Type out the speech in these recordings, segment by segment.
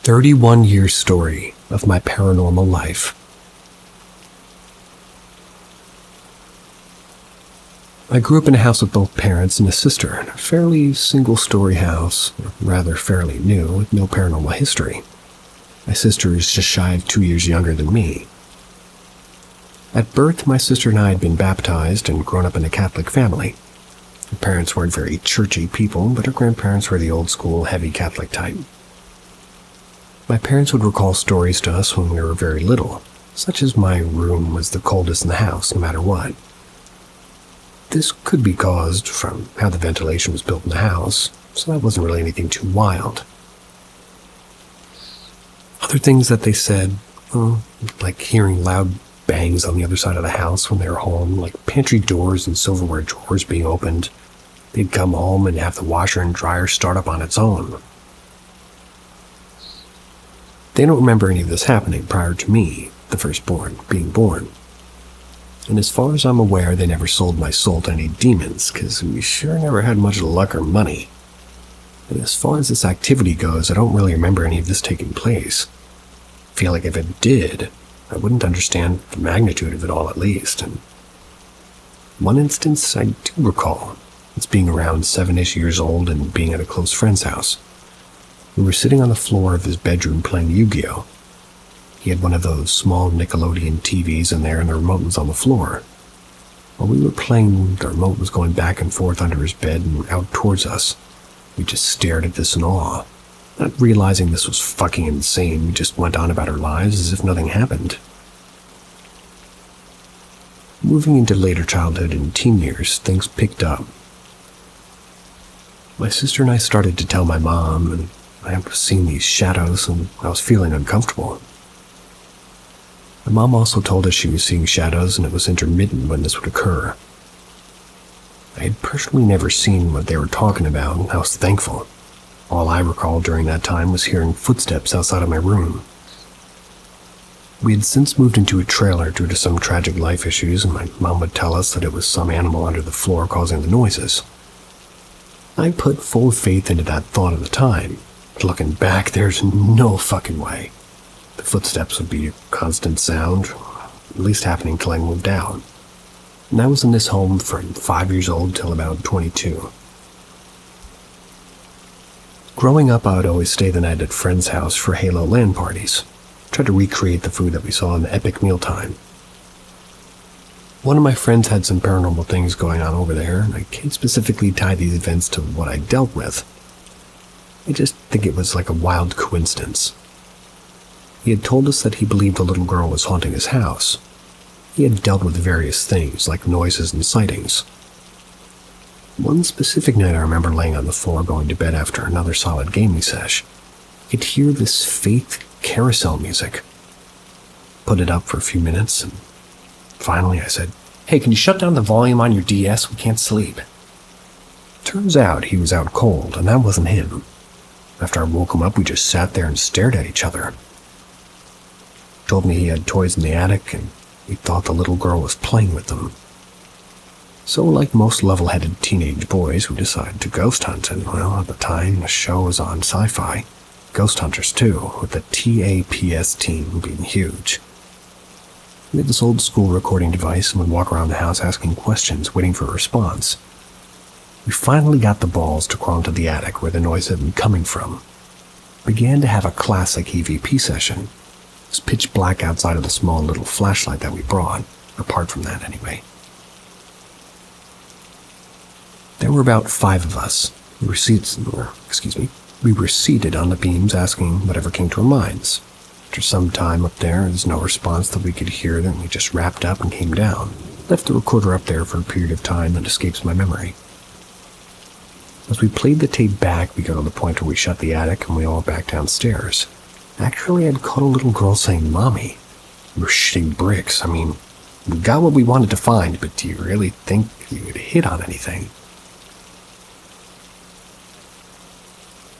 31-year story of my paranormal life. I grew up in a house with both parents and a sister in a fairly single-story house, or rather fairly new, with no paranormal history. My sister is just shy of 2 years younger than me. At birth, my sister and I had been baptized and grown up in a Catholic family. Her parents weren't very churchy people, but her grandparents were the old-school, heavy Catholic type. My parents would recall stories to us when we were very little, such as my room was the coldest in the house, no matter what. This could be caused from how the ventilation was built in the house, so that wasn't really anything too wild. Other things that they said, like hearing loud bangs on the other side of the house when they were home, like pantry doors and silverware drawers being opened. They'd come home and have the washer and dryer start up on its own. They don't remember any of this happening prior to me, the firstborn, being born. And as far as I'm aware, they never sold my soul to any demons, because we sure never had much luck or money. And as far as this activity goes, I don't really remember any of this taking place. I feel like if it did, I wouldn't understand the magnitude of it all, at least. And one instance I do recall. It's being around 7-ish years old and being at a close friend's house. We were sitting on the floor of his bedroom playing Yu-Gi-Oh! He had one of those small Nickelodeon TVs in there and the remote was on the floor. While we were playing, the remote was going back and forth under his bed and out towards us. We just stared at this in awe. Not realizing this was fucking insane, we just went on about our lives as if nothing happened. Moving into later childhood and teen years, things picked up. My sister and I started to tell my mom, and I was seeing these shadows and I was feeling uncomfortable. My mom also told us she was seeing shadows and it was intermittent when this would occur. I had personally never seen what they were talking about, and I was thankful. All I recalled during that time was hearing footsteps outside of my room. We had since moved into a trailer due to some tragic life issues, and my mom would tell us that it was some animal under the floor causing the noises. I put full faith into that thought at the time, but looking back, there's no fucking way. The footsteps would be a constant sound, at least happening till I moved out. And I was in this home from 5 years old till about 22. Growing up, I would always stay the night at friends' house for Halo LAN parties. Tried to recreate the food that we saw in the epic mealtime. One of my friends had some paranormal things going on over there, and I can't specifically tie these events to what I dealt with. I just think it was like a wild coincidence. He had told us that he believed a little girl was haunting his house. He had dealt with various things, like noises and sightings. One specific night I remember laying on the floor going to bed after another solid gaming sesh. I could hear this fake carousel music. Put it up for a few minutes, and finally I said, "Hey, can you shut down the volume on your DS? We can't sleep." Turns out he was out cold, and that wasn't him. After I woke him up, we just sat there and stared at each other. Told me he had toys in the attic, and he thought the little girl was playing with them. So, like most level-headed teenage boys who decided to ghost hunt, and well, at the time, the show was on Sci-Fi. Ghost Hunters 2, with the TAPS team being huge. We had this old-school recording device and would walk around the house asking questions, waiting for a response. We finally got the balls to crawl into the attic where the noise had been coming from. Began to have a classic EVP session. It was pitch black outside of the small little flashlight that we brought, apart from that anyway. There were about 5 of us. We were seated on the beams asking whatever came to our minds. After some time up there, there's no response that we could hear, then we just wrapped up and came down. Left the recorder up there for a period of time that escapes my memory. As we played the tape back, we got to the point where we shut the attic and we all went back downstairs. Actually, I'd caught a little girl saying, "Mommy." We were shitting bricks. I mean, we got what we wanted to find, but do you really think you would hit on anything?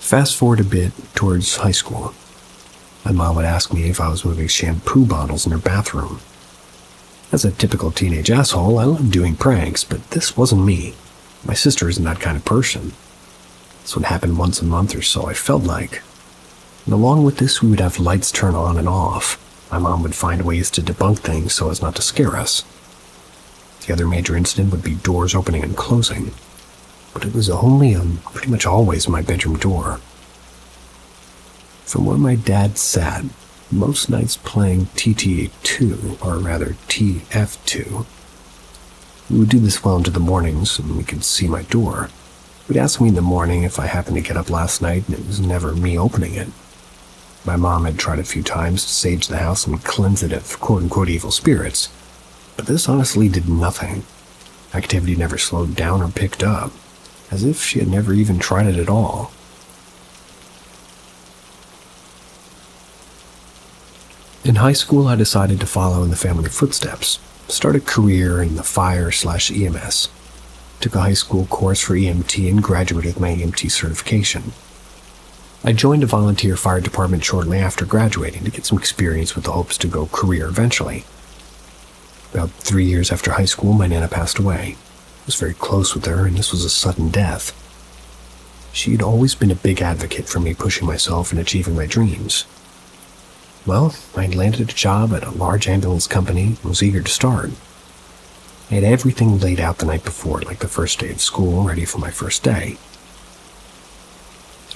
Fast forward a bit towards high school. My mom would ask me if I was moving shampoo bottles in her bathroom. As a typical teenage asshole, I loved doing pranks, but this wasn't me. My sister isn't that kind of person. This would happen once a month or so, I felt like. And along with this, we would have lights turn on and off. My mom would find ways to debunk things so as not to scare us. The other major incident would be doors opening and closing, but it was only pretty much always my bedroom door. From where my dad sat, most nights playing TTA2, or rather TF2. We would do this well into the mornings, and we could see my door. He'd ask me in the morning if I happened to get up last night, and it was never me opening it. My mom had tried a few times to sage the house and cleanse it of quote-unquote evil spirits, but this honestly did nothing. Activity never slowed down or picked up, as if she had never even tried it at all. In high school, I decided to follow in the family footsteps, start a career in the fire/EMS. Took a high school course for EMT and graduated with my EMT certification. I joined a volunteer fire department shortly after graduating to get some experience with the hopes to go career eventually. About 3 years after high school, my Nana passed away. I was very close with her, and this was a sudden death. She had always been a big advocate for me pushing myself and achieving my dreams. Well, I had landed a job at a large ambulance company and was eager to start. I had everything laid out the night before, like the first day of school, ready for my first day.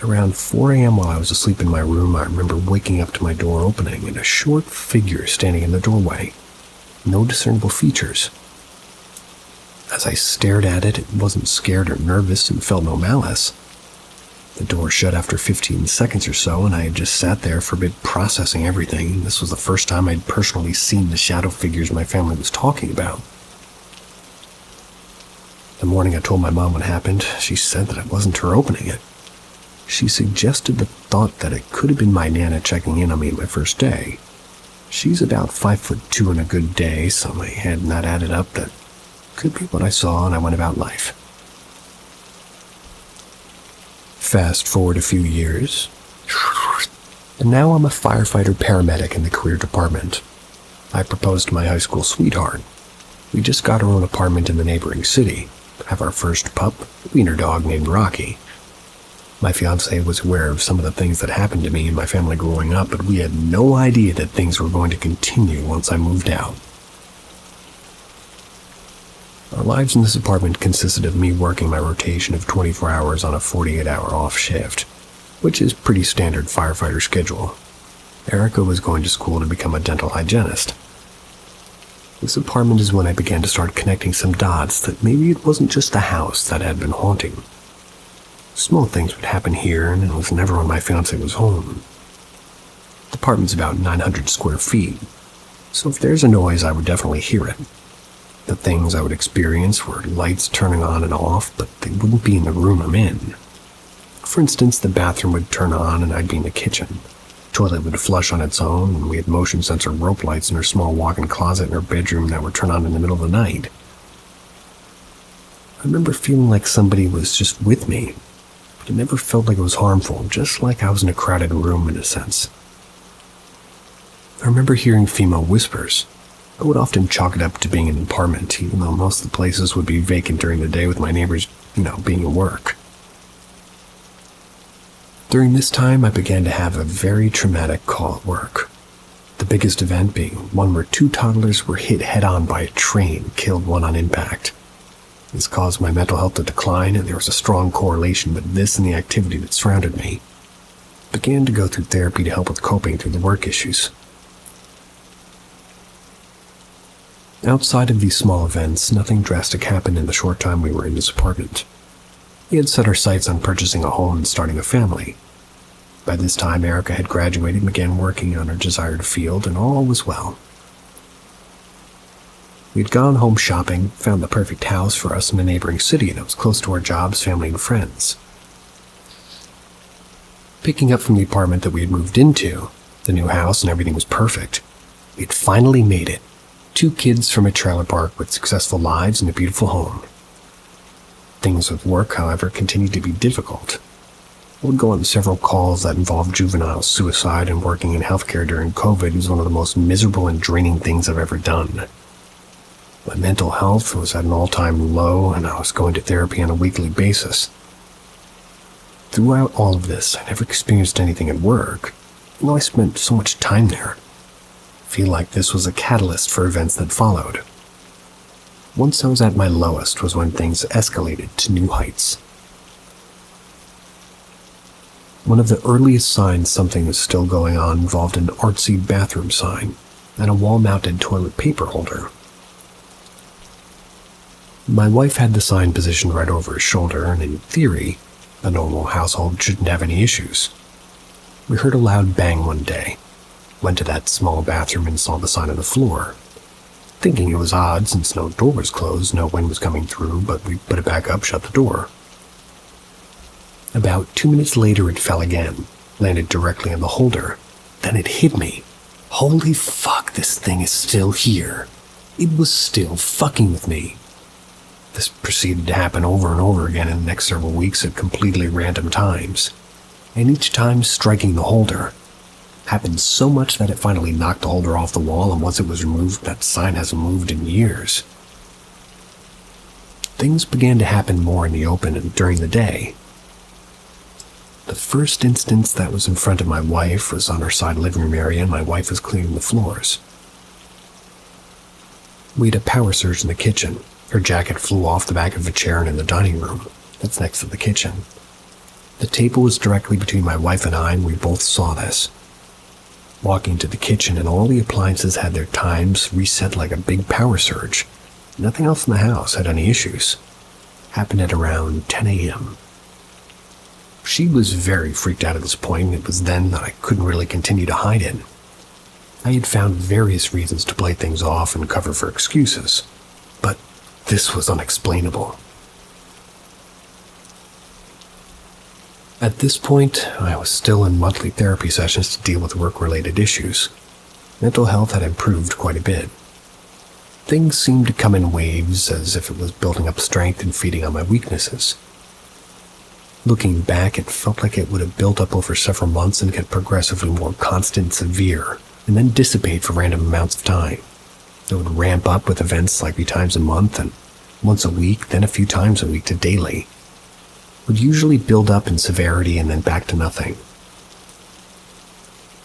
Around 4 a.m. while I was asleep in my room, I remember waking up to my door opening and a short figure standing in the doorway. No discernible features. As I stared at it, it wasn't scared or nervous and felt no malice. The door shut after 15 seconds or so, and I had just sat there for a bit processing everything. This was the first time I'd personally seen the shadow figures my family was talking about. The morning I told my mom what happened, she said that it wasn't her opening it. She suggested the thought that it could have been my Nana checking in on me my first day. She's about 5'2" on a good day, so I had not added up that could be what I saw, and I went about life. Fast forward a few years, and now I'm a firefighter paramedic in the career department. I proposed to my high school sweetheart. We just got our own apartment in the neighboring city, have our first pup, a wiener dog named Rocky. My fiancée was aware of some of the things that happened to me and my family growing up, but we had no idea that things were going to continue once I moved out. Our lives in this apartment consisted of me working my rotation of 24 hours on a 48-hour off shift, which is pretty standard firefighter schedule. Erica was going to school to become a dental hygienist. This apartment is when I began to start connecting some dots that maybe it wasn't just the house that had been haunting. Small things would happen here, and it was never when my fiancé was home. The apartment's about 900 square feet, so if there's a noise, I would definitely hear it. The things I would experience were lights turning on and off, but they wouldn't be in the room I'm in. For instance, the bathroom would turn on and I'd be in the kitchen. The toilet would flush on its own, and we had motion sensor rope lights in her small walk-in closet in her bedroom that would turn on in the middle of the night. I remember feeling like somebody was just with me, but it never felt like it was harmful, just like I was in a crowded room in a sense. I remember hearing female whispers. I would often chalk it up to being in an apartment, even though most of the places would be vacant during the day with my neighbors, being at work. During this time, I began to have a very traumatic call at work. The biggest event being one where 2 toddlers were hit head-on by a train, killed one on impact. This caused my mental health to decline, and there was a strong correlation with this and the activity that surrounded me. I began to go through therapy to help with coping through the work issues. Outside of these small events, nothing drastic happened in the short time we were in this apartment. We had set our sights on purchasing a home and starting a family. By this time, Erica had graduated and began working on her desired field, and all was well. We had gone home shopping, found the perfect house for us in a neighboring city that was close to our jobs, family, and friends. Picking up from the apartment that we had moved into, the new house and everything was perfect. We had finally made it. 2 kids from a trailer park with successful lives and a beautiful home. Things with work, however, continued to be difficult. I would go on several calls that involved juvenile suicide, and working in healthcare during COVID was one of the most miserable and draining things I've ever done. My mental health was at an all-time low, and I was going to therapy on a weekly basis. Throughout all of this, I never experienced anything at work, I spent so much time there. I feel like this was a catalyst for events that followed. Once I was at my lowest was when things escalated to new heights. One of the earliest signs something was still going on involved an artsy bathroom sign and a wall-mounted toilet paper holder. My wife had the sign positioned right over her shoulder, and in theory, a normal household shouldn't have any issues. We heard a loud bang one day, went to that small bathroom and saw the sign on the floor. Thinking it was odd since no door was closed, no wind was coming through, but we put it back up, shut the door. About 2 minutes later it fell again, landed directly on the holder. Then it hit me. Holy fuck, this thing is still here. It was still fucking with me. This proceeded to happen over and over again in the next several weeks at completely random times, and each time striking the holder. Happened so much that it finally knocked the holder off the wall, and once it was removed, that sign hasn't moved in years. Things began to happen more in the open and during the day. The first instance that was in front of my wife was on her side living room area, and my wife was cleaning the floors. We had a power surge in the kitchen. Her jacket flew off the back of a chair and in the dining room that's next to the kitchen. The table was directly between my wife and I, and we both saw this. Walking to the kitchen, and all the appliances had their times reset like a big power surge. Nothing else in the house had any issues. Happened at around 10 a.m. She was very freaked out at this point, and it was then that I couldn't really continue to hide it. I had found various reasons to play things off and cover for excuses, but this was unexplainable. At this point, I was still in monthly therapy sessions to deal with work-related issues. Mental health had improved quite a bit. Things seemed to come in waves, as if it was building up strength and feeding on my weaknesses. Looking back, it felt like it would have built up over several months and get progressively more constant and severe, and then dissipate for random amounts of time. It would ramp up with events like 3 times a month, and once a week, then a few times a week to daily. Would usually build up in severity and then back to nothing.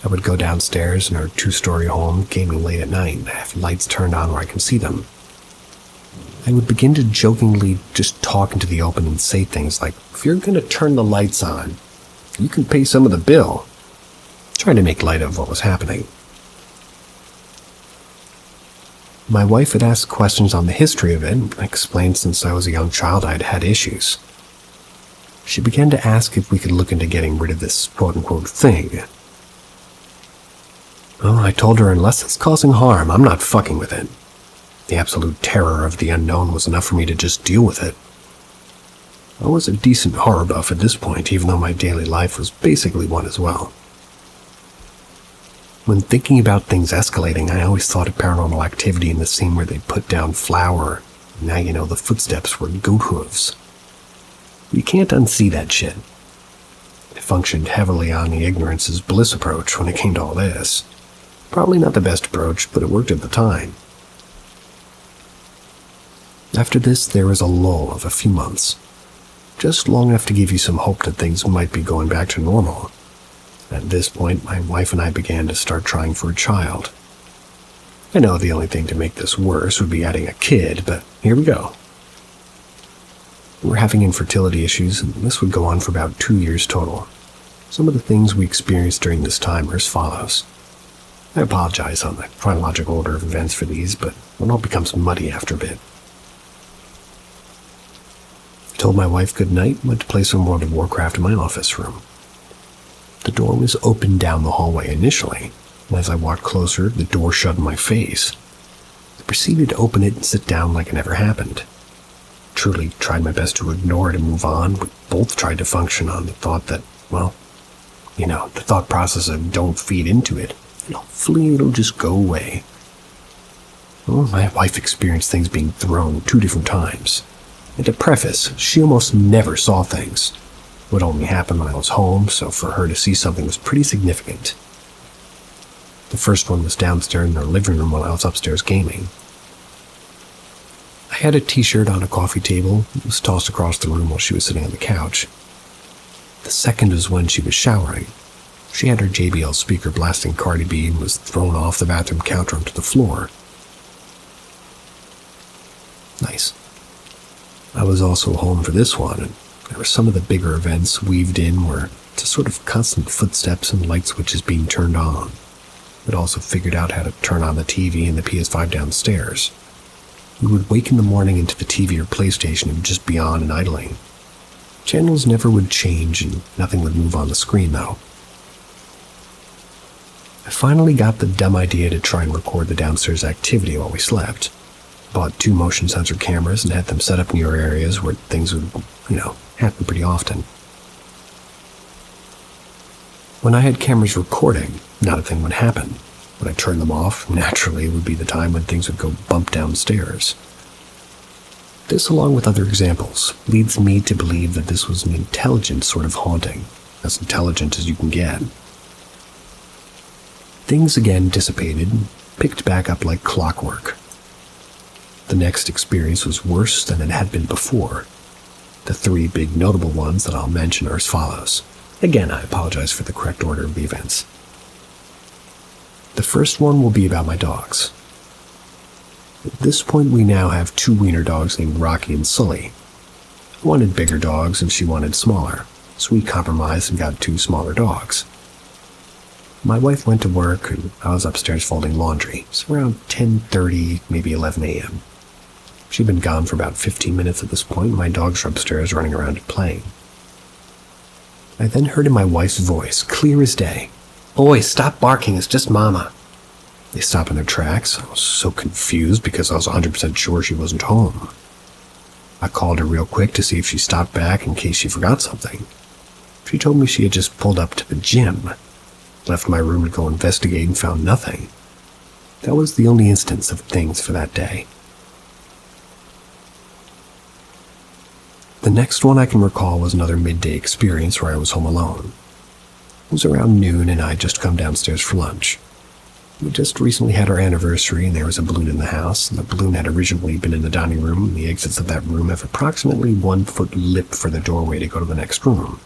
I would go downstairs in our 2-story home, gaming late at night, and have lights turned on where I can see them. I would begin to jokingly just talk into the open and say things like, "If you're going to turn the lights on, you can pay some of the bill," trying to make light of what was happening. My wife had asked questions on the history of it, and I explained since I was a young child I had had issues. She began to ask if we could look into getting rid of this quote-unquote thing. Well, I told her unless it's causing harm, I'm not fucking with it. The absolute terror of the unknown was enough for me to just deal with it. I was a decent horror buff at this point, even though my daily life was basically one as well. When thinking about things escalating, I always thought of Paranormal Activity in the scene where they put down flour. Now you know the footsteps were goat hooves. You can't unsee that shit. I functioned heavily on the ignorance is bliss approach when it came to all this. Probably not the best approach, but it worked at the time. After this, there was a lull of a few months. Just long enough to give you some hope that things might be going back to normal. At this point, my wife and I began to start trying for a child. I know the only thing to make this worse would be adding a kid, but here we go. We were having infertility issues, and this would go on for about 2 years total. Some of the things we experienced during this time are as follows. I apologize on the chronological order of events for these, but it all becomes muddy after a bit. I told my wife good night and went to play some World of Warcraft in my office room. The door was open down the hallway initially, and as I walked closer, the door shut in my face. I proceeded to open it and sit down like it never happened. Truly tried my best to ignore it and move on. We both tried to function on the thought that, well, the thought process of don't feed into it, and hopefully it'll just go away. Well, my wife experienced things being thrown 2 different times. And to preface, she almost never saw things. It would only happen when I was home, so for her to see something was pretty significant. The first one was downstairs in our living room while I was upstairs gaming. I had a t-shirt on a coffee table. It was tossed across the room while she was sitting on the couch. The second was when she was showering. She had her JBL speaker blasting Cardi B and was thrown off the bathroom counter onto the floor. Nice. I was also home for this one, and there were some of the bigger events weaved in were just sort of constant footsteps and light switches being turned on. It also figured out how to turn on the TV and the PS5 downstairs. We would wake in the morning into the TV or PlayStation and just be on and idling. Channels never would change and nothing would move on the screen though. I finally got the dumb idea to try and record the downstairs activity while we slept. Bought 2 motion sensor cameras and had them set up near areas where things would, happen pretty often. When I had cameras recording, not a thing would happen. When I turned them off, naturally it would be the time when things would go bump downstairs. This, along with other examples, leads me to believe that this was an intelligent sort of haunting, as intelligent as you can get. Things again dissipated and picked back up like clockwork. The next experience was worse than it had been before. The 3 big notable ones that I'll mention are as follows. Again, I apologize for the correct order of the events. The first one will be about my dogs. At this point, we now have 2 wiener dogs named Rocky and Sully. I wanted bigger dogs and she wanted smaller, so we compromised and got 2 smaller dogs. My wife went to work and I was upstairs folding laundry. It's around 10:30, maybe 11 a.m. She'd been gone for about 15 minutes at this point, and my dogs were upstairs running around and playing. I then heard in my wife's voice, clear as day, "Boys, stop barking, it's just Mama." They stopped in their tracks. I was so confused because I was 100% sure she wasn't home. I called her real quick to see if she stopped back in case she forgot something. She told me she had just pulled up to the gym, left my room to go investigate and found nothing. That was the only instance of things for that day. The next one I can recall was another midday experience where I was home alone. It was around noon and I had just come downstairs for lunch. We just recently had our anniversary and there was a balloon in the house, and the balloon had originally been in the dining room, and the exits of that room have approximately 1 foot lip for the doorway to go to the next room.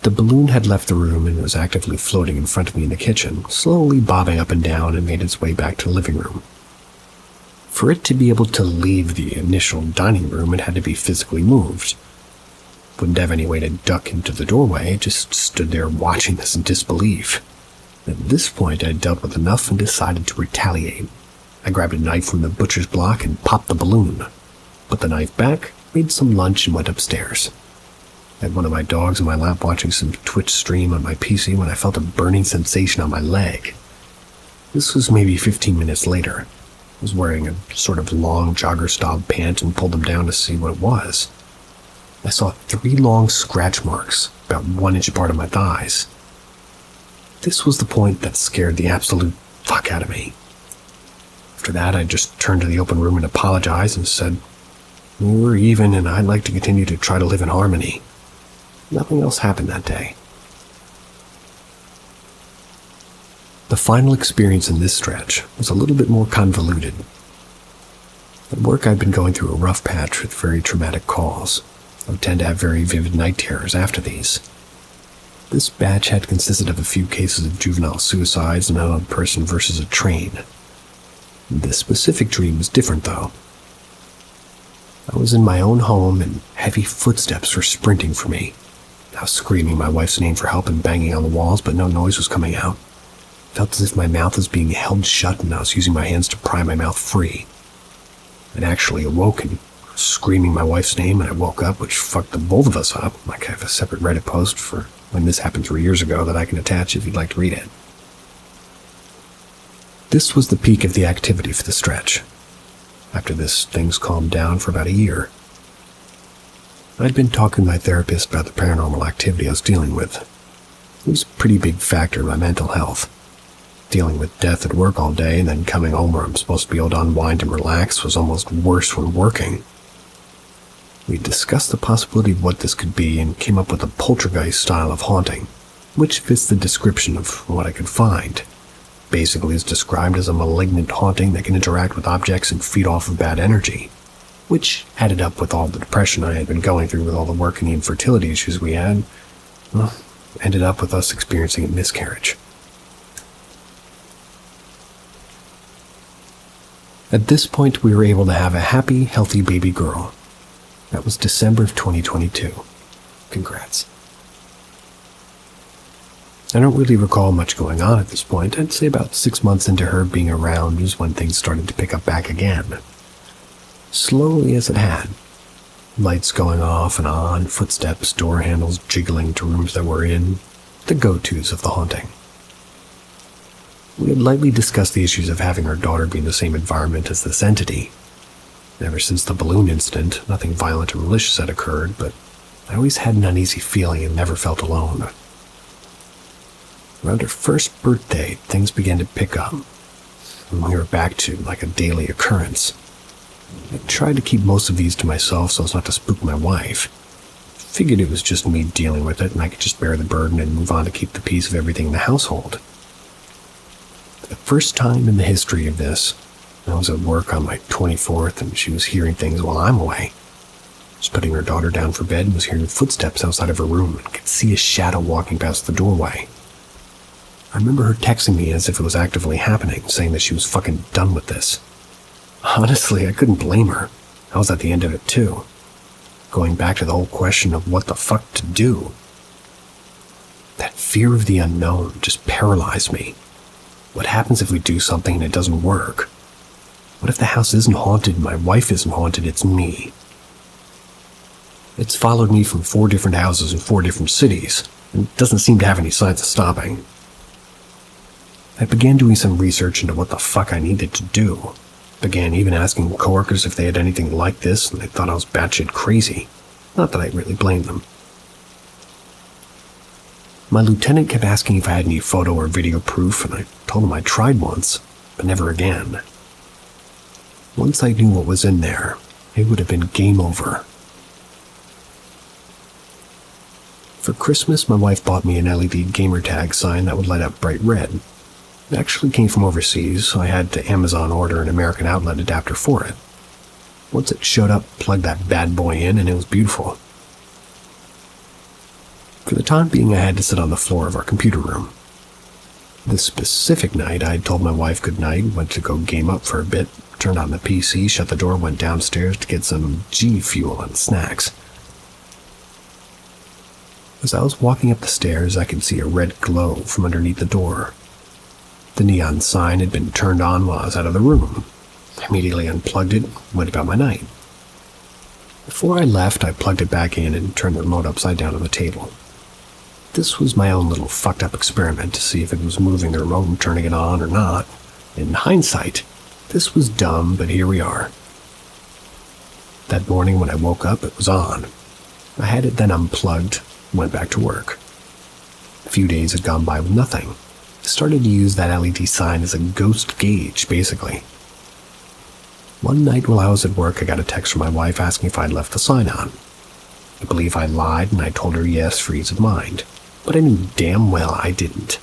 The balloon had left the room and was actively floating in front of me in the kitchen, slowly bobbing up and down, and made its way back to the living room. For it to be able to leave the initial dining room, it had to be physically moved. Wouldn't have any way to duck into the doorway, it just stood there watching this in disbelief. At this point, I had dealt with enough and decided to retaliate. I grabbed a knife from the butcher's block and popped the balloon, put the knife back, made some lunch, and went upstairs. I had one of my dogs in my lap watching some Twitch stream on my PC when I felt a burning sensation on my leg. This was maybe 15 minutes later. I was wearing a sort of long jogger-style pant and pulled them down to see what it was. I saw 3 long scratch marks, about 1 inch apart on my thighs. This was the point that scared the absolute fuck out of me. After that, I just turned to the open room and apologized and said, "We were even and I'd like to continue to try to live in harmony." Nothing else happened that day. The final experience in this stretch was a little bit more convoluted. At work, I'd been going through a rough patch with very traumatic calls. I would tend to have very vivid night terrors after these. This batch had consisted of a few cases of juvenile suicides and another person versus a train. This specific dream was different, though. I was in my own home and heavy footsteps were sprinting for me. I was screaming my wife's name for help and banging on the walls, but no noise was coming out. I felt as if my mouth was being held shut and I was using my hands to pry my mouth free. I'd actually awoken, screaming my wife's name, and I woke up, which fucked the both of us up. Like I have a separate Reddit post for when this happened 3 years ago that I can attach if you'd like to read it. This was the peak of the activity for the stretch. After this, things calmed down for about a year. I'd been talking to my therapist about the paranormal activity I was dealing with. It was a pretty big factor in my mental health. Dealing with death at work all day and then coming home where I'm supposed to be able to unwind and relax was almost worse when working. We discussed the possibility of what this could be and came up with a poltergeist style of haunting, which fits the description of what I could find. Basically, it's described as a malignant haunting that can interact with objects and feed off of bad energy, which added up with all the depression I had been going through with all the work and the infertility issues we had. Well, ended up with us experiencing a miscarriage. At this point, we were able to have a happy, healthy baby girl. That was December of 2022. Congrats. I don't really recall much going on at this point. I'd say about 6 months into her being around was when things started to pick up back again. Slowly as it had. Lights going off and on, footsteps, door handles jiggling to rooms that we're in. The go-tos of the haunting. We had lightly discussed the issues of having our daughter be in the same environment as this entity. Ever since the balloon incident, nothing violent or malicious had occurred, but I always had an uneasy feeling and never felt alone. Around her first birthday, things began to pick up, and we were back to like a daily occurrence. I tried to keep most of these to myself so as not to spook my wife. Figured it was just me dealing with it and I could just bear the burden and move on to keep the peace of everything in the household. For the first time in the history of this, I was at work on my 24th and she was hearing things while I'm away. Just putting her daughter down for bed and was hearing footsteps outside of her room and could see a shadow walking past the doorway. I remember her texting me as if it was actively happening, saying that she was fucking done with this. Honestly, I couldn't blame her. I was at the end of it too. Going back to the whole question of what the fuck to do. That fear of the unknown just paralyzed me. What happens if we do something and it doesn't work? What if the house isn't haunted and my wife isn't haunted, it's me? It's followed me from 4 different houses in 4 different cities, and doesn't seem to have any signs of stopping. I began doing some research into what the fuck I needed to do. Began even asking coworkers if they had anything like this, and they thought I was batshit crazy. Not that I really blamed them. My lieutenant kept asking if I had any photo or video proof, and I told him I tried once, but never again. Once I knew what was in there, it would have been game over. For Christmas, my wife bought me an LED gamer tag sign that would light up bright red. It actually came from overseas, so I had to Amazon order an American outlet adapter for it. Once it showed up, plugged that bad boy in, and it was beautiful. For the time being, I had to sit on the floor of our computer room. This specific night, I had told my wife goodnight, went to go game up for a bit, turned on the PC, shut the door, went downstairs to get some G fuel and snacks. As I was walking up the stairs, I could see a red glow from underneath the door. The neon sign had been turned on while I was out of the room. I immediately unplugged it and went about my night. Before I left, I plugged it back in and turned the remote upside down on the table. This was my own little fucked up experiment to see if it was moving the remote and turning it on or not. In hindsight, this was dumb, but here we are. That morning when I woke up, it was on. I had it then unplugged and went back to work. A few days had gone by with nothing. I started to use that LED sign as a ghost gauge, basically. One night while I was at work, I got a text from my wife asking if I'd left the sign on. I believe I lied and I told her yes for ease of mind, but I knew damn well I didn't.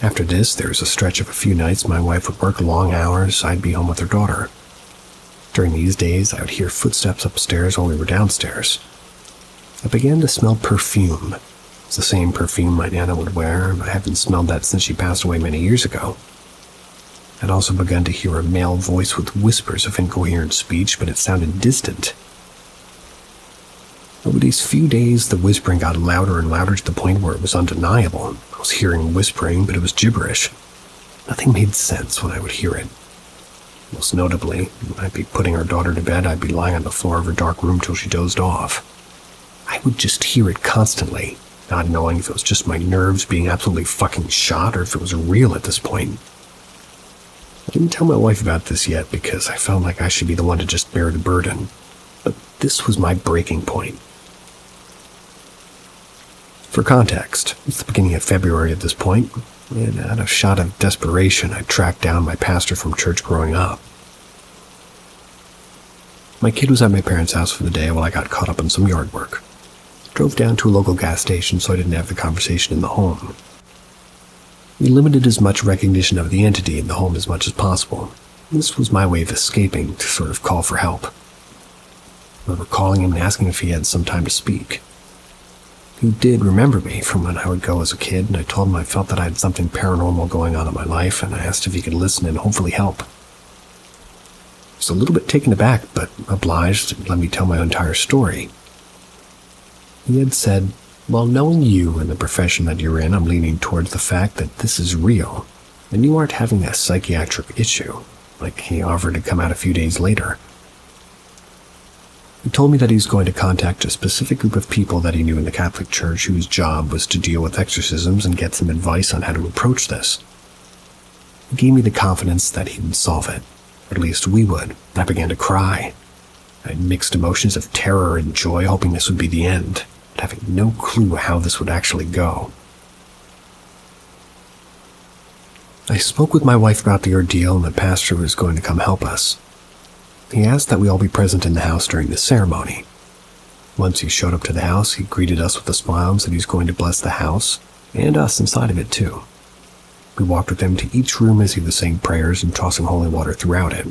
After this, there was a stretch of a few nights my wife would work long hours, I'd be home with her daughter. During these days, I would hear footsteps upstairs while we were downstairs. I began to smell perfume. It's the same perfume my Nana would wear, and I haven't smelled that since she passed away many years ago. I'd also begun to hear a male voice with whispers of incoherent speech, but it sounded distant. Over these few days, the whispering got louder and louder to the point where it was undeniable. I was hearing whispering, but it was gibberish. Nothing made sense when I would hear it. Most notably, when I'd be putting our daughter to bed, I'd be lying on the floor of her dark room till she dozed off. I would just hear it constantly, not knowing if it was just my nerves being absolutely fucking shot or if it was real at this point. I didn't tell my wife about this yet because I felt like I should be the one to just bear the burden. But this was my breaking point. For context, it's the beginning of February at this point, and out of shot of desperation, I tracked down my pastor from church growing up. My kid was at my parents' house for the day while I got caught up in some yard work. Drove down to a local gas station so I didn't have the conversation in the home. We limited as much recognition of the entity in the home as much as possible. This was my way of escaping to sort of call for help. I remember calling him and asking if he had some time to speak. who did remember me from when I would go as a kid, and I told him I felt that I had something paranormal going on in my life, and I asked if he could listen and hopefully help. I was a little bit taken aback, but obliged to let me tell my entire story. He had said, "Well, knowing you and the profession that you're in, I'm leaning towards the fact that this is real, and you aren't having a psychiatric issue," like he offered to come out a few days later. He told me that he was going to contact a specific group of people that he knew in the Catholic Church whose job was to deal with exorcisms and get some advice on how to approach this. He gave me the confidence that he would solve it, or at least we would. I began to cry. I had mixed emotions of terror and joy, hoping this would be the end, but having no clue how this would actually go. I spoke with my wife about the ordeal, and the pastor was going to come help us. He asked that we all be present in the house during the ceremony. Once he showed up to the house, he greeted us with a smile and said he was going to bless the house, and us inside of it too. We walked with him to each room as he was saying prayers and tossing holy water throughout it.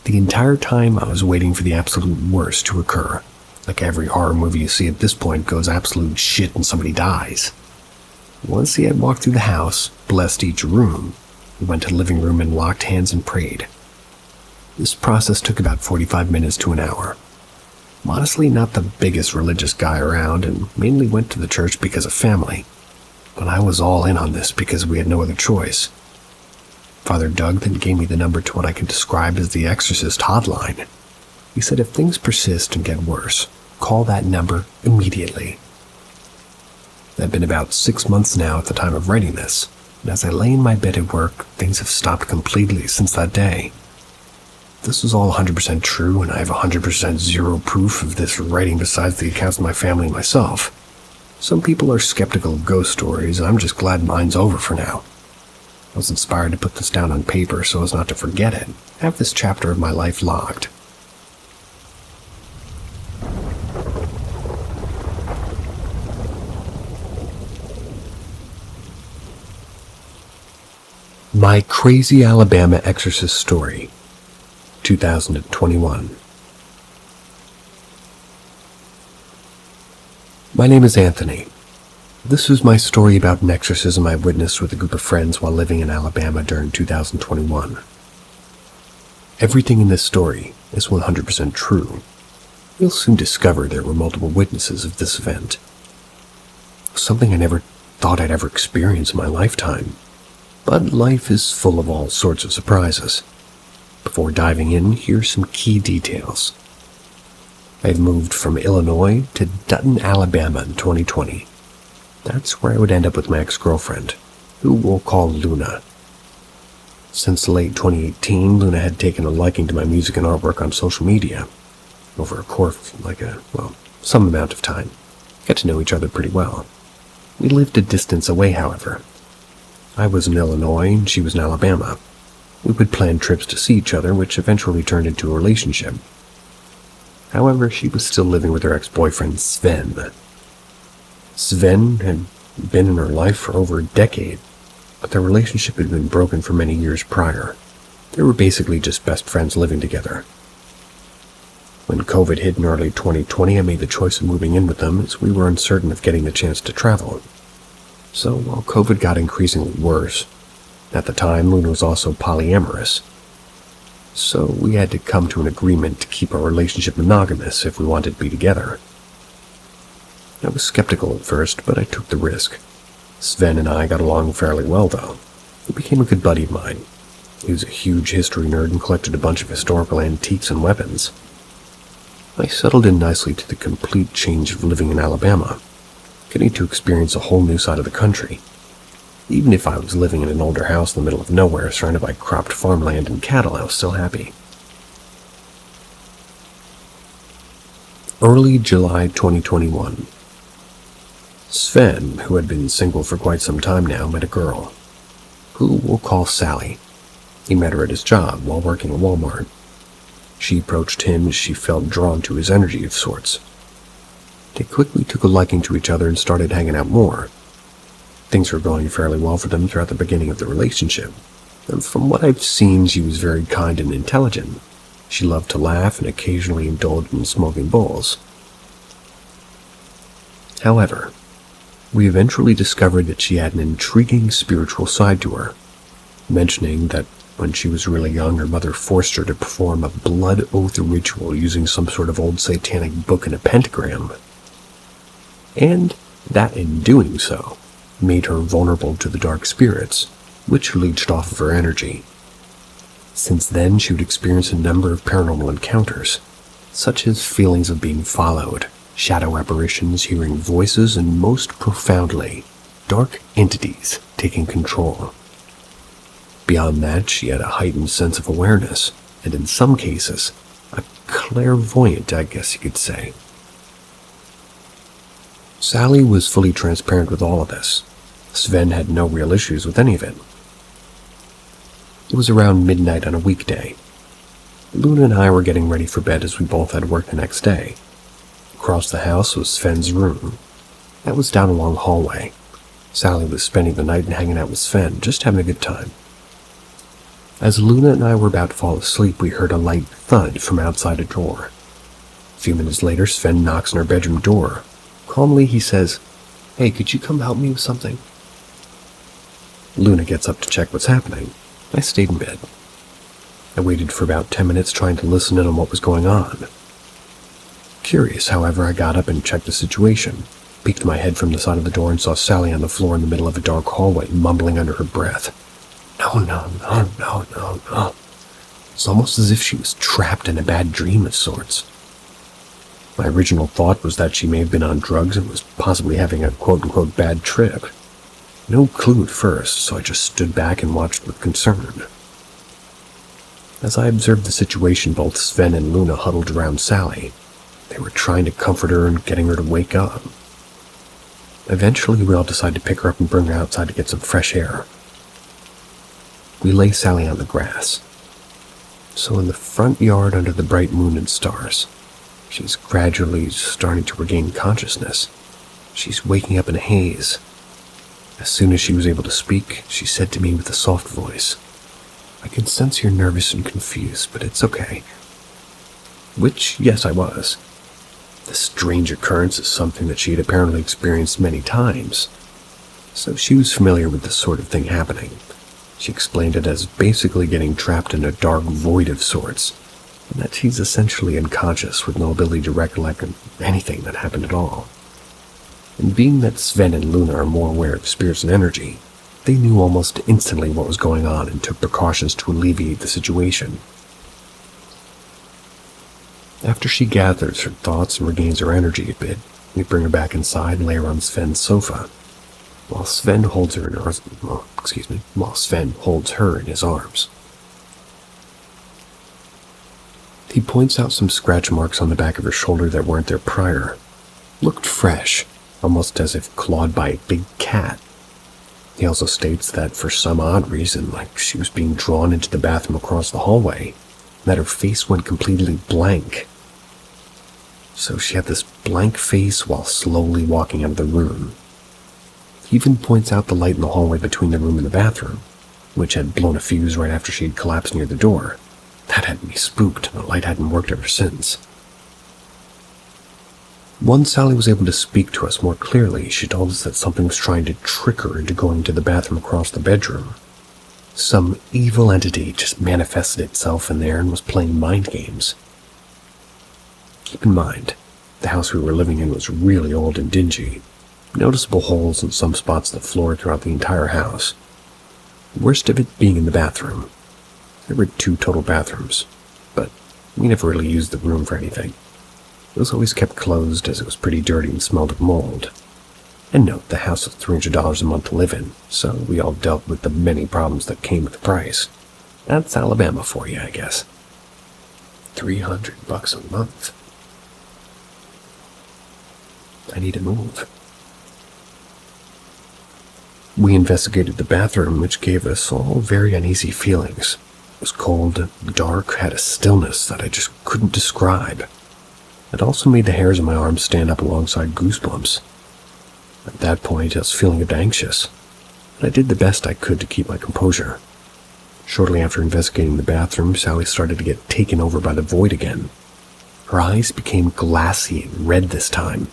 The entire time I was waiting for the absolute worst to occur. Like every horror movie you see at this point goes absolute shit and somebody dies. Once he had walked through the house, blessed each room, we went to the living room and locked hands and prayed. This process took about 45 minutes to an hour. I'm honestly not the biggest religious guy around and mainly went to the church because of family, but I was all in on this because we had no other choice. Father Doug then gave me the number to what I can describe as the Exorcist hotline. He said if things persist and get worse, call that number immediately. It had been about 6 months now at the time of writing this, and as I lay in my bed at work, things have stopped completely since that day. This is all 100% true, and I have 100% zero proof of this writing besides the accounts of my family and myself. Some people are skeptical of ghost stories, and I'm just glad mine's over for now. I was inspired to put this down on paper so as not to forget it, have this chapter of my life logged. My Crazy Alabama Exorcist Story, 2021. My name is Anthony. This is my story about an exorcism I witnessed with a group of friends while living in Alabama during 2021. Everything in this story is 100% true. You'll soon discover there were multiple witnesses of this event. Something I never thought I'd ever experience in my lifetime. But life is full of all sorts of surprises. Before diving in, here's some key details. I moved from Illinois to Dutton, Alabama in 2020. That's where I would end up with my ex-girlfriend, who we'll call Luna. Since late 2018, Luna had taken a liking to my music and artwork on social media. Over a course of, some amount of time. Got to know each other pretty well. We lived a distance away, however. I was in Illinois and she was in Alabama. We would plan trips to see each other, which eventually turned into a relationship. However, she was still living with her ex-boyfriend, Sven. Sven had been in her life for over a decade, but their relationship had been broken for many years prior. They were basically just best friends living together. When COVID hit in early 2020, I made the choice of moving in with them as we were uncertain of getting the chance to travel. So while COVID got increasingly worse, at the time Luna was also polyamorous. So we had to come to an agreement to keep our relationship monogamous if we wanted to be together. I was skeptical at first, but I took the risk. Sven and I got along fairly well, though. He became a good buddy of mine. He was a huge history nerd and collected a bunch of historical antiques and weapons. I settled in nicely to the complete change of living in Alabama, getting to experience a whole new side of the country. Even if I was living in an older house in the middle of nowhere surrounded by cropped farmland and cattle, I was still happy. Early July 2021. Sven, who had been single for quite some time now, met a girl, who we'll call Sally. He met her at his job while working at Walmart. She approached him as she felt drawn to his energy of sorts. They quickly took a liking to each other and started hanging out more. Things were going fairly well for them throughout the beginning of the relationship, and from what I've seen, she was very kind and intelligent. She loved to laugh and occasionally indulged in smoking bowls. However, we eventually discovered that she had an intriguing spiritual side to her, mentioning that when she was really young, her mother forced her to perform a blood oath ritual using some sort of old satanic book and a pentagram, and that in doing so made her vulnerable to the dark spirits, which leached off of her energy. Since then, she would experience a number of paranormal encounters, such as feelings of being followed, shadow apparitions, hearing voices, and most profoundly, dark entities taking control. Beyond that, she had a heightened sense of awareness, and in some cases, a clairvoyant, I guess you could say. Sally was fully transparent with all of this. Sven had no real issues with any of it. It was around midnight on a weekday. Luna and I were getting ready for bed as we both had work the next day. Across the house was Sven's room. That was down a long hallway. Sally was spending the night and hanging out with Sven, just having a good time. As Luna and I were about to fall asleep, we heard a light thud from outside a door. A few minutes later, Sven knocks on our bedroom door. Calmly, he says, "Hey, could you come help me with something?" Luna gets up to check what's happening. I stayed in bed. I waited for about 10 minutes trying to listen in on what was going on. Curious, however, I got up and checked the situation, peeked my head from the side of the door and saw Sally on the floor in the middle of a dark hallway, mumbling under her breath. No. It's almost as if she was trapped in a bad dream of sorts. My original thought was that she may have been on drugs and was possibly having a quote-unquote bad trip. No clue at first, so I just stood back and watched with concern. As I observed the situation, both Sven and Luna huddled around Sally. They were trying to comfort her and getting her to wake up. Eventually, we all decided to pick her up and bring her outside to get some fresh air. We lay Sally on the grass. So in the front yard under the bright moon and stars, she's gradually starting to regain consciousness. She's waking up in a haze. As soon as she was able to speak, she said to me with a soft voice, "I can sense you're nervous and confused, but it's okay." Which, yes, I was. This strange occurrence is something that she had apparently experienced many times, so she was familiar with this sort of thing happening. She explained it as basically getting trapped in a dark void of sorts, and that she's essentially unconscious with no ability to recollect anything that happened at all. And being that Sven and Luna are more aware of spirits and energy, they knew almost instantly what was going on and took precautions to alleviate the situation. After she gathers her thoughts and regains her energy a bit, we bring her back inside and lay her on Sven's sofa, while Sven holds her in his arms. He points out some scratch marks on the back of her shoulder that weren't there prior. Looked fresh, almost as if clawed by a big cat. He also states that for some odd reason, like she was being drawn into the bathroom across the hallway, that her face went completely blank. So she had this blank face while slowly walking out of the room. He even points out the light in the hallway between the room and the bathroom, which had blown a fuse right after she had collapsed near the door. That had me spooked, and the light hadn't worked ever since. Once Sally was able to speak to us more clearly, she told us that something was trying to trick her into going to the bathroom across the bedroom. Some evil entity just manifested itself in there and was playing mind games. Keep in mind, the house we were living in was really old and dingy. Noticeable holes in some spots of the floor throughout the entire house. The worst of it being in the bathroom. There were 2 total bathrooms, but we never really used the room for anything. It was always kept closed as it was pretty dirty and smelled of mold. And note, the house was $300 a month to live in, so we all dealt with the many problems that came with the price. That's Alabama for you, I guess. $300 a month. I need to move. We investigated the bathroom, which gave us all very uneasy feelings. It was cold, dark, had a stillness that I just couldn't describe. It also made the hairs on my arms stand up alongside goosebumps. At that point, I was feeling a bit anxious, but I did the best I could to keep my composure. Shortly after investigating the bathroom, Sally started to get taken over by the void again. Her eyes became glassy and red this time.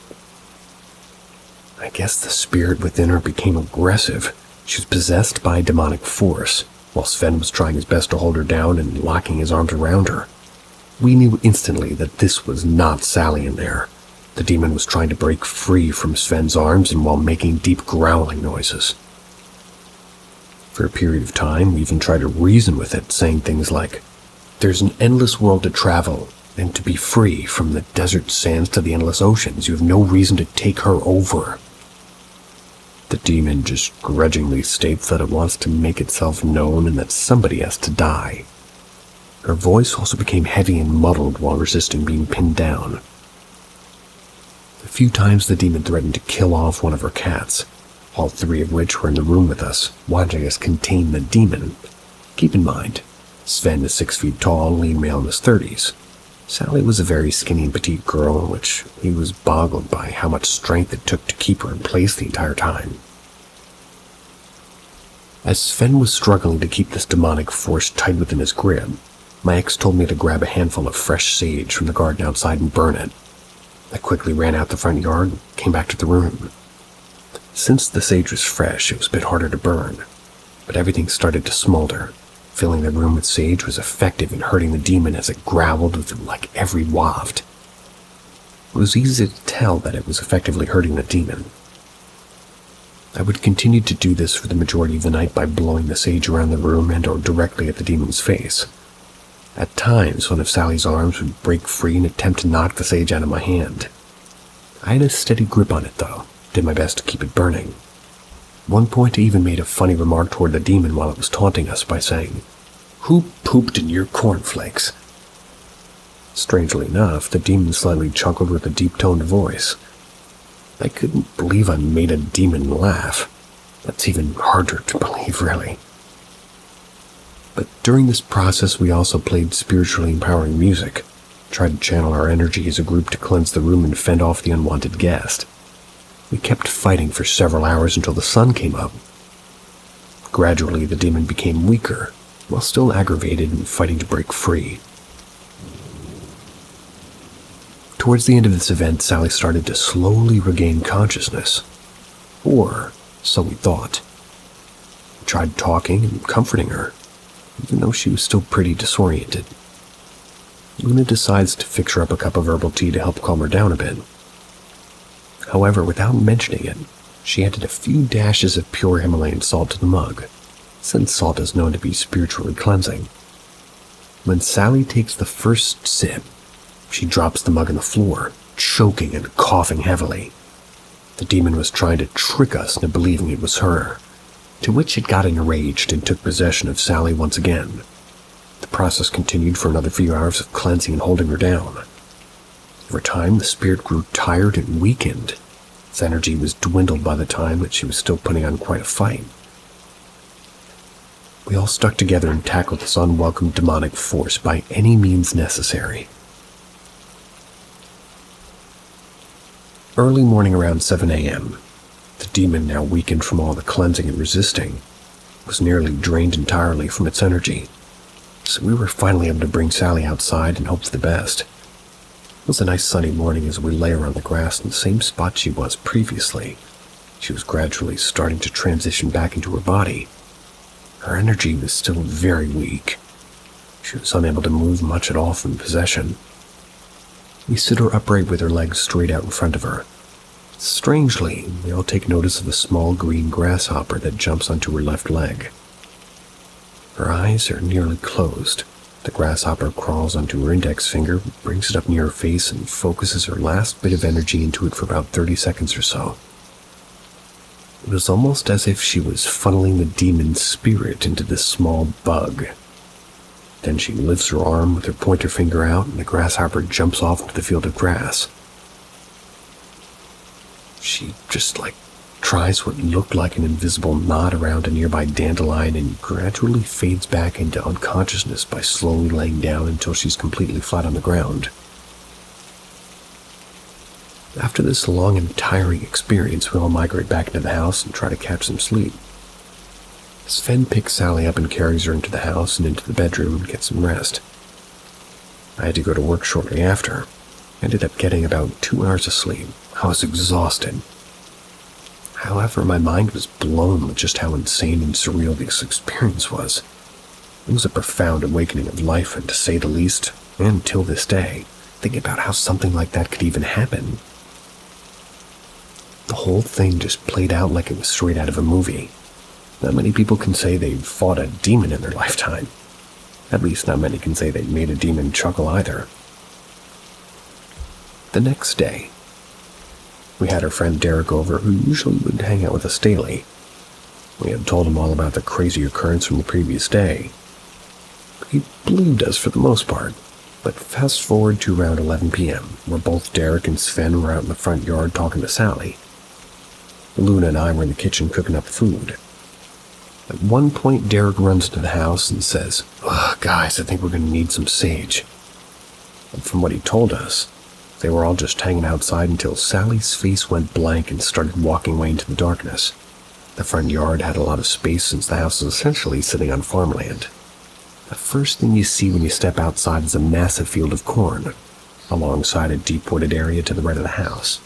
I guess the spirit within her became aggressive. She was possessed by a demonic force, while Sven was trying his best to hold her down and locking his arms around her. We knew instantly that this was not Sally in there. The demon was trying to break free from Sven's arms and while making deep growling noises. For a period of time, we even tried to reason with it, saying things like, "There's an endless world to travel, and to be free from the desert sands to the endless oceans. You have no reason to take her over." The demon just grudgingly states that it wants to make itself known and that somebody has to die. Her voice also became heavy and muddled while resisting being pinned down. A few times the demon threatened to kill off one of her cats, all three of which were in the room with us, watching us contain the demon. Keep in mind, Sven is 6 feet tall, lean male in his 30s. Sally was a very skinny and petite girl, which he was boggled by how much strength it took to keep her in place the entire time. As Sven was struggling to keep this demonic force tight within his grip, my ex told me to grab a handful of fresh sage from the garden outside and burn it. I quickly ran out the front yard and came back to the room. Since the sage was fresh, it was a bit harder to burn, but everything started to smolder. Filling the room with sage was effective in hurting the demon as it growled with like every waft. It was easy to tell that it was effectively hurting the demon. I would continue to do this for the majority of the night by blowing the sage around the room and or directly at the demon's face. At times, one of Sally's arms would break free and attempt to knock the sage out of my hand. I had a steady grip on it though, did my best to keep it burning. At one point I even made a funny remark toward the demon while it was taunting us by saying, "Who pooped in your cornflakes?" Strangely enough, the demon slightly chuckled with a deep-toned voice. I couldn't believe I made a demon laugh. That's even harder to believe, really. But during this process, we also played spiritually empowering music, tried to channel our energy as a group to cleanse the room and fend off the unwanted guest. We kept fighting for several hours until the sun came up. Gradually, the demon became weaker, while still aggravated and fighting to break free. Towards the end of this event, Sally started to slowly regain consciousness. Or so we thought. We tried talking and comforting her, even though she was still pretty disoriented. Luna decides to fix her up a cup of herbal tea to help calm her down a bit. However, without mentioning it, she added a few dashes of pure Himalayan salt to the mug, since salt is known to be spiritually cleansing. When Sally takes the first sip, she drops the mug on the floor, choking and coughing heavily. The demon was trying to trick us into believing it was her, to which it got enraged and took possession of Sally once again. The process continued for another few hours of cleansing and holding her down. Over time, the spirit grew tired and weakened. Its energy was dwindled by the time that she was still putting on quite a fight. We all stuck together and tackled this unwelcome demonic force by any means necessary. Early morning around 7 a.m., the demon, now weakened from all the cleansing and resisting, was nearly drained entirely from its energy, so we were finally able to bring Sally outside and hope for the best. It was a nice sunny morning as we lay her on the grass in the same spot she was previously. She was gradually starting to transition back into her body. Her energy was still very weak. She was unable to move much at all from possession. We sit her upright with her legs straight out in front of her. Strangely, we all take notice of a small green grasshopper that jumps onto her left leg. Her eyes are nearly closed. The grasshopper crawls onto her index finger, brings it up near her face, and focuses her last bit of energy into it for about 30 seconds or so. It was almost as if she was funneling the demon's spirit into this small bug. Then she lifts her arm with her pointer finger out, and the grasshopper jumps off into the field of grass. She just tries what looked like an invisible knot around a nearby dandelion and gradually fades back into unconsciousness by slowly laying down until she's completely flat on the ground. After this long and tiring experience, we all migrate back into the house and try to catch some sleep. Sven picks Sally up and carries her into the house and into the bedroom and gets some rest. I had to go to work shortly after. I ended up getting about 2 hours of sleep. I was exhausted. However, my mind was blown with just how insane and surreal this experience was. It was a profound awakening of life, and to say the least, and till this day, thinking about how something like that could even happen. The whole thing just played out like it was straight out of a movie. Not many people can say they've fought a demon in their lifetime. At least not many can say they made a demon chuckle either. The next day, we had our friend Derek over, who usually would hang out with us daily. We had told him all about the crazy occurrence from the previous day. He believed us for the most part, but fast forward to around 11 p.m., where both Derek and Sven were out in the front yard talking to Sally. Luna and I were in the kitchen cooking up food. At one point, Derek runs into the house and says, "Guys, I think we're going to need some sage." And from what he told us, they were all just hanging outside until Sally's face went blank and started walking away into the darkness. The front yard had a lot of space since the house was essentially sitting on farmland. The first thing you see when you step outside is a massive field of corn, alongside a deep wooded area to the right of the house.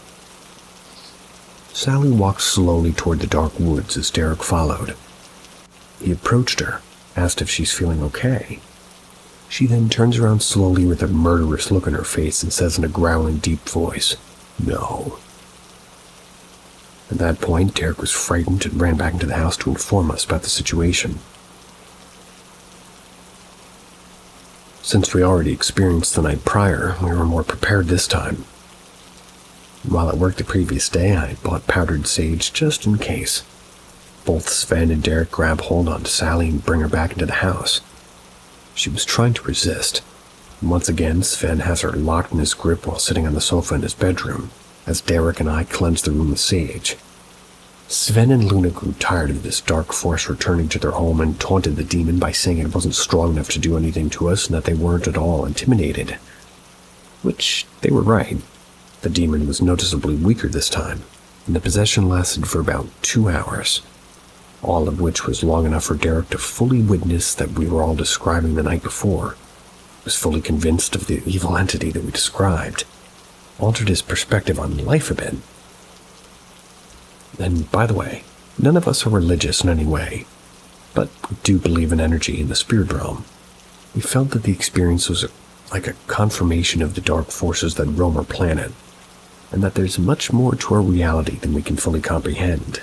Sally walked slowly toward the dark woods as Derek followed. He approached her, asked if she's feeling okay. She then turns around slowly with a murderous look on her face and says in a growling, deep voice, "No." At that point, Derek was frightened and ran back into the house to inform us about the situation. Since we already experienced the night prior, we were more prepared this time. While at work the previous day, I bought powdered sage just in case. Both Sven and Derek grab hold onto Sally and bring her back into the house. She was trying to resist. Once again, Sven has her locked in his grip while sitting on the sofa in his bedroom, as Derek and I cleanse the room with sage. Sven and Luna grew tired of this dark force returning to their home and taunted the demon by saying it wasn't strong enough to do anything to us and that they weren't at all intimidated. Which, they were right. The demon was noticeably weaker this time, and the possession lasted for about 2 hours. All of which was long enough for Derek to fully witness that we were all describing the night before. He was fully convinced of the evil entity that we described. Altered his perspective on life a bit. And by the way, none of us are religious in any way, but we do believe in energy in the spirit realm. We felt that the experience was like a confirmation of the dark forces that roam our planet, and that there's much more to our reality than we can fully comprehend.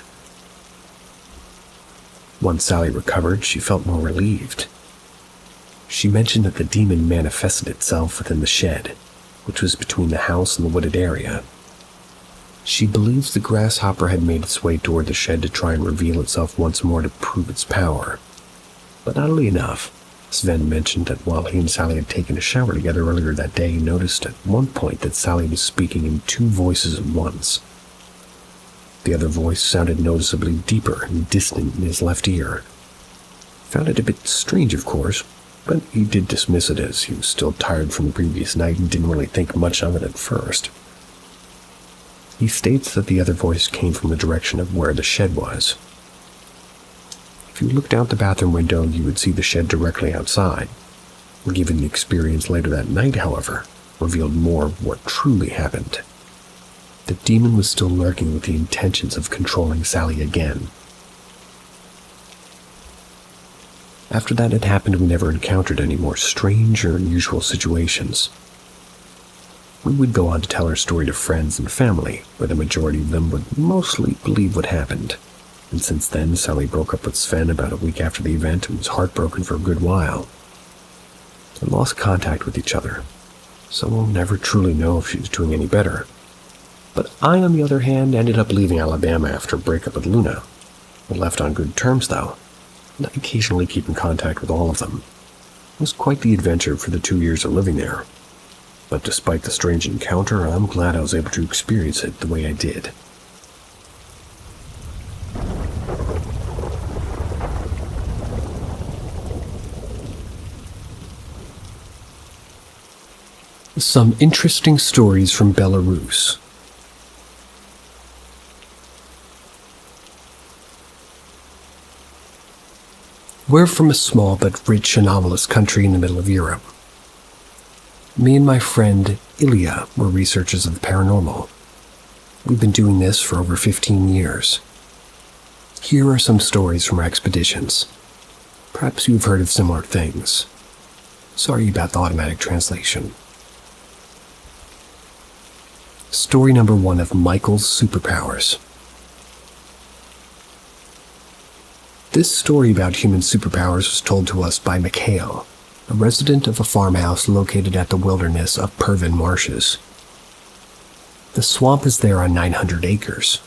Once Sally recovered, she felt more relieved. She mentioned that the demon manifested itself within the shed, which was between the house and the wooded area. She believes the grasshopper had made its way toward the shed to try and reveal itself once more to prove its power. But oddly enough, Sven mentioned that while he and Sally had taken a shower together earlier that day, he noticed at one point that Sally was speaking in 2 voices at once. The other voice sounded noticeably deeper and distant in his left ear. Found it a bit strange, of course, but he did dismiss it as he was still tired from the previous night and didn't really think much of it at first. He states that the other voice came from the direction of where the shed was. If you looked out the bathroom window, you would see the shed directly outside. Given the experience later that night, however, revealed more of what truly happened. The demon was still lurking with the intentions of controlling Sally again. After that had happened, we never encountered any more strange or unusual situations. We would go on to tell our story to friends and family, where the majority of them would mostly believe what happened. And since then, Sally broke up with Sven about a week after the event and was heartbroken for a good while. They lost contact with each other, so we'll never truly know if she's doing any better. But I, on the other hand, ended up leaving Alabama after a breakup with Luna. We left on good terms, though, and I occasionally keep in contact with all of them. It was quite the adventure for the 2 years of living there. But despite the strange encounter, I'm glad I was able to experience it the way I did. Some interesting stories from Belarus. We're from a small but rich anomalous country in the middle of Europe. Me and my friend Ilya were researchers of the paranormal. We've been doing this for over 15 years. Here are some stories from our expeditions. Perhaps you've heard of similar things. Sorry about the automatic translation. Story number 1 of Michael's superpowers. This story about human superpowers was told to us by Mikhail, a resident of a farmhouse located at the wilderness of Pervin Marshes. The swamp is there on 900 acres.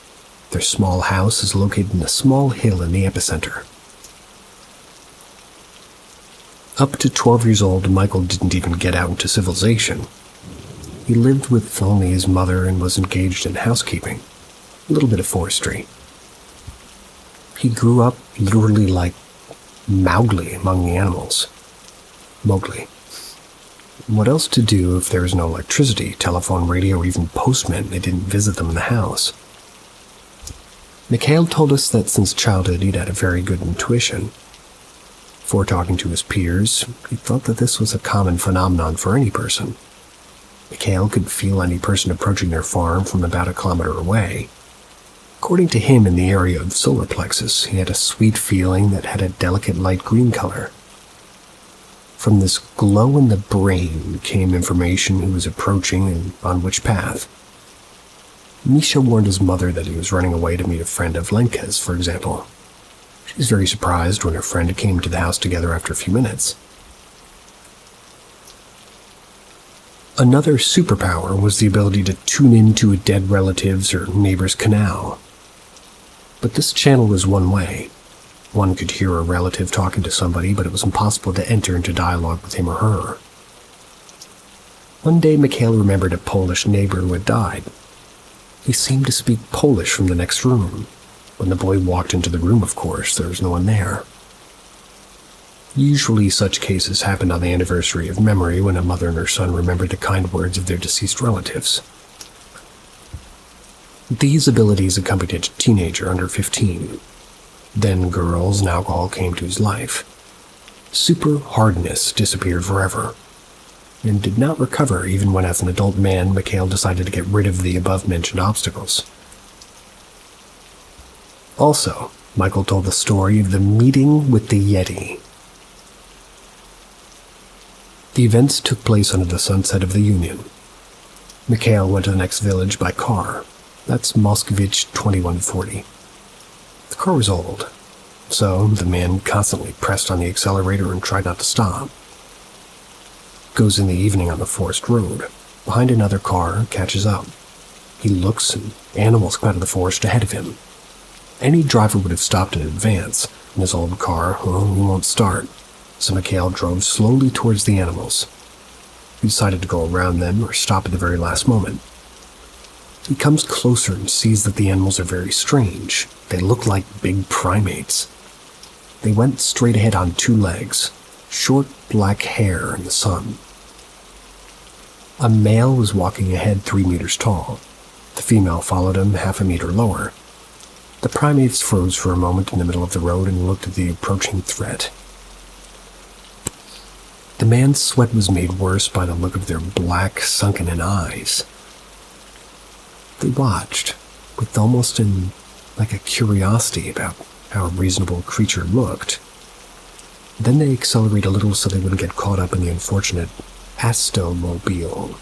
Their small house is located in a small hill in the epicenter. Up to 12 years old, Michael didn't even get out into civilization. He lived with only his mother and was engaged in housekeeping, a little bit of forestry. He grew up literally like Mowgli among the animals. Mowgli. What else to do if there was no electricity, telephone, radio, or even postmen? They didn't visit them in the house. Mikhail told us that since childhood he'd had a very good intuition. Before talking to his peers, he thought that this was a common phenomenon for any person. Mikhail could feel any person approaching their farm from about a kilometer away. According to him, in the area of solar plexus, he had a sweet feeling that had a delicate light green color. From this glow in the brain came information who was approaching and on which path. Misha warned his mother that he was running away to meet a friend of Lenka's, for example. She was very surprised when her friend came to the house together after a few minutes. Another superpower was the ability to tune into a dead relative's or neighbor's canal. But this channel was one way. One could hear a relative talking to somebody, but it was impossible to enter into dialogue with him or her. One day, Mikhail remembered a Polish neighbor who had died. He seemed to speak Polish from the next room. When the boy walked into the room, of course, there was no one there. Usually such cases happened on the anniversary of memory when a mother and her son remembered the kind words of their deceased relatives. These abilities accompanied a teenager under 15. Then girls and alcohol came to his life. Super hardness disappeared forever, and did not recover even when as an adult man Mikhail decided to get rid of the above-mentioned obstacles. Also, Michael told the story of the meeting with the Yeti. The events took place under the sunset of the Union. Mikhail went to the next village by car. That's Moskvich 2140. The car was old, so the man constantly pressed on the accelerator and tried not to stop. Goes in the evening on the forest road. Behind another car, catches up. He looks and animals come out of the forest ahead of him. Any driver would have stopped in advance. In his old car, he won't start. So Mikhail drove slowly towards the animals. He decided to go around them or stop at the very last moment. He comes closer and sees that the animals are very strange. They look like big primates. They went straight ahead on 2 legs, short black hair in the sun. A male was walking ahead 3 meters tall. The female followed him half a meter lower. The primates froze for a moment in the middle of the road and looked at the approaching threat. The man's sweat was made worse by the look of their black, sunken-in eyes. They watched, with almost like a curiosity about how a reasonable creature looked. Then they accelerated a little so they wouldn't get caught up in the unfortunate Astomobile.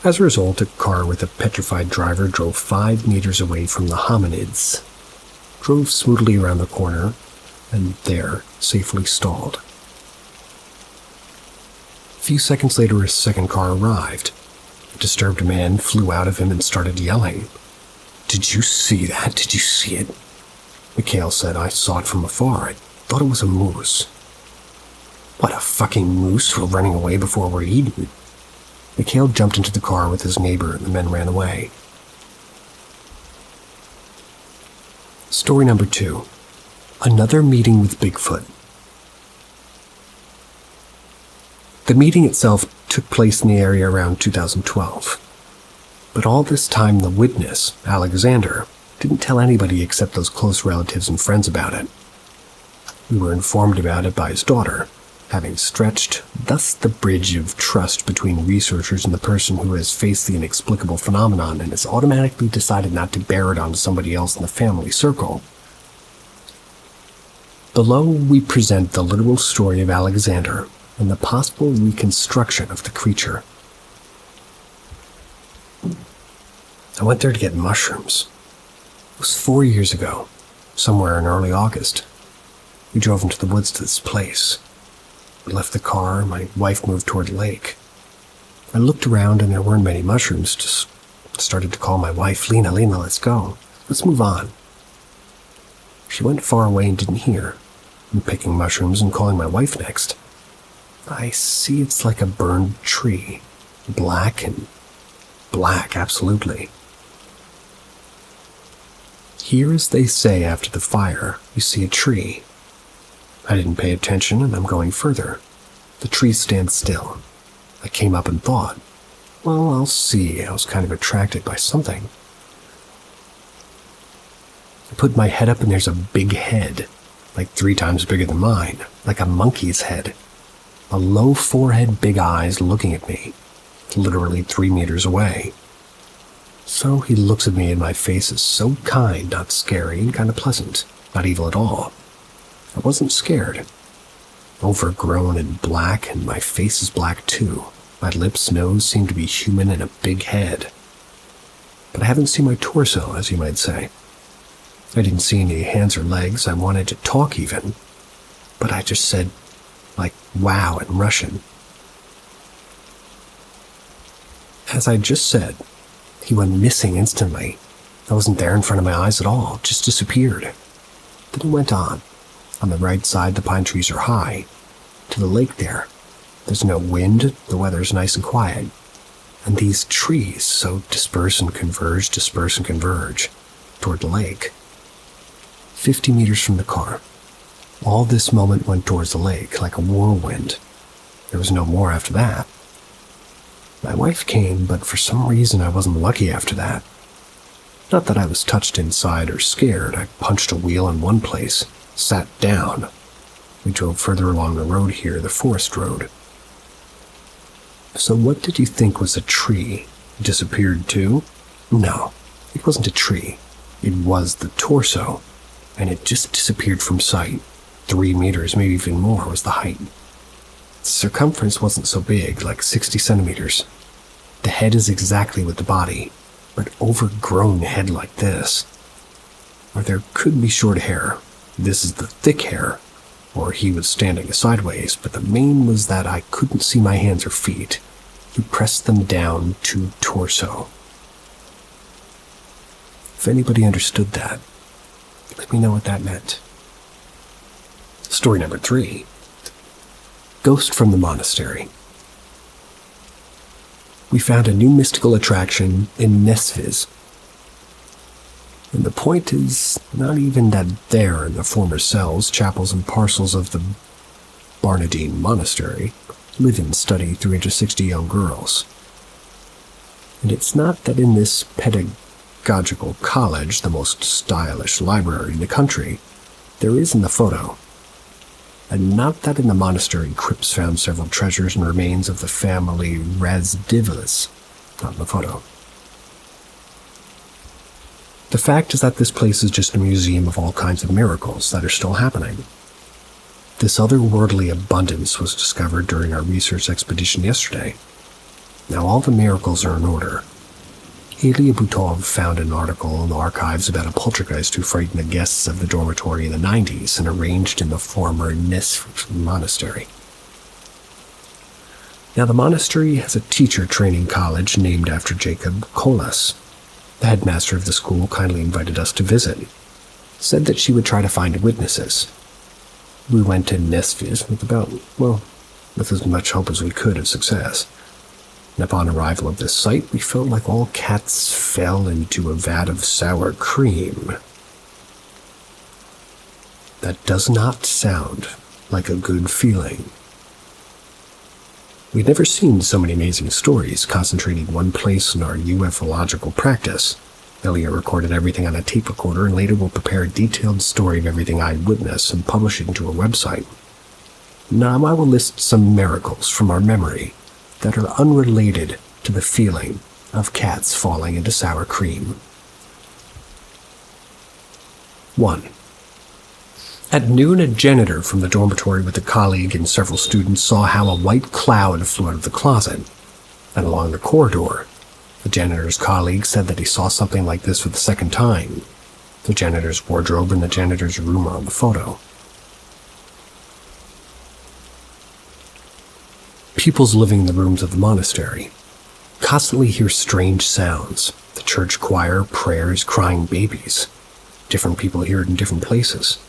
As a result, a car with a petrified driver drove 5 meters away from the hominids, drove smoothly around the corner, and there safely stalled. A few seconds later, a second car arrived. The disturbed man flew out of him and started yelling. "Did you see that? Did you see it?" Mikhail said, "I saw it from afar. I thought it was a moose." "What, a fucking moose? We're running away before we're eaten." Mikhail jumped into the car with his neighbor and the men ran away. Story number 2. Another meeting with Bigfoot. The meeting itself took place in the area around 2012. But all this time, the witness, Alexander, didn't tell anybody except those close relatives and friends about it. We were informed about it by his daughter, having stretched, thus the bridge of trust between researchers and the person who has faced the inexplicable phenomenon and has automatically decided not to bear it onto somebody else in the family circle. Below, we present the literal story of Alexander and the possible reconstruction of the creature. I went there to get mushrooms. It was 4 years ago, somewhere in early August. We drove into the woods to this place. We left the car, and my wife moved toward the lake. I looked around and there weren't many mushrooms, just started to call my wife, Lena, let's go. Let's move on. She went far away and didn't hear. I'm picking mushrooms and calling my wife next. I see it's like a burned tree. Black, absolutely. Here, as they say after the fire, you see a tree. I didn't pay attention, and I'm going further. The tree stands still. I came up and thought, well, I'll see. I was kind of attracted by something. I put my head up, and there's a big head, like 3 times bigger than mine, like a monkey's head. A low forehead, big eyes looking at me, literally 3 meters away. So he looks at me, and my face is so kind, not scary, and kind of pleasant, not evil at all. I wasn't scared. Overgrown and black, and my face is black too. My lips, nose seem to be human and a big head. But I haven't seen my torso, as you might say. I didn't see any hands or legs. I wanted to talk even. But I just said, like, wow in Russian. As I just said, he went missing instantly. I wasn't there in front of my eyes at all, just disappeared. Then he went on. On the right side, the pine trees are high. To the lake there. There's no wind, the weather's nice and quiet. And these trees so disperse and converge, toward the lake. 50 meters from the car. All this moment went towards the lake, like a whirlwind. There was no more after that. My wife came, but for some reason I wasn't lucky after that. Not that I was touched inside or scared. I punched a wheel in one place, sat down. We drove further along the road here, the forest road. So what did you think was a tree? It disappeared too? No, it wasn't a tree. It was the torso, and it just disappeared from sight. 3 meters, maybe even more, was the height. The circumference wasn't so big, like 60 centimeters. The head is exactly with the body, but overgrown head like this. Or there could be short hair. This is the thick hair, or he was standing sideways, but the main was that I couldn't see my hands or feet. He pressed them down to torso. If anybody understood that, let me know what that meant. Story number 3. Ghost from the Monastery. We found a new mystical attraction in Nesviz. And the point is not even that there in the former cells, chapels, and parcels of the Barnardine Monastery live and study 360 young girls. And it's not that in this pedagogical college, the most stylish library in the country, there is in the photo. And not that in the monastery crypts found several treasures and remains of the family Razdivlis, not in the photo. The fact is that this place is just a museum of all kinds of miracles that are still happening. This otherworldly abundance was discovered during our research expedition yesterday. Now all the miracles are in order. Ilya Butov found an article in the archives about a poltergeist who frightened the guests of the dormitory in the 90s and arranged in the former Nesv monastery. Now the monastery has a teacher training college named after Jacob Kolas. The headmaster of the school kindly invited us to visit. Said that she would try to find witnesses. We went to Nesviz with as much hope as we could of success. And upon arrival at this site, we felt like all cats fell into a vat of sour cream. That does not sound like a good feeling. We'd never seen so many amazing stories concentrated in one place in our ufological practice. Elia recorded everything on a tape recorder and later will prepare a detailed story of everything I witnessed and publish it into a website. Now I will list some miracles from our memory that are unrelated to the feeling of cats falling into sour cream. 1. At noon, a janitor from the dormitory with a colleague and several students saw how a white cloud flew out of the closet, and along the corridor. The janitor's colleague said that he saw something like this for the second time. The janitor's wardrobe and the janitor's room are on the photo. Pupils living in the rooms of the monastery constantly hear strange sounds. The church choir, prayers, crying babies. Different people hear it in different places.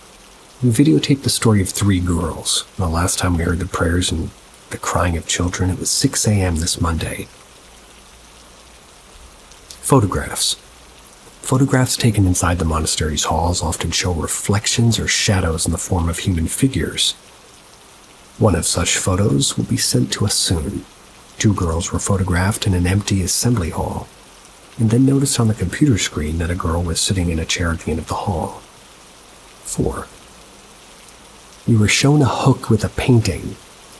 We videotaped the story of 3 girls. The last time we heard the prayers and the crying of children, it was 6 a.m. this Monday. Photographs. Photographs taken inside the monastery's halls often show reflections or shadows in the form of human figures. One of such photos will be sent to us soon. 2 girls were photographed in an empty assembly hall, and then noticed on the computer screen that a girl was sitting in a chair at the end of the hall. 4. We were shown a hook with a painting,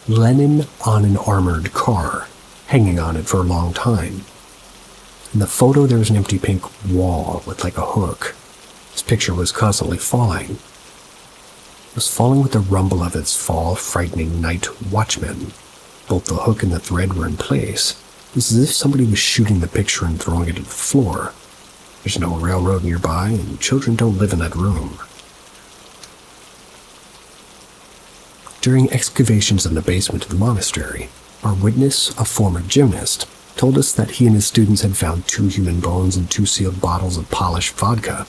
Lenin on an armored car, hanging on it for a long time. In the photo, there was an empty pink wall with like a hook. This picture was constantly falling. It was falling with the rumble of its fall, frightening night watchmen. Both the hook and the thread were in place. It was as if somebody was shooting the picture and throwing it to the floor. There's no railroad nearby, and children don't live in that room. During excavations in the basement of the monastery, our witness, a former gymnast, told us that he and his students had found 2 human bones and 2 sealed bottles of Polish vodka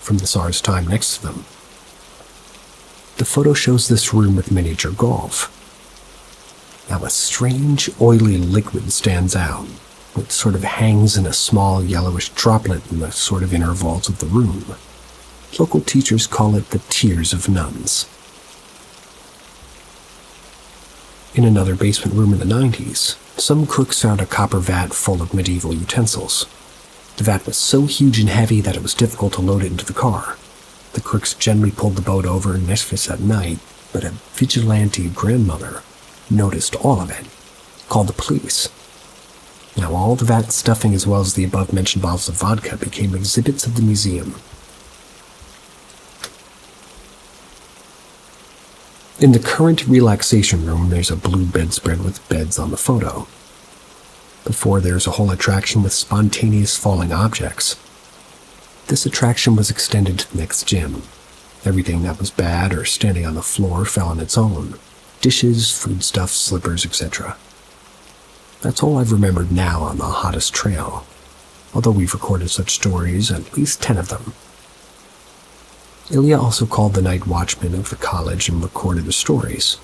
from the Tsar's time next to them. The photo shows this room with miniature golf. Now a strange, oily liquid stands out. It sort of hangs in a small yellowish droplet in the sort of inner vaults of the room. Local teachers call it the tears of nuns. In another basement room in the 90s, some crooks found a copper vat full of medieval utensils. The vat was so huge and heavy that it was difficult to load it into the car. The crooks gently pulled the boat over in Memphis at night, but a vigilante grandmother noticed all of it, called the police. Now all the vat stuffing as well as the above-mentioned bottles of vodka became exhibits of the museum. In the current relaxation room, there's a blue bedspread with beds on the photo. Before, there's a whole attraction with spontaneous falling objects. This attraction was extended to the next gym. Everything that was bad or standing on the floor fell on its own. Dishes, foodstuffs, slippers, etc. That's all I've remembered now on the hottest trail, although we've recorded such stories, at least 10 of them. Ilya also called the night watchman of the college and recorded the stories.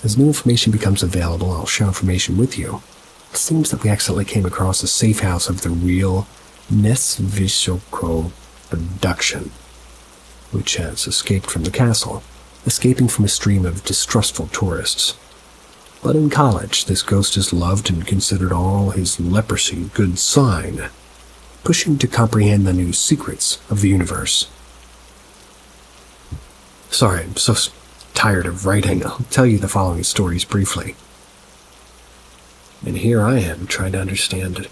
As new information becomes available, I'll share information with you. It seems that we accidentally came across a safe house of the real Nesvishoko production, which has escaped from the castle, escaping from a stream of distrustful tourists. But in college, this ghost is loved and considered all his leprosy good sign, pushing to comprehend the new secrets of the universe. Sorry, I'm so tired of writing. I'll tell you the following stories briefly. And here I am trying to understand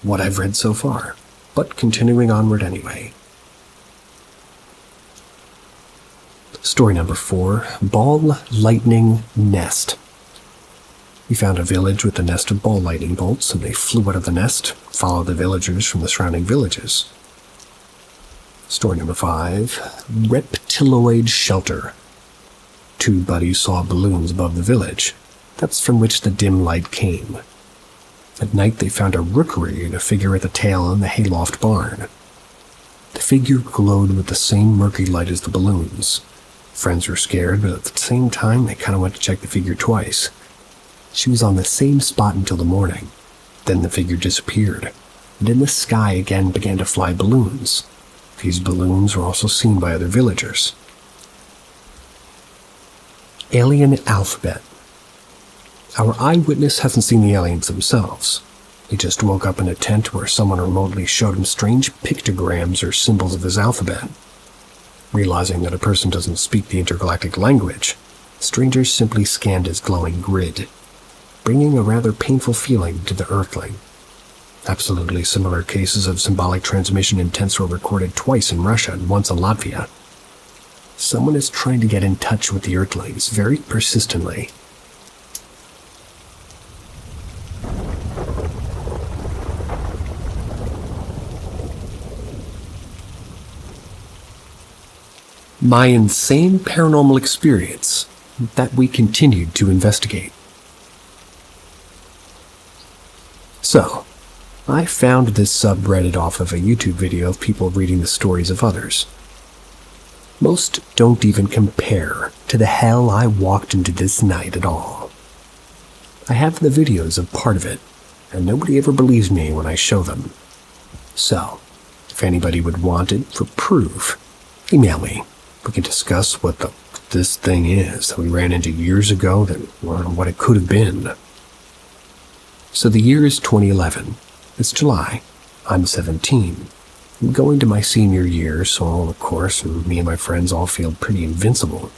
what I've read so far, but continuing onward anyway. Story number 4, Ball Lightning Nest. We found a village with a nest of ball lightning bolts, and they flew out of the nest, followed the villagers from the surrounding villages. Story number 5, Reptiloid Shelter. 2 buddies saw balloons above the village. That's from which the dim light came. At night they found a rookery and a figure at the tail in the hayloft barn. The figure glowed with the same murky light as the balloons. Friends were scared, but at the same time they kind of went to check the figure twice. She was on the same spot until the morning. Then the figure disappeared, and in the sky again began to fly balloons. These balloons were also seen by other villagers. Alien Alphabet. Our eyewitness hasn't seen the aliens themselves. He just woke up in a tent where someone remotely showed him strange pictograms or symbols of his alphabet. Realizing that a person doesn't speak the intergalactic language, strangers simply scanned his glowing grid, bringing a rather painful feeling to the Earthling. Absolutely similar cases of symbolic transmission intents were recorded twice in Russia and once in Latvia. Someone is trying to get in touch with the Earthlings very persistently. My insane paranormal experience that we continued to investigate. So, I found this subreddit off of a YouTube video of people reading the stories of others. Most don't even compare to the hell I walked into this night at all. I have the videos of part of it, and nobody ever believes me when I show them. So, if anybody would want it for proof, email me. We can discuss what this thing is that we ran into years ago, what it could have been. So the year is 2011. It's July. I'm 17. I'm going to my senior year, so of course, me and my friends all feel pretty invincible.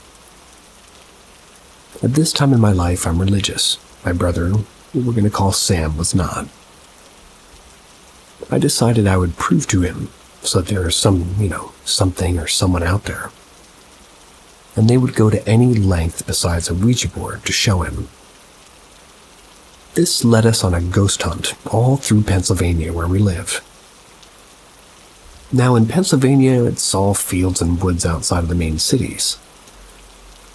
At this time in my life, I'm religious. My brother, who we're going to call Sam, was not. I decided I would prove to him so that there is something or someone out there. And they would go to any length besides a Ouija board to show him. This led us on a ghost hunt all through Pennsylvania where we live. Now in Pennsylvania, it's all fields and woods outside of the main cities.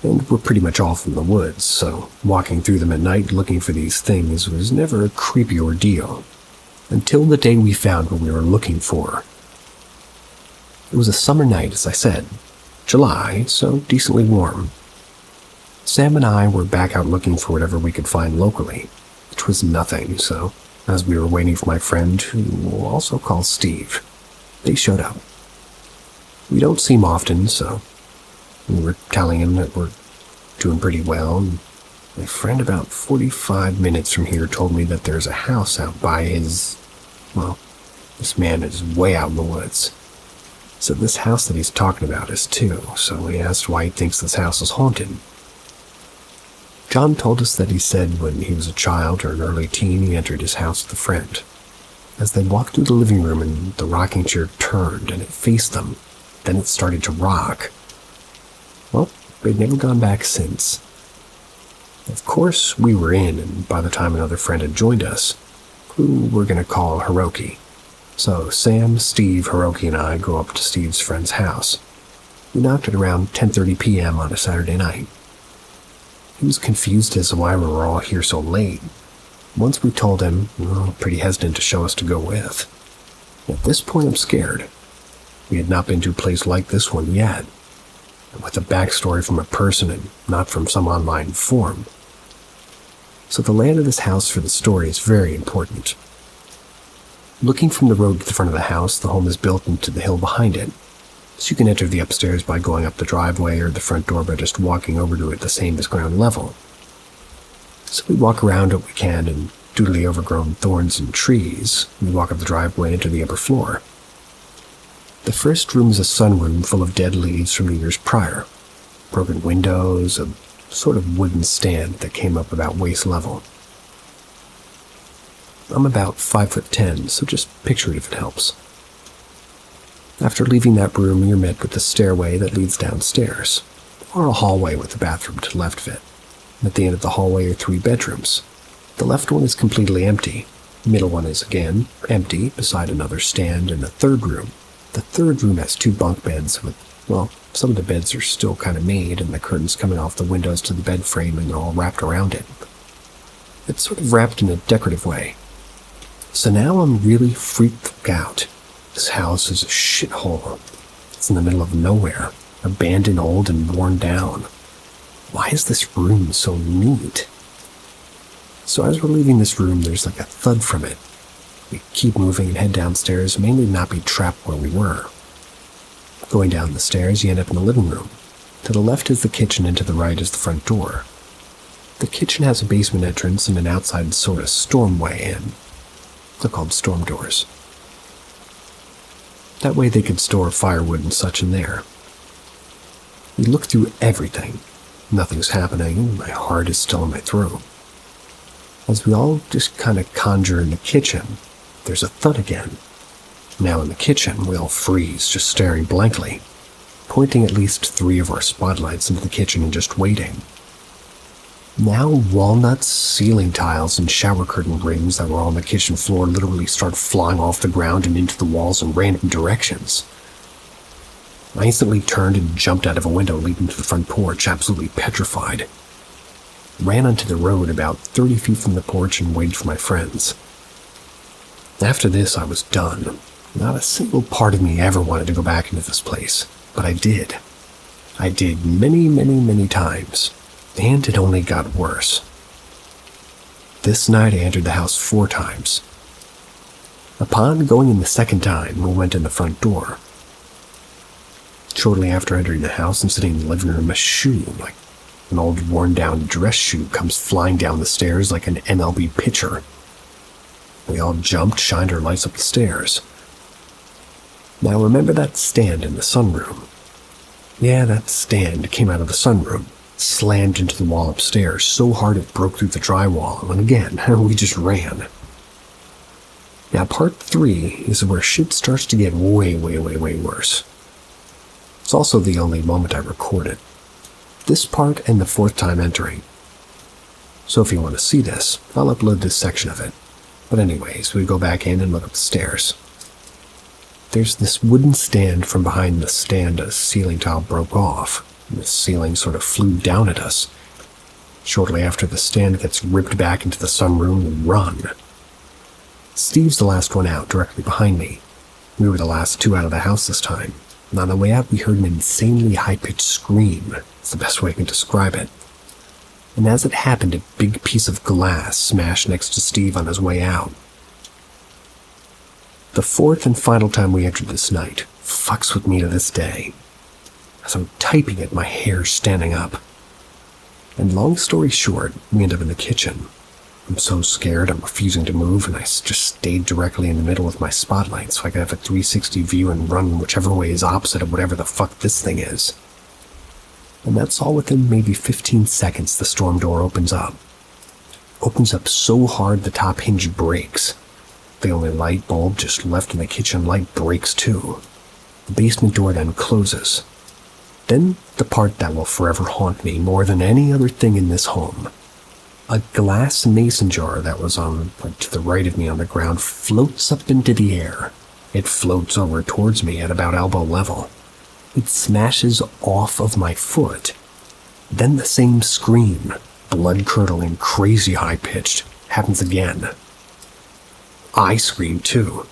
And we're pretty much all from the woods, so walking through them at night looking for these things was never a creepy ordeal. Until the day we found what we were looking for. It was a summer night, as I said. July, so decently warm. Sam and I were back out looking for whatever we could find locally, which was nothing, so as we were waiting for my friend, who we'll also call Steve, they showed up. We don't see him often, so we were telling him that we're doing pretty well, and my friend about 45 minutes from here told me that there's a house out by his, this man is way out in the woods. So this house that he's talking about is too, so we asked why he thinks this house is haunted. John told us that he said when he was a child or an early teen, he entered his house with a friend. As they walked through the living room and the rocking chair turned and it faced them, then it started to rock. Well, they'd never gone back since. Of course, we were in, and by the time another friend had joined us, who we're going to call Hiroki. So Sam, Steve, Hiroki, and I go up to Steve's friend's house. We knocked at around 10:30 p.m. on a Saturday night. He was confused as to why we were all here so late. Once we told him, pretty hesitant to show us to go with. At this point, I'm scared. We had not been to a place like this one yet, and with a backstory from a person and not from some online forum. So the layout of this house for the story is very important. Looking from the road to the front of the house, the home is built into the hill behind it, so you can enter the upstairs by going up the driveway or the front door by just walking over to it the same as ground level. So we walk around what we can, and due to the overgrown thorns and trees, we walk up the driveway into the upper floor. The first room is a sunroom full of dead leaves from the years prior, broken windows, a sort of wooden stand that came up about waist level. I'm about 5'10", so just picture it if it helps. After leaving that room, you're met with a stairway that leads downstairs, or a hallway with a bathroom to the left of it. At the end of the hallway are 3 bedrooms. The left one is completely empty. The middle one is, again, empty, beside another stand in the third room. The third room has 2 bunk beds with, some of the beds are still kind of made, and the curtains coming off the windows to the bed frame and all wrapped around it. It's sort of wrapped in a decorative way. So now I'm really freaked out. This house is a shithole. It's in the middle of nowhere, abandoned, old, and worn down. Why is this room so neat? So as we're leaving this room, there's like a thud from it. We keep moving and head downstairs, mainly to not be trapped where we were. Going down the stairs, you end up in the living room. To the left is the kitchen, and to the right is the front door. The kitchen has a basement entrance and an outside sort of stormway in. They're called storm doors. That way they could store firewood and such in there. We look through everything. Nothing's happening, my heart is still in my throat. As we all just kind of conjure in the kitchen, there's a thud again. Now in the kitchen, we all freeze, just staring blankly, pointing at least 3 of our spotlights into the kitchen and just waiting. Now walnuts, ceiling tiles, and shower curtain rings that were on the kitchen floor literally start flying off the ground and into the walls in random directions. I instantly turned and jumped out of a window leading to the front porch, absolutely petrified. Ran onto the road about 30 feet from the porch and waited for my friends. After this, I was done. Not a single part of me ever wanted to go back into this place, but I did. I did many, many, many times, and it only got worse. This night, I entered the house 4 times. Upon going in the second time, we went in the front door. Shortly after entering the house and sitting in the living room, a shoe, like an old worn-down dress shoe, comes flying down the stairs like an MLB pitcher. We all jumped, shined our lights up the stairs. Now remember that stand in the sunroom? Yeah, that stand came out of the sunroom, slammed into the wall upstairs so hard it broke through the drywall, and again, we just ran. Now part 3 is where shit starts to get way, way, way, way worse. It's also the only moment I recorded. This part and the 4th time entering. So if you want to see this, I'll upload this section of it. But anyways, we go back in and look up the stairs. There's this wooden stand. From behind the stand, a ceiling tile broke off, and the ceiling sort of flew down at us. Shortly after, the stand gets ripped back into the sunroom and run. Steve's the last one out, directly behind me. We were the last 2 out of the house this time. And on the way out, we heard an insanely high-pitched scream. It's the best way I can describe it. And as it happened, a big piece of glass smashed next to Steve on his way out. The 4th and final time we entered this night fucks with me to this day. As I'm typing it, my hair's standing up. And long story short, we end up in the kitchen. I'm so scared, I'm refusing to move, and I just stayed directly in the middle with my spotlight so I could have a 360 view and run whichever way is opposite of whatever the fuck this thing is. And that's all within maybe 15 seconds the storm door opens up. Opens up so hard the top hinge breaks. The only light bulb just left in the kitchen light breaks too. The basement door then closes. Then the part that will forever haunt me more than any other thing in this home. A glass mason jar that was to the right of me on the ground floats up into the air. It floats over towards me at about elbow level. It smashes off of my foot. Then the same scream, blood-curdling, crazy high-pitched, happens again. I scream too,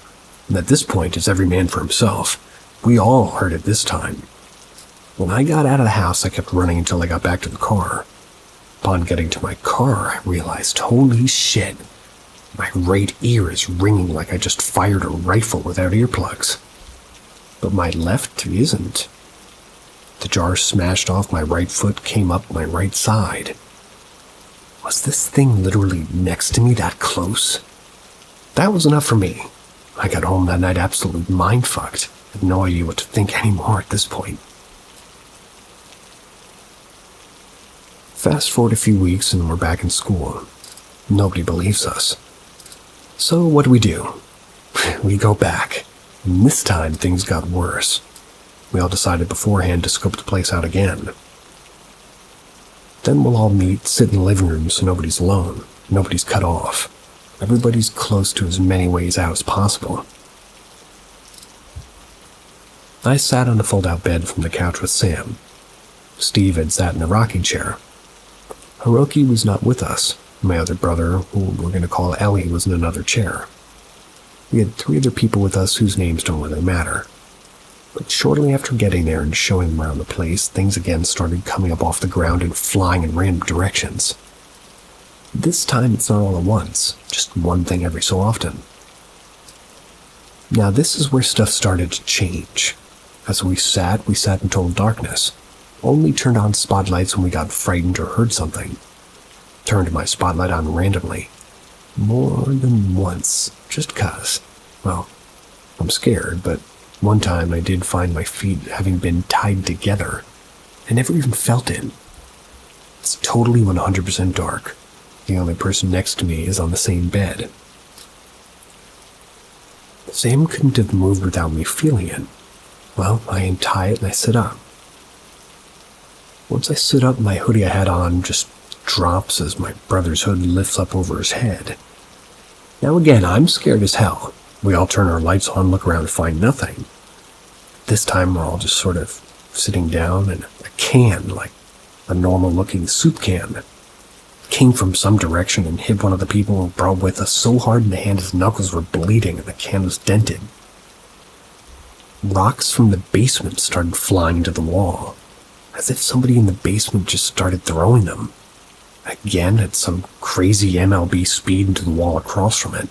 and at this point it's every man for himself. We all heard it this time. When I got out of the house, I kept running until I got back to the car. Upon getting to my car, I realized, holy shit, my right ear is ringing like I just fired a rifle without earplugs. But my left isn't. The jar smashed off my right foot, came up my right side. Was this thing literally next to me that close? That was enough for me. I got home that night absolutely mind-fucked. I had no idea what to think anymore at this point. Fast forward a few weeks and we're back in school. Nobody believes us. So what do? We go back. And this time things got worse. We all decided beforehand to scope the place out again. Then we'll all meet, sit in the living room so nobody's alone. Nobody's cut off. Everybody's close to as many ways out as possible. I sat on a fold-out bed from the couch with Sam. Steve had sat in a rocking chair. Hiroki was not with us. My other brother, who we're going to call Ellie, was in another chair. We had 3 other people with us whose names don't really matter. But shortly after getting there and showing them around the place, things again started coming up off the ground and flying in random directions. This time it's not all at once, just one thing every so often. Now this is where stuff started to change. As we sat in total darkness. Only turned on spotlights when we got frightened or heard something. Turned my spotlight on randomly. More than once, just 'cause. Well, I'm scared, but one time I did find my feet having been tied together. I never even felt it. It's totally 100% dark. The only person next to me is on the same bed. Sam couldn't have moved without me feeling it. Well, I untie it and I sit up. Once I sit up, my hoodie I had on just drops as my brother's hood lifts up over his head. Now again, I'm scared as hell. We all turn our lights on, look around, and find nothing. This time we're all just sort of sitting down, and a can, like a normal-looking soup can, came from some direction and hit one of the people who brought with us so hard in the hand his knuckles were bleeding and the can was dented. Rocks from the basement started flying to the wall, as if somebody in the basement just started throwing them. Again, at some crazy MLB speed into the wall across from it.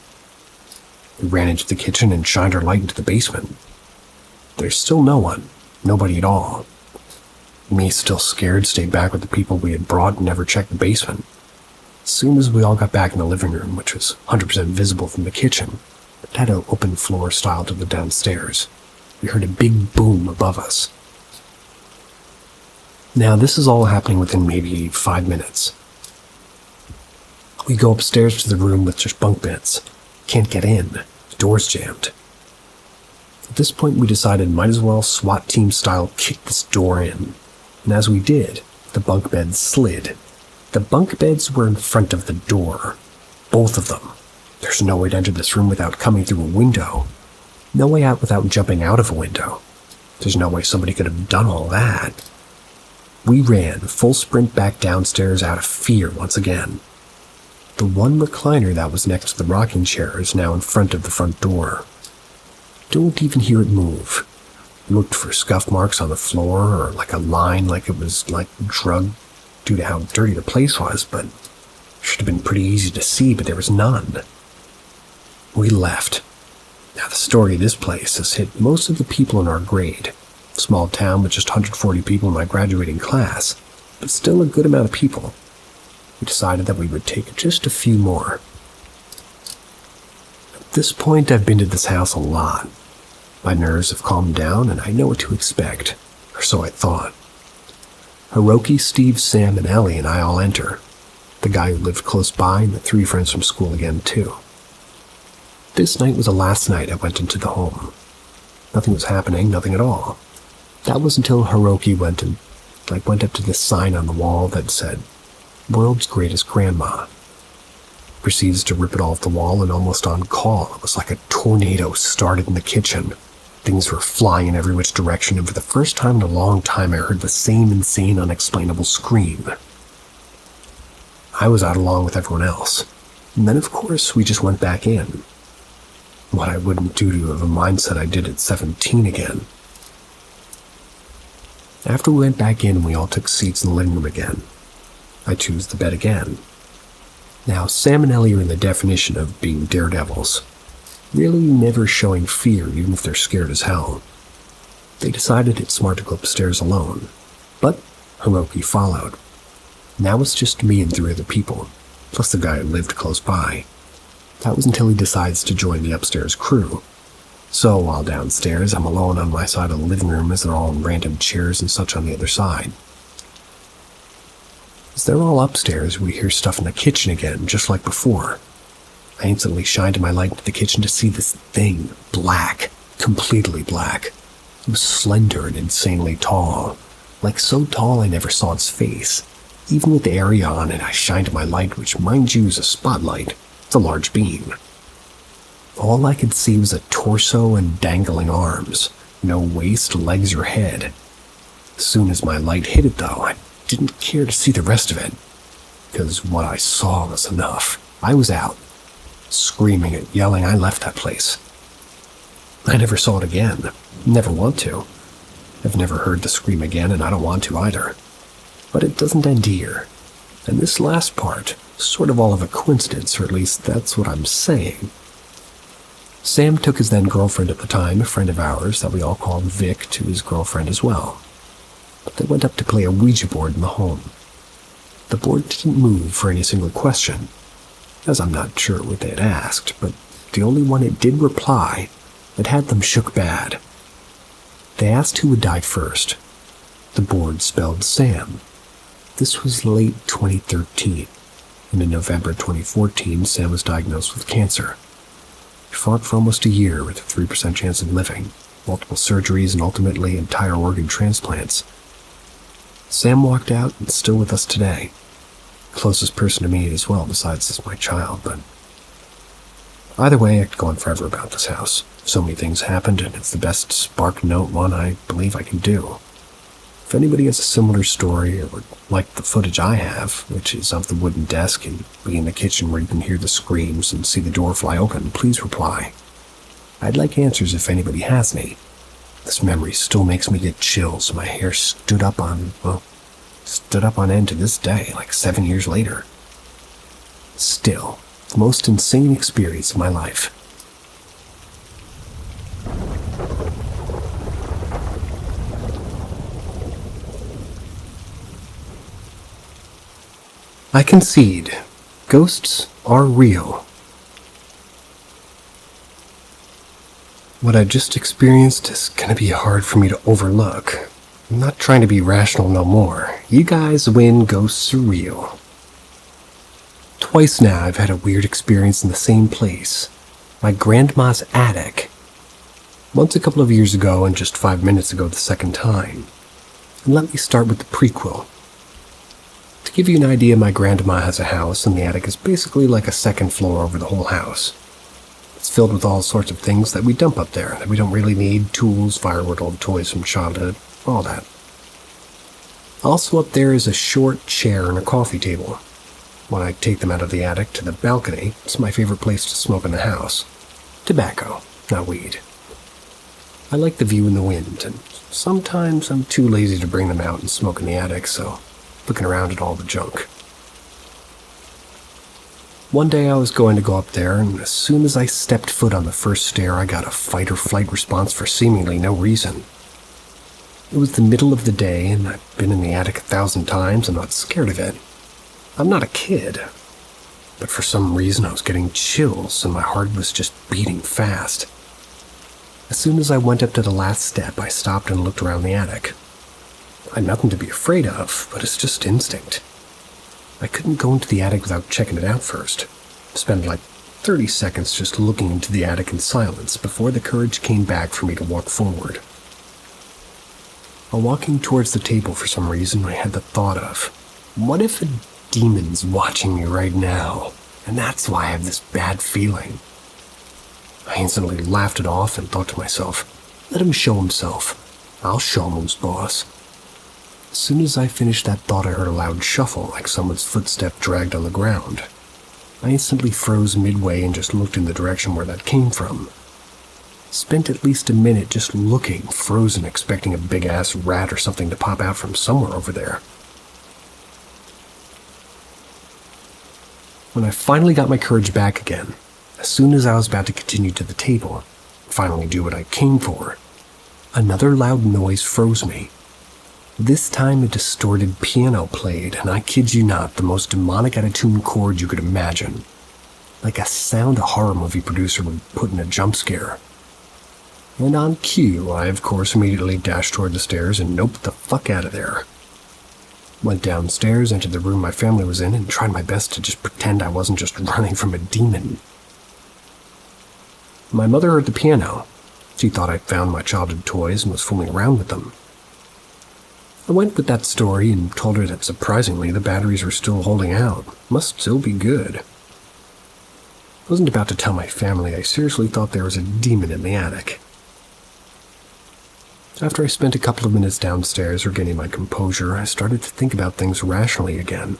We ran into the kitchen and shined our light into the basement. There's still no one. Nobody at all. Me, still scared, stayed back with the people we had brought and never checked the basement. As soon as we all got back in the living room, which was 100% visible from the kitchen, it had an open floor style to the downstairs, we heard a big boom above us. Now, this is all happening within maybe 5 minutes. We go upstairs to the room with just bunk beds. Can't get in. The door's jammed. At this point, we decided might as well SWAT team style kick this door in. And as we did, the bunk beds slid. The bunk beds were in front of the door. Both of them. There's no way to enter this room without coming through a window. No way out without jumping out of a window. There's no way somebody could have done all that. We ran full sprint back downstairs out of fear once again. The one recliner that was next to the rocking chair is now in front of the front door. Don't even hear it move. Looked for scuff marks on the floor or like a line like it was like drugged due to how dirty the place was, but should have been pretty easy to see, but there was none. We left. Now the story of this place has hit most of the people in our grade. Small town with just 140 people in my graduating class, but still a good amount of people. We decided that we would take just a few more. At this point, I've been to this house a lot. My nerves have calmed down and I know what to expect, or so I thought. Hiroki, Steve, Sam, and Ellie and I all enter. The guy who lived close by and the 3 friends from school again too. This night was the last night I went into the home. Nothing was happening, nothing at all. That was until Hiroki went up to this sign on the wall that said, "World's Greatest Grandma." Proceeds to rip it off the wall, and almost on call, it was like a tornado started in the kitchen. Things were flying in every which direction, and for the first time in a long time I heard the same insane, unexplainable scream. I was out along with everyone else. And then, of course, we just went back in. What I wouldn't do to have a mindset I did at 17 again. After we went back in, we all took seats in the living room again. I chose the bed again. Now, Sam and Ellie are in the definition of being daredevils. Really never showing fear, even if they're scared as hell. They decided it's smart to go upstairs alone. But Hiroki followed. Now it's just me and 3 other people, plus the guy who lived close by. That was until he decides to join the upstairs crew. So while downstairs, I'm alone on my side of the living room as they're all in random chairs and such on the other side. As they're all upstairs, we hear stuff in the kitchen again, just like before. I instantly shined my light into the kitchen to see this thing, black, completely black. It was slender and insanely tall, like so tall I never saw its face. Even with the area on it, I shined my light, which mind you is a spotlight. It's a large beam. All I could see was a torso and dangling arms. No waist, legs, or head. As soon as my light hit it, though, I didn't care to see the rest of it. Because what I saw was enough. I was out. Screaming and yelling, I left that place. I never saw it again. Never want to. I've never heard the scream again, and I don't want to either. But it doesn't end here. And this last part, sort of all of a coincidence, or at least that's what I'm saying. Sam took his then-girlfriend at the time, a friend of ours that we all called Vic, to his girlfriend as well. But they went up to play a Ouija board in the home. The board didn't move for any single question, as I'm not sure what they had asked, but the only one it did reply, it had them shook bad. They asked who would die first. The board spelled Sam. This was late 2013, and in November 2014, Sam was diagnosed with cancer. He fought for almost a year with a 3% chance of living, multiple surgeries, and ultimately entire organ transplants. Sam walked out and is still with us today. Closest person to me as well, besides this my child, but either way, I could go on forever about this house. So many things happened, and it's the best spark note one I believe I can do. If anybody has a similar story or would like the footage I have, which is of the wooden desk and me in the kitchen where you can hear the screams and see the door fly open, please reply. I'd like answers if anybody has any. This memory still makes me get chills. My hair stood up on end to this day, like 7 years later. Still, the most insane experience of my life. I concede, ghosts are real. What I just experienced is gonna be hard for me to overlook. I'm not trying to be rational no more. You guys win, ghosts are real. Twice now I've had a weird experience in the same place. My grandma's attic. Once a couple of years ago and just 5 minutes ago the second time. And let me start with the prequel. To give you an idea, my grandma has a house, and the attic is basically like a second floor over the whole house. It's filled with all sorts of things that we dump up there that we don't really need: tools, firewood, old toys from childhood, all that. Also up there is a short chair and a coffee table. When I take them out of the attic to the balcony, it's my favorite place to smoke in the house. Tobacco, not weed. I like the view and the wind, and sometimes I'm too lazy to bring them out and smoke in the attic, so looking around at all the junk. One day I was going to go up there, and as soon as I stepped foot on the first stair, I got a fight or flight response for seemingly no reason. It was the middle of the day, and I've been in the attic 1,000 times. I'm not scared of it. I'm not a kid. But for some reason I was getting chills, and my heart was just beating fast. As soon as I went up to the last step, I stopped and looked around the attic. I had nothing to be afraid of, but it's just instinct. I couldn't go into the attic without checking it out first. Spend like 30 seconds just looking into the attic in silence before the courage came back for me to walk forward. While walking towards the table for some reason, I had the thought of, what if a demon's watching me right now, and that's why I have this bad feeling? I instantly laughed it off and thought to myself, let him show himself. I'll show him who's boss. As soon as I finished that thought, I heard a loud shuffle, like someone's footstep dragged on the ground. I instantly froze midway and just looked in the direction where that came from. Spent at least a minute just looking, frozen, expecting a big-ass rat or something to pop out from somewhere over there. When I finally got my courage back again, as soon as I was about to continue to the table, finally do what I came for, another loud noise froze me. This time a distorted piano played, and I kid you not, the most demonic out-of-tune chord you could imagine. Like a sound a horror movie producer would put in a jump scare. And on cue, I of course immediately dashed toward the stairs and noped the fuck out of there. Went downstairs, entered the room my family was in, and tried my best to just pretend I wasn't just running from a demon. My mother heard the piano. She thought I'd found my childhood toys and was fooling around with them. I went with that story and told her that surprisingly the batteries were still holding out. Must still be good. I wasn't about to tell my family I seriously thought there was a demon in the attic. After I spent a couple of minutes downstairs regaining my composure, I started to think about things rationally again.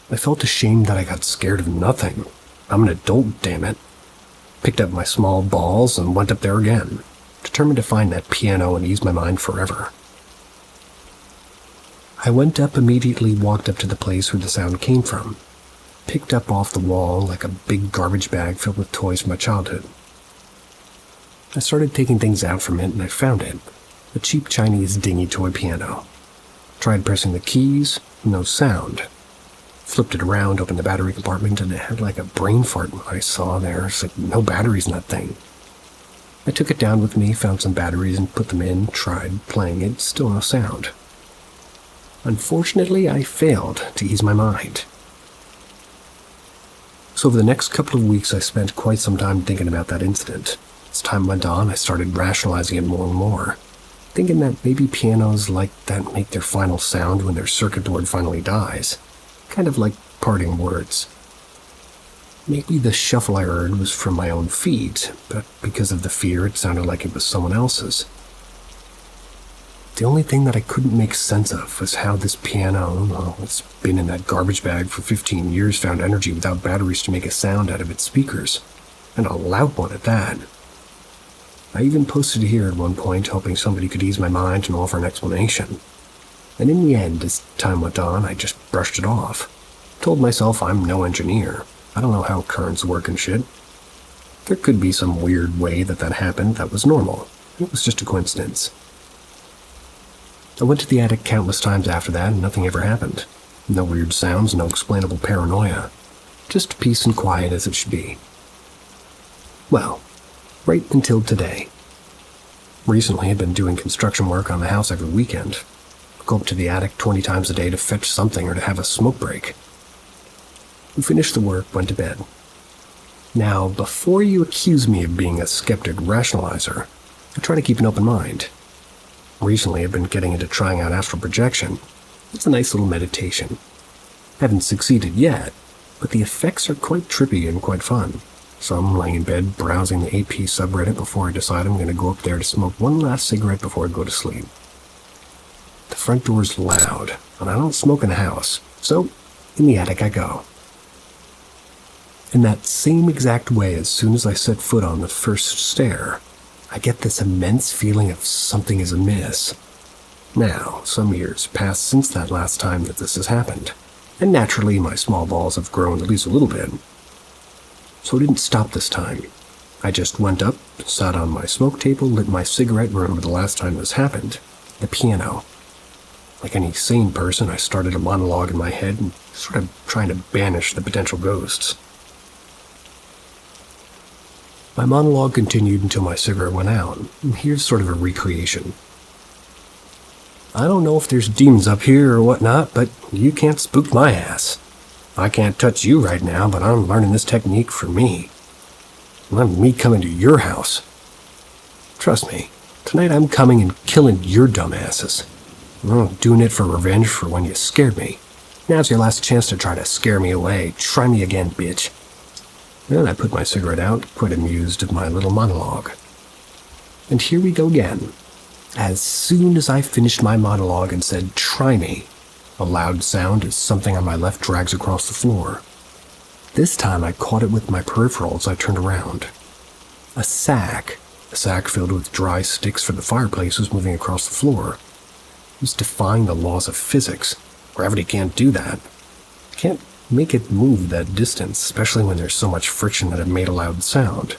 I felt ashamed that I got scared of nothing. I'm an adult, damn it. Picked up my small balls and went up there again, determined to find that piano and ease my mind forever. I went up immediately, walked up to the place where the sound came from, picked up off the wall like a big garbage bag filled with toys from my childhood. I started taking things out from it and I found it, a cheap Chinese dingy toy piano. Tried pressing the keys, no sound. Flipped it around, opened the battery compartment, and it had like a brain fart when I saw there. It's like no batteries in that thing. I took it down with me, found some batteries and put them in, tried playing it, still no sound. Unfortunately, I failed to ease my mind. So over the next couple of weeks, I spent quite some time thinking about that incident. As time went on, I started rationalizing it more and more, thinking that maybe pianos like that make their final sound when their circuit board finally dies, kind of like parting words. Maybe the shuffle I heard was from my own feet, but because of the fear, it sounded like it was someone else's. The only thing that I couldn't make sense of was how this piano, it's been in that garbage bag for 15 years, found energy without batteries to make a sound out of its speakers, and a loud one at that. I even posted here at one point, hoping somebody could ease my mind and offer an explanation. And in the end, as time went on, I just brushed it off. Told myself I'm no engineer. I don't know how currents work and shit. There could be some weird way that happened that was normal. It was just a coincidence. I went to the attic countless times after that, and nothing ever happened. No weird sounds, no explainable paranoia. Just peace and quiet as it should be. Well, right until today. Recently, I'd been doing construction work on the house every weekend. Go up to the attic 20 times a day to fetch something or to have a smoke break. We finished the work, went to bed. Now, before you accuse me of being a skeptic rationalizer, I try to keep an open mind. Recently, I've been getting into trying out astral projection. It's a nice little meditation. Haven't succeeded yet, but the effects are quite trippy and quite fun. So I'm laying in bed browsing the AP subreddit before I decide I'm going to go up there to smoke one last cigarette before I go to sleep. The front door's loud, and I don't smoke in the house, so in the attic I go. In that same exact way, as soon as I set foot on the first stair, I get this immense feeling of something is amiss. Now, some years passed since that last time that this has happened, and naturally my small balls have grown at least a little bit. So I didn't stop this time. I just went up, sat on my smoke table, lit my cigarette, remember the last time this happened, the piano. Like any sane person, I started a monologue in my head and sort of trying to banish the potential ghosts. My monologue continued until my cigarette went out, and here's sort of a recreation. I don't know if there's demons up here or whatnot, but you can't spook my ass. I can't touch you right now, but I'm learning this technique for me. I'm me coming to your house. Trust me, tonight I'm coming and killing your dumb asses. I'm doing it for revenge for when you scared me. Now's your last chance to try to scare me away. Try me again, bitch. Then I put my cigarette out, quite amused at my little monologue. And here we go again. As soon as I finished my monologue and said, "Try me," a loud sound as something on my left drags across the floor. This time I caught it with my peripheral as I turned around. A sack filled with dry sticks for the fireplace, was moving across the floor. It was defying the laws of physics. Gravity can't do that. Can't make it move that distance, especially when there's so much friction that it made a loud sound.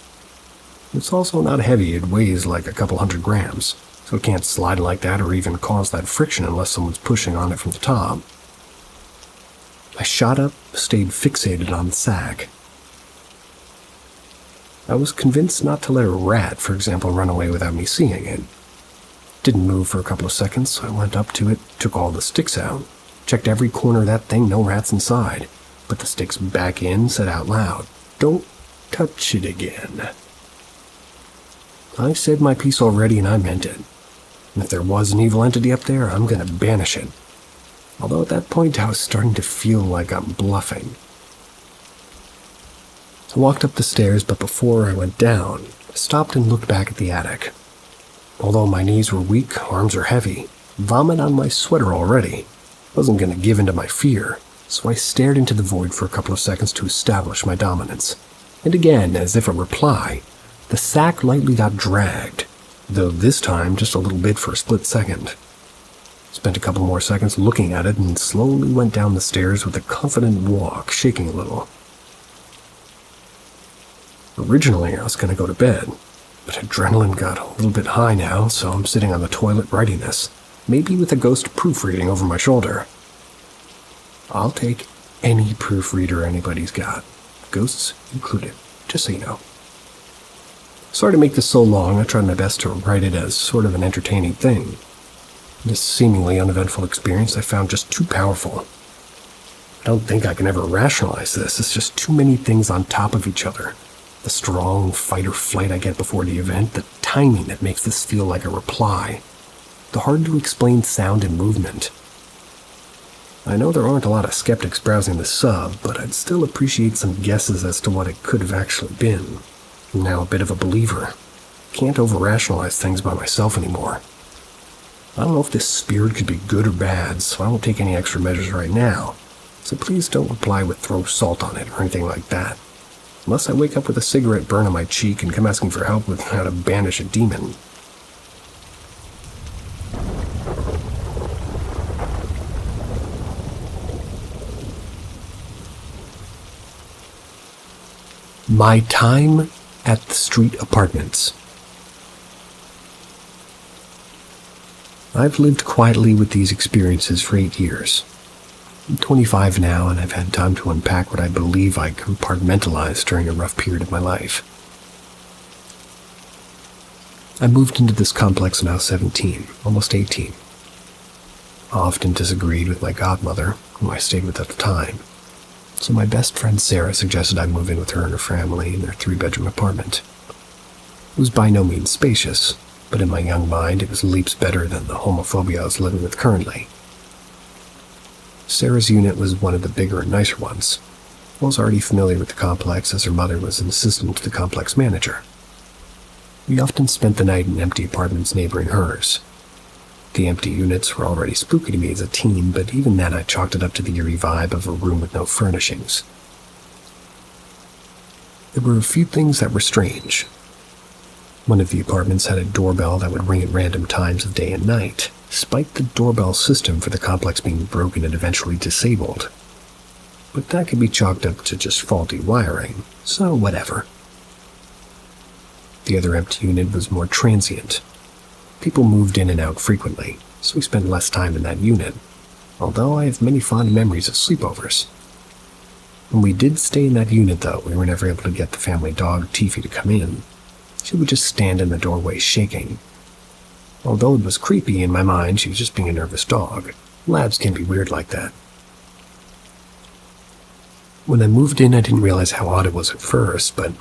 It's also not heavy, it weighs like a couple 100 grams, so it can't slide like that or even cause that friction unless someone's pushing on it from the top. I shot up, stayed fixated on the sack. I was convinced not to let a rat, for example, run away without me seeing it. Didn't move for a couple of seconds, so I went up to it, took all the sticks out, checked every corner of that thing, no rats inside. Put the sticks back in, said out loud, "Don't touch it again." I said my piece already and I meant it. And if there was an evil entity up there, I'm gonna banish it. Although at that point I was starting to feel like I'm bluffing. I walked up the stairs, but before I went down, I stopped and looked back at the attic. Although my knees were weak, arms are heavy, vomit on my sweater already. Wasn't gonna give in to my fear. So I stared into the void for a couple of seconds to establish my dominance. And again, as if a reply, the sack lightly got dragged, though this time just a little bit for a split second. Spent a couple more seconds looking at it and slowly went down the stairs with a confident walk, shaking a little. Originally, I was going to go to bed, but adrenaline got a little bit high now, so I'm sitting on the toilet writing this, maybe with a ghost proofreading over my shoulder. I'll take any proofreader anybody's got, ghosts included, just so you know. Sorry to make this so long, I tried my best to write it as sort of an entertaining thing. This seemingly uneventful experience I found just too powerful. I don't think I can ever rationalize this. It's just too many things on top of each other. The strong fight or flight I get before the event, the timing that makes this feel like a reply, the hard-to-explain sound and movement. I know there aren't a lot of skeptics browsing the sub, but I'd still appreciate some guesses as to what it could have actually been. I'm now a bit of a believer. Can't over-rationalize things by myself anymore. I don't know if this spirit could be good or bad, so I won't take any extra measures right now. So please don't reply with throw salt on it or anything like that. Unless I wake up with a cigarette burn on my cheek and come asking for help with how to banish a demon. My time at the street apartments. I've lived quietly with these experiences for 8 years. I'm 25 now, and I've had time to unpack what I believe I compartmentalized during a rough period of my life. I moved into this complex when I was 17, almost 18. I often disagreed with my godmother, whom I stayed with at the time. So my best friend Sarah suggested I move in with her and her family in their 3-bedroom apartment. It was by no means spacious, but in my young mind it was leaps better than the homophobia I was living with currently. Sarah's unit was one of the bigger and nicer ones. I was already familiar with the complex as her mother was an assistant to the complex manager. We often spent the night in empty apartments neighboring hers. The empty units were already spooky to me as a teen, but even then I chalked it up to the eerie vibe of a room with no furnishings. There were a few things that were strange. One of the apartments had a doorbell that would ring at random times of day and night, despite the doorbell system for the complex being broken and eventually disabled. But that could be chalked up to just faulty wiring, so whatever. The other empty unit was more transient. People moved in and out frequently, so we spent less time in that unit, although I have many fond memories of sleepovers. When we did stay in that unit, though, we were never able to get the family dog, Tiffy, to come in. She would just stand in the doorway shaking. Although it was creepy in my mind, she was just being a nervous dog. Labs can be weird like that. When I moved in, I didn't realize how odd it was at first, but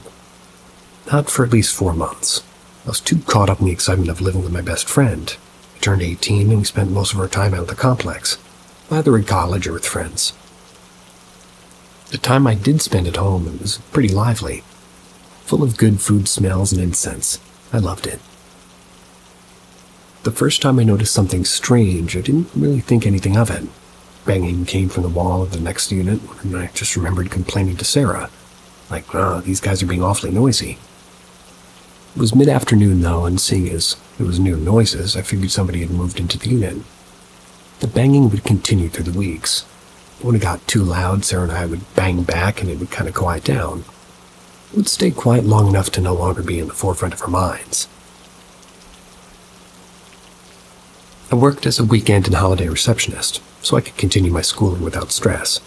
not for at least 4 months. I was too caught up in the excitement of living with my best friend. I turned 18 and we spent most of our time out at the complex, either in college or with friends. The time I did spend at home, it was pretty lively, full of good food smells and incense. I loved it. The first time I noticed something strange, I didn't really think anything of it. Banging came from the wall of the next unit, and I just remembered complaining to Sarah, like, these guys are being awfully noisy. It was mid-afternoon, though, and seeing as it was new noises, I figured somebody had moved into the unit. The banging would continue through the weeks. When it got too loud, Sarah and I would bang back, and it would kind of quiet down. It would stay quiet long enough to no longer be in the forefront of our minds. I worked as a weekend and holiday receptionist, so I could continue my schooling without stress.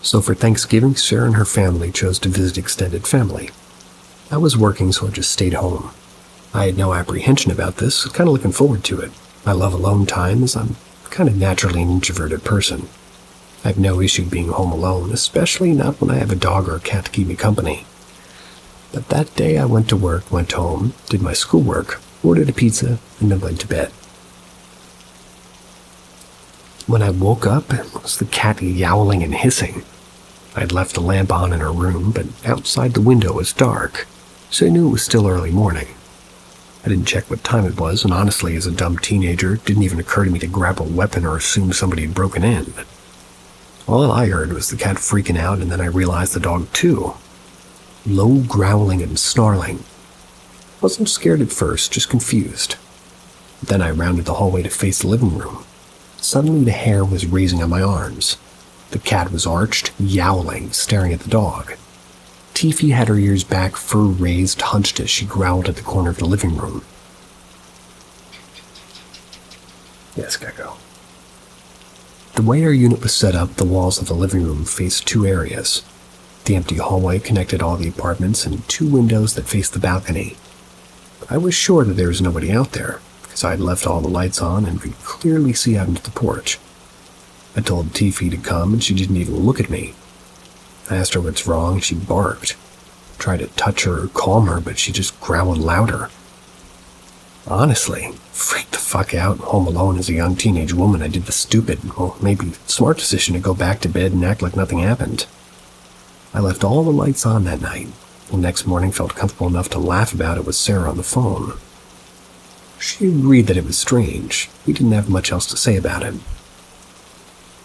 So for Thanksgiving, Sarah and her family chose to visit extended family. I was working, so I just stayed home. I had no apprehension about this, kind of looking forward to it. I love alone time, as I'm kind of naturally an introverted person. I have no issue being home alone, especially not when I have a dog or a cat to keep me company. But that day I went to work, went home, did my schoolwork, ordered a pizza, and then went to bed. When I woke up, it was the cat yowling and hissing. I'd left the lamp on in her room, but outside the window was dark, so I knew it was still early morning. I didn't check what time it was, and honestly, as a dumb teenager, it didn't even occur to me to grab a weapon or assume somebody had broken in. All I heard was the cat freaking out, and then I realized the dog too. Low growling and snarling. I wasn't scared at first, just confused. Then I rounded the hallway to face the living room. Suddenly the hair was raising on my arms. The cat was arched, yowling, staring at the dog. Tiffy had her ears back, fur raised, hunched as she growled at the corner of the living room. Yes, Gecko. The way our unit was set up, the walls of the living room faced 2 areas. The empty hallway connected all the apartments and 2 windows that faced the balcony. I was sure that there was nobody out there, so I'd left all the lights on and could clearly see out into the porch. I told Tiffy to come and she didn't even look at me. I asked her what's wrong and she barked. I tried to touch her or calm her, but she just growled louder. Honestly, freaked the fuck out, home alone as a young teenage woman. I did the stupid, well, maybe smart decision to go back to bed and act like nothing happened. I left all the lights on that night. The next morning felt comfortable enough to laugh about it with Sarah on the phone. She agreed that it was strange. We didn't have much else to say about it.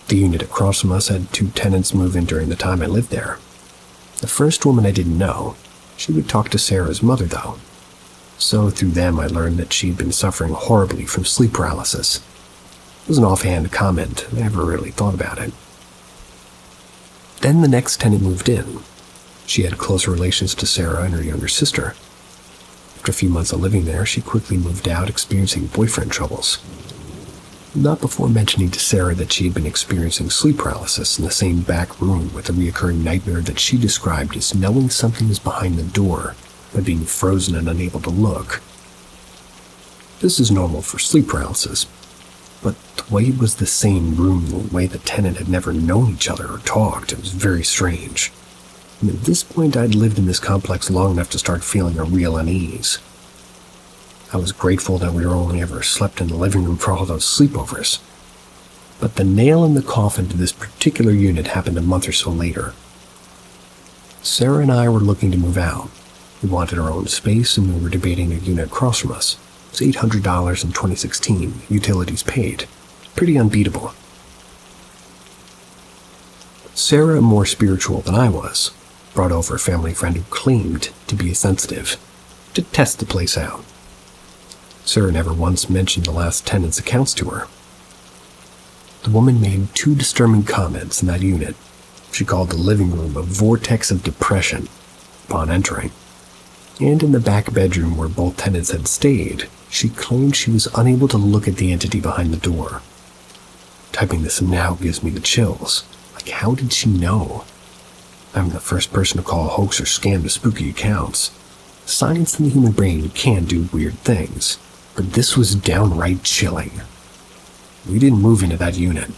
The unit across from us had 2 tenants move in during the time I lived there. The first woman I didn't know. She would talk to Sarah's mother, though. So through them I learned that she'd been suffering horribly from sleep paralysis. It was an offhand comment. I never really thought about it. Then the next tenant moved in. She had closer relations to Sarah and her younger sister. After a few months of living there, she quickly moved out, experiencing boyfriend troubles. Not before mentioning to Sarah that she had been experiencing sleep paralysis in the same back room with a recurring nightmare that she described as knowing something was behind the door, but being frozen and unable to look. This is normal for sleep paralysis, but the way it was the same room, the way the tenant had never known each other or talked, it was very strange. And at this point, I'd lived in this complex long enough to start feeling a real unease. I was grateful that we only ever slept in the living room for all those sleepovers. But the nail in the coffin to this particular unit happened a month or so later. Sarah and I were looking to move out. We wanted our own space and we were debating a unit across from us. It was $800 in 2016, utilities paid. Pretty unbeatable. Sarah, more spiritual than I was, brought over a family friend who claimed to be a sensitive, to test the place out. Sarah never once mentioned the last tenant's accounts to her. The woman made 2 disturbing comments in that unit. She called the living room a vortex of depression upon entering. And in the back bedroom where both tenants had stayed, she claimed she was unable to look at the entity behind the door. Typing this now gives me the chills. Like, how did she know? I'm the first person to call a hoax or scam to spooky accounts. Science and the human brain can do weird things, but this was downright chilling. We didn't move into that unit.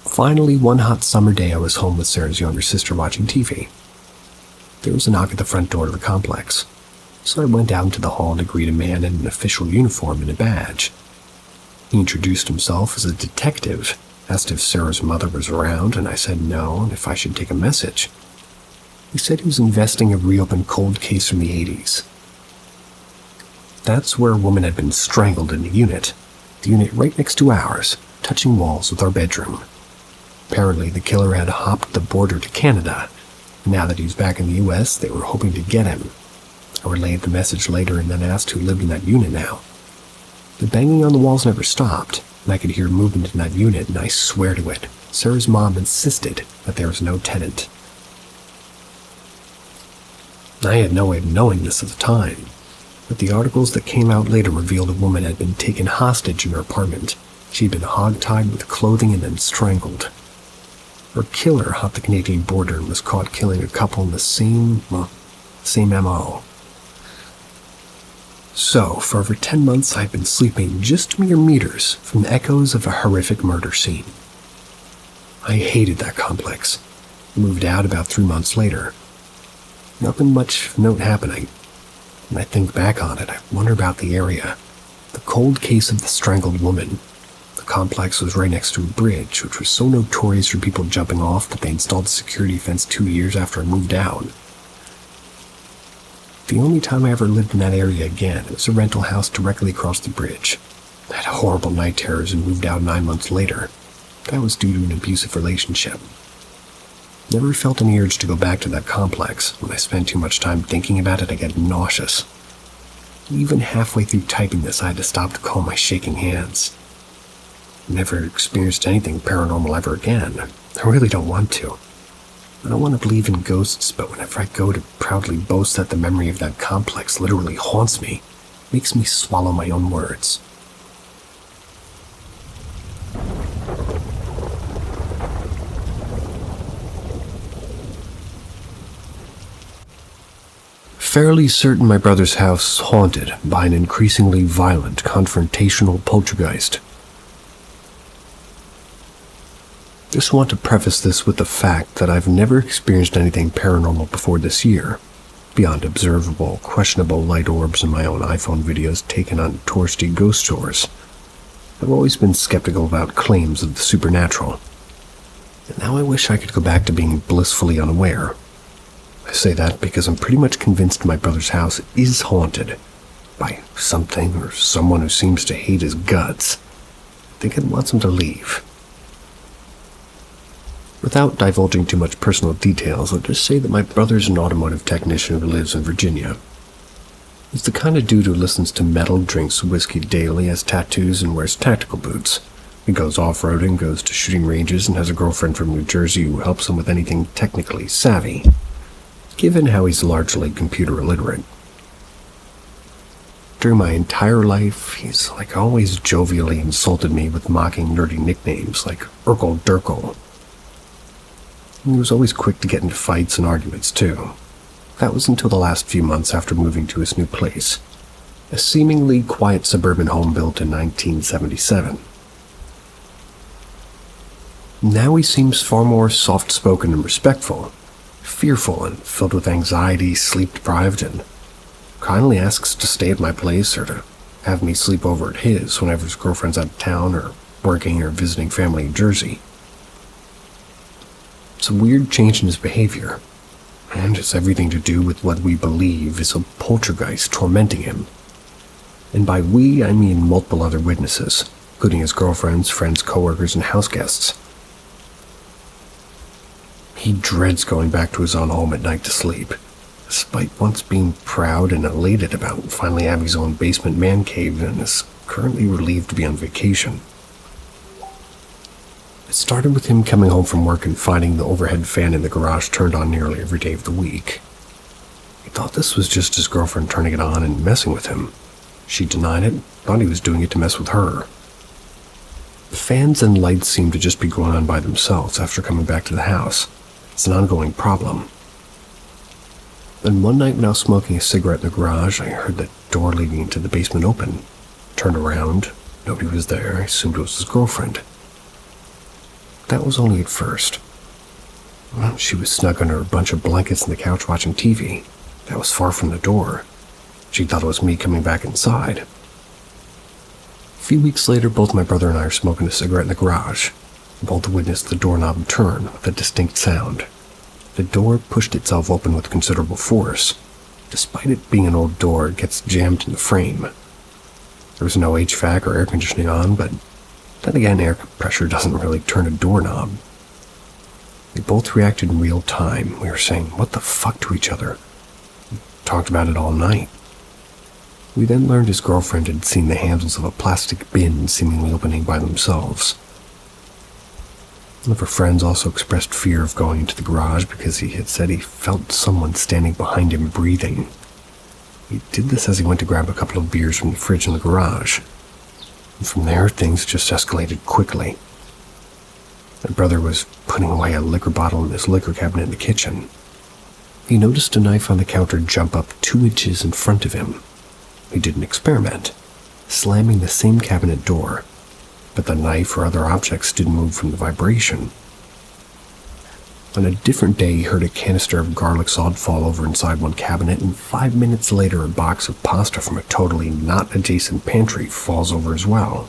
Finally, one hot summer day, I was home with Sarah's younger sister watching TV. There was a knock at the front door of the complex, so I went out into the hall to greet a man in an official uniform and a badge. He introduced himself as a detective, asked if Sarah's mother was around, and I said no, and if I should take a message. He said he was investigating a reopened cold case from the 80s. That's where a woman had been strangled in the unit right next to ours, touching walls with our bedroom. Apparently, the killer had hopped the border to Canada. Now that he was back in the U.S., they were hoping to get him. I relayed the message later and then asked who lived in that unit now. The banging on the walls never stopped, and I could hear movement in that unit, and I swear to it, Sarah's mom insisted that there was no tenant. I had no way of knowing this at the time, but the articles that came out later revealed a woman had been taken hostage in her apartment. She had been hogtied with clothing and then strangled. Her killer hopped the Canadian border and was caught killing a couple in the same MO. So, for over 10 months I'd been sleeping just mere meters from the echoes of a horrific murder scene. I hated that complex. Moved out about 3 months later. Nothing much of note happening. When I think back on it, I wonder about the area. The cold case of the strangled woman. The complex was right next to a bridge, which was so notorious for people jumping off that they installed a security fence 2 years after I moved out. The only time I ever lived in that area again, it was a rental house directly across the bridge. I had horrible night terrors and moved out 9 months later. That was due to an abusive relationship. Never felt any urge to go back to that complex. When I spent too much time thinking about it, I get nauseous. Even halfway through typing this, I had to stop to calm my shaking hands. Never experienced anything paranormal ever again. I really don't want to. I don't want to believe in ghosts, but whenever I go to proudly boast that the memory of that complex literally haunts me, it makes me swallow my own words. fairly certain my brother's house is haunted by an increasingly violent, confrontational poltergeist. Just want to preface this with the fact that I've never experienced anything paranormal before this year, beyond observable, questionable light orbs in my own iPhone videos taken on touristy ghost tours. I've always been skeptical about claims of the supernatural, and now I wish I could go back to being blissfully unaware. I say that because I'm pretty much convinced my brother's house is haunted by something or someone who seems to hate his guts. I think it wants him to leave. Without divulging too much personal details, I'll just say that my brother's an automotive technician who lives in Virginia. He's the kind of dude who listens to metal, drinks whiskey daily, has tattoos, and wears tactical boots. He goes off-roading, goes to shooting ranges, and has a girlfriend from New Jersey who helps him with anything technically savvy, given how he's largely computer illiterate. During my entire life, he's always jovially insulted me with mocking nerdy nicknames like Urkel Durkel. He was always quick to get into fights and arguments, too. That was until the last few months after moving to his new place, a seemingly quiet suburban home built in 1977. Now he seems far more soft-spoken and respectful, fearful and filled with anxiety, sleep-deprived, and kindly asks to stay at my place or to have me sleep over at his whenever his girlfriend's out of town or working or visiting family in Jersey. It's a weird change in his behavior, and it's everything to do with what we believe is a poltergeist tormenting him. And by we, I mean multiple other witnesses, including his girlfriends, friends, coworkers, and house guests. He dreads going back to his own home at night to sleep, despite once being proud and elated about finally having his own basement man cave, and is currently relieved to be on vacation. It started with him coming home from work and finding the overhead fan in the garage turned on nearly every day of the week. He thought this was just his girlfriend turning it on and messing with him. She denied it, thought he was doing it to mess with her. The fans and lights seemed to just be going on by themselves after coming back to the house. It's an ongoing problem. Then one night when I was smoking a cigarette in the garage, I heard the door leading into the basement open. Turned around, nobody was there, I assumed it was his girlfriend. That was only at first. Well, she was snug under a bunch of blankets on the couch watching TV. That was far from the door. She thought it was me coming back inside. A few weeks later, both my brother and I are smoking a cigarette in the garage. We both witnessed the doorknob turn with a distinct sound. The door pushed itself open with considerable force. Despite it being an old door, it gets jammed in the frame. There was no HVAC or air conditioning on, but then again, air pressure doesn't really turn a doorknob. We both reacted in real time. We were saying, "What the fuck?" to each other. We talked about it all night. We then learned his girlfriend had seen the handles of a plastic bin seemingly opening by themselves. One of her friends also expressed fear of going into the garage because he had said he felt someone standing behind him breathing. He did this as he went to grab a couple of beers from the fridge in the garage. And from there, things just escalated quickly. My brother was putting away a liquor bottle in his liquor cabinet in the kitchen. He noticed a knife on the counter jump up 2 inches in front of him. He did an experiment, slamming the same cabinet door, but the knife or other objects didn't move from the vibration. On a different day, he heard a canister of garlic salt fall over inside one cabinet, and 5 minutes later, a box of pasta from a totally not adjacent pantry falls over as well.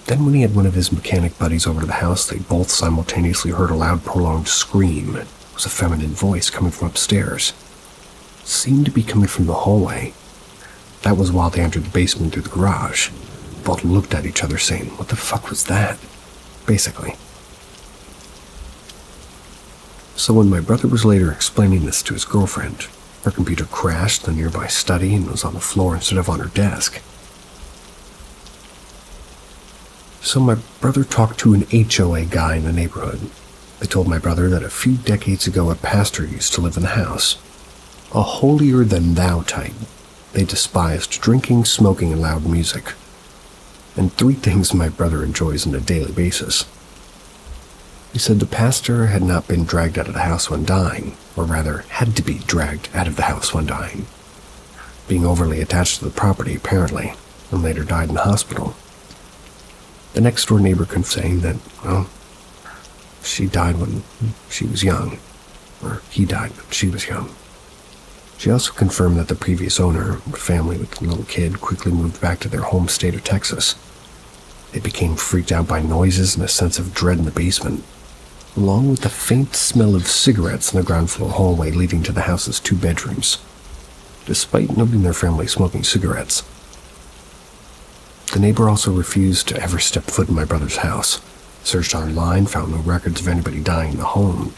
Then when he had one of his mechanic buddies over to the house, they both simultaneously heard a loud, prolonged scream. It was a feminine voice coming from upstairs. It seemed to be coming from the hallway. That was while they entered the basement through the garage. Both looked at each other saying, "What the fuck was that?" Basically. So when my brother was later explaining this to his girlfriend, her computer crashed in the nearby study and was on the floor instead of on her desk. So my brother talked to an HOA guy in the neighborhood. They told my brother that a few decades ago a pastor used to live in the house. A holier-than-thou type. They despised drinking, smoking, and loud music. And 3 things my brother enjoys on a daily basis: He said the pastor had not been dragged out of the house when dying, or rather had to be dragged out of the house when dying, being overly attached to the property apparently, and later died in the hospital. The next door neighbor confirmed that, well, she died when she was young, or he died when she was young. She also confirmed that the previous owner, a family with a little kid, quickly moved back to their home state of Texas. They became freaked out by noises and a sense of dread in the basement, along with the faint smell of cigarettes in the ground floor hallway leading to the house's 2 bedrooms, despite noting their family smoking cigarettes. The neighbor also refused to ever step foot in my brother's house. Searched online, found no records of anybody dying in the home,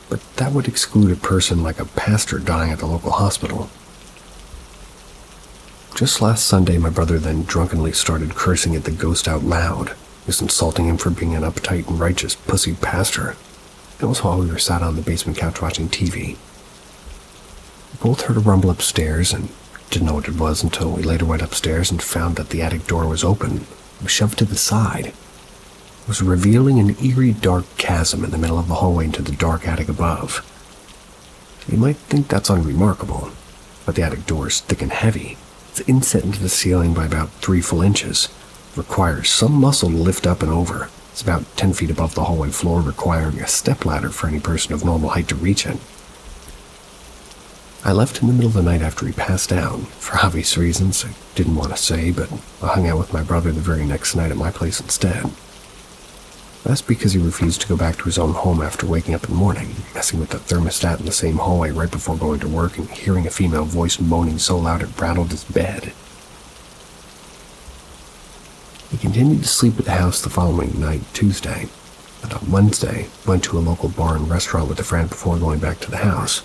but that would exclude a person like a pastor dying at the local hospital. Just last Sunday, my brother then drunkenly started cursing at the ghost out loud, just insulting him for being an uptight and righteous pussy pastor. It was while we were sat on the basement couch watching TV. We both heard a rumble upstairs and didn't know what it was until we later went upstairs and found that the attic door was open. It was shoved to the side. It was revealing an eerie dark chasm in the middle of the hallway into the dark attic above. You might think that's unremarkable, but the attic door is thick and heavy. It's inset into the ceiling by about 3 full inches. It requires some muscle to lift up and over. It's about 10 feet above the hallway floor, requiring a stepladder for any person of normal height to reach it. I left in the middle of the night after he passed out, for obvious reasons I didn't want to say, but I hung out with my brother the very next night at my place instead. That's because he refused to go back to his own home after waking up in the morning, messing with the thermostat in the same hallway right before going to work and hearing a female voice moaning so loud it rattled his bed. He continued to sleep at the house the following night, Tuesday, and on Wednesday went to a local bar and restaurant with a friend before going back to the house.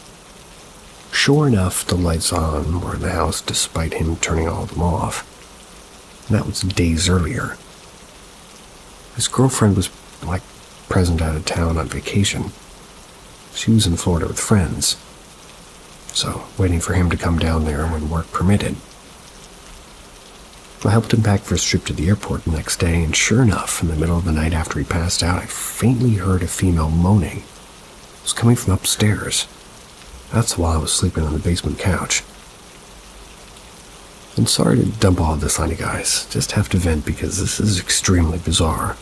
Sure enough, the lights on were in the house despite him turning all of them off. And that was days earlier. His girlfriend was present out of town on vacation. She was in Florida with friends, so waiting for him to come down there when work permitted. I helped him pack for his trip to the airport the next day, and sure enough, in the middle of the night after he passed out, I faintly heard a female moaning. It was coming from upstairs. That's while I was sleeping on the basement couch. I'm sorry to dump all of this on you guys, just have to vent because this is extremely bizarre.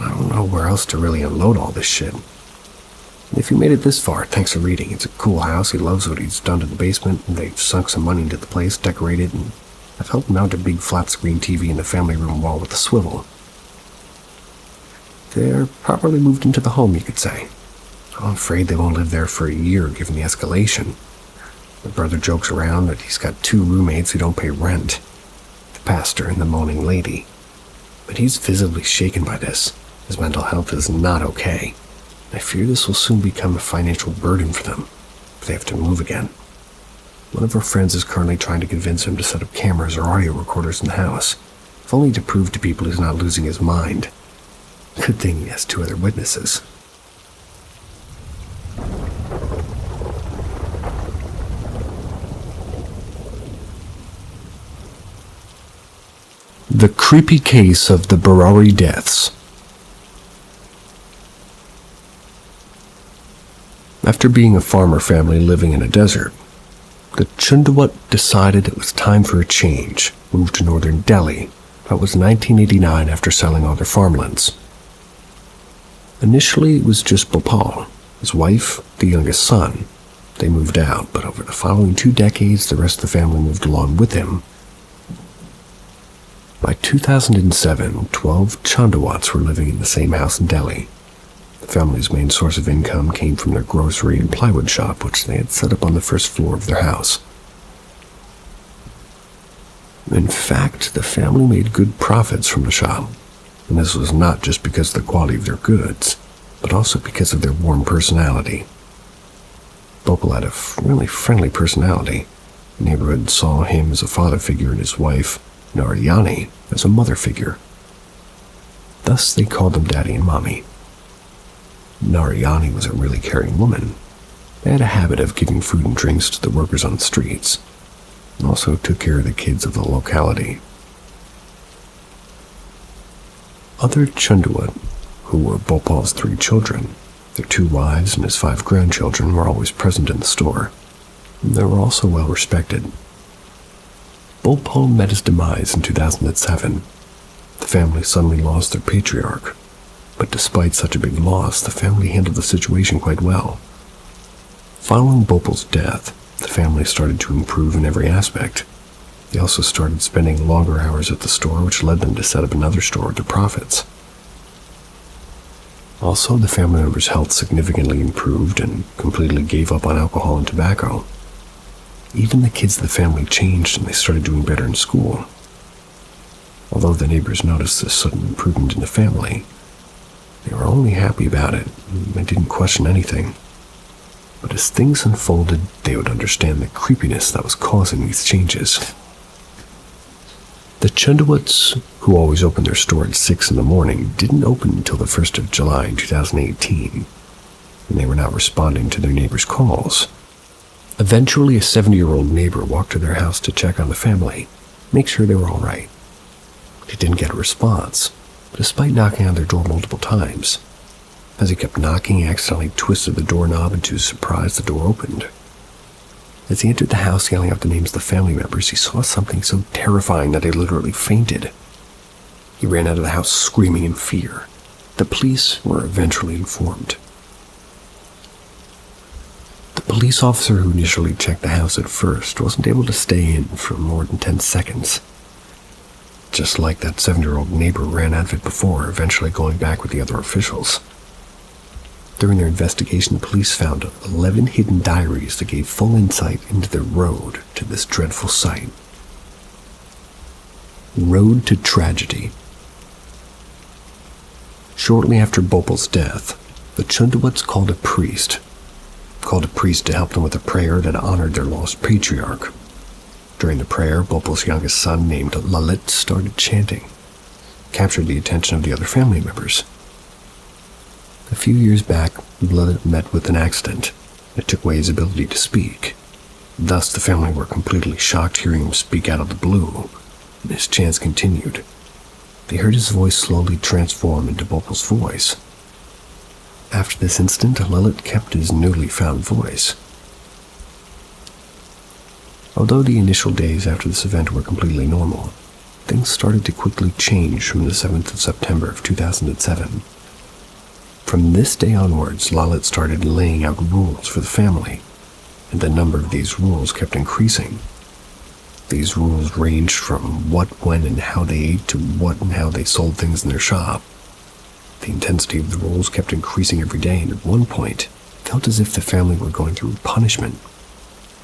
I don't know where else to really unload all this shit. And if you made it this far, thanks for reading. It's a cool house, he loves what he's done to the basement, and they've sunk some money into the place, decorated, and I've helped mount a big flat-screen TV in the family room wall with a swivel. They're properly moved into the home, you could say. I'm afraid they won't live there for a year, given the escalation. My brother jokes around that he's got 2 roommates who don't pay rent, the pastor and the moaning lady. But he's visibly shaken by this. His mental health is not okay. I fear this will soon become a financial burden for them if they have to move again. One of our friends is currently trying to convince him to set up cameras or audio recorders in the house, if only to prove to people he's not losing his mind. Good thing he has 2 other witnesses. The creepy case of the Belarus deaths. After being a farmer family living in a desert, the Chundawat decided it was time for a change, moved to northern Delhi. That was 1989 after selling all their farmlands. Initially, it was just Bhopal, his wife, the youngest son. They moved out, but over the following 2 decades, the rest of the family moved along with him. By 2007, 12 Chundawats were living in the same house in Delhi. The family's main source of income came from their grocery and plywood shop, which they had set up on the first floor of their house. In fact, the family made good profits from the shop, and this was not just because of the quality of their goods, but also because of their warm personality. Bhopal had a really friendly personality. The neighborhood saw him as a father figure and his wife, Narayani, as a mother figure. Thus, they called them Daddy and Mommy. Narayani was a really caring woman. They had a habit of giving food and drinks to the workers on the streets, and also took care of the kids of the locality. Other Chundawat, who were Bopal's 3 children. Their 2 wives and his 5 grandchildren were always present in the store. They were also well respected. Bopal met his demise in 2007. The family suddenly lost their patriarch, but despite such a big loss, the family handled the situation quite well. Following Bopal's death, the family started to improve in every aspect. They also started spending longer hours at the store, which led them to set up another store with their profits. Also, the family members' health significantly improved and completely gave up on alcohol and tobacco. Even the kids of the family changed and they started doing better in school. Although the neighbors noticed this sudden improvement in the family, they were only happy about it and they didn't question anything. But as things unfolded, they would understand the creepiness that was causing these changes. The Chundawats, who always opened their store at 6 in the morning, didn't open until the 1st of July in 2018, and they were not responding to their neighbors' calls. Eventually, a 70-year-old neighbor walked to their house to check on the family, make sure they were all right. He didn't get a response, despite knocking on their door multiple times. As he kept knocking, he accidentally twisted the doorknob, and to his surprise, the door opened. As he entered the house yelling out the names of the family members, he saw something so terrifying that he literally fainted. He ran out of the house screaming in fear. The police were eventually informed. The police officer who initially checked the house at first wasn't able to stay in for more than 10 seconds. Just like that 7-year-old neighbor ran out of it before, eventually going back with the other officials. During their investigation, the police found 11 hidden diaries that gave full insight into their road to this dreadful sight. Road to tragedy. Shortly after Bopal's death, the Chundawats called a priest to help them with a prayer that honored their lost patriarch. During the prayer, Bopal's youngest son, named Lalit, started chanting, captured the attention of the other family members. A few years back, Lalit met with an accident that took away his ability to speak. Thus, the family were completely shocked hearing him speak out of the blue, and his chants continued. They heard his voice slowly transform into Bopal's voice. After this incident, Lalit kept his newly found voice. Although the initial days after this event were completely normal, things started to quickly change from the 7th of September of 2007. From this day onwards, Lalit started laying out rules for the family, and the number of these rules kept increasing. These rules ranged from what, when, and how they ate to what and how they sold things in their shop. The intensity of the rules kept increasing every day, and at one point, it felt as if the family were going through punishment.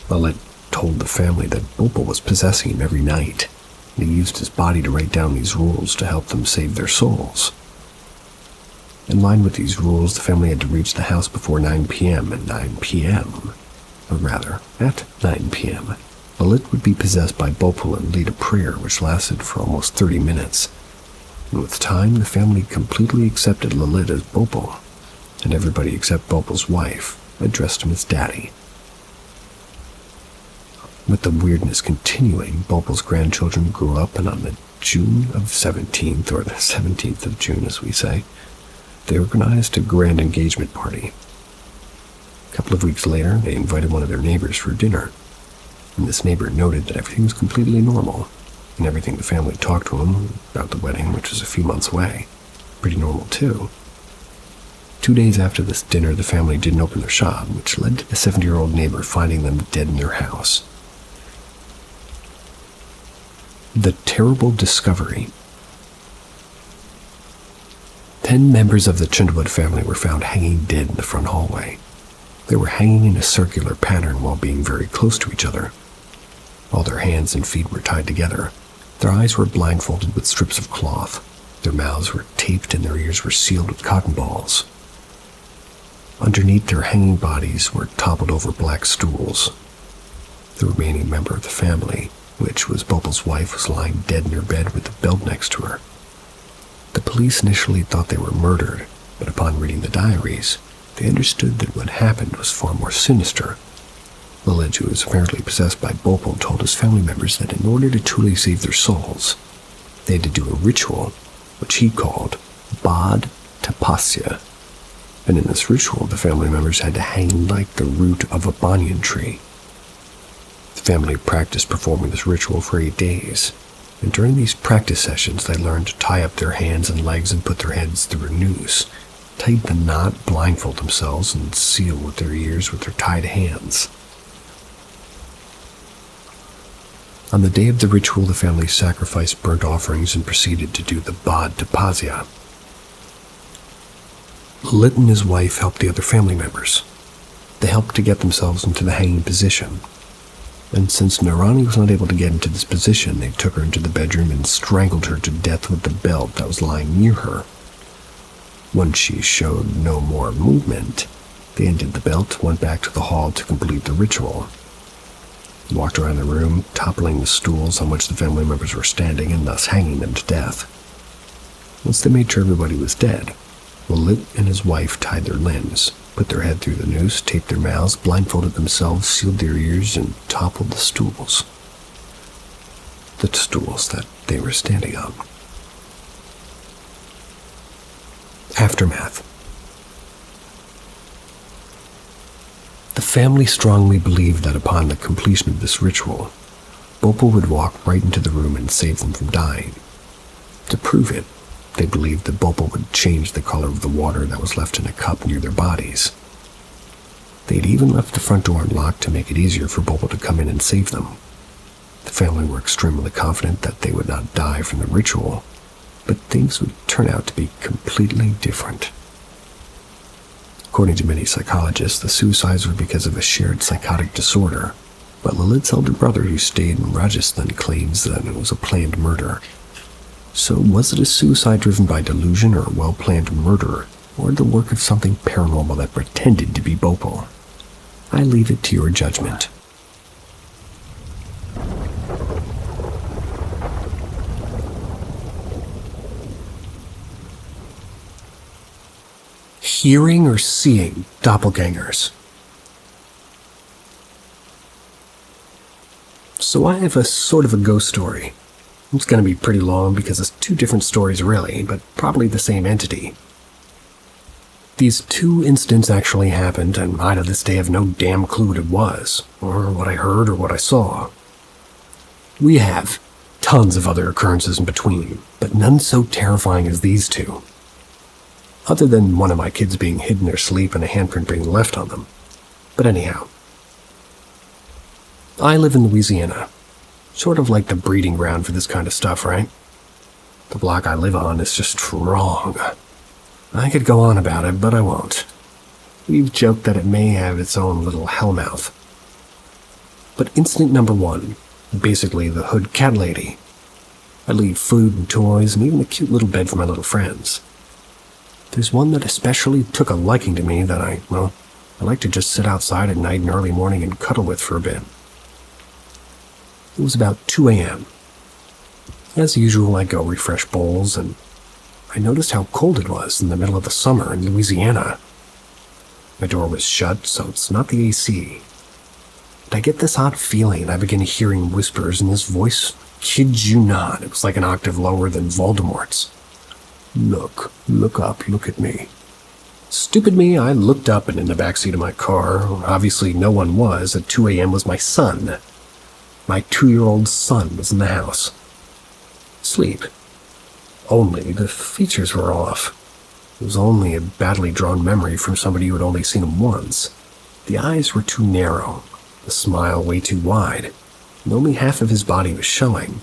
Lalit told the family that Bopal was possessing him every night, and he used his body to write down these rules to help them save their souls. In line with these rules, the family had to reach the house before 9 p.m. At 9 p.m., Lalit would be possessed by Bopal and lead a prayer which lasted for almost 30 minutes. And with time, the family completely accepted Lalit as Bopal, and everybody except Bopal's wife addressed him as Daddy. With the weirdness continuing, Bopal's grandchildren grew up, and on the June of 17th, or the 17th of June as we say, they organized a grand engagement party. A couple of weeks later, they invited one of their neighbors for dinner, and this neighbor noted that everything was completely normal, and everything the family talked to him about the wedding, which was a few months away, pretty normal too. 2 days after this dinner, the family didn't open their shop, which led to the 70-year-old neighbor finding them dead in their house. The terrible discovery. 10 members of the Chundawat family were found hanging dead in the front hallway. They were hanging in a circular pattern while being very close to each other. All their hands and feet were tied together. Their eyes were blindfolded with strips of cloth. Their mouths were taped and their ears were sealed with cotton balls. Underneath their hanging bodies were toppled over black stools. The remaining member of the family, which was Bopal's wife, was lying dead in her bed with the belt next to her. The police initially thought they were murdered, but upon reading the diaries, they understood that what happened was far more sinister. Lalit, who was apparently possessed by Bopal, told his family members that in order to truly save their souls, they had to do a ritual, which he called Bod tapasya, and in this ritual, the family members had to hang like the root of a banyan tree. The family practiced performing this ritual for 8 days, and during these practice sessions, they learned to tie up their hands and legs and put their heads through a noose, tighten the knot, blindfold themselves, and seal with their ears with their tied hands. On the day of the ritual, the family sacrificed burnt offerings and proceeded to do the Bod Tapasya. Lit and his wife helped the other family members. They helped to get themselves into the hanging position. And since Narani was not able to get into this position, they took her into the bedroom and strangled her to death with the belt that was lying near her. Once she showed no more movement, they undid the belt, went back to the hall to complete the ritual. They walked around the room, toppling the stools on which the family members were standing and thus hanging them to death. Once they made sure everybody was dead, Lit and his wife tied their limbs, put their head through the noose, taped their mouths, blindfolded themselves, sealed their ears, and toppled the stools. The stools that they were standing on. Aftermath. The family strongly believed that upon the completion of this ritual, Bopal would walk right into the room and save them from dying. To prove it, they believed that Bopal would change the color of the water that was left in a cup near their bodies. They'd even left the front door unlocked to make it easier for Bopal to come in and save them. The family were extremely confident that they would not die from the ritual, but things would turn out to be completely different. According to many psychologists, the suicides were because of a shared psychotic disorder, but Lilith's elder brother, who stayed in Rajasthan, claims that it was a planned murder. So was it a suicide driven by delusion or a well-planned murder, or the work of something paranormal that pretended to be Bopal? I leave it to your judgment. Hearing or seeing doppelgangers. So I have a sort of a ghost story. It's going to be pretty long because it's two different stories really, but probably the same entity. These two incidents actually happened, and I to this day have no damn clue what it was, or what I heard, or what I saw. We have tons of other occurrences in between, but none so terrifying as these two. Other than one of my kids being hid in their sleep and a handprint being left on them. But anyhow. I live in Louisiana. Sort of like the breeding ground for this kind of stuff, right? The block I live on is just wrong. I could go on about it, but I won't. We've joked that it may have its own little hellmouth. But incident number 1, basically the hood cat lady. I leave food and toys and even a cute little bed for my little friends. There's one that especially took a liking to me that I like to just sit outside at night and early morning and cuddle with for a bit. It was about 2 a.m. As usual, I go refresh bowls, and I noticed how cold it was in the middle of the summer in Louisiana. My door was shut, so it's not the AC. But I get this odd feeling. I begin hearing whispers, and this voice, kid you not, it was like an octave lower than Voldemort's. Look up, look at me. Stupid me, I looked up, and in the backseat of my car, obviously no one was, at 2 a.m. was my son. My 2-year-old son was in the house. Asleep. Only the features were off. It was only a badly drawn memory from somebody who had only seen him once. The eyes were too narrow, the smile way too wide, and only half of his body was showing.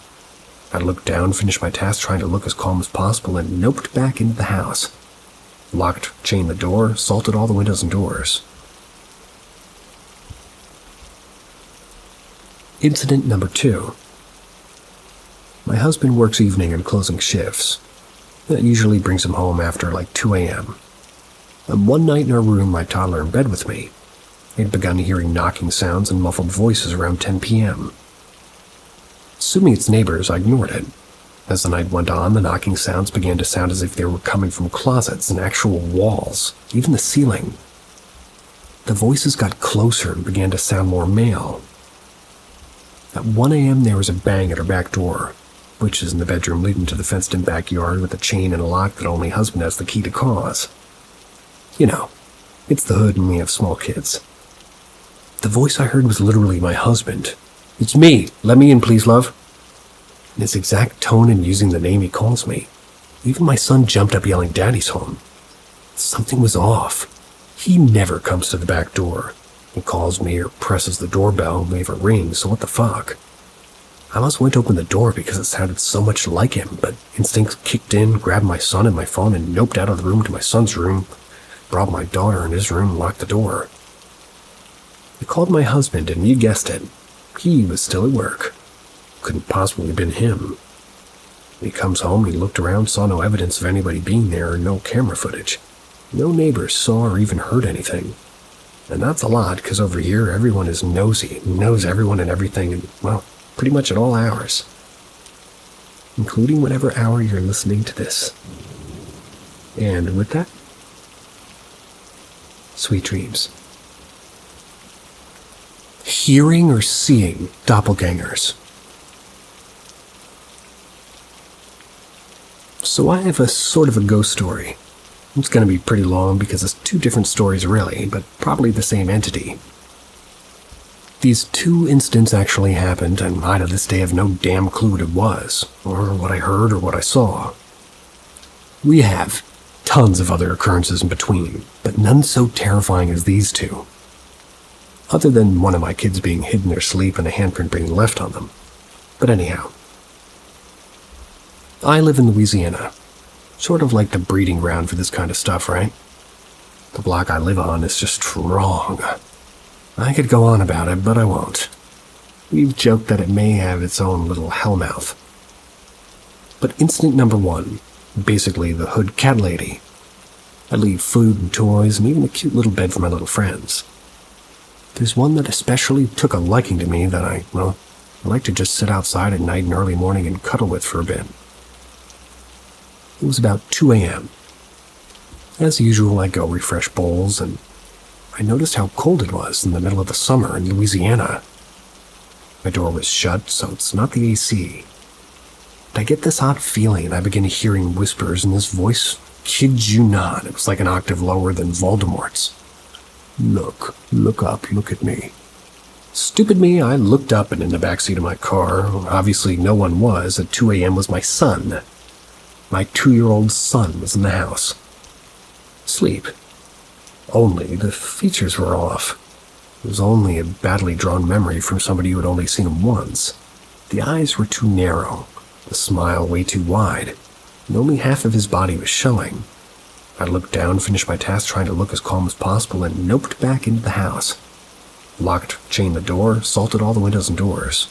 I looked down, finished my task trying to look as calm as possible, and noped back into the house. Locked, chained the door, salted all the windows and doors. Incident number 2. My husband works evening and closing shifts. That usually brings him home after like 2 a.m. And one night in our room, my toddler in bed with me, he had begun hearing knocking sounds and muffled voices around 10 p.m. Assuming it's neighbors, I ignored it. As the night went on, the knocking sounds began to sound as if they were coming from closets and actual walls, even the ceiling. The voices got closer and began to sound more male. At 1 a.m. there was a bang at our back door. which is in the bedroom leading to the fenced-in backyard with a chain and a lock that only husband has the key to cause. You know, it's the hood and we have small kids. The voice I heard was literally my husband. "It's me. Let me in, please, love." In his exact tone and using the name he calls me. Even my son jumped up yelling, "Daddy's home." Something was off. He never comes to the back door. He calls me or presses the doorbell and leave a ring, so what the fuck? I almost went to open the door because it sounded so much like him, but instincts kicked in, grabbed my son and my phone and noped out of the room to my son's room, brought my daughter in his room and locked the door. I called my husband and you guessed it, he was still at work. Couldn't possibly have been him. When he comes home, he looked around, saw no evidence of anybody being there or no camera footage. No neighbors saw or even heard anything. And that's a lot, because over here everyone is nosy, knows everyone and everything, and, well, pretty much at all hours. Including whatever hour you're listening to this. And with that, sweet dreams. Hearing or seeing doppelgangers. So I have a sort of a ghost story. It's going to be pretty long because it's two different stories really, but probably the same entity. These two incidents actually happened, and I to this day have no damn clue what it was, or what I heard, or what I saw. We have tons of other occurrences in between, but none so terrifying as these two. Other than one of my kids being hid in their sleep and a handprint being left on them. But anyhow. I live in Louisiana. Sort of like the breeding ground for this kind of stuff, right? The block I live on is just wrong. I could go on about it, but I won't. We've joked that it may have its own little hellmouth. But incident number one, basically the hood cat lady. I leave food and toys and even a cute little bed for my little friends. There's one that especially took a liking to me that I like to just sit outside at night and early morning and cuddle with for a bit. It was about 2 a.m. As usual, I go refresh bowls, and I noticed how cold it was in the middle of the summer in Louisiana. My door was shut, so it's not the AC. But I get this odd feeling, and I begin hearing whispers, and this voice, kid you not, it was like an octave lower than Voldemort's. Look up, look at me. Stupid me, I looked up, and in the backseat of my car, obviously no one was, at 2 a.m. was my son. My 2-year-old son was in the house. Sleep. Only the features were off. It was only a badly drawn memory from somebody who had only seen him once. The eyes were too narrow, the smile way too wide, and only half of his body was showing. I looked down, finished my task trying to look as calm as possible, and noped back into the house. Locked, chained the door, salted all the windows and doors.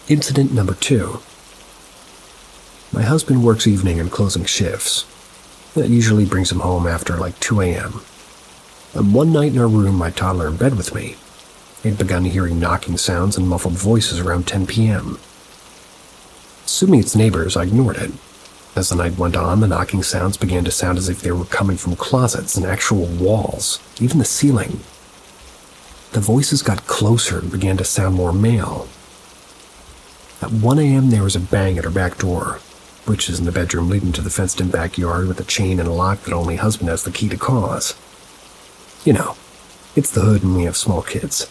Incident number 2. My husband works evening and closing shifts. That usually brings him home after like 2 a.m. And one night in our room, my toddler in bed with me, he had begun hearing knocking sounds and muffled voices around 10 p.m. Assuming it's neighbors, I ignored it. As the night went on, the knocking sounds began to sound as if they were coming from closets and actual walls, even the ceiling. The voices got closer and began to sound more male. At 1 a.m. there was a bang at our back door, which is in the bedroom leading to the fenced-in backyard with a chain and a lock that only husband has the key to cause. You know, it's the hood and we have small kids.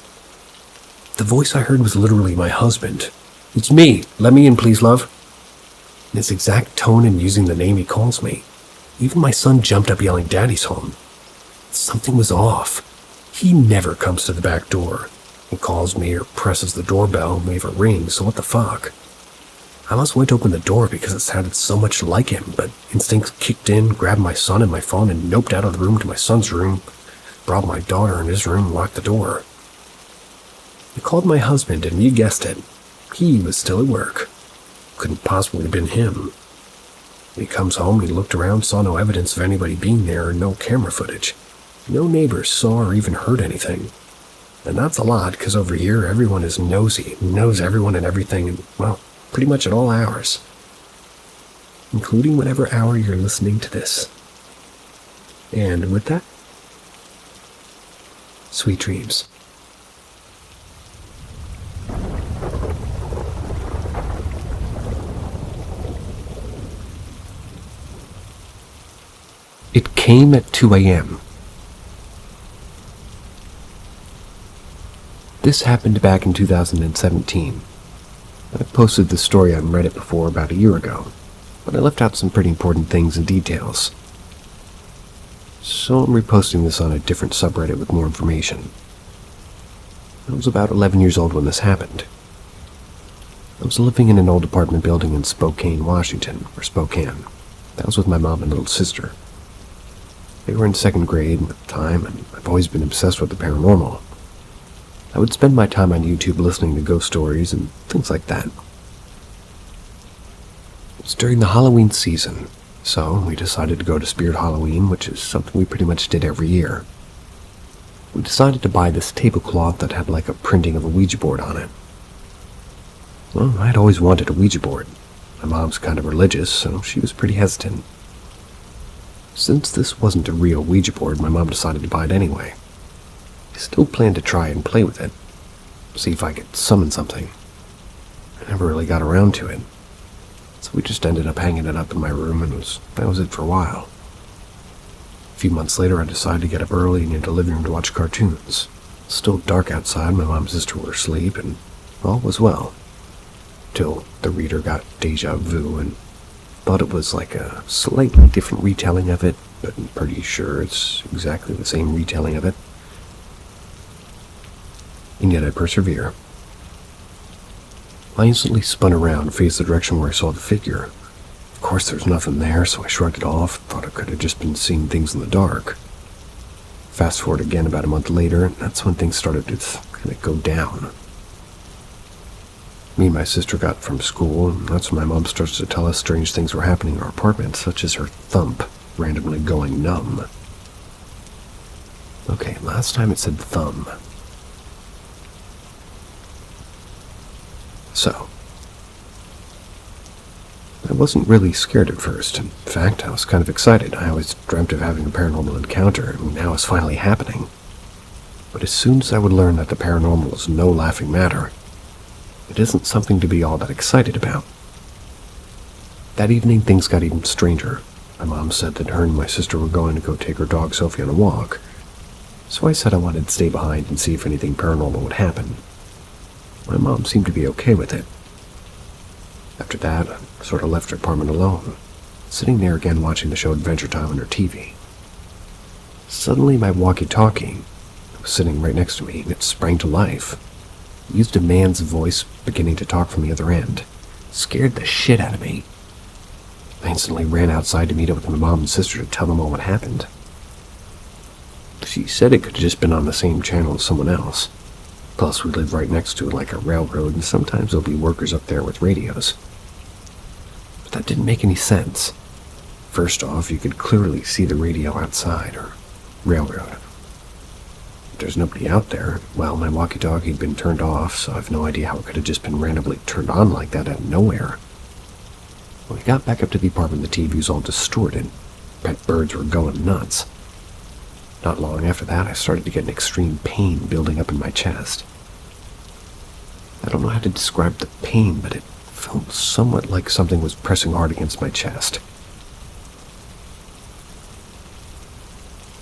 The voice I heard was literally my husband. "It's me. Let me in, please, love." In his exact tone and using the name he calls me. Even my son jumped up yelling, "Daddy's home." Something was off. He never comes to the back door. He calls me or presses the doorbell and leave a ring, so what the fuck? I almost went to open the door because it sounded so much like him, but instincts kicked in, grabbed my son and my phone and noped out of the room to my son's room, brought my daughter in his room and locked the door. I called my husband and you guessed it, he was still at work. Couldn't possibly have been him. When he comes home, he looked around, saw no evidence of anybody being there or no camera footage. No neighbors saw or even heard anything. And that's a lot, because over here everyone is nosy, knows everyone and everything, and, well, pretty much at all hours. Including whatever hour you're listening to this. And with that, sweet dreams. came at 2 a.m. This happened back in 2017. I posted this story on Reddit before about a year ago, but I left out some pretty important things and details. So I'm reposting this on a different subreddit with more information. I was about 11 years old when this happened. I was living in an old apartment building in Spokane, Washington, or Spokane. That was with my mom and little sister. They were in second grade at the time, and I've always been obsessed with the paranormal. I would spend my time on YouTube listening to ghost stories and things like that. It was during the Halloween season, so we decided to go to Spirit Halloween, which is something we pretty much did every year. We decided to buy this tablecloth that had like a printing of a Ouija board on it. Well, I'd always wanted a Ouija board. My mom's kind of religious, so she was pretty hesitant. Since this wasn't a real Ouija board, my mom decided to buy it anyway. I still planned to try and play with it, see if I could summon something. I never really got around to it, so we just ended up hanging it up in my room, and that was it for a while. A few months later, I decided to get up early and into the living room to watch cartoons. It's still dark outside, my mom and sister were asleep, and all was well. Till the reader got deja vu and thought it was like a slightly different retelling of it, but I'm pretty sure it's exactly the same retelling of it. And yet I persevere. I instantly spun around and faced the direction where I saw the figure. Of course there's nothing there, so I shrugged it off, thought I could have just been seeing things in the dark. Fast forward again about a month later, and that's when things started to kind of go down. Me and my sister got from school, and that's when my mom starts to tell us strange things were happening in our apartment, such as her thumb randomly going numb. Okay, last time it said thumb. So, I wasn't really scared at first. In fact, I was kind of excited. I always dreamt of having a paranormal encounter, and now it's finally happening. But as soon as I would learn that the paranormal is no laughing matter, it isn't something to be all that excited about. That evening, things got even stranger. My mom said that her and my sister were going to go take her dog Sophie on a walk, so I said I wanted to stay behind and see if anything paranormal would happen. My mom seemed to be okay with it. After that, I sort of left her apartment alone, sitting there again watching the show Adventure Time on her TV. Suddenly, my walkie-talkie was sitting right next to me, and it sprang to life. It used a man's voice beginning to talk from the other end. It scared the shit out of me. I instantly ran outside to meet up with my mom and sister to tell them all what happened. She said it could have just been on the same channel as someone else. Plus, we live right next to it like a railroad, and sometimes there'll be workers up there with radios. But that didn't make any sense. First off, you could clearly see the radio outside, or railroad. If there's nobody out there, well, my walkie-talkie had been turned off, so I have no idea how it could have just been randomly turned on like that out of nowhere. When we got back up to the apartment, the TV was all distorted. Pet birds were going nuts. Not long after that, I started to get an extreme pain building up in my chest. I don't know how to describe the pain, but it felt somewhat like something was pressing hard against my chest.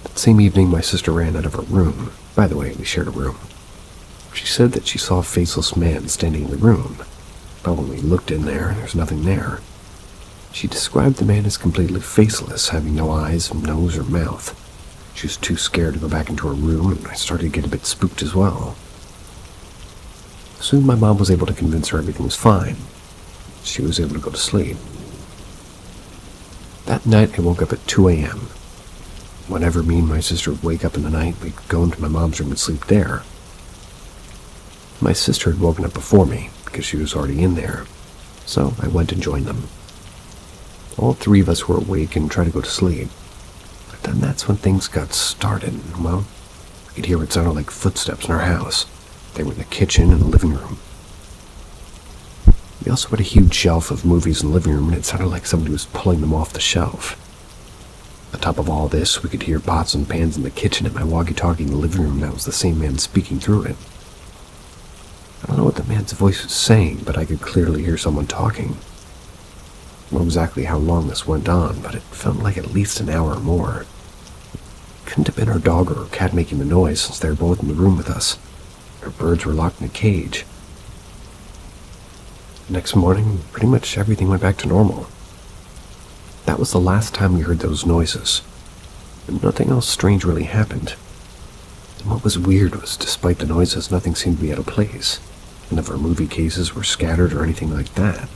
That same evening, my sister ran out of her room. By the way, we shared a room. She said that she saw a faceless man standing in the room, but when we looked in there, there's nothing there. She described the man as completely faceless, having no eyes, nose, or mouth. She was too scared to go back into her room, and I started to get a bit spooked as well. Soon my mom was able to convince her everything was fine. She was able to go to sleep. That night I woke up at 2 a.m. Whenever me and my sister would wake up in the night, we'd go into my mom's room and sleep there. My sister had woken up before me, because she was already in there, so I went and joined them. All three of us were awake and tried to go to sleep. But then that's when things got started. Well, we could hear what sounded like footsteps in our house. They were in the kitchen and the living room. We also had a huge shelf of movies in the living room, and it sounded like somebody was pulling them off the shelf. On top of all this, we could hear pots and pans in the kitchen and my walkie-talkie in the living room. That was the same man speaking through it. I don't know what the man's voice was saying, but I could clearly hear someone talking. I don't know exactly how long this went on, but it felt like at least an hour or more. couldn't have been our dog or our cat making the noise since they were both in the room with us. Our birds were locked in a cage. The next morning, pretty much everything went back to normal. That was the last time we heard those noises, and nothing else strange really happened. And what was weird was, despite the noises, nothing seemed to be out of place. None of our movie cases were scattered or anything like that.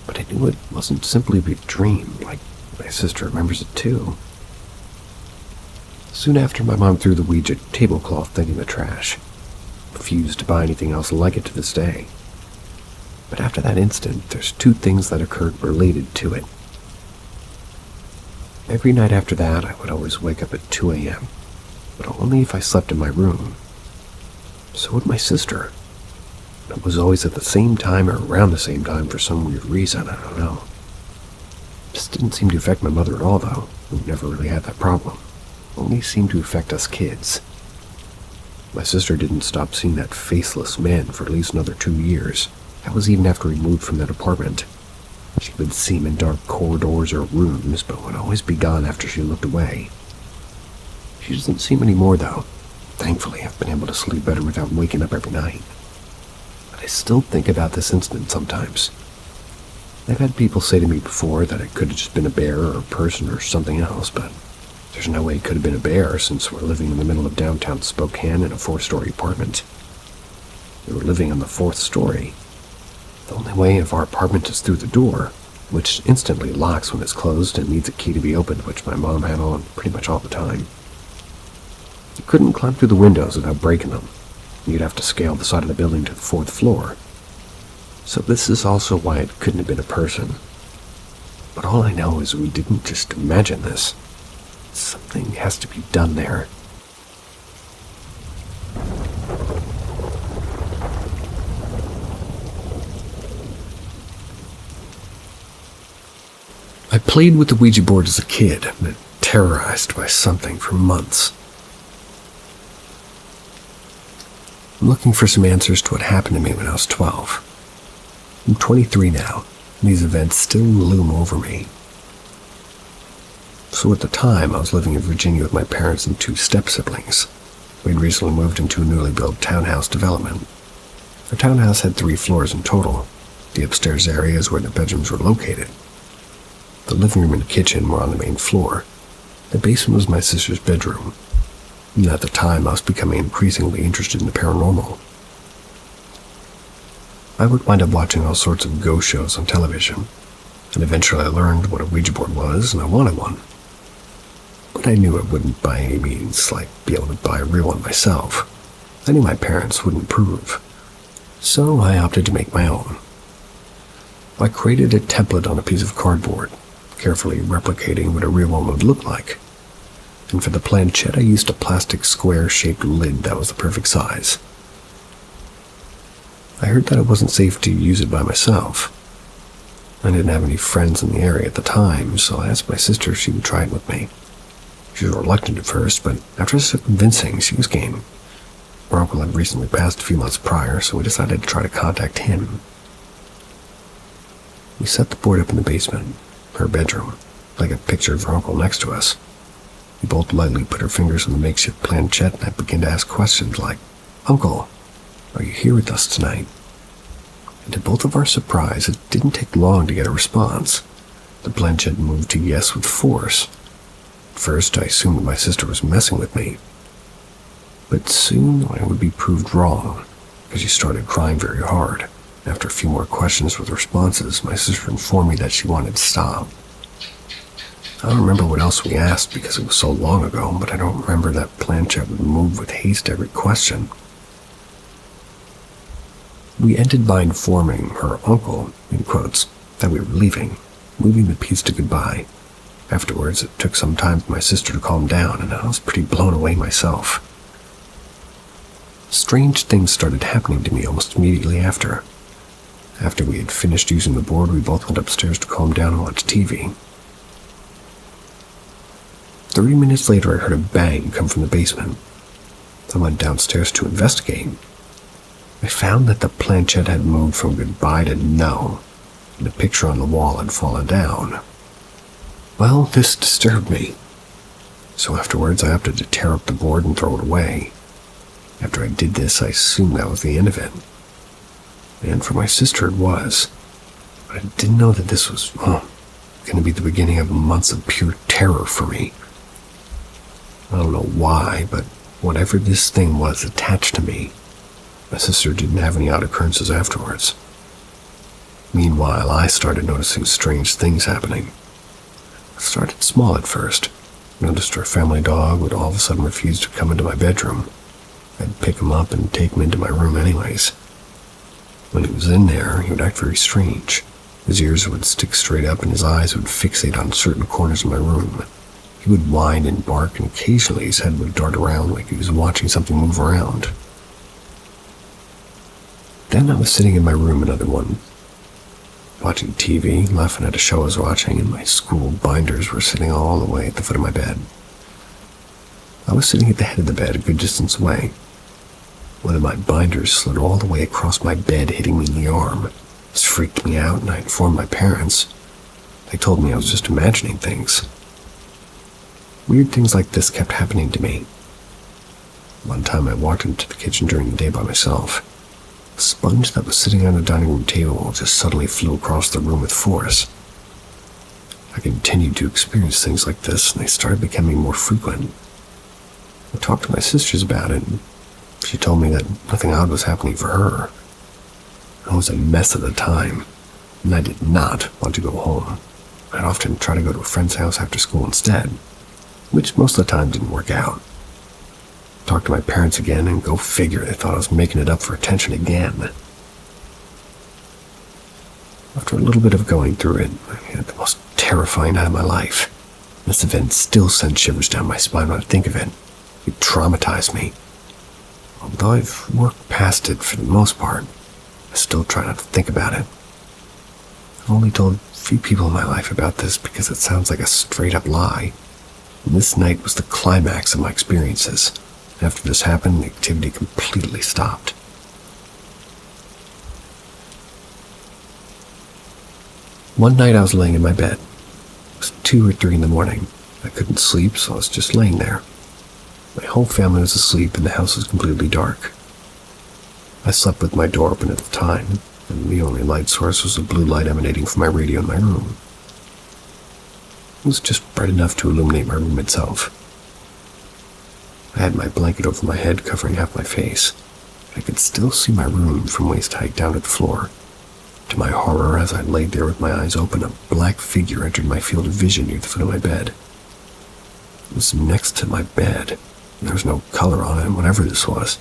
But I knew it wasn't simply a dream, like my sister remembers it too. Soon after, my mom threw the Ouija tablecloth thing in the trash. Refused to buy anything else like it to this day. But after that incident, there's two things that occurred related to it. Every night after that, I would always wake up at 2 a.m., but only if I slept in my room. So would my sister. It was always at the same time or around the same time for some weird reason, I don't know. This didn't seem to affect my mother at all, though, who never really had that problem. Only seemed to affect us kids. My sister didn't stop seeing that faceless man for at least another 2 years. That was even after we moved from that apartment. She would see him in dark corridors or rooms, but would always be gone after she looked away. She doesn't see him anymore, though. Thankfully, I've been able to sleep better without waking up every night. But I still think about this incident sometimes. I've had people say to me before that it could have just been a bear or a person or something else, but there's no way it could have been a bear since we're living in the middle of downtown Spokane in a 4-story apartment. We were living on the 4th story. The only way of our apartment is through the door, which instantly locks when it's closed and needs a key to be opened, which my mom had on pretty much all the time. You couldn't climb through the windows without breaking them. You'd have to scale the side of the building to the 4th floor. So this is also why it couldn't have been a person. But all I know is we didn't just imagine this. Something has to be done there. I played with the Ouija board as a kid and been terrorized by something for months. I'm looking for some answers to what happened to me when I was 12. I'm 23 now, and these events still loom over me. So at the time, I was living in Virginia with my parents and 2 step-siblings. We'd recently moved into a newly built townhouse development. Our townhouse had 3 floors in total. The upstairs area is where the bedrooms were located. The living room and kitchen were on the main floor. The basement was my sister's bedroom. And at the time, I was becoming increasingly interested in the paranormal. I would wind up watching all sorts of ghost shows on television, and eventually I learned what a Ouija board was, and I wanted one. But I knew I wouldn't by any means, be able to buy a real one myself. I knew my parents wouldn't approve. So I opted to make my own. I created a template on a piece of cardboard, carefully replicating what a real one would look like. And for the planchette, I used a plastic square-shaped lid that was the perfect size. I heard that it wasn't safe to use it by myself. I didn't have any friends in the area at the time, so I asked my sister if she would try it with me. She was reluctant at first, but after some convincing, she was game. Our uncle had recently passed a few months prior, so we decided to try to contact him. We set the board up in the basement, her bedroom, like a picture of her uncle next to us. We both lightly put our fingers on the makeshift planchette, and I began to ask questions like, "Uncle, are you here with us tonight?" And to both of our surprise, it didn't take long to get a response. The planchette moved to yes with force. At first, I assumed that my sister was messing with me. But soon I would be proved wrong, because she started crying very hard. After a few more questions with responses, my sister informed me that she wanted to stop. I don't remember what else we asked because it was so long ago, but I don't remember that planchette would move with haste every question. We ended by informing her uncle, in quotes, that we were leaving, moving the piece to goodbye. Afterwards, it took some time for my sister to calm down, and I was pretty blown away myself. Strange things started happening to me almost immediately after. After we had finished using the board, we both went upstairs to calm down and watch TV. 30 minutes later, I heard a bang come from the basement. I went downstairs to investigate. I found that the planchette had moved from goodbye to no, and the picture on the wall had fallen down. Well, this disturbed me. So afterwards, I opted to tear up the board and throw it away. After I did this, I assumed that was the end of it. And for my sister, it was. But I didn't know that this was, going to be the beginning of months of pure terror for me. I don't know why, but whatever this thing was attached to me, my sister didn't have any odd occurrences afterwards. Meanwhile, I started noticing strange things happening. It started small at first. I noticed our family dog would all of a sudden refuse to come into my bedroom. I'd pick him up and take him into my room anyways. When he was in there, he would act very strange. His ears would stick straight up and his eyes would fixate on certain corners of my room. He would whine and bark, and occasionally his head would dart around like he was watching something move around. Then I was sitting in my room another one, watching TV, laughing at a show I was watching, and my school binders were sitting all the way at the foot of my bed. I was sitting at the head of the bed a good distance away. One of my binders slid all the way across my bed, hitting me in the arm. This freaked me out, and I informed my parents. They told me I was just imagining things. Weird things like this kept happening to me. One time I walked into the kitchen during the day by myself. A sponge that was sitting on the dining room table just suddenly flew across the room with force. I continued to experience things like this, and they started becoming more frequent. I talked to my sisters about it, and she told me that nothing odd was happening for her. I was a mess at the time, and I did not want to go home. I'd often try to go to a friend's house after school instead, which most of the time didn't work out. Talked to my parents again, and go figure, they thought I was making it up for attention again. After a little bit of going through it, I had the most terrifying night of my life. This event still sends shivers down my spine when I think of it. It traumatized me. Although I've worked past it for the most part, I still try not to think about it. I've only told a few people in my life about this because it sounds like a straight-up lie. And this night was the climax of my experiences. After this happened, the activity completely stopped. One night I was laying in my bed. It was 2 or 3 in the morning. I couldn't sleep, so I was just laying there. My whole family was asleep and the house was completely dark. I slept with my door open at the time, and the only light source was a blue light emanating from my radio in my room. It was just bright enough to illuminate my room itself. I had my blanket over my head covering half my face. I could still see my room from waist height down to the floor. To my horror, as I laid there with my eyes open, a black figure entered my field of vision near the foot of my bed. It was next to my bed. There was no color on it, and whatever this was,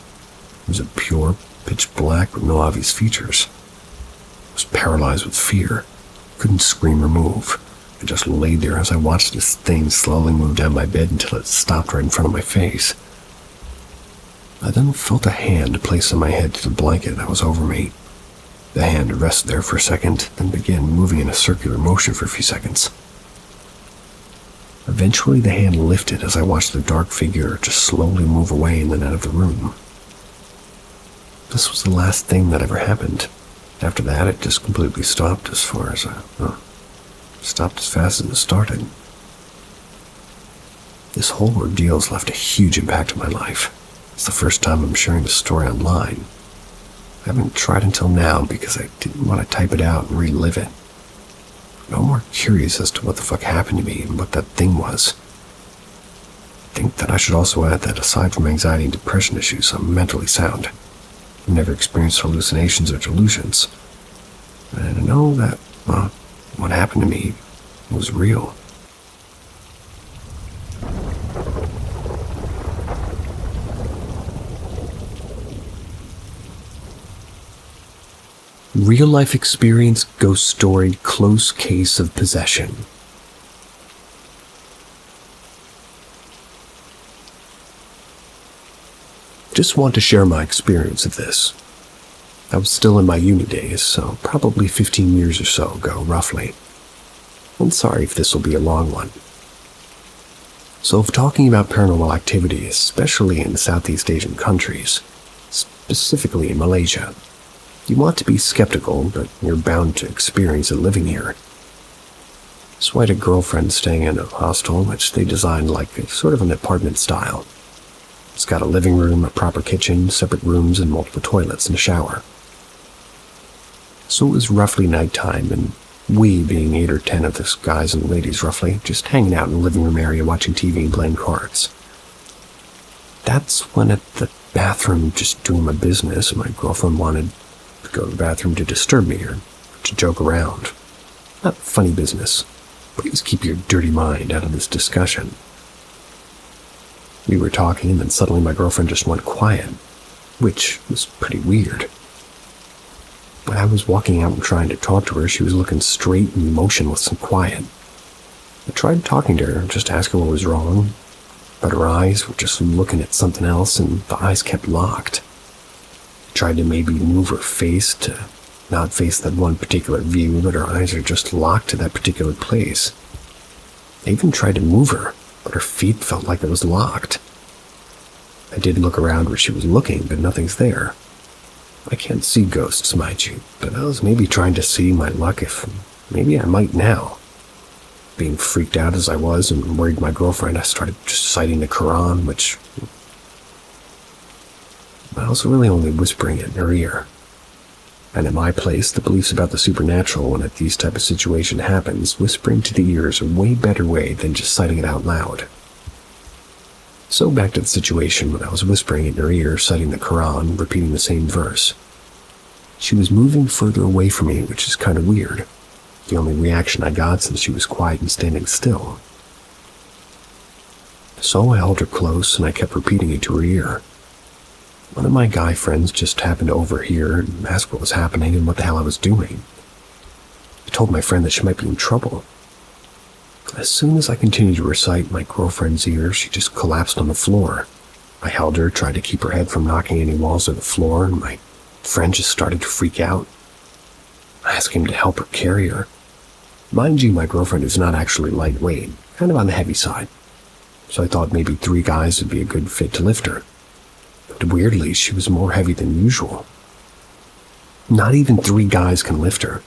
it was a pure, pitch black with no obvious features. I was paralyzed with fear. Couldn't scream or move. I just laid there as I watched this thing slowly move down my bed until it stopped right in front of my face. I then felt a hand placed on my head to the blanket that was over me. The hand rested there for a second, then began moving in a circular motion for a few seconds. Eventually, the hand lifted as I watched the dark figure just slowly move away and then out of the room. This was the last thing that ever happened. After that, it just completely stopped as fast as it started. This whole ordeal has left a huge impact on my life. It's the first time I'm sharing this story online. I haven't tried until now because I didn't want to type it out and relive it. I'm more curious as to what the fuck happened to me and what that thing was. I think that I should also add that aside from anxiety and depression issues, I'm mentally sound. I've never experienced hallucinations or delusions. And I know that, what happened to me was real. Real-life experience ghost story close case of possession. Just want to share my experience of this. I was still in my uni days, so probably 15 years or so ago, roughly. I'm sorry if this will be a long one. So if talking about paranormal activity, especially in Southeast Asian countries, specifically in Malaysia, you want to be skeptical, but you're bound to experience it living here. So I had a girlfriend staying in a hostel, which they designed like a sort of an apartment style. It's got a living room, a proper kitchen, separate rooms, and multiple toilets and a shower. So it was roughly nighttime, and we, being 8 or 10 of the guys and ladies roughly, just hanging out in the living room area watching TV and playing cards. That's when at the bathroom, just doing my business, my girlfriend wanted to go to the bathroom to disturb me or to joke around. Not funny business. Please keep your dirty mind out of this discussion. We were talking, and then suddenly my girlfriend just went quiet, which was pretty weird. When I was walking out and trying to talk to her, she was looking straight and motionless and quiet. I tried talking to her, just to ask her what was wrong, but her eyes were just looking at something else, and the eyes kept locked. I tried to maybe move her face to not face that one particular view, but her eyes are just locked to that particular place. I even tried to move her, but her feet felt like it was locked. I did look around where she was looking, but nothing's there. I can't see ghosts, mind you, but I was maybe trying to see my luck if maybe I might now. Being freaked out as I was and worried my girlfriend, I started just citing the Quran, which I was really only whispering it in her ear. And in my place, the beliefs about the supernatural when at these type of situation happens, whispering to the ear is a way better way than just citing it out loud. So back to the situation when I was whispering in her ear, citing the Quran, repeating the same verse. She was moving further away from me, which is kind of weird. The only reaction I got since she was quiet and standing still. So I held her close and I kept repeating it to her ear. One of my guy friends just happened to overhear and ask what was happening and what the hell I was doing. I told my friend that she might be in trouble. As soon as I continued to recite my girlfriend's ear, she just collapsed on the floor. I held her, tried to keep her head from knocking any walls or the floor, and my friend just started to freak out. I asked him to help her carry her. Mind you, my girlfriend is not actually lightweight, kind of on the heavy side. So I thought maybe 3 guys would be a good fit to lift her. But weirdly, she was more heavy than usual. Not even 3 guys can lift her.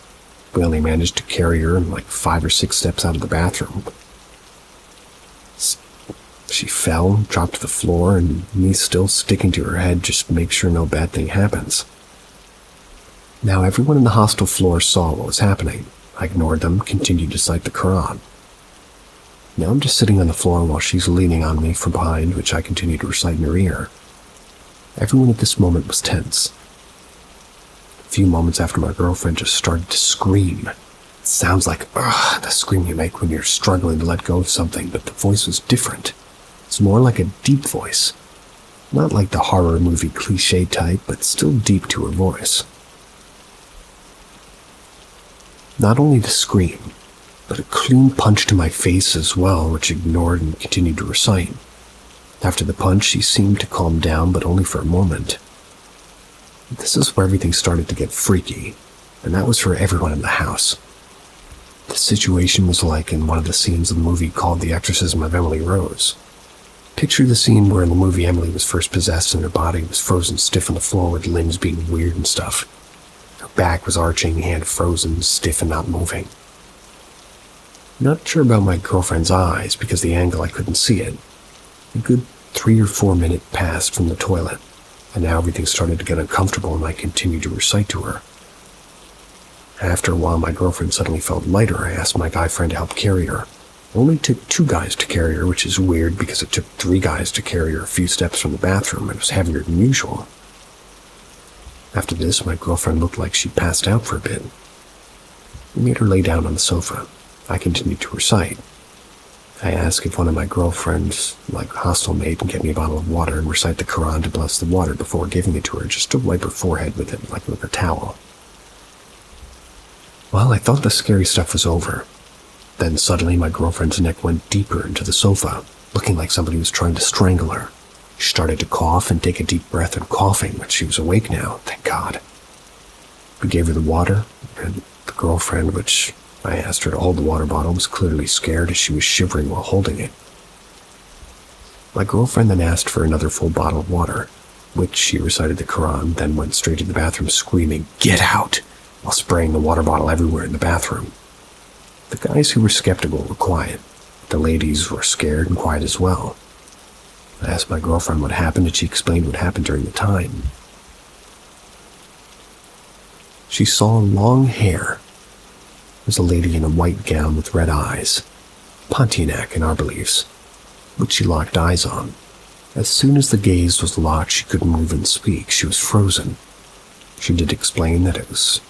We only managed to carry her like 5 or 6 steps out of the bathroom. She fell, dropped to the floor, and me still sticking to her head just to make sure no bad thing happens. Now everyone in the hostel floor saw what was happening. I ignored them, continued to cite the Quran. Now I'm just sitting on the floor while she's leaning on me from behind, which I continued to recite in her ear. Everyone at this moment was tense. A few moments after, my girlfriend just started to scream. It sounds like the scream you make when you're struggling to let go of something, but the voice was different. It's more like a deep voice. Not like the horror movie cliche type, but still deep to her voice. Not only the scream, but a clean punch to my face as well, which ignored and continued to recite. After the punch, she seemed to calm down, but only for a moment. This is where everything started to get freaky, and that was for everyone in the house. The situation was like in one of the scenes of the movie called The Exorcism of Emily Rose. Picture the scene where in the movie Emily was first possessed and her body was frozen stiff on the floor with limbs being weird and stuff. Her back was arching, hand frozen, stiff and not moving. Not sure about my girlfriend's eyes because the angle I couldn't see it. A good 3 or 4 minutes passed from the toilet, and now everything started to get uncomfortable and I continued to recite to her. After a while, my girlfriend suddenly felt lighter. I asked my guy friend to help carry her. It only took 2 guys to carry her, which is weird because it took 3 guys to carry her a few steps from the bathroom. It was heavier than usual. After this, my girlfriend looked like she passed out for a bit. We made her lay down on the sofa. I continued to recite. I asked if one of my girlfriend's, hostel mate, can get me a bottle of water and recite the Quran to bless the water before giving it to her, just to wipe her forehead with it, like with a towel. Well, I thought the scary stuff was over. Then suddenly my girlfriend's neck went deeper into the sofa, looking like somebody was trying to strangle her. She started to cough and take a deep breath and coughing, but she was awake now, thank God. We gave her the water, and the girlfriend, which I asked her to hold the water bottle, was clearly scared as she was shivering while holding it. My girlfriend then asked for another full bottle of water, which she recited the Quran, then went straight to the bathroom screaming, "Get out!" while spraying the water bottle everywhere in the bathroom. The guys who were skeptical were quiet. The ladies were scared and quiet as well. I asked my girlfriend what happened, and she explained what happened during the time. She saw long hair. There was a lady in a white gown with red eyes, Pontiac in our beliefs, which she locked eyes on. As soon as the gaze was locked, she couldn't move and speak. She was frozen. She did explain that I was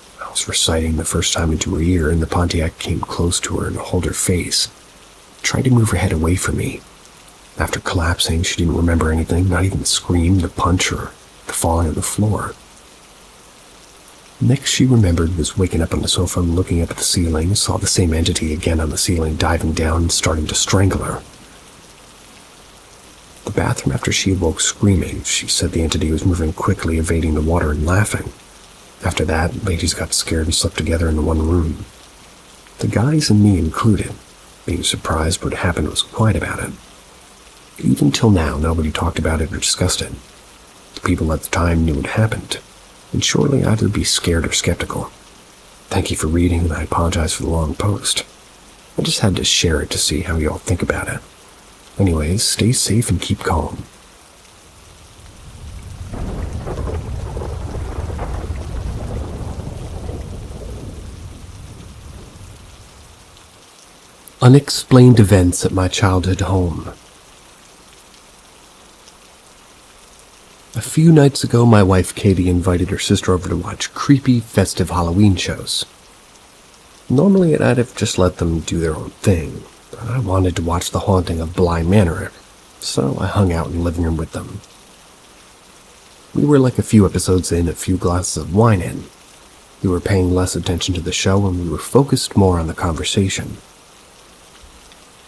reciting the first time into her ear, and the Pontiac came close to her and held her face, tried to move her head away from me. After collapsing, she didn't remember anything, not even the scream, the punch, or the falling on the floor. Next she remembered was waking up on the sofa and looking up at the ceiling, saw the same entity again on the ceiling, diving down and starting to strangle her. The bathroom after she awoke screaming, she said the entity was moving quickly, evading the water and laughing. After that, ladies got scared and slept together in one room. The guys and me included. Being surprised what happened was quiet about it. Even till now, nobody talked about it or discussed it. The people at the time knew what happened, and surely either be scared or skeptical. Thank you for reading, and I apologize for the long post. I just had to share it to see how you all think about it. Anyways, stay safe and keep calm. Unexplained events at my childhood home. A few nights ago, my wife Katie invited her sister over to watch creepy, festive Halloween shows. Normally, I'd have just let them do their own thing, but I wanted to watch The Haunting of Bly Manor, so I hung out in the living room with them. We were like a few episodes in, a few glasses of wine in. We were paying less attention to the show, and we were focused more on the conversation.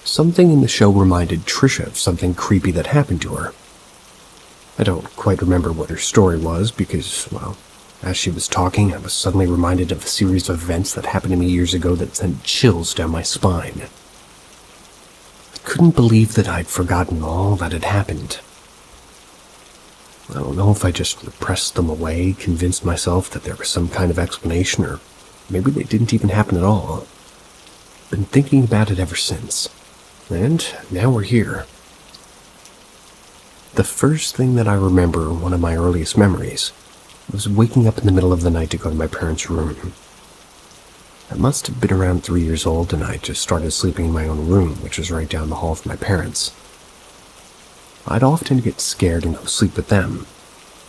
Something in the show reminded Trisha of something creepy that happened to her. I don't quite remember what her story was because, well, as she was talking, I was suddenly reminded of a series of events that happened to me years ago that sent chills down my spine. I couldn't believe that I'd forgotten all that had happened. I don't know if I just repressed them away, convinced myself that there was some kind of explanation, or maybe they didn't even happen at all. Been thinking about it ever since. And now we're here. The first thing that I remember, one of my earliest memories, was waking up in the middle of the night to go to my parents' room. I must have been around 3 years old, and I just started sleeping in my own room, which was right down the hall from my parents. I'd often get scared and go sleep with them.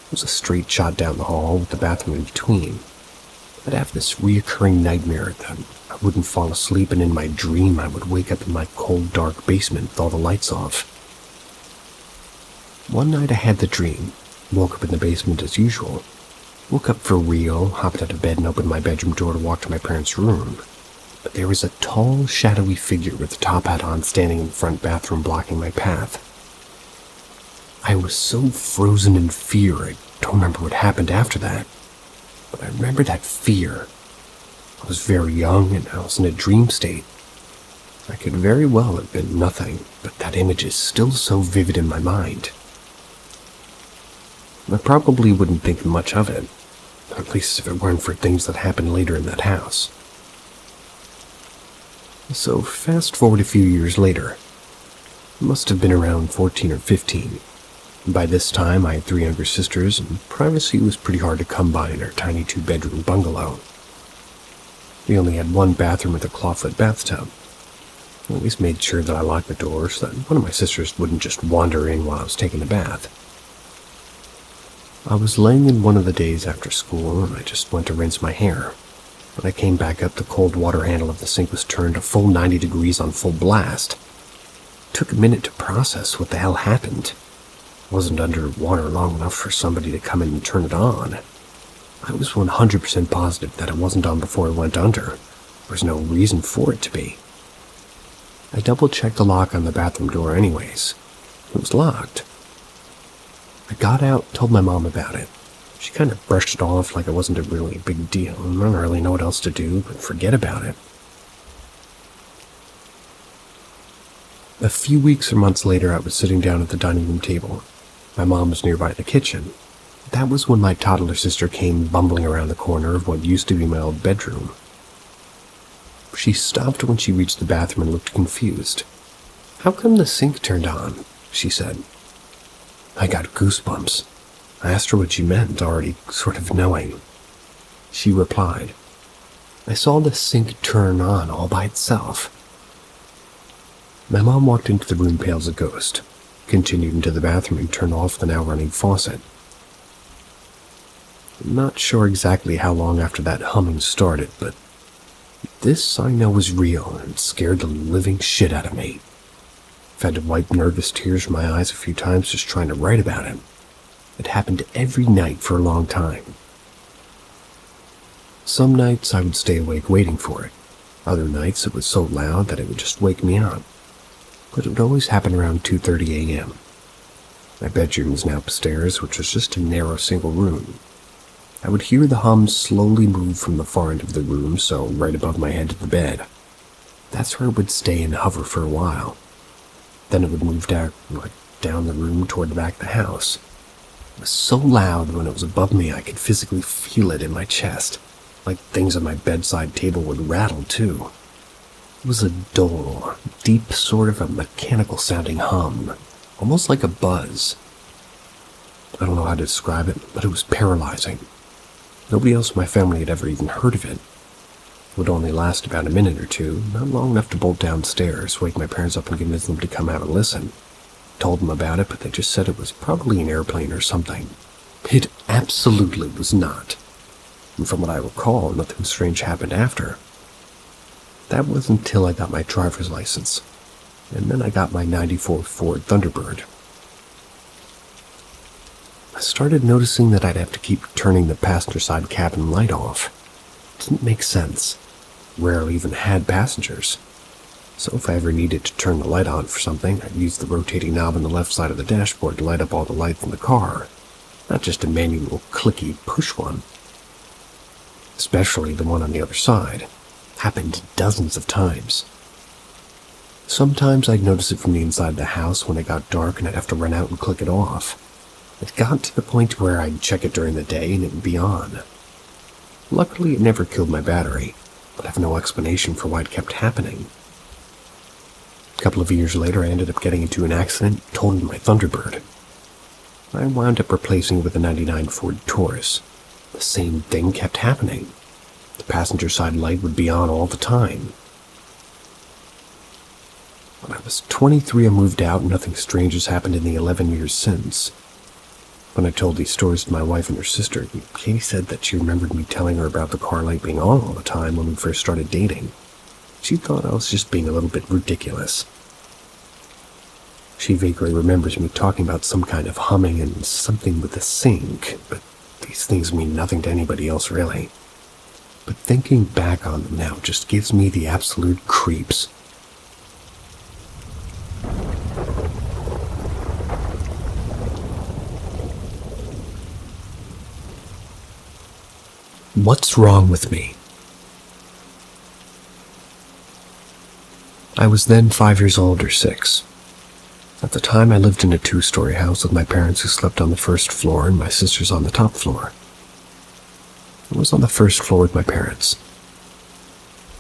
It was a straight shot down the hall with the bathroom in between. I'd have this reoccurring nightmare that I wouldn't fall asleep, and in my dream I would wake up in my cold, dark basement with all the lights off. One night I had the dream, woke up in the basement as usual, woke up for real, hopped out of bed and opened my bedroom door to walk to my parents' room. But there was a tall, shadowy figure with a top hat on standing in the front bathroom blocking my path. I was so frozen in fear, I don't remember what happened after that. But I remember that fear. I was very young and I was in a dream state. I could very well have been nothing, but that image is still so vivid in my mind. I probably wouldn't think much of it, at least if it weren't for things that happened later in that house. So fast forward a few years later. I must have been around 14 or 15. By this time, I had 3 younger sisters, and privacy was pretty hard to come by in our tiny 2-bedroom bungalow. We only had one bathroom with a clawfoot bathtub. I always made sure that I locked the door so that one of my sisters wouldn't just wander in while I was taking a bath. I was laying in one of the days after school, and I just went to rinse my hair. When I came back up, the cold water handle of the sink was turned a full 90 degrees on full blast. It took a minute to process what the hell happened. I wasn't under water long enough for somebody to come in and turn it on. I was 100% positive that it wasn't on before it went under. There was no reason for it to be. I double-checked the lock on the bathroom door anyways. It was locked. I got out, told my mom about it. She kind of brushed it off like it wasn't a really big deal, and I don't really know what else to do but forget about it. A few weeks or months later, I was sitting down at the dining room table. My mom was nearby the kitchen. That was when my toddler sister came bumbling around the corner of what used to be my old bedroom. She stopped when she reached the bathroom and looked confused. "How come the sink turned on?" she said. I got goosebumps. I asked her what she meant, already sort of knowing. She replied, "I saw the sink turn on all by itself." My mom walked into the room pale as a ghost, continued into the bathroom and turned off the now-running faucet. I'm not sure exactly how long after that humming started, but this I know was real and scared the living shit out of me. I've had to wipe nervous tears from my eyes a few times just trying to write about it. It happened every night for a long time. Some nights I would stay awake waiting for it. Other nights it was so loud that it would just wake me up. But it would always happen around 2:30 a.m. My bedroom was now upstairs, which was just a narrow single room. I would hear the hum slowly move from the far end of the room, so right above my head to the bed. That's where it would stay and hover for a while. Then it would move down the room toward the back of the house. It was so loud when it was above me I could physically feel it in my chest, like things on my bedside table would rattle too. It was a dull, deep sort of a mechanical-sounding hum, almost like a buzz. I don't know how to describe it, but it was paralyzing. Nobody else in my family had ever even heard of it. It would only last about a minute or two, not long enough to bolt downstairs, wake my parents up and convince them to come out and listen. Told them about it, but they just said it was probably an airplane or something. It absolutely was not. And from what I recall, nothing strange happened after. That was until I got my driver's license, and then I got my '94 Ford Thunderbird. I started noticing that I'd have to keep turning the passenger side cabin light off. It didn't make sense. Rarely even had passengers. So if I ever needed to turn the light on for something, I'd use the rotating knob on the left side of the dashboard to light up all the lights in the car, not just a manual clicky push one. Especially the one on the other side. Happened dozens of times. Sometimes I'd notice it from the inside of the house when it got dark and I'd have to run out and click it off. It got to the point where I'd check it during the day and it would be on. Luckily, it never killed my battery, but I have no explanation for why it kept happening. A couple of years later, I ended up getting into an accident, totaling my Thunderbird. I wound up replacing it with a '99 Ford Taurus. The same thing kept happening. The passenger side light would be on all the time. When I was 23, I moved out and nothing strange has happened in the 11 years since. When I told these stories to my wife and her sister, Katie said that she remembered me telling her about the car light being on all the time when we first started dating. She thought I was just being a little bit ridiculous. She vaguely remembers me talking about some kind of humming and something with the sink, but these things mean nothing to anybody else really. But thinking back on them now just gives me the absolute creeps. What's wrong with me? I was then 5 years old or 6. At the time, I lived in a 2-story house with my parents who slept on the first floor and my sisters on the top floor. I was on the first floor with my parents.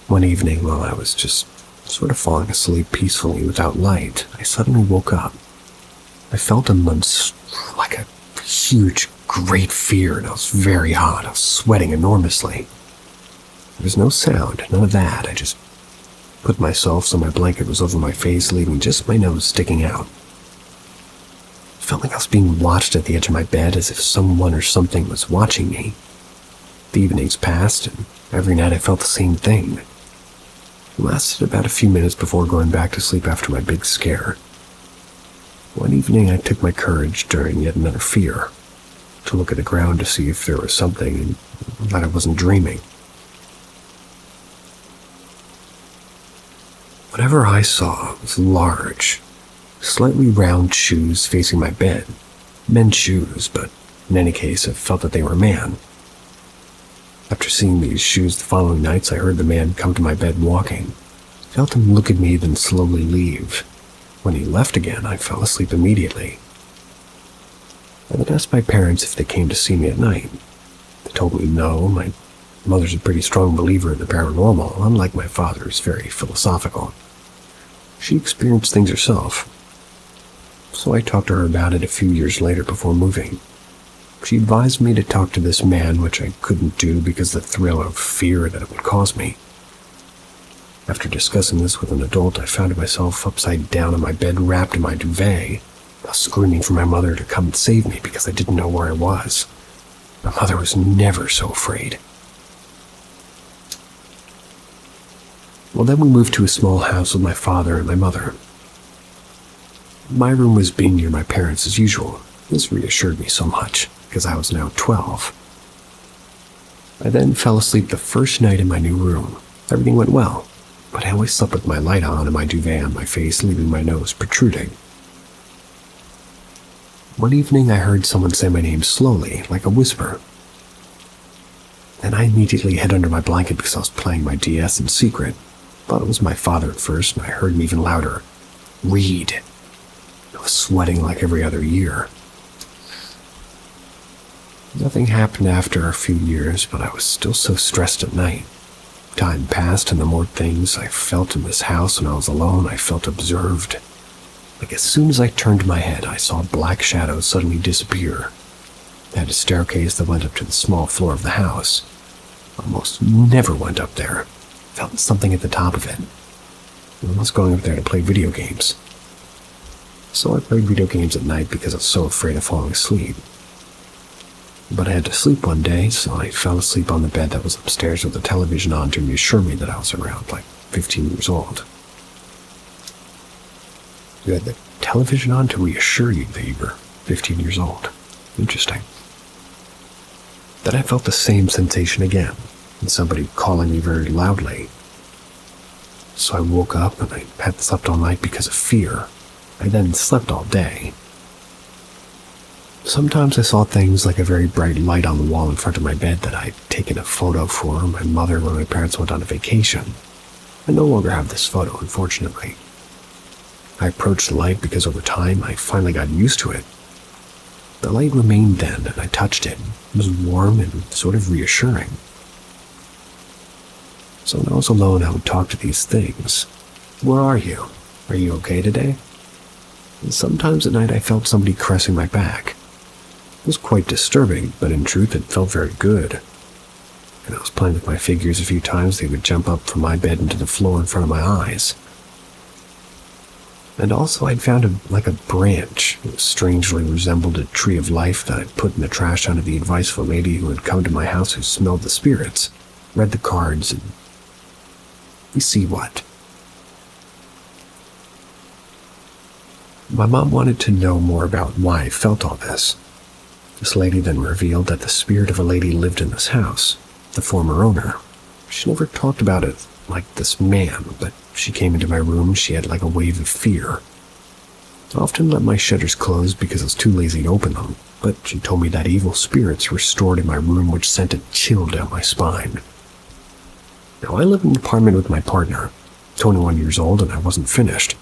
One evening, while I was just sort of falling asleep peacefully without light, I suddenly woke up. I felt like a huge, great fear, and I was very hot. I was sweating enormously. There was no sound, none of that. I just put myself so my blanket was over my face, leaving just my nose sticking out. It felt like I was being watched at the edge of my bed, as if someone or something was watching me. The evenings passed, and every night I felt the same thing. It lasted about a few minutes before going back to sleep after my big scare. One evening I took my courage during yet another fear, to look at the ground to see if there was something and that I wasn't dreaming. Whatever I saw was large, slightly round shoes facing my bed. Men's shoes, but in any case I felt that they were a man. After seeing these shoes the following nights, I heard the man come to my bed walking. Felt him look at me, then slowly leave. When he left again, I fell asleep immediately. I then asked my parents if they came to see me at night. They told me no. My Mother's a pretty strong believer in the paranormal, unlike my father, who's very philosophical. She experienced things herself, so I talked to her about it a few years later before moving. She advised me to talk to this man, which I couldn't do because of the thrill of fear that it would cause me. After discussing this with an adult, I found myself upside down in my bed, wrapped in my duvet, screaming for my mother to come and save me because I didn't know where I was. My mother was never so afraid. Well, then we moved to a small house with my father and my mother. My room was being near my parents as usual. This reassured me so much, because I was now 12. I then fell asleep the first night in my new room. Everything went well, but I always slept with my light on and my duvet on my face, leaving my nose protruding. One evening I heard someone say my name slowly, like a whisper. And I immediately hid under my blanket because I was playing my DS in secret. Thought it was my father at first, and I heard him even louder. Read. I was sweating like every other year. Nothing happened after a few years, but I was still so stressed at night. Time passed, and the more things I felt in this house when I was alone, I felt observed. Like as soon as I turned my head, I saw black shadows suddenly disappear. I had a staircase that went up to the small floor of the house. Almost never went up there. Felt something at the top of it. I was going up there to play video games. So I played video games at night because I was so afraid of falling asleep. But I had to sleep one day, so I fell asleep on the bed that was upstairs with the television on to reassure me that I was around, like 15 years old. You had the television on to reassure you that you were 15 years old. Interesting. Then I felt the same sensation again, and somebody calling me very loudly. So I woke up and I hadn't slept all night because of fear. I then slept all day. Sometimes I saw things like a very bright light on the wall in front of my bed that I'd taken a photo for my mother when my parents went on a vacation. I no longer have this photo, unfortunately. I approached the light because over time I finally got used to it. The light remained then, and I touched it. It was warm and sort of reassuring. So when I was alone, I would talk to these things. Where are you? Are you okay today? And sometimes at night I felt somebody caressing my back. It was quite disturbing, but in truth it felt very good. And I was playing with my figures a few times, they would jump up from my bed into the floor in front of my eyes. And also I'd found a branch. It strangely resembled a tree of life that I'd put in the trash under the advice of a lady who had come to my house who smelled the spirits, read the cards, and you see what? My mom wanted to know more about why I felt all this. This lady then revealed that the spirit of a lady lived in this house, the former owner. She never talked about it like this man, but she came into my room, she had like a wave of fear. I often let my shutters close because I was too lazy to open them, but she told me that evil spirits were stored in my room, which sent a chill down my spine. Now, I live in an apartment with my partner, 21 years old, and I wasn't finished.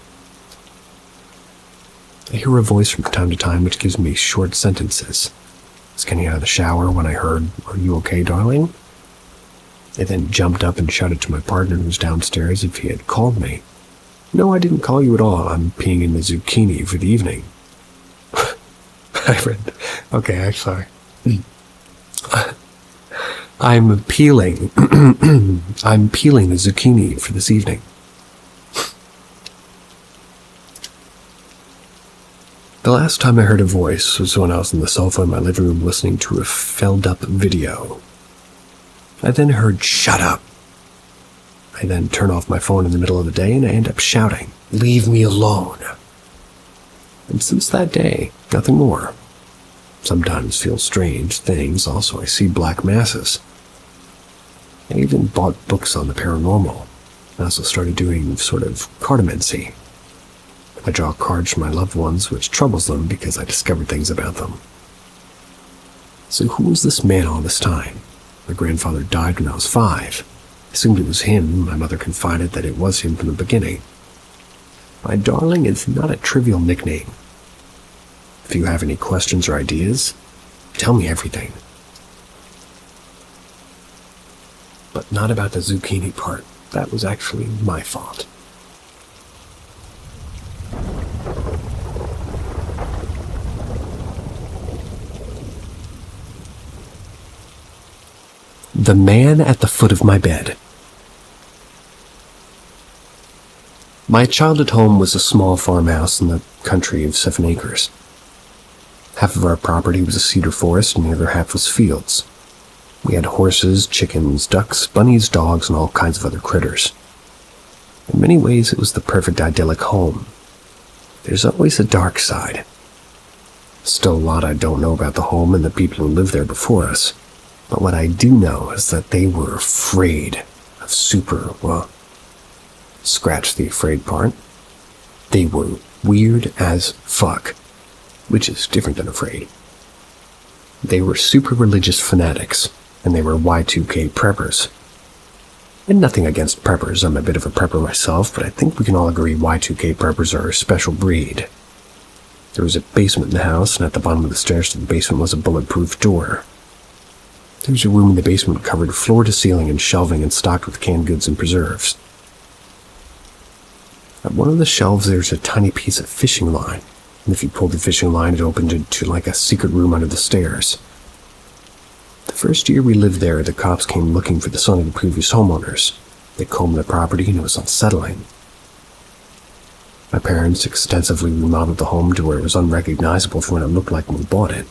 I hear a voice from time to time which gives me short sentences. I was getting out of the shower when I heard, "Are you okay, darling?" I then jumped up and shouted to my partner who was downstairs if he had called me. "No, I didn't call you at all. I'm peeing in the zucchini for the evening." I read, okay, I'm sorry. I'm peeling. I'm peeling the zucchini for this evening. The last time I heard a voice was when I was on the sofa in my living room listening to a felled-up video. I then heard, "Shut up." I then turn off my phone in the middle of the day and I end up shouting, "Leave me alone." And since that day, nothing more. Sometimes feel strange things, also I see black masses. I even bought books on the paranormal. I also started doing sort of cartomancy. I draw cards for my loved ones, which troubles them because I discovered things about them. So who was this man all this time? My grandfather died when I was 5. I assumed it was him. My mother confided that it was him from the beginning. My darling is not a trivial nickname. If you have any questions or ideas, tell me everything. but not about the zucchini part. That was actually my fault. The man at the foot of my bed. My childhood home was a small farmhouse in the country of 7 acres. Half of our property was a cedar forest and the other half was fields. We had horses, chickens, ducks, bunnies, dogs, and all kinds of other critters. In many ways, it was the perfect idyllic home. There's always a dark side. Still a lot I don't know about the home and the people who lived there before us. But what I do know is that they were afraid of scratch the afraid part. They were weird as fuck, which is different than afraid. They were super religious fanatics, and they were Y2K preppers. And nothing against preppers, I'm a bit of a prepper myself, but I think we can all agree Y2K preppers are a special breed. There was a basement in the house, and at the bottom of the stairs to the basement was a bulletproof door. There was a room in the basement covered floor to ceiling in shelving and stocked with canned goods and preserves. At one of the shelves there's a tiny piece of fishing line, and if you pulled the fishing line it opened into like a secret room under the stairs. The first year we lived there, the cops came looking for the son of the previous homeowners. They combed the property and it was unsettling. My parents extensively remodeled the home to where it was unrecognizable from what it looked like when we bought it.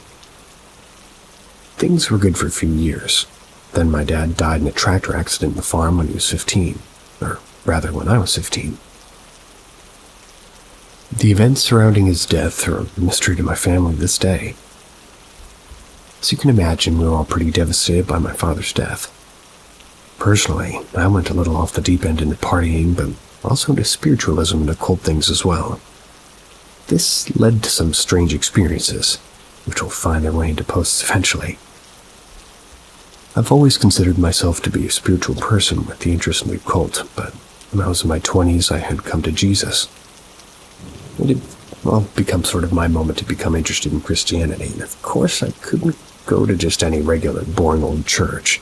Things were good for a few years. Then my dad died in a tractor accident in the farm when he was 15. Or rather, when I was 15. The events surrounding his death are a mystery to my family this day. As you can imagine, we were all pretty devastated by my father's death. Personally, I went a little off the deep end into partying, but also into spiritualism and occult things as well. This led to some strange experiences, which will find their way into posts eventually. I've always considered myself to be a spiritual person with the interest in the occult, but when I was in my 20s, I had come to Jesus. It had become sort of my moment to become interested in Christianity, and of course I couldn't go to just any regular, boring old church.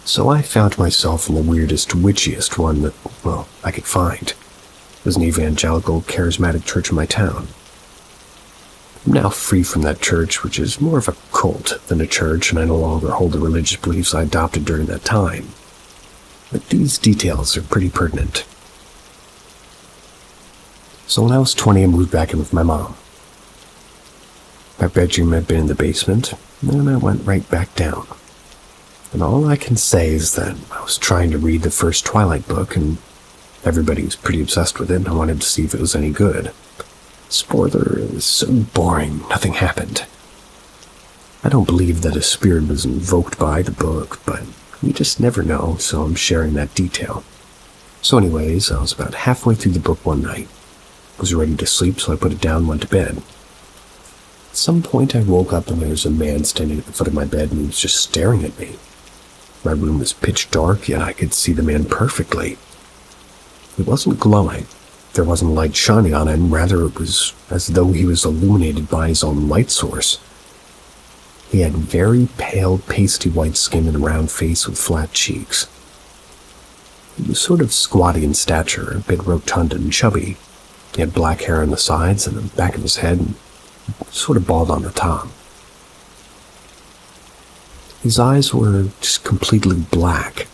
So I found myself in the weirdest, witchiest one that, I could find. It was an evangelical, charismatic church in my town. I'm now free from that church, which is more of a cult than a church, and I no longer hold the religious beliefs I adopted during that time. But these details are pretty pertinent. So when I was 20, I moved back in with my mom. My bedroom had been in the basement, and then I went right back down. And all I can say is that I was trying to read the first Twilight book, and everybody was pretty obsessed with it, and I wanted to see if it was any good. Spoiler, it was so boring, nothing happened. I don't believe that a spirit was invoked by the book, but you just never know, so I'm sharing that detail. So anyways, I was about halfway through the book one night. I was ready to sleep, so I put it down and went to bed. At some point I woke up and there was a man standing at the foot of my bed and he was just staring at me. My room was pitch dark, yet I could see the man perfectly. It wasn't glowing. There wasn't light shining on it, and rather it was as though he was illuminated by his own light source. He had very pale, pasty white skin and a round face with flat cheeks. He was sort of squatty in stature, a bit rotund and chubby. He had black hair on the sides and the back of his head, and sort of bald on the top. His eyes were just completely black,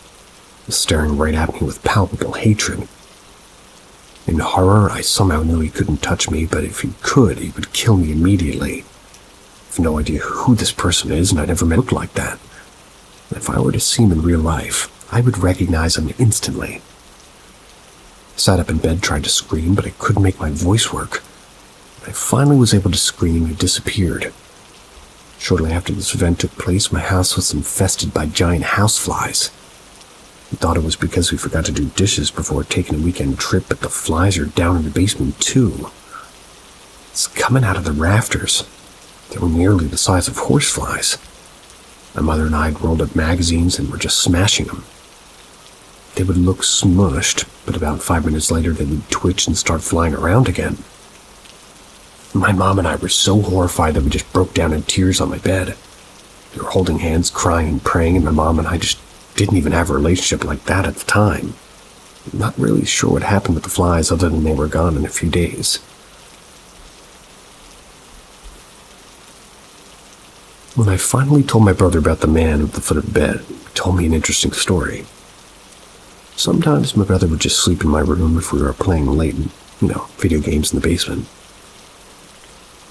staring right at me with palpable hatred. In horror, I somehow knew he couldn't touch me, but if he could, he would kill me immediately. I have no idea who this person is, and I never met him look like that. If I were to see him in real life, I would recognize him instantly. I sat up in bed, tried to scream, but I couldn't make my voice work. When I finally was able to scream, he disappeared. Shortly after this event took place, my house was infested by giant houseflies. We thought it was because we forgot to do dishes before taking a weekend trip, but the flies are down in the basement too. It's coming out of the rafters. They were nearly the size of horseflies. My mother and I had rolled up magazines and were just smashing them. They would look smushed, but about 5 minutes later they would twitch and start flying around again. My mom and I were so horrified that we just broke down in tears on my bed. We were holding hands, crying and praying, and my mom and I just didn't even have a relationship like that at the time. I'm not really sure what happened with the flies other than they were gone in a few days. When I finally told my brother about the man at the foot of the bed, he told me an interesting story. Sometimes my brother would just sleep in my room if we were playing late, video games in the basement.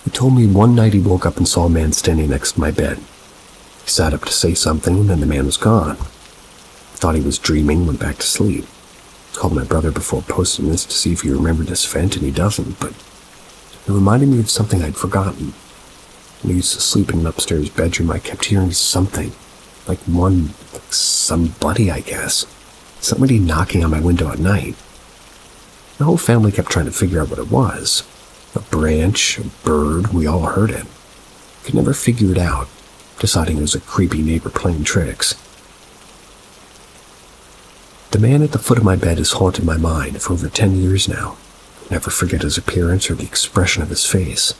He told me one night he woke up and saw a man standing next to my bed. He sat up to say something, and then the man was gone. I thought he was dreaming, went back to sleep. Called my brother before posting this to see if he remembered this event, and he doesn't, but it reminded me of something I'd forgotten. When I used to sleep in an upstairs bedroom, I kept hearing something, like somebody, I guess. Somebody knocking on my window at night. The whole family kept trying to figure out what it was. A branch, a bird, we all heard it. Could never figure it out, deciding it was a creepy neighbor playing tricks. The man at the foot of my bed has haunted my mind for over 10 years now. I'll never forget his appearance or the expression of his face.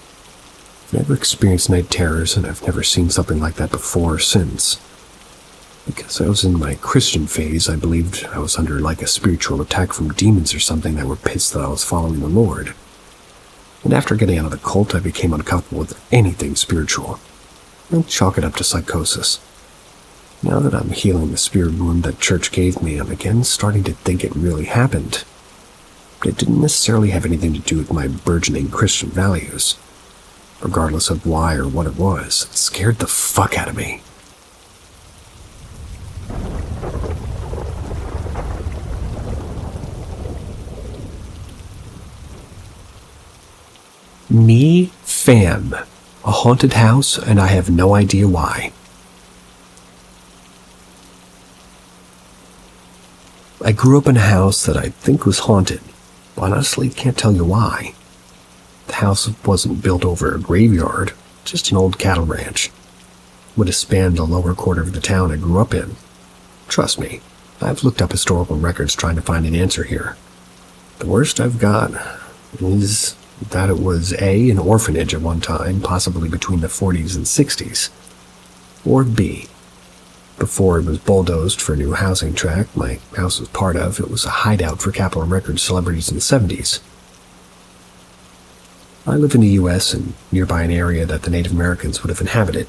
I've never experienced night terrors, and I've never seen something like that before or since. Because I was in my Christian phase, I believed I was under like a spiritual attack from demons or something that were pissed that I was following the Lord. And after getting out of the cult, I became uncomfortable with anything spiritual. I'll chalk it up to psychosis. Now that I'm healing the spirit wound that church gave me, I'm again starting to think it really happened. But it didn't necessarily have anything to do with my burgeoning Christian values. Regardless of why or what it was, it scared the fuck out of me. Me, fam. A haunted house, and I have no idea why. I grew up in a house that I think was haunted, but honestly can't tell you why. The house wasn't built over a graveyard, just an old cattle ranch. Would have spanned the lower quarter of the town I grew up in. Trust me, I've looked up historical records trying to find an answer here. The worst I've got is that it was A, an orphanage at one time, possibly between the 40s and 60s. Or B, before it was bulldozed for a new housing tract my house was part of, it was a hideout for Capitol Records celebrities in the 70s. I live in the U.S. and nearby an area that the Native Americans would have inhabited.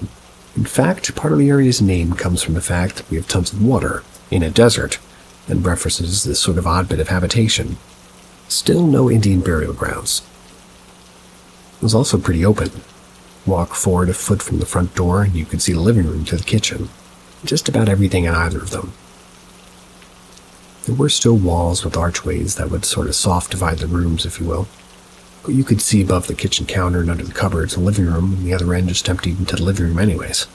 In fact, part of the area's name comes from the fact that we have tons of water in a desert and references this sort of odd bit of habitation. Still no Indian burial grounds. It was also pretty open. Walk forward a foot from the front door and you could see the living room to the kitchen. Just about everything in either of them. There were still walls with archways that would sort of soft divide the rooms, if you will. But you could see above the kitchen counter and under the cupboards the living room, and the other end just emptied into the living room anyways.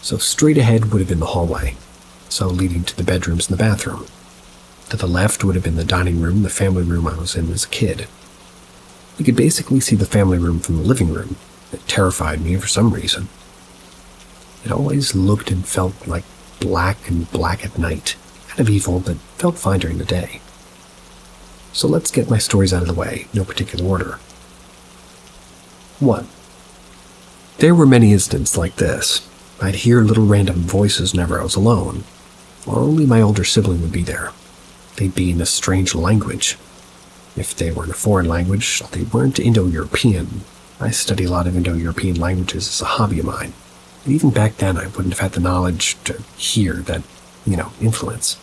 So straight ahead would have been the hallway, so leading to the bedrooms and the bathroom. To the left would have been the dining room, the family room I was in as a kid. You could basically see the family room from the living room. It terrified me for some reason. It always looked and felt like black and black at night. Kind of evil, but felt fine during the day. So let's get my stories out of the way, no particular order. 1. There were many instances like this. I'd hear little random voices whenever I was alone, or only my older sibling would be there. They'd be in a strange language. If they were in a foreign language, they weren't Indo-European. I study a lot of Indo-European languages as a hobby of mine. And even back then, I wouldn't have had the knowledge to hear that, influence.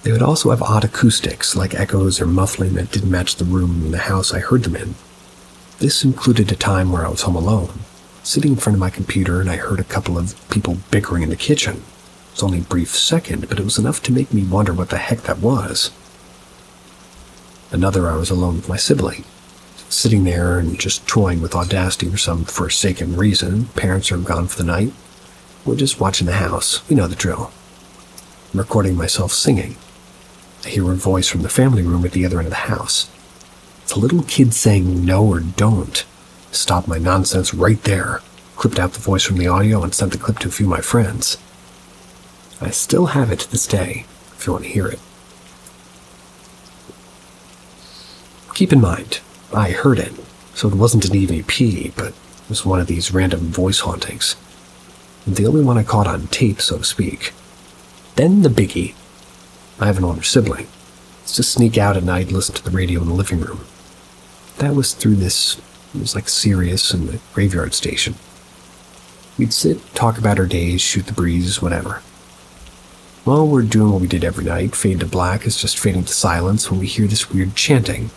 They would also have odd acoustics, like echoes or muffling that didn't match the room in the house I heard them in. This included a time where I was home alone, sitting in front of my computer, and I heard a couple of people bickering in the kitchen. It was only a brief second, but it was enough to make me wonder what the heck that was. Another, I was alone with my sibling, sitting there and just toying with Audacity for some forsaken reason. Parents are gone for the night. We're just watching the house. We know the drill. I'm recording myself singing. I hear a voice from the family room at the other end of the house. It's a little kid saying no or don't. Stopped my nonsense right there, clipped out the voice from the audio and sent the clip to a few of my friends. I still have it to this day, if you want to hear it. Keep in mind, I heard it, so it wasn't an EVP, but it was one of these random voice hauntings. the only one I caught on tape, so to speak. Then the biggie. I have an older sibling. Used to sneak out at night and listen to the radio in the living room. That was through this, it was like Sirius and the graveyard station. We'd sit, talk about our days, shoot the breeze, whatever. While we're doing what we did every night, fade to black is just fading to silence when we hear this weird chanting.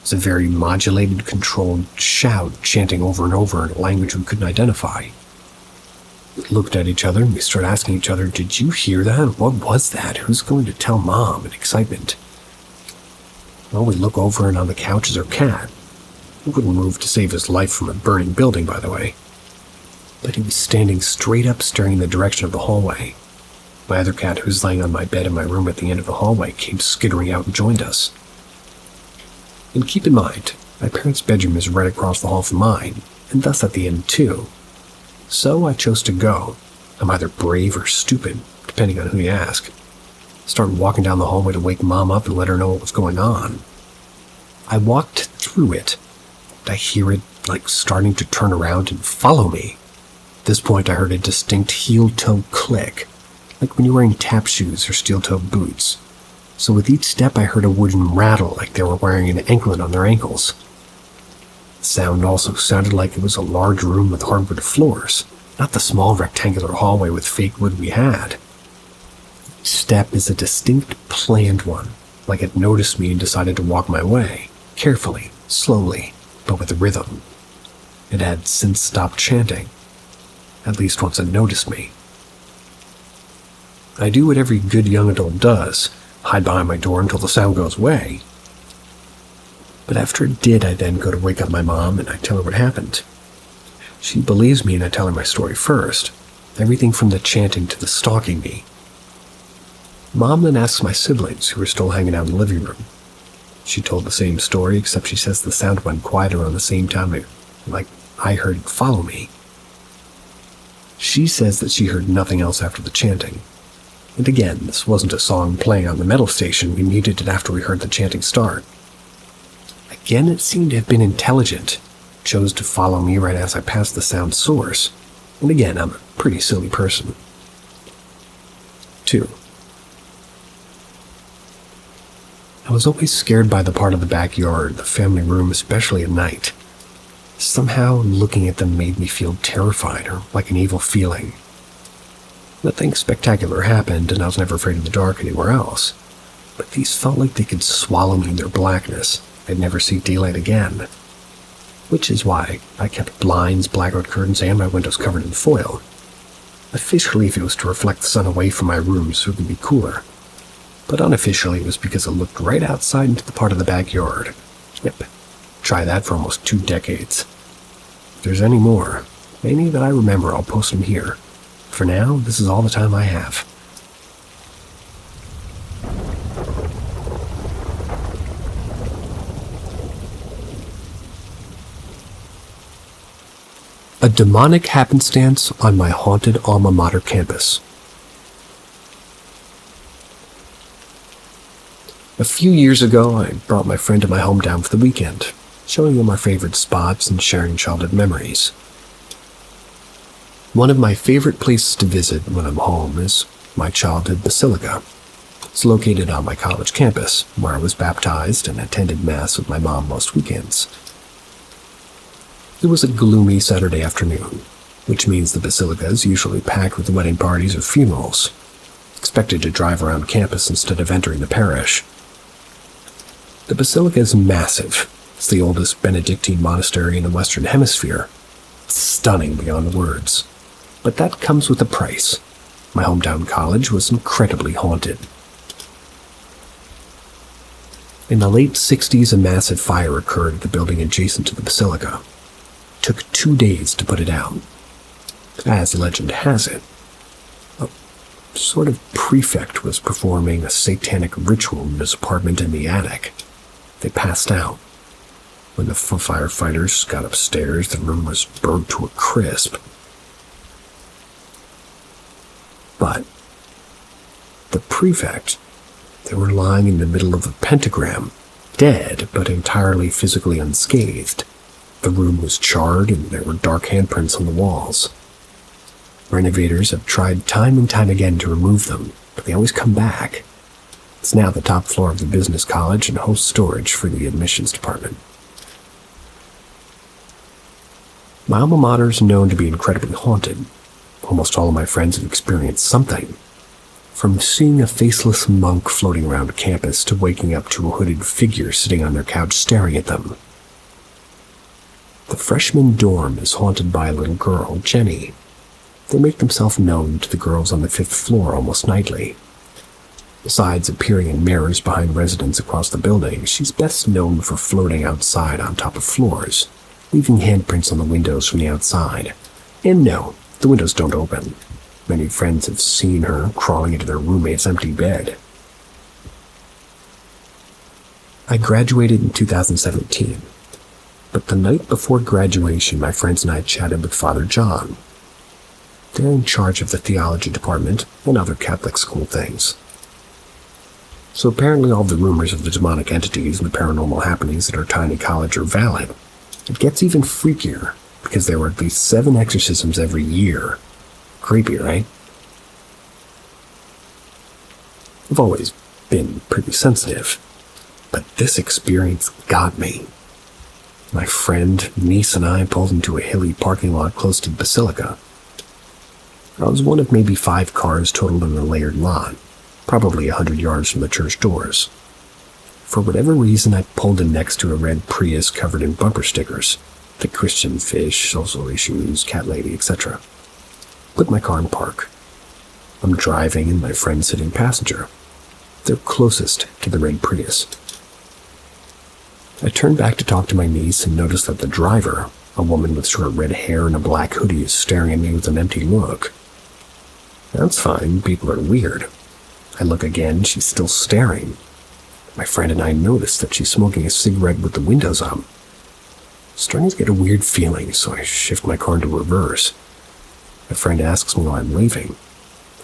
It's a very modulated, controlled shout chanting over and over in a language we couldn't identify. We looked at each other and we started asking each other, "Did you hear that? What was that? Who's going to tell Mom?" in excitement. Well, we look over and on the couch is our cat. He wouldn't move to save his life from a burning building, by the way. But he was standing straight up staring in the direction of the hallway. My other cat, who was laying on my bed in my room at the end of the hallway, came skittering out and joined us. And keep in mind, my parents' bedroom is right across the hall from mine, and thus at the end too. So I chose to go. I'm either brave or stupid, depending on who you ask. Started walking down the hallway to wake Mom up and let her know what was going on. I walked through it. I hear it, like, starting to turn around and follow me. At this point, I heard a distinct heel-toe click, like when you're wearing tap shoes or steel-toed boots. So with each step, I heard a wooden rattle, like they were wearing an anklet on their ankles. The sound also sounded like it was a large room with hardwood floors, not the small rectangular hallway with fake wood we had. Each step is a distinct, planned one, like it noticed me and decided to walk my way, carefully, slowly, but with rhythm. It had since stopped chanting, at least once it noticed me. I do what every good young adult does, hide behind my door until the sound goes away. But after it did, I then go to wake up my mom and I tell her what happened. She believes me and I tell her my story first, everything from the chanting to the stalking me. Mom then asks my siblings, who were still hanging out in the living room. She told the same story, except she says the sound went quiet around the same time, like I heard it follow me. She says that she heard nothing else after the chanting. And again, this wasn't a song playing on the metal station, we muted it after we heard the chanting start. Again, it seemed to have been intelligent, chose to follow me right as I passed the sound source. And again, I'm a pretty silly person. 2. I was always scared by the part of the backyard, the family room, especially at night. Somehow, looking at them made me feel terrified, or like an evil feeling. Nothing spectacular happened, and I was never afraid of the dark anywhere else. But these felt like they could swallow me in their blackness. I'd never see daylight again. Which is why I kept blinds, blackout curtains, and my windows covered in foil. Officially, it was to reflect the sun away from my room so it could be cooler. But unofficially, it was because it looked right outside into the part of the backyard. Yep, try that for almost 2 decades. If there's any more, any that I remember, I'll post them here. For now, this is all the time I have. A demonic happenstance on my haunted alma mater campus. A few years ago, I brought my friend to my hometown for the weekend, showing him our favorite spots and sharing childhood memories. One of my favorite places to visit when I'm home is my childhood basilica. It's located on my college campus, where I was baptized and attended Mass with my mom most weekends. It was a gloomy Saturday afternoon, which means the basilica is usually packed with wedding parties or funerals, expected to drive around campus instead of entering the parish. The basilica is massive. It's the oldest Benedictine monastery in the Western Hemisphere. It's stunning beyond words. But that comes with a price. My hometown college was incredibly haunted. In the late 60s, a massive fire occurred at the building adjacent to the basilica. It took 2 days to put it out. As legend has it, a sort of prefect was performing a satanic ritual in his apartment in the attic. They passed out. When the firefighters got upstairs, the room was burnt to a crisp. But the prefect, they were lying in the middle of a pentagram, dead but entirely physically unscathed. The room was charred and there were dark handprints on the walls. Renovators have tried time and time again to remove them, but they always come back. It's now the top floor of the business college and hosts storage for the admissions department. My alma mater is known to be incredibly haunted. Almost all of my friends have experienced something. From seeing a faceless monk floating around campus to waking up to a hooded figure sitting on their couch staring at them. The freshman dorm is haunted by a little girl, Jenny. They make themselves known to the girls on the 5th floor almost nightly. Besides appearing in mirrors behind residents across the building, she's best known for floating outside on top of floors, leaving handprints on the windows from the outside. And no, the windows don't open. Many friends have seen her crawling into their roommate's empty bed. I graduated in 2017, but the night before graduation, my friends and I chatted with Father John. They're in charge of the theology department and other Catholic school things. So apparently all the rumors of the demonic entities and the paranormal happenings at our tiny college are valid. It gets even freakier, because there were at least 7 exorcisms every year. Creepy, right? I've always been pretty sensitive, but this experience got me. My friend, niece, and I pulled into a hilly parking lot close to the Basilica. I was one of maybe 5 cars totaled in a layered lot, probably 100 yards from the church doors. For whatever reason, I pulled in next to a red Prius covered in bumper stickers, the Christian fish, social issues, cat lady, etc. Put my car in park. I'm driving and my friend's sitting passenger. They're closest to the red Prius. I turn back to talk to my niece and notice that the driver, a woman with short red hair and a black hoodie, is staring at me with an empty look. That's fine, people are weird. I look again, she's still staring. My friend and I notice that she's smoking a cigarette with the windows up. Starting to get a weird feeling, so I shift my car into reverse. My friend asks me why I'm leaving.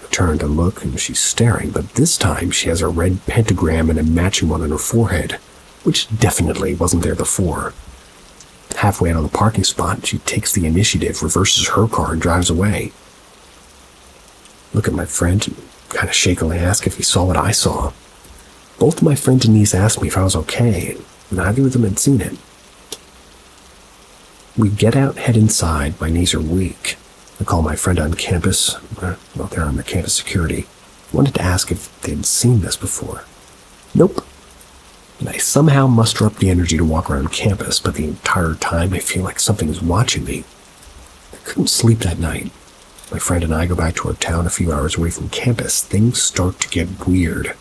I turn to look and she's staring, but this time she has a red pentagram and a matching one on her forehead, which definitely wasn't there before. Halfway out of the parking spot, she takes the initiative, reverses her car, and drives away. Look at my friend and kind of shakily ask if he saw what I saw. Both my friend and niece asked me if I was okay, and neither of them had seen it. We get out, head inside. My knees are weak. I call my friend on campus. Well, they're on the campus security. I wanted to ask if they'd seen this before. Nope. And I somehow muster up the energy to walk around campus, but the entire time I feel like something is watching me. I couldn't sleep that night. My friend and I go back to our town a few hours away from campus. Things start to get weird.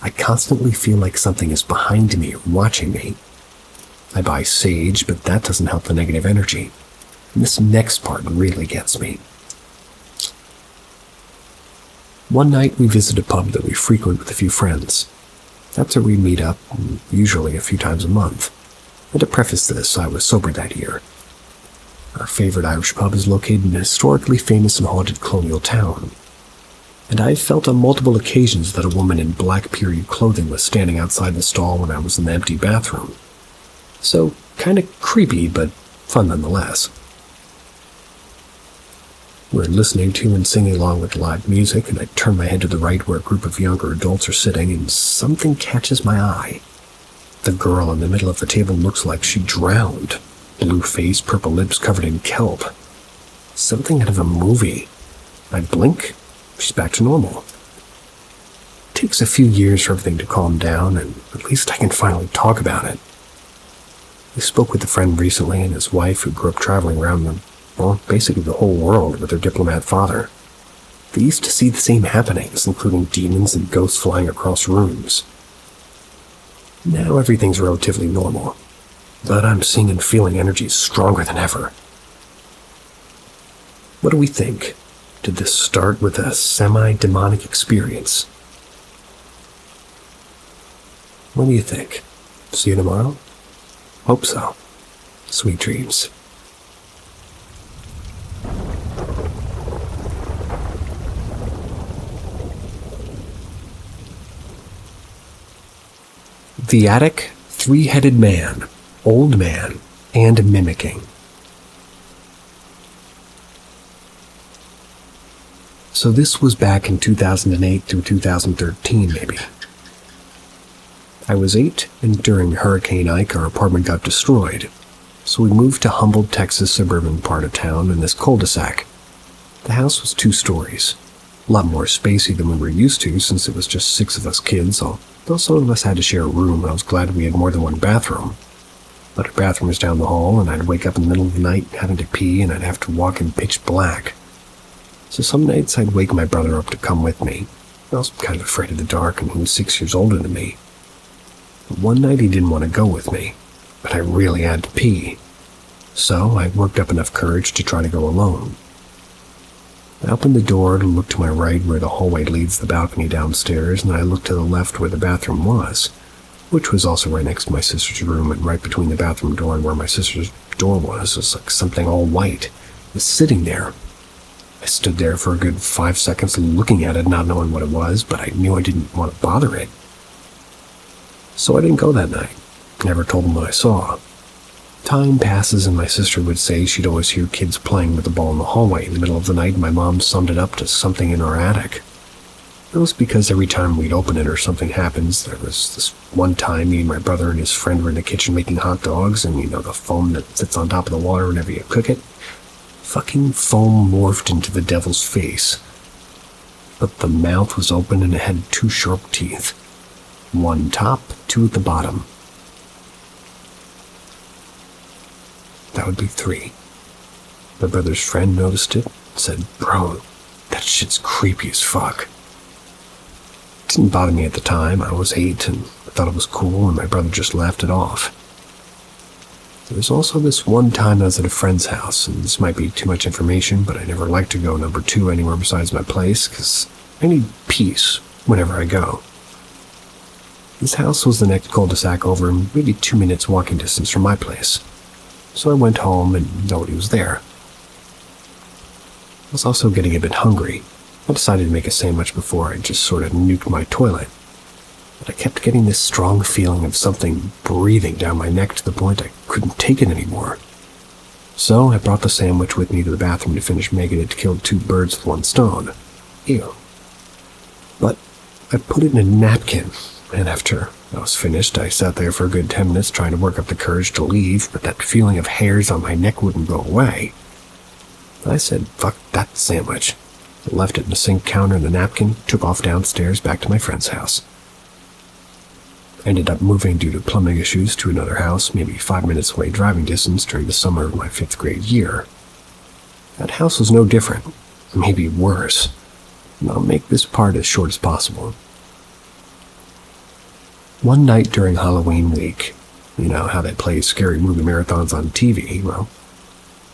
I constantly feel like something is behind me, watching me. I buy sage, but that doesn't help the negative energy. And this next part really gets me. One night we visit a pub that we frequent with a few friends. That's where we meet up, usually a few times a month. And to preface this, I was sober that year. Our favorite Irish pub is located in a historically famous and haunted colonial town. And I've felt on multiple occasions that a woman in black period clothing was standing outside the stall when I was in the empty bathroom. So, kinda creepy, but fun nonetheless. We're listening to and singing along with live music, and I turn my head to the right where a group of younger adults are sitting, and something catches my eye. The girl in the middle of the table looks like she drowned. Blue face, purple lips covered in kelp. Something out of a movie. I blink, she's back to normal. It takes a few years for everything to calm down, and at least I can finally talk about it. I spoke with a friend recently and his wife who grew up traveling around basically the whole world with their diplomat father. They used to see the same happenings, including demons and ghosts flying across rooms. Now everything's relatively normal, but I'm seeing and feeling energies stronger than ever. What do we think? Did this start with a semi-demonic experience? What do you think? See you tomorrow? Hope so. Sweet dreams. The Attic, Three-Headed Man, Old Man, and Mimicking. So this was back in 2008 through 2013, maybe. I was 8, and during Hurricane Ike, our apartment got destroyed. So we moved to Humboldt, Texas suburban part of town in this cul-de-sac. The house was 2 stories. A lot more spacey than we were used to since it was just 6 of us kids, although some of us had to share a room. I was glad we had more than one bathroom. But our bathroom was down the hall, and I'd wake up in the middle of the night having to pee, and I'd have to walk in pitch black. So some nights I'd wake my brother up to come with me. I was kind of afraid of the dark, and he was 6 years older than me. But one night he didn't want to go with me, but I really had to pee. So I worked up enough courage to try to go alone. I opened the door to look to my right where the hallway leads the balcony downstairs, and I looked to the left where the bathroom was, which was also right next to my sister's room, and right between the bathroom door and where my sister's door was like something all white. It was sitting there. I stood there for a good 5 seconds looking at it, not knowing what it was, but I knew I didn't want to bother it. So I didn't go that night. Never told him what I saw. Time passes, and my sister would say she'd always hear kids playing with the ball in the hallway in the middle of the night, and my mom summed it up to something in our attic. It was because every time we'd open it or something happens, there was this one time me and my brother and his friend were in the kitchen making hot dogs, and the foam that sits on top of the water whenever you cook it? Fucking foam morphed into the devil's face. But the mouth was open and it had 2 sharp teeth. 1 top, 2 at the bottom. That would be 3. My brother's friend noticed it and said, "Bro, that shit's creepy as fuck." It didn't bother me at the time. I was 8 and I thought it was cool, and my brother just laughed it off. There was also this one time I was at a friend's house, and this might be too much information, but I never like to go number 2 anywhere besides my place, because I need peace whenever I go. His house was the next cul-de-sac over, and maybe 2 minutes walking distance from my place. So I went home and nobody was there. I was also getting a bit hungry. I decided to make a sandwich before I just sort of nuked my toilet. But I kept getting this strong feeling of something breathing down my neck to the point I couldn't take it anymore. So I brought the sandwich with me to the bathroom to finish making it to kill 2 birds with 1 stone. Ew. But I put it in a napkin, and after I was finished, I sat there for a good 10 minutes trying to work up the courage to leave, but that feeling of hairs on my neck wouldn't go away. I said, fuck that sandwich. I left it in the sink counter in the napkin, took off downstairs back to my friend's house. I ended up moving due to plumbing issues to another house, maybe 5 minutes away driving distance during the summer of my 5th grade year. That house was no different, maybe worse, and I'll make this part as short as possible. One night during Halloween week, you know how they play scary movie marathons on TV, well,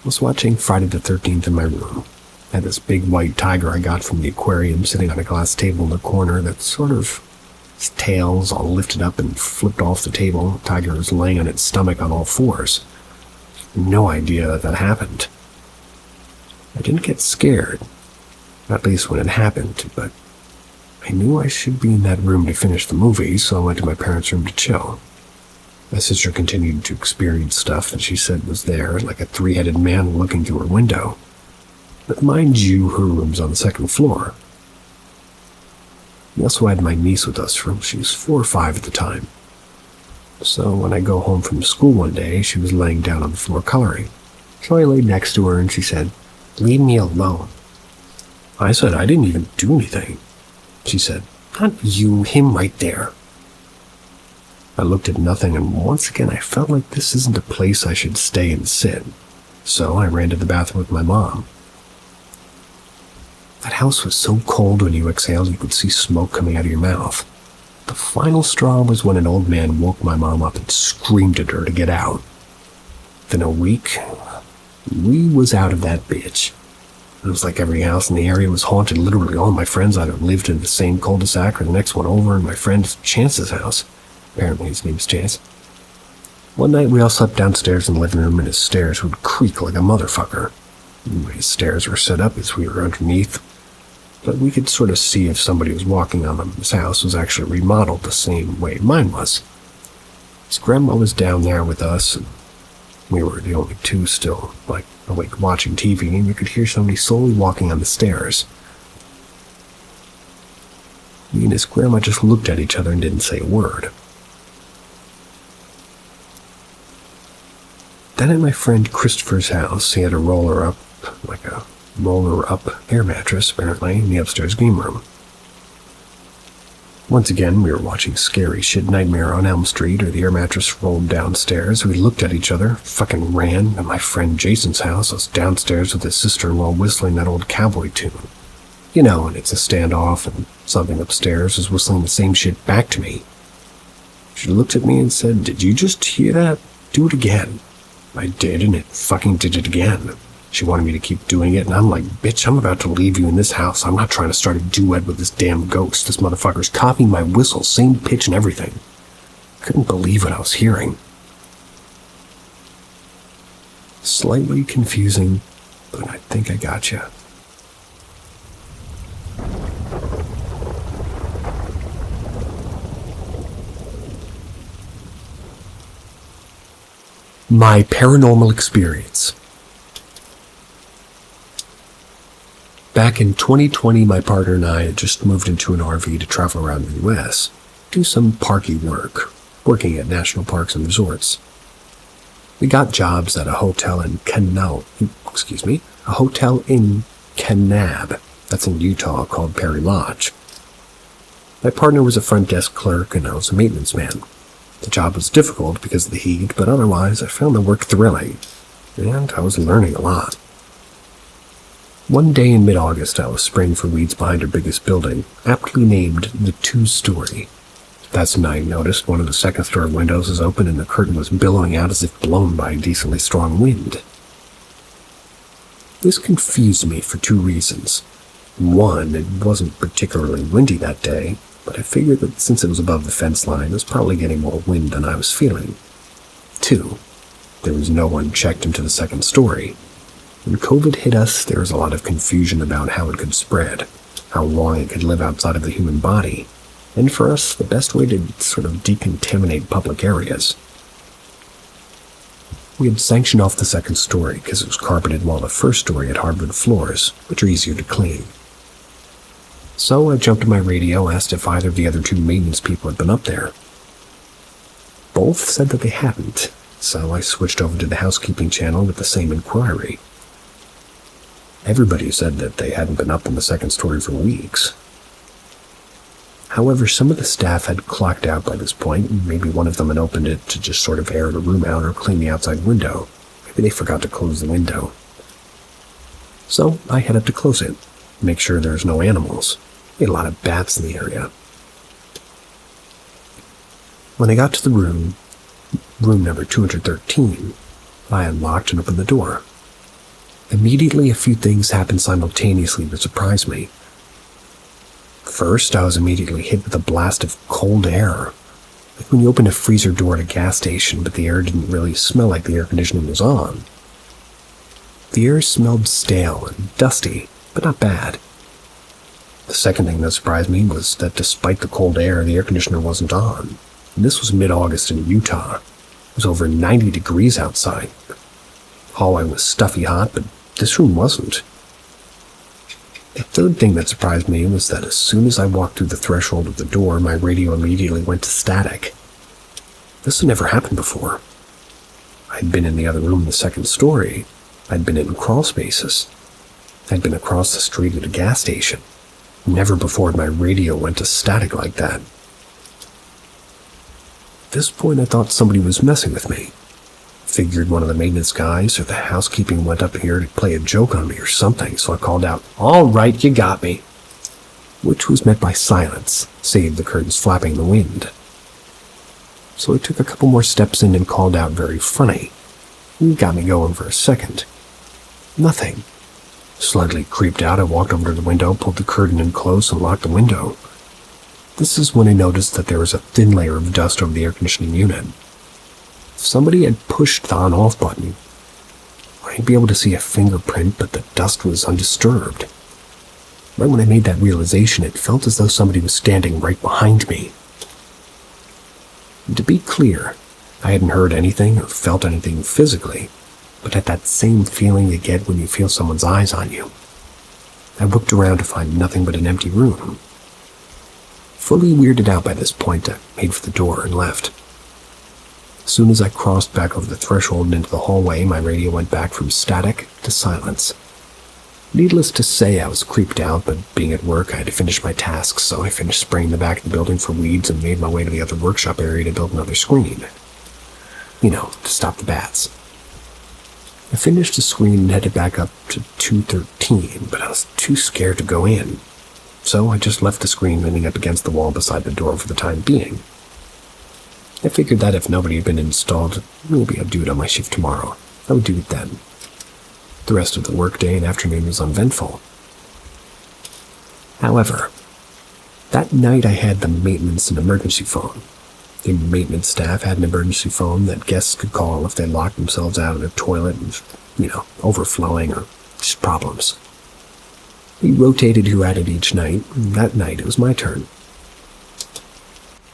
I was watching Friday the 13th in my room. I had this big white tiger I got from the aquarium sitting on a glass table in the corner that sort of, its tails all lifted up and flipped off the table. The tiger was laying on its stomach on all 4s. No idea that happened. I didn't get scared, at least when it happened, but I knew I should be in that room to finish the movie, so I went to my parents' room to chill. My sister continued to experience stuff that she said was there, like a 3-headed man looking through her window. But mind you, her room's on the 2nd floor. We also had my niece with us she was 4 or 5 at the time. So when I go home from school one day, she was laying down on the floor coloring. So I laid next to her and she said, "Leave me alone." I said, "I didn't even do anything." She said, "Not you, him right there." I looked at nothing, and once again I felt like this isn't a place I should stay and sit. So I ran to the bathroom with my mom. That house was so cold when you exhaled you could see smoke coming out of your mouth. The final straw was when an old man woke my mom up and screamed at her to get out. Within a week, we was out of that bitch. It was like every house in the area was haunted. Literally all my friends either lived in the same cul-de-sac or the next one over, and my friend Chance's house. Apparently his name's Chance. One night we all slept downstairs in the living room, and his stairs would creak like a motherfucker. His stairs were set up as we were underneath, but we could sort of see if somebody was walking on them. His house was actually remodeled the same way mine was. His grandma was down there with us, and we were the only 2 still, awake watching TV, and we could hear somebody slowly walking on the stairs. Me and his grandma just looked at each other and didn't say a word. Then at my friend Christopher's house, he had a roller-up air mattress, apparently, in the upstairs game room. Once again, we were watching scary shit, Nightmare on Elm Street, or the air mattress rolled downstairs. We looked at each other, fucking ran. At my friend Jason's house, I was downstairs with his sister-in-law whistling that old cowboy tune. You know, and it's a standoff, and something upstairs was whistling the same shit back to me. She looked at me and said, "Did you just hear that? Do it again." I did, and it fucking did it again. She wanted me to keep doing it, and I'm like, "Bitch, I'm about to leave you in this house. I'm not trying to start a duet with this damn ghost. This motherfucker's copying my whistle, same pitch and everything." Couldn't believe what I was hearing. Slightly confusing, but I think I gotcha. My paranormal experience. Back in 2020, my partner and I had just moved into an RV to travel around the U.S., do some parky work, working at national parks and resorts. We got jobs at a hotel in Kanab, that's in Utah, called Perry Lodge. My partner was a front desk clerk and I was a maintenance man. The job was difficult because of the heat, but otherwise I found the work thrilling, and I was learning a lot. One day in mid-August, I was spraying for weeds behind our biggest building, aptly named the 2-story. That's when I noticed one of the second-story windows was open and the curtain was billowing out as if blown by a decently strong wind. This confused me for 2 reasons. One, it wasn't particularly windy that day, but I figured that since it was above the fence line, it was probably getting more wind than I was feeling. 2, there was no one checked into the second story. When COVID hit us, there was a lot of confusion about how it could spread, how long it could live outside of the human body, and for us, the best way to sort of decontaminate public areas. We had sanctioned off the second story because it was carpeted while the first story had hardwood floors, which are easier to clean. So I jumped to my radio, asked if either of the other 2 maintenance people had been up there. Both said that they hadn't, so I switched over to the housekeeping channel with the same inquiry. Everybody said that they hadn't been up in the second story for weeks. However, some of the staff had clocked out by this point, and maybe one of them had opened it to just sort of air the room out or clean the outside window. Maybe they forgot to close the window. So I headed to close it, make sure there's no animals. We had a lot of bats in the area. When I got to the room number 213, I unlocked and opened the door. Immediately, a few things happened simultaneously that surprised me. First, I was immediately hit with a blast of cold air, like when you open a freezer door at a gas station, but the air didn't really smell like the air conditioning was on. The air smelled stale and dusty, but not bad. The second thing that surprised me was that despite the cold air, the air conditioner wasn't on. And this was mid-August in Utah. It was over 90 degrees outside. Hallway was stuffy hot, but this room wasn't. The third thing that surprised me was that as soon as I walked through the threshold of the door, my radio immediately went to static. This had never happened before. I'd been in the other room in the second story. I'd been in crawl spaces. I'd been across the street at a gas station. Never before had my radio went to static like that. At this point, I thought somebody was messing with me. Figured one of the maintenance guys or the housekeeping went up here to play a joke on me or something, so I called out, "All right, you got me," which was met by silence, save the curtains flapping in the wind. So I took a couple more steps in and called out very funny. It got me going for a second. Nothing. Slightly creeped out, I walked over to the window, pulled the curtain in close, and locked the window. This is when I noticed that there was a thin layer of dust over the air conditioning unit. If somebody had pushed the on-off button, I'd be able to see a fingerprint, but the dust was undisturbed. Right when I made that realization, it felt as though somebody was standing right behind me. And to be clear, I hadn't heard anything or felt anything physically, but had that same feeling you get when you feel someone's eyes on you. I looked around to find nothing but an empty room. Fully weirded out by this point, I made for the door and left. As soon as I crossed back over the threshold and into the hallway, my radio went back from static to silence. Needless to say, I was creeped out, but being at work, I had to finish my tasks, so I finished spraying the back of the building for weeds and made my way to the other workshop area to build another screen. To stop the bats. I finished the screen and headed back up to 213, but I was too scared to go in. So I just left the screen leaning up against the wall beside the door for the time being. I figured that if nobody had been installed, maybe I'd do it on my shift tomorrow. I would do it then. The rest of the workday and afternoon was uneventful. However, that night I had the maintenance and emergency phone. The maintenance staff had an emergency phone that guests could call if they locked themselves out of the toilet and, overflowing or just problems. We rotated who had it each night, and that night it was my turn.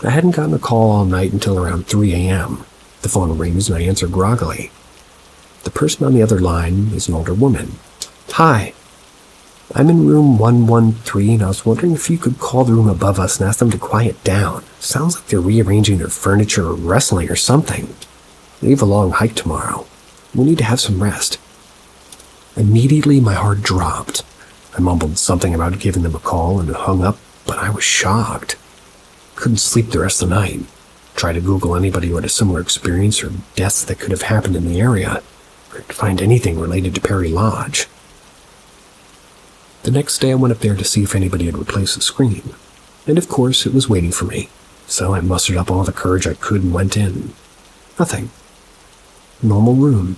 I hadn't gotten a call all night until around 3 a.m. The phone rings and I answer groggily. The person on the other line is an older woman. "Hi, I'm in room 113 and I was wondering if you could call the room above us and ask them to quiet down. Sounds like they're rearranging their furniture or wrestling or something. They have a long hike tomorrow. We'll need to have some rest." Immediately my heart dropped. I mumbled something about giving them a call and hung up, but I was shocked. Couldn't sleep the rest of the night. Tried to Google anybody who had a similar experience or deaths that could have happened in the area, or to find anything related to Perry Lodge. The next day I went up there to see if anybody had replaced the screen, and of course it was waiting for me, so I mustered up all the courage I could and went in. Nothing. Normal room.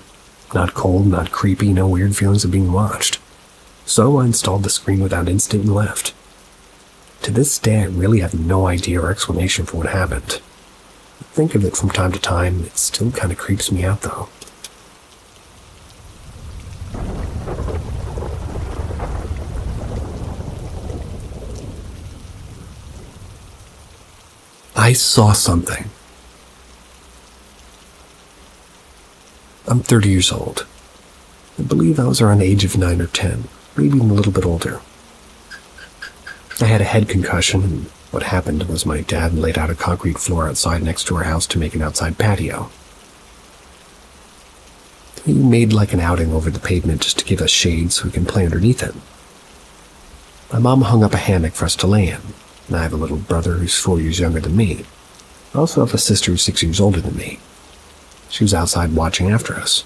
Not cold, not creepy, no weird feelings of being watched. So I installed the screen without incident and left. To this day, I really have no idea or explanation for what happened. I think of it from time to time, it still kind of creeps me out though. I saw something. I'm 30 years old. I believe I was around the age of 9 or 10, maybe even a little bit older. I had a head concussion, and what happened was my dad laid out a concrete floor outside next to our house to make an outside patio. He made like an outing over the pavement just to give us shade so we can play underneath it. My mom hung up a hammock for us to lay in, and I have a little brother who's 4 years younger than me. I also have a sister who's 6 years older than me. She was outside watching after us.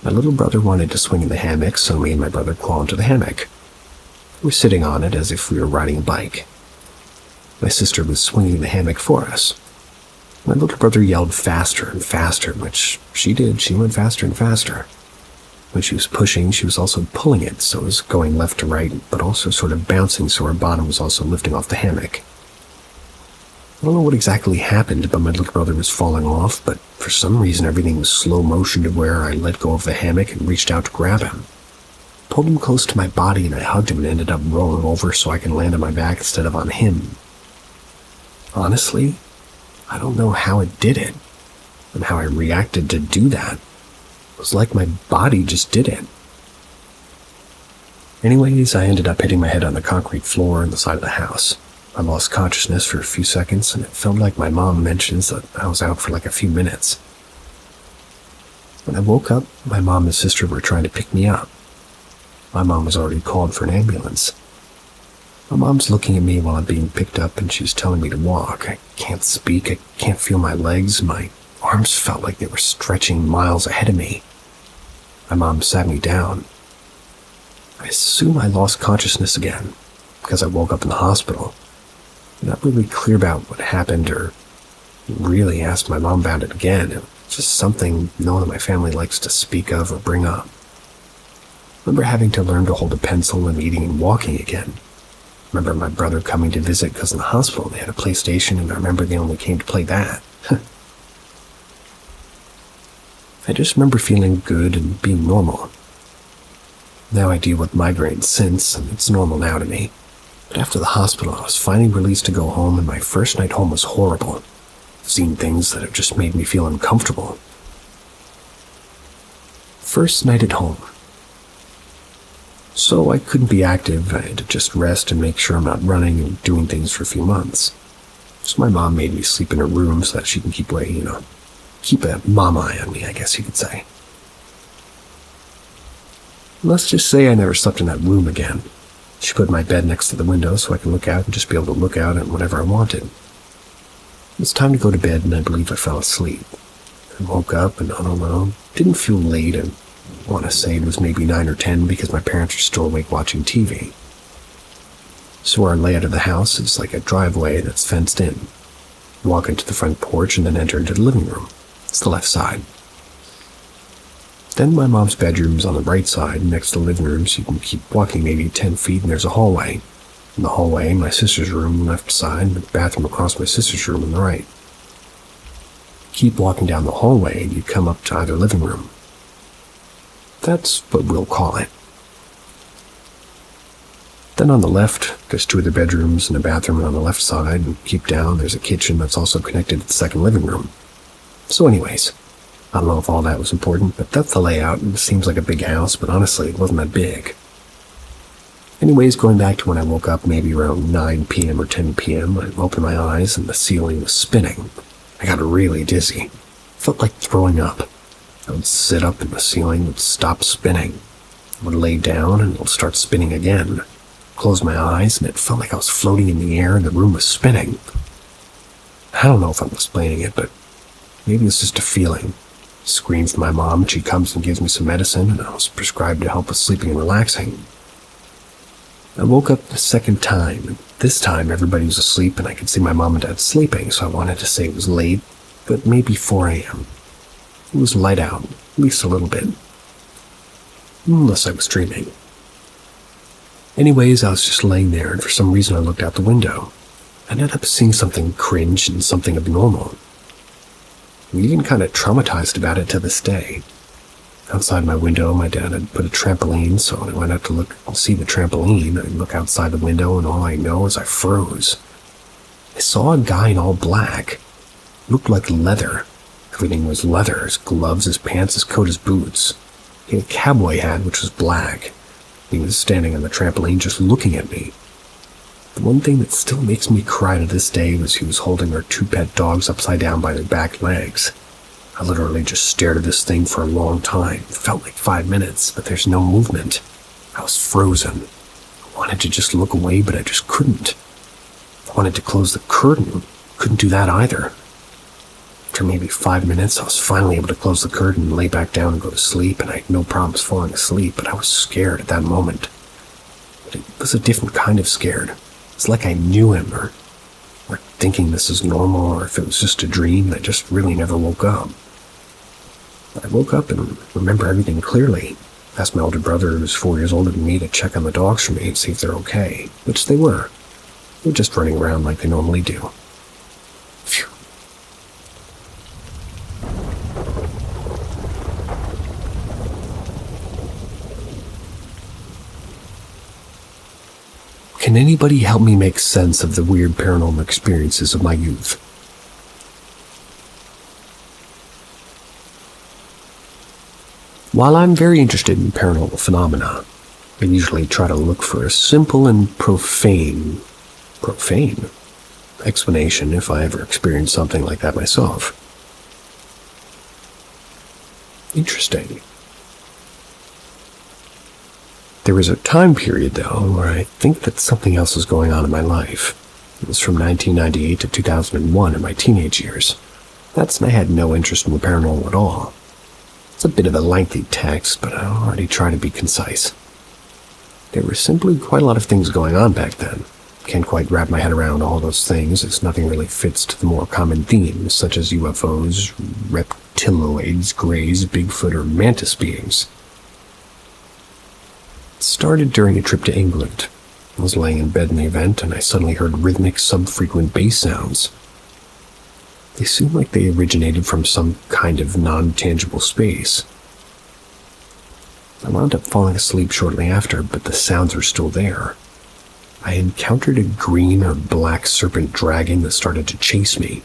My little brother wanted to swing in the hammock, so me and my brother crawled into the hammock. We were sitting on it as if we were riding a bike. My sister was swinging the hammock for us. My little brother yelled faster and faster, which she did. She went faster and faster. When she was pushing, she was also pulling it, so it was going left to right, but also sort of bouncing so her bottom was also lifting off the hammock. I don't know what exactly happened, but my little brother was falling off, but for some reason everything was slow motion to where I let go of the hammock and reached out to grab him. Pulled him close to my body and I hugged him and ended up rolling over so I can land on my back instead of on him. Honestly, I don't know how it did it, and how I reacted to do that. It was like my body just did it. Anyways, I ended up hitting my head on the concrete floor on the side of the house. I lost consciousness for a few seconds, and it felt like my mom mentions that I was out for like a few minutes. When I woke up, my mom and sister were trying to pick me up. My mom was already called for an ambulance. My mom's looking at me while I'm being picked up, and she's telling me to walk. I can't speak, I can't feel my legs, my arms felt like they were stretching miles ahead of me. My mom sat me down. I assume I lost consciousness again, because I woke up in the hospital. I'm not really clear about what happened or really asked my mom about it again. It was just something no one in my family likes to speak of or bring up. I remember having to learn to hold a pencil and eating and walking again. I remember my brother coming to visit because in the hospital they had a PlayStation, and I remember they only came to play that. I just remember feeling good and being normal. Now I deal with migraines since, and it's normal now to me. But after the hospital, I was finally released to go home, and my first night home was horrible. I've seen things that have just made me feel uncomfortable. First night at home. So I couldn't be active. I had to just rest and make sure I'm not running and doing things for a few months. So my mom made me sleep in her room so that she can keep a mom eye on me, I guess you could say. Let's just say I never slept in that room again. She put my bed next to the window so I could look out and just be able to look out at whatever I wanted. It was time to go to bed, and I believe I fell asleep. I woke up, and I don't know, didn't feel late. I want to say it was maybe 9 or 10 because my parents were still awake watching TV. So our layout of the house is like a driveway that's fenced in. Walk into the front porch and then enter into the living room. It's the left side. Then my mom's bedroom is on the right side, next to the living room, so you can keep walking maybe 10 feet and there's a hallway. In the hallway, my sister's room on the left side, and the bathroom across my sister's room on the right. Keep walking down the hallway and you come up to either living room. That's what we'll call it. Then on the left, there's 2 other bedrooms and a bathroom on the left side, and keep down, there's a kitchen that's also connected to the second living room. So anyways, I don't know if all that was important, but that's the layout, and it seems like a big house, but honestly, it wasn't that big. Anyways, going back to when I woke up maybe around 9 p.m. or 10 p.m., I opened my eyes and the ceiling was spinning. I got really dizzy. Felt like throwing up. I would sit up and the ceiling would stop spinning. I would lay down and it would start spinning again. Closed my eyes and it felt like I was floating in the air and the room was spinning. I don't know if I'm explaining it, but maybe it's just a feeling. Screamed for my mom, and she comes and gives me some medicine, and I was prescribed to help with sleeping and relaxing. I woke up the second time, and this time everybody was asleep and I could see my mom and dad sleeping, so I wanted to say it was late, but maybe 4 a.m. It was light out, at least a little bit. Unless I was dreaming. Anyways, I was just laying there, and for some reason I looked out the window. I ended up seeing something cringe and something abnormal. I'm even kind of traumatized about it to this day. Outside my window, my dad had put a trampoline, so when I went out to look and see the trampoline, I look outside the window and all I know is I froze. I saw a guy in all black. Looked like leather. Everything was leather, his gloves, his pants, his coat, his boots. He had a cowboy hat, which was black. He was standing on the trampoline just looking at me. The one thing that still makes me cry to this day was he was holding our 2 pet dogs upside down by their back legs. I literally just stared at this thing for a long time. It felt like 5 minutes, but there's no movement. I was frozen. I wanted to just look away, but I just couldn't. I wanted to close the curtain. Couldn't do that either. After maybe 5 minutes, I was finally able to close the curtain and lay back down and go to sleep, and I had no problems falling asleep, but I was scared at that moment. But it was a different kind of scared. It's like I knew him, or thinking this is normal, or if it was just a dream and I just really never woke up. I woke up and remember everything clearly. Asked my older brother, who was 4 years older than me, to check on the dogs for me and see if they're okay, which they were. They were just running around like they normally do. Phew. Can anybody help me make sense of the weird paranormal experiences of my youth? While I'm very interested in paranormal phenomena, I usually try to look for a simple and profane explanation if I ever experience something like that myself. Interesting. There was a time period, though, where I think that something else was going on in my life. It was from 1998 to 2001 in my teenage years. That's when I had no interest in the paranormal at all. It's a bit of a lengthy text, but I'll already try to be concise. There were simply quite a lot of things going on back then. Can't quite wrap my head around all those things, as nothing really fits to the more common themes, such as UFOs, reptiloids, greys, Bigfoot, or mantis beings. It started during a trip to England. I was laying in bed in the event, and I suddenly heard rhythmic, subfrequent bass sounds. They seemed like they originated from some kind of non-tangible space. I wound up falling asleep shortly after, but the sounds were still there. I encountered a green or black serpent dragon that started to chase me.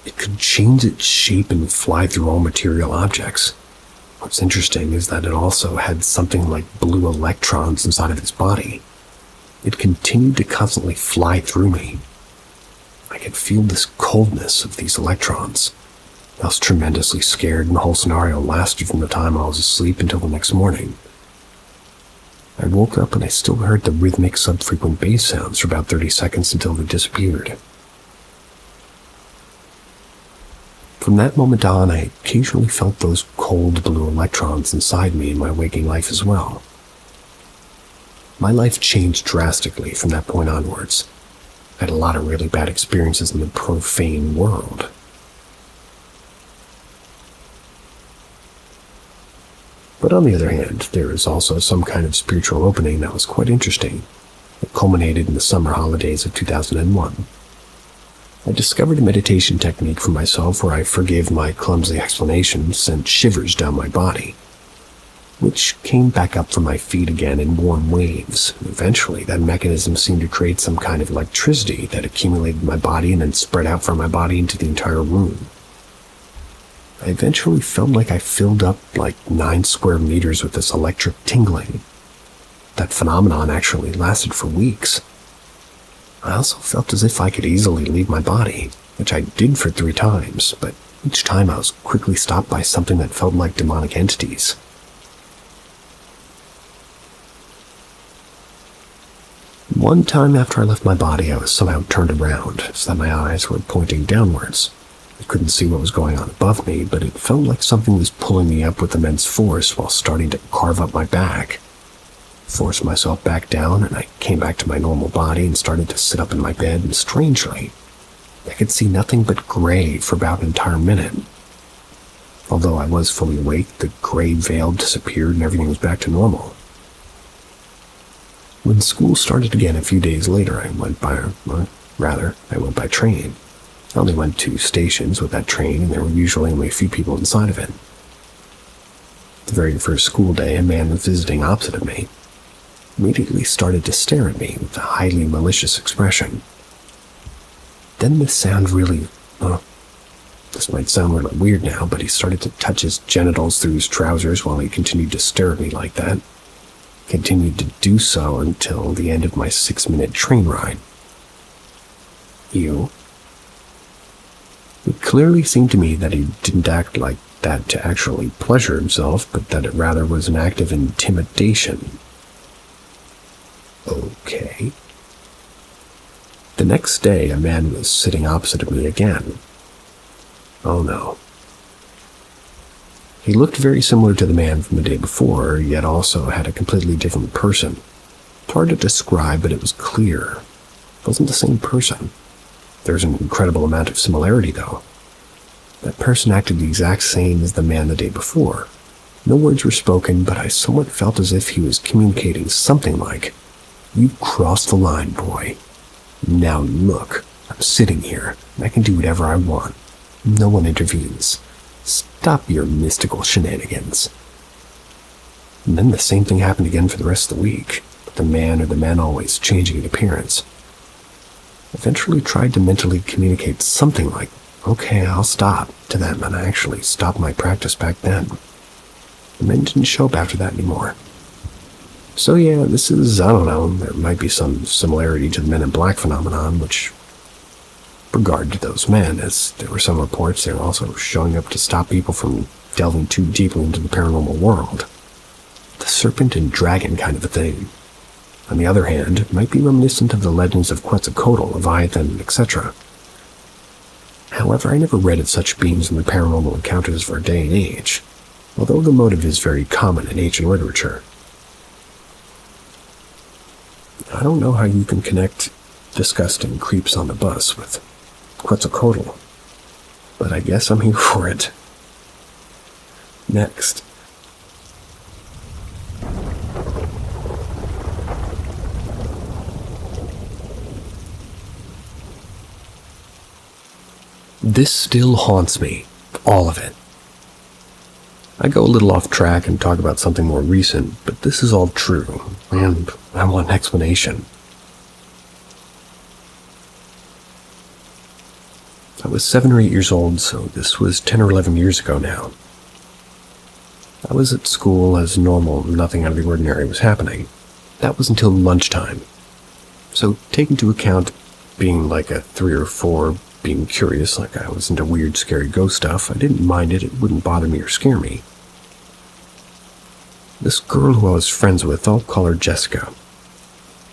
It could change its shape and fly through all material objects. What's interesting is that it also had something like blue electrons inside of its body. It continued to constantly fly through me. I could feel this coldness of these electrons. I was tremendously scared, and the whole scenario lasted from the time I was asleep until the next morning. I woke up and I still heard the rhythmic subfrequent bass sounds for about 30 seconds until they disappeared. From that moment on, I occasionally felt those cold blue electrons inside me in my waking life as well. My life changed drastically from that point onwards. I had a lot of really bad experiences in the profane world. But on the other hand, there is also some kind of spiritual opening that was quite interesting. It culminated in the summer holidays of 2001. I discovered a meditation technique for myself where I forgave my clumsy explanations, sent shivers down my body, which came back up from my feet again in warm waves. Eventually, that mechanism seemed to create some kind of electricity that accumulated in my body and then spread out from my body into the entire room. I eventually felt like I filled up like 9 square meters with this electric tingling. That phenomenon actually lasted for weeks. I also felt as if I could easily leave my body, which I did for 3 times, but each time I was quickly stopped by something that felt like demonic entities. One time after I left my body, I was somehow turned around, so that my eyes were pointing downwards. I couldn't see what was going on above me, but it felt like something was pulling me up with immense force while starting to carve up my back. Forced myself back down, and I came back to my normal body and started to sit up in my bed, and strangely, I could see nothing but gray for about an entire minute. Although I was fully awake, the gray veil disappeared and everything was back to normal. When school started again a few days later, I went by train. I only went 2 stations with that train, and there were usually only a few people inside of it. The very first school day, a man was visiting opposite of me. Immediately started to stare at me with a highly malicious expression. Then this might sound really weird now, but he started to touch his genitals through his trousers while he continued to stare at me like that. Continued to do so until the end of my 6-minute train ride. Ew. It clearly seemed to me that he didn't act like that to actually pleasure himself, but that it rather was an act of intimidation. Okay. The next day, a man was sitting opposite of me again. Oh no. He looked very similar to the man from the day before, yet also had a completely different person. It's hard to describe, but it was clear. It wasn't the same person. There's an incredible amount of similarity, though. That person acted the exact same as the man the day before. No words were spoken, but I somewhat felt as if he was communicating something like, "You've crossed the line, boy. Now look, I'm sitting here, and I can do whatever I want. No one intervenes. Stop your mystical shenanigans." And then the same thing happened again for the rest of the week, with the man or the men always changing in appearance. Eventually tried to mentally communicate something like, "Okay, I'll stop," to them, and I actually stopped my practice back then. The men didn't show up after that anymore. So yeah, this is, I don't know, there might be some similarity to the Men in Black phenomenon, which regard to those men, as there were some reports they were also showing up to stop people from delving too deeply into the paranormal world. The serpent and dragon kind of a thing. On the other hand, it might be reminiscent of the legends of Quetzalcoatl, Leviathan, etc. However, I never read of such beings in the paranormal encounters of our day and age, although the motive is very common in ancient literature. I don't know how you can connect disgusting creeps on the bus with Quetzalcoatl, but I guess I'm here for it. Next. This still haunts me, all of it. I go a little off track and talk about something more recent, but this is all true, and I want an explanation. I was 7 or 8 years old, so this was 10 or 11 years ago now. I was at school as normal, nothing out of the ordinary was happening. That was until lunchtime. So, take into account being like a 3 or 4, being curious like I was into weird, scary ghost stuff, I didn't mind it, it wouldn't bother me or scare me. This girl who I was friends with, I'll call her Jessica.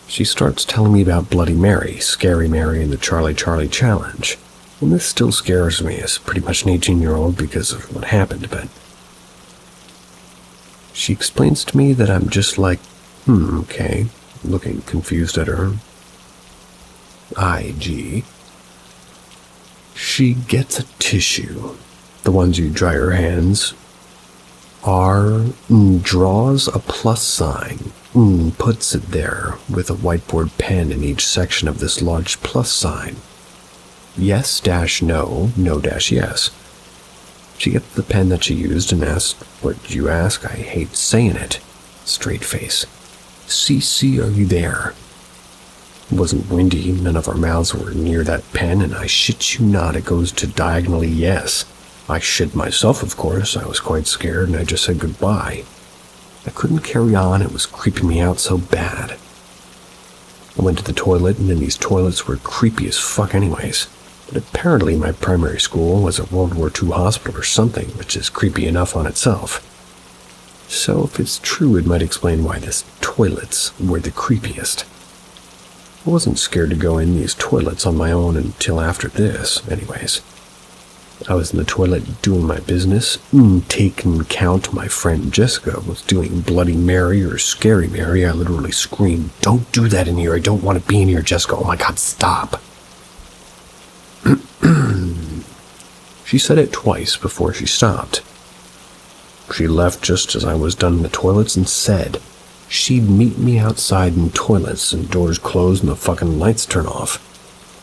She starts telling me about Bloody Mary, Scary Mary, and the Charlie Charlie Challenge. And this still scares me as pretty much an 18-year-old because of what happened, but she explains to me that I'm just like, okay, looking confused at her. IG. She gets a tissue, the ones you dry your hands, draws a plus sign, puts it there with a whiteboard pen in each section of this large plus sign. Yes dash no, no dash yes. She gets the pen that she used and asked, "What'd you ask? I hate saying it." Straight face. "CC, are you there?" It wasn't windy, none of our mouths were near that pen, and I shit you not, it goes to diagonally yes. I shit myself, of course. I was quite scared, and I just said goodbye. I couldn't carry on, it was creeping me out so bad. I went to the toilet, and then these toilets were creepy as fuck anyways. But apparently my primary school was a World War II hospital or something, which is creepy enough on itself. So if it's true, it might explain why these toilets were the creepiest. I wasn't scared to go in these toilets on my own until after this, anyways. I was in the toilet doing my business, taking count my friend Jessica was doing Bloody Mary or Scary Mary. I literally screamed, "Don't do that in here, I don't want to be in here, Jessica, oh my god, stop." She said it twice before she stopped. She left just as I was done in the toilets and said she'd meet me outside in toilets and doors closed and the fucking lights turn off.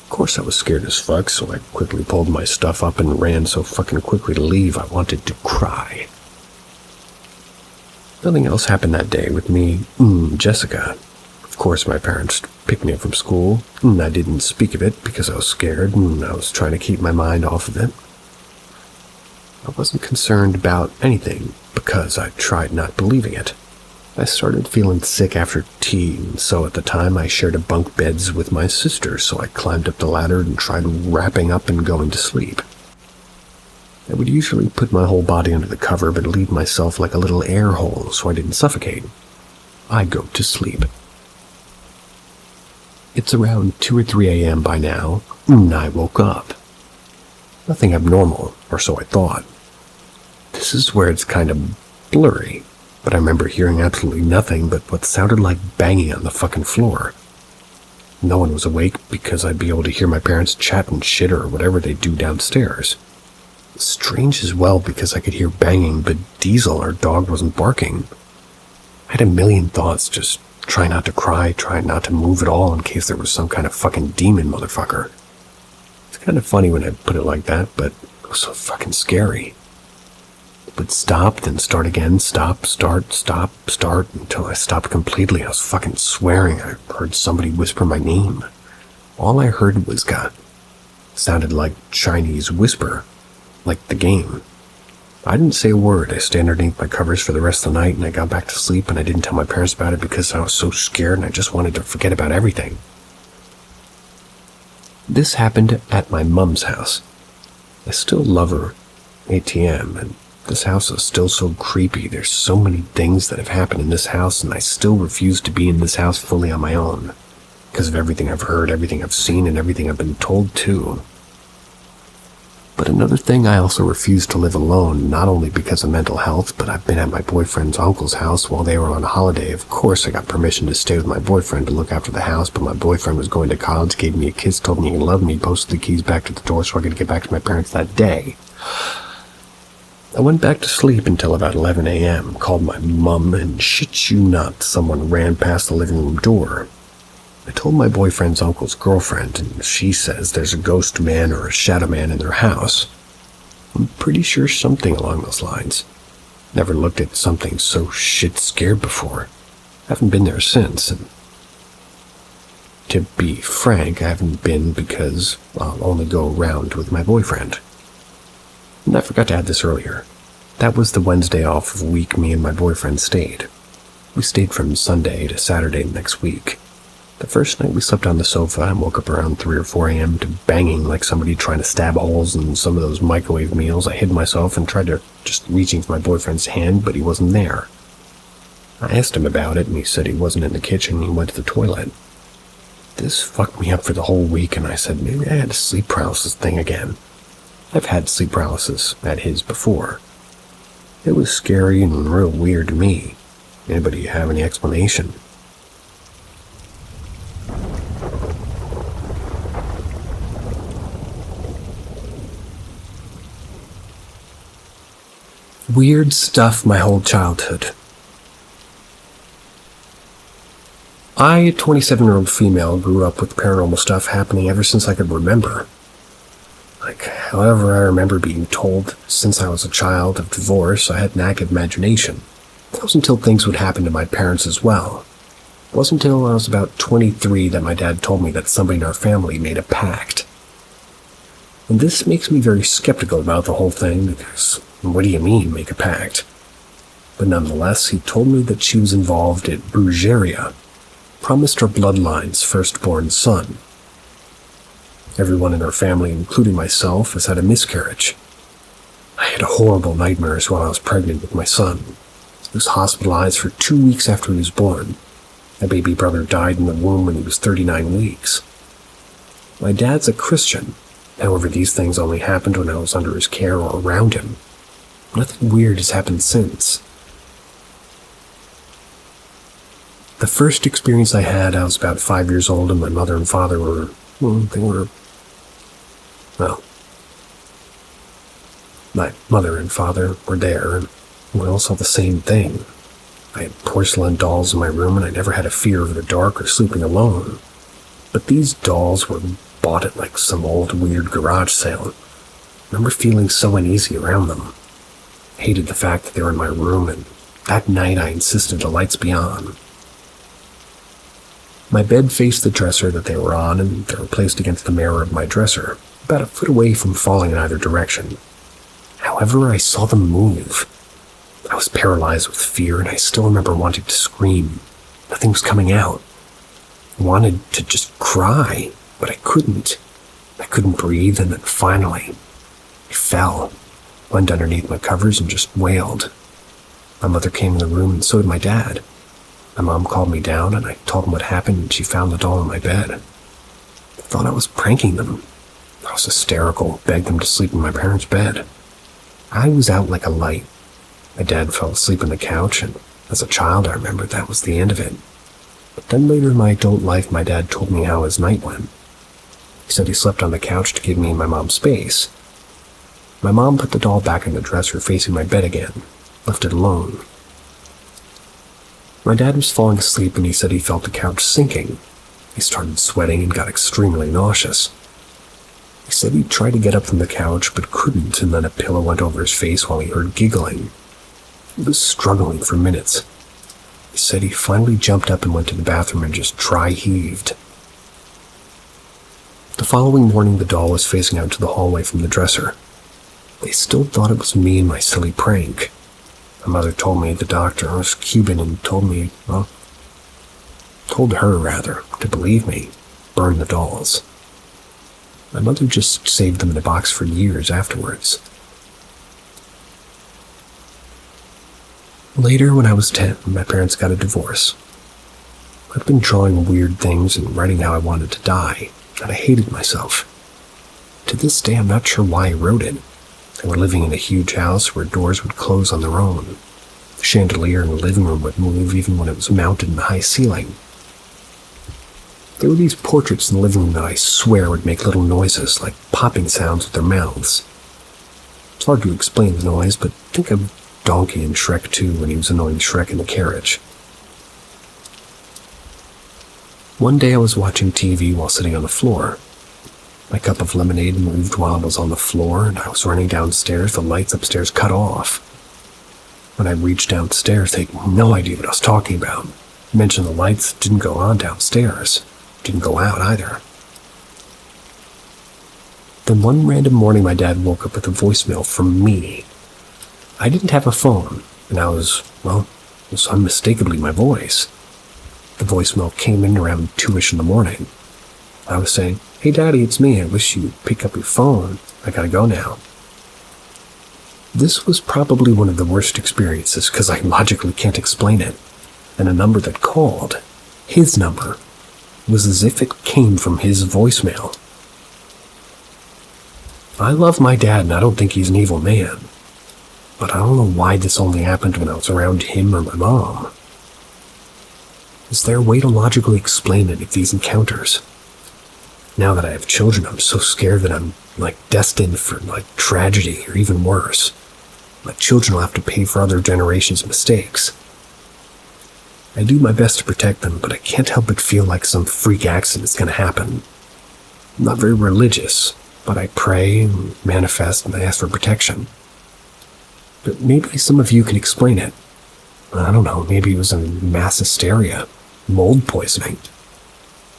Of course I was scared as fuck, so I quickly pulled my stuff up and ran so fucking quickly to leave I wanted to cry. Nothing else happened that day with me, Jessica. Of course my parents picked me up from school, and I didn't speak of it because I was scared and I was trying to keep my mind off of it. I wasn't concerned about anything because I tried not believing it. I started feeling sick after tea, and so at the time I shared a bunk beds with my sister, so I climbed up the ladder and tried wrapping up and going to sleep. I would usually put my whole body under the cover but leave myself like a little air hole so I didn't suffocate. I go to sleep. It's around 2 or 3 a.m. by now, and I woke up. Nothing abnormal, or so I thought. This is where it's kind of blurry, but I remember hearing absolutely nothing but what sounded like banging on the fucking floor. No one was awake because I'd be able to hear my parents chat and shit or whatever they do downstairs. Strange as well because I could hear banging, but Diesel, our dog, wasn't barking. I had a million thoughts, just try not to cry, try not to move at all in case there was some kind of fucking demon motherfucker. It's kind of funny when I put it like that, but it was so fucking scary. It would stop, then start again, stop, start, until I stopped completely. I was fucking swearing. I heard somebody whisper my name. All I heard was sounded like Chinese whisper, like the game. I didn't say a word. I stayed underneath my covers for the rest of the night, and I got back to sleep, and I didn't tell my parents about it because I was so scared and I just wanted to forget about everything. This happened at my mum's house. I still love her, ATM, and this house is still so creepy. There's so many things that have happened in this house, and I still refuse to be in this house fully on my own because of everything I've heard, everything I've seen, and everything I've been told too. But another thing, I also refuse to live alone, not only because of mental health, but I've been at my boyfriend's uncle's house while they were on holiday. Of course, I got permission to stay with my boyfriend to look after the house, but my boyfriend was going to college, gave me a kiss, told me he loved me, posted the keys back to the door so I could get back to my parents that day. I went back to sleep until about 11 a.m., called my mum, and shit you not, someone ran past the living room door. I told my boyfriend's uncle's girlfriend, and she says there's a ghost man or a shadow man in their house. I'm pretty sure something along those lines. Never looked at something so shit scared before. Haven't been there since, and to be frank, I haven't been because I'll only go around with my boyfriend. And I forgot to add this earlier. That was the Wednesday off of the week me and my boyfriend stayed. We stayed from Sunday to Saturday next week. The first night we slept on the sofa and woke up around 3 or 4 a.m. to banging like somebody trying to stab holes in some of those microwave meals. I hid myself and tried to just reaching for my boyfriend's hand, but he wasn't there. I asked him about it and he said he wasn't in the kitchen, he went to the toilet. This fucked me up for the whole week and I said maybe I had a sleep paralysis thing again. I've had sleep paralysis at his before. It was scary and real weird to me. Anybody have any explanation? Weird stuff my whole childhood. I, a 27-year-old female, grew up with paranormal stuff happening ever since I could remember. However, I remember being told since I was a child of divorce, I had an active imagination. It wasn't until things would happen to my parents as well. It wasn't until I was about 23 that my dad told me that somebody in our family made a pact. And this makes me very skeptical about the whole thing, because what do you mean, make a pact? But nonetheless, he told me that she was involved in brujeria, promised her bloodline's firstborn son. Everyone in our family, including myself, has had a miscarriage. I had horrible nightmares while I was pregnant with my son. He was hospitalized for 2 weeks after he was born. My baby brother died in the womb when he was 39 weeks. My dad's a Christian. However, these things only happened when I was under his care or around him. Nothing weird has happened since. The first experience I had, I was about 5 years old and my mother and father were, my mother and father were there, and we all saw the same thing. I had porcelain dolls in my room, and I never had a fear of the dark or sleeping alone. But these dolls were bought at some old weird garage sale. I remember feeling so uneasy around them. I hated the fact that they were in my room, and that night I insisted the lights be on. My bed faced the dresser that they were on, and they were placed against the mirror of my dresser, about a foot away from falling in either direction. However, I saw them move. I was paralyzed with fear, and I still remember wanting to scream. Nothing was coming out. I wanted to just cry, but I couldn't. I couldn't breathe, and then finally, I fell, went underneath my covers, and just wailed. My mother came in the room, and so did my dad. My mom called me down, and I told them what happened, and she found the doll in my bed. I thought I was pranking them. I was hysterical, begged them to sleep in my parents' bed. I was out like a light. My dad fell asleep on the couch, and as a child I remember that was the end of it. But then later in my adult life, my dad told me how his night went. He said he slept on the couch to give me and my mom space. My mom put the doll back in the dresser facing my bed again, left it alone. My dad was falling asleep and he said he felt the couch sinking. He started sweating and got extremely nauseous. He said he tried to get up from the couch but couldn't, and then a pillow went over his face while he heard giggling. He was struggling for minutes. He said he finally jumped up and went to the bathroom and just dry heaved. The following morning, the doll was facing out to the hallway from the dresser. They still thought it was me and my silly prank. My mother told me the doctor was Cuban and told her to believe me, burn the dolls. My mother just saved them in a box for years afterwards. Later, when I was 10, my parents got a divorce. I'd been drawing weird things and writing how I wanted to die, and I hated myself. To this day, I'm not sure why I wrote it. They were living in a huge house where doors would close on their own. The chandelier in the living room would move even when it was mounted in the high ceiling. There were these portraits in the living room that I swear would make little noises, like popping sounds with their mouths. It's hard to explain the noise, but think of Donkey in Shrek 2 when he was annoying Shrek in the carriage. One day I was watching TV while sitting on the floor. My cup of lemonade moved while I was on the floor, and I was running downstairs. The lights upstairs cut off. When I reached downstairs, they had no idea what I was talking about. I mentioned the lights didn't go on downstairs. Didn't go out either. Then one random morning, my dad woke up with a voicemail from me. I didn't have a phone, and it was unmistakably my voice. The voicemail came in around 2-ish in the morning. I was saying, "Hey Daddy, it's me. I wish you'd pick up your phone. I gotta go now." This was probably one of the worst experiences because I logically can't explain it. And a number that called, his number, was as if it came from his voicemail. I love my dad and I don't think he's an evil man. But I don't know why this only happened when I was around him or my mom. Is there a way to logically explain any of these encounters? Now that I have children, I'm so scared that I'm, destined for, tragedy or even worse. My children will have to pay for other generations' mistakes. I do my best to protect them, but I can't help but feel like some freak accident is going to happen. I'm not very religious, but I pray and manifest and I ask for protection. But maybe some of you can explain it. I don't know, maybe it was a mass hysteria, mold poisoning.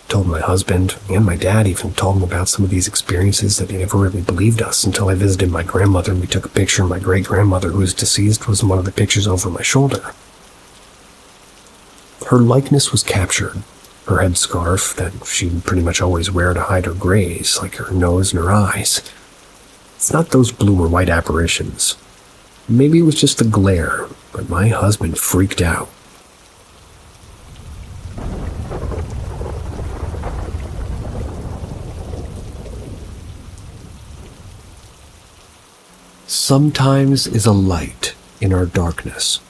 Told my husband, and my dad even told him about some of these experiences that he never really believed us until I visited my grandmother and we took a picture of my great-grandmother who was deceased was in one of the pictures over my shoulder. Her likeness was captured. Her headscarf that she'd pretty much always wear to hide her grays, like her nose and her eyes. It's not those blue or white apparitions. Maybe it was just the glare, but my husband freaked out. Sometimes is a light in our darkness.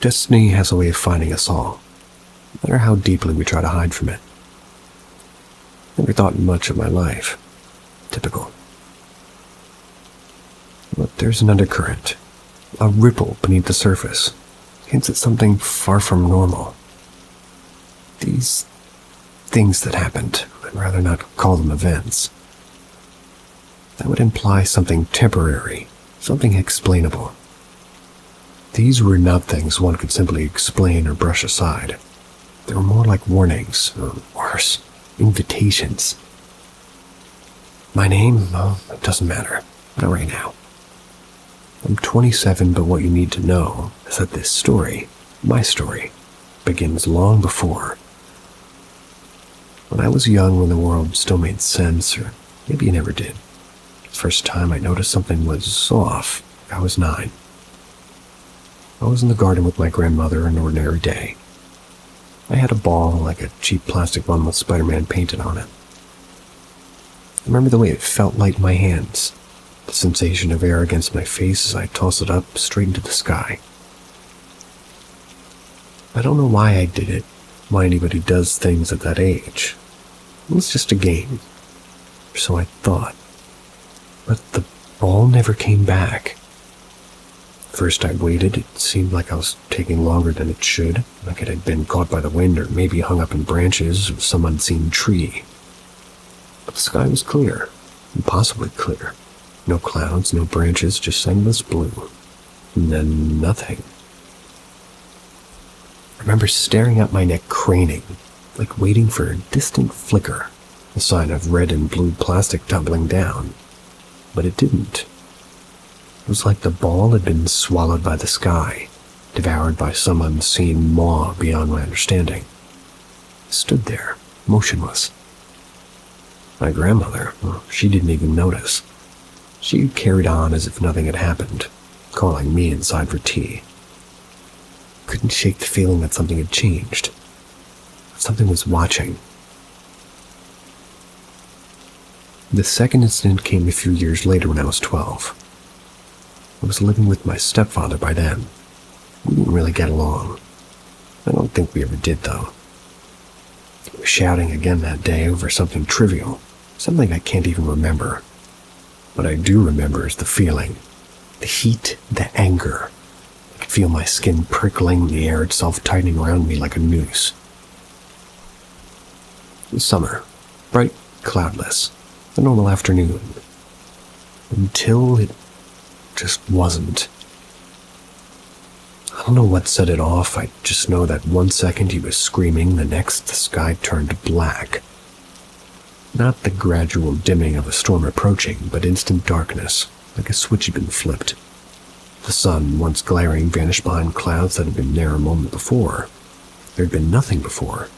Destiny has a way of finding us all, no matter how deeply we try to hide from it. Never thought much of my life. Typical. But there's an undercurrent, a ripple beneath the surface, hints at something far from normal. These things that happened, I'd rather not call them events. That would imply something temporary, something explainable. These were not things one could simply explain or brush aside. They were more like warnings, or worse, invitations. My name? Well, it doesn't matter. Not right now. I'm 27, but what you need to know is that this story, my story, begins long before. When I was young, when the world still made sense, or maybe it never did. The first time I noticed something was off, I was 9. I was in the garden with my grandmother an ordinary day. I had a ball like a cheap plastic one with Spider-Man painted on it. I remember the way it felt light in my hands, the sensation of air against my face as I tossed it up straight into the sky. I don't know why I did it, why anybody does things at that age. It was just a game, or so I thought. But the ball never came back. First I waited. It seemed like I was taking longer than it should, like it had been caught by the wind or maybe hung up in branches of some unseen tree. But the sky was clear, impossibly clear. No clouds, no branches, just endless blue. And then nothing. I remember staring at my neck craning, like waiting for a distant flicker, a sign of red and blue plastic tumbling down. But it didn't. It was like the ball had been swallowed by the sky, devoured by some unseen maw beyond my understanding. I stood there, motionless. My grandmother, she didn't even notice. She carried on as if nothing had happened, calling me inside for tea. Couldn't shake the feeling that something had changed. That something was watching. The second incident came a few years later when I was 12. I was living with my stepfather by then. We didn't really get along. I don't think we ever did, though. We were shouting again that day over something trivial, something I can't even remember. What I do remember is the feeling, the heat, the anger. I could feel my skin prickling, the air itself tightening around me like a noose. It was summer, bright, cloudless, a normal afternoon. Until it just wasn't. I don't know what set it off. I just know that one second he was screaming, the next the sky turned black. Not the gradual dimming of a storm approaching, but instant darkness, like a switch had been flipped. The sun, once glaring, vanished behind clouds that had been there a moment before. There had been nothing before.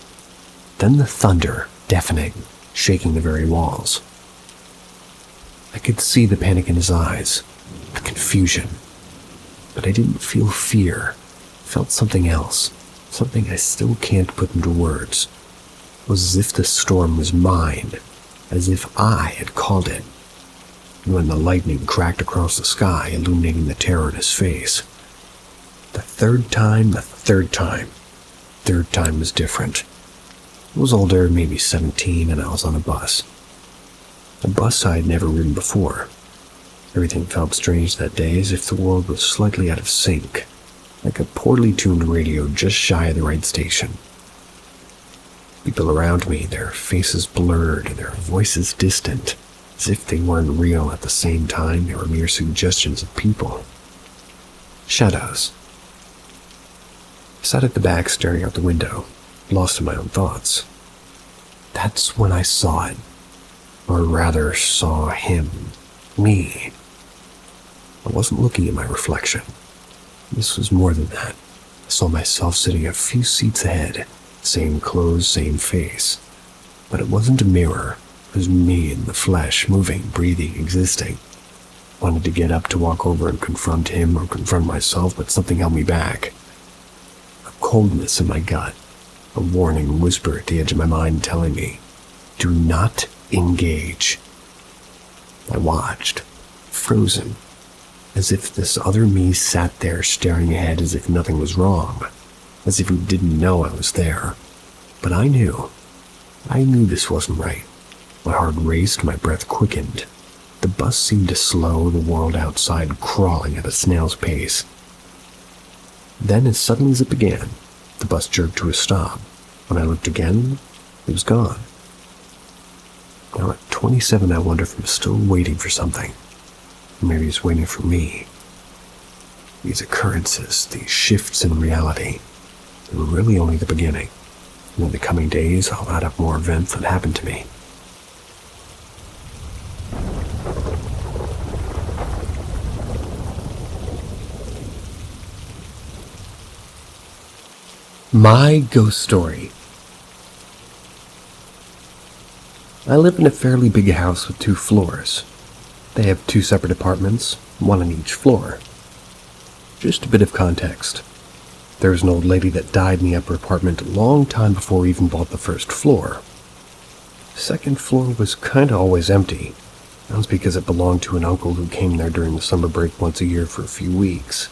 Then the thunder, deafening, shaking the very walls. I could see the panic in his eyes, the confusion. But I didn't feel fear. I felt something else, something I still can't put into words. It was as if the storm was mine, as if I had called it. And when the lightning cracked across the sky, illuminating the terror in his face. The third time was different. I was older, maybe 17, and I was on a bus. A bus I had never ridden before. Everything felt strange that day, as if the world was slightly out of sync, like a poorly tuned radio just shy of the right station. People around me, their faces blurred, their voices distant, as if they weren't real at the same time. They were mere suggestions of people. Shadows. I sat at the back staring out the window, lost in my own thoughts. That's when I saw it. Or rather, saw him. Me. I wasn't looking at my reflection. This was more than that. I saw myself sitting a few seats ahead. Same clothes, same face. But it wasn't a mirror. It was me in the flesh, moving, breathing, existing. Wanted to get up to walk over and confront him or confront myself, but something held me back. A coldness in my gut. A warning whisper at the edge of my mind telling me, do not engage. I watched, frozen, as if this other me sat there staring ahead as if nothing was wrong, as if he didn't know I was there. But I knew this wasn't right. My heart raced, my breath quickened. The bus seemed to slow, the world outside crawling at a snail's pace. Then, as suddenly as it began, the bus jerked to a stop. When I looked again, it was gone. Now at 27, I wonder if I'm still waiting for something. Or maybe it's waiting for me. These occurrences, these shifts in reality, they were really only the beginning. And in the coming days, I'll add up more events that happened to me. My ghost story. I live in a fairly big house with 2 floors. They have 2 separate apartments, one on each floor. Just a bit of context. There was an old lady that died in the upper apartment a long time before we even bought the first floor. The second floor was kinda always empty. That was because it belonged to an uncle who came there during the summer break once a year for a few weeks.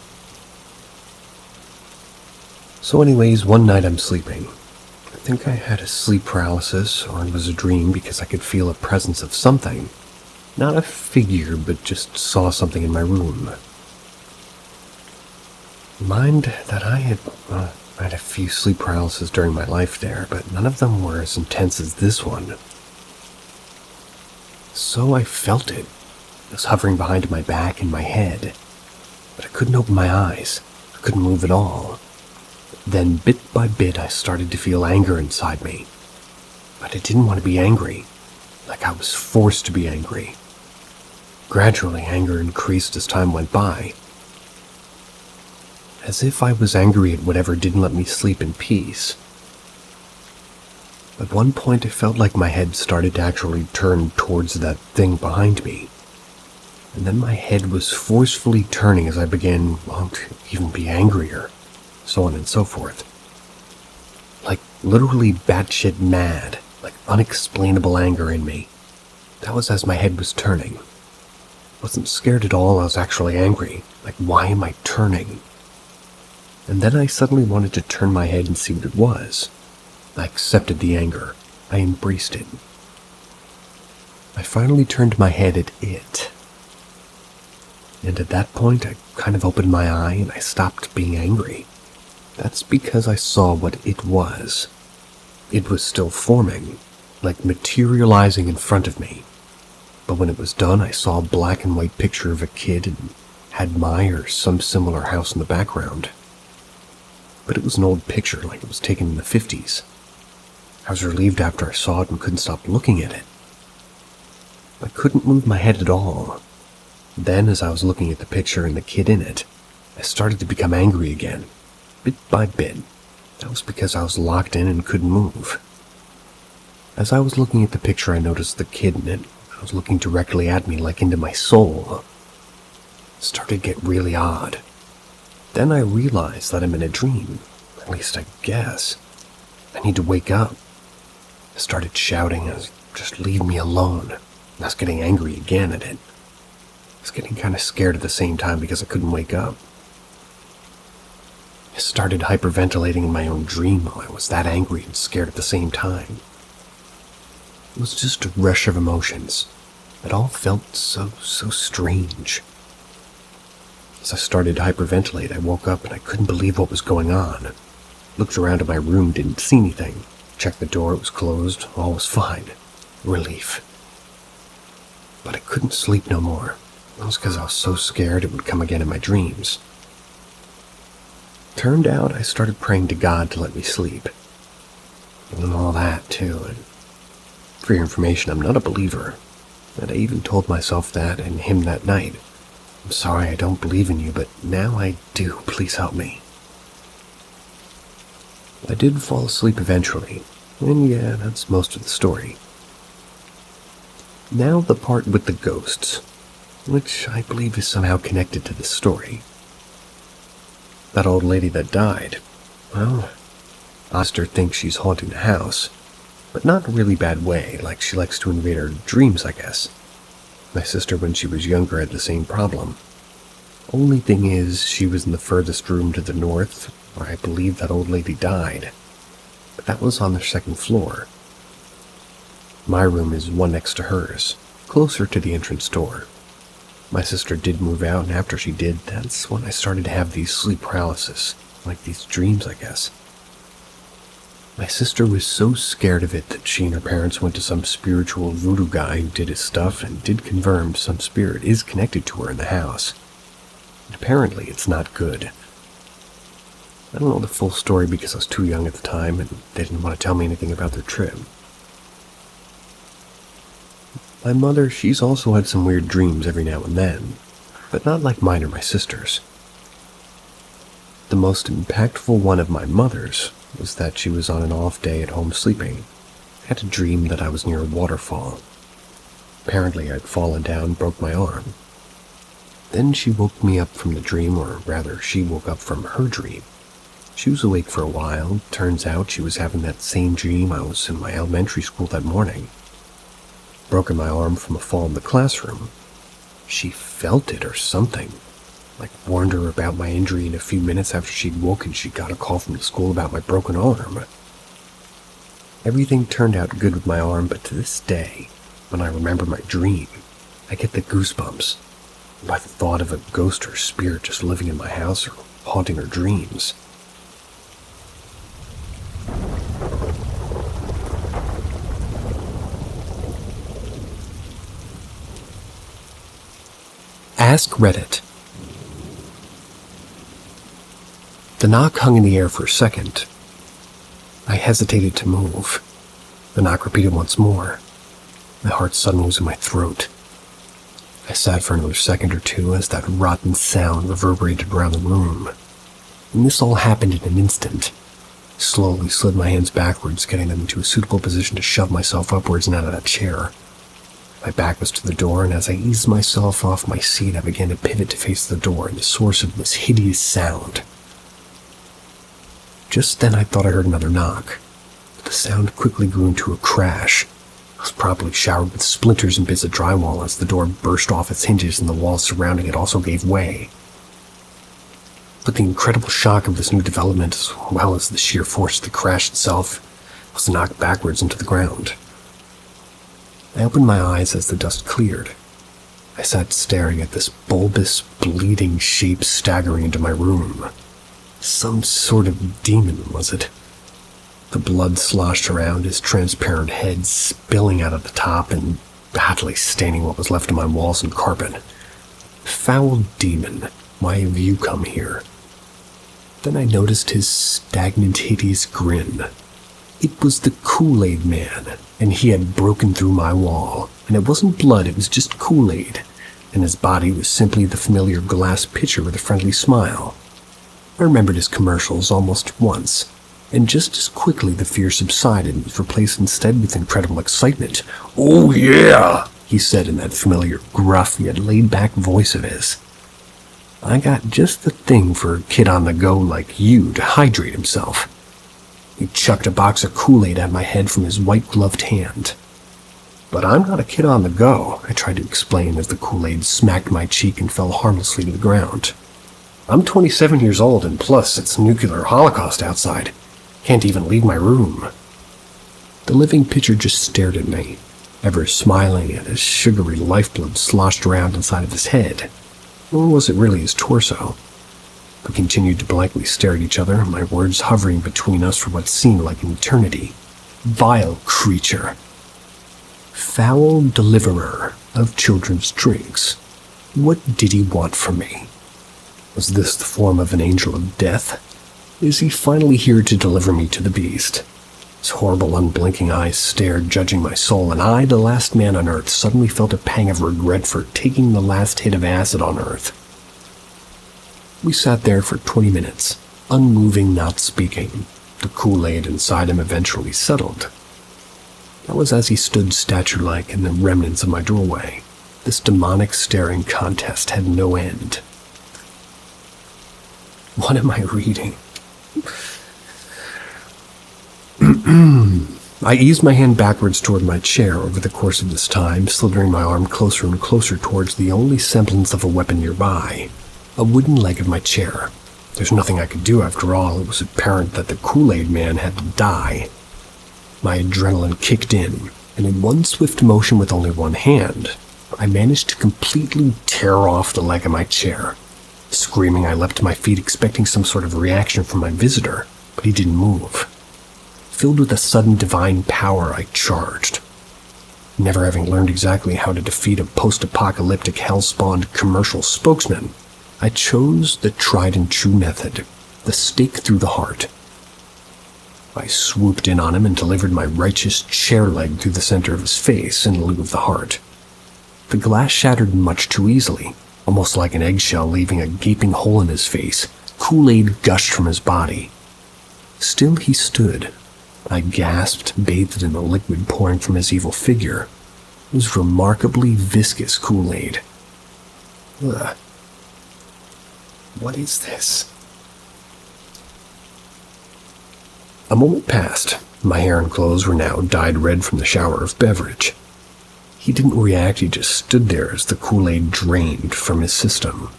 So anyways, one night I'm sleeping. I think I had a sleep paralysis, or it was a dream because I could feel a presence of something. Not a figure, but just saw something in my room. Mind that I had a few sleep paralysis during my life there, but none of them were as intense as this one. So I felt it. It was hovering behind my back and my head, but I couldn't open my eyes. I couldn't move at all. Then, bit by bit, I started to feel anger inside me. But I didn't want to be angry, like I was forced to be angry. Gradually, anger increased as time went by. As if I was angry at whatever didn't let me sleep in peace. At one point, it felt like my head started to actually turn towards that thing behind me. And then my head was forcefully turning as I began, to even be angrier. So on and so forth. Like literally batshit mad, like unexplainable anger in me. That was as my head was turning. I wasn't scared at all, I was actually angry. Like, why am I turning? And then I suddenly wanted to turn my head and see what it was. I accepted the anger. I embraced it. I finally turned my head at it. And at that point, I kind of opened my eye and I stopped being angry. That's because I saw what it was. It was still forming, like materializing in front of me. But when it was done, I saw a black and white picture of a kid and had my or some similar house in the background. But it was an old picture, like it was taken in the 50s. I was relieved after I saw it and couldn't stop looking at it. I couldn't move my head at all. Then, as I was looking at the picture and the kid in it, I started to become angry again, bit by bit. That was because I was locked in and couldn't move. As I was looking at the picture, I noticed the kid in it. I was looking directly at me, like into my soul. It started to get really odd. Then I realized that I'm in a dream. At least I guess. I need to wake up. I started shouting, just leave me alone. And I was getting angry again at it. I was getting kind of scared at the same time because I couldn't wake up. I started hyperventilating in my own dream while I was that angry and scared at the same time. It was just a rush of emotions. It all felt so strange. As I started to hyperventilate, I woke up and I couldn't believe what was going on. Looked around at my room, didn't see anything. Checked the door, it was closed, all was fine. Relief. But I couldn't sleep no more. That was because I was so scared it would come again in my dreams. Turned out I started praying to God to let me sleep. And all that, too. And for your information, I'm not a believer. And I even told myself that and him that night. I'm sorry I don't believe in you, but now I do. Please help me. I did fall asleep eventually. And yeah, that's most of the story. Now the part with the ghosts, which I believe is somehow connected to this story. That old lady that died, well, Oster thinks she's haunting the house, but not in a really bad way, like she likes to invade her dreams, I guess. My sister, when she was younger, had the same problem. Only thing is, she was in the furthest room to the north, where I believe that old lady died, but that was on the second floor. My room is one next to hers, closer to the entrance door. My sister did move out, and after she did, that's when I started to have these sleep paralysis, like these dreams, I guess. My sister was so scared of it that she and her parents went to some spiritual voodoo guy who did his stuff and did confirm some spirit is connected to her in the house. And apparently it's not good. I don't know the full story because I was too young at the time and they didn't want to tell me anything about their trip. My mother, she's also had some weird dreams every now and then, but not like mine or my sister's. The most impactful one of my mother's was that she was on an off day at home sleeping. I had a dream that I was near a waterfall. Apparently I'd fallen down and broke my arm. Then she woke me up from the dream, or rather, she woke up from her dream. She was awake for a while. Turns out she was having that same dream I was in my elementary school that morning. Broken my arm from a fall in the classroom. She felt it or something. Like warned her about my injury, and a few minutes after she'd woken, she got a call from the school about my broken arm. Everything turned out good with my arm, but to this day, when I remember my dream, I get the goosebumps by the thought of a ghost or spirit just living in my house or haunting her dreams. Ask Reddit. The knock hung in the air for a second. I hesitated to move. The knock repeated once more. My heart suddenly was in my throat. I sat for another second or two as that rotten sound reverberated around the room. And this all happened in an instant. Slowly slid my hands backwards, getting them into a suitable position to shove myself upwards and out of that chair. My back was to the door, and as I eased myself off my seat, I began to pivot to face the door and the source of this hideous sound. Just then I thought I heard another knock, but the sound quickly grew into a crash. I was promptly showered with splinters and bits of drywall as the door burst off its hinges and the walls surrounding it also gave way. But the incredible shock of this new development, as well as the sheer force of the crash itself, was knocked backwards into the ground. I opened my eyes as the dust cleared. I sat staring at this bulbous, bleeding shape staggering into my room. Some sort of demon, was it? The blood sloshed around his transparent head, spilling out of the top and badly staining what was left of my walls and carpet. Foul demon, why have you come here? Then I noticed his stagnant, hideous grin. It was the Kool-Aid Man, and he had broken through my wall. And it wasn't blood, it was just Kool-Aid, and his body was simply the familiar glass pitcher with a friendly smile. I remembered his commercials almost at once, and just as quickly the fear subsided and was replaced instead with incredible excitement. "Oh yeah," he said in that familiar, gruff yet laid-back voice of his. I got just the thing for a kid on the go like you to hydrate himself. He chucked a box of Kool-Aid at my head from his white-gloved hand. "But I'm not a kid on the go," I tried to explain as the Kool-Aid smacked my cheek and fell harmlessly to the ground. "I'm 27 years old, and plus it's nuclear holocaust outside. Can't even leave my room." The living pitcher just stared at me, ever smiling at his sugary lifeblood sloshed around inside of his head. Or was it really his torso? We continued to blankly stare at each other, my words hovering between us for what seemed like an eternity. Vile creature. Foul deliverer of children's drinks. What did he want from me? Was this the form of an angel of death? Is he finally here to deliver me to the beast? His horrible, unblinking eyes stared, judging my soul, and I, the last man on Earth, suddenly felt a pang of regret for taking the last hit of acid on Earth. We sat there for 20 minutes, unmoving, not speaking. The Kool-Aid inside him eventually settled. That was as he stood statue-like in the remnants of my doorway. This demonic staring contest had no end. What am I reading? I eased my hand backwards toward my chair over the course of this time, slithering my arm closer and closer towards the only semblance of a weapon nearby, a wooden leg of my chair. There's nothing I could do after all. It was apparent that the Kool-Aid Man had to die. My adrenaline kicked in, and in one swift motion with only one hand, I managed to completely tear off the leg of my chair. Screaming, I leapt to my feet, expecting some sort of reaction from my visitor, but he didn't move. Filled with a sudden divine power, I charged. Never having learned exactly how to defeat a post-apocalyptic hell-spawned commercial spokesman, I chose the tried-and-true method, the stake through the heart. I swooped in on him and delivered my righteous chair leg through the center of his face in lieu of the heart. The glass shattered much too easily, almost like an eggshell leaving a gaping hole in his face. Kool-Aid gushed from his body. Still he stood. I gasped, bathed in the liquid pouring from his evil figure. It was remarkably viscous Kool-Aid. Ugh. What is this? A moment passed. My hair and clothes were now dyed red from the shower of beverage. He didn't react, he just stood there as the Kool-Aid drained from his system.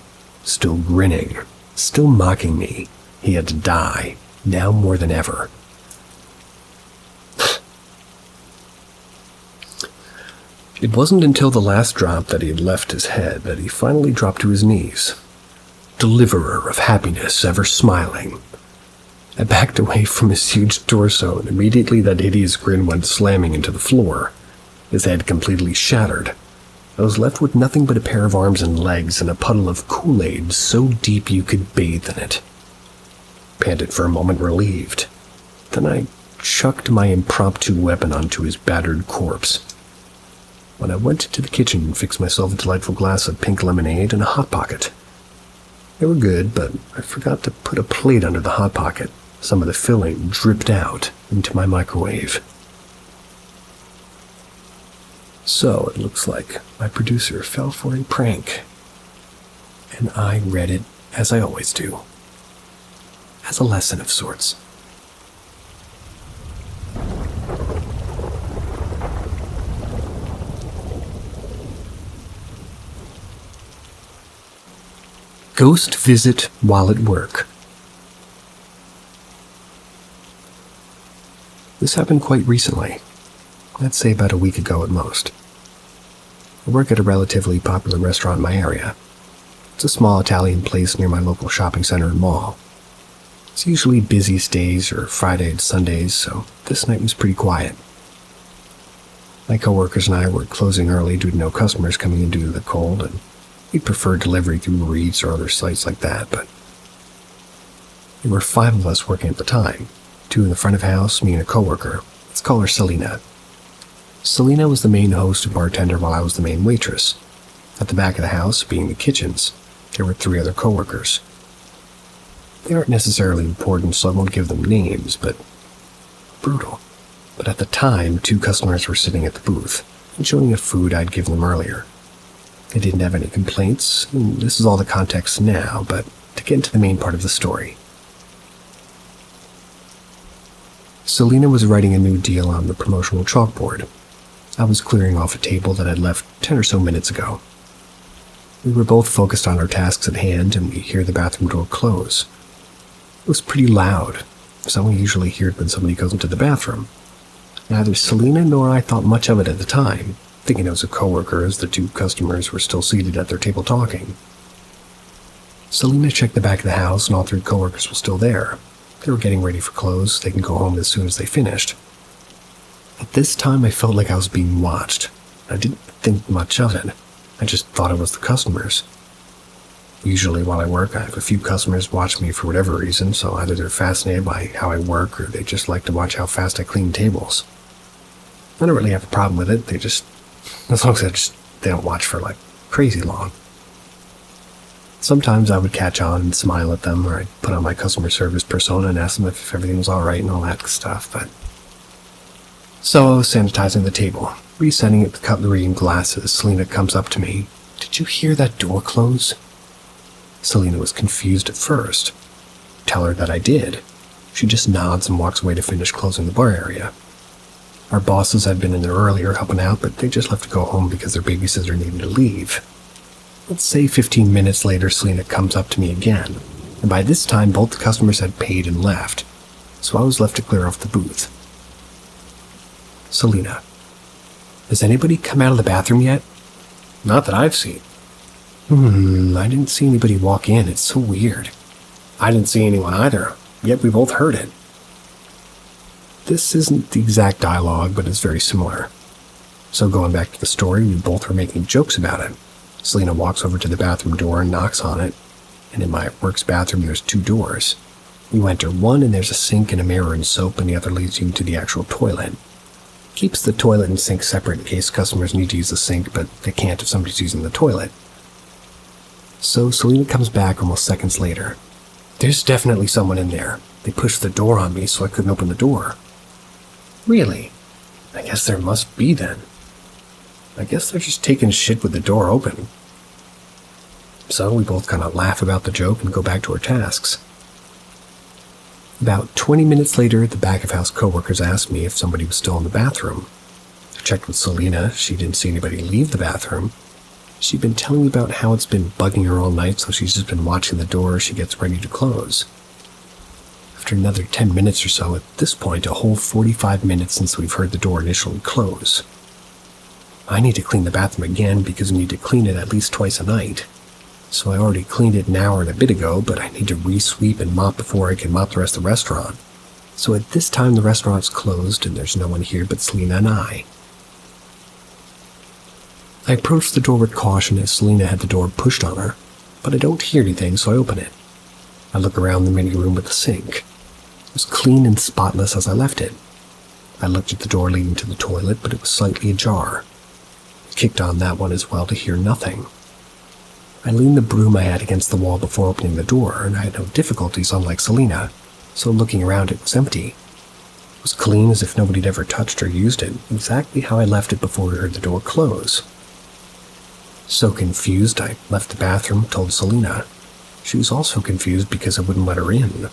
Still grinning, still mocking me. He had to die, now more than ever. It wasn't until the last drop that he had left his head that he finally dropped to his knees. Deliverer of happiness, ever smiling. I backed away from his huge torso, and immediately that hideous grin went slamming into the floor, his head completely shattered. I was left with nothing but a pair of arms and legs and a puddle of Kool-Aid so deep you could bathe in it. Panted for a moment, relieved. Then I chucked my impromptu weapon onto his battered corpse. When I went to the kitchen and fixed myself a delightful glass of pink lemonade and a Hot Pocket. They were good, but I forgot to put a plate under the Hot Pocket. Some of the filling dripped out into my microwave. So it looks like my producer fell for a prank. And I read it, as I always do, as a lesson of sorts. Ghost visit while at work. This happened quite recently. I'd say about a week ago at most. I work at a relatively popular restaurant in my area. It's a small Italian place near my local shopping center and mall. It's usually busiest days or Friday and Sundays, so this night was pretty quiet. My coworkers and I were closing early due to no customers coming in due to the cold, and we'd prefer delivery through Uber Eats or other sites like that, but there were 5 of us working at the time. Two in the front of house, me and a coworker. Let's call her Selena. Selena was the main host and bartender while I was the main waitress. At the back of the house, being the kitchens, there were 3 other coworkers. They aren't necessarily important, so I won't give them names, but brutal. But at the time, 2 customers were sitting at the booth, enjoying the food I'd given them earlier. They didn't have any complaints, and this is all the context now, but to get into the main part of the story. Selena was writing a new deal on the promotional chalkboard. I was clearing off a table that I'd left 10 or so minutes ago. We were both focused on our tasks at hand, and we hear the bathroom door close. It was pretty loud, so we usually hear it when somebody goes into the bathroom. Neither Selena nor I thought much of it at the time, thinking it was a coworker as the 2 customers were still seated at their table talking. Selena checked the back of the house, and all 3 coworkers were still there. They were getting ready for close. They can go home as soon as they finished. At this time, I felt like I was being watched. I didn't think much of it. I just thought it was the customers. Usually while I work, I have a few customers watch me for whatever reason, so either they're fascinated by how I work or they just like to watch how fast I clean tables. I don't really have a problem with it. As long as they don't watch for like crazy long. Sometimes I would catch on and smile at them, or I'd put on my customer service persona and ask them if everything was alright and all that stuff, So I was sanitizing the table, resetting it with cutlery and glasses. Selena comes up to me. "Did you hear that door close?" Selena was confused at first. Tell her that I did. She just nods and walks away to finish closing the bar area. Our bosses had been in there earlier helping out, but they just left to go home because their babysitter needed to leave. Let's say 15 minutes later, Selena comes up to me again, and by this time both the customers had paid and left, so I was left to clear off the booth. "Selena, has anybody come out of the bathroom yet?" "Not that I've seen." I didn't see anybody walk in. It's so weird." "I didn't see anyone either, yet we both heard it." This isn't the exact dialogue, but it's very similar. So going back to the story, we both were making jokes about it. Selena walks over to the bathroom door and knocks on it, and in my work's bathroom there's 2 doors. You enter one and there's a sink and a mirror and soap, and the other leads you to the actual toilet. Keeps the toilet and sink separate in case customers need to use the sink, but they can't if somebody's using the toilet. So Selena comes back almost seconds later. "There's definitely someone in there. They pushed the door on me so I couldn't open the door." "Really? I guess there must be then. I guess they're just taking shit with the door open." So we both kind of laugh about the joke and go back to our tasks. About 20 minutes later, the back-of-house coworkers asked me if somebody was still in the bathroom. I checked with Selena. She didn't see anybody leave the bathroom. She'd been telling me about how it's been bugging her all night, so she's just been watching the door as she gets ready to close. After another 10 minutes or so, at this point, a whole 45 minutes since we've heard the door initially close. I need to clean the bathroom again because we need to clean it at least twice a night. So I already cleaned it an hour and a bit ago, but I need to re-sweep and mop before I can mop the rest of the restaurant. So at this time the restaurant's closed and there's no one here but Selena and I. I approach the door with caution as Selena had the door pushed on her, but I don't hear anything, so I open it. I look around the mini room with the sink. It was clean and spotless as I left it. I looked at the door leading to the toilet, but it was slightly ajar. I kicked on that one as well to hear nothing. I leaned the broom I had against the wall before opening the door, and I had no difficulties unlike Selena, so looking around it was empty. It was clean as if nobody had ever touched or used it, exactly how I left it before we heard the door close. So confused, I left the bathroom, told Selena. She was also confused because I wouldn't let her in.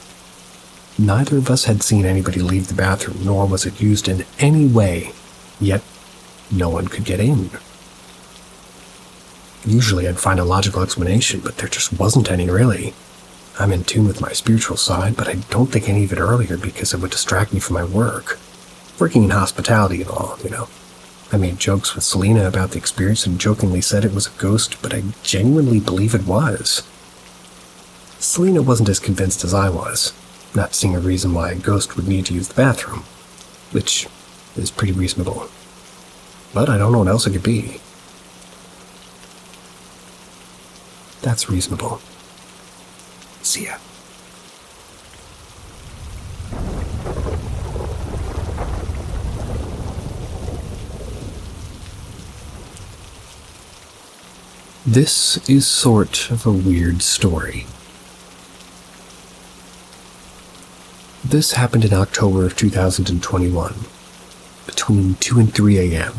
Neither of us had seen anybody leave the bathroom, nor was it used in any way, yet no one could get in. Usually I'd find a logical explanation, but there just wasn't any really. I'm in tune with my spiritual side, but I don't think any of it earlier because it would distract me from my work. Working in hospitality and all, I made jokes with Selena about the experience and jokingly said it was a ghost, but I genuinely believe it was. Selena wasn't as convinced as I was, not seeing a reason why a ghost would need to use the bathroom, which is pretty reasonable. But I don't know what else it could be. That's reasonable. See ya. This is sort of a weird story. This happened in October of 2021, between 2 and 3 a.m.,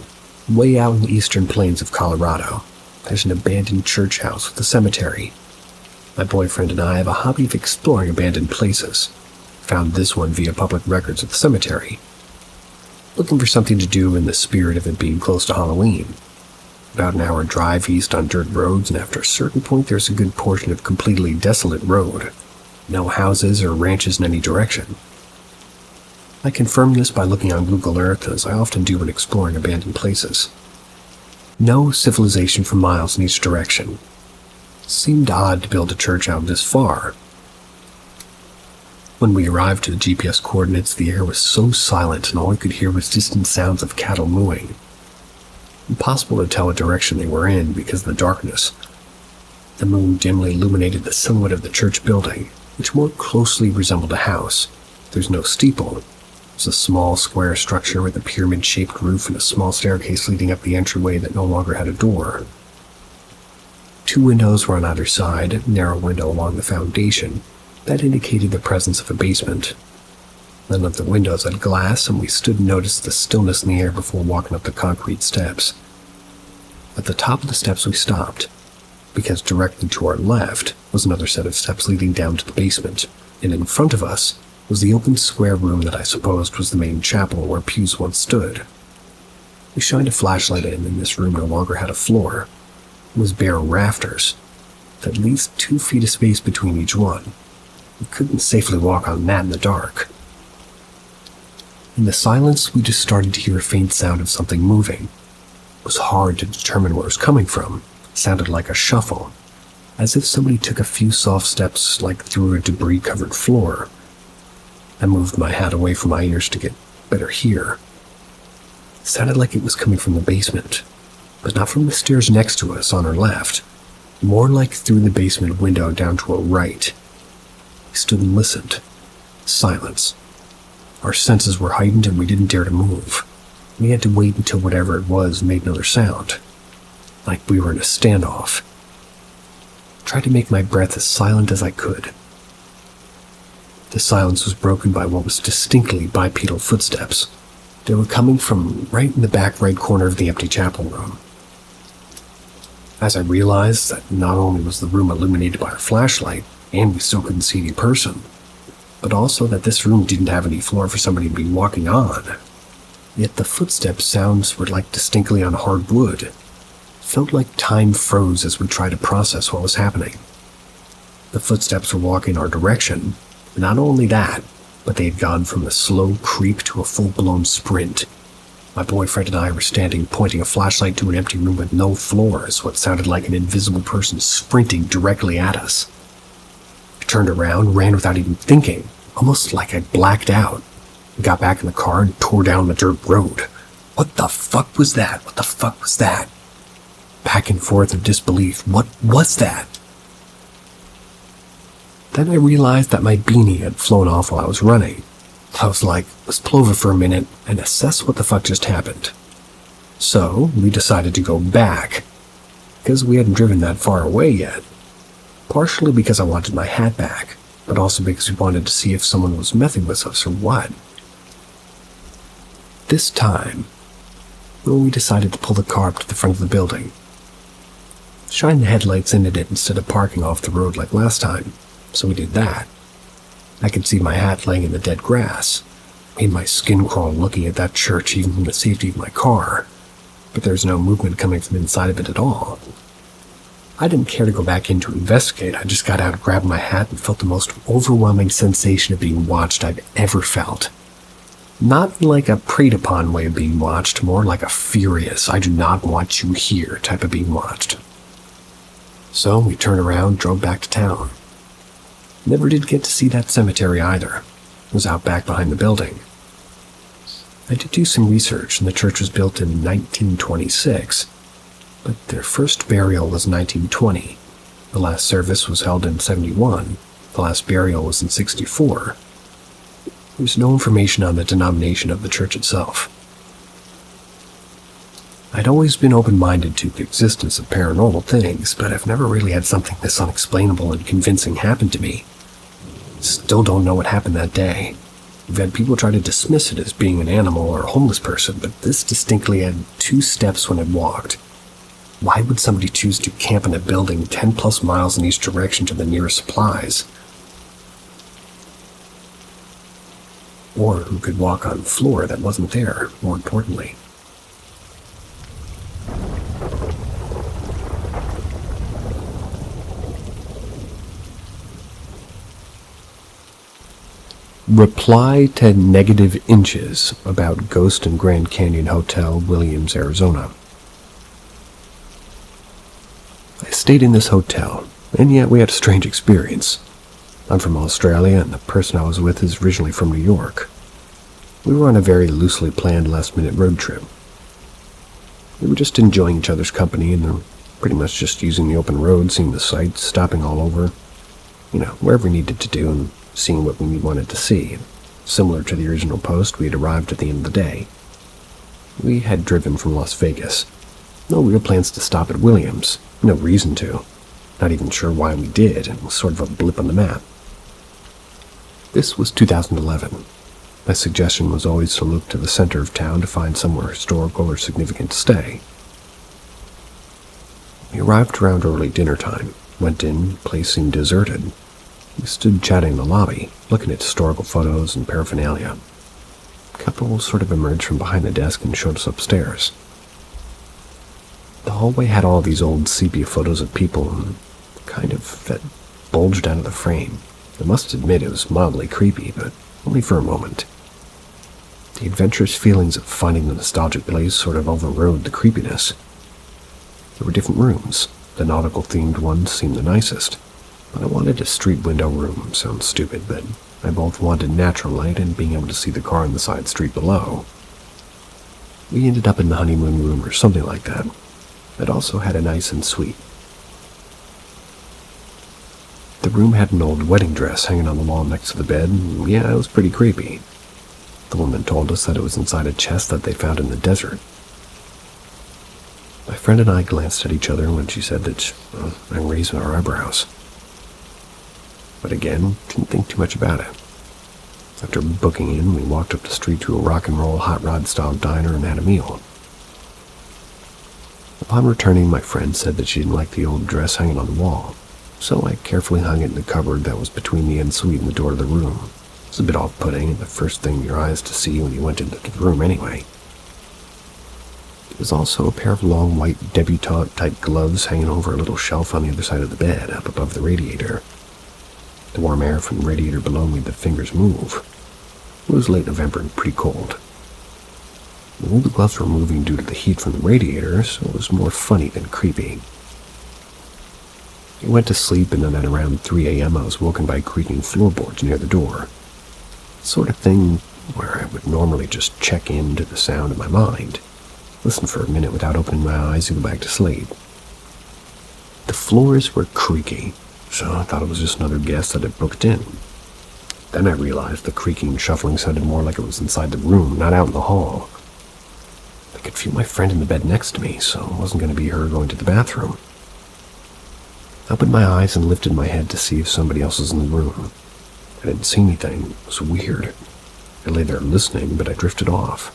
way out in the eastern plains of Colorado. There's an abandoned church house with a cemetery. My boyfriend and I have a hobby of exploring abandoned places. Found this one via public records at the cemetery. Looking for something to do in the spirit of it being close to Halloween. About an hour drive east on dirt roads, and after a certain point there's a good portion of completely desolate road. No houses or ranches in any direction. I confirmed this by looking on Google Earth, as I often do when exploring abandoned places. No civilization for miles in each direction. It seemed odd to build a church out this far. When we arrived to the GPS coordinates, the air was so silent and all we could hear was distant sounds of cattle mooing. Impossible to tell what direction they were in because of the darkness. The moon dimly illuminated the silhouette of the church building, which more closely resembled a house. There's no steeple. It's a small square structure with a pyramid-shaped roof and a small staircase leading up the entryway that no longer had a door. 2 windows were on either side, a narrow window along the foundation that indicated the presence of a basement. None of the windows had glass, and we stood and noticed the stillness in the air before walking up the concrete steps. At the top of the steps we stopped, because directly to our left was another set of steps leading down to the basement, and in front of us was the open square room that I supposed was the main chapel where pews once stood. We shined a flashlight in, and this room no longer had a floor. It was bare rafters, with at least 2 feet of space between each one. We couldn't safely walk on that in the dark. In the silence, we just started to hear a faint sound of something moving. It was hard to determine where it was coming from. It sounded like a shuffle, as if somebody took a few soft steps like through a debris-covered floor. I moved my hat away from my ears to get better hear. It sounded like it was coming from the basement, but not from the stairs next to us on our left, more like through the basement window down to our right. We stood and listened. Silence. Our senses were heightened and we didn't dare to move. We had to wait until whatever it was made another sound, like we were in a standoff. I tried to make my breath as silent as I could. The silence was broken by what was distinctly bipedal footsteps. They were coming from right in the back right corner of the empty chapel room. As I realized that not only was the room illuminated by our flashlight, and we still couldn't see any person, but also that this room didn't have any floor for somebody to be walking on. Yet the footstep sounds were like distinctly on hard wood. It felt like time froze as we tried to process what was happening. The footsteps were walking our direction. Not only that, but they had gone from a slow creep to a full-blown sprint. My boyfriend and I were standing pointing a flashlight to an empty room with no floor as what sounded like an invisible person sprinting directly at us. I turned around, ran without even thinking, almost like I blacked out. We got back in the car and tore down the dirt road. What the fuck was that? What the fuck was that? Back and forth in disbelief. What was that? Then I realized that my beanie had flown off while I was running. I was like, let's pull over for a minute and assess what the fuck just happened. So we decided to go back, because we hadn't driven that far away yet. Partially because I wanted my hat back, but also because we wanted to see if someone was messing with us or what. This time, we decided to pull the car up to the front of the building. Shine the headlights into it instead of parking off the road like last time, so we did that. I could see my hat laying in the dead grass. Made my skin crawl looking at that church even from the safety of my car, but there was no movement coming from inside of it at all. I didn't care to go back in to investigate. I just got out, grabbed my hat, and felt the most overwhelming sensation of being watched I've ever felt. Not like a preyed-upon way of being watched, more like a furious, I do not want you here type of being watched. So we turned around, drove back to town. Never did get to see that cemetery either. It was out back behind the building. I did do some research, and the church was built in 1926, but their first burial was 1920. The last service was held in 71. The last burial was in 64. There's no information on the denomination of the church itself. I'd always been open-minded to the existence of paranormal things, but I've never really had something this unexplainable and convincing happen to me. Still don't know what happened that day. We've had people try to dismiss it as being an animal or a homeless person, but this distinctly had 2 steps when it walked. Why would somebody choose to camp in a building 10 plus miles in each direction to the nearest supplies? Or who could walk on floor that wasn't there, more importantly. Reply to negative inches about ghost in Grand Canyon Hotel, Williams, Arizona. I stayed in this hotel, and yet we had a strange experience. I'm from Australia, and the person I was with is originally from New York. We were on a very loosely planned last-minute road trip. We were just enjoying each other's company, and pretty much just using the open road, seeing the sights, stopping all over, wherever we needed to do, and seeing what we wanted to see. Similar to the original post, we had arrived at the end of the day. We had driven from Las Vegas. No real plans to stop at Williams. No reason to. Not even sure why we did. It was sort of a blip on the map. This was 2011. My suggestion was always to look to the center of town to find somewhere historical or significant to stay. We arrived around early dinner time. Went in, the place seemed deserted. We stood chatting in the lobby, looking at historical photos and paraphernalia. A couple sort of emerged from behind the desk and showed us upstairs. The hallway had all these old sepia photos of people, that bulged out of the frame. I must admit it was mildly creepy, but only for a moment. The adventurous feelings of finding the nostalgic place sort of overrode the creepiness. There were different rooms. The nautical-themed one seemed the nicest. But I wanted a street window room. Sounds stupid, but I both wanted natural light and being able to see the car on the side street below. We ended up in the honeymoon room or something like that. It also had a nice ensuite. The room had an old wedding dress hanging on the wall next to the bed, and yeah, it was pretty creepy. The woman told us that it was inside a chest that they found in the desert. My friend and I glanced at each other when she said that I raised our eyebrows. But again, didn't think too much about it. After booking in, we walked up the street to a rock and roll hot rod style diner and had a meal. Upon returning, my friend said that she didn't like the old dress hanging on the wall, so I carefully hung it in the cupboard that was between the ensuite and the door to the room. It's a bit off-putting, and the first thing your eyes to see when you went into the room anyway. There was also a pair of long white debutante-type gloves hanging over a little shelf on the other side of the bed, up above the radiator. The warm air from the radiator below made the fingers move. It was late November and pretty cold. All the gloves were moving due to the heat from the radiator, so it was more funny than creepy. I went to sleep, and then at around 3 a.m. I was woken by creaking floorboards near the door. The sort of thing where I would normally just check into the sound in my mind, listen for a minute without opening my eyes and go back to sleep. The floors were creaky, so I thought it was just another guest that had booked in. Then I realized the creaking and shuffling sounded more like it was inside the room, not out in the hall. I could feel my friend in the bed next to me, so it wasn't going to be her going to the bathroom. I opened my eyes and lifted my head to see if somebody else was in the room. I didn't see anything. It was weird. I lay there listening, but I drifted off,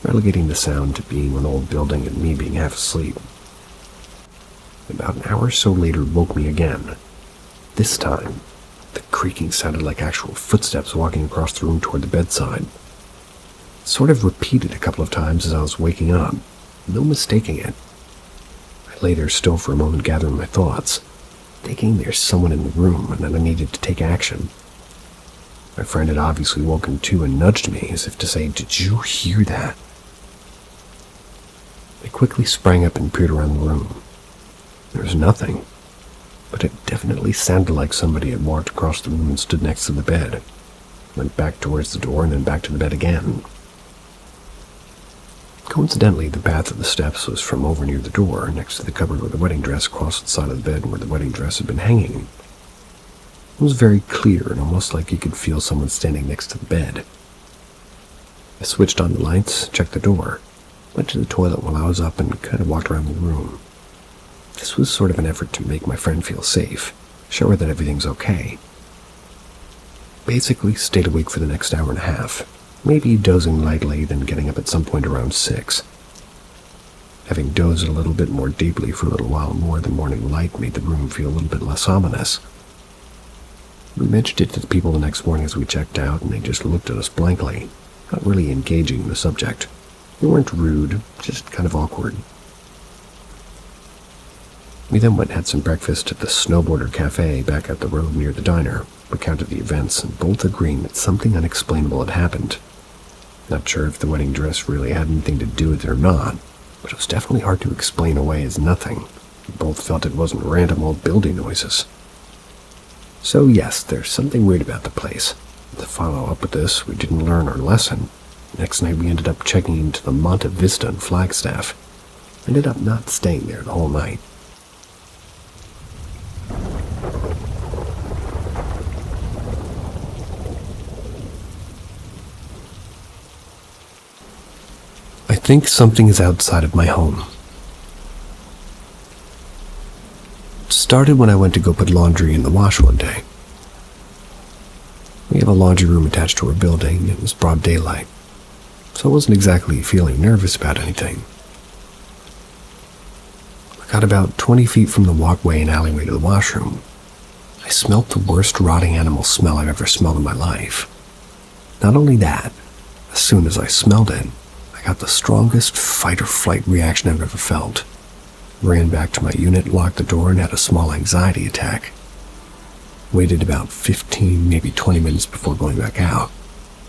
relegating the sound to being an old building and me being half asleep. About an hour or so later woke me again. This time, the creaking sounded like actual footsteps walking across the room toward the bedside. It sort of repeated a couple of times as I was waking up, no mistaking it. I lay there still for a moment gathering my thoughts, thinking there's someone in the room and that I needed to take action. My friend had obviously woken too and nudged me as if to say, "Did you hear that?" I quickly sprang up and peered around the room. There was nothing, but it definitely sounded like somebody had walked across the room and stood next to the bed, went back towards the door and then back to the bed again. Coincidentally, the path of the steps was from over near the door, next to the cupboard where the wedding dress across the side of the bed where the wedding dress had been hanging. It was very clear and almost like you could feel someone standing next to the bed. I switched on the lights, checked the door. Went to the toilet while I was up and kind of walked around the room. This was sort of an effort to make my friend feel safe, show her that everything's okay. Basically stayed awake for the next hour and a half, maybe dozing lightly, then getting up at some point around 6. Having dozed a little bit more deeply for a little while more, the morning light made the room feel a little bit less ominous. We mentioned it to the people the next morning as we checked out, and they just looked at us blankly, not really engaging in the subject. They weren't rude, just kind of awkward. We then went and had some breakfast at the Snowboarder Cafe back up the road near the diner. We counted the events and both agreeing that something unexplainable had happened. Not sure if the wedding dress really had anything to do with it or not, but it was definitely hard to explain away as nothing. We both felt it wasn't random old building noises. So yes, there's something weird about the place. To follow up with this, we didn't learn our lesson. Next night we ended up checking into the Monte Vista in Flagstaff. Ended up not staying there the whole night. I think something is outside of my home. It started when I went to go put laundry in the wash one day. We have a laundry room attached to our building. It was broad daylight, so I wasn't exactly feeling nervous about anything. I got about 20 feet from the walkway and alleyway to the washroom. I smelt the worst rotting animal smell I've ever smelled in my life. Not only that, as soon as I smelled it, I got the strongest fight-or-flight reaction I've ever felt. Ran back to my unit, locked the door, and had a small anxiety attack. Waited about 15, maybe 20 minutes before going back out.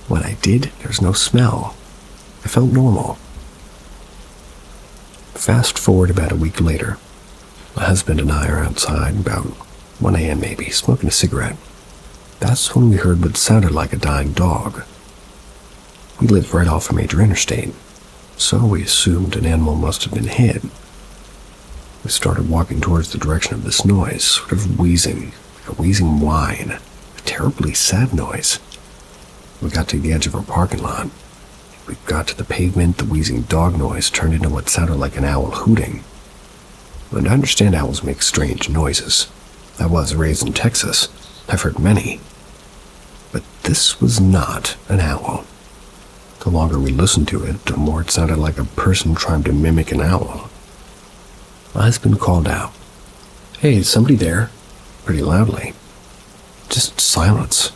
When I did, there was no smell. I felt normal. Fast forward about a week later. My husband and I are outside, about 1 a.m. maybe, smoking a cigarette. That's when we heard what sounded like a dying dog. We live right off a major interstate, so we assumed an animal must have been hit. We started walking towards the direction of this noise, sort of wheezing, like a wheezing whine, a terribly sad noise. We got to the edge of our parking lot. We got to the pavement, the wheezing dog noise turned into what sounded like an owl hooting. And I understand owls make strange noises. I was raised in Texas. I've heard many. But this was not an owl. The longer we listened to it, the more it sounded like a person trying to mimic an owl. My husband called out, "Hey, is somebody there?" pretty loudly. Just silence.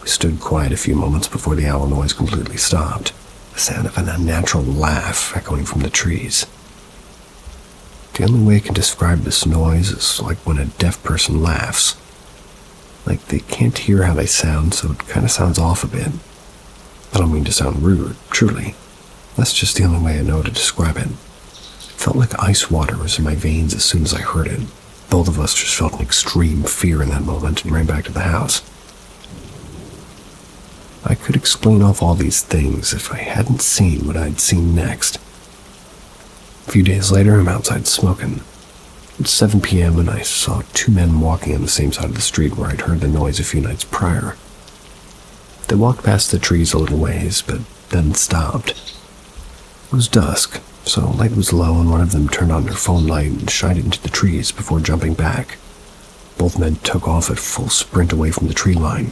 We stood quiet a few moments before the owl noise completely stopped, the sound of an unnatural laugh echoing from the trees. The only way I can describe this noise is like when a deaf person laughs. Like they can't hear how they sound, so it kind of sounds off a bit. I don't mean to sound rude, truly. That's just the only way I know to describe it. It felt like ice water was in my veins as soon as I heard it. Both of us just felt an extreme fear in that moment and ran back to the house. I could explain off all these things if I hadn't seen what I'd seen next. A few days later, I'm outside smoking. It's 7 p.m. and I saw 2 men walking on the same side of the street where I'd heard the noise a few nights prior. They walked past the trees a little ways, but then stopped. It was dusk, so light was low and one of them turned on their phone light and shined it into the trees before jumping back. Both men took off at full sprint away from the tree line.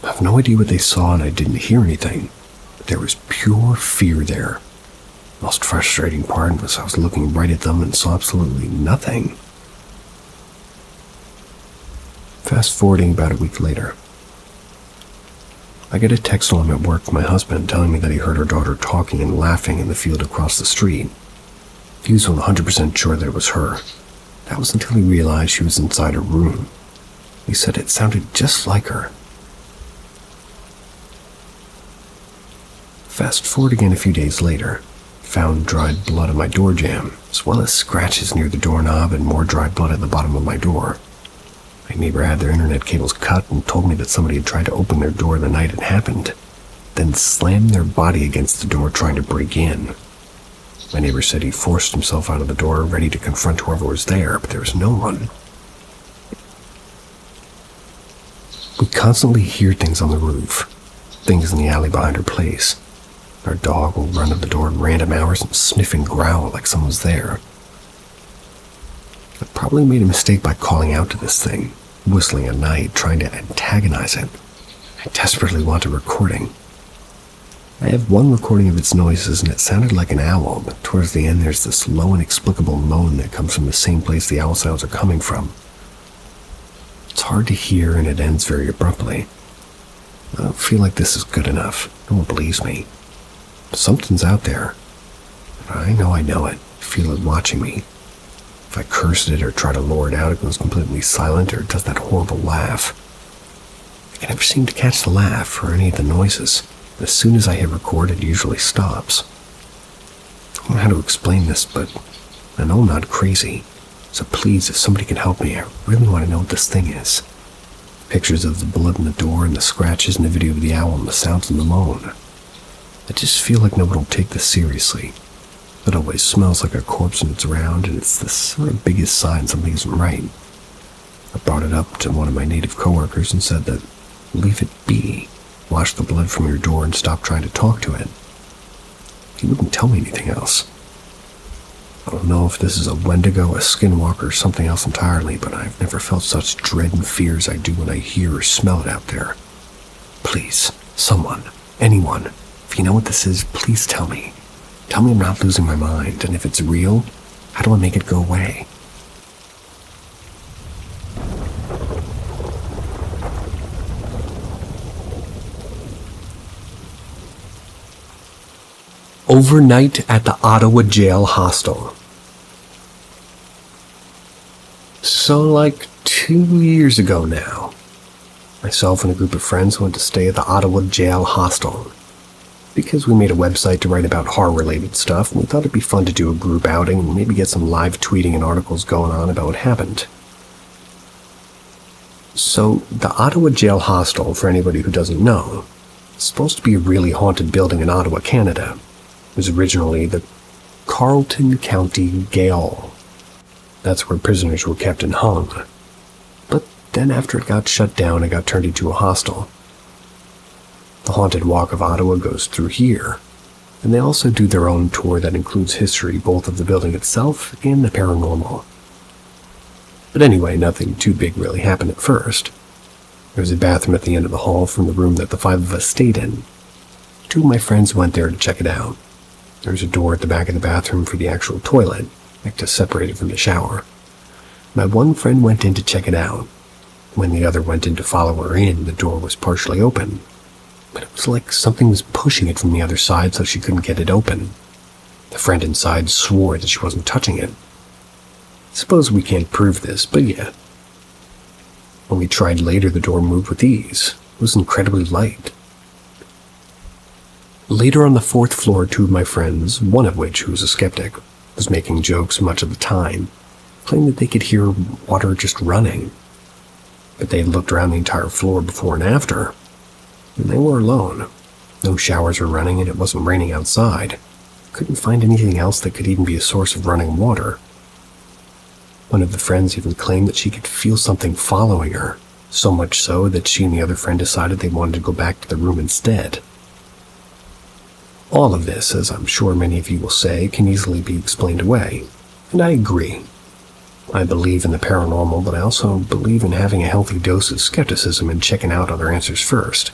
I have no idea what they saw and I didn't hear anything, but there was pure fear there. The most frustrating part was I was looking right at them and saw absolutely nothing. Fast forwarding about a week later. I get a text while I'm at work from my husband telling me that he heard our daughter talking and laughing in the field across the street. He was 100% sure that it was her. That was until he realized she was inside her room. He said it sounded just like her. Fast forward again a few days later. Found dried blood on my door jamb, as well as scratches near the doorknob and more dried blood at the bottom of my door. My neighbor had their internet cables cut and told me that somebody had tried to open their door the night it happened, then slammed their body against the door trying to break in. My neighbor said he forced himself out of the door, ready to confront whoever was there, but there was no one. We constantly hear things on the roof, things in the alley behind our place. Our dog will run to the door at random hours and sniff and growl like someone's there. I probably made a mistake by calling out to this thing, whistling at night, trying to antagonize it. I desperately want a recording. I have one recording of its noises and it sounded like an owl, but towards the end there's this low inexplicable moan that comes from the same place the owl sounds are coming from. It's hard to hear and it ends very abruptly. I don't feel like this is good enough. No one believes me. Something's out there. I know it. I feel it watching me. If I curse at it or try to lure it out, it goes completely silent or it does that horrible laugh. I can never seem to catch the laugh or any of the noises. As soon as I hit record, it usually stops. I don't know how to explain this, but I know I'm not crazy. So please, if somebody can help me, I really want to know what this thing is. Pictures of the blood in the door and the scratches and the video of the owl and the sounds in the moan. I just feel like no one will take this seriously. It always smells like a corpse when it's around, and it's the sort of biggest sign something isn't right. I brought it up to one of my native coworkers and said that, leave it be. Wash the blood from your door and stop trying to talk to it. He wouldn't tell me anything else. I don't know if this is a Wendigo, a skinwalker, or something else entirely, but I've never felt such dread and fear as I do when I hear or smell it out there. Please, someone, anyone, if you know what this is, please tell me. Tell me I'm not losing my mind, and if it's real, how do I make it go away? Overnight at the Ottawa jail hostel. So like 2 years ago now, myself and a group of friends went to stay at the Ottawa jail hostel. Because we made a website to write about horror-related stuff, we thought it'd be fun to do a group outing and maybe get some live tweeting and articles going on about what happened. So, the Ottawa jail hostel, for anybody who doesn't know, is supposed to be a really haunted building in Ottawa, Canada. It was originally the Carleton County Gaol. That's where prisoners were kept and hung. But then after it got shut down, it got turned into a hostel. The Haunted Walk of Ottawa goes through here, and they also do their own tour that includes history both of the building itself and the paranormal. But anyway, nothing too big really happened at first. There was a bathroom at the end of the hall from the room that the 5 of us stayed in. 2 of my friends went there to check it out. There was a door at the back of the bathroom for the actual toilet, like to separate it from the shower. My one friend went in to check it out. When the other went in to follow her in, the door was partially open. But it was like something was pushing it from the other side so she couldn't get it open. The friend inside swore that she wasn't touching it. I suppose we can't prove this, but yeah. When we tried later, the door moved with ease. It was incredibly light. Later on the 4th floor, 2 of my friends, one of which, who was a skeptic, was making jokes much of the time, claimed that they could hear water just running. But they had looked around the entire floor before and after, and they were alone. No showers were running and it wasn't raining outside. Couldn't find anything else that could even be a source of running water. One of the friends even claimed that she could feel something following her, so much so that she and the other friend decided they wanted to go back to the room instead. All of this, as I'm sure many of you will say, can easily be explained away, and I agree. I believe in the paranormal, but I also believe in having a healthy dose of skepticism and checking out other answers first.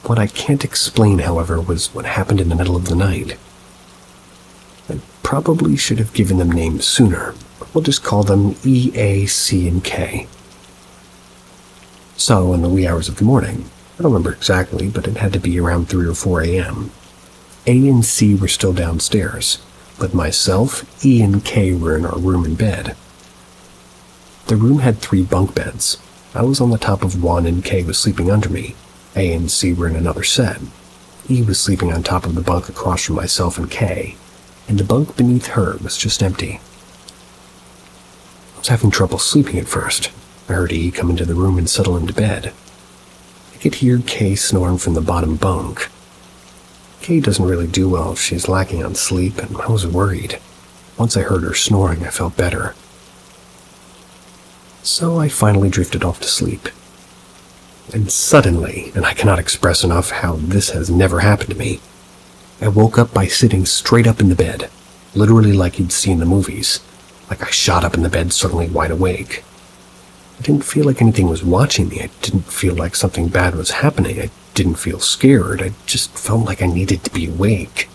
What I can't explain, however, was what happened in the middle of the night. I probably should have given them names sooner, but we'll just call them E, A, C, and K. So, in the wee hours of the morning, I don't remember exactly, but it had to be around 3 or 4 a.m. A and C were still downstairs, but myself, E, and K were in our room in bed. The room had 3 bunk beds. I was on the top of one and K was sleeping under me. A and C were in another set. E was sleeping on top of the bunk across from myself and K, and the bunk beneath her was just empty. I was having trouble sleeping at first. I heard E come into the room and settle into bed. I could hear K snoring from the bottom bunk. K doesn't really do well if she's lacking on sleep, and I was worried. Once I heard her snoring, I felt better. So I finally drifted off to sleep. And suddenly, and I cannot express enough how this has never happened to me, I woke up by sitting straight up in the bed, literally like you'd see in the movies, like I shot up in the bed suddenly wide awake. I didn't feel like anything was watching me. I didn't feel like something bad was happening. I didn't feel scared. I just felt like I needed to be awake.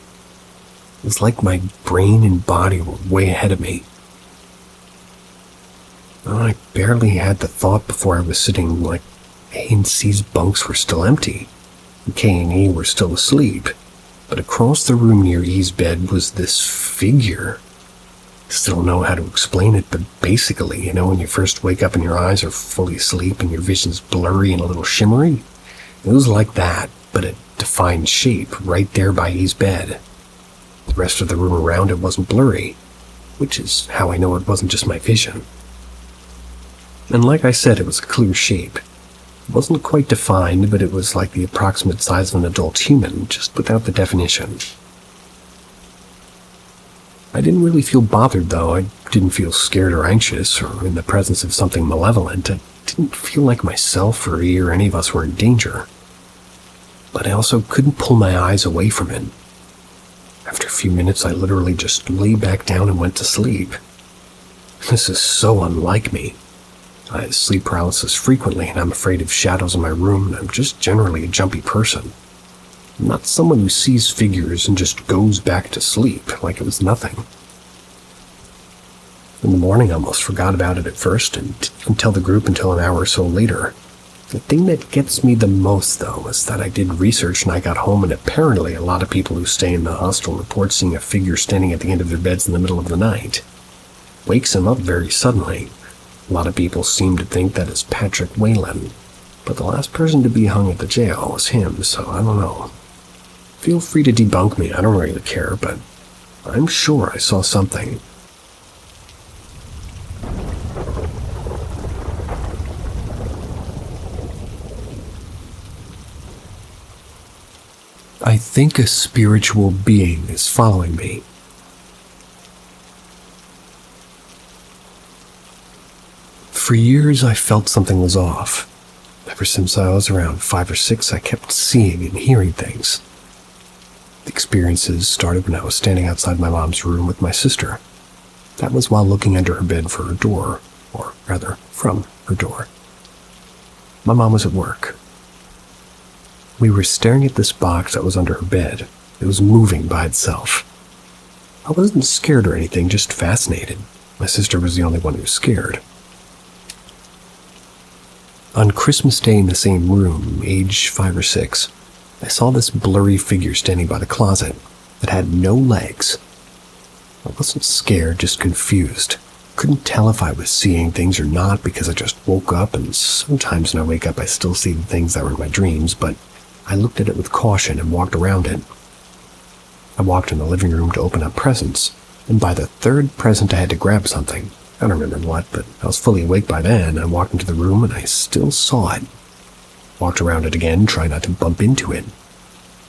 It was like my brain and body were way ahead of me. I barely had the thought before I was sitting like A and C's bunks were still empty, and K and E were still asleep, but across the room near E's bed was this figure. Still don't know how to explain it, but basically, when you first wake up and your eyes are fully asleep and your vision's blurry and a little shimmery, it was like that, but a defined shape right there by E's bed. The rest of the room around it wasn't blurry, which is how I know it wasn't just my vision. And like I said, it was a clear shape. It wasn't quite defined, but it was like the approximate size of an adult human, just without the definition. I didn't really feel bothered, though. I didn't feel scared or anxious, or in the presence of something malevolent. I didn't feel like myself or E or any of us were in danger. But I also couldn't pull my eyes away from it. After a few minutes, I literally just lay back down and went to sleep. This is so unlike me. I have sleep paralysis frequently, and I'm afraid of shadows in my room, and I'm just generally a jumpy person. I'm not someone who sees figures and just goes back to sleep like it was nothing. In the morning, I almost forgot about it at first, and didn't even tell the group until an hour or so later. The thing that gets me the most, though, is that I did research and I got home, and apparently a lot of people who stay in the hostel report seeing a figure standing at the end of their beds in the middle of the night. Wakes them up very suddenly. A lot of people seem to think that is Patrick Whalen, but the last person to be hung at the jail was him, so I don't know. Feel free to debunk me, I don't really care, but I'm sure I saw something. I think a spiritual being is following me. For years, I felt something was off. Ever since I was around 5 or 6, I kept seeing and hearing things. The experiences started when I was standing outside my mom's room with my sister. That was while looking under her bed for her door, or rather, from her door. My mom was at work. We were staring at this box that was under her bed. It was moving by itself. I wasn't scared or anything, just fascinated. My sister was the only one who was scared. On Christmas Day in the same room, age 5 or 6, I saw this blurry figure standing by the closet that had no legs. I wasn't scared, just confused. Couldn't tell if I was seeing things or not because I just woke up, and sometimes when I wake up I still see the things that were in my dreams, but I looked at it with caution and walked around it. I walked in the living room to open up presents, and by the third present I had to grab something. I don't remember what, but I was fully awake by then. I walked into the room and I still saw it. Walked around it again, trying not to bump into it.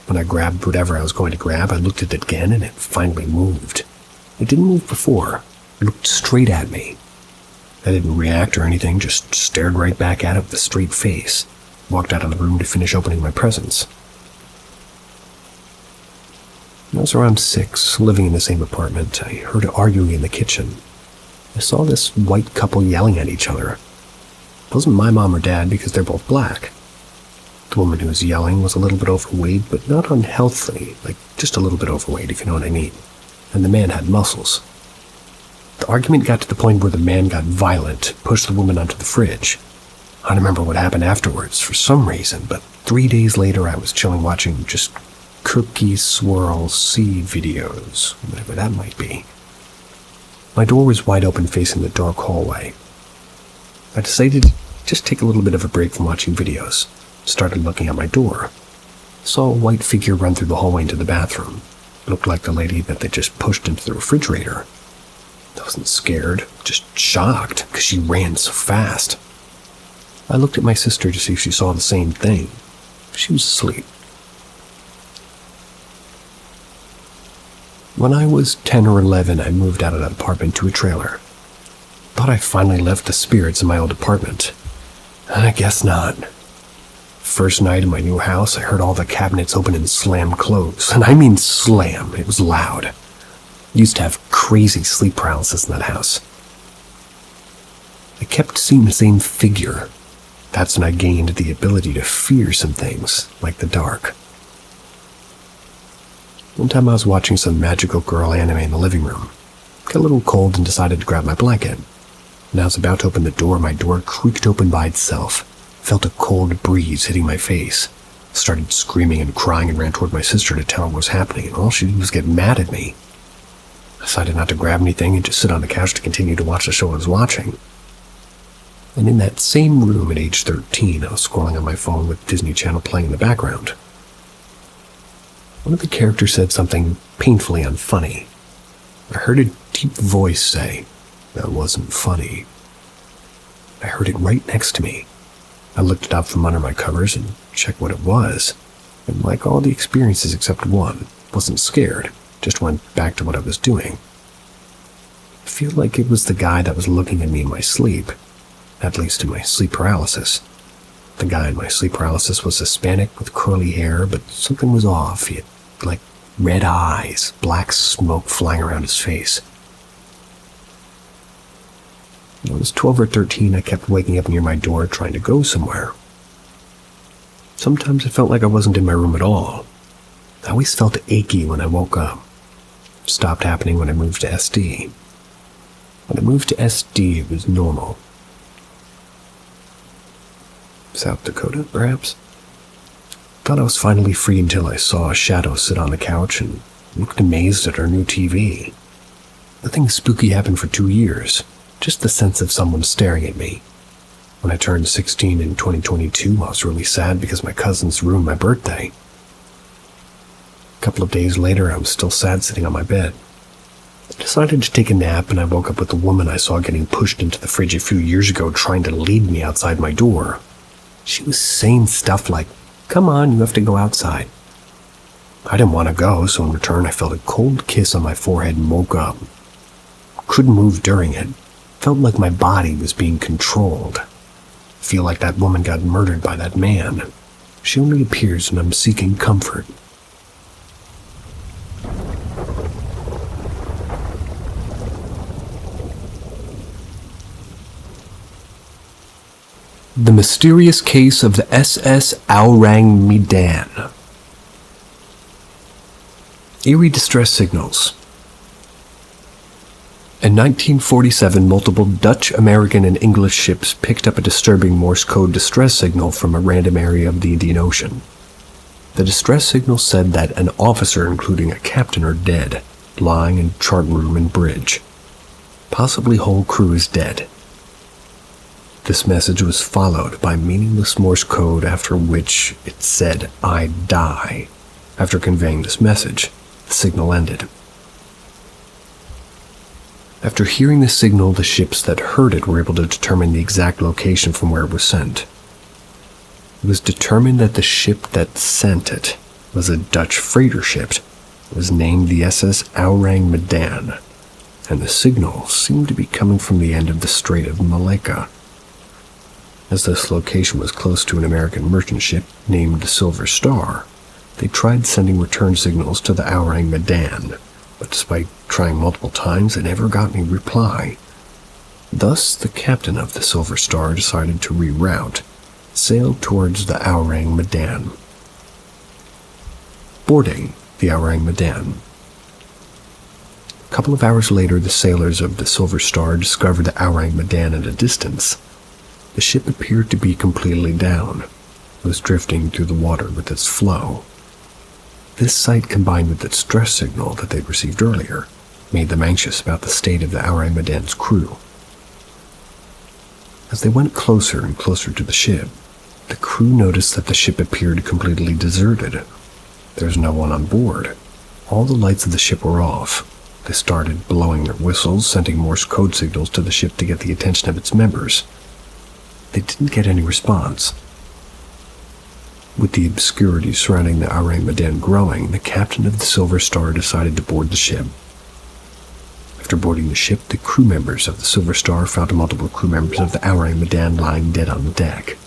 When I grabbed whatever I was going to grab, I looked at it again and it finally moved. It didn't move before. It looked straight at me. I didn't react or anything, just stared right back at it with a straight face. Walked out of the room to finish opening my presents. When I was around 6, living in the same apartment, I heard arguing in the kitchen. I saw this white couple yelling at each other. It wasn't my mom or dad because they're both black. The woman who was yelling was a little bit overweight, but not unhealthy, like just a little bit overweight, if you know what I mean. And the man had muscles. The argument got to the point where the man got violent, pushed the woman onto the fridge. I don't remember what happened afterwards for some reason, but 3 days later I was chilling watching just Cookie Swirl Seed videos, whatever that might be. My door was wide open facing the dark hallway. I decided to just take a little bit of a break from watching videos. Started looking at my door. Saw a white figure run through the hallway into the bathroom. Looked like the lady that they just pushed into the refrigerator. I wasn't scared, just shocked, because she ran so fast. I looked at my sister to see if she saw the same thing. She was asleep. When I was 10 or 11, I moved out of that apartment to a trailer. Thought I finally left the spirits in my old apartment. I guess not. First night in my new house, I heard all the cabinets open and slam close. And I mean slam. It was loud. I used to have crazy sleep paralysis in that house. I kept seeing the same figure. That's when I gained the ability to fear some things, like the dark. One time I was watching some magical girl anime in the living room. Got a little cold and decided to grab my blanket. When I was about to open the door, my door creaked open by itself. Felt a cold breeze hitting my face. Started screaming and crying and ran toward my sister to tell her what was happening, and all she did was get mad at me. I decided not to grab anything and just sit on the couch to continue to watch the show I was watching. And in that same room at age 13, I was scrolling on my phone with Disney Channel playing in the background. One of the characters said something painfully unfunny. I heard a deep voice say, "That wasn't funny." I heard it right next to me. I looked it up from under my covers and checked what it was. And like all the experiences except one, wasn't scared, just went back to what I was doing. I feel like it was the guy that was looking at me in my sleep, at least in my sleep paralysis. The guy in my sleep paralysis was Hispanic with curly hair, but something was off. He had, like, red eyes, black smoke flying around his face. When I was 12 or 13, I kept waking up near my door trying to go somewhere. Sometimes it felt like I wasn't in my room at all. I always felt achy when I woke up. It stopped happening when I moved to SD. When I moved to SD, it was normal. South Dakota, perhaps? Thought I was finally free until I saw a shadow sit on the couch and looked amazed at our new TV. Nothing spooky happened for 2 years, just the sense of someone staring at me. When I turned 16 in 2022, I was really sad because my cousins ruined my birthday. A couple of days later, I was still sad sitting on my bed. I decided to take a nap, and I woke up with the woman I saw getting pushed into the fridge a few years ago trying to lead me outside my door. She was saying stuff like, "Come on, you have to go outside." I didn't want to go, so in return I felt a cold kiss on my forehead and woke up. Couldn't move during it. Felt like my body was being controlled. Feel like that woman got murdered by that man. She only appears when I'm seeking comfort. The mysterious case of the SS Orang Medan. Eerie distress signals. In 1947, multiple Dutch, American, and English ships picked up a disturbing Morse code distress signal from a random area of the Indian Ocean. The distress signal said that an officer, including a captain, are dead, lying in chart room and bridge. Possibly whole crew is dead. This message was followed by meaningless Morse code after which it said, "I die." After conveying this message, the signal ended. After hearing the signal, the ships that heard it were able to determine the exact location from where it was sent. It was determined that the ship that sent it was a Dutch freighter ship. It was named the SS Orang Medan, and the signal seemed to be coming from the end of the Strait of Malacca. As this location was close to an American merchant ship named the Silver Star, they tried sending return signals to the Orang Medan, but despite trying multiple times, they never got any reply. Thus, the captain of the Silver Star decided to reroute, sailed towards the Orang Medan. Boarding the Orang Medan. A couple of hours later, the sailors of the Silver Star discovered the Orang Medan at a distance. The ship appeared to be completely down. It was drifting through the water with its flow. This sight, combined with the distress signal that they'd received earlier, made them anxious about the state of the Orang Medan's crew. As they went closer and closer to the ship, the crew noticed that the ship appeared completely deserted. There was no one on board. All the lights of the ship were off. They started blowing their whistles, sending Morse code signals to the ship to get the attention of its members. They didn't get any response. With the obscurity surrounding the Orang Medan growing, the captain of the Silver Star decided to board the ship. After boarding the ship, the crew members of the Silver Star found multiple crew members of the Orang Medan lying dead on the deck.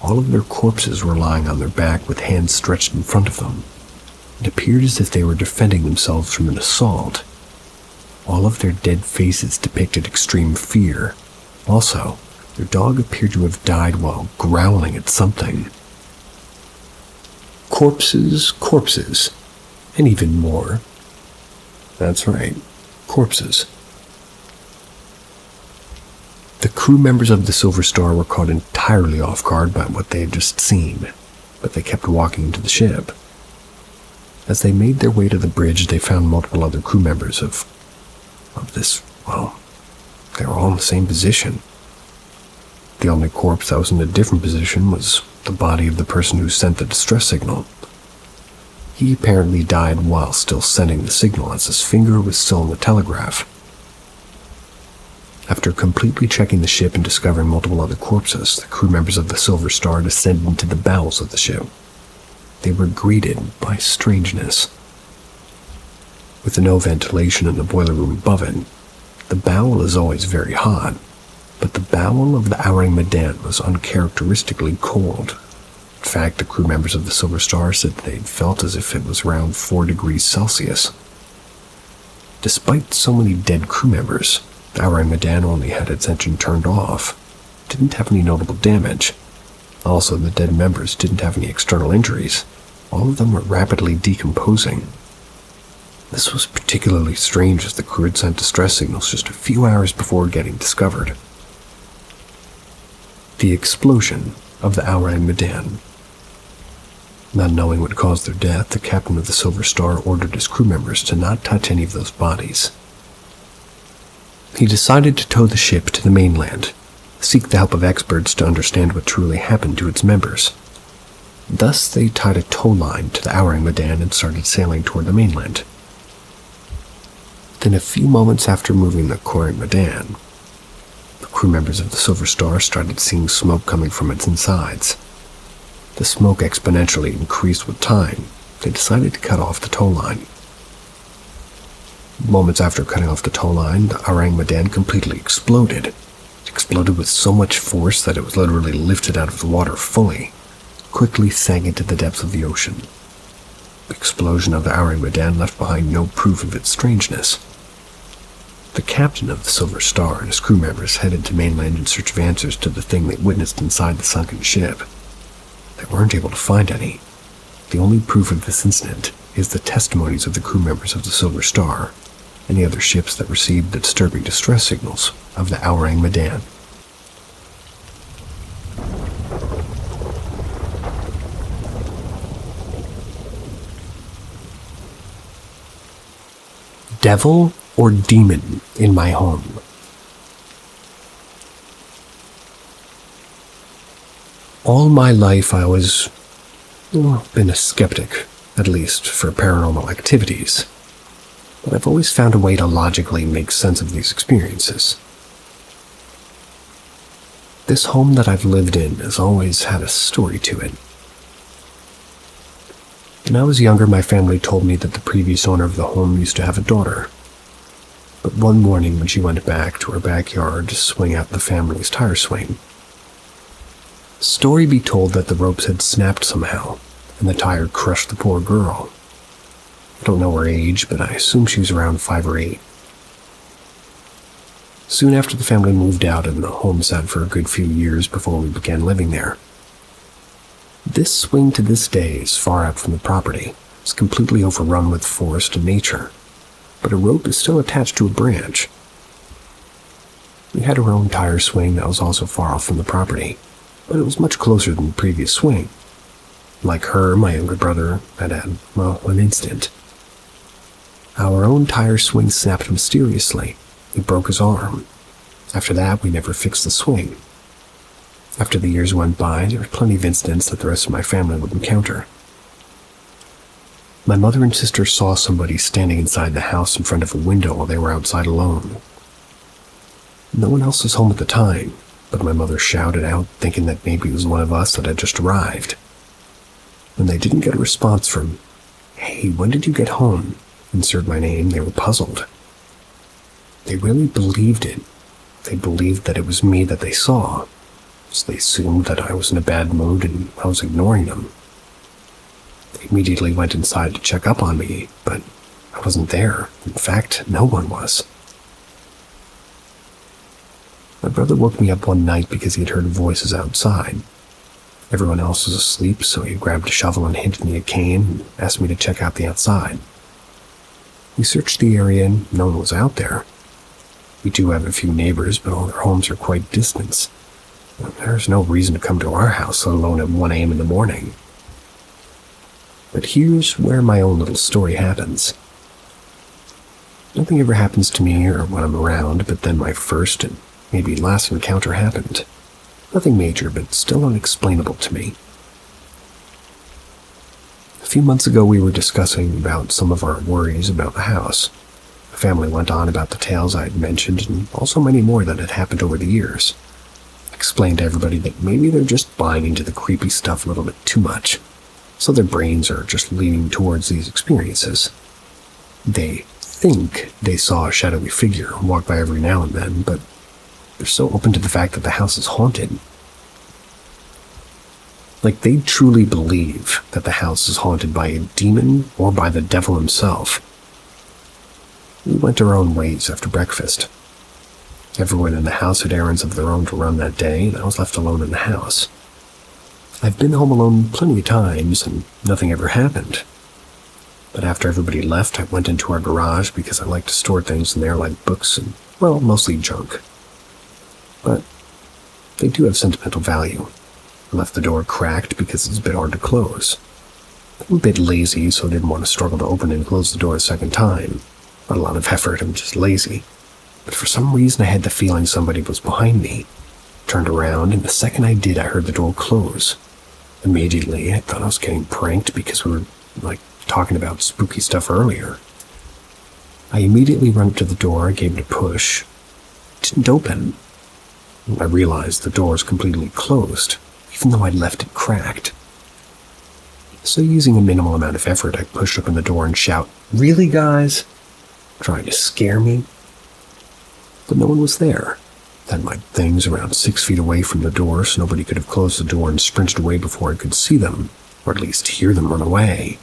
All of their corpses were lying on their back with hands stretched in front of them. It appeared as if they were defending themselves from an assault. All of their dead faces depicted extreme fear. Also, their dog appeared to have died while growling at something. Corpses, corpses, and even more. That's right, corpses. The crew members of the Silver Star were caught entirely off guard by what they had just seen, but they kept walking to the ship. As they made their way to the bridge, they found multiple other crew members of this, well, they were all in the same position. The only corpse that was in a different position was the body of the person who sent the distress signal. He apparently died while still sending the signal, as his finger was still on the telegraph. After completely checking the ship and discovering multiple other corpses, the crew members of the Silver Star descended into the bowels of the ship. They were greeted by strangeness. With no ventilation in the boiler room above it, the bowel is always very hot, but the bowel of the Orang Medan was uncharacteristically cold. In fact, the crew members of the Silver Star said they felt as if it was around 4 degrees Celsius. Despite so many dead crew members, the Orang Medan only had its engine turned off. It didn't have any notable damage. Also, the dead members didn't have any external injuries. All of them were rapidly decomposing. This was particularly strange as the crew had sent distress signals just a few hours before getting discovered. The explosion of the Orang Medan. Not knowing what caused their death, the captain of the Silver Star ordered his crew members to not touch any of those bodies. He decided to tow the ship to the mainland, seek the help of experts to understand what truly happened to its members. Thus, they tied a tow line to the Orang Medan and started sailing toward the mainland. Then, a few moments after moving the Orang Medan, the crew members of the Silver Star started seeing smoke coming from its insides. The smoke exponentially increased with time. They decided to cut off the tow line. Moments after cutting off the tow line, the Orang Medan completely exploded. It exploded with so much force that it was literally lifted out of the water fully, quickly sank into the depths of the ocean. The explosion of the Orang Medan left behind no proof of its strangeness. The captain of the Silver Star and his crew members headed to mainland in search of answers to the thing they witnessed inside the sunken ship. They weren't able to find any. The only proof of this incident is the testimonies of the crew members of the Silver Star and the other ships that received the disturbing distress signals of the Orang Medan. Devil or demon in my home? All my life I was, been a skeptic, at least for paranormal activities. But I've always found a way to logically make sense of these experiences. This home that I've lived in has always had a story to it. When I was younger, my family told me that the previous owner of the home used to have a daughter. But one morning when she went back to her backyard to swing out the family's tire swing, the story be told that the ropes had snapped somehow, and the tire crushed the poor girl. I don't know her age, but I assume she was around 5 or 8. Soon after, the family moved out and the home sat for a good few years before we began living there. This swing to this day is far out from the property. It's completely overrun with forest and nature, but a rope is still attached to a branch. We had our own tire swing that was also far off from the property, but it was much closer than the previous swing. Like her, my younger brother had an incident. Our own tire swing snapped mysteriously. He broke his arm. After that, we never fixed the swing. After the years went by, there were plenty of incidents that the rest of my family would encounter. My mother and sister saw somebody standing inside the house in front of a window while they were outside alone. No one else was home at the time, but my mother shouted out, thinking that maybe it was one of us that had just arrived. When they didn't get a response from, "Hey, when did you get home?" insert my name, they were puzzled. They really believed it. They believed that it was me that they saw. so they assumed that I was in a bad mood and I was ignoring them. They immediately went inside to check up on me, but I wasn't there. In fact, no one was. My brother woke me up one night because he had heard voices outside. Everyone else was asleep, so he grabbed a shovel and handed me a cane and asked me to check out the outside. We searched the area and no one was out there. We do have a few neighbors, but all their homes are quite distant. There's no reason to come to our house, let alone at 1 a.m. in the morning. But here's where my own little story happens. Nothing ever happens to me or when I'm around, but then my first and maybe last encounter happened. Nothing major, but still unexplainable to me. A few months ago, we were discussing about some of our worries about the house. The family went on about the tales I had mentioned, and also many more that had happened over the years. I explained to everybody that maybe they're just buying into the creepy stuff a little bit too much, so their brains are just leaning towards these experiences. They think they saw a shadowy figure walk by every now and then, but they're so open to the fact that the house is haunted. Like they truly believe that the house is haunted by a demon or by the devil himself. We went our own ways after breakfast. Everyone in the house had errands of their own to run that day, and I was left alone in the house. I've been home alone plenty of times, and nothing ever happened. But after everybody left, I went into our garage because I like to store things in there like books and, well, mostly junk. But they do have sentimental value. I left the door cracked because it's a bit hard to close. I'm a bit lazy, so I didn't want to struggle to open and close the door a second time. Not a lot of effort, I'm just lazy. But for some reason I had the feeling somebody was behind me. Turned around, and the second I did, I heard the door close. Immediately, I thought I was getting pranked because we were, talking about spooky stuff earlier. I immediately ran up to the door and gave it a push. It didn't open. I realized the door was completely closed, even though I'd left it cracked. So using a minimal amount of effort, I pushed open the door and shout, "Really, guys?" Trying to scare me. But no one was there. I had my things around 6 feet away from the door, so nobody could have closed the door and sprinted away before I could see them, or at least hear them run away.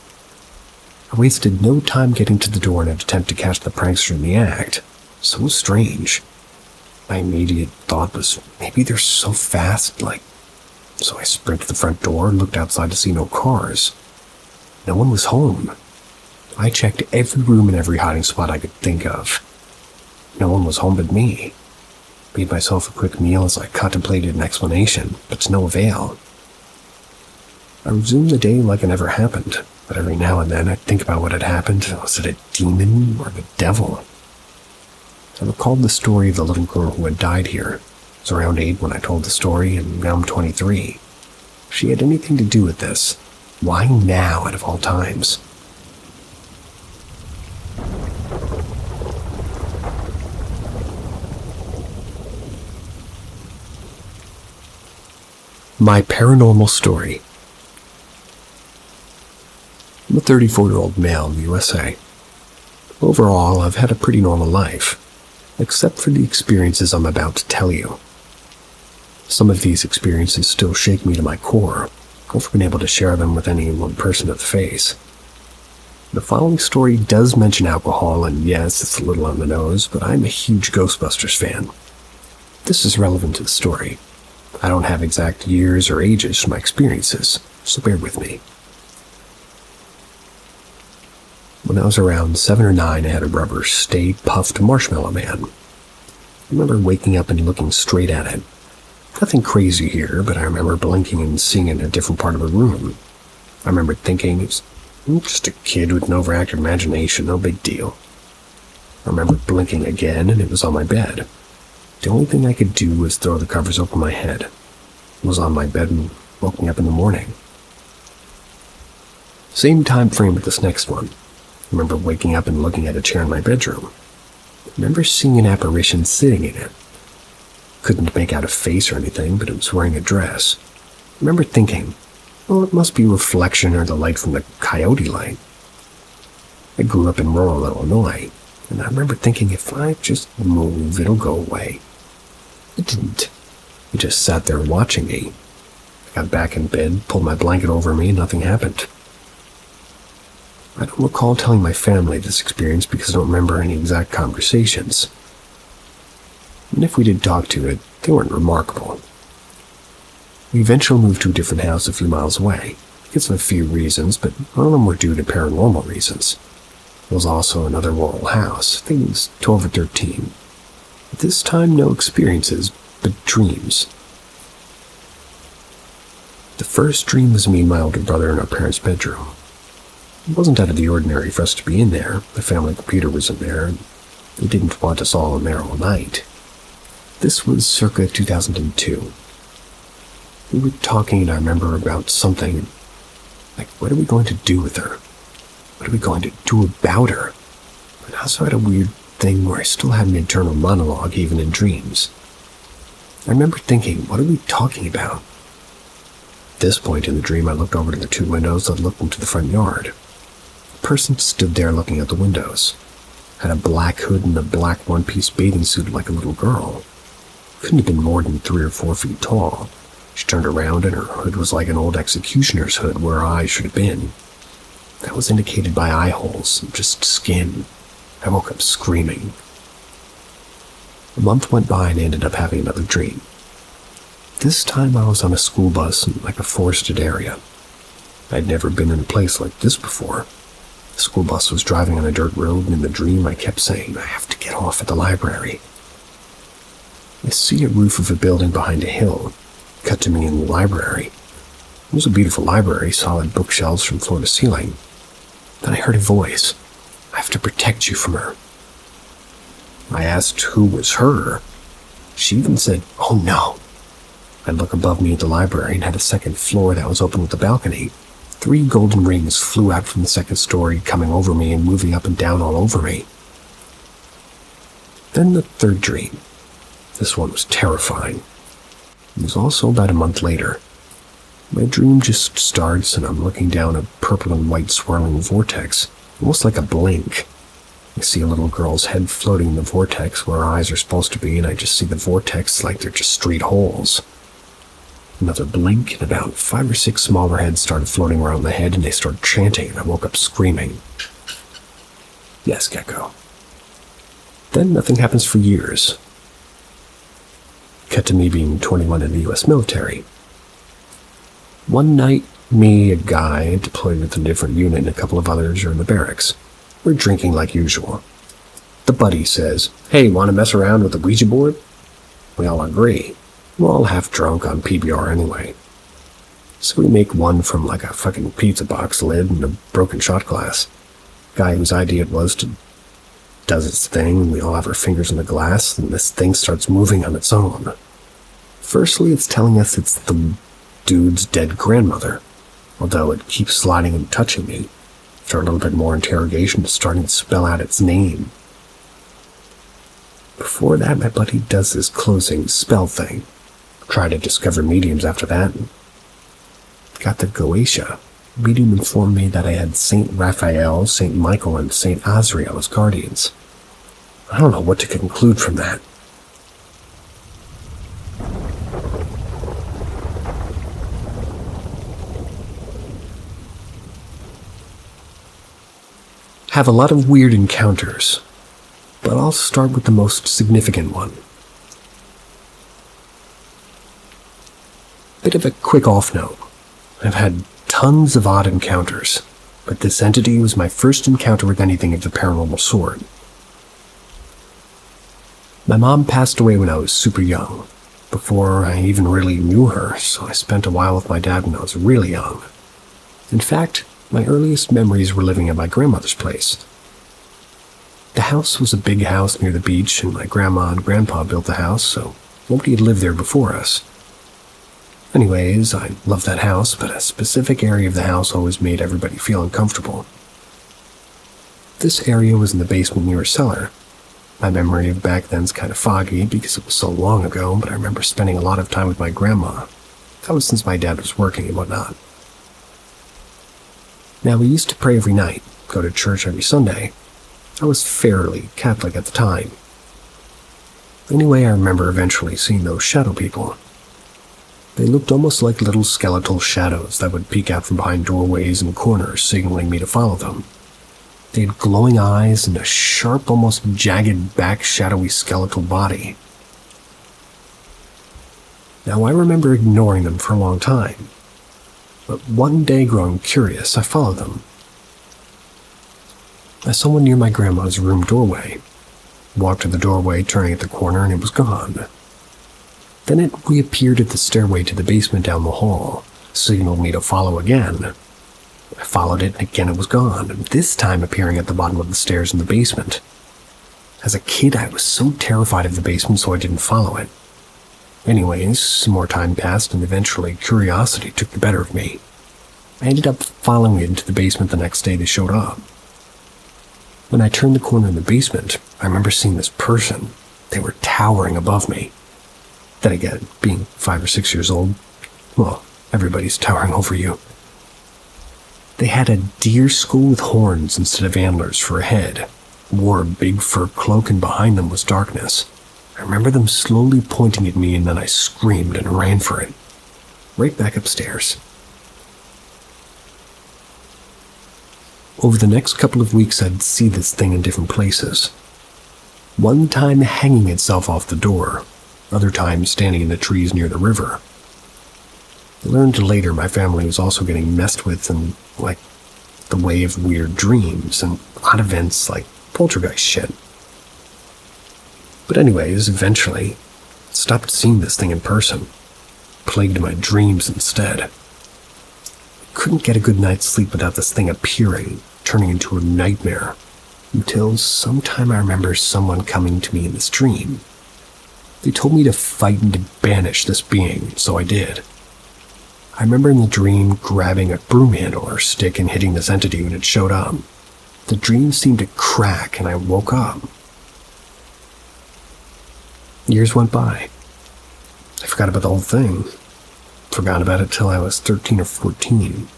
I wasted no time getting to the door in an attempt to catch the prankster in the act. So strange. My immediate thought was, maybe they're so fast, So I sprinted to the front door and looked outside to see no cars. No one was home. I checked every room and every hiding spot I could think of. No one was home but me. Made myself a quick meal as I contemplated an explanation, but to no avail. I resumed the day like it never happened, but every now and then I'd think about what had happened. Was it a demon or the devil? I recalled the story of the little girl who had died here. I was around 8 when I told the story, and now I'm 23. If she had anything to do with this, why now out of all times? My paranormal story. I'm a 34-year-old male in the USA. Overall, I've had a pretty normal life, except for the experiences I'm about to tell you. Some of these experiences still shake me to my core. I've never been able to share them with any one person to the face. The following story does mention alcohol, and yes, it's a little on the nose, but I'm a huge Ghostbusters fan. This is relevant to the story. I don't have exact years or ages for my experiences, so bear with me. When I was around 7 or 9, I had a rubber Stay Puffed Marshmallow Man. I remember waking up and looking straight at it. Nothing crazy here, but I remember blinking and seeing it in a different part of the room. I remember thinking, it's just a kid with an overactive imagination, no big deal. I remember blinking again, and it was on my bed. The only thing I could do was throw the covers over my head. It was on my bed and woke me up in the morning. Same time frame with this next one. I remember waking up and looking at a chair in my bedroom. I remember seeing an apparition sitting in it. Couldn't make out a face or anything, but it was wearing a dress. I remember thinking, well, it must be reflection or the light from the coyote light. I grew up in rural Illinois, and I remember thinking if I just move, it'll go away. It didn't. He just sat there watching me. I got back in bed, pulled my blanket over me, and nothing happened. I don't recall telling my family this experience because I don't remember any exact conversations. And if we did talk to it, they weren't remarkable. We eventually moved to a different house a few miles away, because of a few reasons, but none of them were due to paranormal reasons. It was also another rural house. I think it was 12 or 13. At this time, no experiences, but dreams. The first dream was me and my older brother in our parents' bedroom. It wasn't out of the ordinary for us to be in there. The family computer was in there, and they didn't want us all in there all night. This was circa 2002. We were talking, and I remember about something, like, what are we going to do with her? What are we going to do about her? But I also had a weird thing where I still had an internal monologue even in dreams. I remember thinking, what are we talking about? At this point in the dream, I looked over to the two windows that looked into the front yard. A person stood there looking out the windows. Had a black hood and a black one-piece bathing suit like a little girl. Couldn't have been more than 3 or 4 feet tall. She turned around and her hood was like an old executioner's hood where her eyes should have been. That was indicated by eye holes, just skin. I woke up screaming. A month went by and I ended up having another dream. This time I was on a school bus in like a forested area. I'd never been in a place like this before. The school bus was driving on a dirt road, and in the dream I kept saying, I have to get off at the library. I see a roof of a building behind a hill. Cut to me in the library. It was a beautiful library, solid bookshelves from floor to ceiling. Then I heard a voice. I have to protect you from her. I asked who was her. She even said, oh no. I'd look above me at the library and had a second floor that was open with a balcony. 3 golden rings flew out from the second story, coming over me and moving up and down all over me. Then the third dream. This one was terrifying. It was also about a month later. My dream just starts and I'm looking down a purple and white swirling vortex, almost like a blink. I see a little girl's head floating in the vortex where her eyes are supposed to be, and I just see the vortex like they're just straight holes. Another blink, and about 5 or 6 smaller heads started floating around the head, and they started chanting, and I woke up screaming. Yes, Gecko. Then nothing happens for years. Cut to me being 21 in the U.S. military. One night, me, a guy deployed with a different unit, and a couple of others are in the barracks. We're drinking like usual. The buddy says, hey, want to mess around with the Ouija board? We all agree. We're all half drunk on PBR anyway. So we make one from like a fucking pizza box lid and a broken shot glass. Guy whose idea it was does its thing, and we all have our fingers in the glass, and this thing starts moving on its own. Firstly, it's telling us it's the dude's dead grandmother, although it keeps sliding and touching me. After a little bit more interrogation, it's starting to spell out its name. Before that, my buddy does this closing spell thing. Tried to discover mediums after that. Got the Goetia. Medium informed me that I had Saint Raphael, Saint Michael, and Saint Azrael as guardians. I don't know what to conclude from that. Have a lot of weird encounters, but I'll start with the most significant one. Bit of a quick off note. I've had tons of odd encounters, but this entity was my first encounter with anything of the paranormal sort. My mom passed away when I was super young, before I even really knew her, so I spent a while with my dad when I was really young. In fact, my earliest memories were living at my grandmother's place. The house was a big house near the beach, and my grandma and grandpa built the house, so nobody had lived there before us. Anyways, I loved that house, but a specific area of the house always made everybody feel uncomfortable. This area was in the basement near a cellar. My memory of back then's kind of foggy because it was so long ago, but I remember spending a lot of time with my grandma. That was since my dad was working and whatnot. Now, we used to pray every night, go to church every Sunday. I was fairly Catholic at the time. Anyway, I remember eventually seeing those shadow people. They looked almost like little skeletal shadows that would peek out from behind doorways and corners, signaling me to follow them. They had glowing eyes and a sharp, almost jagged back, shadowy skeletal body. Now, I remember ignoring them for a long time, but one day, growing curious, I followed them. I saw one near my grandma's room doorway. Walked to the doorway, turning at the corner, and it was gone. Then it reappeared at the stairway to the basement down the hall, signaled me to follow again. I followed it, and again it was gone, this time appearing at the bottom of the stairs in the basement. As a kid, I was so terrified of the basement, so I didn't follow it. Anyways, some more time passed, and eventually curiosity took the better of me. I ended up following it into the basement the next day they showed up. When I turned the corner in the basement, I remember seeing this person. They were towering above me. Then again, being 5 or 6 years old, well, everybody's towering over you. They had a deer skull with horns instead of antlers for a head, wore a big fur cloak, and behind them was darkness. I remember them slowly pointing at me, and then I screamed and ran for it. Right back upstairs. Over the next couple of weeks, I'd see this thing in different places. One time hanging itself off the door, other times standing in the trees near the river. I learned later my family was also getting messed with in, like, the way of weird dreams and odd events like poltergeist shit. But anyways, eventually, I stopped seeing this thing in person. Plagued my dreams instead. I couldn't get a good night's sleep without this thing appearing, turning into a nightmare, until sometime I remember someone coming to me in this dream. They told me to fight and to banish this being, so I did. I remember in the dream grabbing a broom handle or stick and hitting this entity when it showed up. The dream seemed to crack and I woke up. Years went by. I forgot about the whole thing. Forgot about it till I was 13 or 14.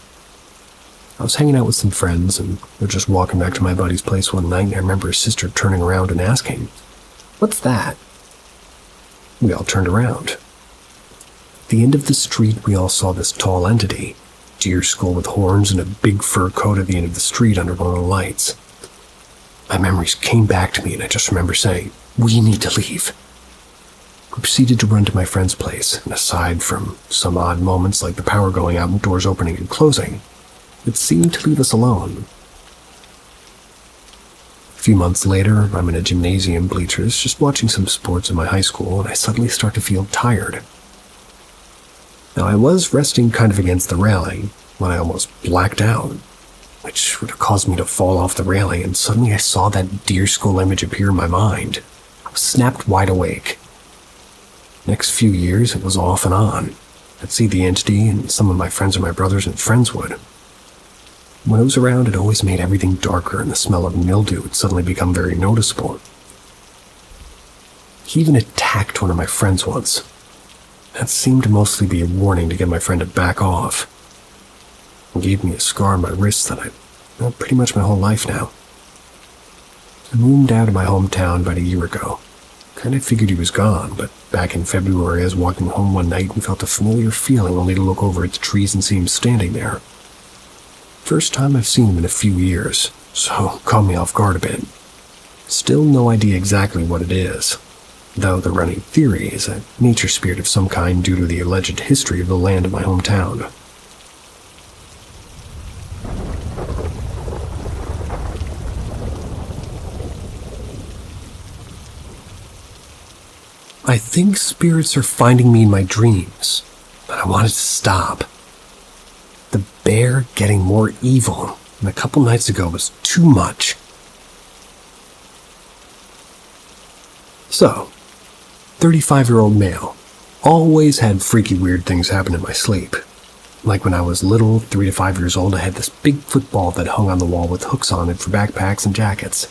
I was hanging out with some friends and we were just walking back to my buddy's place one night, and I remember his sister turning around and asking, "What's that?" We all turned around. At the end of the street, we all saw this tall entity, deer skull with horns and a big fur coat at the end of the street under one of the lights. My memories came back to me, and I just remember saying, "We need to leave." We proceeded to run to my friend's place, and aside from some odd moments like the power going out and doors opening and closing, it seemed to leave us alone. A few months later, I'm in a gymnasium bleachers just watching some sports in my high school, and I suddenly start to feel tired. Now, I was resting kind of against the railing when I almost blacked out, which would have caused me to fall off the railing, and suddenly I saw that deer skull image appear in my mind. I was snapped wide awake. Next few years, it was off and on. I'd see the entity, and some of my friends or my brothers and friends would. When it was around, it always made everything darker, and the smell of mildew would suddenly become very noticeable. He even attacked one of my friends once. That seemed to mostly be a warning to get my friend to back off. It gave me a scar on my wrist that I've had pretty much my whole life now. I moved out of my hometown about a year ago. Kind of figured he was gone, but back in February I was walking home one night and felt a familiar feeling only to look over at the trees and see him standing there. First time I've seen him in a few years, so caught me off guard a bit. Still no idea exactly what it is, though the running theory is a nature spirit of some kind due to the alleged history of the land of my hometown. I think spirits are finding me in my dreams, but I wanted to stop. The bear getting more evil, and a couple nights ago was too much. So, 35-year-old male, always had freaky weird things happen in my sleep. Like when I was little, 3 to 5 years old, I had this big football that hung on the wall with hooks on it for backpacks and jackets.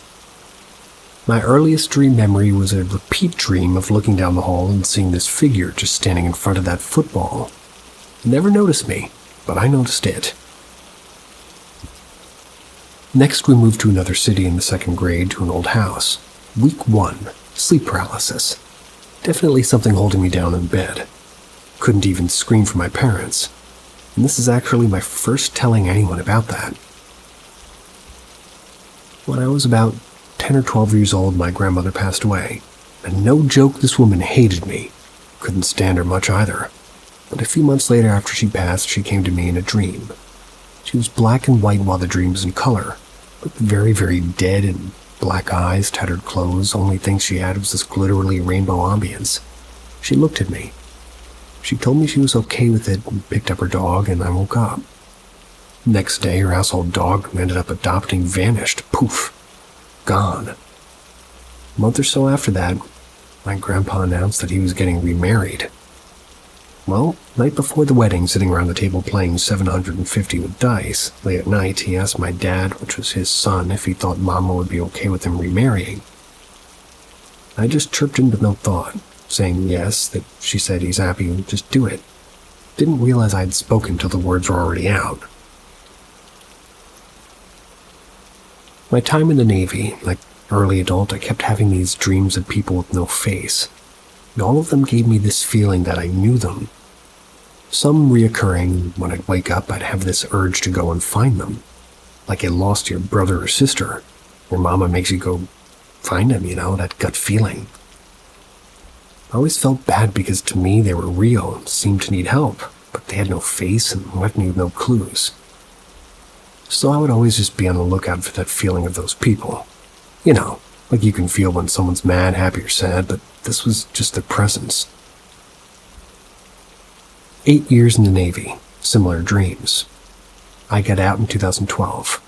My earliest dream memory was a repeat dream of looking down the hall and seeing this figure just standing in front of that football. It never noticed me, but I noticed it. Next, we moved to another city in the 2nd grade to an old house. Week 1, sleep paralysis. Definitely something holding me down in bed. couldn't even scream for my parents. And this is actually my first telling anyone about that. When I was about 10 or 12 years old, my grandmother passed away. And no joke, this woman hated me. Couldn't stand her much either. But a few months later after she passed, she came to me in a dream. She was black and white while the dream was in color. Looked very, very dead, and black eyes, tattered clothes. Only thing she had was this glitterly rainbow ambience. She looked at me. She told me she was okay with it and picked up her dog, and I woke up. Next day, her household dog who ended up adopting vanished. Poof. Gone. A month or so after that, my grandpa announced that he was getting remarried. Well, night before the wedding, sitting around the table playing 750 with dice, late at night, he asked my dad, which was his son, if he thought Mama would be okay with him remarrying. I just chirped in with no thought, saying yes, that she said he's happy, just do it. Didn't realize I'd spoken till the words were already out. My time in the Navy, like early adult, I kept having these dreams of people with no face. And all of them gave me this feeling that I knew them. Some reoccurring, when I'd wake up, I'd have this urge to go and find them. Like you lost your brother or sister, or Mama makes you go find them, that gut feeling. I always felt bad because to me they were real and seemed to need help, but they had no face and left me with no clues. So I would always just be on the lookout for that feeling of those people. Like you can feel when someone's mad, happy, or sad, but this was just their presence. 8 years in the Navy, similar dreams. I got out in 2012.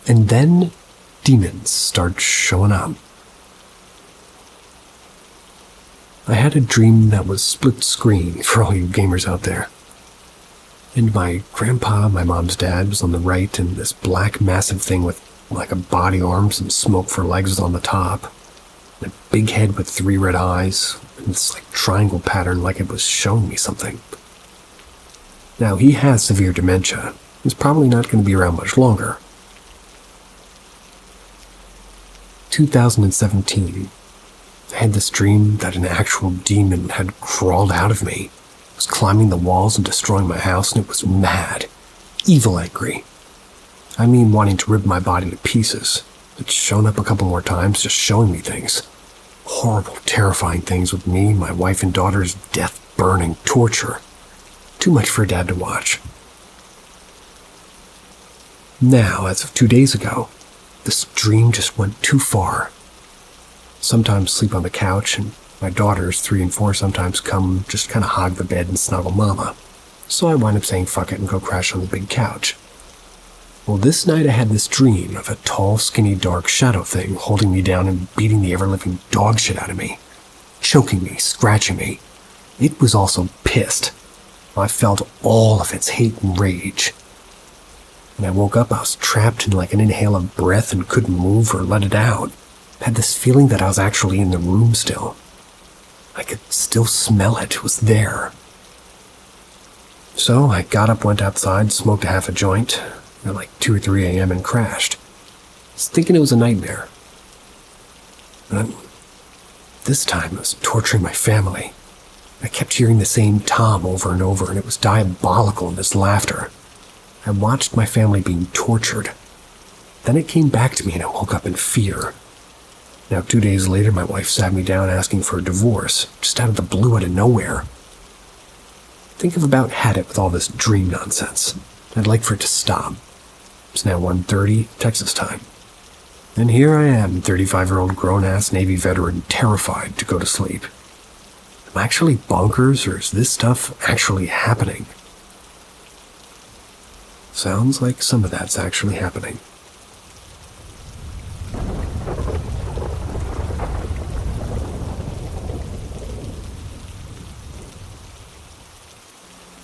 And then demons start showing up. I had a dream that was split screen for all you gamers out there. And my grandpa, my mom's dad, was on the right, and this black massive thing with like a body, arms, and smoke for legs was on the top. And a big head with 3 red eyes, and this like triangle pattern like it was showing me something. Now, he has severe dementia. He's probably not going to be around much longer. 2017. I had this dream that an actual demon had crawled out of me. It was climbing the walls and destroying my house, and it was mad. Evil angry. I mean wanting to rip my body to pieces. It's shown up a couple more times, just showing me things. Horrible, terrifying things with me, my wife and daughter's death, burning, torture. Too much for Dad to watch. Now, as of 2 days ago, this dream just went too far. Sometimes sleep on the couch, and my daughters, 3 and 4, sometimes come just kind of hog the bed and snuggle Mama. So I wind up saying fuck it and go crash on the big couch. Well, this night I had this dream of a tall, skinny, dark shadow thing holding me down and beating the ever-living dog shit out of me. Choking me, scratching me. It was also pissed. I felt all of its hate and rage. When I woke up, I was trapped in like an inhale of breath and couldn't move or let it out. I had this feeling that I was actually in the room still. I could still smell it. It was there. So I got up, went outside, smoked a half a joint at like 2 or 3 a.m. and crashed. I was thinking it was a nightmare. But this time it was torturing my family. I kept hearing the same Tom over and over, and it was diabolical in his laughter. I watched my family being tortured. Then it came back to me and I woke up in fear. Now 2 days later, my wife sat me down asking for a divorce, just out of the blue, out of nowhere. Think I've about had it with all this dream nonsense. I'd like for it to stop. It's now 1:30 Texas time. And here I am, 35-year-old grown-ass Navy veteran, terrified to go to sleep. Am I actually bonkers, or is this stuff actually happening? Sounds like some of that's actually happening.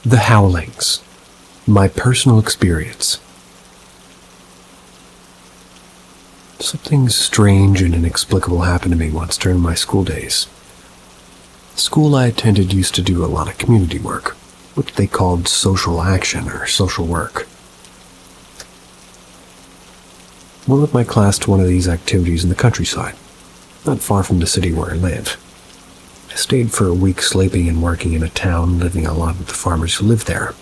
The Howlings. My personal experience. Something strange and inexplicable happened to me once during my school days. The school I attended used to do a lot of community work, which they called social action or social work. Went with my class to one of these activities in the countryside, not far from the city where I live. I stayed for a week sleeping and working in a town, living a lot with the farmers who lived there.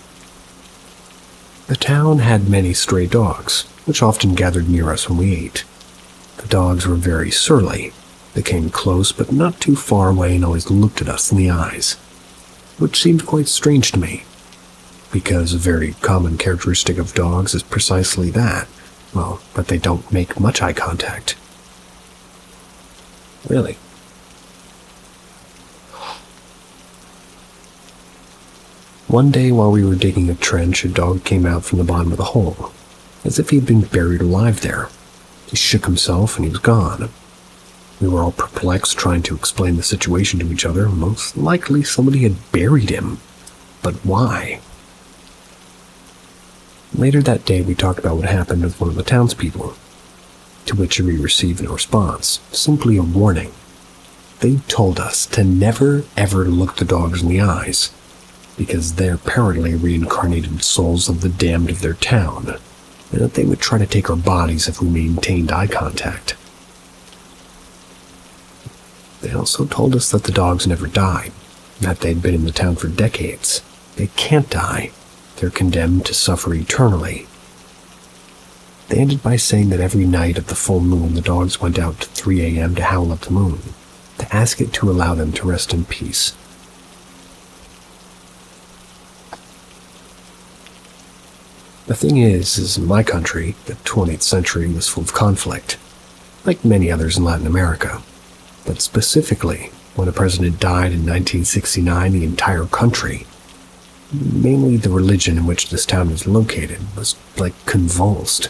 The town had many stray dogs, which often gathered near us when we ate. The dogs were very surly. They came close but not too far away and always looked at us in the eyes, which seemed quite strange to me, because a very common characteristic of dogs is precisely that. Well, but they don't make much eye contact. Really. One day while we were digging a trench, a dog came out from the bottom of the hole, as if he had been buried alive there. He shook himself and he was gone. We were all perplexed, trying to explain the situation to each other. Most likely somebody had buried him. But why? Later that day, we talked about what happened with one of the townspeople, to which we received no response, simply a warning. They told us to never ever look the dogs in the eyes, because they're apparently reincarnated souls of the damned of their town, and that they would try to take our bodies if we maintained eye contact. They also told us that the dogs never died, that they'd been in the town for decades. They can't die. They're condemned to suffer eternally. They ended by saying that every night at the full moon the dogs went out at 3 a.m. to howl at the moon, to ask it to allow them to rest in peace. The thing is in my country, the 20th century was full of conflict, like many others in Latin America. But specifically, when a president died in 1969, the entire country, mainly the religion in which this town is located, was like convulsed.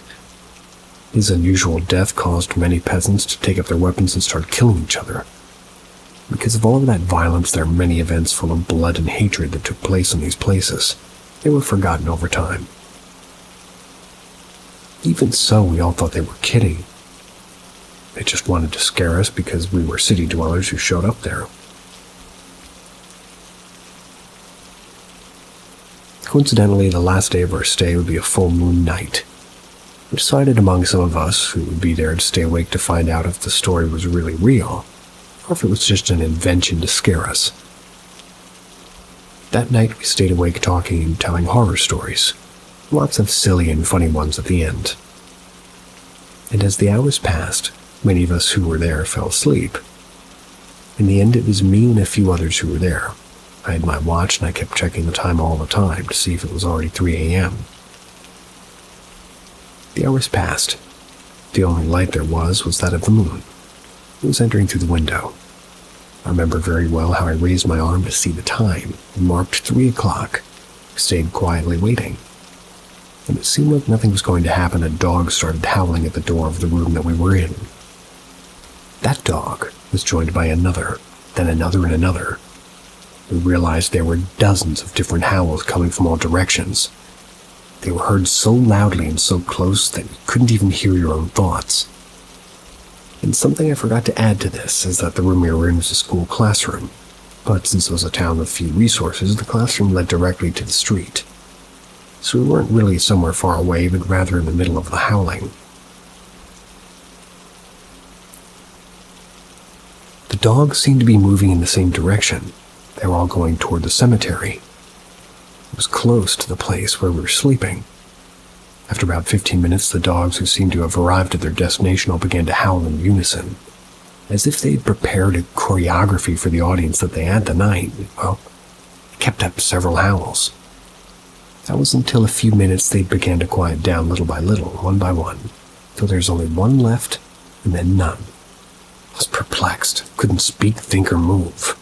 His unusual death caused many peasants to take up their weapons and start killing each other. Because of all of that violence, there are many events full of blood and hatred that took place in these places. They were forgotten over time. Even so, we all thought they were kidding. They just wanted to scare us because we were city dwellers who showed up there. Coincidentally, the last day of our stay would be a full moon night. We decided among some of us who would be there to stay awake to find out if the story was really real, or if it was just an invention to scare us. That night we stayed awake talking and telling horror stories, lots of silly and funny ones at the end. And as the hours passed, many of us who were there fell asleep. In the end, it was me and a few others who were there. I had my watch and I kept checking the time all the time to see if it was already 3 a.m. The hours passed. The only light there was that of the moon. It was entering through the window. I remember very well how I raised my arm to see the time and marked 3 o'clock. I stayed quietly waiting. And it seemed like nothing was going to happen. A dog started howling at the door of the room that we were in. That dog was joined by another, then another and another. We realized there were dozens of different howls coming from all directions. They were heard so loudly and so close that you couldn't even hear your own thoughts. And something I forgot to add to this is that the room we were in was a school classroom. But since it was a town with few resources, the classroom led directly to the street. So we weren't really somewhere far away, but rather in the middle of the howling. The dogs seemed to be moving in the same direction. They were all going toward the cemetery. It was close to the place where we were sleeping. After about 15 minutes, the dogs, who seemed to have arrived at their destination, all began to howl in unison, as if they had prepared a choreography for the audience that they had the night. Well, they kept up several howls. That was until a few minutes they began to quiet down little by little, one by one, till there's only one left, and then none. I was perplexed, couldn't speak, think, or move.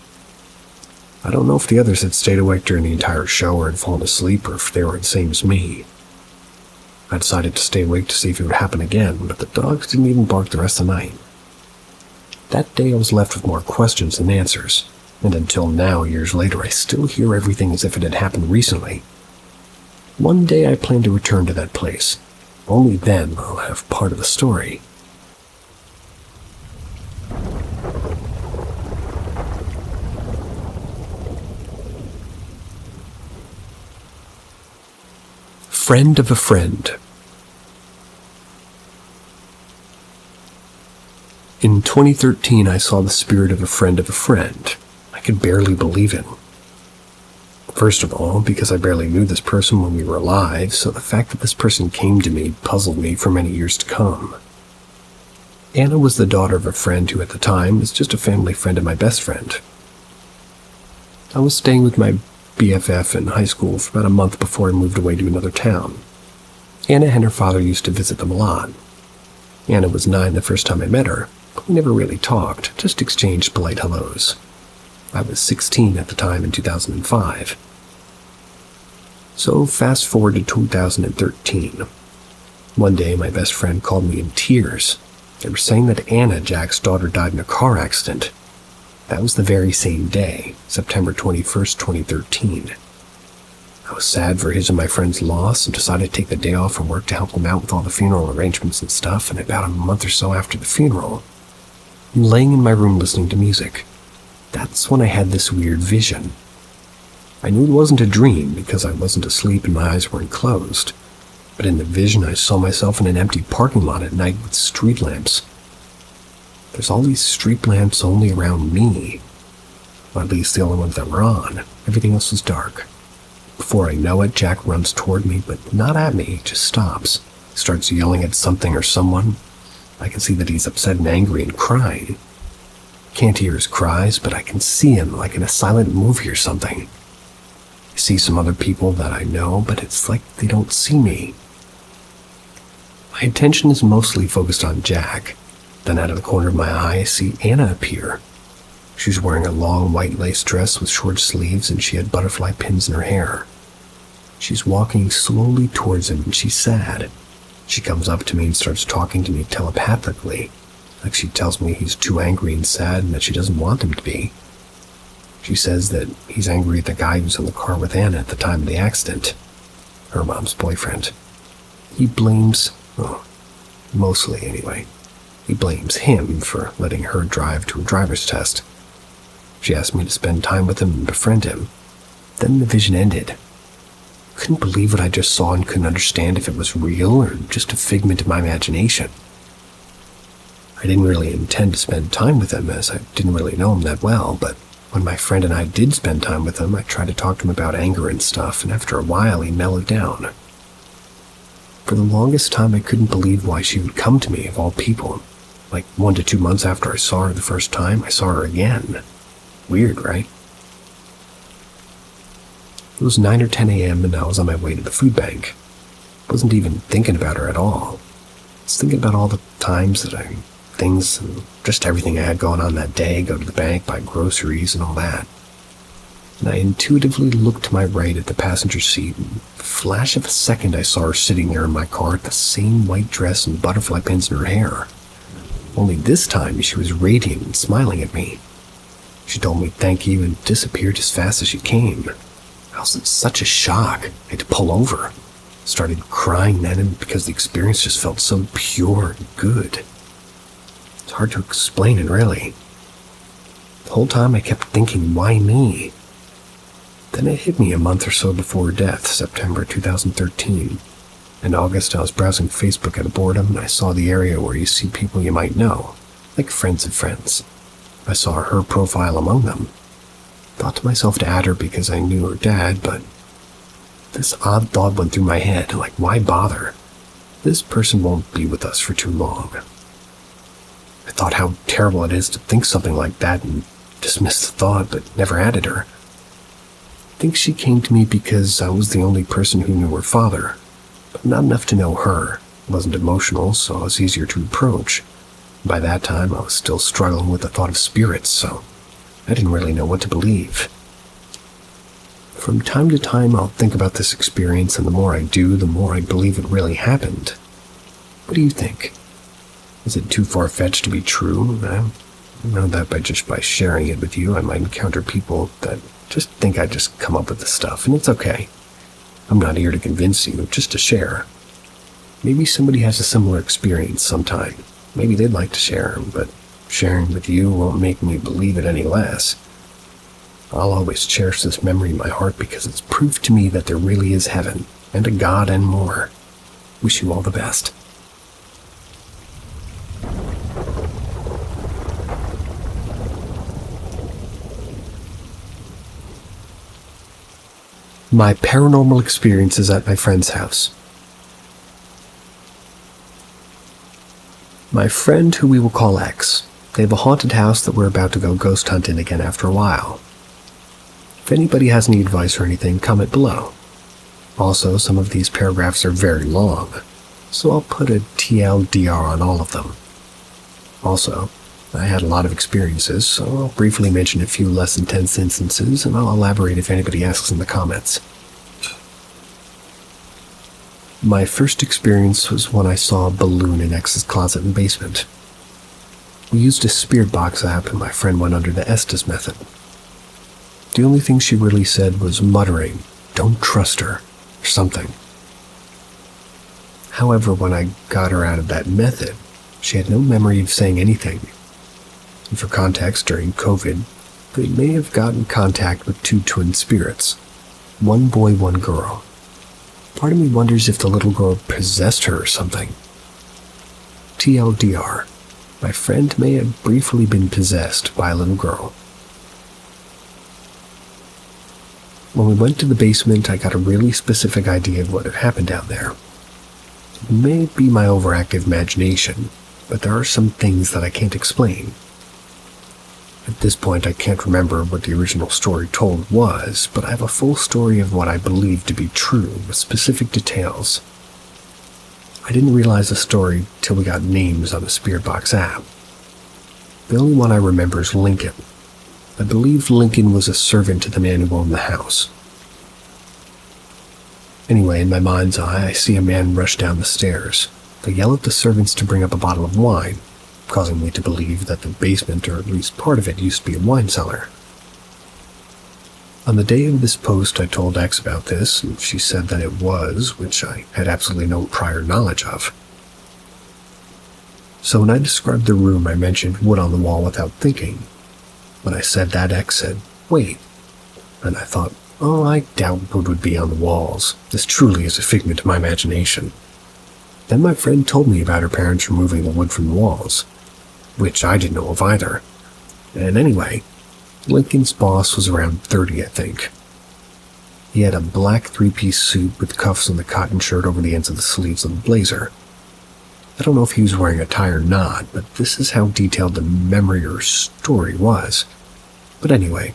I don't know if the others had stayed awake during the entire show or had fallen asleep, or if they were the same as me. I decided to stay awake to see if it would happen again, but the dogs didn't even bark the rest of the night. That day I was left with more questions than answers, and until now, years later, I still hear everything as if it had happened recently. One day I plan to return to that place. Only then I'll have part of the story. Friend of a friend. In 2013, I saw the spirit of a friend of a friend. I could barely believe it. First of all, because I barely knew this person when we were alive, so the fact that this person came to me puzzled me for many years to come. Anna was the daughter of a friend who at the time was just a family friend of my best friend. I was staying with my BFF in high school for about a month before I moved away to another town. Anna and her father used to visit them a lot. Anna was 9 the first time I met her, but we never really talked, just exchanged polite hellos. I was 16 at the time in 2005. So fast forward to 2013. One day my best friend called me in tears. They were saying that Anna, Jack's daughter, died in a car accident. That was the very same day, September 21st, 2013. I was sad for his and my friend's loss and decided to take the day off from work to help them out with all the funeral arrangements and stuff, and about a month or so after the funeral, I'm laying in my room listening to music. That's when I had this weird vision. I knew it wasn't a dream because I wasn't asleep and my eyes weren't closed, but in the vision I saw myself in an empty parking lot at night with street lamps. There's all these street lamps only around me, or at least the only ones that were on. Everything else was dark. Before I know it, Jack runs toward me, but not at me, just stops. He starts yelling at something or someone. I can see that he's upset and angry and crying. Can't hear his cries, but I can see him like in a silent movie or something. I see some other people that I know, but it's like they don't see me. My attention is mostly focused on Jack. Then out of the corner of my eye, I see Anna appear. She was wearing a long white lace dress with short sleeves, and she had butterfly pins in her hair. She's walking slowly towards him, and she's sad. She comes up to me and starts talking to me telepathically, like she tells me he's too angry and sad and that she doesn't want him to be. She says that he's angry at the guy who's in the car with Anna at the time of the accident, her mom's boyfriend. He blames, mostly anyway, he blames him for letting her drive to a driver's test. She asked me to spend time with him and befriend him. Then the vision ended. Couldn't believe what I just saw and couldn't understand if it was real or just a figment of my imagination. I didn't really intend to spend time with him as I didn't really know him that well, but when my friend and I did spend time with him, I tried to talk to him about anger and stuff, and after a while he mellowed down. For the longest time I couldn't believe why she would come to me of all people. Like 1 to 2 months after I saw her the first time, I saw her again. Weird, right? It was 9 or 10 a.m. and I was on my way to the food bank. I wasn't even thinking about her at all. I was thinking about all the times that things and just everything I had going on that day, go to the bank, buy groceries and all that. And I intuitively looked to my right at the passenger seat, and in a flash of a second I saw her sitting there in my car with the same white dress and butterfly pins in her hair. Only this time she was radiant and smiling at me. She told me thank you and disappeared as fast as she came. I was in such a shock, I had to pull over. Started crying then because the experience just felt so pure and good. It's hard to explain it, really. The whole time I kept thinking, why me? Then it hit me a month or so before her death, September 2013. In August, I was browsing Facebook out of boredom, and I saw the area where you see people you might know, like friends of friends. I saw her profile among them. Thought to myself to add her because I knew her dad, but this odd thought went through my head, like, why bother? This person won't be with us for too long. I thought how terrible it is to think something like that and dismissed the thought, but never added her. I think she came to me because I was the only person who knew her father, but not enough to know her. I wasn't emotional, so I was easier to approach. By that time, I was still struggling with the thought of spirits, so I didn't really know what to believe. From time to time, I'll think about this experience, and the more I do, the more I believe it really happened. What do you think? Is it too far-fetched to be true? I know that by sharing it with you, I might encounter people that just think I just come up with this stuff, and it's okay. I'm not here to convince you, just to share. Maybe somebody has a similar experience sometime. Maybe they'd like to share, but sharing with you won't make me believe it any less. I'll always cherish this memory in my heart because it's proof to me that there really is heaven, and a God and more. Wish you all the best. My paranormal experiences at my friend's house. My friend, who we will call X, they have a haunted house that we're about to go ghost hunting again after a while. If anybody has any advice or anything, comment below. Also, some of these paragraphs are very long, so I'll put a TLDR on all of them. Also, I had a lot of experiences, so I'll briefly mention a few less intense instances, and I'll elaborate if anybody asks in the comments. My first experience was when I saw a balloon in X's closet and basement. We used a spirit box app, and my friend went under the Estes method. The only thing she really said was muttering, "Don't trust her," or something. However, when I got her out of that method, she had no memory of saying anything. And for context, during COVID, they may have gotten contact with 2 twin spirits. 1 boy, 1 girl. Part of me wonders if the little girl possessed her or something. TLDR, my friend may have briefly been possessed by a little girl. When we went to the basement, I got a really specific idea of what had happened down there. It may be my overactive imagination, but there are some things that I can't explain. At this point, I can't remember what the original story told was, but I have a full story of what I believe to be true, with specific details. I didn't realize the story till we got names on the Spirit Box app. The only one I remember is Lincoln. I believe Lincoln was a servant to the man who owned the house. Anyway, in my mind's eye, I see a man rush down the stairs. They yell at the servants to bring up a bottle of wine, causing me to believe that the basement, or at least part of it, used to be a wine cellar. On the day of this post, I told X about this, and she said that it was, which I had absolutely no prior knowledge of. So when I described the room, I mentioned wood on the wall without thinking. When I said that, X said, "Wait." And I thought, oh, I doubt wood would be on the walls. This truly is a figment of my imagination. Then my friend told me about her parents removing the wood from the walls, which I didn't know of either. And anyway, Lincoln's boss was around 30, I think. He had a black 3-piece suit with cuffs on the cotton shirt over the ends of the sleeves of the blazer. I don't know if he was wearing a tie or not, but this is how detailed the memory or story was. But anyway,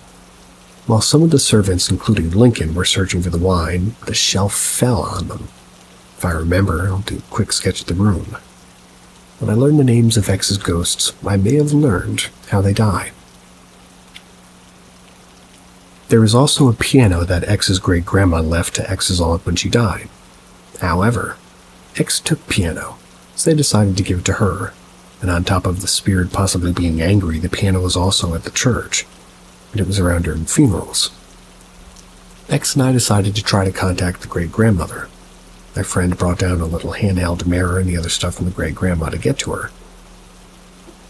while some of the servants, including Lincoln, were searching for the wine, the shelf fell on them. If I remember, I'll do a quick sketch of the room. When I learned the names of X's ghosts, I may have learned how they died. There is also a piano that X's great-grandma left to X's aunt when she died. However, X took piano, so they decided to give it to her, and on top of the spirit possibly being angry, the piano was also at the church, and it was around during funerals. X and I decided to try to contact the great-grandmother. My friend brought down a little handheld mirror and the other stuff from the great-grandma to get to her.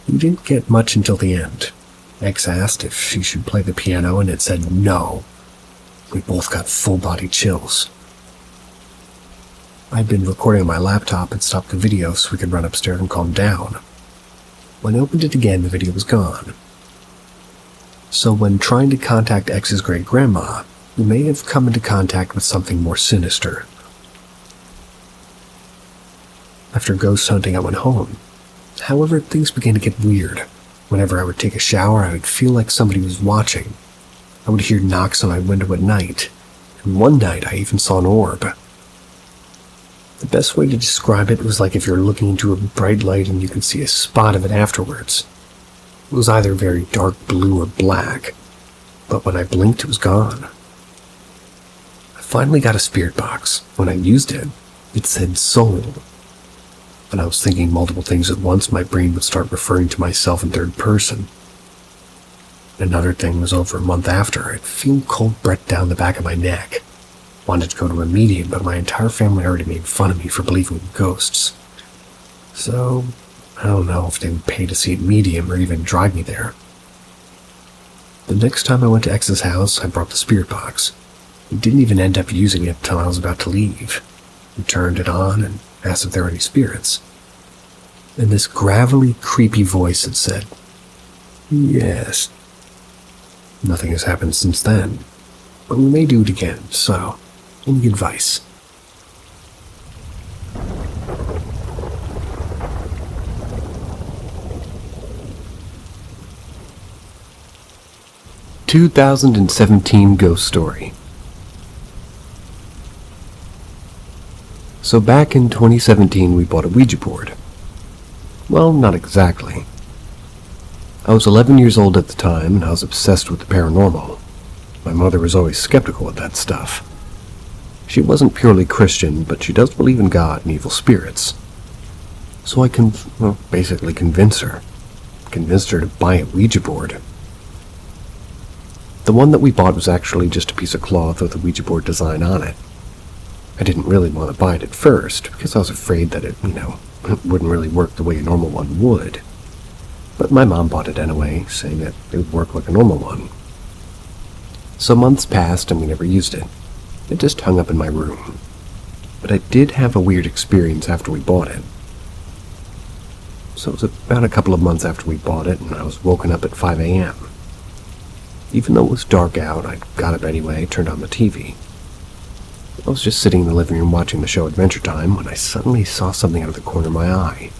We didn't get much until the end. X asked if she should play the piano, and it said no. We both got full-body chills. I'd been recording on my laptop and stopped the video so we could run upstairs and calm down. When I opened it again, the video was gone. So when trying to contact X's great-grandma, we may have come into contact with something more sinister. After ghost hunting, I went home. However, things began to get weird. Whenever I would take a shower, I would feel like somebody was watching. I would hear knocks on my window at night, and one night I even saw an orb. The best way to describe it was like if you're looking into a bright light and you can see a spot of it afterwards. It was either very dark blue or black, but when I blinked, it was gone. I finally got a spirit box. When I used it, it said soul. When I was thinking multiple things at once, my brain would start referring to myself in third person. Another thing was over a month after, I'd feel cold breath down the back of my neck. Wanted to go to a medium, but my entire family already made fun of me for believing in ghosts. So, I don't know if they would pay to see a medium or even drive me there. The next time I went to X's house, I brought the spirit box. We didn't even end up using it till I was about to leave. We turned it on and asked if there were any spirits. And this gravelly, creepy voice had said, "Yes." Nothing has happened since then. but we may do it again, so any advice? ...2017 Ghost Story. So back in 2017 we bought a Ouija board. Well, not exactly. I was 11 years old at the time, and I was obsessed with the paranormal. My mother was always skeptical of that stuff. She wasn't purely Christian, but she does believe in God and evil spirits. So I basically convinced her. Convinced her to buy a Ouija board. The one that we bought was actually just a piece of cloth with a Ouija board design on it. I didn't really want to buy it at first, because I was afraid that it wouldn't really work the way a normal one would. But my mom bought it anyway, saying that it would work like a normal one. So months passed and we never used it. It just hung up in my room. But I did have a weird experience after we bought it. So it was about a couple of months after we bought it, and I was woken up at 5 a.m. Even though it was dark out, I got up anyway, turned on the TV. I was just sitting in the living room watching the show Adventure Time when I suddenly saw something out of the corner of my eye.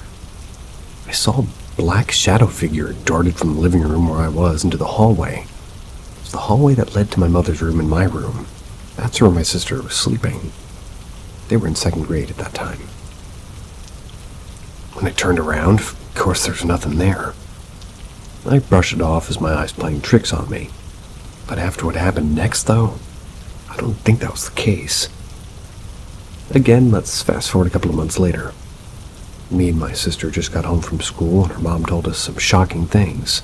I saw a black shadow figure darted from the living room where I was into the hallway. It was the hallway that led to my mother's room and my room. That's where my sister was sleeping. They were in second grade at that time. When I turned around, of course there's nothing there. I brushed it off as my eyes playing tricks on me. But after what happened next, though, I don't think that was the case. Again, let's fast forward a couple of months later. Me and my sister just got home from school, and her mom told us some shocking things.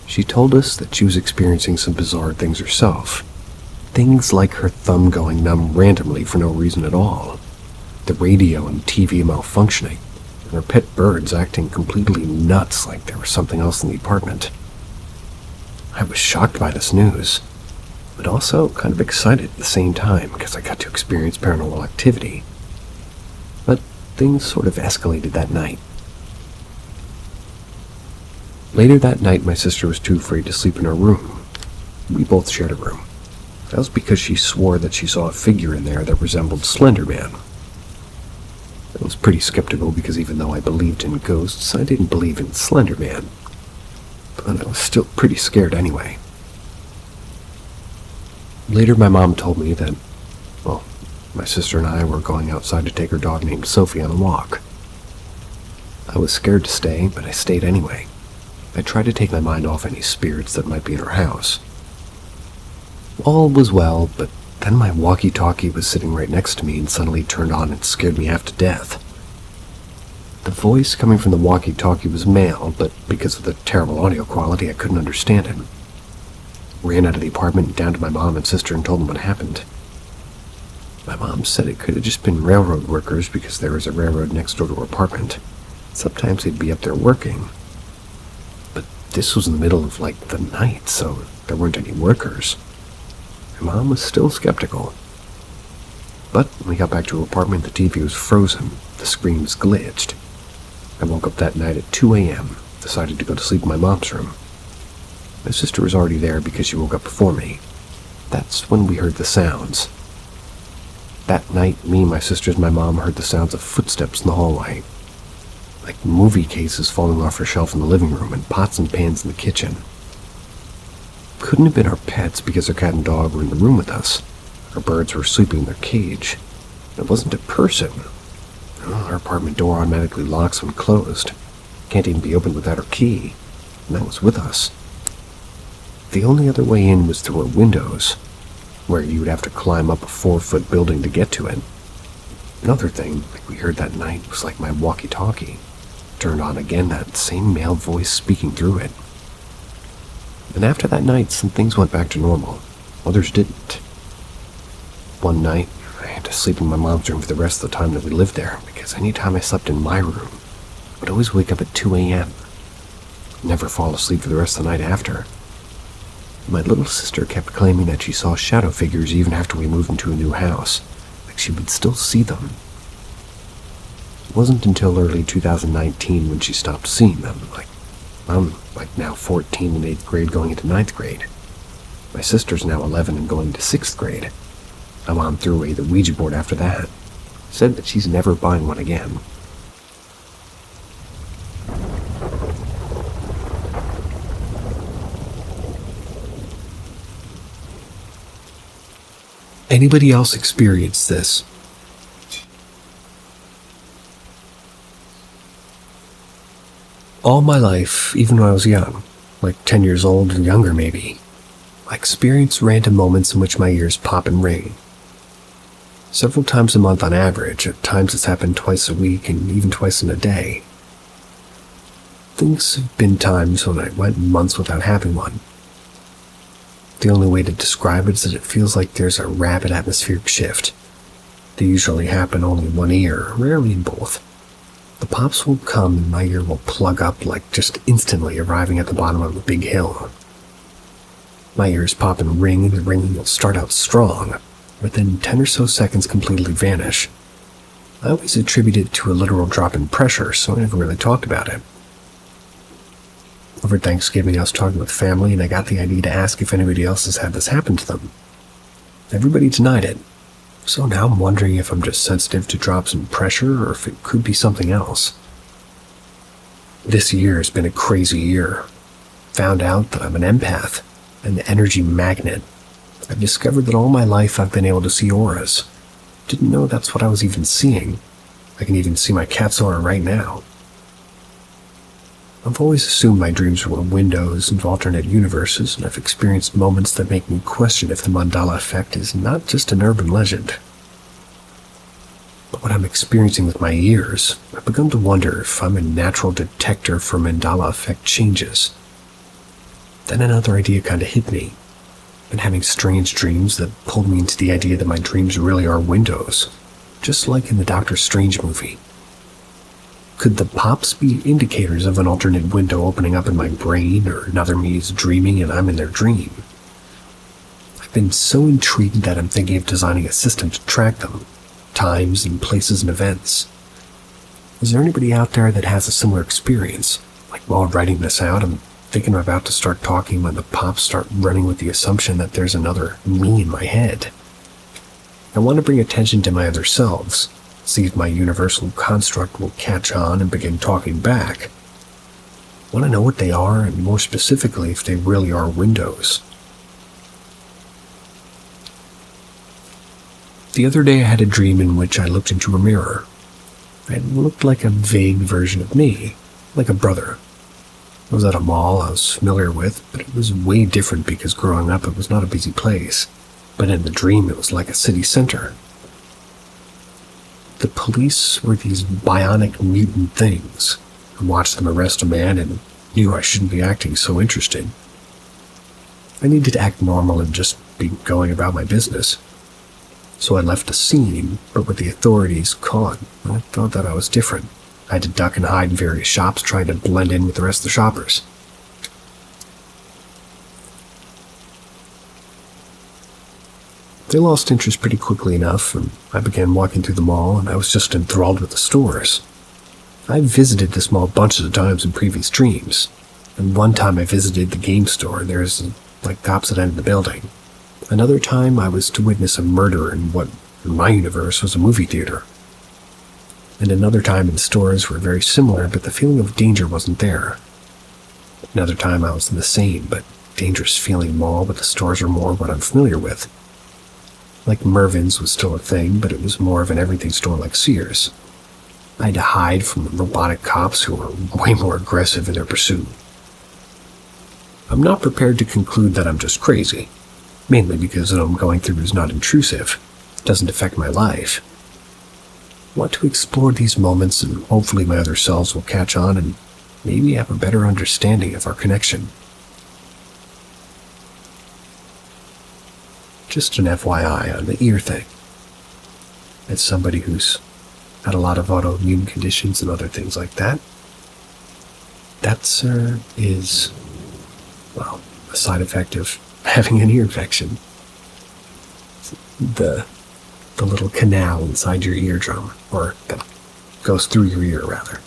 She told us that she was experiencing some bizarre things herself. Things like her thumb going numb randomly for no reason at all, the radio and TV malfunctioning, and her pet birds acting completely nuts like there was something else in the apartment. I was shocked by this news, but also kind of excited at the same time because I got to experience paranormal activity. But things sort of escalated that night. Later that night, my sister was too afraid to sleep in her room. We both shared a room. That was because she swore that she saw a figure in there that resembled Slender Man. I was pretty skeptical because even though I believed in ghosts, I didn't believe in Slender Man. But I was still pretty scared anyway. Later, my mom told me that, my sister and I were going outside to take her dog named Sophie on a walk. I was scared to stay, but I stayed anyway. I tried to take my mind off any spirits that might be in her house. All was well, but then my walkie-talkie was sitting right next to me and suddenly turned on and scared me half to death. The voice coming from the walkie-talkie was male, but because of the terrible audio quality, I couldn't understand him. Ran out of the apartment and down to my mom and sister and told them what happened. My mom said it could have just been railroad workers because there was a railroad next door to her apartment. Sometimes they'd be up there working. But this was in the middle of, the night, so there weren't any workers. My mom was still skeptical. But when we got back to her apartment, the TV was frozen. The screen was glitched. I woke up that night at 2 a.m., decided to go to sleep in my mom's room. My sister was already there because she woke up before me. That's when we heard the sounds. That night, me, my sisters, and my mom heard the sounds of footsteps in the hallway. Like movie cases falling off her shelf in the living room and pots and pans in the kitchen. Couldn't have been our pets because our cat and dog were in the room with us. Our birds were sleeping in their cage. It wasn't a person. Our apartment door automatically locks when closed. Can't even be opened without our key. And that was with us. The only other way in was through our windows, where you would have to climb up a 4-foot building to get to it. Another thing, we heard that night, was like my walkie-talkie. Turned on again, that same male voice speaking through it. And after that night, some things went back to normal. Others didn't. One night, I had to sleep in my mom's room for the rest of the time that we lived there, because any time I slept in my room, I would always wake up at 2 a.m. Never fall asleep for the rest of the night after. My little sister kept claiming that she saw shadow figures even after we moved into a new house. Like she would still see them. It wasn't until early 2019 when she stopped seeing them. I'm now 14 in 8th grade going into 9th grade. My sister's now 11 and going to 6th grade. My mom threw away the Ouija board after that. Said that she's never buying one again. Anybody else experience this? All my life, even when I was young, like 10 years old or younger maybe, I experience random moments in which my ears pop and ring. Several times a month on average, at times it's happened twice a week and even twice in a day. Things have been times when I went months without having one. The only way to describe it is that it feels like there's a rapid atmospheric shift. They usually happen only in one ear, rarely in both. The pops will come and my ear will plug up like just instantly arriving at the bottom of a big hill. My ears pop and ring, and the ringing will start out strong, but then 10 or so seconds completely vanish. I always attribute it to a literal drop in pressure, so I never really talked about it. Over Thanksgiving, I was talking with family, and I got the idea to ask if anybody else has had this happen to them. Everybody denied it. So now I'm wondering if I'm just sensitive to drops in pressure or if it could be something else. This year has been a crazy year. Found out that I'm an empath, an energy magnet. I've discovered that all my life I've been able to see auras. Didn't know that's what I was even seeing. I can even see my cat's aura right now. I've always assumed my dreams were windows into alternate universes, and I've experienced moments that make me question if the mandala effect is not just an urban legend. But what I'm experiencing with my ears, I've begun to wonder if I'm a natural detector for mandala effect changes. Then another idea kind of hit me. I've been having strange dreams that pulled me into the idea that my dreams really are windows, just like in the Doctor Strange movie. Could the pops be indicators of an alternate window opening up in my brain, or another me is dreaming and I'm in their dream? I've been so intrigued that I'm thinking of designing a system to track them, times and places and events. Is there anybody out there that has a similar experience? Like while writing this out, I'm thinking I'm about to start talking when the pops start running with the assumption that there's another me in my head. I want to bring attention to my other selves. See if my universal construct will catch on and begin talking back. I want to know what they are, and more specifically, if they really are windows. The other day I had a dream in which I looked into a mirror. It looked like a vague version of me, like a brother. I was at a mall I was familiar with, but it was way different because growing up it was not a busy place. But in the dream it was like a city center. The police were these bionic mutant things. I watched them arrest a man and knew I shouldn't be acting so interested. I needed to act normal and just be going about my business. So I left the scene, but with the authorities caught, I thought that I was different. I had to duck and hide in various shops trying to blend in with the rest of the shoppers. They lost interest pretty quickly enough, and I began walking through the mall, and I was just enthralled with the stores. I visited this mall bunches of times in previous dreams, and one time I visited the game store, and there's like the opposite end of the building. Another time I was to witness a murder in what, in my universe, was a movie theater. And another time in stores were very similar, but the feeling of danger wasn't there. Another time I was in the same, but dangerous feeling mall, but the stores were more what I'm familiar with. Like Mervyn's was still a thing, but it was more of an everything store like Sears. I had to hide from the robotic cops who were way more aggressive in their pursuit. I'm not prepared to conclude that I'm just crazy, mainly because what I'm going through is not intrusive, doesn't affect my life. I want to explore these moments, and hopefully my other selves will catch on and maybe have a better understanding of our connection. Just an FYI on the ear thing. As somebody who's had a lot of autoimmune conditions and other things like that, that, sir, is, well, a side effect of having an ear infection. The little canal inside your eardrum, or that goes through your ear, rather,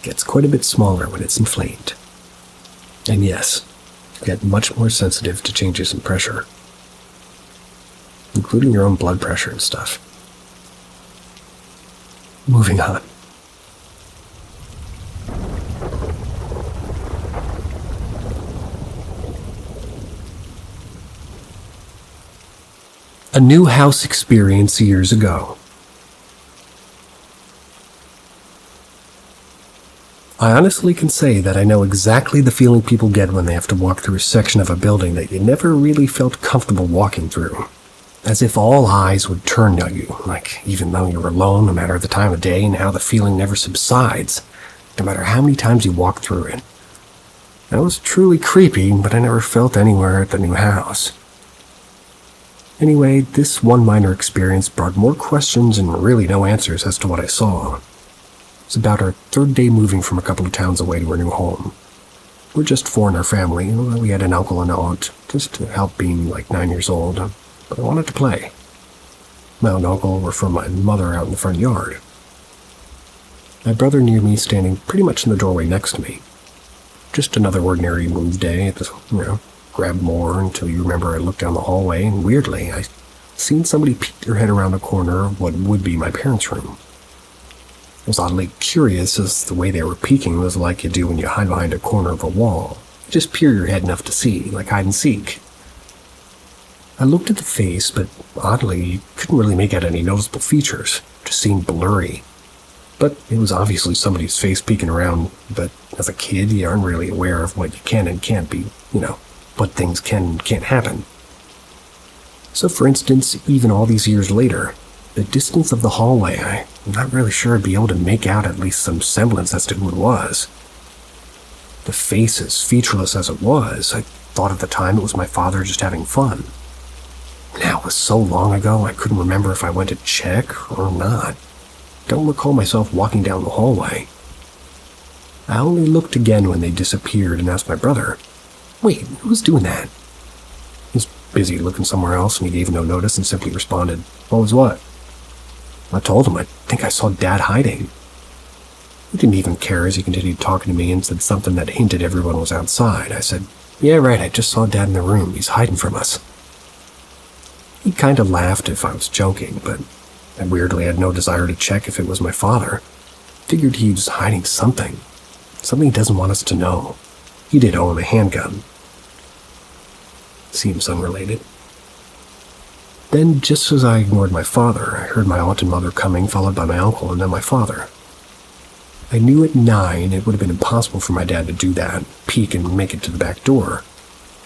gets quite a bit smaller when it's inflamed. And yes, get much more sensitive to changes in pressure, including your own blood pressure and stuff. Moving on. A new house experience years ago. I honestly can say that I know exactly the feeling people get when they have to walk through a section of a building that you never really felt comfortable walking through. As if all eyes would turn on you, like even though you're alone, no matter the time of day, and how the feeling never subsides, no matter how many times you walk through it. That was truly creepy, but I never felt anywhere at the new house. Anyway, this one minor experience brought more questions and really no answers as to what I saw. It was about our third day moving from a couple of towns away to our new home. We're just four in our family, and we had an uncle and aunt, just to help being like 9 years old, but I wanted to play. My aunt and uncle were from my mother out in the front yard. My brother near me standing pretty much in the doorway next to me. Just another ordinary move day at the, grab more until you remember I looked down the hallway, and weirdly, I seen somebody peek their head around the corner of what would be my parents' room. I was oddly curious as the way they were peeking was like you do when you hide behind a corner of a wall. You just peer your head enough to see, like hide and seek. I looked at the face, but oddly, you couldn't really make out any noticeable features, just seemed blurry. But it was obviously somebody's face peeking around, but as a kid, you aren't really aware of what you can and can't be, what things can and can't happen. So for instance, even all these years later, the distance of the hallway, I'm not really sure I'd be able to make out at least some semblance as to who it was. The face, as featureless as it was, I thought at the time it was my father just having fun. Now, it was so long ago I couldn't remember if I went to check or not. Don't recall myself walking down the hallway. I only looked again when they disappeared and asked my brother, "Wait, who was doing that?" He was busy looking somewhere else, and he gave no notice and simply responded, "What was what?" I told him I think I saw Dad hiding. He didn't even care as he continued talking to me and said something that hinted everyone was outside. I said, "Yeah, right, I just saw Dad in the room. He's hiding from us." He kind of laughed if I was joking, but I weirdly had no desire to check if it was my father. Figured he was hiding something he doesn't want us to know. He did own a handgun. Seems unrelated. Then, just as I ignored my father, I heard my aunt and mother coming, followed by my uncle and then my father. I knew at 9 it would have been impossible for my dad to do that, peek and make it to the back door.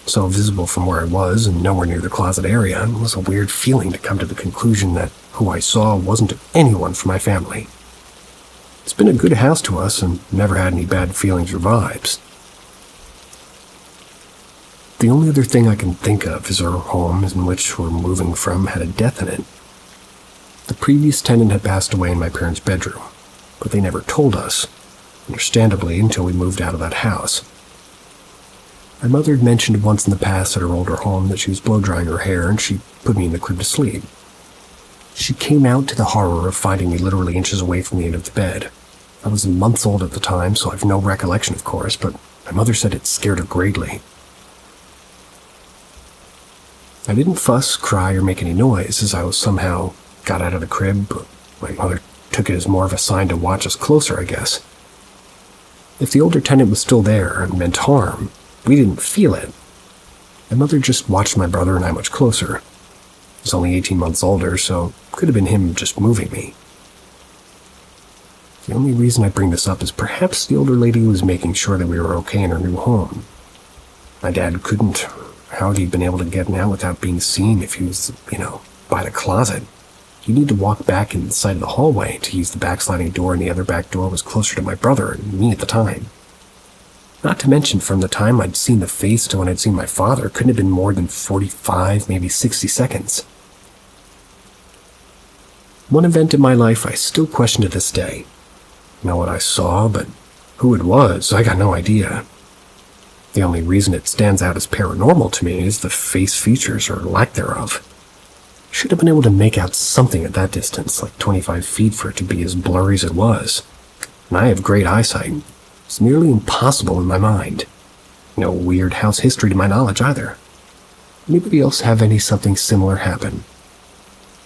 So visible from where I was and nowhere near the closet area, it was a weird feeling to come to the conclusion that who I saw wasn't anyone from my family. It's been a good house to us and never had any bad feelings or vibes. The only other thing I can think of is our home in which we're moving from had a death in it. The previous tenant had passed away in my parents' bedroom, but they never told us, understandably, until we moved out of that house. My mother had mentioned once in the past at her older home that she was blow-drying her hair and she put me in the crib to sleep. She came out to the horror of finding me literally inches away from the end of the bed. I was months old at the time, so I have no recollection, of course, but my mother said it scared her greatly. I didn't fuss, cry, or make any noise as I was somehow got out of the crib, but my mother took it as more of a sign to watch us closer, I guess. If the older tenant was still there and meant harm, we didn't feel it. My mother just watched my brother and I much closer. He was only 18 months older, so it could have been him just moving me. The only reason I bring this up is perhaps the older lady was making sure that we were okay in our new home. My dad couldn't. How had he been able to get out without being seen if he was, by the closet? You need to walk back in the side of the hallway to use the backsliding door, and the other back door was closer to my brother and me at the time. Not to mention, from the time I'd seen the face to when I'd seen my father, couldn't have been more than 45, maybe 60 seconds. One event in my life I still question to this day. I know what I saw, but who it was, I got no idea. The only reason it stands out as paranormal to me is the face features or lack thereof. Should have been able to make out something at that distance, like 25 feet, for it to be as blurry as it was. And I have great eyesight. It's nearly impossible in my mind. No weird house history to my knowledge either. Anybody else have any something similar happen?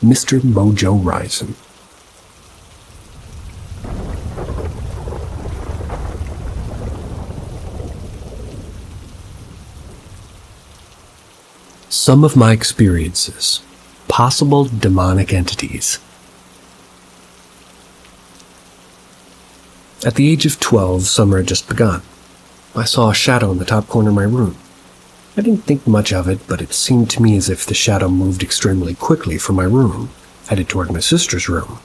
Mr. Mojo Rising. Some of my experiences. Possible demonic entities. At the age of 12, summer had just begun. I saw a shadow in the top corner of my room. I didn't think much of it, but it seemed to me as if the shadow moved extremely quickly from my room, headed toward my sister's room.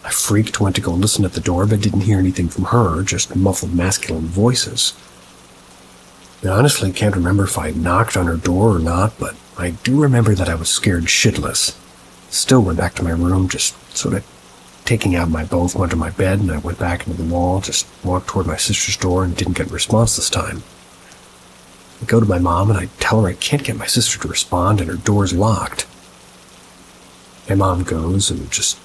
I freaked, went to go listen at the door, but didn't hear anything from her, just muffled masculine voices. I honestly can't remember if I knocked on her door or not, but I do remember that I was scared shitless. Still went back to my room, just sort of taking out my bow from under my bed, and I went back into the wall, just walked toward my sister's door and didn't get a response this time. I go to my mom and I tell her I can't get my sister to respond and her door's locked. My mom goes and just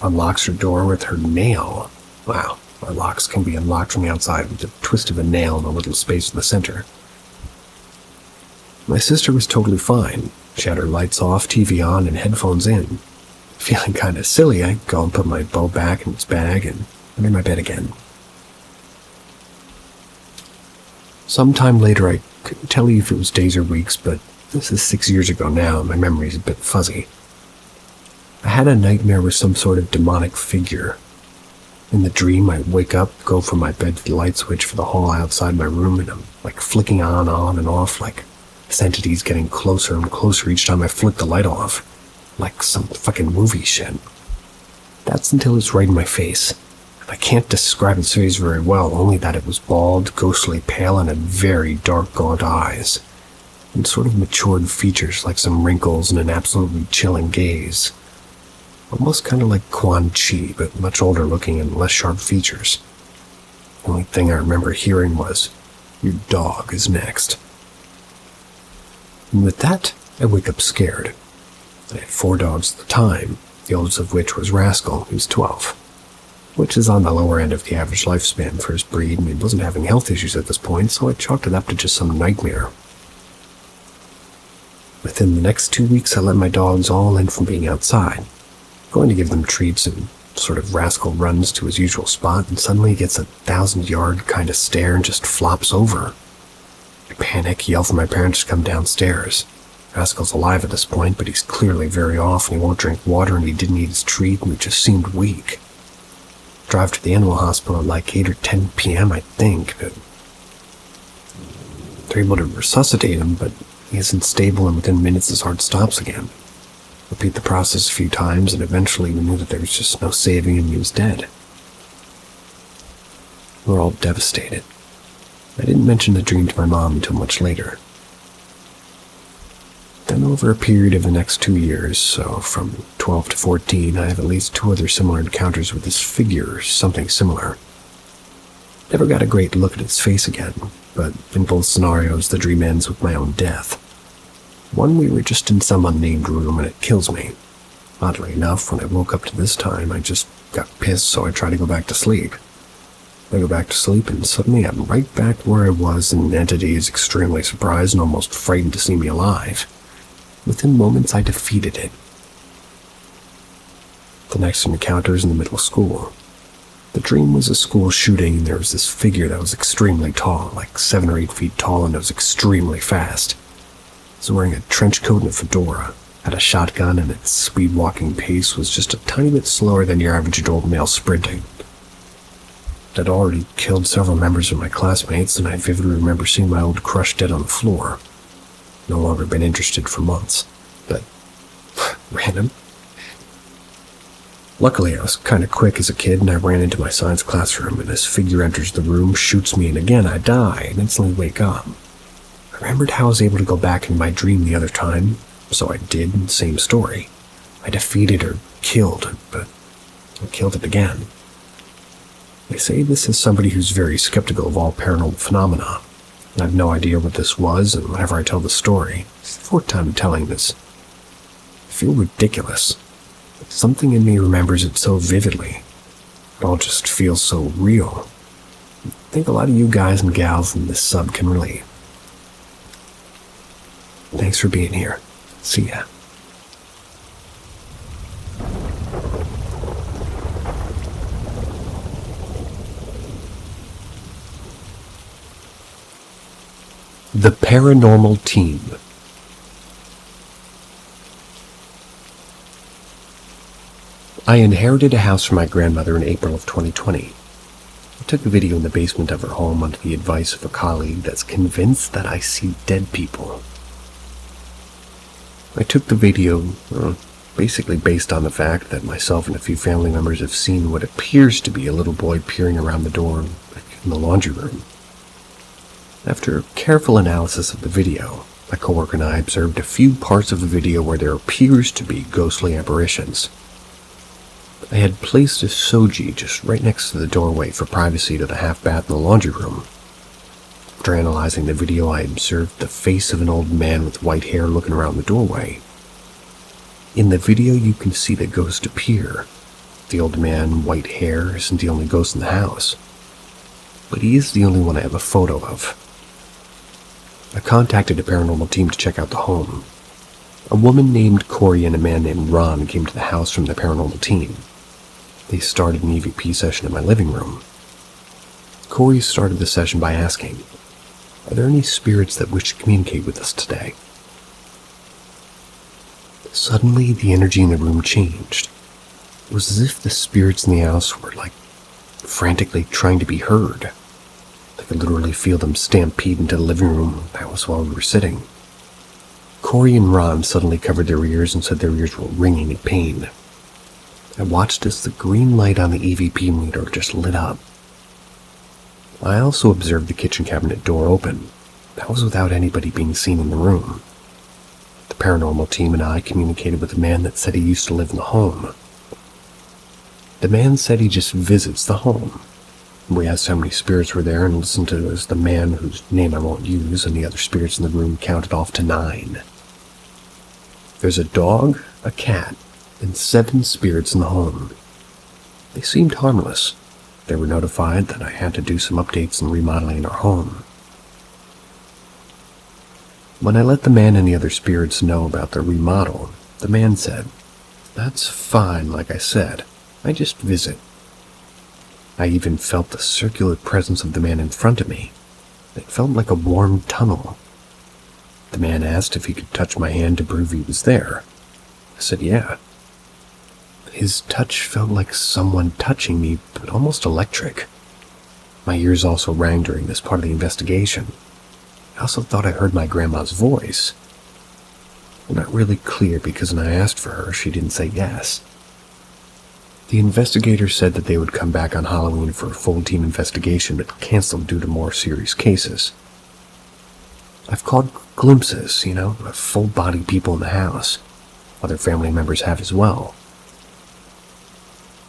unlocks her door with her nail. Wow, my locks can be unlocked from the outside with the twist of a nail in a little space in the center. My sister was totally fine. She had her lights off, TV on, and headphones in. Feeling kind of silly, I go and put my bow back in its bag and I'm in my bed again. Sometime later, I couldn't tell you if it was days or weeks, but this is 6 years ago now, and my memory's a bit fuzzy. I had a nightmare with some sort of demonic figure. In the dream, I wake up, go from my bed to the light switch for the hall outside my room, and I'm like flicking on and off, like this entity's getting closer and closer each time I flick the light off, like some fucking movie shit. That's until it's right in my face. I can't describe its face very well, only that it was bald, ghostly pale, and had very dark, gaunt eyes, and sort of matured features like some wrinkles and an absolutely chilling gaze. Almost kind of like Quan Chi, but much older looking and less sharp features. The only thing I remember hearing was, "Your dog is next." And with that, I wake up scared. I had 4 dogs at the time, the oldest of which was Rascal, who's 12. Which is on the lower end of the average lifespan for his breed, and he wasn't having health issues at this point, so I chalked it up to just some nightmare. Within the next 2 weeks, I let my dogs all in from being outside, going to give them treats, and sort of Rascal runs to his usual spot, and suddenly he gets a 1,000-yard kind of stare and just flops over. I panic, yell for my parents to come downstairs. Rascal's alive at this point, but he's clearly very off, and he won't drink water, and he didn't eat his treat, and he just seemed weak. Drive to the animal hospital at like 8 or 10 p.m., I think. But they're able to resuscitate him, but he isn't stable, and within minutes his heart stops again. Repeat the process a few times, and eventually we knew that there was just no saving him, he was dead. We were all devastated. I didn't mention the dream to my mom until much later. Then over a period of the next 2 years, so from 12 to 14, I have at least 2 other similar encounters with this figure, something similar. Never got a great look at its face again, but in both scenarios the dream ends with my own death. One, we were just in some unnamed room and it kills me. Oddly enough, when I woke up to this time, I just got pissed, so I tried to go back to sleep. I go back to sleep and suddenly I'm right back where I was, and the entity is extremely surprised and almost frightened to see me alive. Within moments, I defeated it. The next encounter is in the middle school. The dream was a school shooting, and there was this figure that was extremely tall, like 7 or 8 feet tall, and it was extremely fast. It was wearing a trench coat and a fedora, had a shotgun, and its speed-walking pace was just a tiny bit slower than your average adult male sprinting. It had already killed several members of my classmates, and I vividly remember seeing my old crush dead on the floor. No longer been interested for months, but random. Luckily, I was kind of quick as a kid, and I ran into my science classroom, and this figure enters the room, shoots me, and again I die, and instantly wake up. I remembered how I was able to go back in my dream the other time, so I did, and same story. I defeated or killed, but I killed it again. They say this is somebody who's very skeptical of all paranormal phenomena. I have no idea what this was, and whenever I tell the story, it's the 4th time telling this, I feel ridiculous. Something in me remembers it so vividly. It all just feels so real. think a lot of you guys and gals in this sub can relate. Thanks for being here. See ya. The Paranormal Team. I inherited a house from my grandmother in April of 2020. I took a video in the basement of her home under the advice of a colleague that's convinced that I see dead people. I took the video basically based on the fact that myself and a few family members have seen what appears to be a little boy peering around the door in the laundry room. After careful analysis of the video, my coworker and I observed a few parts of the video where there appears to be ghostly apparitions. I had placed a soji just right next to the doorway for privacy to the half bath in the laundry room. After analyzing the video, I observed the face of an old man with white hair looking around the doorway. In the video, you can see the ghost appear. The old man, white hair, isn't the only ghost in the house, but he is the only one I have a photo of. I contacted a paranormal team to check out the home. A woman named Corey and a man named Ron came to the house from the paranormal team. They started an EVP session in my living room. Corey started the session by asking, "Are there any spirits that wish to communicate with us today?" Suddenly, the energy in the room changed. It was as if the spirits in the house were, frantically trying to be heard. I could literally feel them stampede into the living room. That was while we were sitting. Corey and Ron suddenly covered their ears and said their ears were ringing in pain. I watched as the green light on the EVP meter just lit up. I also observed the kitchen cabinet door open. That was without anybody being seen in the room. The paranormal team and I communicated with a man that said he used to live in the home. The man said he just visits the home. We asked how many spirits were there and listened to as the man, whose name I won't use, and the other spirits in the room counted off to 9. There's a dog, a cat, and 7 spirits in the home. They seemed harmless. They were notified that I had to do some updates and remodeling in our home. When I let the man and the other spirits know about the remodel, the man said, "That's fine, like I said. I just visit." I even felt the circular presence of the man in front of me. It felt like a warm tunnel. The man asked if he could touch my hand to prove he was there. I said yeah. His touch felt like someone touching me, but almost electric. My ears also rang during this part of the investigation. I also thought I heard my grandma's voice. I'm not really clear because when I asked for her, she didn't say yes. The investigator said that they would come back on Halloween for a full team investigation, but canceled due to more serious cases. I've caught glimpses, of full-body people in the house. Other family members have as well.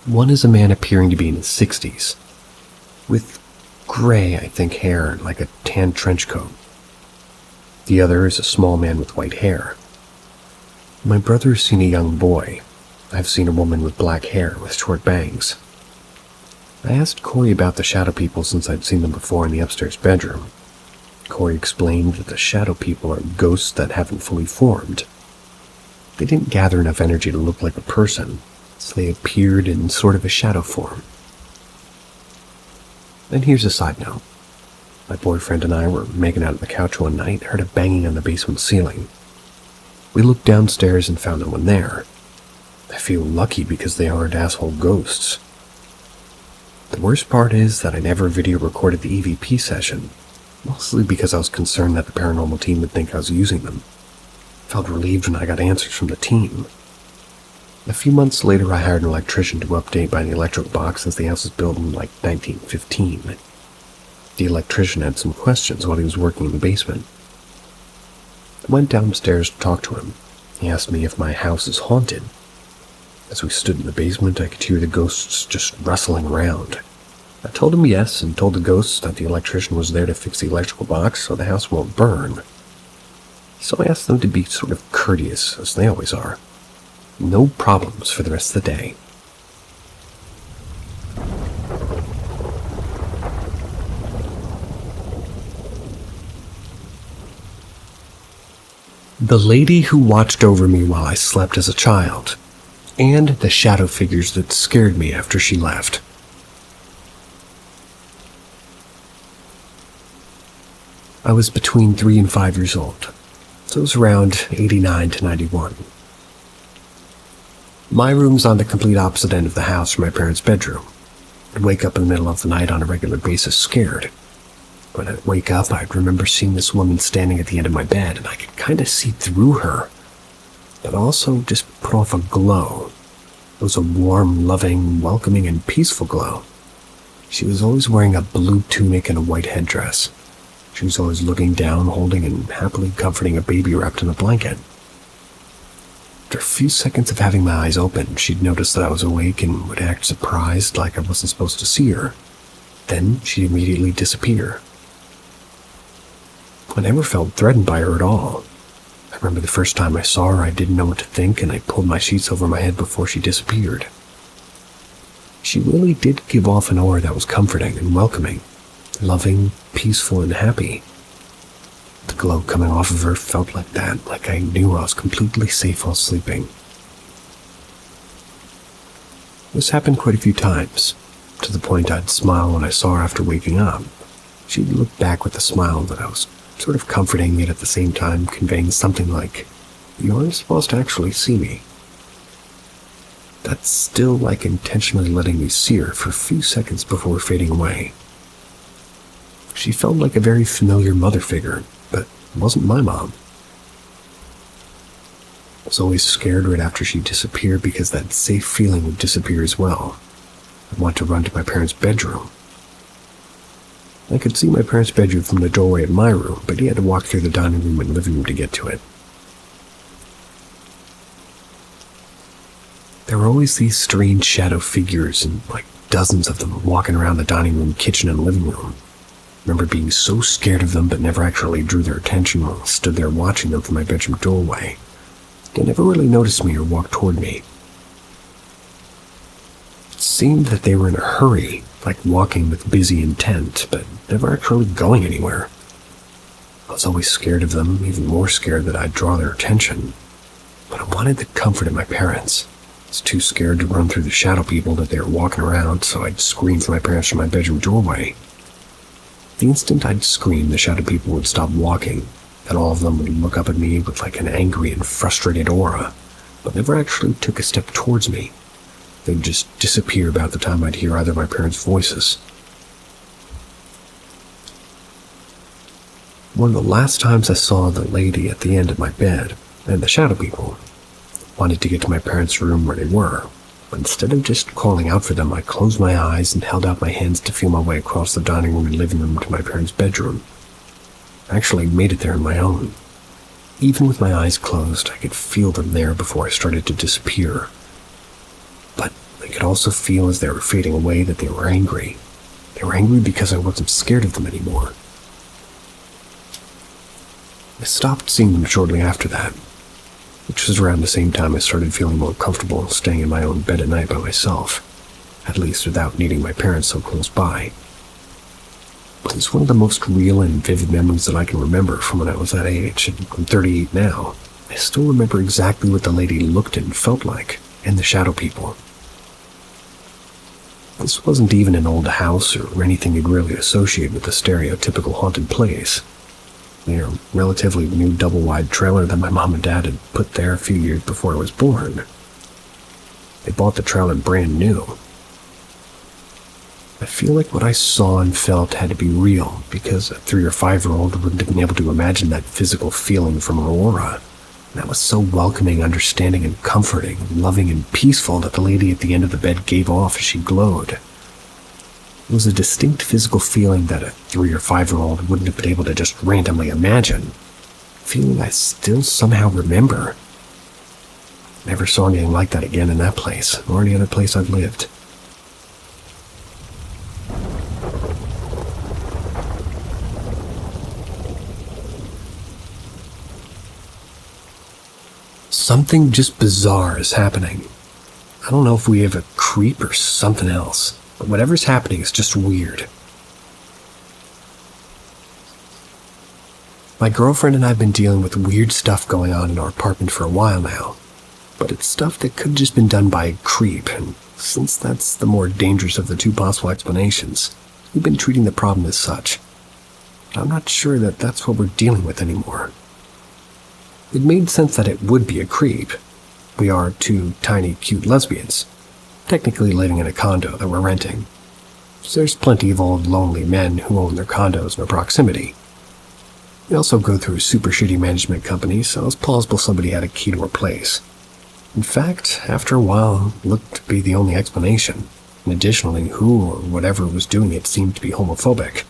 One is a man appearing to be in his 60s, with gray, I think, hair and like a tan trench coat. The other is a small man with white hair. My brother has seen a young boy. I've seen a woman with black hair with short bangs. I asked Corey about the shadow people since I'd seen them before in the upstairs bedroom. Corey explained that the shadow people are ghosts that haven't fully formed. They didn't gather enough energy to look like a person, so they appeared in sort of a shadow form. And here's a side note. My boyfriend and I were making out on the couch one night and heard a banging on the basement ceiling. We looked downstairs and found no one there. I feel lucky because they aren't asshole ghosts. The worst part is that I never video recorded the EVP session, mostly because I was concerned that the paranormal team would think I was using them. I felt relieved when I got answers from the team. A few months later, I hired an electrician to update my electric box since the house was built in 1915. The electrician had some questions while he was working in the basement. I went downstairs to talk to him. He asked me if my house is haunted. As we stood in the basement, I could hear the ghosts just rustling around. I told him yes, and told the ghosts that the electrician was there to fix the electrical box so the house won't burn. So I asked them to be sort of courteous, as they always are. No problems for the rest of the day. The lady who watched over me while I slept as a child, and the shadow figures that scared me after she left. I was between 3 and 5 years old, so it was around 89 to 91. My room's on the complete opposite end of the house from my parents' bedroom. I'd wake up in the middle of the night on a regular basis scared. When I'd wake up, I'd remember seeing this woman standing at the end of my bed, and I could kind of see through her, but also just put off a glow. It was a warm, loving, welcoming, and peaceful glow. She was always wearing a blue tunic and a white headdress. She was always looking down, holding and happily comforting a baby wrapped in a blanket. After a few seconds of having my eyes open, she'd notice that I was awake and would act surprised like I wasn't supposed to see her. Then she'd immediately disappear. I never felt threatened by her at all. I remember the first time I saw her, I didn't know what to think, and I pulled my sheets over my head before she disappeared. She really did give off an aura that was comforting and welcoming, loving, peaceful, and happy. The glow coming off of her felt like that, like I knew I was completely safe while sleeping. This happened quite a few times, to the point I'd smile when I saw her after waking up. She'd look back with a smile that I was sort of comforting, yet at the same time conveying something like, "You aren't supposed to actually see me." That's still like intentionally letting me see her for a few seconds before fading away. She felt like a very familiar mother figure, but wasn't my mom. I was always scared right after she disappeared because that safe feeling would disappear as well. I'd want to run to my parents' bedroom. I could see my parents' bedroom from the doorway of my room, but he had to walk through the dining room and living room to get to it. There were always these strange shadow figures, and like dozens of them walking around the dining room, kitchen, and living room. I remember being so scared of them, but never actually drew their attention while I stood there watching them from my bedroom doorway. They never really noticed me or walked toward me. It seemed that they were in a hurry, like walking with busy intent, but never actually going anywhere. I was always scared of them, even more scared that I'd draw their attention. But I wanted the comfort of my parents. I was too scared to run through the shadow people that they were walking around, so I'd scream for my parents from my bedroom doorway. The instant I'd scream, the shadow people would stop walking, and all of them would look up at me with like an angry and frustrated aura, but never actually took a step towards me. They'd just disappear about the time I'd hear either of my parents' voices. One of the last times I saw the lady at the end of my bed, and the shadow people, wanted to get to my parents' room where they were, but instead of just calling out for them, I closed my eyes and held out my hands to feel my way across the dining room and living room to my parents' bedroom. I actually made it there on my own. Even with my eyes closed, I could feel them there before I started to disappear. But I could also feel as they were fading away that they were angry. They were angry because I wasn't scared of them anymore. I stopped seeing them shortly after that, which was around the same time I started feeling more comfortable staying in my own bed at night by myself, at least without needing my parents so close by. But it's one of the most real and vivid memories that I can remember from when I was that age, and I'm 38 now. I still remember exactly what the lady looked and felt like, and the shadow people. This wasn't even an old house or anything you'd really associate with a stereotypical haunted place. They're a relatively new double-wide trailer that my mom and dad had put there a few years before I was born. They bought the trailer brand new. I feel like what I saw and felt had to be real, because a 3 or 5-year-old wouldn't have been able to imagine that physical feeling from an aura. That was so welcoming, understanding, and comforting, loving, and peaceful that the lady at the end of the bed gave off as she glowed. It was a distinct physical feeling that a 3 or 5-year-old wouldn't have been able to just randomly imagine. A feeling I still somehow remember. Never saw anything like that again in that place, or any other place I've lived. Something just bizarre is happening. I don't know if we have a creep or something else, but whatever's happening is just weird. My girlfriend and I have been dealing with weird stuff going on in our apartment for a while now, but it's stuff that could have just been done by a creep, and since that's the more dangerous of the two possible explanations, we've been treating the problem as such. But I'm not sure that that's what we're dealing with anymore. It made sense that it would be a creep. We are two tiny, cute lesbians, technically living in a condo that we're renting. So there's plenty of old, lonely men who own their condos in our proximity. We also go through a super shitty management company, so it's plausible somebody had a key to our place. In fact, after a while, it looked to be the only explanation, and additionally, who or whatever was doing it seemed to be homophobic.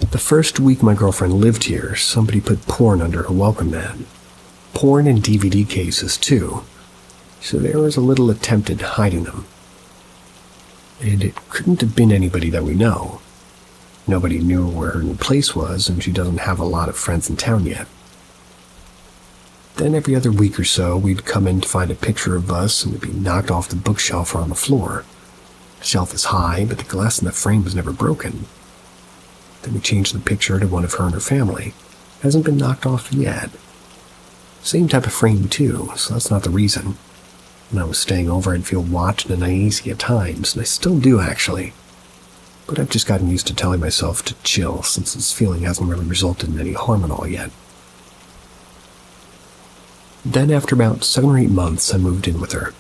The first week my girlfriend lived here, somebody put porn under her welcome mat. Porn and DVD cases, too, so there was a little attempt at hiding them. And it couldn't have been anybody that we know. Nobody knew where her new place was, and she doesn't have a lot of friends in town yet. Then every other week or so, we'd come in to find a picture of us, and it'd be knocked off the bookshelf or on the floor. The shelf is high, but the glass in the frame was never broken. Then we changed the picture to one of her and her family. Hasn't been knocked off yet. Same type of frame too, so that's not the reason. When I was staying over, I'd feel watched and uneasy at times, and I still do actually. But I've just gotten used to telling myself to chill, since this feeling hasn't really resulted in any harm at all yet. Then after about 7 or 8 months, I moved in with her.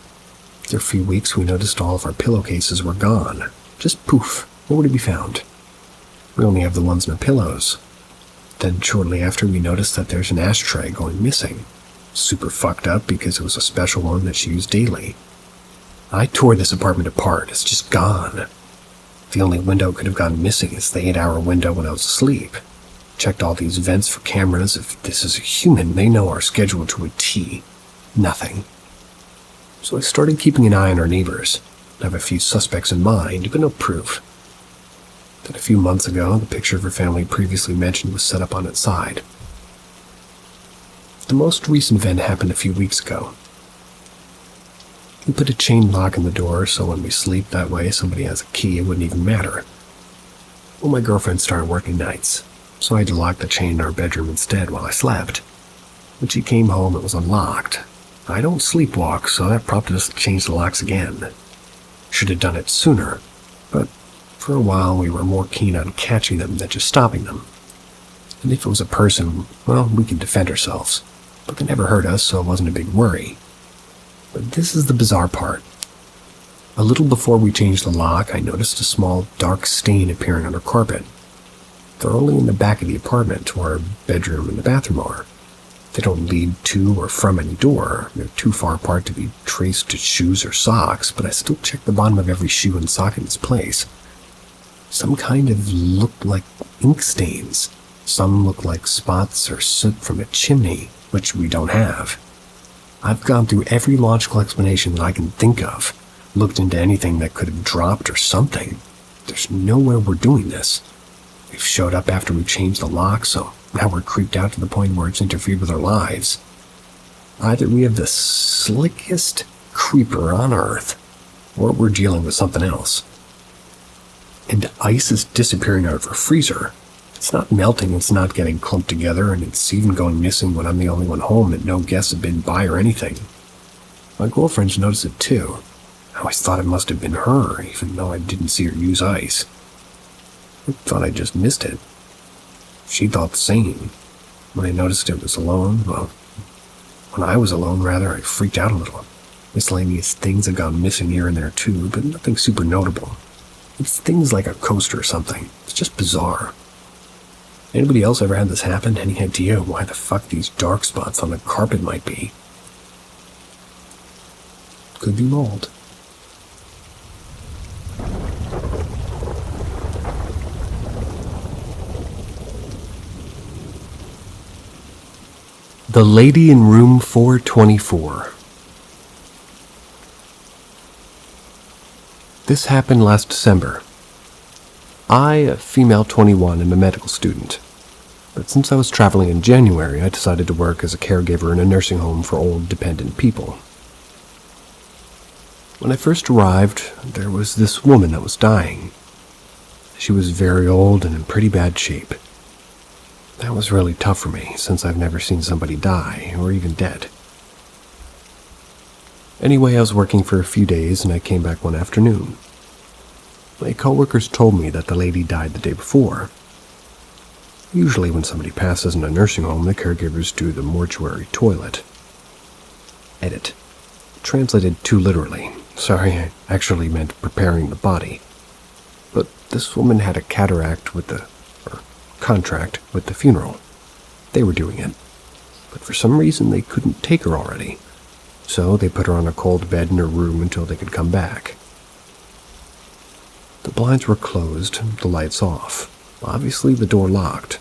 After a few weeks, we noticed all of our pillowcases were gone. Just poof, nowhere to be found. We only have the ones in our pillows. Then shortly after, we noticed that there's an ashtray going missing. Super fucked up because it was a special one that she used daily. I tore this apartment apart. It's just gone. The only window could have gone missing is the 8-hour window when I was asleep. Checked all these vents for cameras. If this is a human, they know our schedule to a T. Nothing. So I started keeping an eye on our neighbors. I have a few suspects in mind, but no proof. Then a few months ago, the picture of her family previously mentioned was set up on its side. The most recent event happened a few weeks ago. We put a chain lock on the door, so when we sleep that way somebody has a key, it wouldn't even matter. Well, my girlfriend started working nights, so I had to lock the chain in our bedroom instead while I slept. When she came home, it was unlocked. I don't sleepwalk, so that prompted us to change the locks again. Should have done it sooner, but for a while we were more keen on catching them than just stopping them. And if it was a person, well, we could defend ourselves, but they never hurt us, so it wasn't a big worry. But this is the bizarre part. A little before we changed the lock, I noticed a small, dark stain appearing on our carpet. They're only in the back of the apartment, where our bedroom and the bathroom are. They don't lead to or from any door. They're too far apart to be traced to shoes or socks, but I still checked the bottom of every shoe and sock in its place. Some kind of looked like ink stains. Some look like spots or soot from a chimney, which we don't have. I've gone through every logical explanation that I can think of, looked into anything that could have dropped or something. There's nowhere we're doing this. We've showed up after we changed the lock, so now we're creeped out to the point where it's interfered with our lives. Either we have the slickest creeper on Earth, or we're dealing with something else. And ice is disappearing out of our freezer. It's not melting, it's not getting clumped together, and it's even going missing when I'm the only one home and no guests have been by or anything. My girlfriend's noticed it too. I always thought it must have been her, even though I didn't see her use ice. I thought I just missed it. She thought the same. When I noticed it was alone, well, when I was alone, rather, I freaked out a little. Miscellaneous things have gone missing here and there too, but nothing super notable. It's things like a coaster or something. It's just bizarre. Anybody else ever had this happen? Any idea why the fuck these dark spots on the carpet might be? Could be mold. The Lady in Room 424. This happened last December. I, a female 21, am a medical student. But since I was traveling in January, I decided to work as a caregiver in a nursing home for old, dependent people. When I first arrived, there was this woman that was dying. She was very old and in pretty bad shape. That was really tough for me, since I've never seen somebody die, or even dead. Anyway, I was working for a few days, and I came back one afternoon. My coworkers told me that the lady died the day before. Usually when somebody passes in a nursing home, the caregivers do the mortuary toilet. Edit. Translated too literally. Sorry, I actually meant preparing the body. But this woman had a contract with the funeral. They were doing it. But for some reason they couldn't take her already. So they put her on a cold bed in her room until they could come back. The blinds were closed, the lights off. Obviously the door locked.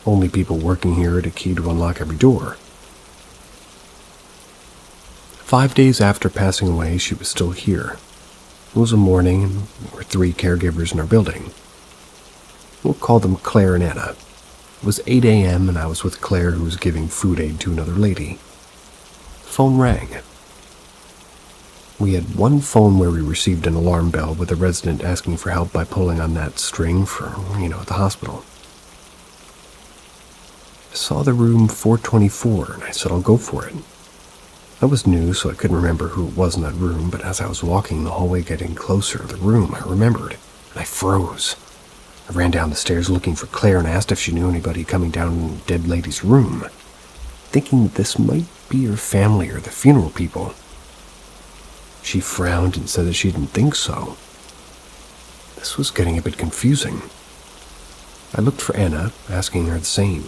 Only people working here had a key to unlock every door. 5 days after passing away, she was still here. It was a morning, and there were 3 caregivers in our building. We'll call them Claire and Anna. It was 8 a.m., and I was with Claire, who was giving food aid to another lady. The phone rang. We had one phone where we received an alarm bell with a resident asking for help by pulling on that string for, at the hospital. I saw the room 424, and I said I'll go for it. I was new, so I couldn't remember who it was in that room, but as I was walking the hallway getting closer to the room, I remembered, and I froze. I ran down the stairs looking for Claire and asked if she knew anybody coming down in the dead lady's room, thinking that this might be her family or the funeral people. She frowned and said that she didn't think so. This was getting a bit confusing. I looked for Anna, asking her the same.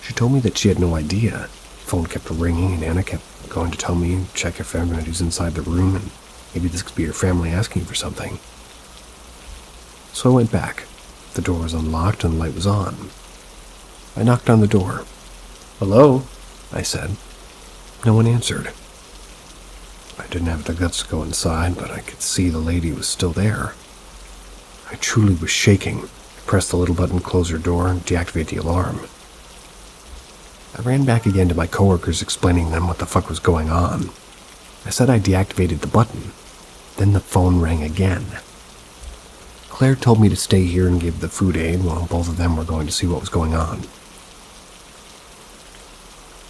She told me that she had no idea. The phone kept ringing, and Anna kept going to tell me and check if everybody's inside the room, and maybe this could be her family asking for something. So I went back. The door was unlocked and the light was on. I knocked on the door. "Hello?" I said. No one answered. I didn't have the guts to go inside, but I could see the lady was still there. I truly was shaking. I pressed the little button to close her door and deactivate the alarm. I ran back again to my coworkers, explaining to them what the fuck was going on. I said I deactivated the button. Then the phone rang again. Claire told me to stay here and give the food aid while both of them were going to see what was going on.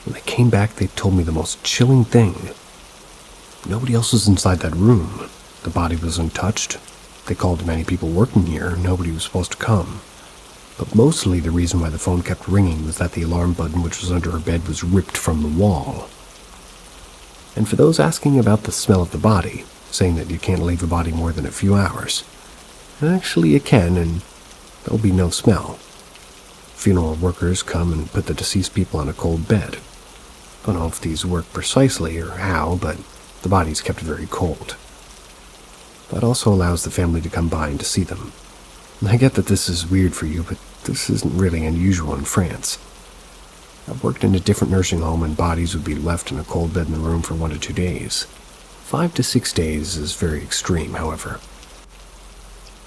When they came back, they told me the most chilling thing. Nobody else was inside that room. The body was untouched. They called many people working here. Nobody was supposed to come. But mostly the reason why the phone kept ringing was that the alarm button which was under her bed was ripped from the wall. And for those asking about the smell of the body, saying that you can't leave a body more than a few hours, actually you can, and there'll be no smell. Funeral workers come and put the deceased people on a cold bed. Don't know if these work precisely or how, but the body's kept very cold. That also allows the family to come by and to see them. I get that this is weird for you, but this isn't really unusual in France. I've worked in a different nursing home and bodies would be left in a cold bed in the room for 1 to 2 days. 5 to 6 days is very extreme, however.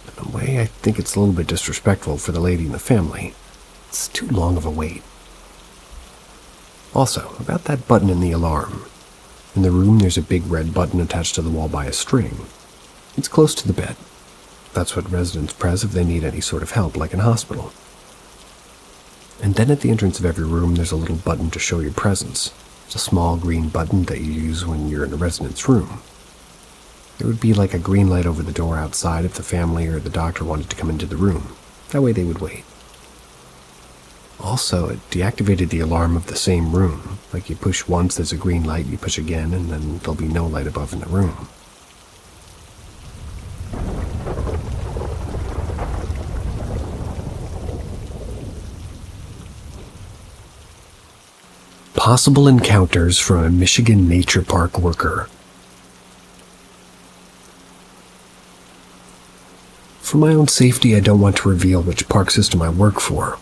In a way, I think it's a little bit disrespectful for the lady and the family. It's too long of a wait. Also, about that button in the alarm. In the room, there's a big red button attached to the wall by a string. It's close to the bed. That's what residents press if they need any sort of help, like in hospital. And then at the entrance of every room, there's a little button to show your presence. It's a small green button that you use when you're in a resident's room. There would be like a green light over the door outside if the family or the doctor wanted to come into the room. That way they would wait. Also, it deactivated the alarm of the same room. Like you push once, there's a green light, you push again, and then there'll be no light above in the room. Possible encounters from a Michigan nature park worker. For my own safety, I don't want to reveal which park system I work for,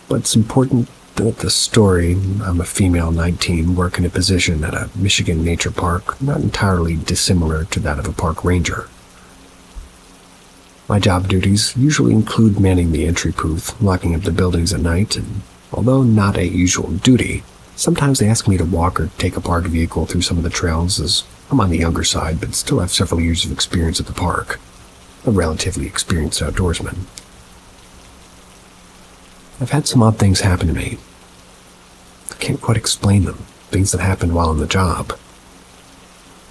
but it's important that the story. I'm a female 19 working a position at a Michigan nature park, not entirely dissimilar to that of a park ranger. My job duties usually include manning the entry booth, locking up the buildings at night, and although not a usual duty, sometimes they ask me to walk or take a park vehicle through some of the trails, as I'm on the younger side but still have several years of experience at the park. A relatively experienced outdoorsman. I've had some odd things happen to me. I can't quite explain them, things that happened while on the job.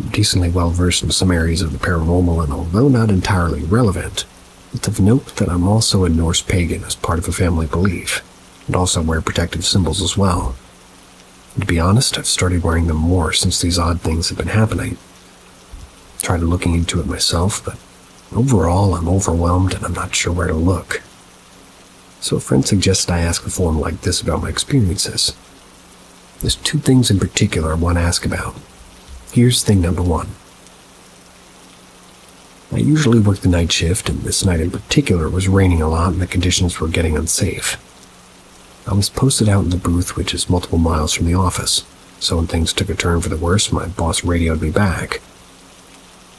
I'm decently well versed in some areas of the paranormal, and although not entirely relevant, it's of note that I'm also a Norse pagan as part of a family belief, and also wear protective symbols as well. And to be honest, I've started wearing them more since these odd things have been happening. Tried looking into it myself, but overall I'm overwhelmed and I'm not sure where to look. So a friend suggested I ask a forum like this about my experiences. There's two things in particular I want to ask about. Here's thing number one. I usually work the night shift, and this night in particular was raining a lot and the conditions were getting unsafe. I was posted out in the booth, which is multiple miles from the office, so when things took a turn for the worse, my boss radioed me back.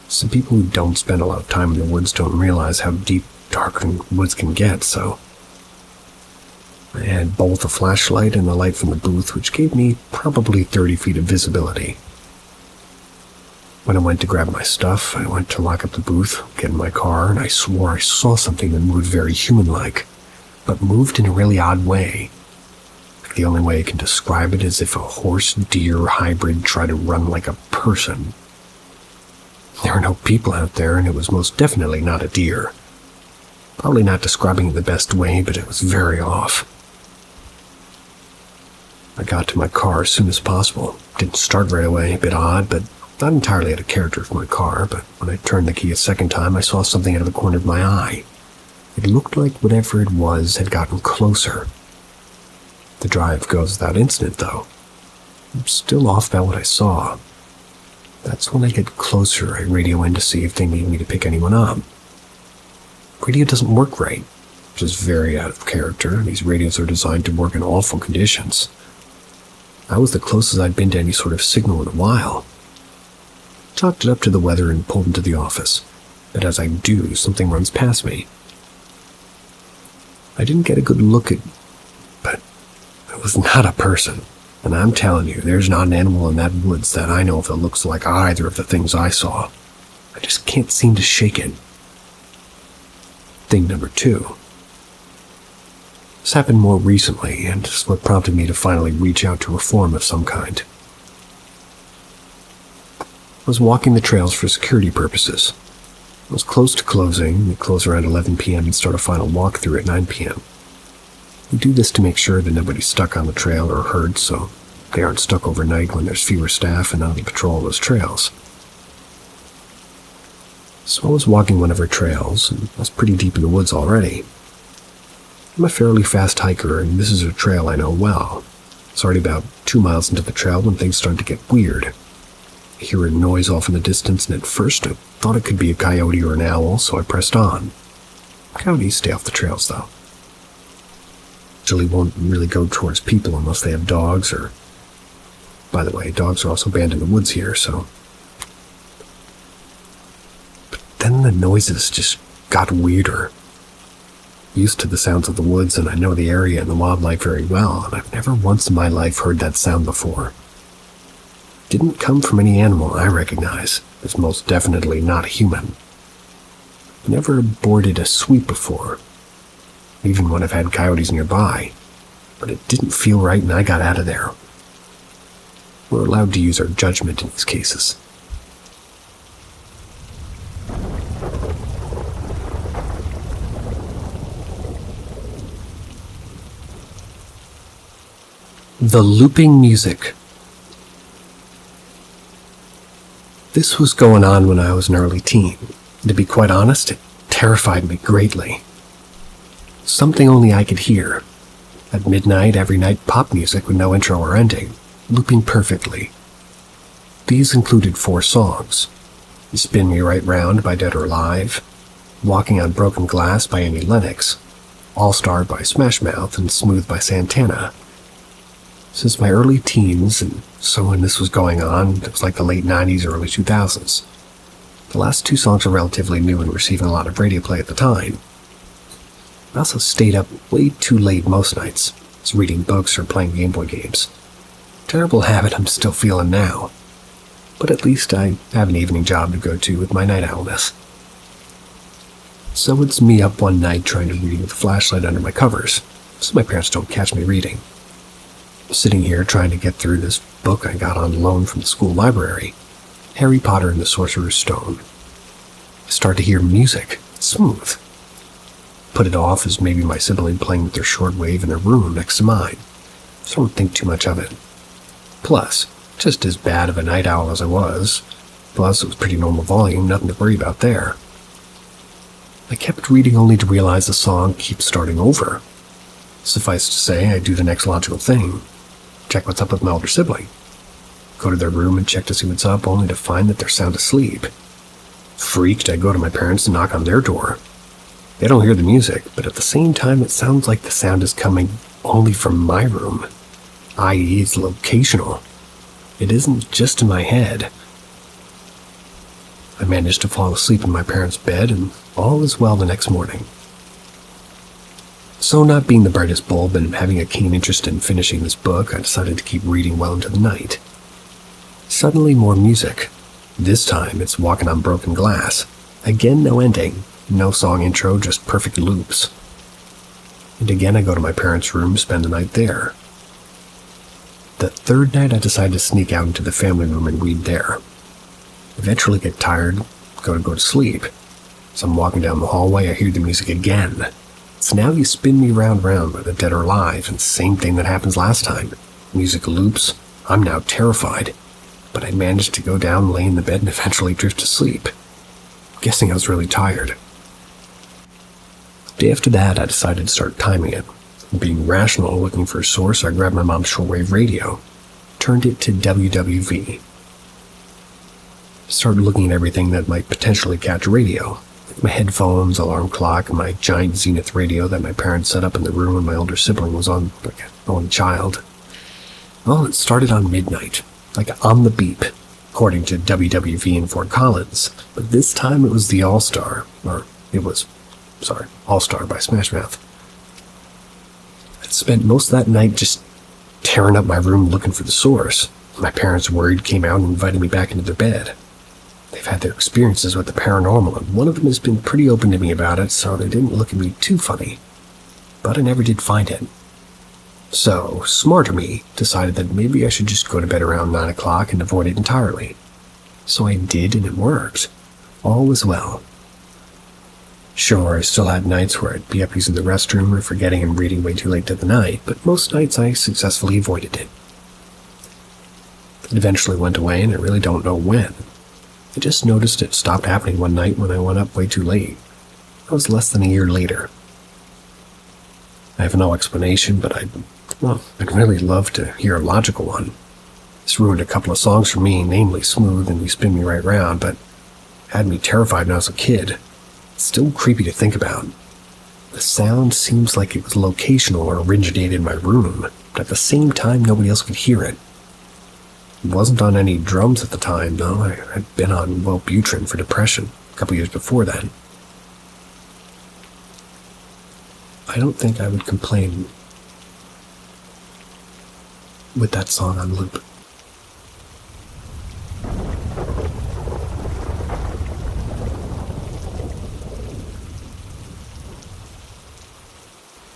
Some people who don't spend a lot of time in the woods don't realize how deep, dark woods can get, so I had both a flashlight and a light from the booth, which gave me probably 30 feet of visibility. When I went to grab my stuff, I went to lock up the booth, get in my car, and I swore I saw something that moved very human-like, but moved in a really odd way. The only way I can describe it is if a horse-deer hybrid tried to run like a person. There were no people out there, and it was most definitely not a deer. Probably not describing it the best way, but it was very off. I got to my car as soon as possible. Didn't start right away, a bit odd, but not entirely out of character for my car, but when I turned the key a second time, I saw something out of the corner of my eye. It looked like whatever it was had gotten closer. The drive goes without incident, though. I'm still off about what I saw. That's when I get closer, I radio in to see if they need me to pick anyone up. Radio doesn't work right, which is very out of character. These radios are designed to work in awful conditions. I was the closest I'd been to any sort of signal in a while. Chalked it up to the weather and pulled into the office, but as I do, something runs past me. I didn't get a good look at, but it was not a person, and I'm telling you, there's not an animal in that woods that I know of that looks like either of the things I saw. I just can't seem to shake it. Thing number two. This happened more recently, and is what prompted me to finally reach out to a forum of some kind. I was walking the trails for security purposes. I was close to closing. We close around 11 p.m. and start a final walkthrough at 9 p.m. We do this to make sure that nobody's stuck on the trail or hurt, so they aren't stuck overnight when there's fewer staff and none to patrol those trails. So I was walking one of our trails, and I was pretty deep in the woods already. I'm a fairly fast hiker, and this is a trail I know well. It's already about 2 miles into the trail when things started to get weird. I hear a noise off in the distance, and at first I thought it could be a coyote or an owl, so I pressed on. Coyotes stay off the trails, though. Usually won't really go towards people unless they have dogs, or... By the way, dogs are also banned in the woods here, so... But then the noises just got weirder. Used to the sounds of the woods, and I know the area and the wildlife very well, and I've never once in my life heard that sound before. Didn't come from any animal I recognize. It's most definitely not human. I've never boarded a sweep before, even when I've had coyotes nearby, but it didn't feel right and I got out of there. We're allowed to use our judgment in these cases. The looping music. This was going on when I was an early teen. To be quite honest, it terrified me greatly. Something only I could hear. At midnight, every night, pop music with no intro or ending, looping perfectly. These included 4 songs. Spin Me Right Round by Dead or Alive, Walking on Broken Glass by Annie Lennox, All Star by Smash Mouth, and Smooth by Santana. Since my early teens, and so when this was going on, it was like the late 90s or early 2000s. The last 2 songs were relatively new and receiving a lot of radio play at the time. I also stayed up way too late most nights, just reading books or playing Game Boy games. Terrible habit I'm still feeling now, but at least I have an evening job to go to with my night owlness. So it's me up one night trying to read with a flashlight under my covers. so my parents don't catch me reading. I'm sitting here trying to get through this book I got on loan from the school library, Harry Potter and the Sorcerer's Stone. I start to hear music, smooth. Put it off as maybe my sibling playing with their shortwave in their room next to mine, so I don't think too much of it. Plus, just as bad of a night owl as I was, plus it was pretty normal volume, nothing to worry about there. I kept reading only to realize the song keeps starting over. Suffice to say, I do the next logical thing. Check what's up with my older sibling. Go to their room and check to see what's up, only to find that they're sound asleep. Freaked, I go to my parents and knock on their door. They don't hear the music, but at the same time it sounds like the sound is coming only from my room, i.e. it's locational. It isn't just in my head. I managed to fall asleep in my parents' bed, and all is well the next morning. So, not being the brightest bulb and having a keen interest in finishing this book, I decided to keep reading well into the night. Suddenly, more music. This time, it's Walking on Broken Glass. Again, no ending, no song intro, just perfect loops. And again, I go to my parents' room, spend the night there. The third night, I decide to sneak out into the family room and read there. Eventually get tired, go to sleep. As I'm walking down the hallway, I hear the music again. So now you spin me round whether dead or alive, and same thing that happens last time. Music loops. I'm now terrified, but I managed to go down, lay in the bed, and eventually drift to sleep. I'm guessing I was really tired. The day after that, I decided to start timing it. Being rational, looking for a source, I grabbed my mom's shortwave radio, turned it to WWV. Started looking at everything that might potentially catch radio. My headphones, alarm clock, and my giant Zenith radio that my parents set up in the room when my older sibling was on, like an only child. Well, it started on midnight, like on the beep, according to WWV in Fort Collins. But this time it was the All-Star by Smash Mouth. I'd spent most of that night just tearing up my room looking for the source. My parents, worried, came out and invited me back into their bed. They've had their experiences with the paranormal, and one of them has been pretty open to me about it, so they didn't look at me too funny. But I never did find it. So, smarter me decided that maybe I should just go to bed around 9 o'clock and avoid it entirely. So I did, and it worked. All was well. Sure, I still had nights where I'd be up using the restroom or forgetting and reading way too late to the night, but most nights I successfully avoided it. It eventually went away, and I really don't know when. I just noticed it stopped happening one night when I went up way too late. That was less than a year later. I have no explanation, but I'd really love to hear a logical one. This ruined a couple of songs for me, namely Smooth and You Spin Me Right Round, but had me terrified when I was a kid. It's still creepy to think about. The sound seems like it was locational or originated in my room, but at the same time nobody else could hear it. It wasn't on any drums at the time, though. I had been on Wellbutrin for depression a couple years before then. I don't think I would complain with that song on loop.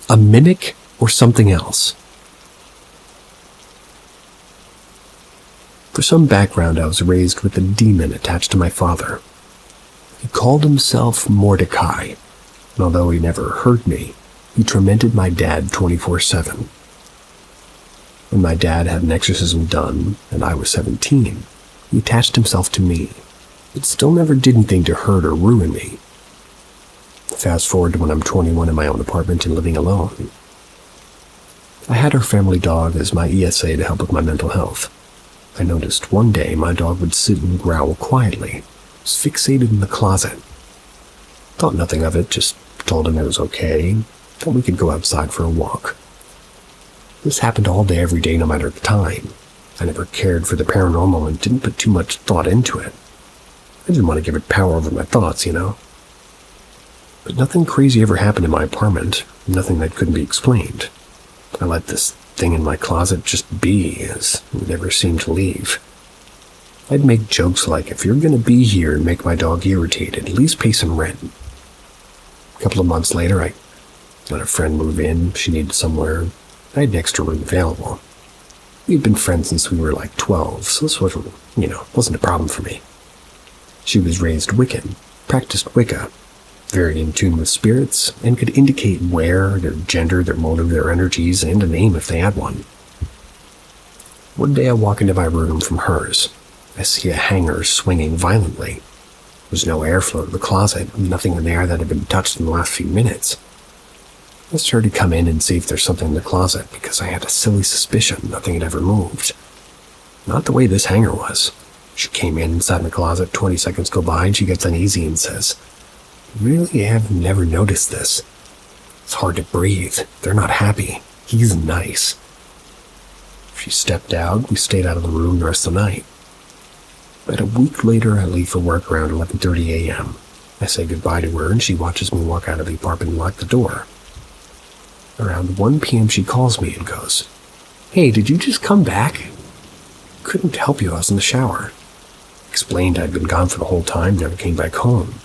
A mimic or something else? For some background, I was raised with a demon attached to my father. He called himself Mordecai, and although he never hurt me, he tormented my dad 24/7. When my dad had an exorcism done, and I was 17, he attached himself to me, but still never did anything to hurt or ruin me. Fast forward to when I'm 21 in my own apartment and living alone. I had our family dog as my ESA to help with my mental health. I noticed one day my dog would sit and growl quietly. He was fixated in the closet. Thought nothing of it, just told him it was okay, thought we could go outside for a walk. This happened all day, every day, no matter the time. I never cared for the paranormal and didn't put too much thought into it. I didn't want to give it power over my thoughts, you know? But nothing crazy ever happened in my apartment, nothing that couldn't be explained. I let this thing in my closet just be, as it never seemed to leave. I'd make jokes like, if you're going to be here and make my dog irritated, at least pay some rent. A couple of months later, I Let a friend move in, she needed somewhere. I had an extra room available. We'd been friends since we were like 12, so this wasn't a problem for me. She was raised Wiccan, practiced Wicca, very in tune with spirits, and could indicate where, their gender, their motive, their energies, and a name if they had one. One day I walk into my room from hers. I see a hanger swinging violently. There was no airflow to the closet, nothing in there that had been touched in the last few minutes. I asked her to come in and see if there's something in the closet because I had a silly suspicion nothing had ever moved. Not the way this hanger was. She came in and sat in the closet. 20 seconds go by and she gets uneasy and says, "Really have never noticed this. It's hard to breathe. They're not happy. He's nice." She stepped out. We stayed out of the room the rest of the night. About a week later, I leave for work around 11:30 a.m. I say goodbye to her and she watches me walk out of the apartment and lock the door. Around 1 p.m. she calls me and goes, "Hey, did you just come back?" "Couldn't help you, I was in the shower." Explained I'd been gone for the whole time, never came back home.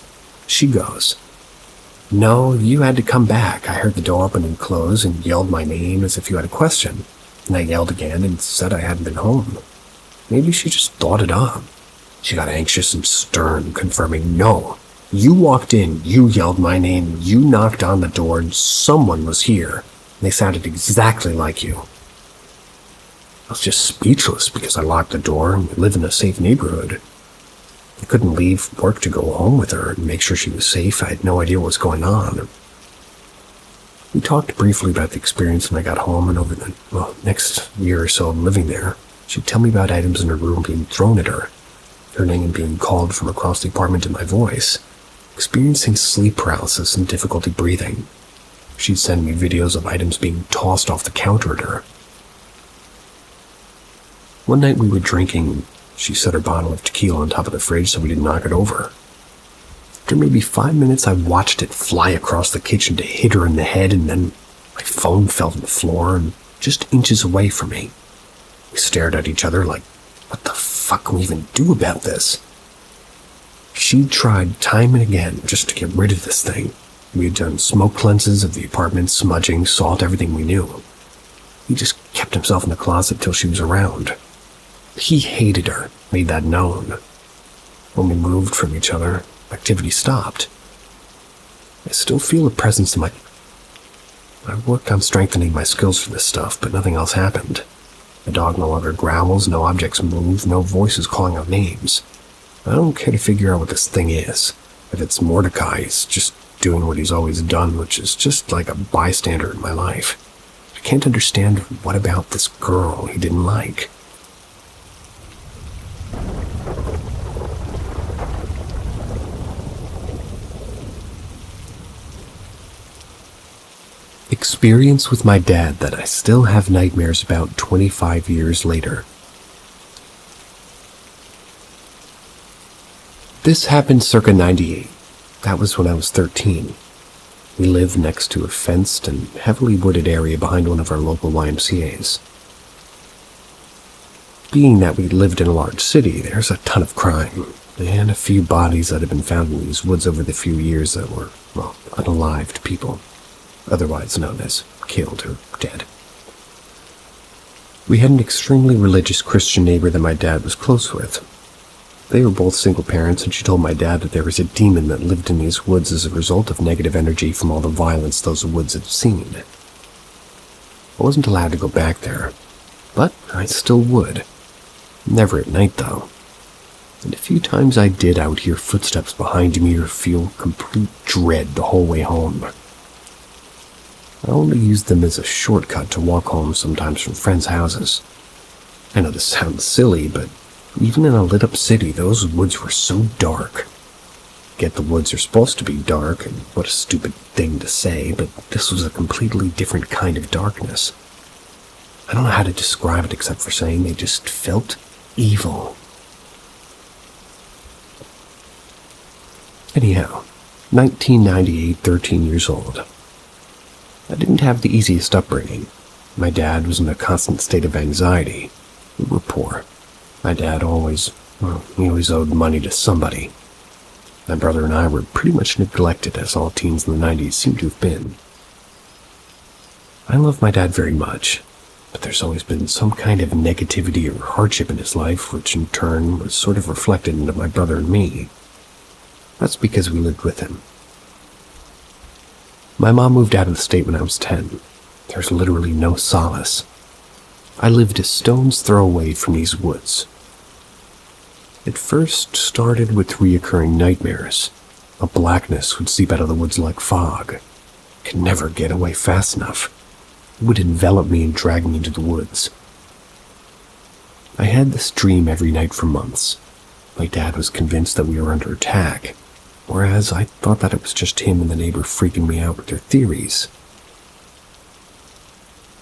She goes, "No, you had to come back. I heard the door open and close and yelled my name as if you had a question. And I yelled again and said I hadn't been home. Maybe she just thought it up." She got anxious and stern, confirming, "No, you walked in, you yelled my name, you knocked on the door, and someone was here. They sounded exactly like you." I was just speechless because I locked the door and we live in a safe neighborhood. I couldn't leave work to go home with her and make sure she was safe. I had no idea what was going on. We talked briefly about the experience when I got home, and over the next year or so of living there, she'd tell me about items in her room being thrown at her, her name being called from across the apartment in my voice, experiencing sleep paralysis and difficulty breathing. She'd send me videos of items being tossed off the counter at her. One night we were drinking. She set her bottle of tequila on top of the fridge so we didn't knock it over. After maybe 5 minutes, I watched it fly across the kitchen to hit her in the head, and then my phone fell to the floor and just inches away from me. We stared at each other like, what the fuck can we even do about this? She tried time and again just to get rid of this thing. We had done smoke cleanses of the apartment, smudging, salt, everything we knew. He just kept himself in the closet till she was around. He hated her, made that known. When we moved from each other, activity stopped. I still feel a presence in my... I worked on strengthening my skills for this stuff, but nothing else happened. The dog no longer growls, no objects move, no voices calling out names. I don't care to figure out what this thing is. If it's Mordecai, he's just doing what he's always done, which is just like a bystander in my life. I can't understand what about this girl he didn't like. Experience with my dad that I still have nightmares about 25 years later. This happened circa 98. That was when I was 13. We lived next to a fenced and heavily wooded area behind one of our local YMCAs. Being that we lived in a large city, there's a ton of crime, and a few bodies that have been found in these woods over the few years that were, unalived people, otherwise known as killed or dead. We had an extremely religious Christian neighbor that my dad was close with. They were both single parents, and she told my dad that there was a demon that lived in these woods as a result of negative energy from all the violence those woods had seen. I wasn't allowed to go back there, but I still would. Never at night, though. And a few times I did, I would hear footsteps behind me or feel complete dread the whole way home. I only used them as a shortcut to walk home sometimes from friends' houses. I know this sounds silly, but even in a lit-up city, those woods were so dark. Get the woods are supposed to be dark, and what a stupid thing to say, but this was a completely different kind of darkness. I don't know how to describe it except for saying they just felt evil. Anyhow, 1998, 13 years old. I didn't have the easiest upbringing. My dad was in a constant state of anxiety. We were poor. My dad he always owed money to somebody. My brother and I were pretty much neglected, as all teens in the 90s seem to have been. I love my dad very much, but there's always been some kind of negativity or hardship in his life, which in turn was sort of reflected into my brother and me. That's because we lived with him. My mom moved out of the state when I was 10. There's literally no solace. I lived a stone's throw away from these woods. It first started with reoccurring nightmares. A blackness would seep out of the woods like fog. Could never get away fast enough. It would envelop me and drag me into the woods. I had this dream every night for months. My dad was convinced that we were under attack, whereas I thought that it was just him and the neighbor freaking me out with their theories.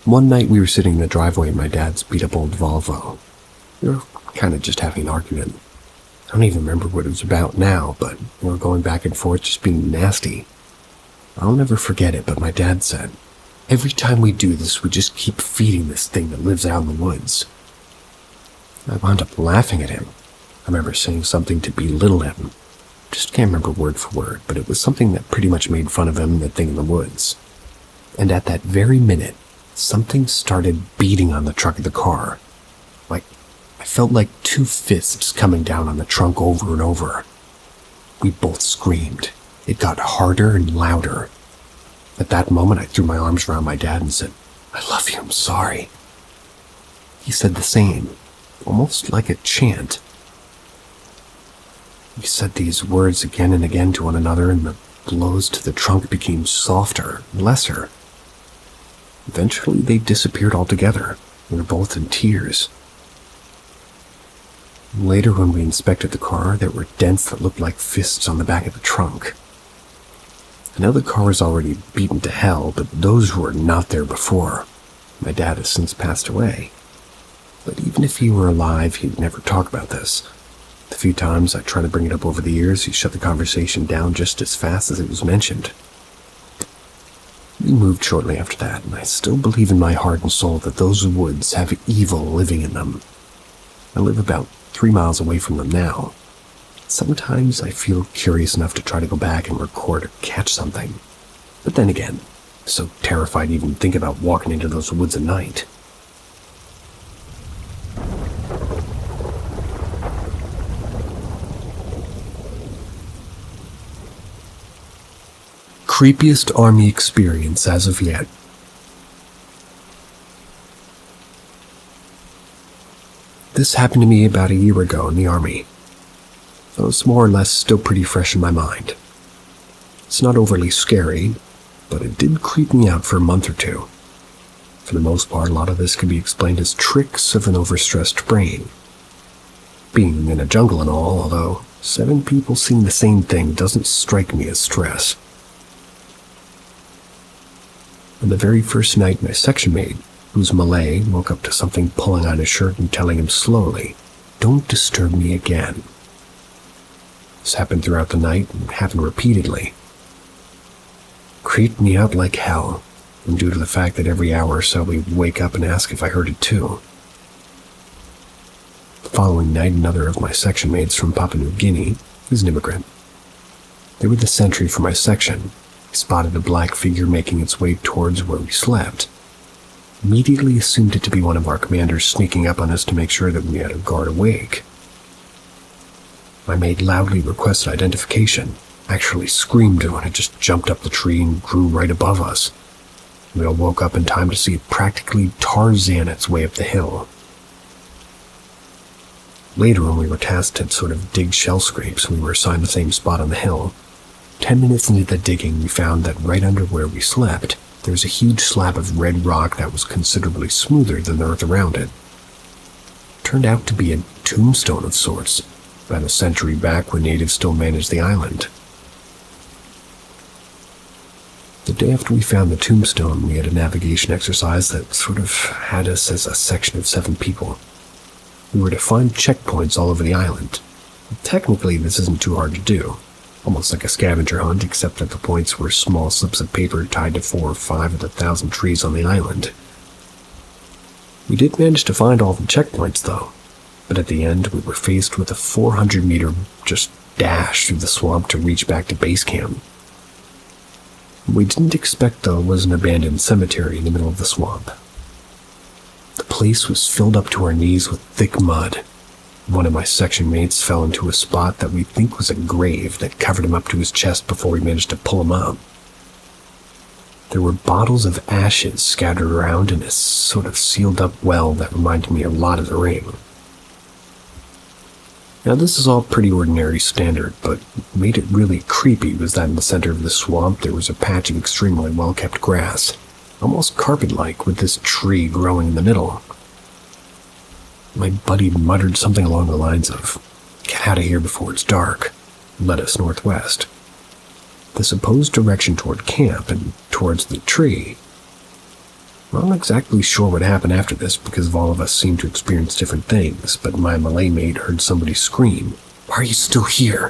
One night we were sitting in the driveway in my dad's beat-up old Volvo. We were kind of just having an argument. I don't even remember what it was about now, but we were going back and forth just being nasty. I'll never forget it, but my dad said, "Every time we do this, we just keep feeding this thing that lives out in the woods." I wound up laughing at him. I remember saying something to belittle him. Just can't remember word for word, but it was something that pretty much made fun of him and the thing in the woods. And at that very minute, something started beating on the truck of the car. I felt like two fists coming down on the trunk over and over. We both screamed. It got harder and louder. At that moment, I threw my arms around my dad and said, "I love you, I'm sorry." He said the same, almost like a chant. We said these words again and again to one another, and the blows to the trunk became softer, lesser. Eventually, they disappeared altogether. We were both in tears. Later, when we inspected the car, there were dents that looked like fists on the back of the trunk. I know the car was already beaten to hell, but those were not there before. My dad has since passed away. But even if he were alive, he'd never talk about this. The few times I tried to bring it up over the years, he shut the conversation down just as fast as it was mentioned. We moved shortly after that, and I still believe in my heart and soul that those woods have evil living in them. I live about 3 miles away from them now. Sometimes I feel curious enough to try to go back and record or catch something. But then again, I'm so terrified to even think about walking into those woods at night. Creepiest army experience as of yet. This happened to me about a year ago in the army. So it's more or less still pretty fresh in my mind. It's not overly scary, but it did creep me out for a month or two. For the most part, a lot of this can be explained as tricks of an overstressed brain. Being in a jungle and all, although 7 people seeing the same thing doesn't strike me as stress. On the very first night, my section mate, who's Malay, woke up to something pulling on his shirt and telling him slowly, "Don't disturb me again." This happened throughout the night and happened repeatedly. Creeped me out like hell, and due to the fact that every hour or so we'd wake up and ask if I heard it too. The following night, another of my section mates from Papua New Guinea, who's an immigrant. They were the sentry for my section. He spotted a black figure making its way towards where we slept. Immediately assumed it to be one of our commanders sneaking up on us to make sure that we had a guard awake. My mate loudly requested identification, actually screamed when it just jumped up the tree and grew right above us. We all woke up in time to see it practically Tarzan its way up the hill. Later, when we were tasked to sort of dig shell scrapes, we were assigned the same spot on the hill. 10 minutes into the digging, we found that right under where we slept, there was a huge slab of red rock that was considerably smoother than the earth around it. It turned out to be a tombstone of sorts, about a century back when natives still managed the island. The day after we found the tombstone, we had a navigation exercise that sort of had us as a section of 7 people. We were to find checkpoints all over the island. Technically, this isn't too hard to do. Almost like a scavenger hunt, except that the points were small slips of paper tied to 4 or 5 of the 1,000 trees on the island. We did manage to find all the checkpoints, though, but at the end we were faced with a 400-meter just dash through the swamp to reach back to base camp. What we didn't expect, though, was an abandoned cemetery in the middle of the swamp. The place was filled up to our knees with thick mud. One of my section mates fell into a spot that we think was a grave that covered him up to his chest before we managed to pull him up. There were bottles of ashes scattered around in a sort of sealed-up well that reminded me a lot of the Ring. Now, this is all pretty ordinary standard, but what made it really creepy was that in the center of the swamp there was a patch of extremely well-kept grass, almost carpet-like, with this tree growing in the middle. My buddy muttered something along the lines of, "Get out of here before it's dark," and led us northwest. The supposed direction toward camp and towards the tree. I'm not exactly sure what happened after this because all of us seemed to experience different things, but my Malay mate heard somebody scream, "Why are you still here?"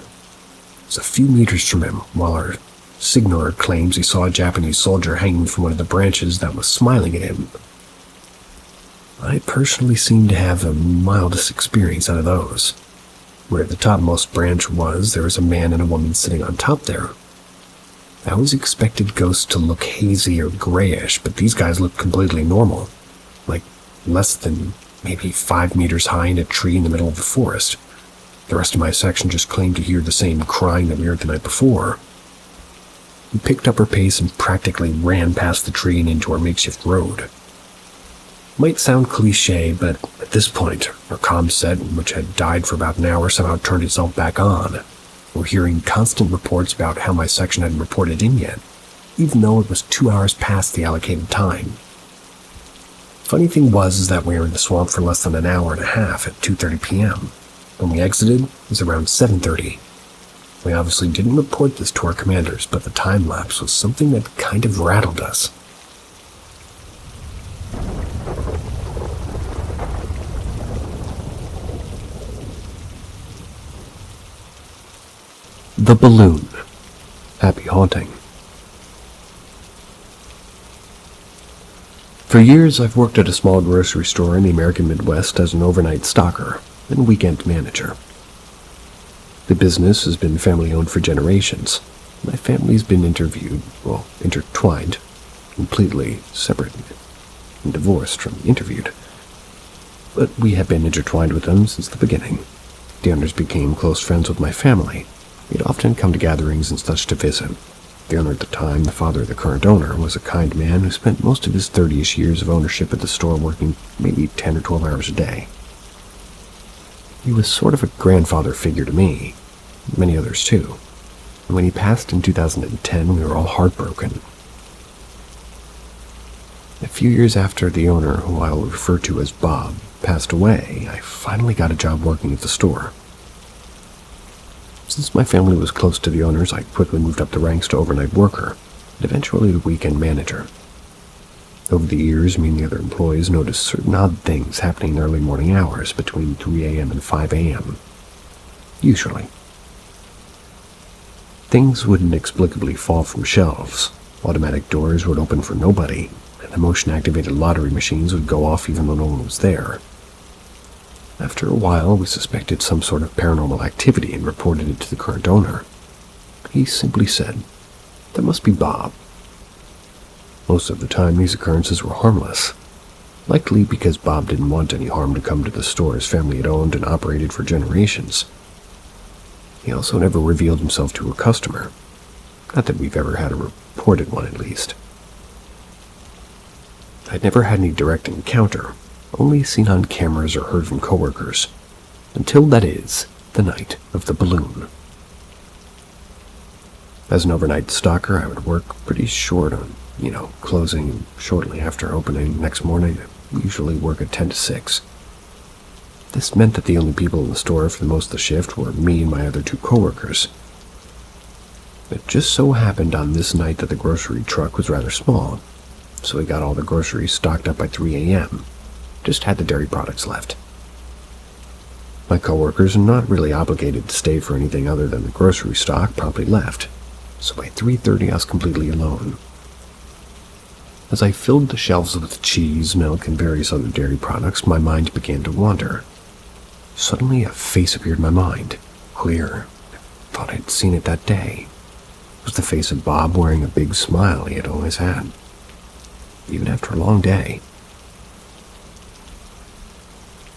It was a few meters from him, while our signaler claims he saw a Japanese soldier hanging from one of the branches that was smiling at him. I personally seem to have the mildest experience out of those. Where the topmost branch was, there was a man and a woman sitting on top there. I always expected ghosts to look hazy or grayish, but these guys looked completely normal, like less than maybe 5 meters high in a tree in the middle of the forest. The rest of my section just claimed to hear the same crying that we heard the night before. We picked up our pace and practically ran past the tree and into our makeshift road. Might sound cliche, but at this point, our comm set, which had died for about an hour, somehow turned itself back on. We're hearing constant reports about how my section hadn't reported in yet, even though it was 2 hours past the allocated time. Funny thing was that we were in the swamp for less than an hour and a half at 2:30 p.m. When we exited, it was around 7:30. We obviously didn't report this to our commanders, but the time lapse was something that kind of rattled us. The Balloon. Happy haunting. For years, I've worked at a small grocery store in the American Midwest as an overnight stocker and weekend manager. The business has been family-owned for generations. My family's been intertwined, completely separate and divorced from interviewed. But we have been intertwined with them since the beginning. The owners became close friends with my family. We'd often come to gatherings and such to visit. The owner at the time, the father of the current owner, was a kind man who spent most of his 30-ish years of ownership at the store working maybe 10 or 12 hours a day. He was sort of a grandfather figure to me, many others too. And when he passed in 2010, we were all heartbroken. A few years after the owner, who I'll refer to as Bob, passed away, I finally got a job working at the store. Since my family was close to the owners, I quickly moved up the ranks to overnight worker, and eventually to weekend manager. Over the years, me and the other employees noticed certain odd things happening in the early morning hours between 3 a.m. and 5 a.m. Usually. Things would inexplicably fall from shelves, automatic doors would open for nobody, and the motion-activated lottery machines would go off even though no one was there. After a while, we suspected some sort of paranormal activity and reported it to the current owner. He simply said, "That must be Bob." Most of the time, these occurrences were harmless, likely because Bob didn't want any harm to come to the store his family had owned and operated for generations. He also never revealed himself to a customer. Not that we've ever had a reported one, at least. I'd never had any direct encounter, only seen on cameras or heard from coworkers, until, that is, the night of the balloon. As an overnight stalker, I would work pretty short on, closing shortly after opening next morning. I usually work at 10 to 6. This meant that the only people in the store for the most of the shift were me and my other 2 coworkers. It just so happened on this night that the grocery truck was rather small, so we got all the groceries stocked up by 3 a.m., just had the dairy products left. My coworkers, not really obligated to stay for anything other than the grocery stock, promptly left, so by 3:30 I was completely alone. As I filled the shelves with cheese, milk, and various other dairy products, my mind began to wander. Suddenly a face appeared in my mind, clear. I thought I'd seen it that day. It was the face of Bob wearing a big smile he had always had, even after a long day.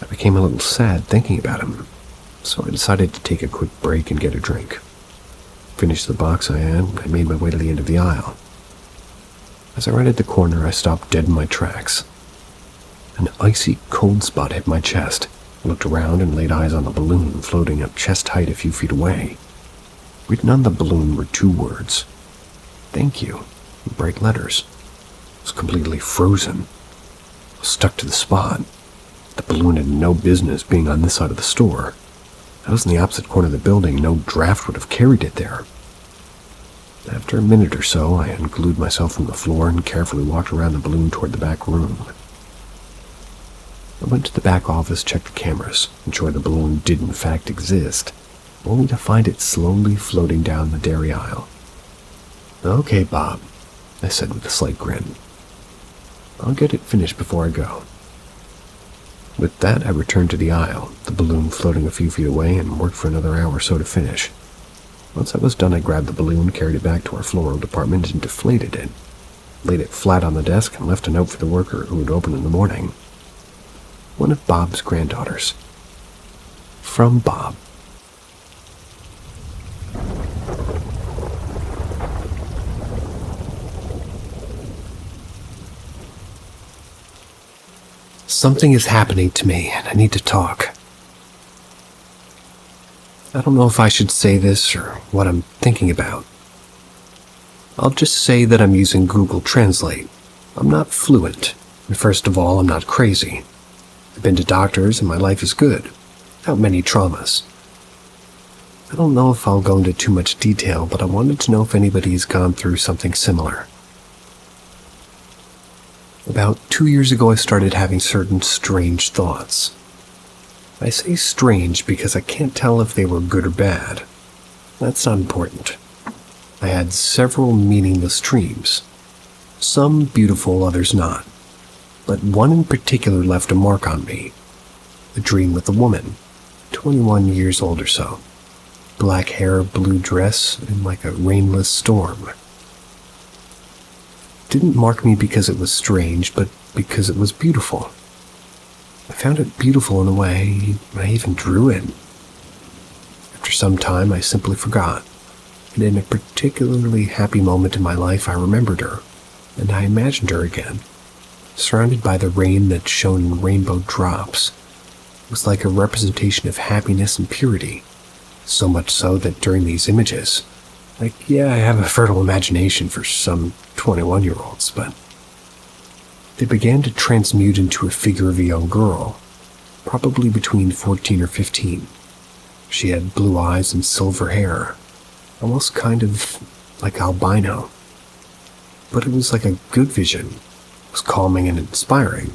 I became a little sad thinking about him, so I decided to take a quick break and get a drink. Finished the box I had, and I made my way to the end of the aisle. As I rounded the corner, I stopped dead in my tracks. An icy cold spot hit my chest. I looked around and laid eyes on the balloon floating up chest height a few feet away. Written on the balloon were 2 words, "Thank you," in bright letters. I was completely frozen. I was stuck to the spot. The balloon had no business being on this side of the store. I was in the opposite corner of the building. No draft would have carried it there. After a minute or so, I unglued myself from the floor and carefully walked around the balloon toward the back room. I went to the back office, checked the cameras, ensured the balloon did in fact exist, only to find it slowly floating down the dairy aisle. "Okay, Bob," I said with a slight grin. "I'll get it finished before I go." With that, I returned to the aisle, the balloon floating a few feet away, and worked for another hour or so to finish. Once I was done, I grabbed the balloon, carried it back to our floral department, and deflated it, laid it flat on the desk, and left a note for the worker who would open in the morning. One of Bob's granddaughters. From Bob. Something is happening to me, and I need to talk. I don't know if I should say this or what I'm thinking about. I'll just say that I'm using Google Translate. I'm not fluent, and first of all, I'm not crazy. I've been to doctors, and my life is good, without many traumas. I don't know if I'll go into too much detail, but I wanted to know if anybody's gone through something similar. About 2 years ago, I started having certain strange thoughts. I say strange because I can't tell if they were good or bad. That's not important. I had several meaningless dreams. Some beautiful, others not. But one in particular left a mark on me. A dream with a woman, 21 years old or so. Black hair, blue dress, and like a rainless storm. Didn't mark me because it was strange, but because it was beautiful. I found it beautiful in a way I even drew it. After some time, I simply forgot, and in a particularly happy moment in my life, I remembered her, and I imagined her again, surrounded by the rain that shone in rainbow drops. It was like a representation of happiness and purity, so much so that during these images, I have a fertile imagination for some 21-year-olds, but they began to transmute into a figure of a young girl, probably between 14 or 15. She had blue eyes and silver hair, almost kind of like albino. But it was like a good vision. It was calming and inspiring.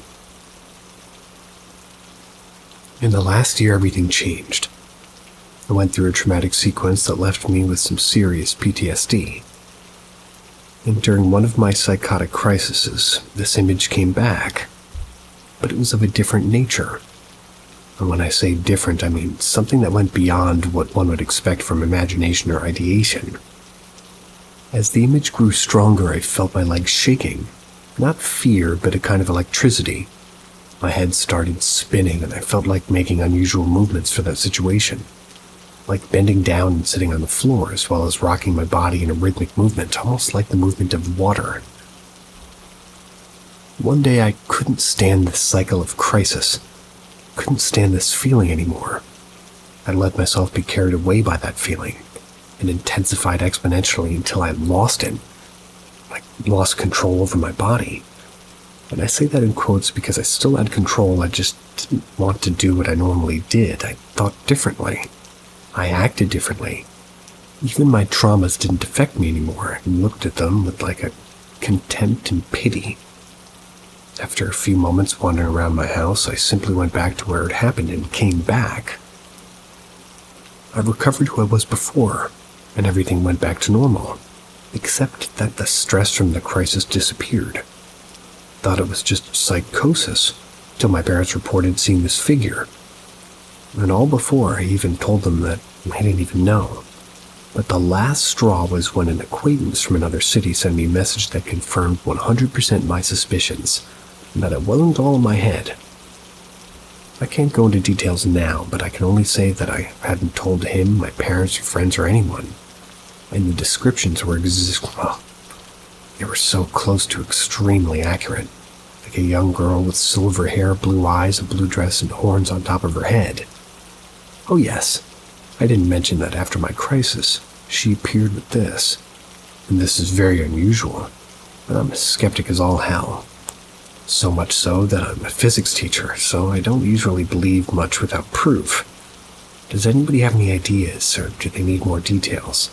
In the last year, everything changed. I went through a traumatic sequence that left me with some serious PTSD. And during one of my psychotic crises, this image came back, but it was of a different nature. And when I say different, I mean something that went beyond what one would expect from imagination or ideation. As the image grew stronger, I felt my legs shaking. Not fear, but a kind of electricity. My head started spinning, and I felt like making unusual movements for that situation. Like bending down and sitting on the floor, as well as rocking my body in a rhythmic movement, almost like the movement of water. One day I couldn't stand this cycle of crisis. Couldn't stand this feeling anymore. I let myself be carried away by that feeling, and intensified exponentially until I lost it. I lost control over my body. And I say that in quotes because I still had control, I just didn't want to do what I normally did. I thought differently. I acted differently. Even my traumas didn't affect me anymore. I looked at them with like a contempt and pity. After a few moments wandering around my house, I simply went back to where it happened and came back. I recovered who I was before, and everything went back to normal, except that the stress from the crisis disappeared. Thought it was just psychosis, till my parents reported seeing this figure. And all before I even told them that I didn't even know. But the last straw was when an acquaintance from another city sent me a message that confirmed 100% my suspicions, and that it wasn't all in my head. I can't go into details now, but I can only say that I hadn't told him, my parents, or friends, or anyone. And the descriptions were they were so close to extremely accurate. Like a young girl with silver hair, blue eyes, a blue dress, and horns on top of her head. Oh yes, I didn't mention that after my crisis, she appeared with this. And this is very unusual, but I'm as skeptic as all hell. So much so that I'm a physics teacher, so I don't usually believe much without proof. Does anybody have any ideas, or do they need more details?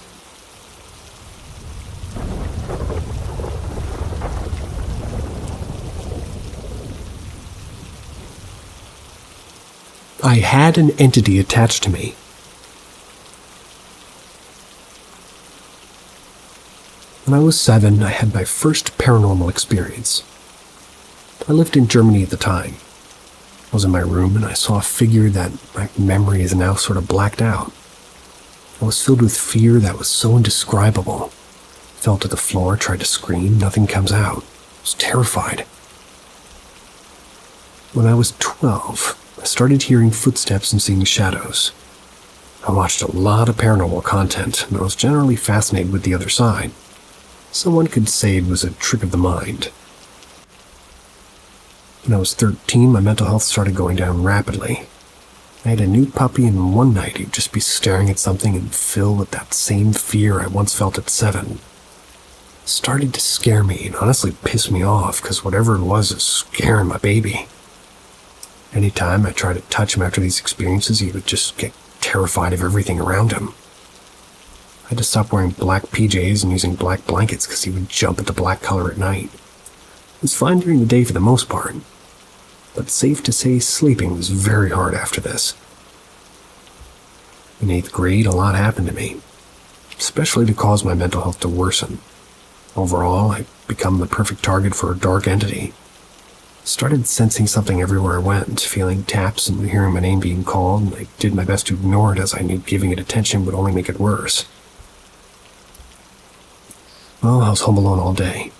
I had an entity attached to me. When I was 7, I had my first paranormal experience. I lived in Germany at the time. I was in my room and I saw a figure that my memory is now sort of blacked out. I was filled with fear that was so indescribable. Fell to the floor, tried to scream, nothing comes out. I was terrified. When I was 12, I started hearing footsteps and seeing shadows. I watched a lot of paranormal content, and I was generally fascinated with the other side. Someone could say it was a trick of the mind. When I was 13, my mental health started going down rapidly. I had a new puppy, and one night he'd just be staring at something and fill with that same fear I once felt at 7. It started to scare me and honestly piss me off, because whatever it was scaring my baby. Anytime I tried to touch him after these experiences, he would just get terrified of everything around him. I had to stop wearing black PJs and using black blankets because he would jump at the black color at night. It was fine during the day for the most part, but it's safe to say sleeping was very hard after this. In 8th grade, a lot happened to me, especially to cause my mental health to worsen. Overall, I'd become the perfect target for a dark entity. Started sensing something everywhere I went, feeling taps and hearing my name being called, and I did my best to ignore it as I knew giving it attention would only make it worse. Well, I was home alone all day.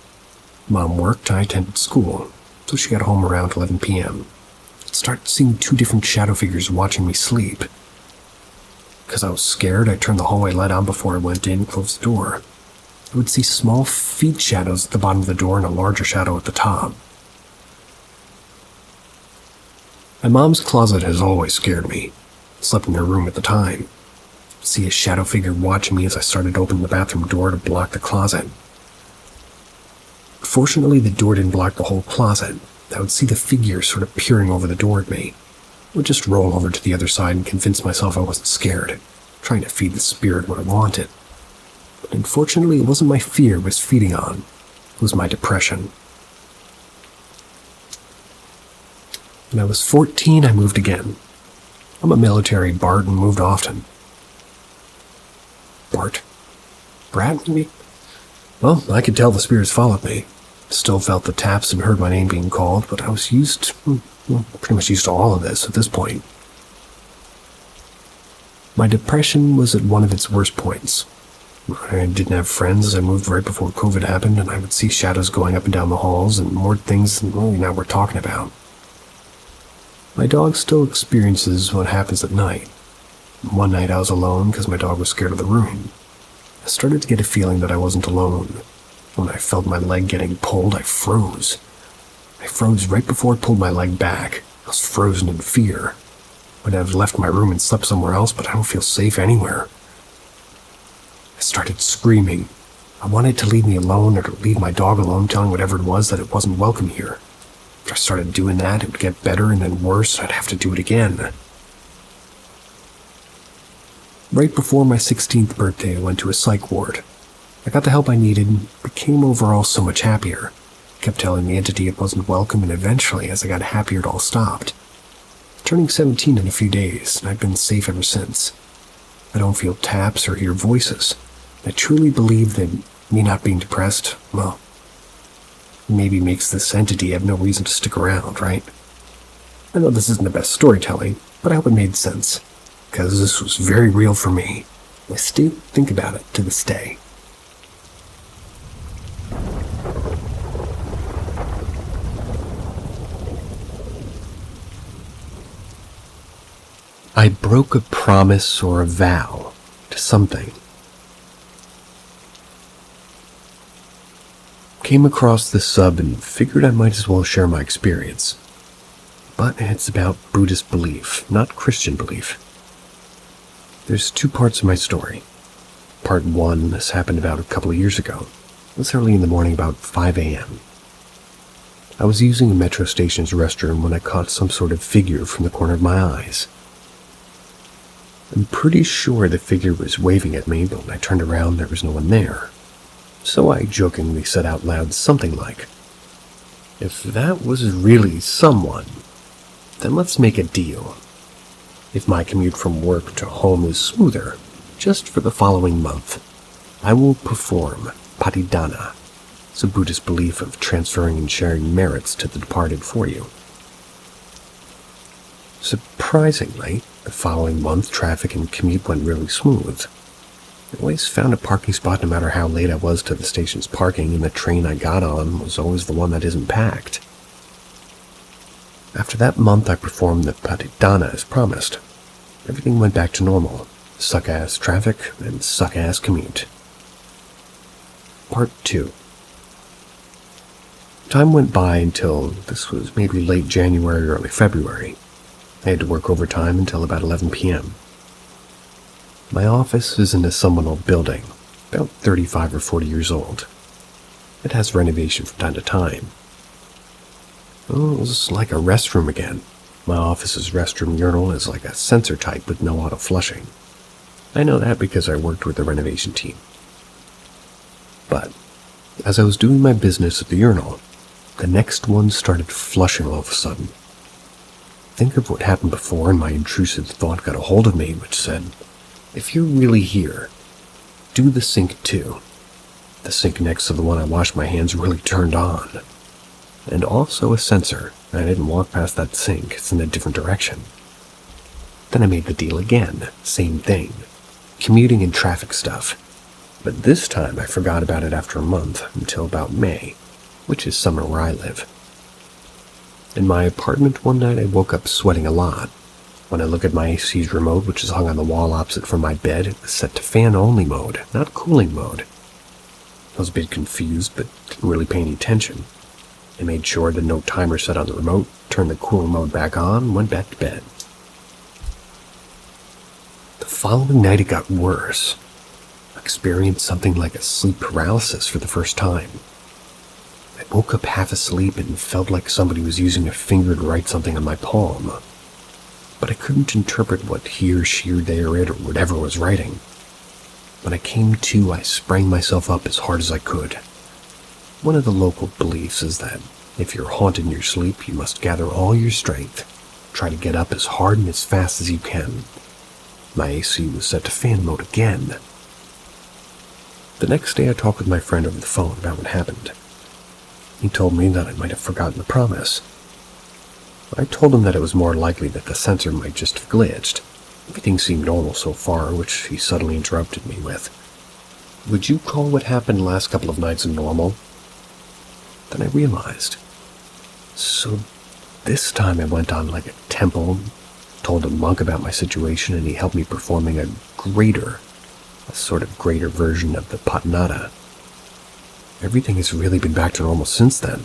Mom worked, I attended school, so she got home around 11 p.m. I started seeing 2 different shadow figures watching me sleep. Because I was scared, I turned the hallway light on before I went in and closed the door. I would see small feet shadows at the bottom of the door and a larger shadow at the top. My mom's closet has always scared me. I slept in her room at the time. I'd see a shadow figure watching me as I started to open the bathroom door to block the closet. Fortunately, the door didn't block the whole closet. I would see the figure sort of peering over the door at me. I would just roll over to the other side and convince myself I wasn't scared, trying to feed the spirit what I wanted. But unfortunately, it wasn't my fear it was feeding on. It was my depression. When I was 14, I moved again. I'm a military Bart and moved often. Bart? Brat, maybe? Well, I could tell the spirits followed me. Still felt the taps and heard my name being called, but I was pretty much used to all of this at this point. My depression was at one of its worst points. I didn't have friends as I moved right before COVID happened, and I would see shadows going up and down the halls and more things than now we're talking about. My dog still experiences what happens at night. One night I was alone because my dog was scared of the room. I started to get a feeling that I wasn't alone. When I felt my leg getting pulled, I froze. I froze right before it pulled my leg back. I was frozen in fear. I'd have left my room and slept somewhere else, but I don't feel safe anywhere. I started screaming. I wanted to leave me alone or to leave my dog alone, telling whatever it was that it wasn't welcome here. After I started doing that, it would get better and then worse. I'd have to do it again. Right before my 16th birthday, I went to a psych ward. I got the help I needed and became overall so much happier. I kept telling the entity it wasn't welcome, and eventually, as I got happier, it all stopped. Turning 17 in a few days, and I've been safe ever since. I don't feel taps or hear voices. I truly believe that me not being depressed, well, maybe makes this entity have no reason to stick around, right? I know this isn't the best storytelling, but I hope it made sense, because this was very real for me. I still think about it to this day. I broke a promise or a vow to something. Came across this sub and figured I might as well share my experience. But it's about Buddhist belief, not Christian belief. There's two parts of my story. Part 1, this happened about a couple of years ago. It was early in the morning, about 5 a.m. I was using a metro station's restroom when I caught some sort of figure from the corner of my eyes. I'm pretty sure the figure was waving at me, but when I turned around, there was no one there. So I jokingly said out loud something like, "If that was really someone, then let's make a deal. If my commute from work to home is smoother, just for the following month, I will perform patidana. It's a Buddhist belief of transferring and sharing merits to the departed for you." Surprisingly, the following month, traffic and commute went really smooth. I always found a parking spot no matter how late I was to the station's parking, and the train I got on was always the one that isn't packed. After that month, I performed the patidana as promised. Everything went back to normal. Suck-ass traffic and suck-ass commute. Part 2. Time went by until this was maybe late January or early February. I had to work overtime until about 11 p.m. My office is in a somewhat old building, about 35 or 40 years old. It has renovation from time to time. Oh, it was like a restroom again. My office's restroom urinal is like a sensor type with no auto flushing. I know that because I worked with the renovation team. But as I was doing my business at the urinal, the next one started flushing all of a sudden. Think of what happened before, and my intrusive thought got a hold of me, which said, "If you're really here, do the sink too." The sink next to the one I washed my hands really turned on. And also a sensor. I didn't walk past that sink, it's in a different direction. Then I made the deal again, same thing. Commuting and traffic stuff. But this time I forgot about it after a month, until about May, which is summer where I live. In my apartment one night I woke up sweating a lot. When I look at my AC's remote, which is hung on the wall opposite from my bed, it was set to fan-only mode, not cooling mode. I was a bit confused, but didn't really pay any attention. I made sure that no timer set on the remote, turned the cooling mode back on, and went back to bed. The following night it got worse. I experienced something like a sleep paralysis for the first time. I woke up half asleep and felt like somebody was using a finger to write something on my palm. But I couldn't interpret what he or she or they or it or whatever was writing. When I came to, I sprang myself up as hard as I could. One of the local beliefs is that if you're haunted in your sleep, you must gather all your strength. Try to get up as hard and as fast as you can. My AC was set to fan mode again. The next day I talked with my friend over the phone about what happened. He told me that I might have forgotten the promise. I told him that it was more likely that the sensor might just have glitched. Everything seemed normal so far, which he suddenly interrupted me with. "Would you call what happened the last couple of nights normal?" Then I realized. So this time I went on like a temple, told a monk about my situation, and he helped me performing a sort of greater version of the patanada. Everything has really been back to normal since then,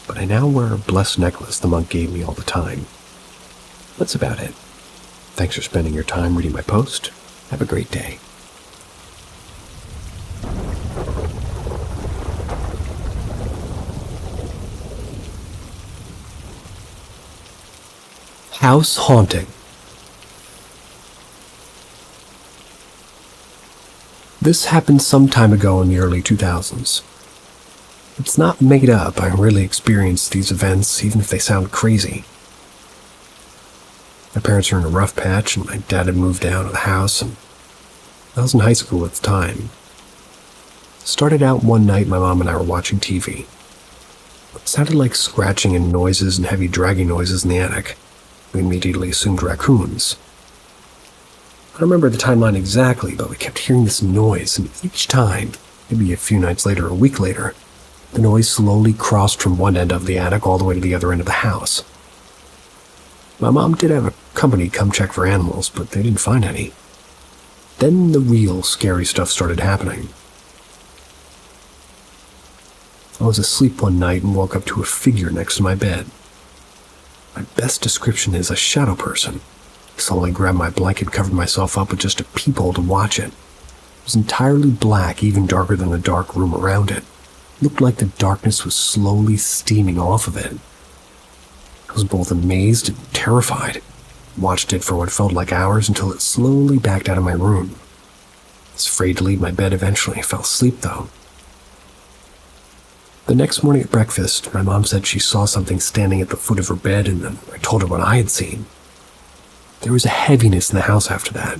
but I now wear a blessed necklace the monk gave me all the time. That's about it. Thanks for spending your time reading my post. Have a great day. House haunting. This happened some time ago in the early 2000s. It's not made up. I really experienced these events, even if they sound crazy. My parents were in a rough patch, and my dad had moved out of the house, and I was in high school at the time. It started out one night my mom and I were watching TV. It sounded like scratching and noises and heavy dragging noises in the attic. We immediately assumed raccoons. I don't remember the timeline exactly, but we kept hearing this noise, and each time, maybe a few nights later or a week later, the noise slowly crossed from one end of the attic all the way to the other end of the house. My mom did have a company come check for animals, but they didn't find any. Then the real scary stuff started happening. I was asleep one night and woke up to a figure next to my bed. My best description is a shadow person. I slowly grabbed my blanket, covered myself up with just a peephole to watch it. It was entirely black, even darker than the dark room around it. It looked like the darkness was slowly steaming off of it. I was both amazed and terrified. Watched it for what felt like hours until it slowly backed out of my room. I was afraid to leave my bed eventually. I fell asleep, though. The next morning at breakfast, my mom said she saw something standing at the foot of her bed, and then I told her what I had seen. There was a heaviness in the house after that.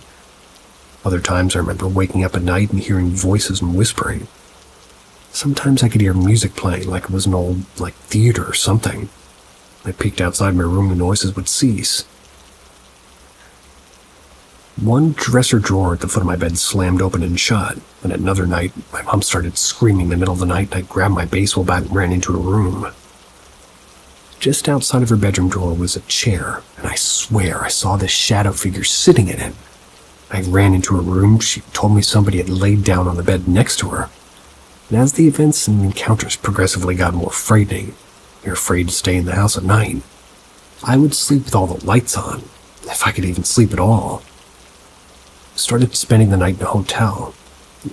Other times I remember waking up at night and hearing voices and whispering. Sometimes I could hear music playing like it was an old, theater or something. When I peeked outside my room, the noises would cease. One dresser drawer at the foot of my bed slammed open and shut, and another night, my mom started screaming in the middle of the night, and I grabbed my baseball bat and ran into her room. Just outside of her bedroom door was a chair, and I swear I saw this shadow figure sitting in it. I ran into her room. She told me somebody had laid down on the bed next to her. And as the events and encounters progressively got more frightening, you're afraid to stay in the house at night. I would sleep with all the lights on, if I could even sleep at all. I started spending the night in a hotel.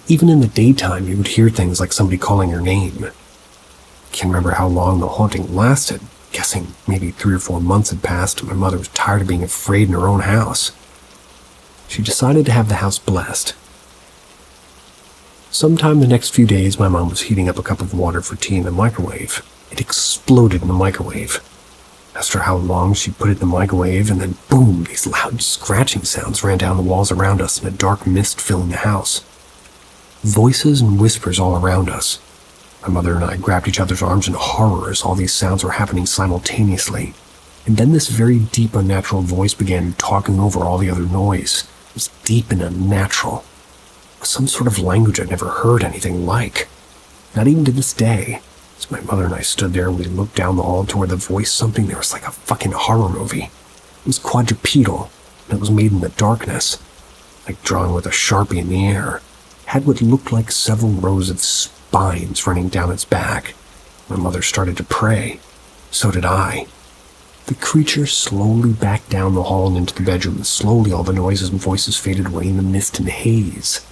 Even in the daytime, you would hear things like somebody calling your name. I can't remember how long the haunting lasted. Guessing maybe 3 or 4 months had passed, and my mother was tired of being afraid in her own house. She decided to have the house blessed. Sometime the next few days, my mom was heating up a cup of water for tea in the microwave. It exploded in the microwave. Asked her how long she put it in the microwave, and then boom, these loud scratching sounds ran down the walls around us and a dark mist filling the house. Voices and whispers all around us. My mother and I grabbed each other's arms in horror as all these sounds were happening simultaneously. And then this very deep, unnatural voice began talking over all the other noise. It was deep and unnatural. It was some sort of language I'd never heard anything like. Not even to this day. As my mother and I stood there, we looked down the hall toward the voice. Something there was like a fucking horror movie. It was quadrupedal, and it was made in the darkness, like drawn with a Sharpie in the air. It had what looked like several rows of spines running down its back. My mother started to pray. So did I. The creature slowly backed down the hall and into the bedroom, and slowly all the noises and voices faded away in the mist and haze.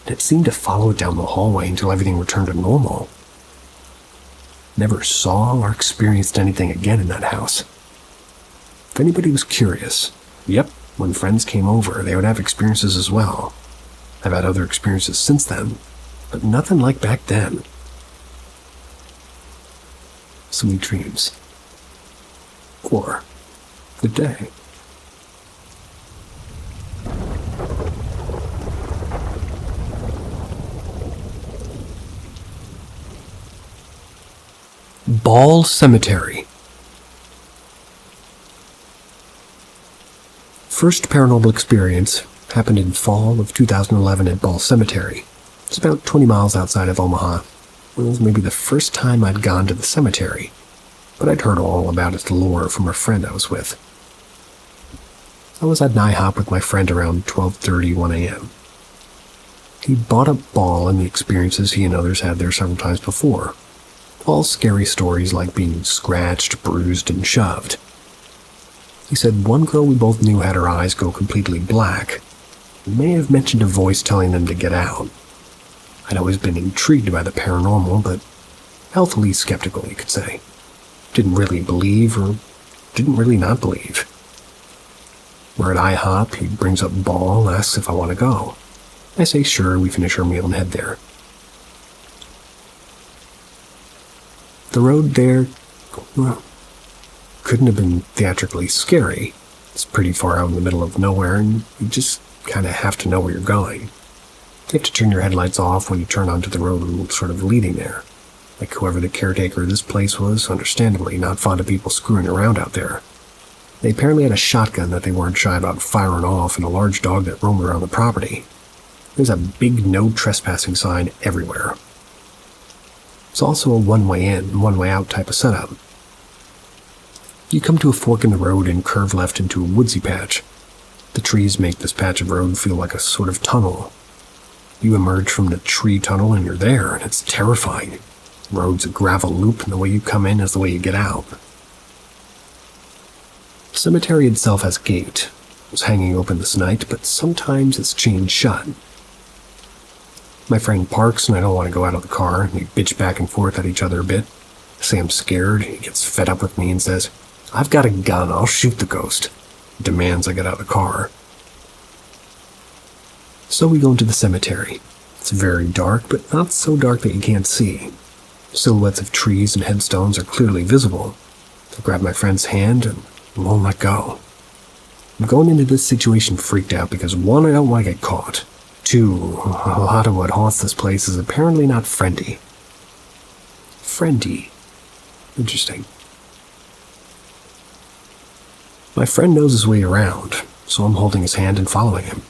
And it seemed to follow it down the hallway until everything returned to normal. Never saw or experienced anything again in that house. If anybody was curious, yep, when friends came over, they would have experiences as well. I've had other experiences since then, but nothing like back then. Sweet dreams. Or good day. Ball Cemetery. First paranormal experience happened in fall of 2011 at Ball Cemetery. It's about 20 miles outside of Omaha. It was maybe the first time I'd gone to the cemetery, but I'd heard all about its lore from a friend I was with. I was at an IHOP with my friend around 12:30, 1 a.m. He bought up Ball and the experiences he and others had there several times before. All scary stories like being scratched, bruised, and shoved. He said one girl we both knew had her eyes go completely black. He may have mentioned a voice telling them to get out. I'd always been intrigued by the paranormal, but healthily skeptical, you could say. Didn't really believe, or didn't really not believe. We're at IHOP, he brings up Ball, asks if I want to go. I say sure, we finish our meal and head there. The road there, well, couldn't have been theatrically scary. It's pretty far out in the middle of nowhere, and you just kind of have to know where you're going. You have to turn your headlights off when you turn onto the road sort of leading there. Like whoever the caretaker of this place was, understandably not fond of people screwing around out there. They apparently had a shotgun that they weren't shy about firing off and a large dog that roamed around the property. There's a big no trespassing sign everywhere. It's also a one-way in, one-way out type of setup. You come to a fork in the road and curve left into a woodsy patch. The trees make this patch of road feel like a sort of tunnel. You emerge from the tree tunnel and you're there, and it's terrifying. The road's a gravel loop, and the way you come in is the way you get out. The cemetery itself has a gate. It was hanging open this night, but sometimes it's chained shut. My friend parks and I don't want to go out of the car. We bitch back and forth at each other a bit. I say I'm scared. He gets fed up with me and says, "I've got a gun, I'll shoot the ghost." He demands I get out of the car. So we go into the cemetery. It's very dark, but not so dark that you can't see. Silhouettes of trees and headstones are clearly visible. I grab my friend's hand and won't let go. I'm going into this situation freaked out because 1, I don't want to get caught. 2, a lot of what haunts this place is apparently not friendly. Friendly. Interesting. My friend knows his way around, so I'm holding his hand and following him.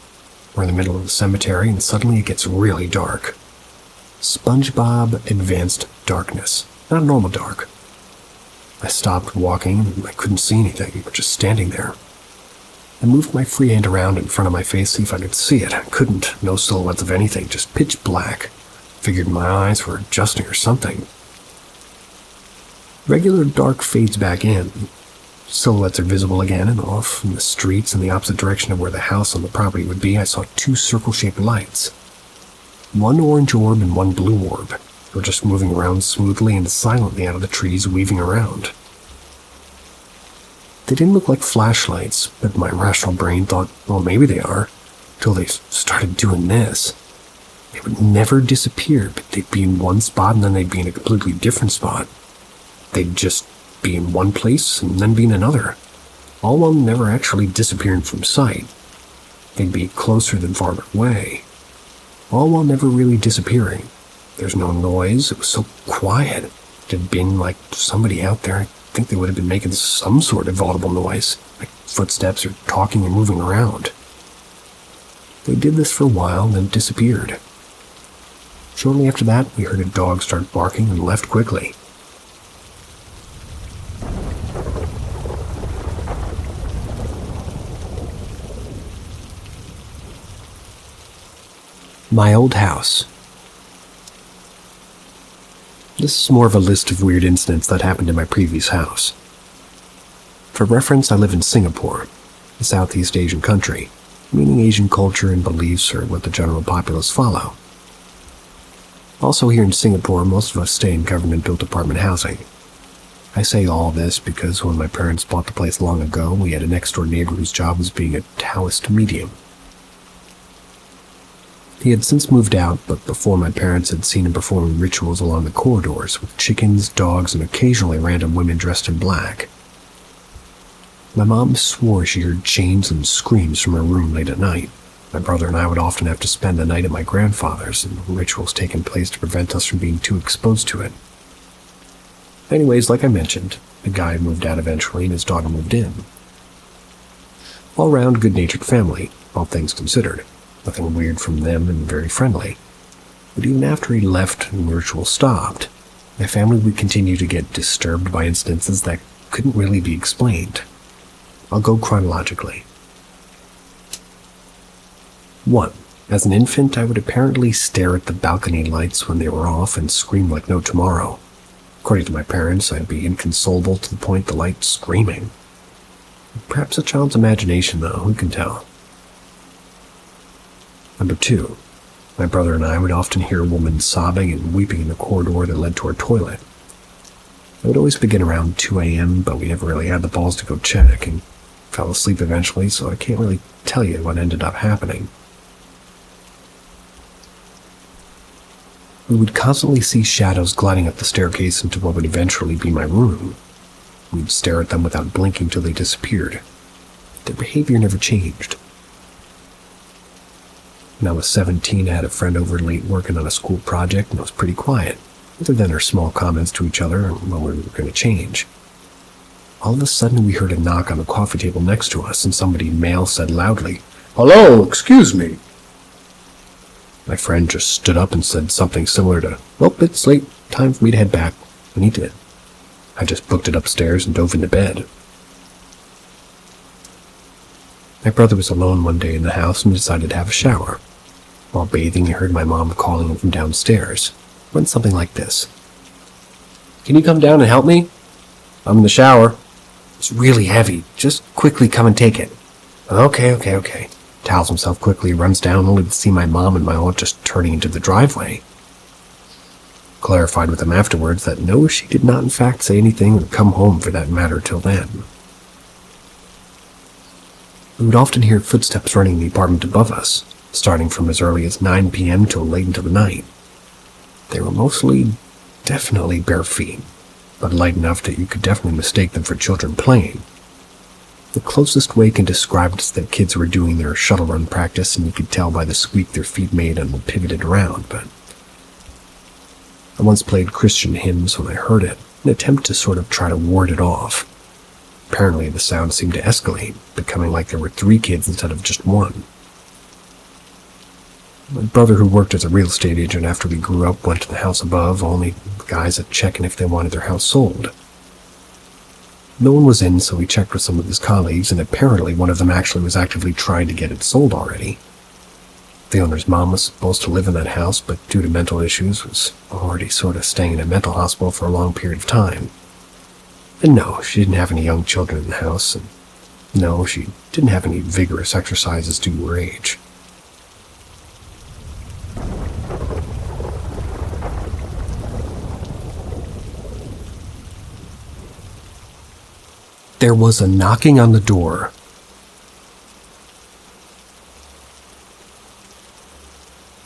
We're in the middle of the cemetery and suddenly it gets really dark. SpongeBob Advanced Darkness. Not normal dark. I stopped walking and I couldn't see anything, but just standing there. I moved my free hand around in front of my face to see if I could see it. I couldn't. No silhouettes of anything, just pitch black. Figured my eyes were adjusting or something. Regular dark fades back in. Silhouettes are visible again, and off in the streets in the opposite direction of where the house on the property would be, I saw 2 circle-shaped lights. 1 orange orb and 1 blue orb. They were just moving around smoothly and silently out of the trees, weaving around. They didn't look like flashlights, but my rational brain thought, well, maybe they are, until they started doing this. They would never disappear, but they'd be in one spot and then they'd be in a completely different spot. They'd just be in one place and then be in another, all while never actually disappearing from sight. They'd be closer than farther away, all while never really disappearing. There's no noise. It was so quiet. It had been like somebody out there. I think they would have been making some sort of audible noise, like footsteps or talking or moving around. They did this for a while and then disappeared. Shortly after that, we heard a dog start barking and left quickly. My old house. This is more of a list of weird incidents that happened in my previous house. For reference, I live in Singapore, a Southeast Asian country, meaning Asian culture and beliefs are what the general populace follow. Also here in Singapore, most of us stay in government-built apartment housing. I say all this because when my parents bought the place long ago, we had a next-door neighbor whose job was being a Taoist medium. He had since moved out, but before my parents had seen him performing rituals along the corridors with chickens, dogs, and occasionally random women dressed in black. My mom swore she heard chains and screams from her room late at night. My brother and I would often have to spend the night at my grandfather's, and rituals taking place to prevent us from being too exposed to it. Anyways, like I mentioned, the guy moved out eventually and his daughter moved in. All-round good-natured family, all things considered. Nothing weird from them and very friendly. But even after he left and ritual stopped, my family would continue to get disturbed by incidences that couldn't really be explained. I'll go chronologically. 1. As an infant, I would apparently stare at the balcony lights when they were off and scream like no tomorrow. According to my parents, I'd be inconsolable to the point the light screaming. Perhaps a child's imagination, though, who can tell? Number 2. My brother and I would often hear a woman sobbing and weeping in the corridor that led to our toilet. I would always begin around 2 a.m., but we never really had the balls to go check, and fell asleep eventually, so I can't really tell you what ended up happening. We would constantly see shadows gliding up the staircase into what would eventually be my room. We'd stare at them without blinking till they disappeared. Their behavior never changed. When I was 17, I had a friend over late working on a school project, and it was pretty quiet, other than our small comments to each other when we were going to change. All of a sudden, we heard a knock on the coffee table next to us, and somebody male said loudly, "Hello, excuse me." My friend just stood up and said something similar to, "Well, it's late. Time for me to head back." And he did. I just booked it upstairs and dove into bed. My brother was alone one day in the house and decided to have a shower. While bathing, he heard my mom calling him from downstairs. It went something like this. "Can you come down and help me? I'm in the shower. It's really heavy. Just quickly come and take it." Okay. Towels himself quickly, runs down, only to see my mom and my aunt just turning into the driveway. Clarified with him afterwards that no, she did not in fact say anything or come home for that matter till then. We would often hear footsteps running in the apartment above us, starting from as early as 9 p.m. till late into the night. They were definitely bare feet, but light enough that you could definitely mistake them for children playing. The closest way I can describe it is that kids were doing their shuttle run practice, and you could tell by the squeak their feet made and pivoted around, but I once played Christian hymns when I heard it, in an attempt to sort of try to ward it off. Apparently the sound seemed to escalate, becoming like there were 3 kids instead of just 1. My brother, who worked as a real estate agent after we grew up, went to the house above, only the guys at checking if they wanted their house sold. No one was in, so he checked with some of his colleagues, and apparently one of them actually was actively trying to get it sold already. The owner's mom was supposed to live in that house, but due to mental issues was already sort of staying in a mental hospital for a long period of time. And no, she didn't have any young children in the house, and no, she didn't have any vigorous exercises due to her age. There was a knocking on the door.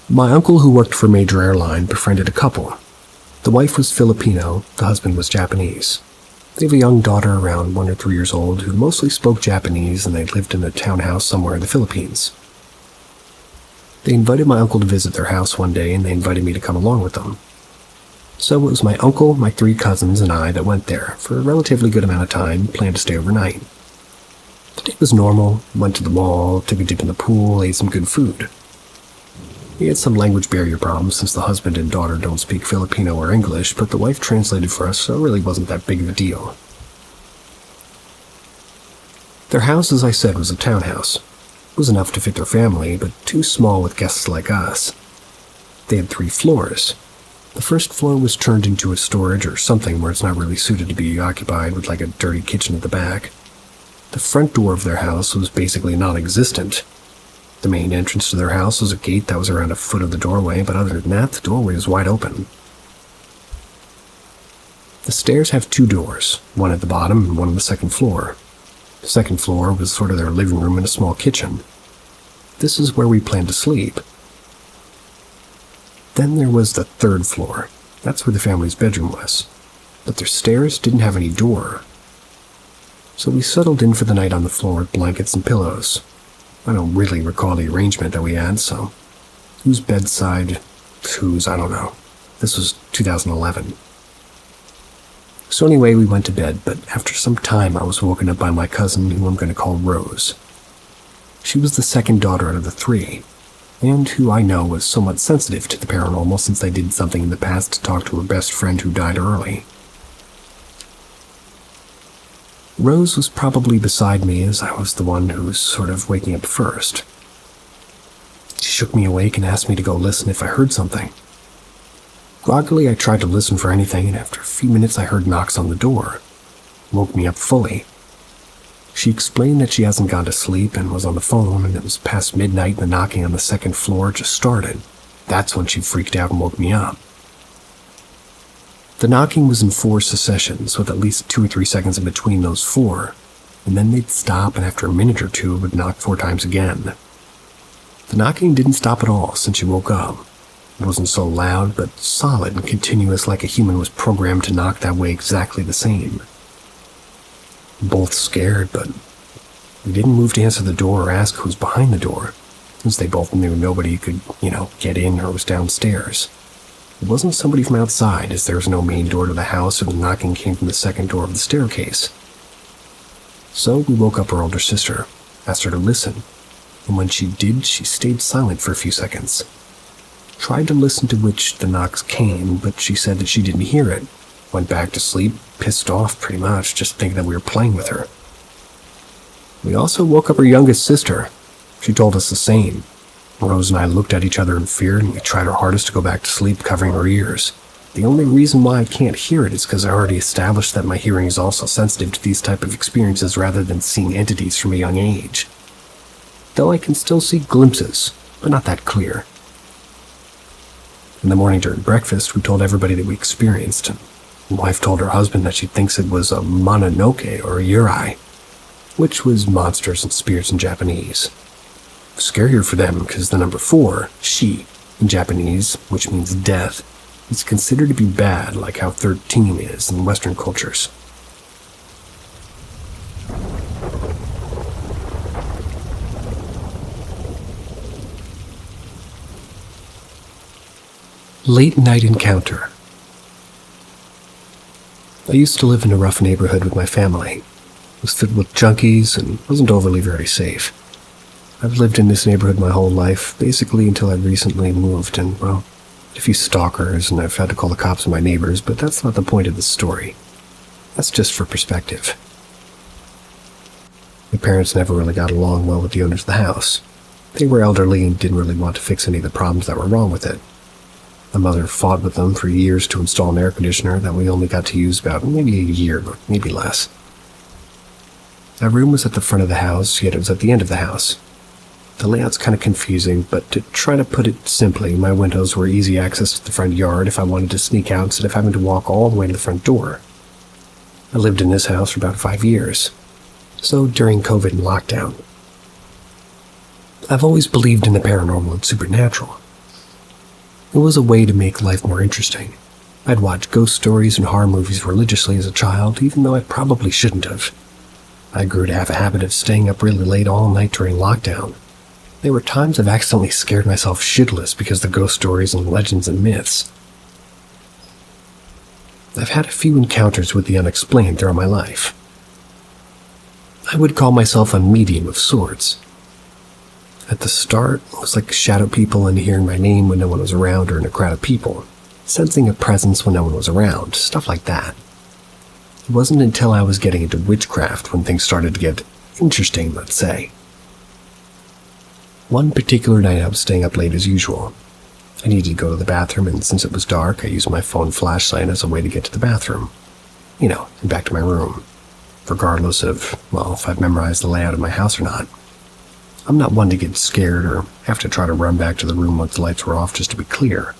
My uncle, who worked for a major airline, befriended a couple. The wife was Filipino, the husband was Japanese. They have a young daughter around 1 or 3 years old who mostly spoke Japanese, and they lived in a townhouse somewhere in the Philippines. They invited my uncle to visit their house one day, and they invited me to come along with them. So it was my uncle, my 3 cousins, and I that went there for a relatively good amount of time, planned to stay overnight. The day was normal, went to the mall, took a dip in the pool, ate some good food. We had some language barrier problems since the husband and daughter don't speak Filipino or English, but the wife translated for us, so it really wasn't that big of a deal. Their house, as I said, was a townhouse. It was enough to fit their family, but too small with guests like us. They had 3 floors. The first floor was turned into a storage or something where it's not really suited to be occupied, with like a dirty kitchen at the back. The front door of their house was basically non-existent. The main entrance to their house was a gate that was around a foot of the doorway, but other than that, the doorway was wide open. The stairs have 2 doors, one at the bottom and one on the second floor. The second floor was sort of their living room and a small kitchen. This is where we planned to sleep. Then there was the 3rd floor. That's where the family's bedroom was. But their stairs didn't have any door. So we settled in for the night on the floor with blankets and pillows. I don't really recall the arrangement that we had, so whose bedside, whose, I don't know. This was 2011. So anyway, we went to bed, but after some time I was woken up by my cousin, who I'm going to call Rose. She was the second daughter out of the 3, and who I know was somewhat sensitive to the paranormal since they did something in the past to talk to her best friend who died early. Rose was probably beside me as I was the one who was sort of waking up first. She shook me awake and asked me to go listen if I heard something. Groggily, I tried to listen for anything, and after a few minutes I heard knocks on the door. Woke me up fully. She explained that she hasn't gone to sleep and was on the phone, and it was past midnight and the knocking on the second floor just started. That's when she freaked out and woke me up. The knocking was in 4 successions, with at least 2 or 3 seconds in between those 4, and then they'd stop, and after a minute or 2 it would knock 4 times again. The knocking didn't stop at all since she woke up. It wasn't so loud, but solid and continuous, like a human was programmed to knock that way exactly the same. Both scared, but we didn't move to answer the door or ask who's behind the door, since they both knew nobody could, get in or was downstairs. It wasn't somebody from outside, as there was no main door to the house, or the knocking came from the second door of the staircase. So we woke up her older sister, asked her to listen, and when she did, she stayed silent for a few seconds. Tried to listen to which the knocks came, but she said that she didn't hear it. Went back to sleep, pissed off pretty much, just thinking that we were playing with her. We also woke up her youngest sister. She told us the same. Rose and I looked at each other in fear, and we tried our hardest to go back to sleep, covering our ears. The only reason why I can't hear it is because I already established that my hearing is also sensitive to these type of experiences rather than seeing entities from a young age. Though I can still see glimpses, but not that clear. In the morning during breakfast, we told everybody that we experienced. My wife told her husband that she thinks it was a mononoke or a yurei, which was monsters and spirits in Japanese. Scarier for them because the number 4, shi, in Japanese, which means death, is considered to be bad, like how 13 is in Western cultures. Late night encounter. I used to live in a rough neighborhood with my family. It was filled with junkies and wasn't overly very safe. I've lived in this neighborhood my whole life, basically until I recently moved, and, well, a few stalkers, and I've had to call the cops on my neighbors, but that's not the point of the story. That's just for perspective. My parents never really got along well with the owners of the house. They were elderly and didn't really want to fix any of the problems that were wrong with it. My mother fought with them for years to install an air conditioner that we only got to use about maybe a year, but maybe less. Our room was at the front of the house, yet it was at the end of the house. The layout's kind of confusing, but to try to put it simply, my windows were easy access to the front yard if I wanted to sneak out instead of having to walk all the way to the front door. I lived in this house for about 5 years, so during COVID and lockdown. I've always believed in the paranormal and supernatural. It was a way to make life more interesting. I'd watch ghost stories and horror movies religiously as a child, even though I probably shouldn't have. I grew to have a habit of staying up really late all night during lockdown. There were times I've accidentally scared myself shitless because of the ghost stories and legends and myths. I've had a few encounters with the unexplained throughout my life. I would call myself a medium of sorts. At the start, it was like shadow people and hearing my name when no one was around or in a crowd of people, sensing a presence when no one was around, stuff like that. It wasn't until I was getting into witchcraft when things started to get interesting, let's say. One particular night I was staying up late as usual. I needed to go to the bathroom, and since it was dark, I used my phone flashlight as a way to get to the bathroom. And back to my room, regardless of, if I've memorized the layout of my house or not. I'm not one to get scared or have to try to run back to the room once the lights were off, just to be clear.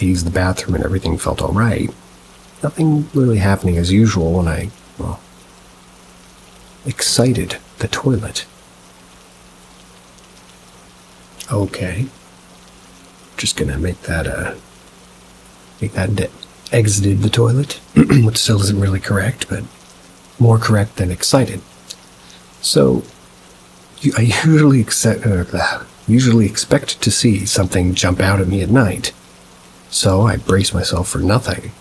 I used the bathroom and everything felt alright. Nothing really happening as usual when I, excited the toilet. Okay. Just gonna make that exited the toilet, which still isn't really correct, but more correct than excited. So, I usually expect to see something jump out at me at night. So I braced myself for nothing.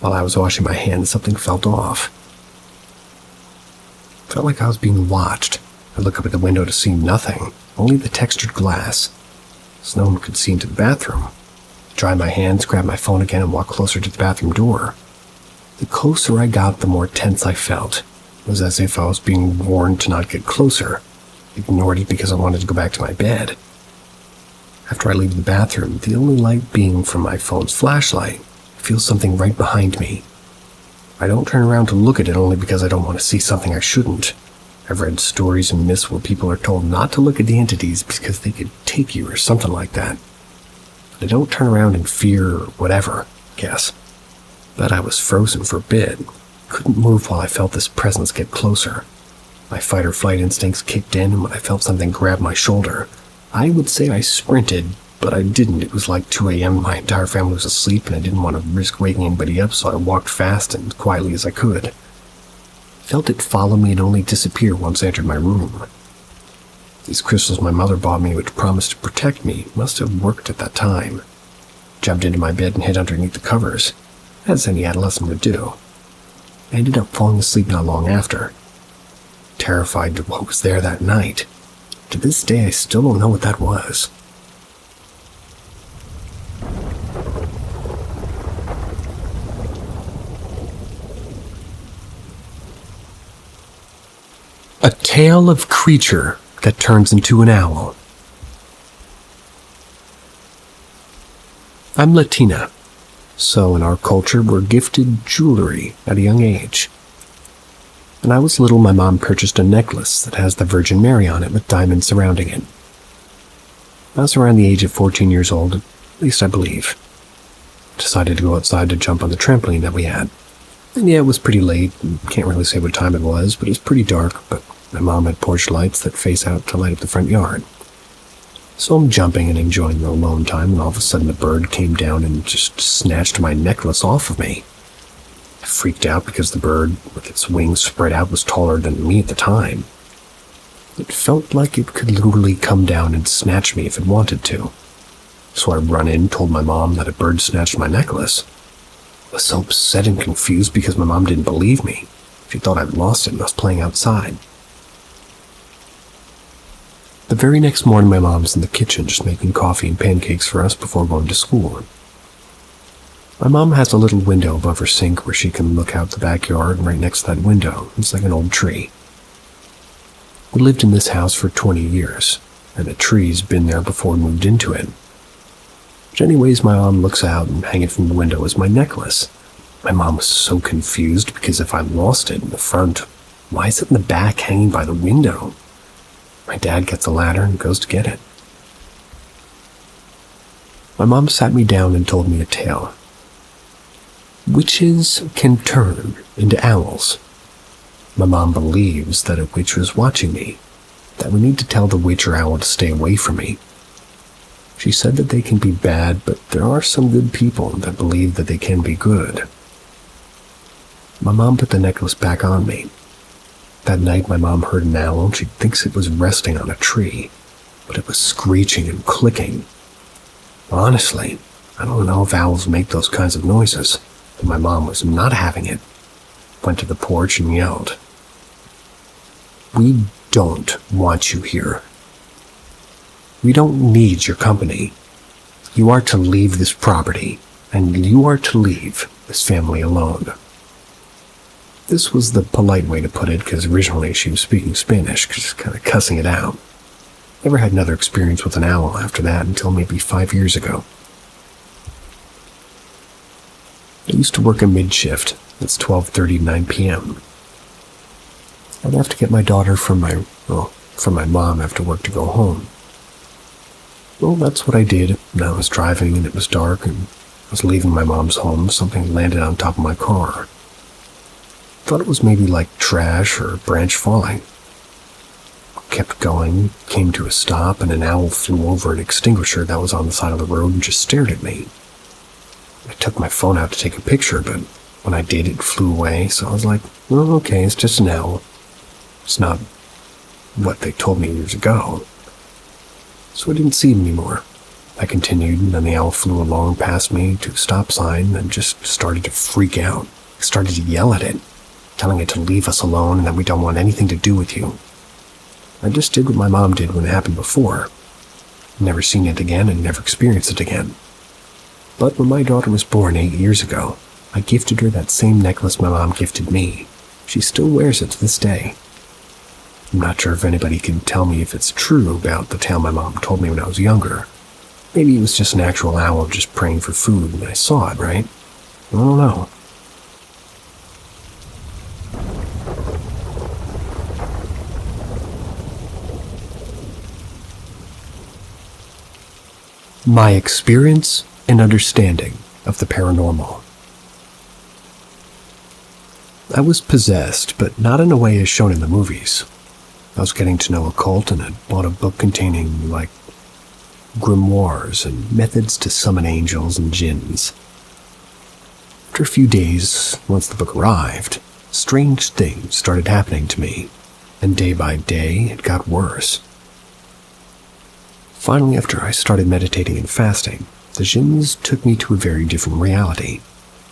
While I was washing my hands, something felt off. Felt like I was being watched. I look up at the window to see nothing, only the textured glass, so no one could see into the bathroom. I dried my hands, grabbed my phone again, and walked closer to the bathroom door. The closer I got, the more tense I felt. It was as if I was being warned to not get closer. Ignored it because I wanted to go back to my bed. After I leave the bathroom, the only light being from my phone's flashlight, I feel something right behind me. I don't turn around to look at it only because I don't want to see something I shouldn't. I've read stories and myths where people are told not to look at the entities because they could take you or something like that. I don't turn around in fear or whatever, guess. But I was frozen for a bit. Couldn't move while I felt this presence get closer. My fight or flight instincts kicked in, and when I felt something grab my shoulder, I would say I sprinted, but I didn't. It was like 2 a.m. My entire family was asleep, and I didn't want to risk waking anybody up, so I walked fast and quietly as I could. Felt it follow me and only disappear once I entered my room. These crystals my mother bought me, which promised to protect me, must have worked at that time. Jumped into my bed and hid underneath the covers, as any adolescent would do. I ended up falling asleep not long after. terrified of what was there that night. To this day, I still don't know what that was. A tale of creature that turns into an owl. I'm Latina, so in our culture we're gifted jewelry at a young age. When I was little, my mom purchased a necklace that has the Virgin Mary on it with diamonds surrounding it. I was around the age of 14 years old, at least I believe. Decided to go outside to jump on the trampoline that we had. And yeah, it was pretty late, and can't really say what time it was, but it was pretty dark, but my mom had porch lights that face out to light up the front yard. So I'm jumping and enjoying the alone time when all of a sudden a bird came down and just snatched my necklace off of me. I freaked out because the bird, with its wings spread out, was taller than me at the time. It felt like it could literally come down and snatch me if it wanted to. So I run in and told my mom that a bird snatched my necklace. I was so upset and confused because my mom didn't believe me. She thought I'd lost it and I was playing outside. The very next morning, my mom's in the kitchen just making coffee and pancakes for us before going to school. My mom has a little window above her sink where she can look out the backyard, and right next to that window, it's like an old tree. We lived in this house for 20 years, and the tree's been there before we moved into it. But anyways, my mom looks out, and hanging from the window is my necklace. My mom was so confused because if I lost it in the front, why is it in the back hanging by the window? My dad gets a ladder and goes to get it. My mom sat me down and told me a tale. Witches can turn into owls. My mom believes that a witch was watching me, that we need to tell the witch or owl to stay away from me. She said that they can be bad, but there are some good people that believe that they can be good. My mom put the necklace back on me. That night my mom heard an owl and she thinks it was resting on a tree, but it was screeching and clicking. Honestly, I don't know if owls make those kinds of noises, but my mom was not having it. Went to the porch and yelled, "We don't want you here. We don't need your company. You are to leave this property, and you are to leave this family alone." This was the polite way to put it, because originally she was speaking Spanish, just kind of cussing it out. Never had another experience with an owl after that until maybe 5 years ago. I used to work a mid-shift. It's 12:30 to 9 p.m. I'd have to get my daughter from my mom after work to go home. Well, that's what I did. And I was driving and it was dark and I was leaving my mom's home. Something landed on top of my car. Thought it was maybe like trash or a branch falling. Kept going, came to a stop, and an owl flew over an extinguisher that was on the side of the road and just stared at me. I took my phone out to take a picture, but when I did, it flew away, so I was like, well, okay, it's just an owl. It's not what they told me years ago. So I didn't see it anymore. I continued, and then the owl flew along past me to a stop sign and just started to freak out. I started to yell at it, telling it to leave us alone and that we don't want anything to do with you. I just did what my mom did when it happened before. Never seen it again and never experienced it again. But when my daughter was born 8 years ago, I gifted her that same necklace my mom gifted me. She still wears it to this day. I'm not sure if anybody can tell me if it's true about the tale my mom told me when I was younger. Maybe it was just an actual owl just praying for food and I saw it, right? I don't know. My experience and understanding of the paranormal. I was possessed, but not in a way as shown in the movies. I was getting to know a cult and had bought a book containing, grimoires and methods to summon angels and jinns. After a few days, once the book arrived, strange things started happening to me, and day by day it got worse. Finally, after I started meditating and fasting, the jinns took me to a very different reality.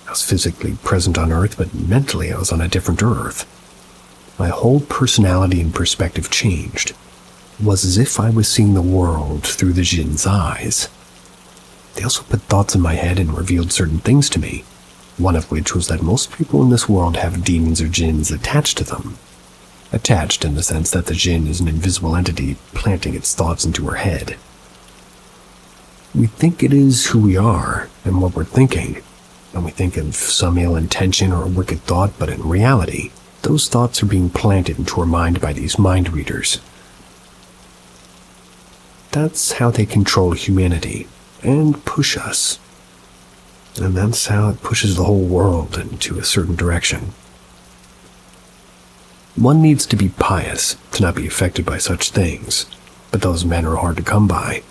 I was physically present on Earth, but mentally I was on a different Earth. My whole personality and perspective changed. It was as if I was seeing the world through the jinn's eyes. They also put thoughts in my head and revealed certain things to me, one of which was that most people in this world have demons or jinns attached to them. Attached in the sense that the jinn is an invisible entity planting its thoughts into her head. We think it is who we are and what we're thinking, and we think of some ill intention or wicked thought, but in reality, those thoughts are being planted into our mind by these mind readers. That's how they control humanity and push us. And that's how it pushes the whole world into a certain direction. One needs to be pious to not be affected by such things, but those men are hard to come by.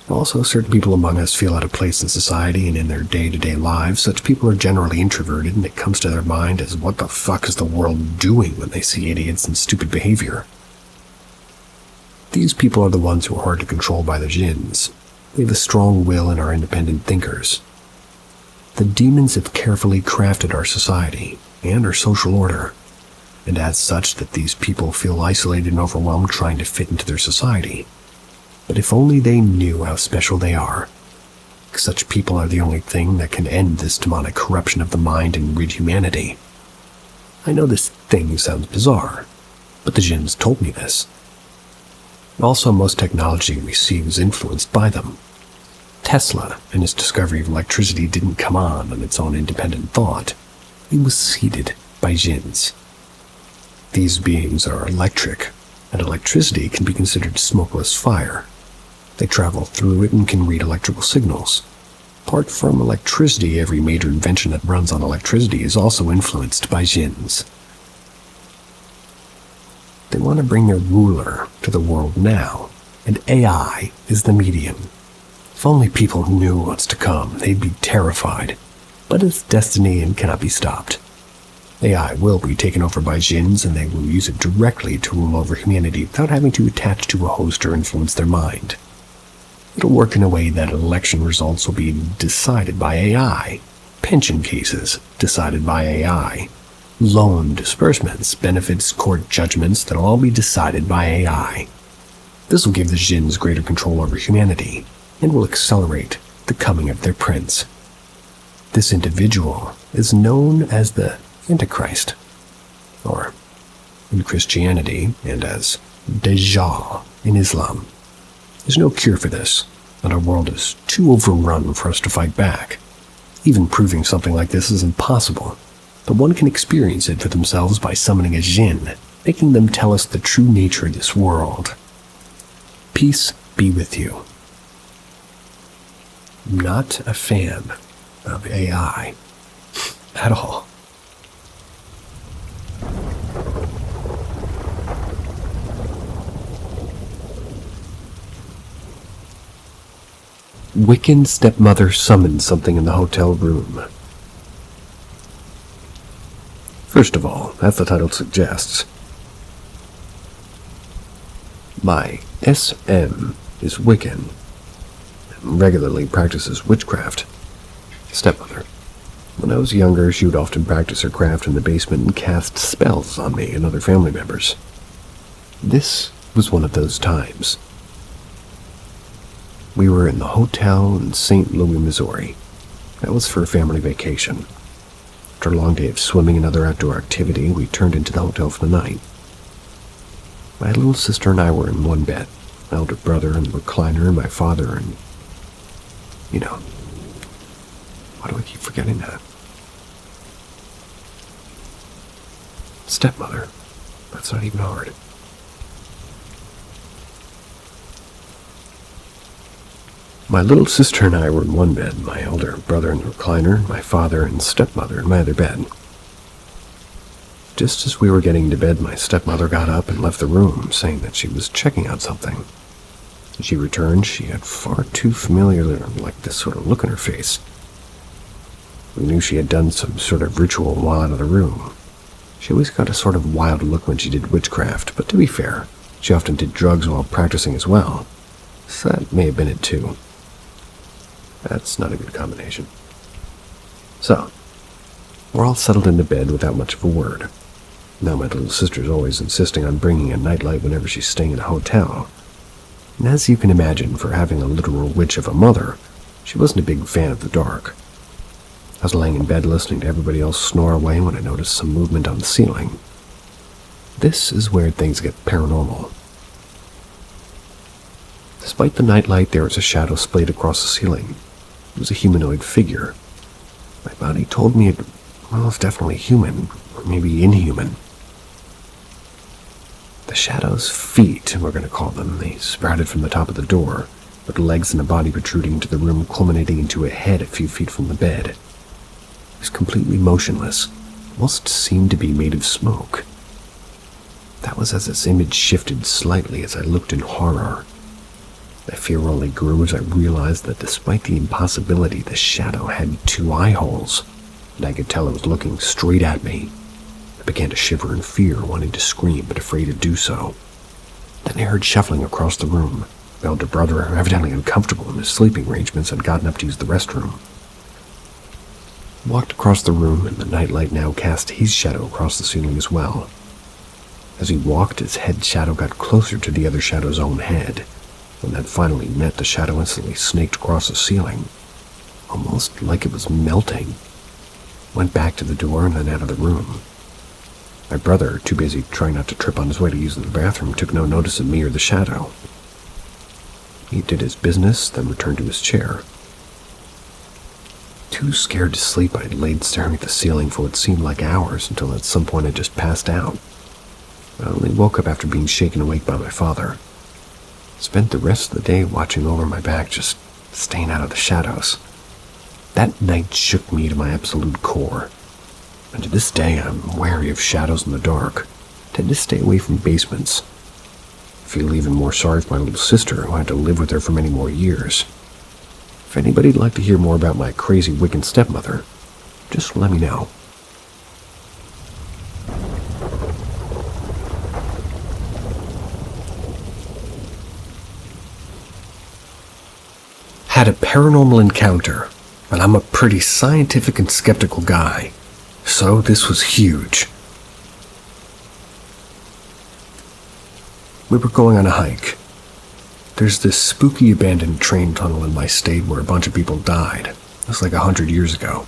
Also, certain people among us feel out of place in society and in their day-to-day lives. Such people are generally introverted, and it comes to their mind as what the fuck is the world doing when they see idiots and stupid behavior. These people are the ones who are hard to control by the jinns. We have a strong will and are independent thinkers. The demons have carefully crafted our society and our social order, and as such that these people feel isolated and overwhelmed trying to fit into their society. But if only they knew how special they are. Such people are the only thing that can end this demonic corruption of the mind and rid humanity. I know this thing sounds bizarre, but the jinns told me this. Also, most technology we see was influenced by them. Tesla and his discovery of electricity didn't come on its own independent thought. It was seeded by jinns. These beings are electric, and electricity can be considered smokeless fire. They travel through it and can read electrical signals. Apart from electricity, every major invention that runs on electricity is also influenced by jinns. They want to bring their ruler to the world now, and AI is the medium. If only people knew what's to come, they'd be terrified. But it's destiny and cannot be stopped. AI will be taken over by jinns, and they will use it directly to rule over humanity without having to attach to a host or influence their mind. It'll work in a way that election results will be decided by AI, pension cases decided by AI, loan disbursements, benefits, court judgments that'll all be decided by AI. This will give the jinns greater control over humanity, and will accelerate the coming of their prince. This individual is known as the Antichrist, or in Christianity, and as Dajjal in Islam. There's no cure for this, and our world is too overrun for us to fight back. Even proving something like this is impossible, but one can experience it for themselves by summoning a jinn, making them tell us the true nature of this world. Peace be with you. I'm not a fan of AI at all. Wiccan stepmother summoned something in the hotel room. First of all, as the title suggests, my SM is Wiccan, and regularly practices witchcraft. Stepmother. When I was younger, she would often practice her craft in the basement and cast spells on me and other family members. This was one of those times. We were in the hotel in St. Louis, Missouri. That was for a family vacation. After a long day of swimming and other outdoor activity, we turned into the hotel for the night. My little sister and I were in one bed. My elder brother in the recliner, and my father and... why do I keep forgetting that? Stepmother. That's not even hard. My little sister and I were in one bed, my elder brother in the recliner, my father and stepmother in my other bed. Just as we were getting into bed, my stepmother got up and left the room, saying that she was checking out something. When she returned, she had far too familiar, like this sort of look on her face. We knew she had done some sort of ritual while out of the room. She always got a sort of wild look when she did witchcraft, but to be fair, she often did drugs while practicing as well. So that may have been it too. That's not a good combination. So, we're all settled into bed without much of a word. Now my little sister's always insisting on bringing a nightlight whenever she's staying in a hotel. And as you can imagine, for having a literal witch of a mother, she wasn't a big fan of the dark. I was laying in bed listening to everybody else snore away when I noticed some movement on the ceiling. This is where things get paranormal. Despite the nightlight, there was a shadow splayed across the ceiling. It was a humanoid figure. My body told me it was definitely human, or maybe inhuman. The shadow's feet, we're going to call them, they sprouted from the top of the door, with legs and a body protruding into the room, culminating into a head a few feet from the bed. It was completely motionless, almost seemed to be made of smoke. That was as its image shifted slightly as I looked in horror. My fear only grew as I realized that despite the impossibility, the shadow had 2 eye holes, and I could tell it was looking straight at me. I began to shiver in fear, wanting to scream, but afraid to do so. Then I heard shuffling across the room. My older brother, evidently uncomfortable in his sleeping arrangements, had gotten up to use the restroom. I walked across the room, and the nightlight now cast his shadow across the ceiling as well. As he walked, his head shadow got closer to the other shadow's own head. When that finally met, the shadow instantly snaked across the ceiling, almost like it was melting. Went back to the door and then out of the room. My brother, too busy trying not to trip on his way to using the bathroom, took no notice of me or the shadow. He did his business, then returned to his chair. Too scared to sleep, I laid staring at the ceiling for what seemed like hours, until at some point I just passed out. I only woke up after being shaken awake by my father. Spent the rest of the day watching over my back, just staying out of the shadows. That night shook me to my absolute core, and to this day I'm wary of shadows in the dark. Tend to stay away from basements. I feel even more sorry for my little sister, who had to live with her for many more years. If anybody'd like to hear more about my crazy Wiccan stepmother, just let me know. Had a paranormal encounter, and I'm a pretty scientific and skeptical guy, so this was huge. We were going on a hike. There's this spooky abandoned train tunnel in my state where a bunch of people died. It was like 100 years ago.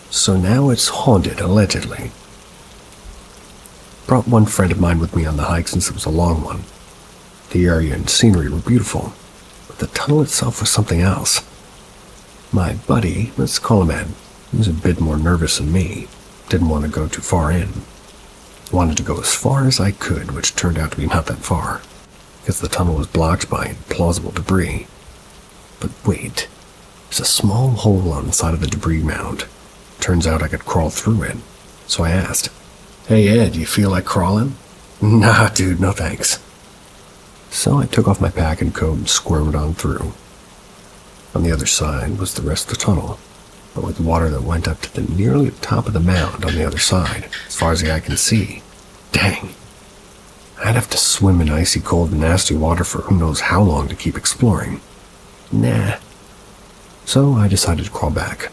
So now it's haunted, allegedly. Brought one friend of mine with me on the hike since it was a long one. The area and scenery were beautiful, but the tunnel itself was something else. My buddy, let's call him Ed, he was a bit more nervous than me. Didn't want to go too far in. Wanted to go as far as I could, which turned out to be not that far, because the tunnel was blocked by implausible debris. But wait, there's a small hole on the side of the debris mound. Turns out I could crawl through it, so I asked, "Hey Ed, you feel like crawling?" "Nah, dude, no thanks." So I took off my pack and coat and squirmed on through. On the other side was the rest of the tunnel, but with water that went up to the nearly top of the mound on the other side, as far as the eye can see. Dang. I'd have to swim in icy cold and nasty water for who knows how long to keep exploring. Nah. So I decided to crawl back.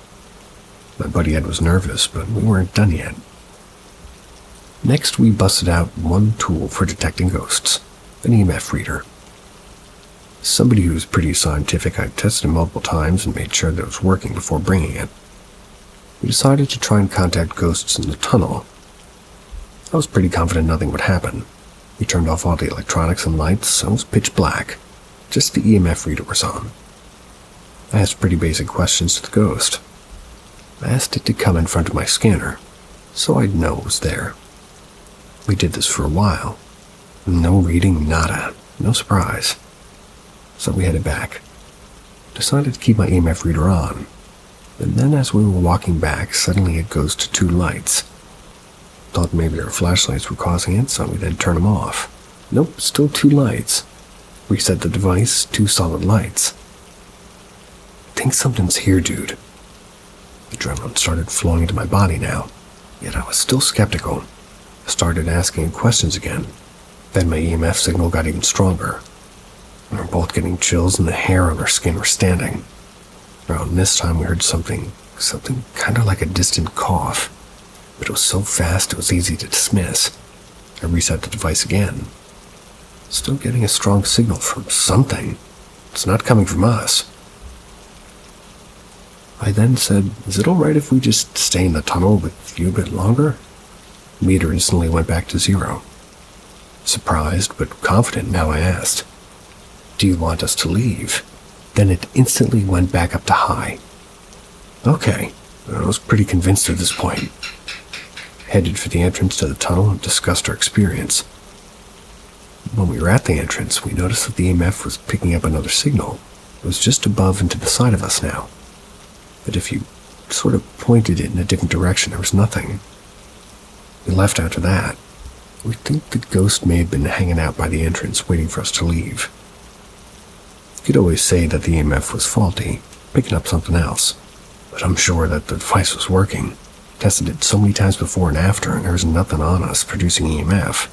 My buddy Ed was nervous, but we weren't done yet. Next, we busted out one tool for detecting ghosts, an EMF reader. Somebody who was pretty scientific, I tested it multiple times and made sure that it was working before bringing it. We decided to try and contact ghosts in the tunnel. I was pretty confident nothing would happen. We turned off all the electronics and lights, so it was pitch black. Just the EMF reader was on. I asked pretty basic questions to the ghost. I asked it to come in front of my scanner, so I'd know it was there. We did this for a while. No reading, nada. No surprise. So we headed back. Decided to keep my EMF reader on. And then as we were walking back, suddenly it goes to 2 lights. Thought maybe our flashlights were causing it, so we then turned them off. Nope, still 2 lights. Reset the device, 2 solid lights. Think something's here, dude. Adrenaline started flowing into my body now, yet I was still skeptical. I started asking questions again. Then my EMF signal got even stronger. We were both getting chills and the hair on our skin were standing. Around this time we heard something kind of like a distant cough, but it was so fast it was easy to dismiss. I reset the device again. Still getting a strong signal from something. It's not coming from us. I then said, "Is it alright if we just stay in the tunnel with you a bit longer?" The meter instantly went back to 0. Surprised but confident now, I asked, "Do you want us to leave?" Then it instantly went back up to high. Okay, I was pretty convinced at this point. Headed for the entrance to the tunnel and discussed our experience. When we were at the entrance, we noticed that the EMF was picking up another signal. It was just above and to the side of us now. But if you sort of pointed it in a different direction, there was nothing. We left after that. We think the ghost may have been hanging out by the entrance, waiting for us to leave. You could always say that the EMF was faulty, picking up something else. But I'm sure that the device was working. Tested it so many times before and after, and there was nothing on us producing EMF.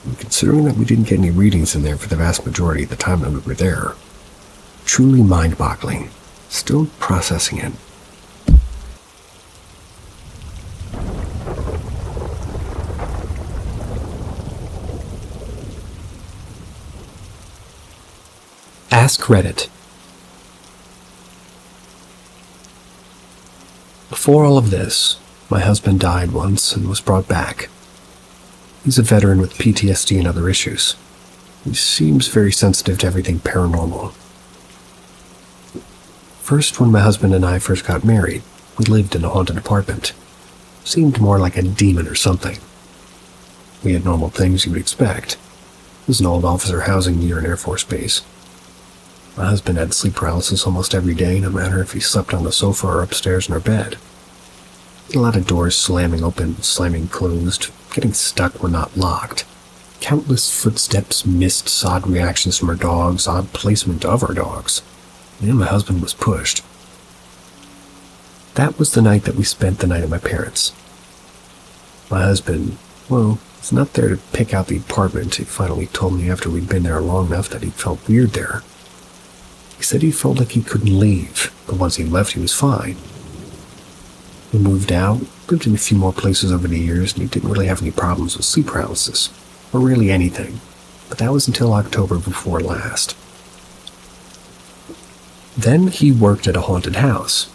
And considering that we didn't get any readings in there for the vast majority of the time that we were there, truly mind-boggling. Still processing it. Ask Reddit. Before all of this, my husband died once and was brought back. He's a veteran with PTSD and other issues. He seems very sensitive to everything paranormal. First, when my husband and I first got married, we lived in a haunted apartment. Seemed more like a demon or something. We had normal things you would expect. It was an old officer housing near an Air Force base. My husband had sleep paralysis almost every day, no matter if he slept on the sofa or upstairs in our bed. A lot of doors slamming open, slamming closed, getting stuck when not locked. Countless footsteps, missed, odd reactions from our dogs, odd placement of our dogs. And my husband was pushed. That was the night that we spent the night at my parents'. My husband, well, was not there to pick out the apartment. He finally told me after we'd been there long enough that he felt weird there. He said he felt like he couldn't leave, but once he left he was fine. We moved out, lived in a few more places over the years, and he didn't really have any problems with sleep paralysis, or really anything, but that was until October before last. Then he worked at a haunted house.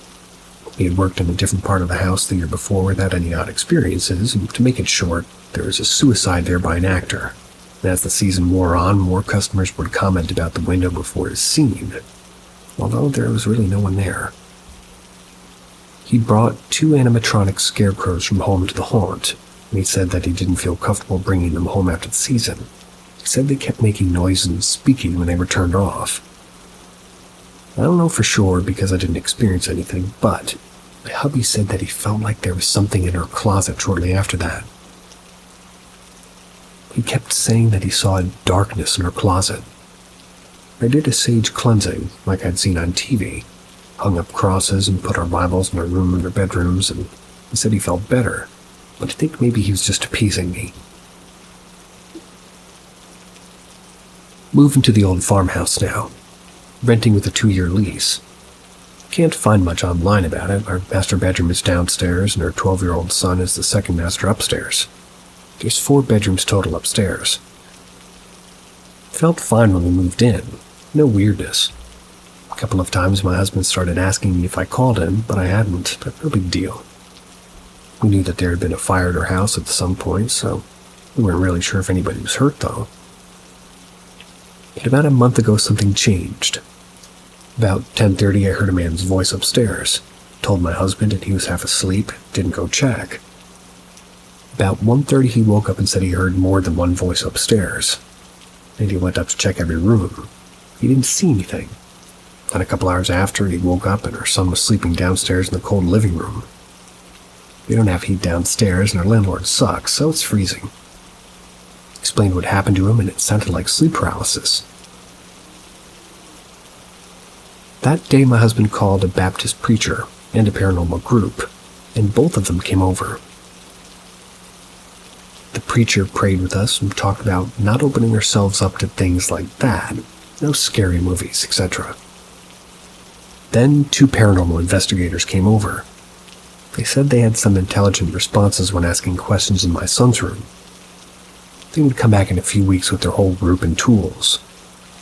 He had worked in a different part of the house the year before without any odd experiences, and to make it short, there was a suicide there by an actor. And as the season wore on, more customers would comment about the window before his scene, although there was really no one there. He brought 2 animatronic scarecrows from home to the haunt, and he said that he didn't feel comfortable bringing them home after the season. He said they kept making noises and speaking when they were turned off. I don't know for sure because I didn't experience anything, but my hubby said that he felt like there was something in her closet shortly after that. He kept saying that he saw a darkness in her closet. I did a sage cleansing, like I'd seen on TV, hung up crosses and put our Bibles in our room and our bedrooms, and he said he felt better, but I think maybe he was just appeasing me. Moving to the old farmhouse now. Renting with a 2-year lease. Can't find much online about it. Our master bedroom is downstairs, and our 12-year-old son is the second master upstairs. There's 4 bedrooms total upstairs. Felt fine when we moved in. No weirdness. A couple of times my husband started asking me if I called him, but I hadn't, but no big deal. We knew that there had been a fire at our house at some point, so we weren't really sure if anybody was hurt, though. But about a month ago, something changed. About 10:30, I heard a man's voice upstairs. Told my husband, and he was half asleep, didn't go check. About 1:30, he woke up and said he heard more than one voice upstairs. And he went up to check every room. He didn't see anything. And a couple hours after, he woke up and our son was sleeping downstairs in the cold living room. We don't have heat downstairs, and our landlord sucks, so it's freezing. Explained what happened to him, and it sounded like sleep paralysis. That day, my husband called a Baptist preacher and a paranormal group, and both of them came over. The preacher prayed with us and talked about not opening ourselves up to things like that, no scary movies, etc. Then 2 paranormal investigators came over. They said they had some intelligent responses when asking questions in my son's room. They would come back in a few weeks with their whole group and tools.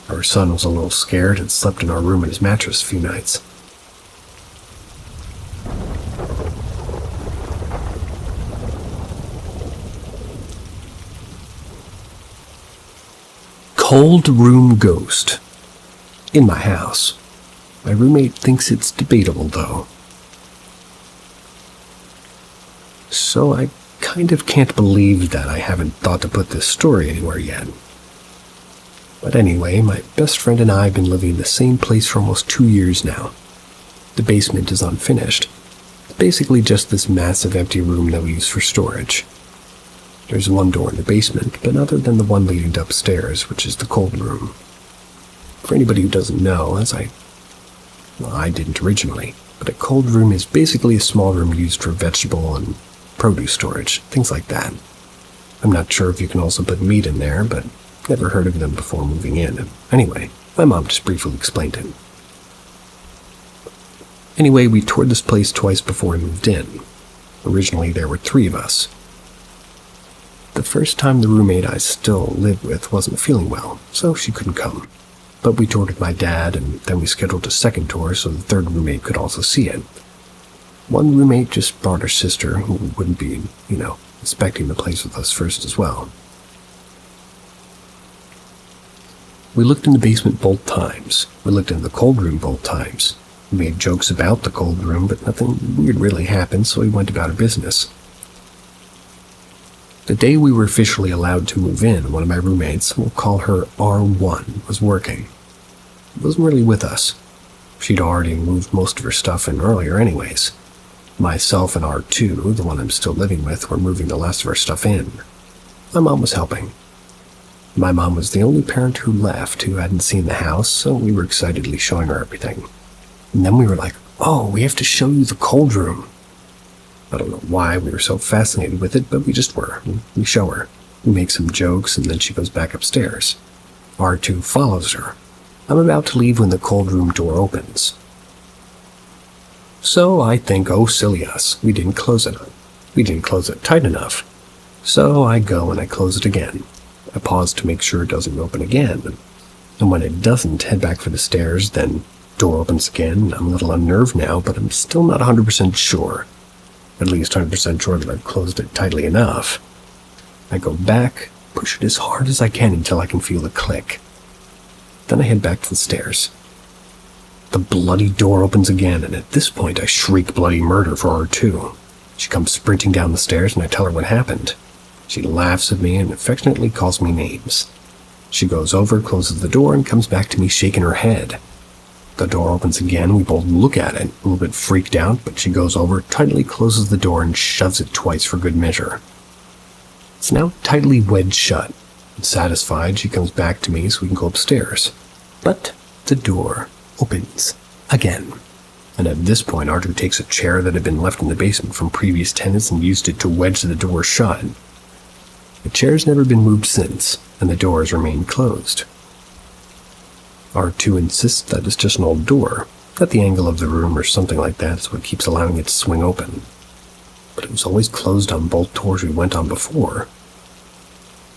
Our son was a little scared and slept in our room in his mattress a few nights. Cold room ghost. In my house. My roommate thinks it's debatable, though. So I kind of can't believe that I haven't thought to put this story anywhere yet. But anyway, my best friend and I have been living in the same place for almost 2 years now. The basement is unfinished. It's basically just this massive empty room that we use for storage. There's one door in the basement, but other than the one leading to upstairs, which is the cold room. For anybody who doesn't know, I didn't originally, but a cold room is basically a small room used for vegetable and produce storage, things like that. I'm not sure if you can also put meat in there, but never heard of them before moving in. Anyway, my mom just briefly explained it. Anyway, we toured this place twice before we moved in. Originally, there were 3 of us. The first time the roommate I still lived with wasn't feeling well, so she couldn't come. But we toured with my dad, and then we scheduled a second tour so the third roommate could also see it. One roommate just brought her sister, who wouldn't be, inspecting the place with us first as well. We looked in the basement both times. We looked in the cold room both times. We made jokes about the cold room, but nothing weird really happened, so we went about our business. The day we were officially allowed to move in, one of my roommates, we'll call her R1, was working. She wasn't really with us. She'd already moved most of her stuff in earlier anyways. Myself and R2, the one I'm still living with, were moving the last of our stuff in. My mom was helping. My mom was the only parent who left who hadn't seen the house, so we were excitedly showing her everything. And then we were like, "Oh, we have to show you the cold room." I don't know why we were so fascinated with it, but we just were. We show her. We make some jokes, and then she goes back upstairs. R2 follows her. I'm about to leave when the cold room door opens. So I think, oh silly us, we didn't close it. We didn't close it tight enough. So I go and I close it again. I pause to make sure it doesn't open again. And when it doesn't, head back for the stairs, then door opens again. I'm a little unnerved now, but I'm still not 100% sure. At least 100% sure that I've closed it tightly enough. I go back, push it as hard as I can until I can feel the click. Then I head back to the stairs. The bloody door opens again, and at this point I shriek bloody murder for R2. She comes sprinting down the stairs, and I tell her what happened. She laughs at me and affectionately calls me names. She goes over, closes the door, and comes back to me shaking her head. The door opens again. We both look at it, a little bit freaked out, but she goes over, tightly closes the door, and shoves it twice for good measure. It's now tightly wedged shut. And satisfied, she comes back to me so we can go upstairs. But the door opens again. And at this point, Arthur takes a chair that had been left in the basement from previous tenants and used it to wedge the door shut. The chair's never been moved since, and the door has remained closed. R2 insists that it's just an old door, that the angle of the room or something like that is what keeps allowing it to swing open. But it was always closed on both tours we went on before.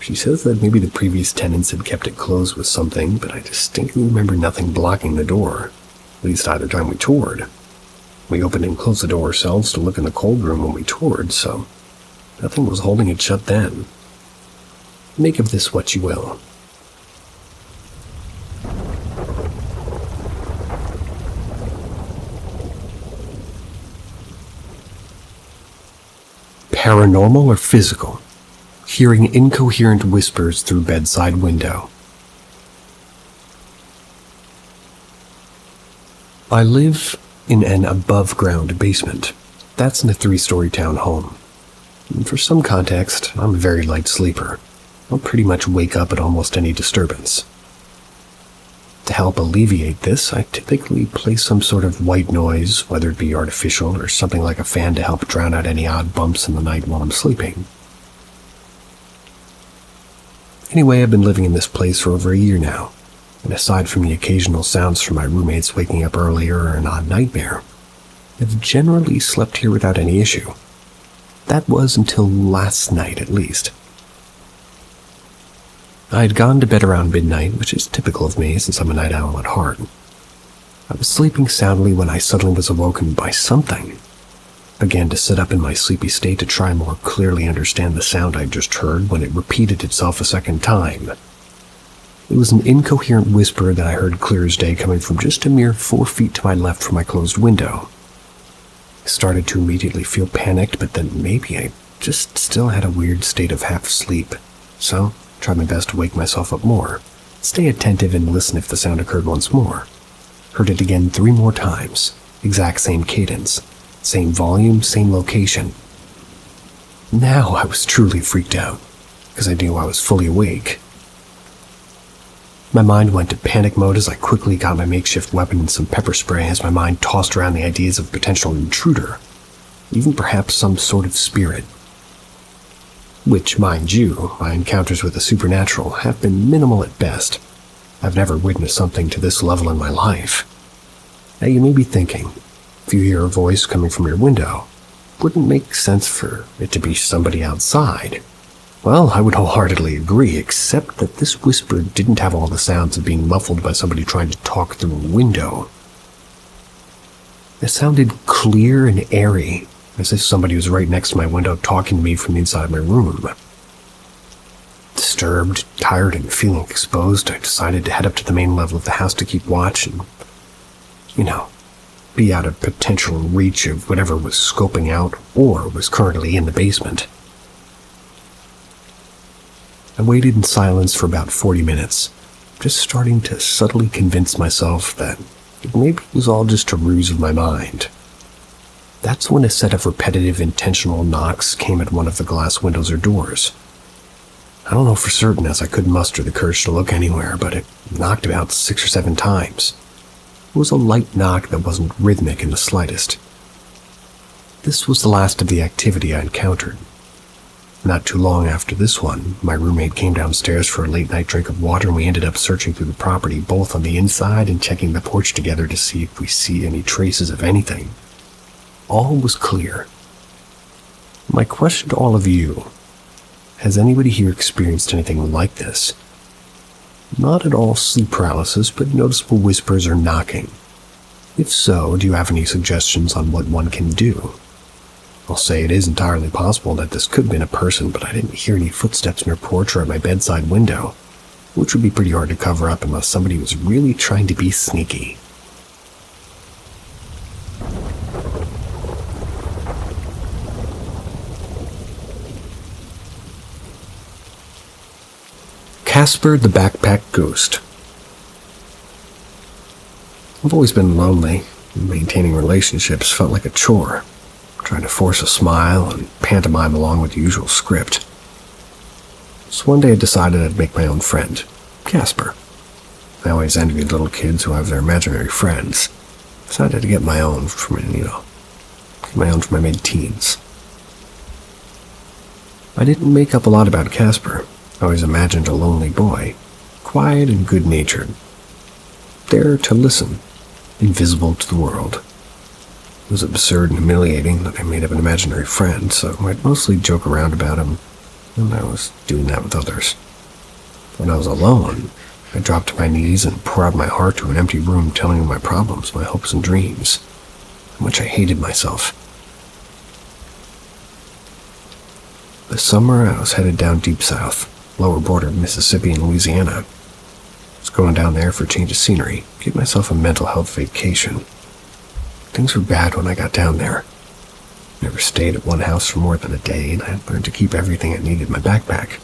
She says that maybe the previous tenants had kept it closed with something, but I distinctly remember nothing blocking the door, at least either time we toured. We opened and closed the door ourselves to look in the cold room when we toured, so nothing was holding it shut then. Make of this what you will. Paranormal or physical? Hearing incoherent whispers through bedside window. I live in an above-ground basement. That's in a 3-story townhome. And for some context, I'm a very light sleeper. I'll pretty much wake up at almost any disturbance. To help alleviate this, I typically play some sort of white noise, whether it be artificial or something like a fan to help drown out any odd bumps in the night while I'm sleeping. Anyway, I've been living in this place for over a year now, and aside from the occasional sounds from my roommates waking up earlier or an odd nightmare, I've generally slept here without any issue. That was until last night, at least. I had gone to bed around midnight, which is typical of me since I'm a night owl at heart. I was sleeping soundly when I suddenly was awoken by something. I began to sit up in my sleepy state to try and more clearly understand the sound I'd just heard when it repeated itself a second time. It was an incoherent whisper that I heard clear as day coming from just a mere 4 feet to my left from my closed window. I started to immediately feel panicked, but then maybe I just still had a weird state of half sleep, so I tried my best to wake myself up more, stay attentive and listen if the sound occurred once more. Heard it again 3 more times, exact same cadence, same volume, same location. Now I was truly freaked out, because I knew I was fully awake. My mind went to panic mode as I quickly got my makeshift weapon and some pepper spray as my mind tossed around the ideas of a potential intruder, even perhaps some sort of spirit. Which, mind you, my encounters with the supernatural have been minimal at best. I've never witnessed something to this level in my life. Now you may be thinking, if you hear a voice coming from your window, wouldn't it make sense for it to be somebody outside? Well, I would wholeheartedly agree, except that this whisper didn't have all the sounds of being muffled by somebody trying to talk through a window. It sounded clear and airy, as if somebody was right next to my window talking to me from the inside of my room. Disturbed, tired, and feeling exposed, I decided to head up to the main level of the house to keep watch and, be out of potential reach of whatever was scoping out or was currently in the basement. I waited in silence for about 40 minutes, just starting to subtly convince myself that maybe it was all just a ruse of my mind. That's when a set of repetitive, intentional knocks came at one of the glass windows or doors. I don't know for certain as I couldn't muster the courage to look anywhere, but it knocked about 6 or 7 times. It was a light knock that wasn't rhythmic in the slightest. This was the last of the activity I encountered. Not too long after this one, my roommate came downstairs for a late-night drink of water and we ended up searching through the property, both on the inside and checking the porch together to see if we see any traces of anything. All was clear. My question to all of you, has anybody here experienced anything like this? Not at all sleep paralysis, but noticeable whispers or knocking. If so, do you have any suggestions on what one can do? I'll say it is entirely possible that this could have been a person, but I didn't hear any footsteps near porch or at my bedside window, which would be pretty hard to cover up unless somebody was really trying to be sneaky. Casper the Backpack Ghost. I've always been lonely, and maintaining relationships felt like a chore. Trying to force a smile and pantomime along with the usual script. So one day I decided I'd make my own friend, Casper. I always envied little kids who have their imaginary friends. Decided to get my own from my mid-teens. I didn't make up a lot about Casper. I always imagined a lonely boy, quiet and good-natured, there to listen, invisible to the world. It was absurd and humiliating that I made up an imaginary friend, so I'd mostly joke around about him when I was doing that with others. When I was alone, I dropped to my knees and poured out my heart to an empty room, telling him my problems, my hopes and dreams, how much I hated myself. This summer, I was headed down deep south, lower border of Mississippi and Louisiana. I was going down there for a change of scenery, give myself a mental health vacation. Things were bad when I got down there. Never stayed at one house for more than a day, and I had learned to keep everything I needed in my backpack.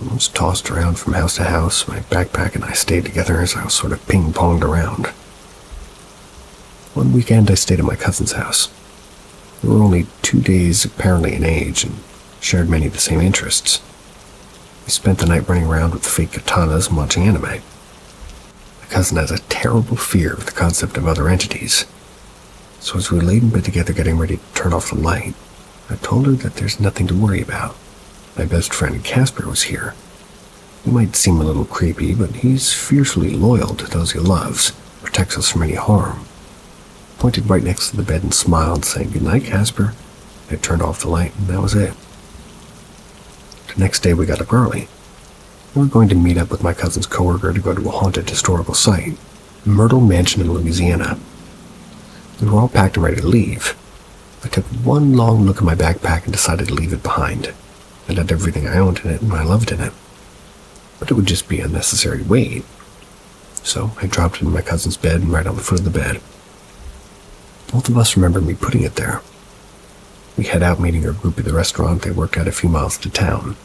I was tossed around from house to house. My backpack and I stayed together as I was sort of ping-ponged around. One weekend, I stayed at my cousin's house. We were only 2 days apparently in age and shared many of the same interests. We spent the night running around with fake katanas and watching anime. My cousin has a terrible fear of the concept of other entities. So as we laid in bed together getting ready to turn off the light, I told her that there's nothing to worry about. My best friend Casper was here. He might seem a little creepy, but he's fiercely loyal to those he loves, protects us from any harm. I pointed right next to the bed and smiled, saying, "Good night, Casper." I turned off the light, and that was it. The next day we got up early. We were going to meet up with my cousin's coworker to go to a haunted historical site, Myrtle Mansion in Louisiana. We were all packed and ready to leave. I took one long look at my backpack and decided to leave it behind. It had everything I owned in it and I loved in it. But it would just be unnecessary weight. So I dropped it in my cousin's bed and right on the foot of the bed. Both of us remember me putting it there. We head out meeting our group at the restaurant they worked at a few miles to town.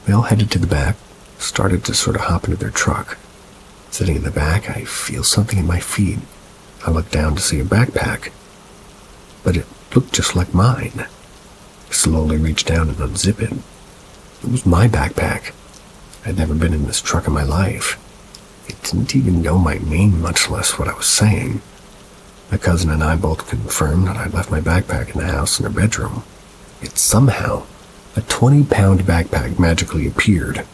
We all headed to the back, started to sort of hop into their truck. Sitting in the back, I feel something in my feet. I look down to see a backpack, but it looked just like mine. I slowly reach down and unzip it. It was my backpack. I'd never been in this truck in my life. It didn't even know my name, much less what I was saying. My cousin and I both confirmed that I'd left my backpack in the house in her bedroom. Yet somehow, a 20-pound backpack magically appeared.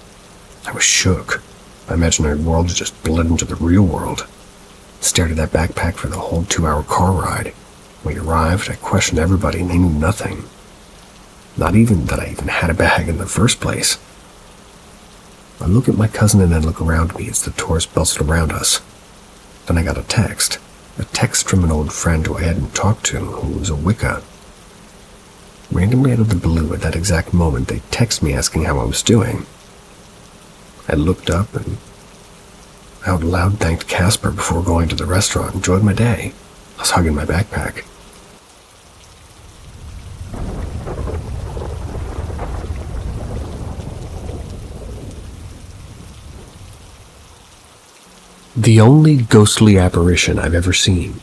I was shook. My imaginary world had just bled into the real world. I stared at that backpack for the whole 2-hour car ride. When we arrived, I questioned everybody and they knew nothing. Not even that I even had a bag in the first place. I look at my cousin and then look around me as the tourists bustled around us. Then I got a text from an old friend who I hadn't talked to, who was a Wicca. Randomly out of the blue at that exact moment, they texted me asking how I was doing. I looked up and out loud thanked Casper before going to the restaurant and enjoyed my day. I was hugging my backpack. The only ghostly apparition I've ever seen.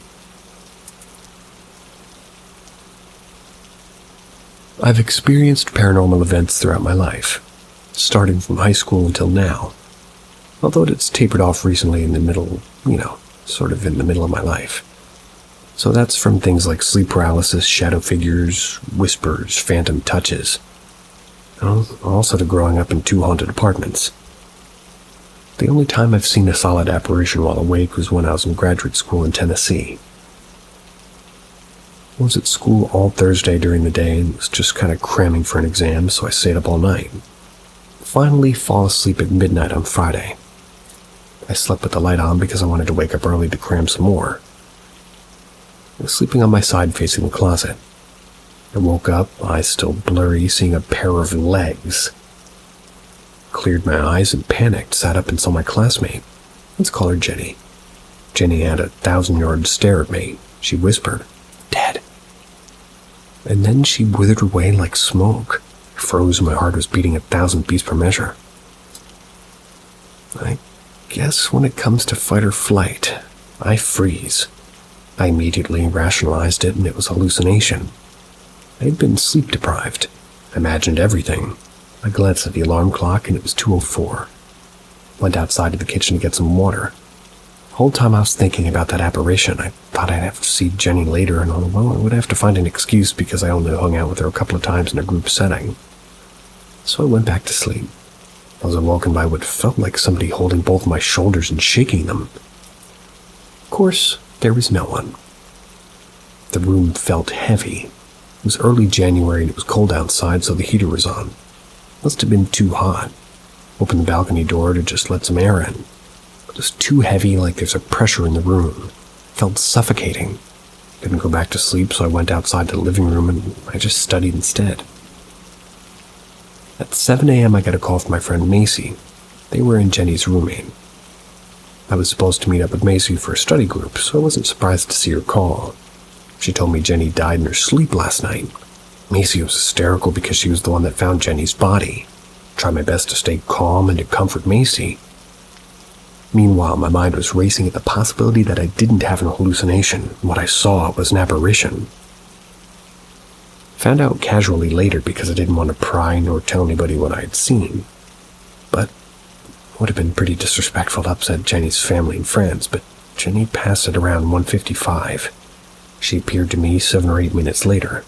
I've experienced paranormal events throughout my life, starting from high school until now, although it's tapered off recently in the middle, sort of in the middle of my life. So that's from things like sleep paralysis, shadow figures, whispers, phantom touches, and also to growing up in 2 haunted apartments. The only time I've seen a solid apparition while awake was when I was in graduate school in Tennessee. I was at school all Thursday during the day and was just kind of cramming for an exam, so I stayed up all night. Finally fall asleep at midnight on Friday. I slept with the light on because I wanted to wake up early to cram some more. I was sleeping on my side facing the closet. I woke up, eyes still blurry, seeing a pair of legs. Cleared my eyes and panicked, sat up and saw my classmate. Let's call her Jenny. Jenny had a 1,000-yard stare at me. She whispered, "Dead." And then she withered away like smoke. I froze and my heart was beating 1,000 beats per measure. I guess when it comes to fight or flight, I freeze. I immediately rationalized it and it was hallucination. I had been sleep deprived. I imagined everything. I glanced at the alarm clock and it was 2:04. Went outside to the kitchen to get some water. The whole time I was thinking about that apparition, I thought I'd have to see Jenny later and I would have to find an excuse because I only hung out with her a couple of times in a group setting. So I went back to sleep. I was awoken by what felt like somebody holding both my shoulders and shaking them. Of course, there was no one. The room felt heavy. It was early January and it was cold outside, so the heater was on. Must have been too hot. Opened the balcony door to just let some air in. It was too heavy, like there's a pressure in the room. Felt suffocating. Didn't go back to sleep, so I went outside to the living room and I just studied instead. At 7 a.m. I got a call from my friend Macy. They were in Jenny's roommate. I was supposed to meet up with Macy for a study group, so I wasn't surprised to see her call. She told me Jenny died in her sleep last night. Macy was hysterical because she was the one that found Jenny's body. I tried my best to stay calm and to comfort Macy. Meanwhile, my mind was racing at the possibility that I didn't have an hallucination, and what I saw was an apparition. Found out casually later because I didn't want to pry nor tell anybody what I had seen. But it would have been pretty disrespectful to upset Jenny's family and friends, but Jenny passed at around 1:55. She appeared to me 7 or 8 minutes later.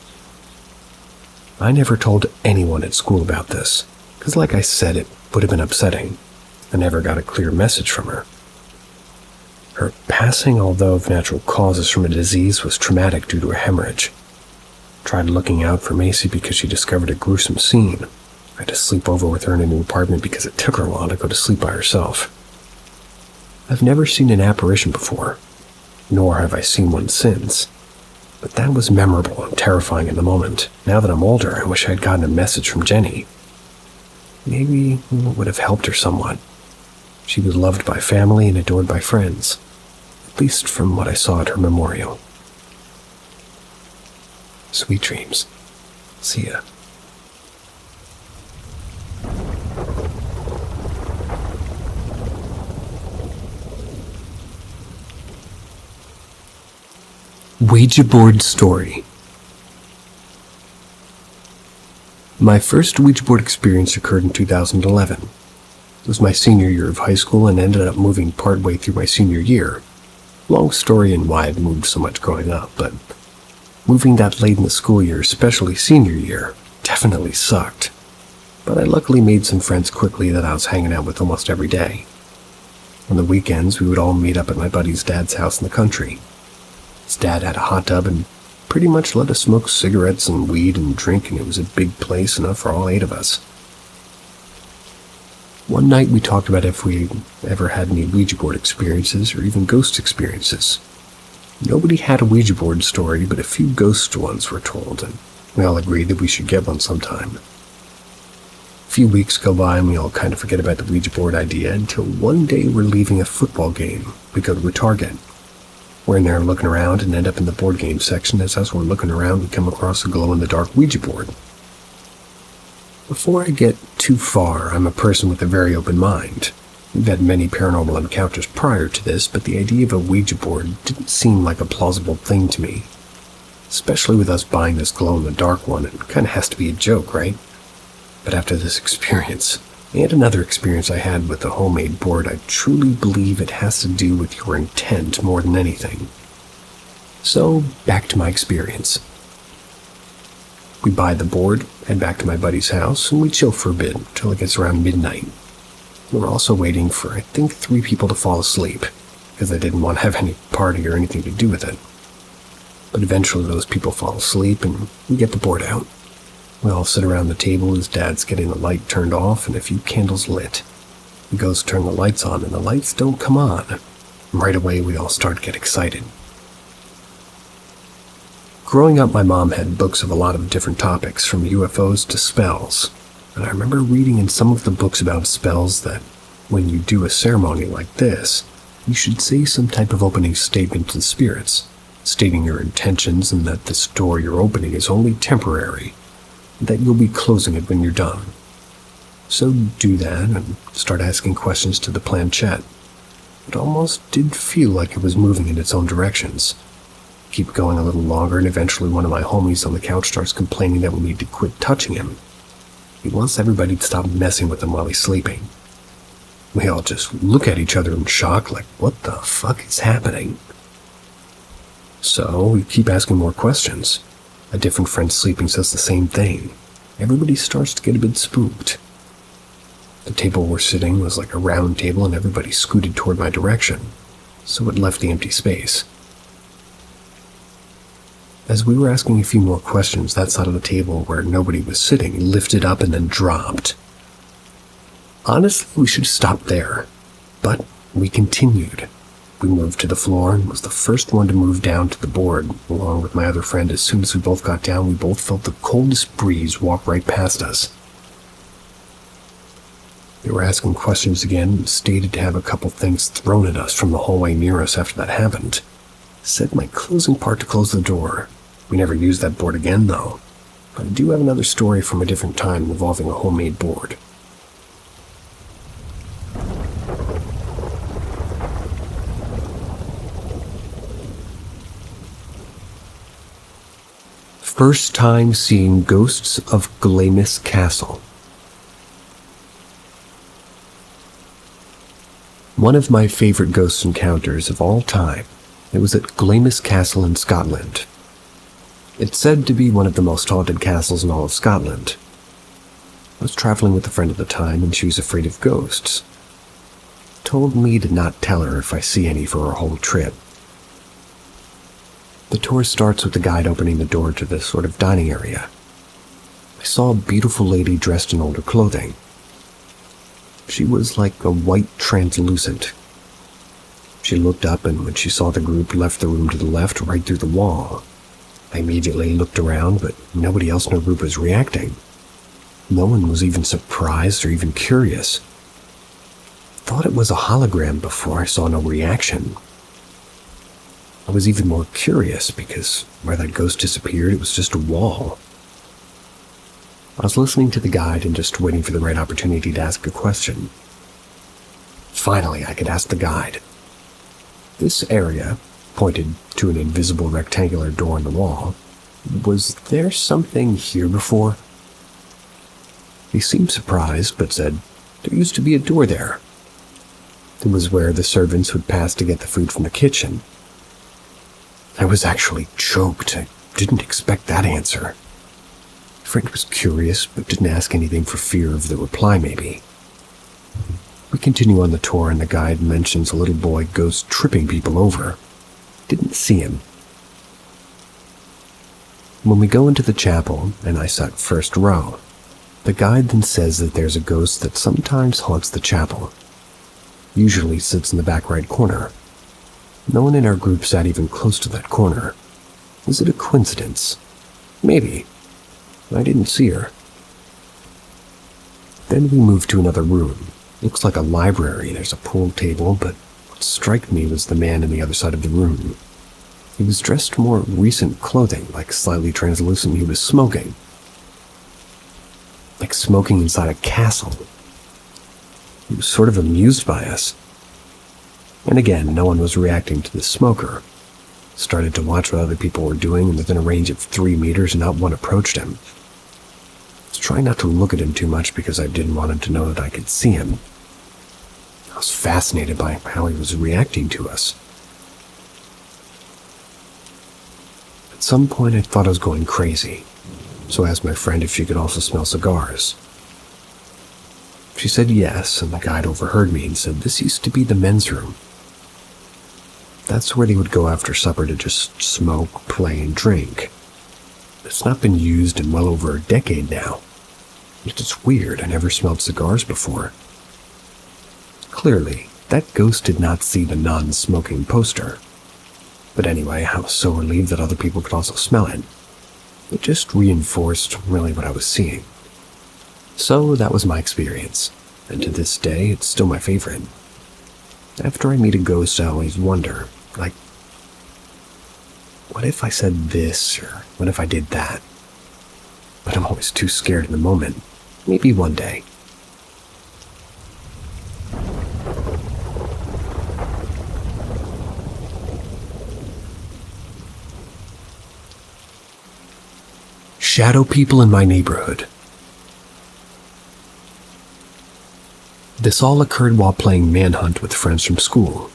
I never told anyone at school about this, because like I said, it would have been upsetting. I never got a clear message from her. Her passing, although of natural causes from a disease, was traumatic due to a hemorrhage. Tried looking out for Macy because she discovered a gruesome scene. I had to sleep over with her in a new apartment because it took her a while to go to sleep by herself. I've never seen an apparition before, nor have I seen one since. But that was memorable and terrifying in the moment. Now that I'm older, I wish I had gotten a message from Jenny. Maybe it would have helped her somewhat. She was loved by family and adored by friends, at least from what I saw at her memorial. Sweet dreams. See ya. Ouija board story. My first Ouija board experience occurred in 2011. It was my senior year of high school and ended up moving partway through my senior year. Long story in why I'd moved so much growing up, but moving that late in the school year, especially senior year, definitely sucked. But I luckily made some friends quickly that I was hanging out with almost every day. On the weekends, we would all meet up at my buddy's dad's house in the country. His dad had a hot tub and pretty much let us smoke cigarettes and weed and drink, and it was a big place, enough for all 8 of us. One night we talked about if we ever had any Ouija board experiences or even ghost experiences. Nobody had a Ouija board story, but a few ghost ones were told, and we all agreed that we should get one sometime. A few weeks go by and we all kind of forget about the Ouija board idea until one day we're leaving a football game. We go to a Target. We're in there looking around and end up in the board game section. As we're looking around, we come across a glow-in-the-dark Ouija board. Before I get too far, I'm a person with a very open mind. We've had many paranormal encounters prior to this, but the idea of a Ouija board didn't seem like a plausible thing to me. Especially with us buying this glow-in-the-dark one, it kind of has to be a joke, right? But after this experience, and another experience I had with the homemade board, I truly believe it has to do with your intent more than anything. So, back to my experience. We buy the board, head back to my buddy's house, and we chill for a bit till it gets around midnight. We're also waiting for, I think, 3 people to fall asleep, because I didn't want to have any party or anything to do with it. But eventually those people fall asleep, and we get the board out. We all sit around the table as Dad's getting the light turned off and a few candles lit. He goes to turn the lights on, and the lights don't come on. And right away we all start to get excited. Growing up, my mom had books of a lot of different topics, from UFOs to spells. And I remember reading in some of the books about spells that when you do a ceremony like this, you should say some type of opening statement to the spirits, stating your intentions and that this door you're opening is only temporary, and that you'll be closing it when you're done. So do that and start asking questions to the planchette. It almost did feel like it was moving in its own directions. Keep going a little longer, and eventually one of my homies on the couch starts complaining that we need to quit touching him. He wants everybody to stop messing with him while he's sleeping. We all just look at each other in shock, like, what the fuck is happening? So we keep asking more questions. A different friend sleeping says the same thing. Everybody starts to get a bit spooked. The table we're sitting was like a round table, and everybody scooted toward my direction, so it left the empty space. As we were asking a few more questions, that side of the table where nobody was sitting lifted up and then dropped. Honestly, we should have stopped there, but we continued. We moved to the floor and was the first one to move down to the board, along with my other friend. As soon as we both got down, we both felt the coldest breeze walk right past us. They were asking questions again and stated to have a couple things thrown at us from the hallway near us after that happened. Said my closing part to close the door. We never used that board again, though. But I do have another story from a different time involving a homemade board. First time seeing ghosts of Glamis Castle. One of my favorite ghost encounters of all time. It was at Glamis Castle in Scotland. It's said to be one of the most haunted castles in all of Scotland. I was traveling with a friend at the time, and she was afraid of ghosts. Told me to not tell her if I see any for our whole trip. The tour starts with the guide opening the door to this sort of dining area. I I saw a beautiful lady dressed in older clothing. She was like a white translucent. She looked up, and when she saw the group, left the room to the left, right through the wall. I immediately looked around, but nobody else in our group was reacting. No one was even surprised or even curious. Thought it was a hologram before I saw no reaction. I was even more curious because where that ghost disappeared, it was just a wall. I was listening to the guide and just waiting for the right opportunity to ask a question. Finally, I could ask the guide. This area, pointed to an invisible rectangular door in the wall, was there something here before? He seemed surprised, but said, there used to be a door there. It was where the servants would pass to get the food from the kitchen. I was actually choked. I didn't expect that answer. My friend was curious, but didn't ask anything for fear of the reply, maybe. We continue on the tour, and the guide mentions a little boy ghost tripping people over. Didn't see him. When we go into the chapel, and I sat first row, the guide then says that there's a ghost that sometimes haunts the chapel. Usually sits in the back right corner. No one in our group sat even close to that corner. Was it a coincidence? Maybe. I didn't see her. Then we moved to another room. Looks like a library. There's a pool table, but what struck me was the man on the other side of the room. He was dressed more recent clothing, like slightly translucent. He was smoking. Like smoking inside a castle. He was sort of amused by us. And again, no one was reacting to the smoker. Started to watch what other people were doing, and within a range of 3 meters, not one approached him. I was trying not to look at him too much because I didn't want him to know that I could see him. I was fascinated by how he was reacting to us. At some point, I thought I was going crazy, so I asked my friend if she could also smell cigars. She said yes, and the guide overheard me and said this used to be the men's room. That's where they would go after supper to just smoke, play, and drink. It's not been used in well over a decade now. It's weird, I never smelled cigars before. Clearly, that ghost did not see the non-smoking poster. But anyway, I was so relieved that other people could also smell it. It just reinforced really what I was seeing. So that was my experience, and to this day, it's still my favorite. After I meet a ghost, I always wonder, like, what if I said this, or what if I did that? But I'm always too scared in the moment. Maybe one day. Shadow people in my neighborhood. This all occurred while playing Manhunt with friends from school.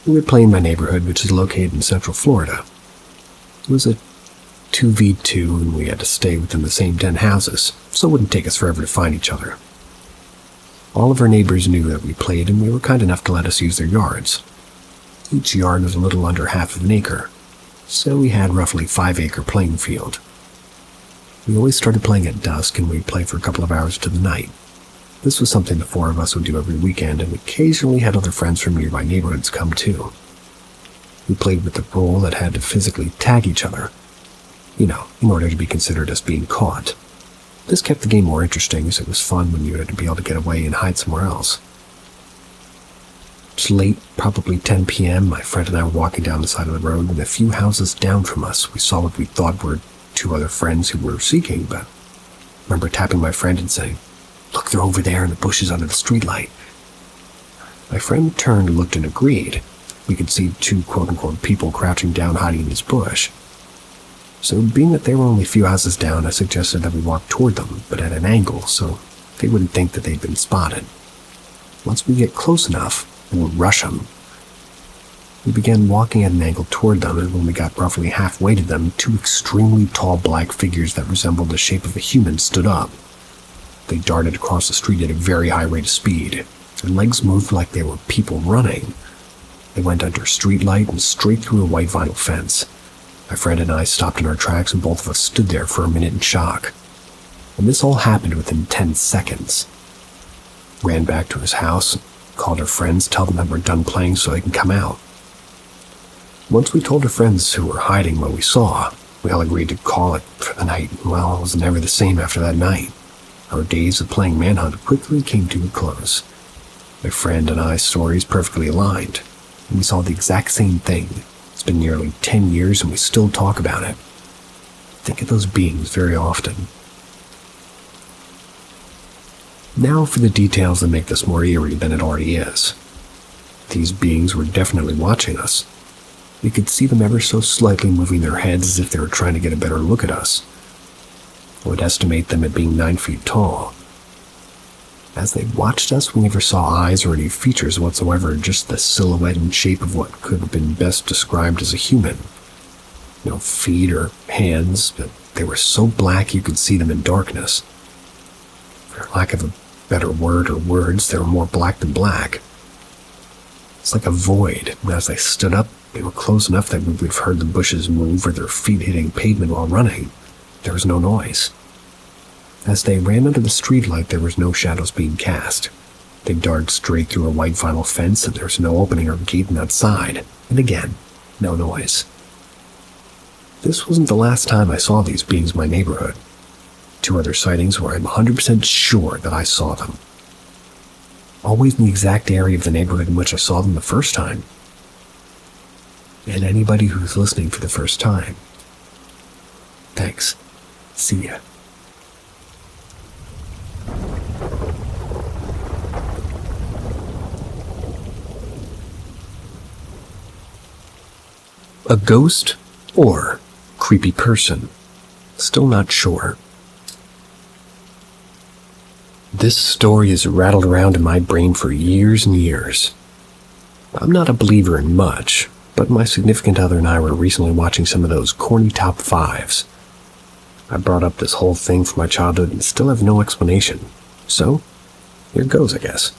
We would play in my neighborhood, which is located in Central Florida. It was a 2v2, and we had to stay within the same 10 houses, so it wouldn't take us forever to find each other. All of our neighbors knew that we played, and we were kind enough to let us use their yards. Each yard was a little under half of an acre, so we had roughly 5-acre playing field. We always started playing at dusk, and we'd play for a couple of hours to the night. This was something the 4 of us would do every weekend, and we occasionally had other friends from nearby neighborhoods come too. We played with the rule that had to physically tag each other, in order to be considered as being caught. This kept the game more interesting, as it was fun when you had to be able to get away and hide somewhere else. It's late, probably 10 p.m., my friend and I were walking down the side of the road, and a few houses down from us, we saw what we thought were 2 other friends who were seeking, but I remember tapping my friend and saying, "Look, they're over there in the bushes under the streetlight." My friend turned, looked, and agreed. We could see 2 quote-unquote people crouching down, hiding in this bush. So being that they were only a few houses down, I suggested that we walk toward them, but at an angle, so they wouldn't think that they'd been spotted. Once we get close enough, we'll rush them. We began walking at an angle toward them, and when we got roughly halfway to them, 2 extremely tall black figures that resembled the shape of a human stood up. They darted across the street at a very high rate of speed. Their legs moved like they were people running. They went under a street light and straight through a white vinyl fence. My friend and I stopped in our tracks, and both of us stood there for a minute in shock. and this all happened within 10 seconds. Ran back to his house, called our friends, tell them that we're done playing so they can come out. Once we told our friends who were hiding what we saw, we all agreed to call it for the night. Well, it was never the same after that night. Our days of playing Manhunt quickly came to a close. My friend and I's stories perfectly aligned, and we saw the exact same thing. It's been nearly 10 years and we still talk about it. Think of those beings very often. Now for the details that make this more eerie than it already is. These beings were definitely watching us. We could see them ever so slightly moving their heads as if they were trying to get a better look at us. I would estimate them at being 9 feet tall. As they watched us, we never saw eyes or any features whatsoever, just the silhouette and shape of what could have been best described as a human. No feet or hands, but they were so black you could see them in darkness. For lack of a better word or words, they were more black than black. It's like a void, and as they stood up, they were close enough that we would have heard the bushes move or their feet hitting pavement while running. There was no noise. As they ran under the streetlight, there was no shadows being cast. They darted straight through a white vinyl fence, and there was no opening or gate on that side. And again, no noise. This wasn't the last time I saw these beings in my neighborhood. 2 other sightings where I'm 100% sure that I saw them. Always in the exact area of the neighborhood in which I saw them the first time. And anybody who's listening for the first time, thanks. See ya. A ghost or creepy person? Still not sure. This story has rattled around in my brain for years and years. I'm not a believer in much, but my significant other and I were recently watching some of those corny top 5s. I brought up this whole thing from my childhood and still have no explanation. So, here goes, I guess.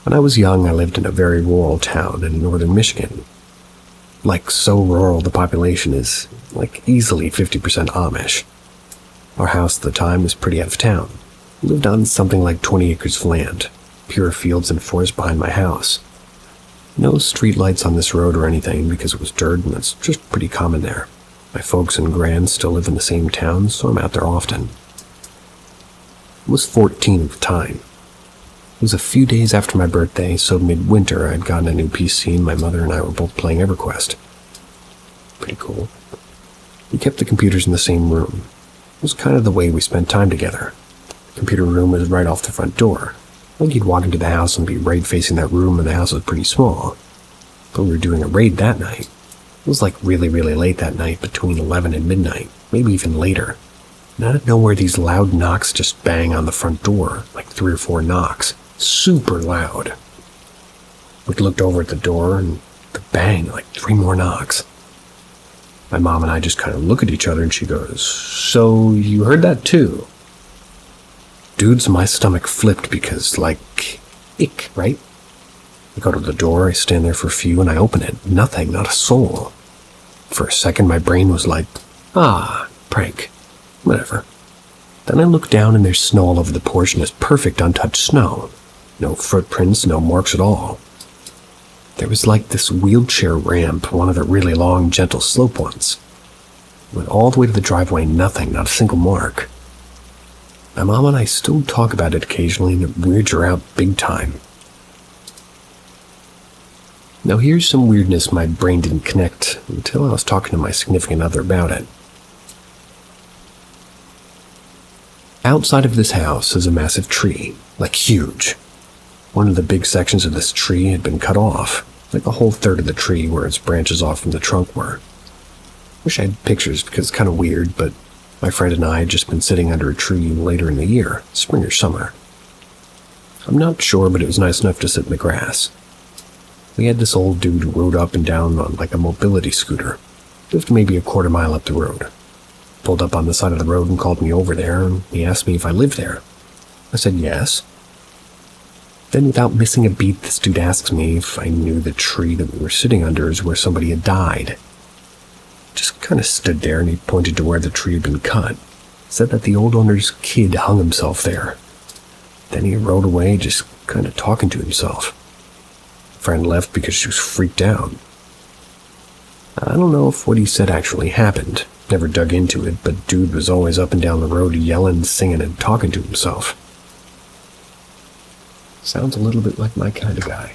When I was young, I lived in a very rural town in northern Michigan. Like, so rural, the population is, easily 50% Amish. Our house at the time was pretty out of town. We lived on something like 20 acres of land, pure fields and forest behind my house. No streetlights on this road or anything because it was dirt and it's just pretty common there. My folks and grand still live in the same town, so I'm out there often. I was 14 at the time. It was a few days after my birthday, so midwinter I'd gotten a new PC and my mother and I were both playing EverQuest. Pretty cool. We kept the computers in the same room. It was kind of the way we spent time together. The computer room was right off the front door. You'd walk into the house and be right facing that room, and the house was pretty small. But we were doing a raid that night. It was really, really late that night, between 11 and midnight, maybe even later. And out of nowhere, these loud knocks just bang on the front door, 3 or 4 knocks. Super loud. We looked over at the door, and the bang, 3 more knocks. My mom and I just kind of look at each other, and she goes, "So, you heard that too?" Dudes, my stomach flipped because, ick, right? I go to the door, I stand there for a few, and I open it. Nothing, not a soul. For a second, my brain was like, prank. Whatever. Then I look down, and there's snow all over the porch, and it's perfect untouched snow. No footprints, no marks at all. There was this wheelchair ramp, one of the really long, gentle slope ones. Went all the way to the driveway, nothing, not a single mark. My mom and I still talk about it occasionally, and it weirds her out big time. Now here's some weirdness my brain didn't connect until I was talking to my significant other about it. Outside of this house is a massive tree, huge. One of the big sections of this tree had been cut off, a whole third of the tree where its branches off from the trunk were. Wish I had pictures because it's kind of weird, but my friend and I had just been sitting under a tree later in the year, spring or summer. I'm not sure, but it was nice enough to sit in the grass. We had this old dude who rode up and down on a mobility scooter, lived maybe a quarter mile up the road. Pulled up on the side of the road and called me over there, and he asked me if I lived there. I said yes. Then without missing a beat, this dude asks me if I knew the tree that we were sitting under is where somebody had died. Just kind of stood there and he pointed to where the tree had been cut. Said that the old owner's kid hung himself there. Then he rode away, just kind of talking to himself. Friend left because she was freaked out. I don't know if what he said actually happened. Never dug into it, but dude was always up and down the road yelling, singing, and talking to himself. Sounds a little bit like my kind of guy.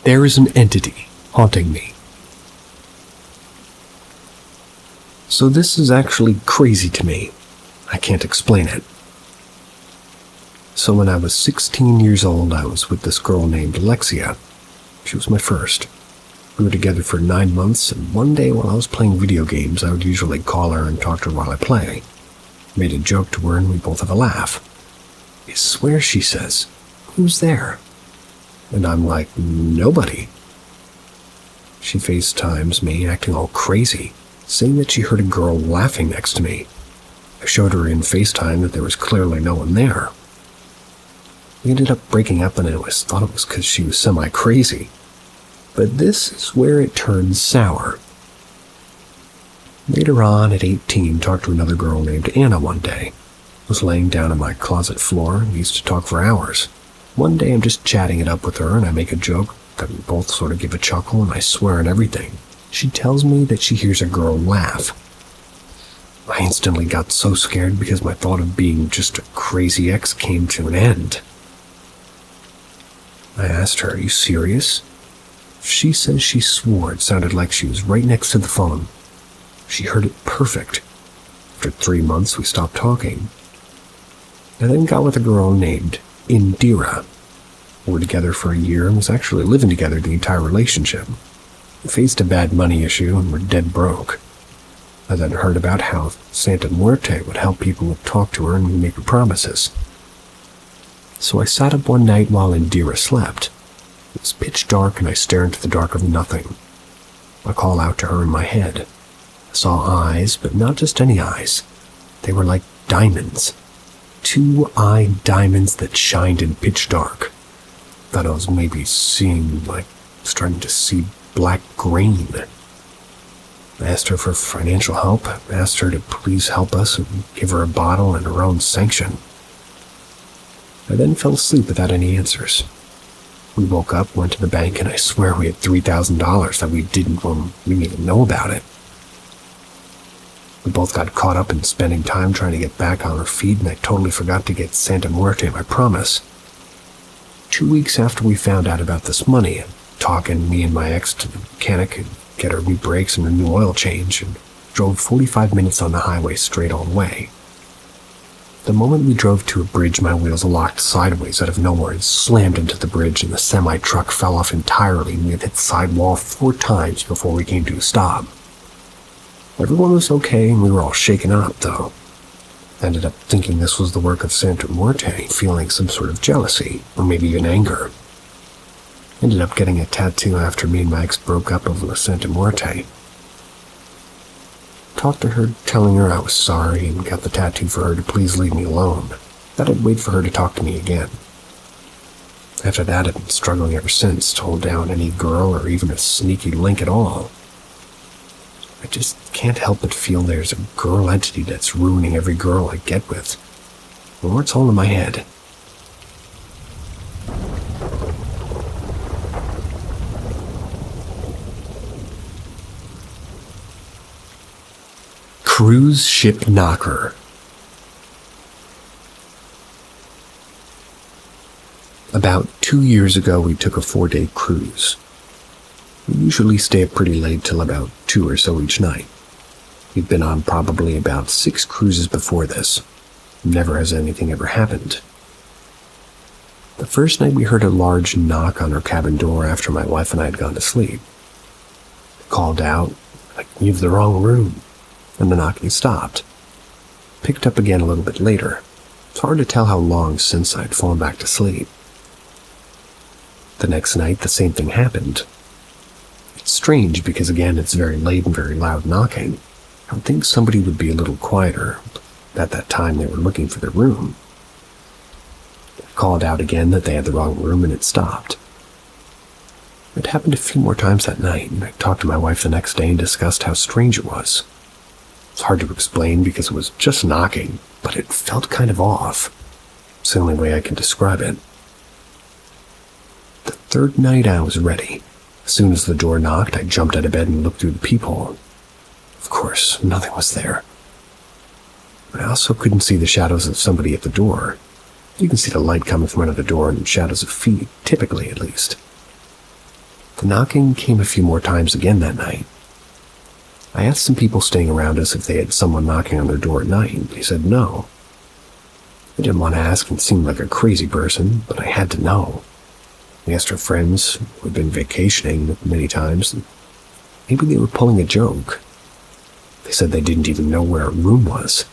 There is an entity haunting me. So this is actually crazy to me. I can't explain it. So when I was 16 years old, I was with this girl named Alexia. She was my first. We were together for 9 months, and one day while I was playing video games, I would usually call her and talk to her while I play. Made a joke to her and we both have a laugh. I swear, she says, "Who's there?" And I'm like, "Nobody." She FaceTimes me, acting all crazy, saying that she heard a girl laughing next to me. I showed her in FaceTime that there was clearly no one there. We ended up breaking up, and I always thought it was because she was semi-crazy. But this is where it turns sour. Later on, at 18, talked to another girl named Anna one day. Was laying down on my closet floor, and we used to talk for hours. One day I'm just chatting it up with her, and I make a joke that we both sort of give a chuckle, and I swear on everything. She tells me that she hears a girl laugh. I instantly got so scared because my thought of being just a crazy ex came to an end. I asked her, "Are you serious?" She says she swore it sounded like she was right next to the phone. She heard it perfect. After 3 months, we stopped talking. I then got with a girl named Indira. We were together for a year and was actually living together the entire relationship. We faced a bad money issue and were dead broke. I then heard about how Santa Muerte would help people who talk to her and make her promises. So I sat up one night while Indira slept. It was pitch dark and I stared into the dark of nothing. I call out to her in my head. I saw eyes, but not just any eyes. They were like diamonds. 2-eyed diamonds that shined in pitch dark. Thought I was maybe starting to see black grain. I asked her for financial help, asked her to please help us and give her a bottle and her own sanction. I then fell asleep without any answers. We woke up, went to the bank, and I swear we had $3,000 that we didn't even know about it. We both got caught up in spending time trying to get back on our feet, and I totally forgot to get Santa Muerte my promise. 2 weeks after we found out about this money, talking me and my ex to the mechanic and get her new brakes and a new oil change, and drove 45 minutes on the highway straight all the way. The moment we drove to a bridge, my wheels locked sideways out of nowhere and slammed into the bridge, and the semi-truck fell off entirely, and we had hit the sidewall 4 times before we came to a stop. Everyone was okay, and we were all shaken up, though. Ended up thinking this was the work of Santa Muerte, feeling some sort of jealousy, or maybe even anger. Ended up getting a tattoo after me and my ex broke up over the Santa Muerte. Talked to her, telling her I was sorry, and got the tattoo for her to please leave me alone. Thought I'd wait for her to talk to me again. After that, I've been struggling ever since to hold down any girl or even a sneaky link at all. I just can't help but feel there's a girl entity that's ruining every girl I get with. Or it's all in my head. Cruise ship knocker. About 2 years ago, we took a 4-day cruise. We usually stay up pretty late till about 2 or so each night. We've been on probably about 6 cruises before this. Never has anything ever happened. The first night we heard a large knock on our cabin door after my wife and I had gone to sleep. I called out, like, "You have the wrong room," and the knocking stopped. Picked up again a little bit later. It's hard to tell how long since I'd fallen back to sleep. The next night, the same thing happened. It's strange because, again, it's very late and very loud knocking. I would think somebody would be a little quieter. At that time, they were looking for their room. I called out again that they had the wrong room and it stopped. It happened a few more times that night, and I talked to my wife the next day and discussed how strange it was. It's hard to explain because it was just knocking, but it felt kind of off. It's the only way I can describe it. The third night I was ready. As soon as the door knocked, I jumped out of bed and looked through the peephole. Of course, nothing was there. But I also couldn't see the shadows of somebody at the door. You can see the light coming from under the door and shadows of feet, typically at least. The knocking came a few more times again that night. I asked some people staying around us if they had someone knocking on their door at night, and they said no. I didn't want to ask and seem like a crazy person, but I had to know. I asked our friends, who had been vacationing many times, and maybe they were pulling a joke. They said they didn't even know where our room was.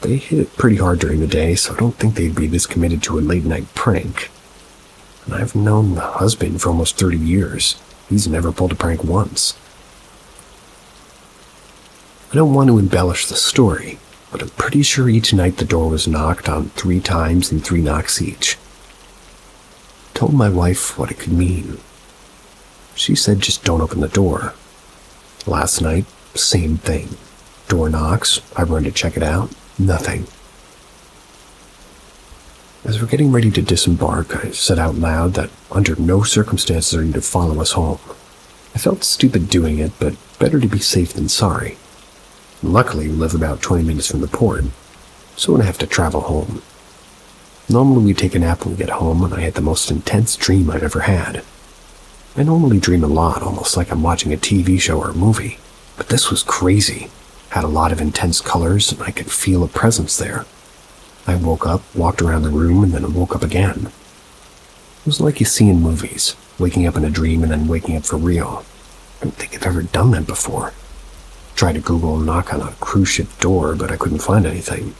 They hit it pretty hard during the day, so I don't think they'd be this committed to a late-night prank. And I've known the husband for almost 30 years. He's never pulled a prank once. I don't want to embellish the story, but I'm pretty sure each night the door was knocked on 3 times and 3 knocks each. I told my wife what it could mean. She said just don't open the door. Last night, same thing. Door knocks, I run to check it out, nothing. As we're getting ready to disembark, I said out loud that under no circumstances are you to follow us home. I felt stupid doing it, but better to be safe than sorry. Luckily, we live about 20 minutes from the port, so I don't have to travel home. Normally we take a nap when we get home, and I had the most intense dream I've ever had. I normally dream a lot, almost like I'm watching a TV show or a movie, but this was crazy. Had a lot of intense colors, and I could feel a presence there. I woke up, walked around the room, and then woke up again. It was like you see in movies, waking up in a dream and then waking up for real. I don't think I've ever done that before. Tried to Google knock on a cruise ship door, but I couldn't find anything.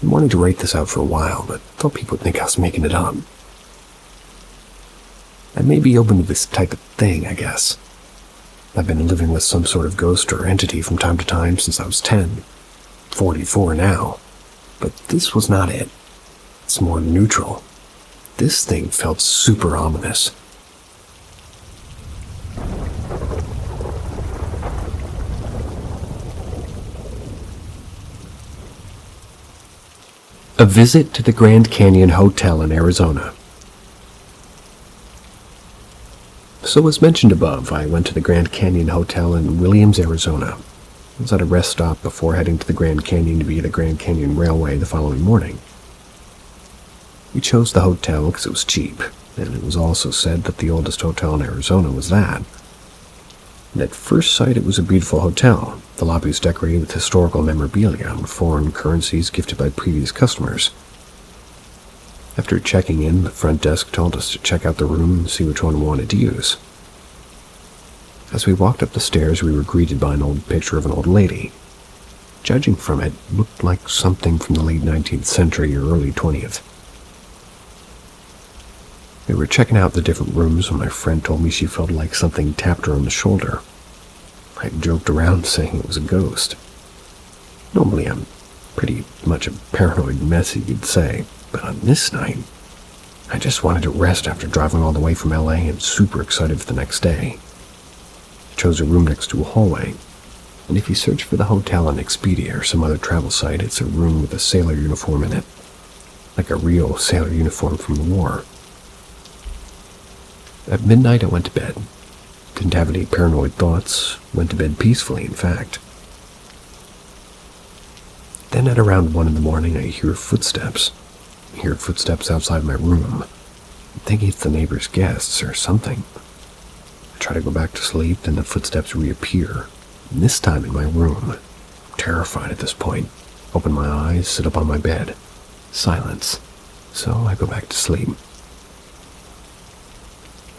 I wanted to write this out for a while, but thought people would think I was making it up. I may be open to this type of thing, I guess. I've been living with some sort of ghost or entity from time to time since I was 10. 44 now. But this was not it. It's more neutral. This thing felt super ominous. A visit to the Grand Canyon Hotel in Arizona. So as mentioned above, I went to the Grand Canyon Hotel in Williams, Arizona. I was at a rest stop before heading to the Grand Canyon to be at the Grand Canyon Railway the following morning. We chose the hotel because it was cheap, and it was also said that the oldest hotel in Arizona was that. And at first sight, it was a beautiful hotel. The lobby was decorated with historical memorabilia and foreign currencies gifted by previous customers. After checking in, the front desk told us to check out the room and see which one we wanted to use. As we walked up the stairs, we were greeted by an old picture of an old lady. Judging from it, it looked like something from the late 19th century or early 20th. We were checking out the different rooms when my friend told me she felt like something tapped her on the shoulder. I joked around saying it was a ghost. Normally I'm pretty much a paranoid mess, you'd say, but on this night, I just wanted to rest after driving all the way from LA and super excited for the next day. I chose a room next to a hallway, and if you search for the hotel on Expedia or some other travel site, it's a room with a sailor uniform in it, like a real sailor uniform from the war. At midnight, I went to bed. Didn't have any paranoid thoughts. Went to bed peacefully, in fact. Then at around 1 in the morning, I hear footsteps. I hear footsteps outside my room. I'm thinking it's the neighbor's guests or something. I try to go back to sleep, then the footsteps reappear. And this time in my room. I'm terrified at this point. Open my eyes, sit up on my bed. Silence. So I go back to sleep.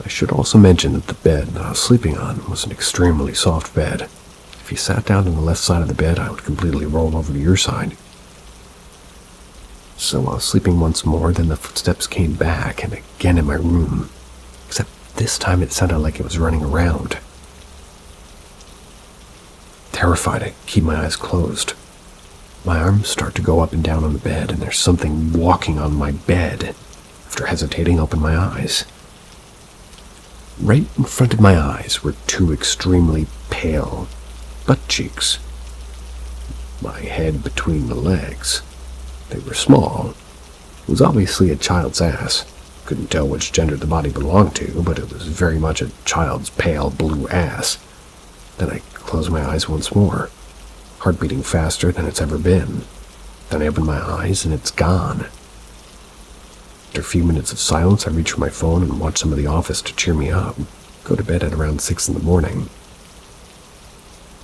I should also mention that the bed that I was sleeping on was an extremely soft bed. If you sat down on the left side of the bed, I would completely roll over to your side. So I was sleeping once more, then the footsteps came back, and again in my room. Except this time it sounded like it was running around. Terrified, I keep my eyes closed. My arms start to go up and down on the bed, and there's something walking on my bed. After hesitating, I open my eyes. Right in front of my eyes were two extremely pale butt cheeks. My head between the legs. They were small. It was obviously a child's ass. Couldn't tell which gender the body belonged to, but it was very much a child's pale blue ass. Then I closed my eyes once more, heart beating faster than it's ever been. Then I open my eyes and it's gone. After a few minutes of silence, I reach for my phone and watch some of The Office to cheer me up. Go to bed at around 6 in the morning.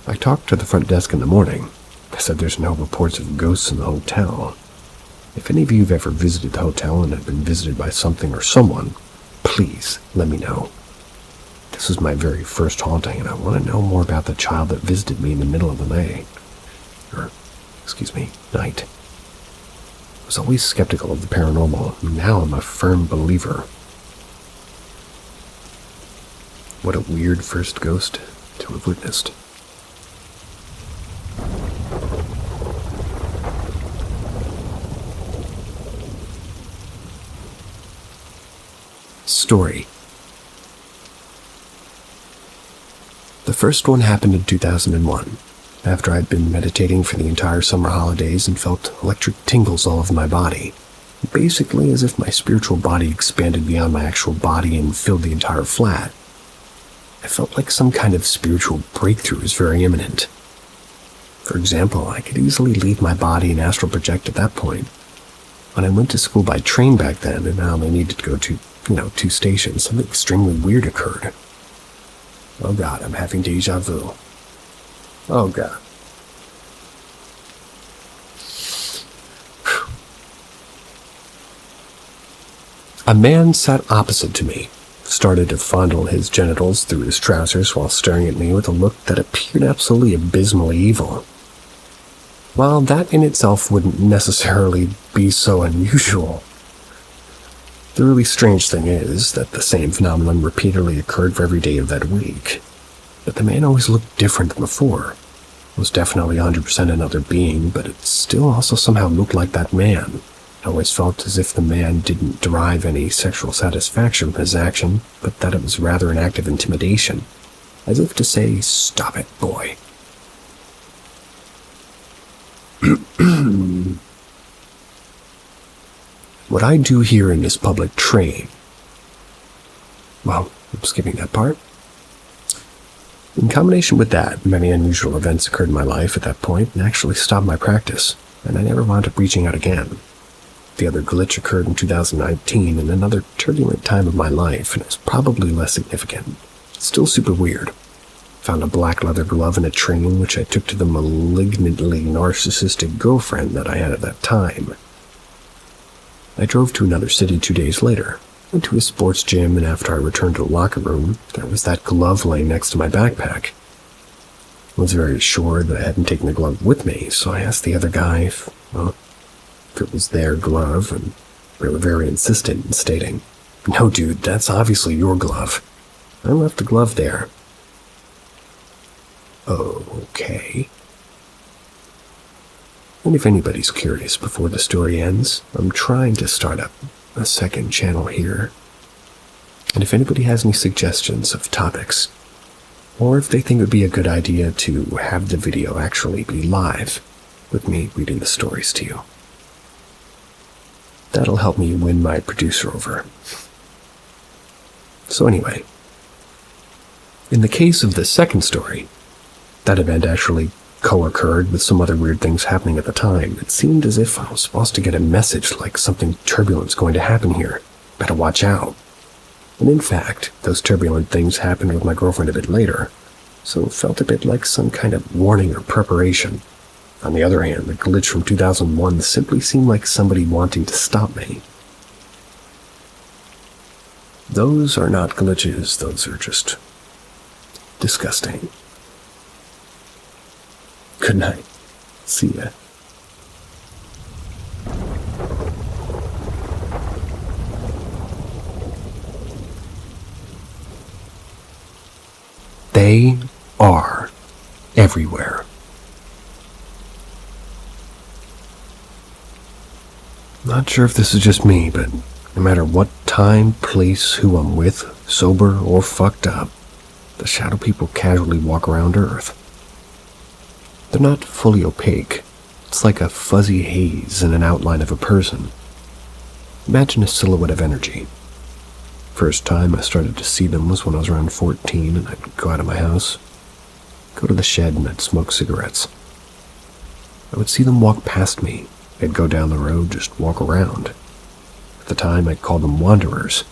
I talked to the front desk in the morning. I said there's no reports of ghosts in the hotel. If any of you have ever visited the hotel and have been visited by something or someone, please let me know. This was my very first haunting, and I want to know more about the child that visited me in the middle of the night. Night. I was always skeptical of the paranormal, and now I'm a firm believer. What a weird first ghost to have witnessed. Story. The first one happened in 2001, after I'd been meditating for the entire summer holidays and felt electric tingles all over my body, basically as if my spiritual body expanded beyond my actual body and filled the entire flat. I felt like some kind of spiritual breakthrough was very imminent. For example, I could easily leave my body and astral project at that point. When I went to school by train back then, and I only needed to go to 2 stations, something extremely weird occurred. Oh God, I'm having deja vu. Oh God. A man sat opposite to me, started to fondle his genitals through his trousers while staring at me with a look that appeared absolutely abysmally evil. While that in itself wouldn't necessarily be so unusual, the really strange thing is that the same phenomenon repeatedly occurred for every day of that week. But the man always looked different than before. It was definitely 100% another being, but it still also somehow looked like that man. It always felt as if the man didn't derive any sexual satisfaction from his action, but that it was rather an act of intimidation, as if to say, "Stop it, boy." What I do here in this public train, well, I'm skipping that part. In combination with that, many unusual events occurred in my life at that point and actually stopped my practice, and I never wound up reaching out again. The other glitch occurred in 2019 in another turbulent time of my life, and it was probably less significant. Still super weird. Found a black leather glove in a train which I took to the malignantly narcissistic girlfriend that I had at that time. I drove to another city 2 days later, went to a sports gym, and after I returned to the locker room, there was that glove laying next to my backpack. I was very sure that I hadn't taken the glove with me, so I asked the other guy if it was their glove, and they were very insistent in stating, "No, dude, that's obviously your glove. I left the glove there." Okay. And if anybody's curious before the story ends, I'm trying to start up a second channel here. And if anybody has any suggestions of topics, or if they think it would be a good idea to have the video actually be live, with me reading the stories to you, that'll help me win my producer over. So anyway, in the case of the second story, that event actually co-occurred with some other weird things happening at the time. It seemed as if I was supposed to get a message like something turbulent's going to happen here. Better watch out. And in fact, those turbulent things happened with my girlfriend a bit later, so it felt a bit like some kind of warning or preparation. On the other hand, the glitch from 2001 simply seemed like somebody wanting to stop me. Those are not glitches, those are just disgusting. Good night. See ya. They are everywhere. not sure if this is just me, but no matter what time, place, who I'm with, sober or fucked up, the shadow people casually walk around Earth. They're not fully opaque. It's like a fuzzy haze in an outline of a person. Imagine a silhouette of energy. First time I started to see them was when I was around 14, and I'd go out of my house, go to the shed, and I'd smoke cigarettes. I would see them walk past me. They'd go down the road, just walk around. At the time, I'd call them wanderers.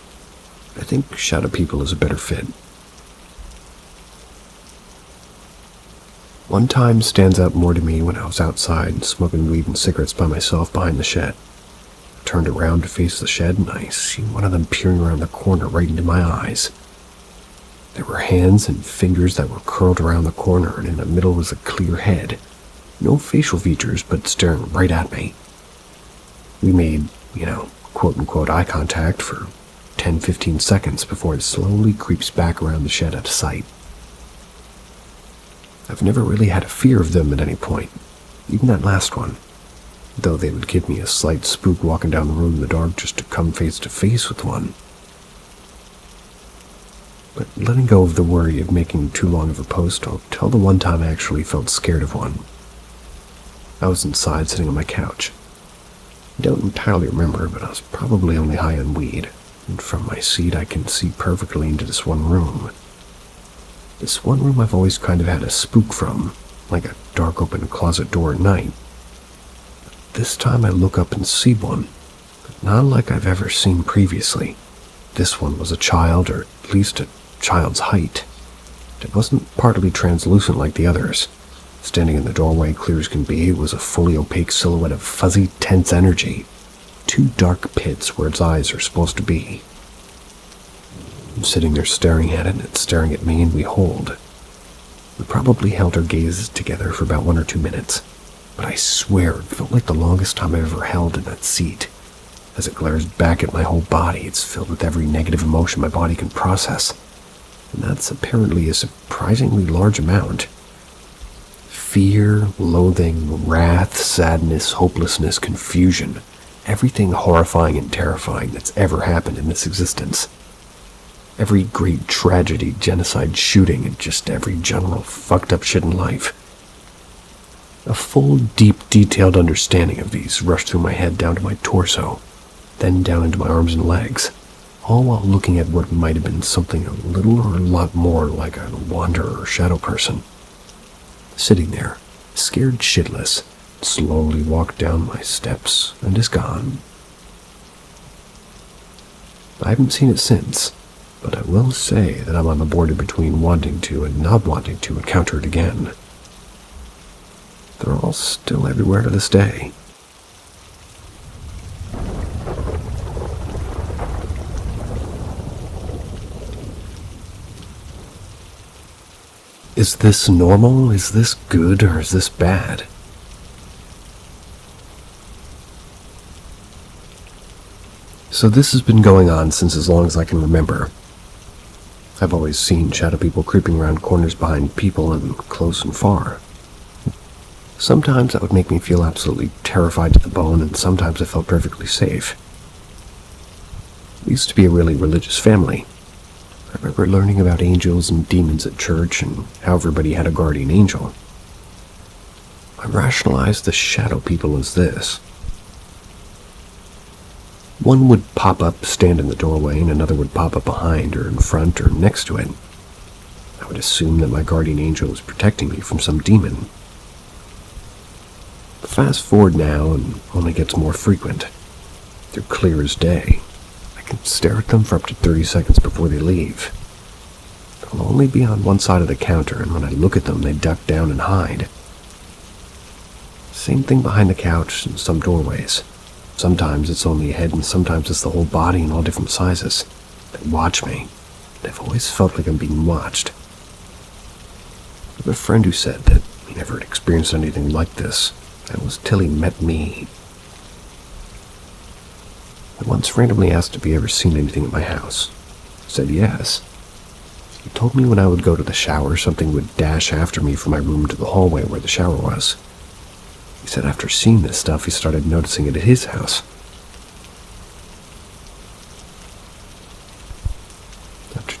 I think shadow people is a better fit. One time stands out more to me when I was outside smoking weed and cigarettes by myself behind the shed. I turned around to face the shed and I see one of them peering around the corner right into my eyes. There were hands and fingers that were curled around the corner, and in the middle was a clear head. No facial features, but staring right at me. We made, quote-unquote eye contact for 10-15 seconds before it slowly creeps back around the shed out of sight. I've never really had a fear of them at any point, even that last one, though they would give me a slight spook walking down the road in the dark just to come face to face with one. But letting go of the worry of making too long of a post, I'll tell the one time I actually felt scared of one. I was inside sitting on my couch. I don't entirely remember, but I was probably only high on weed, and from my seat I can see perfectly into this one room. This one room I've always kind of had a spook from, like a dark open closet door at night. This time I look up and see one, but not like I've ever seen previously. This one was a child, or at least a child's height. It wasn't partly translucent like the others. Standing in the doorway, clear as can be, it was a fully opaque silhouette of fuzzy, tense energy. 2 dark pits where its eyes are supposed to be. I'm sitting there staring at it, and it's staring at me, and we hold. We probably held our gazes together for about 1 or 2 minutes, but I swear it felt like the longest time I've ever held in that seat. As it glares back at my whole body, it's filled with every negative emotion my body can process, and that's apparently a surprisingly large amount. Fear, loathing, wrath, sadness, hopelessness, confusion, everything horrifying and terrifying that's ever happened in this existence. Every great tragedy, genocide, shooting, and just every general fucked up shit in life. A full, deep, detailed understanding of these rushed through my head down to my torso, then down into my arms and legs, all while looking at what might have been something a little or a lot more like a wanderer or shadow person. Sitting there, scared shitless, slowly walked down my steps and is gone. I haven't seen it since, but I will say that I'm on the border between wanting to and not wanting to encounter it again. They're all still everywhere to this day. Is this normal? Is this good? Or is this bad? So this has been going on since as long as I can remember. I've always seen shadow people creeping around corners behind people and close and far. Sometimes that would make me feel absolutely terrified to the bone, and sometimes I felt perfectly safe. We used to be a really religious family. I remember learning about angels and demons at church and how everybody had a guardian angel. I rationalized the shadow people as this. One would pop up, stand in the doorway, and another would pop up behind or in front or next to it. I would assume that my guardian angel was protecting me from some demon. Fast forward now, and only gets more frequent. They're clear as day. I can stare at them for up to 30 seconds before they leave. They'll only be on one side of the counter, and when I look at them, they duck down and hide. Same thing behind the couch and some doorways. Sometimes it's only a head, and sometimes it's the whole body in all different sizes. They watch me. I've always felt like I'm being watched. I have a friend who said that he never had experienced anything like this. That was till he met me. I once randomly asked if he ever seen anything at my house. He said yes. He told me when I would go to the shower, something would dash after me from my room to the hallway where the shower was. He said after seeing this stuff, he started noticing it at his house.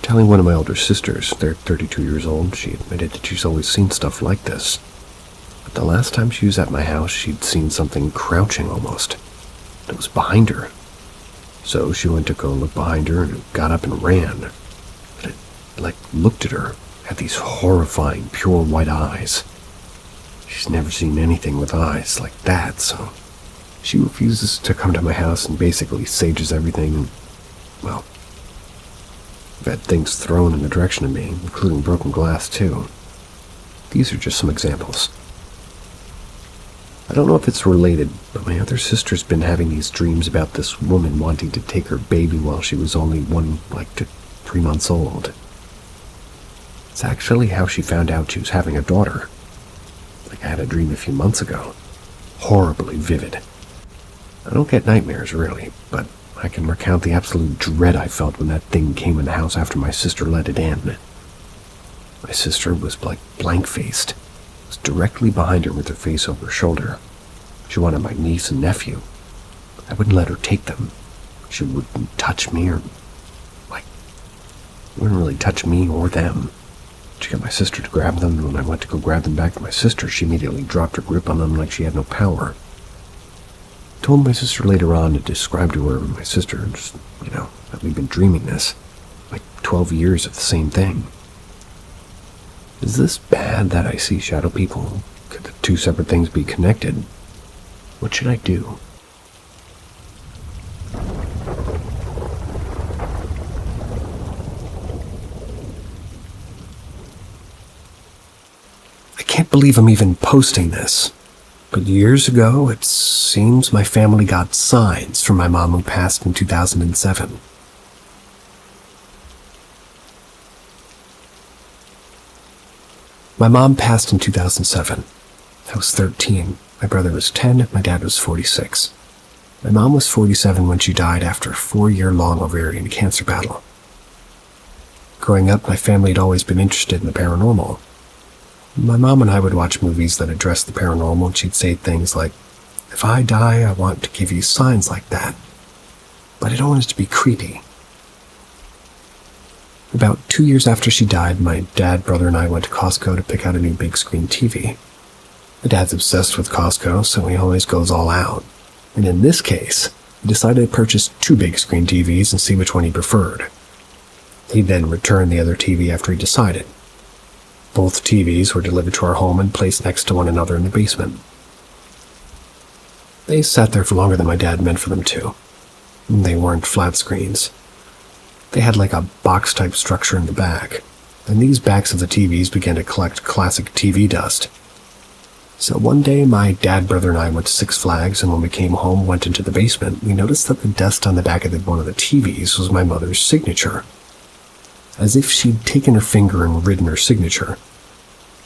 Telling one of my older sisters, they're 32 years old, she admitted that she's always seen stuff like this. But the last time she was at my house, she'd seen something crouching almost. It was behind her. So she went to go look behind her and got up and ran. But it, looked at her, had these horrifying, pure white eyes. She's never seen anything with eyes like that, so she refuses to come to my house and basically sages everything and, well, I've had things thrown in the direction of me, including broken glass too. These are just some examples. I don't know if it's related, but my other sister's been having these dreams about this woman wanting to take her baby while she was only 1 to 3 months old. It's actually how she found out she was having a daughter. I had a dream a few months ago. Horribly vivid. I don't get nightmares, really, but I can recount the absolute dread I felt when that thing came in the house after my sister let it in. My sister was blank-faced. I was directly behind her with her face over her shoulder. She wanted my niece and nephew. I wouldn't let her take them. She wouldn't touch me or, wouldn't really touch me or them. She got my sister to grab them, and when I went to go grab them back to my sister, she immediately dropped her grip on them like she had no power. I told my sister later on to describe to her my sister, that we'd been dreaming this. 12 years of the same thing. Is this bad that I see shadow people? Could the two separate things be connected? What should I do? I can't believe I'm even posting this. But years ago, it seems my family got signs from my mom who passed in 2007. My mom passed in 2007. I was 13. My brother was 10. My dad was 46. My mom was 47 when she died after a 4-year-long ovarian cancer battle. Growing up, my family had always been interested in the paranormal. My mom and I would watch movies that addressed the paranormal, and she'd say things like, "If I die, I want to give you signs like that. But I don't want it to be creepy." About 2 years after she died, my dad, brother, and I went to Costco to pick out a new big screen TV. My dad's obsessed with Costco, so he always goes all out. And in this case, he decided to purchase 2 big screen TVs and see which one he preferred. He'd then return the other TV after he decided. Both TVs were delivered to our home and placed next to one another in the basement. They sat there for longer than my dad meant for them to. They weren't flat screens. They had a box-type structure in the back, and these backs of the TVs began to collect classic TV dust. So one day, my dad, brother, and I went to Six Flags, and when we came home, went into the basement, we noticed that the dust on the back of one of the TVs was my mother's signature. As if she'd taken her finger and written her signature.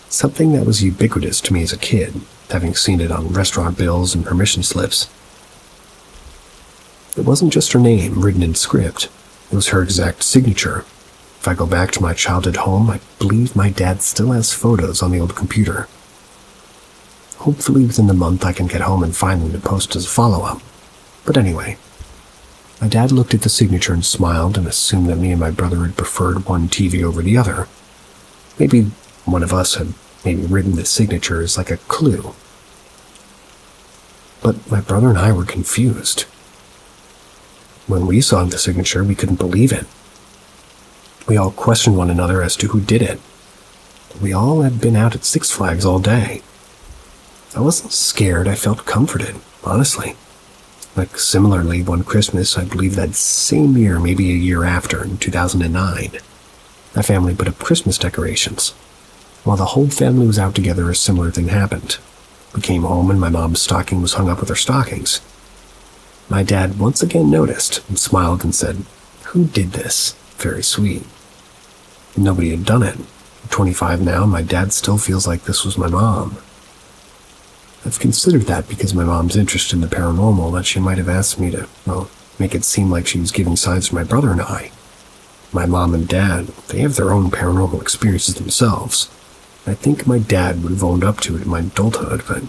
Something that was ubiquitous to me as a kid, having seen it on restaurant bills and permission slips. It wasn't just her name written in script. It was her exact signature. If I go back to my childhood home, I believe my dad still has photos on the old computer. Hopefully within the month I can get home and find them to post as a follow-up. But anyway, my dad looked at the signature and smiled and assumed that me and my brother had preferred one TV over the other. Maybe one of us had written the signature as a clue. But my brother and I were confused. When we saw the signature, we couldn't believe it. We all questioned one another as to who did it. We all had been out at Six Flags all day. I wasn't scared, I felt comforted, honestly. Similarly, one Christmas, I believe that same year, maybe a year after, in 2009, my family put up Christmas decorations. While the whole family was out together, a similar thing happened. We came home and my mom's stocking was hung up with her stockings. My dad once again noticed and smiled and said, "Who did this?" Very sweet. Nobody had done it. I'm 25 now, and my dad still feels like this was my mom. I've considered that because my mom's interest in the paranormal, that she might have asked me to, make it seem like she was giving signs to my brother and I. My mom and dad, they have their own paranormal experiences themselves. I think my dad would have owned up to it in my adulthood, but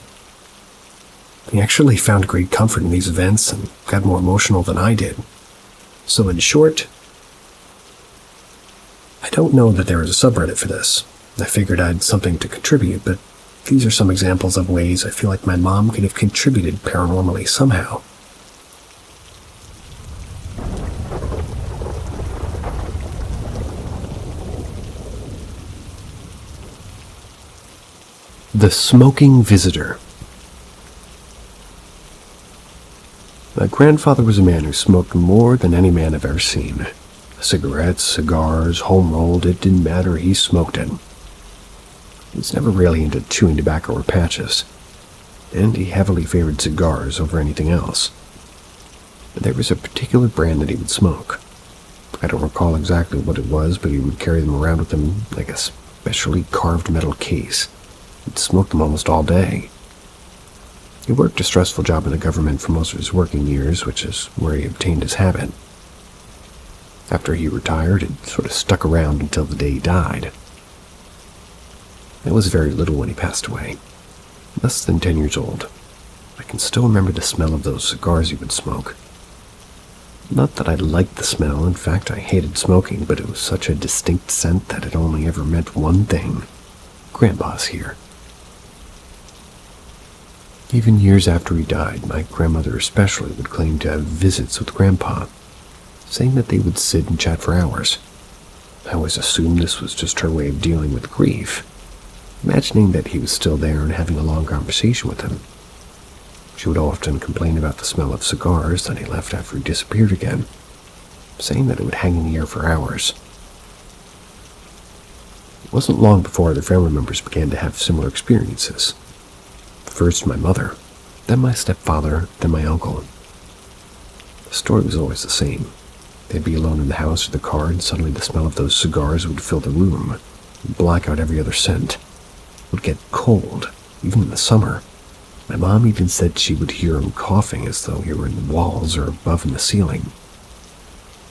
he actually found great comfort in these events and got more emotional than I did. So in short, I don't know that there was a subreddit for this. I figured I had something to contribute, but these are some examples of ways I feel like my mom could have contributed paranormally somehow. The Smoking Visitor. My grandfather was a man who smoked more than any man I've ever seen. Cigarettes, cigars, home-rolled, it didn't matter, he smoked it. He was never really into chewing tobacco or patches, and he heavily favored cigars over anything else. But there was a particular brand that he would smoke. I don't recall exactly what it was, but he would carry them around with him like a specially carved metal case. He'd smoke them almost all day. He worked a stressful job in the government for most of his working years, which is where he obtained his habit. After he retired, it sort of stuck around until the day he died. I was very little when he passed away, less than 10 years old. I can still remember the smell of those cigars he would smoke. Not that I liked the smell, in fact I hated smoking, but it was such a distinct scent that it only ever meant one thing: Grandpa's here. Even years after he died, my grandmother especially would claim to have visits with Grandpa, saying that they would sit and chat for hours. I always assumed this was just her way of dealing with grief, imagining that he was still there and having a long conversation with him. She would often complain about the smell of cigars that he left after he disappeared again, saying that it would hang in the air for hours. It wasn't long before other family members began to have similar experiences. First my mother, then my stepfather, then my uncle. The story was always the same. They'd be alone in the house or the car, and suddenly the smell of those cigars would fill the room, and black out every other scent. It would get cold, even in the summer. My mom even said she would hear him coughing as though he were in the walls or above in the ceiling.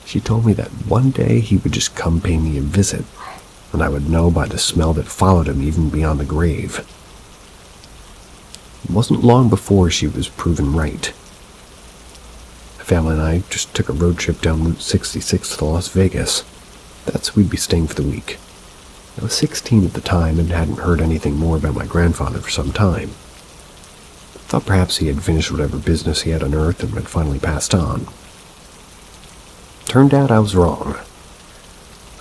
She told me that one day he would just come pay me a visit, and I would know by the smell that followed him even beyond the grave. It wasn't long before she was proven right. My family and I just took a road trip down Route 66 to Las Vegas. That's where we'd be staying for the week. I was 16 at the time and hadn't heard anything more about my grandfather for some time. I thought perhaps he had finished whatever business he had on Earth and had finally passed on. Turned out I was wrong.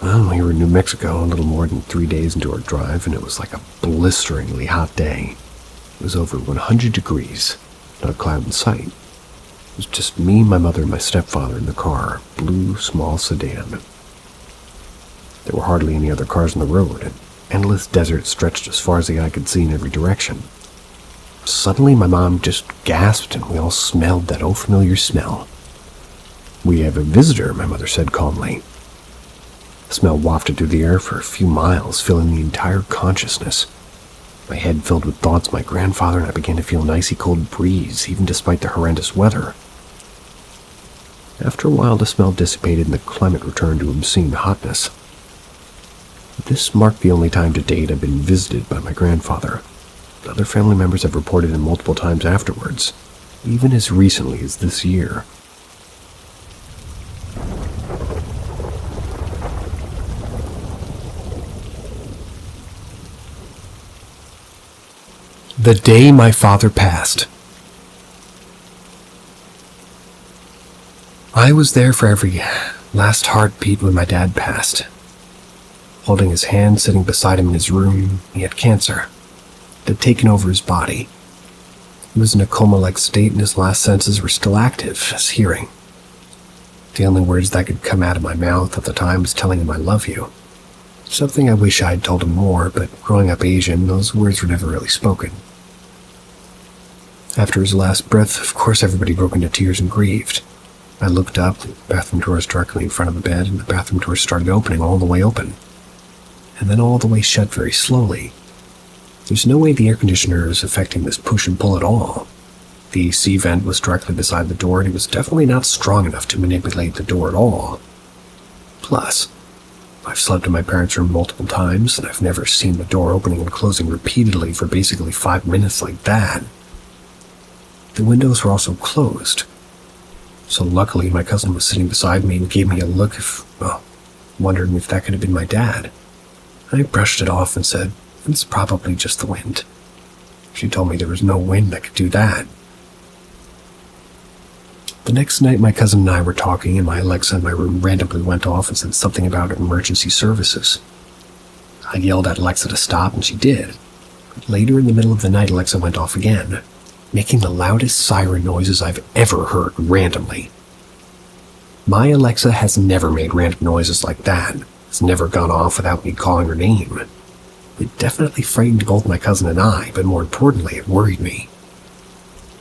Well, we were in New Mexico a little more than 3 days into our drive, and it was like a blisteringly hot day. It was over 100 degrees, not a cloud in sight. It was just me, my mother, and my stepfather in the car, blue, small sedan. There were hardly any other cars on the road, and endless desert stretched as far as the eye could see in every direction. Suddenly, my mom just gasped, and we all smelled that old familiar smell. "We have a visitor," my mother said calmly. The smell wafted through the air for a few miles, filling the entire consciousness. My head filled with thoughts of my grandfather, and I began to feel an icy cold breeze, even despite the horrendous weather. After a while, the smell dissipated and the climate returned to obscene hotness. This marked the only time to date I've been visited by my grandfather. Other family members have reported him multiple times afterwards, even as recently as this year. The day my father passed. I was there for every last heartbeat when my dad passed. Holding his hand, sitting beside him in his room, he had cancer. It had taken over his body. He was in a coma-like state and his last senses were still active, as hearing. The only words that could come out of my mouth at the time was telling him I love you. Something I wish I had told him more, but growing up Asian, those words were never really spoken. After his last breath, of course everybody broke into tears and grieved. I looked up, the bathroom door was directly in front of the bed, and the bathroom door started opening all the way open. And then all the way shut very slowly. There's no way the air conditioner is affecting this push and pull at all. The AC vent was directly beside the door, and it was definitely not strong enough to manipulate the door at all. Plus, I've slept in my parents' room multiple times, and I've never seen the door opening and closing repeatedly for basically 5 minutes like that. The windows were also closed. So luckily, my cousin was sitting beside me and gave me a look wondering if that could have been my dad. I brushed it off and said, "It's probably just the wind." She told me there was no wind that could do that. The next night, my cousin and I were talking, and my Alexa in my room randomly went off and said something about emergency services. I yelled at Alexa to stop, and she did. But later in the middle of the night, Alexa went off again, making the loudest siren noises I've ever heard randomly. My Alexa has never made random noises like that. It's never gone off without me calling her name. It definitely frightened both my cousin and I, but more importantly, it worried me.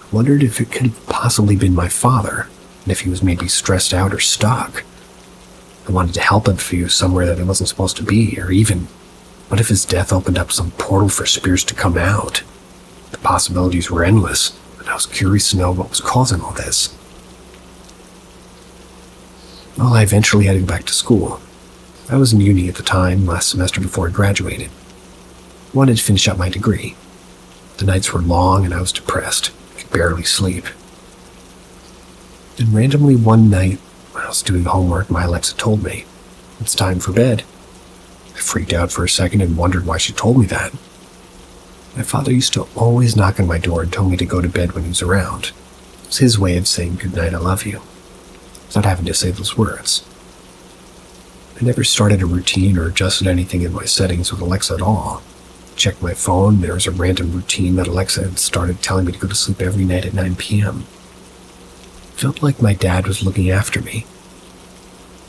I wondered if it could have possibly been my father, and if he was maybe stressed out or stuck. I wanted to help him if he was somewhere that he wasn't supposed to be, or even, what if his death opened up some portal for spirits to come out? The possibilities were endless, and I was curious to know what was causing all this. Well, I eventually had to go back to school. I was in uni at the time, last semester before I graduated. I wanted to finish up my degree. The nights were long and I was depressed. I could barely sleep. And randomly one night, when I was doing homework, my Alexa told me, "It's time for bed." I freaked out for a second and wondered why she told me that. My father used to always knock on my door and tell me to go to bed when he was around. It was his way of saying, "Good night, I love you," without having to say those words. I never started a routine or adjusted anything in my settings with Alexa at all. I checked my phone, there was a random routine that Alexa had started telling me to go to sleep every night at 9 p.m. It felt like my dad was looking after me.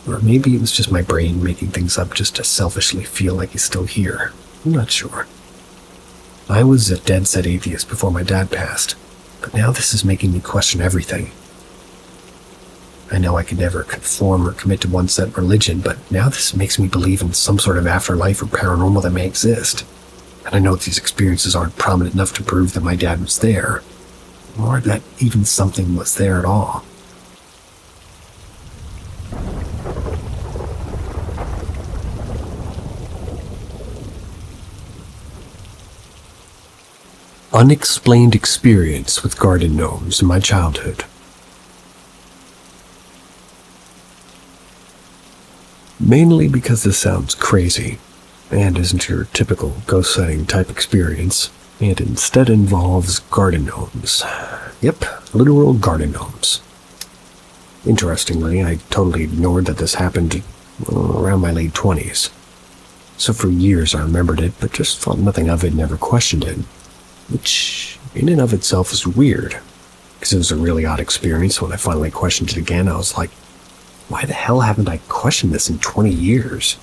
Or maybe it was just my brain making things up just to selfishly feel like he's still here. I'm not sure. I was a dead-set atheist before my dad passed, but now this is making me question everything. I know I could never conform or commit to one set religion, but now this makes me believe in some sort of afterlife or paranormal that may exist. And I know these experiences aren't prominent enough to prove that my dad was there, or that even something was there at all. Unexplained experience with garden gnomes in my childhood. Mainly because this sounds crazy, and isn't your typical ghost sighting type experience, and instead involves garden gnomes. Yep, literal garden gnomes. Interestingly, I totally ignored that this happened around my late 20s. So for years I remembered it, but just thought nothing of it, never questioned it. Which, in and of itself, is weird, because it was a really odd experience. When I finally questioned it again, I was like, why the hell haven't I questioned this in 20 years?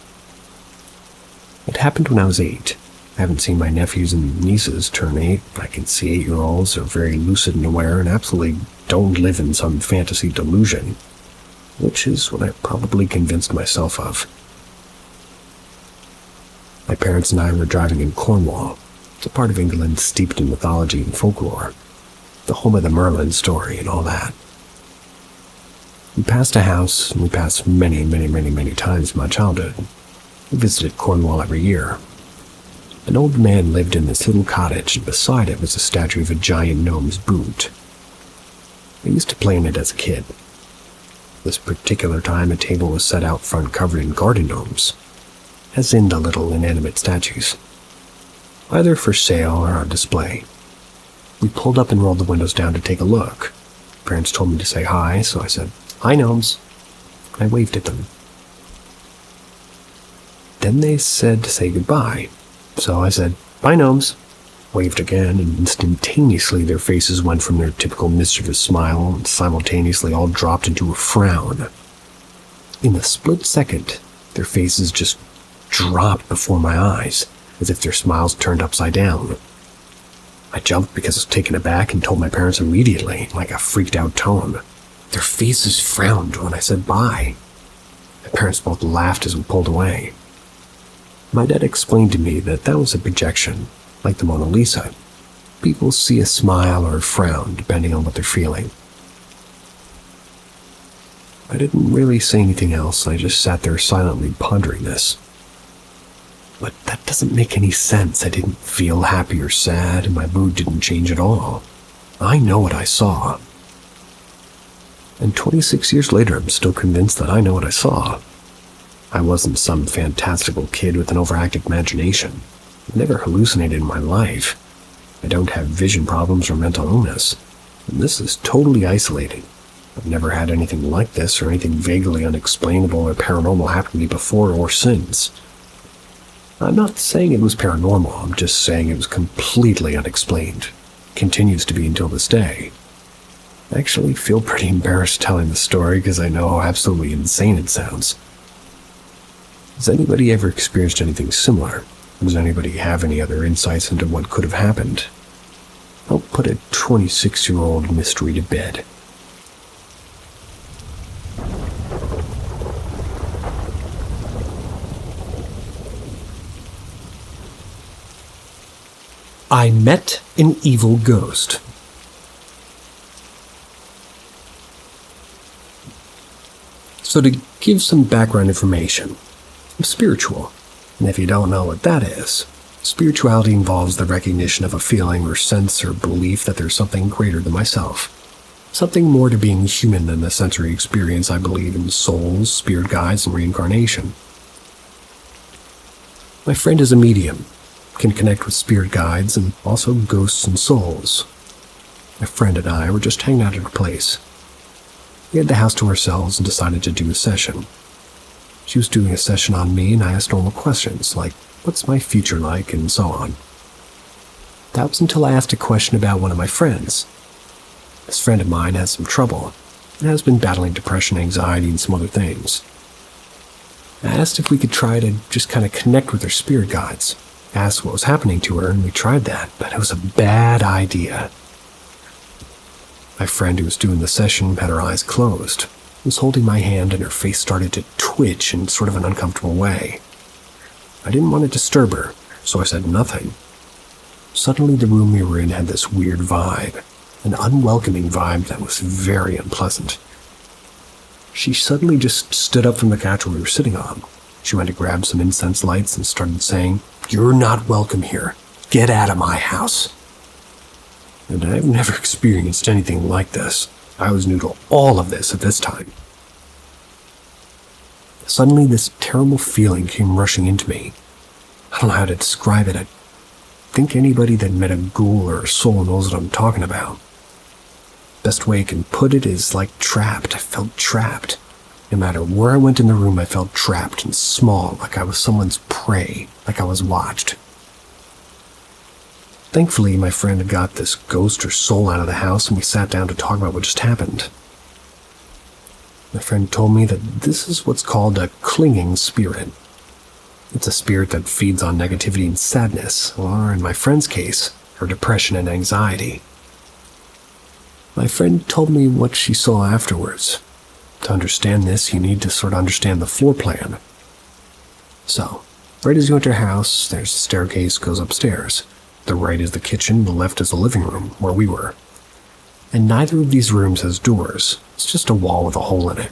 It happened when I was 8. I haven't seen my nephews and nieces turn 8. I can see 8-year-olds are very lucid and aware and absolutely don't live in some fantasy delusion, which is what I probably convinced myself of. My parents and I were driving in Cornwall. It's a part of England steeped in mythology and folklore, the home of the Merlin story and all that. We passed a house, and we passed many times in my childhood. We visited Cornwall every year. An old man lived in this little cottage, and beside it was a statue of a giant gnome's boot. I used to play in it as a kid. This particular time, a table was set out front covered in garden gnomes, as in the little inanimate statues, either for sale or on display. We pulled up and rolled the windows down to take a look. Parents told me to say hi, so I said, "Hi, gnomes." I waved at them. Then they said to say goodbye, so I said, "Bye, gnomes." Waved again, and instantaneously their faces went from their typical mischievous smile and simultaneously all dropped into a frown. In a split second, their faces just dropped before my eyes, as if their smiles turned upside down. I jumped because I was taken aback and told my parents immediately, in like a freaked-out tone. Their faces frowned when I said bye. My parents both laughed as we pulled away. My dad explained to me that that was a projection, like the Mona Lisa. People see a smile or a frown depending on what they're feeling. I didn't really say anything else, I just sat there silently pondering this. But that doesn't make any sense. I didn't feel happy or sad, and my mood didn't change at all. I know what I saw. And 26 years later, I'm still convinced that I know what I saw. I wasn't some fantastical kid with an overactive imagination. I've never hallucinated in my life. I don't have vision problems or mental illness. And this is totally isolating. I've never had anything like this or anything vaguely unexplainable or paranormal happen to me before or since. I'm not saying it was paranormal, I'm just saying it was completely unexplained. Continues to be until this day. I actually feel pretty embarrassed telling the story because I know how absolutely insane it sounds. Has anybody ever experienced anything similar? Does anybody have any other insights into what could have happened? I'll put a 26-year-old mystery to bed. I met an evil ghost. So to give some background information, I'm spiritual, and if you don't know what that is, spirituality involves the recognition of a feeling or sense or belief that there's something greater than myself, something more to being human than the sensory experience. I believe in souls, spirit guides, and reincarnation. My friend is a medium, can connect with spirit guides and also ghosts and souls. My friend and I were just hanging out at her place. We had the house to ourselves and decided to do a session. She was doing a session on me, and I asked normal questions like, what's my future like, and so on. That was until I asked a question about one of my friends. This friend of mine has some trouble, and has been battling depression, anxiety, and some other things. I asked if we could try to just kind of connect with her spirit guides. I asked what was happening to her, and we tried that, but it was a bad idea. My friend who was doing the session had her eyes closed, was holding my hand, and her face started to twitch in sort of an uncomfortable way. I didn't want to disturb her, so I said nothing. Suddenly the room we were in had this weird vibe, an unwelcoming vibe that was very unpleasant. She suddenly just stood up from the couch we were sitting on. She went to grab some incense lights and started saying, "You're not welcome here. Get out of my house." And I've never experienced anything like this. I was new to all of this at this time. Suddenly, this terrible feeling came rushing into me. I don't know how to describe it. I think anybody that met a ghoul or a soul knows what I'm talking about. Best way I can put it is like trapped. I felt trapped. No matter where I went in the room, I felt trapped and small, like I was someone's prey, like I was watched. Thankfully, my friend got this ghost or soul out of the house, and we sat down to talk about what just happened. My friend told me that this is what's called a clinging spirit. It's a spirit that feeds on negativity and sadness, or in my friend's case, her depression and anxiety. My friend told me what she saw afterwards. To understand this, you need to sort of understand the floor plan. So, right as you enter her house, there's a staircase goes upstairs. The right is the kitchen, the left is the living room, where we were. And neither of these rooms has doors. It's just a wall with a hole in it.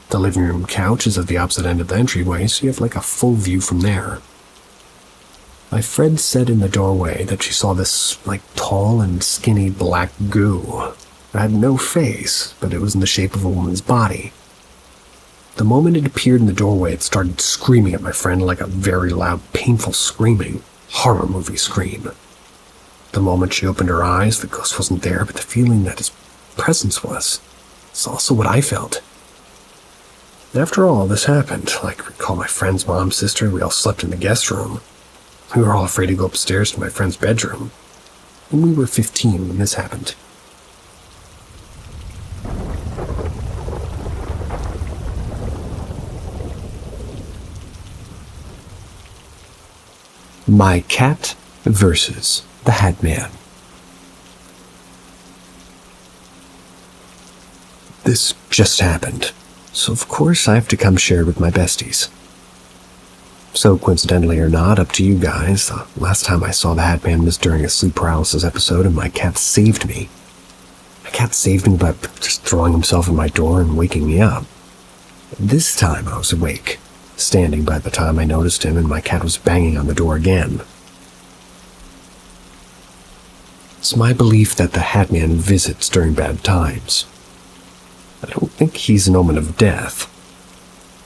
The living room couch is at the opposite end of the entryway, so you have like a full view from there. My friend said in the doorway that she saw this, like, tall and skinny black goo. It had no face, but it was in the shape of a woman's body. The moment it appeared in the doorway, it started screaming at my friend like a very loud, painful screaming. Horror movie scream. The moment she opened her eyes, the ghost wasn't there, but the feeling that his presence was. It's also what I felt. After all this happened, like recall my friend's mom, sister, we all slept in the guest room. We were all afraid to go upstairs to my friend's bedroom. And we were 15 when this happened. My cat versus the Hat Man. This just happened, so of course I have to come share it with my besties. So coincidentally or not, up to you guys, the last time I saw the Hat Man was during a sleep paralysis episode, and my cat saved me. My cat saved me by just throwing himself at my door and waking me up. This time I was awake, standing by the time I noticed him, and my cat was banging on the door again. It's my belief that the Hat Man visits during bad times. I don't think he's an omen of death.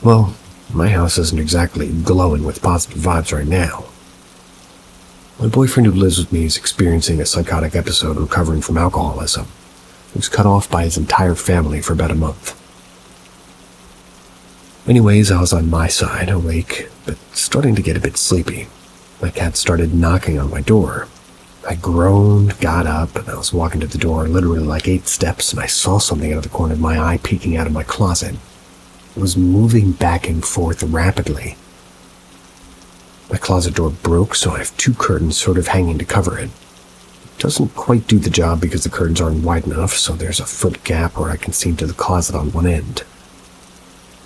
Well, My house isn't exactly glowing with positive vibes right now. My boyfriend who lives with me is experiencing a psychotic episode recovering from alcoholism. He was cut off by his entire family for about a month. Anyways, I was on my side, awake, but starting to get a bit sleepy. My cat started knocking on my door. I groaned, got up, and I was walking to the door literally like 8 steps, and I saw something out of the corner of my eye peeking out of my closet. It was moving back and forth rapidly. My closet door broke, so I have 2 curtains sort of hanging to cover it. It doesn't quite do the job because the curtains aren't wide enough, so there's a foot gap where I can see into the closet on one end.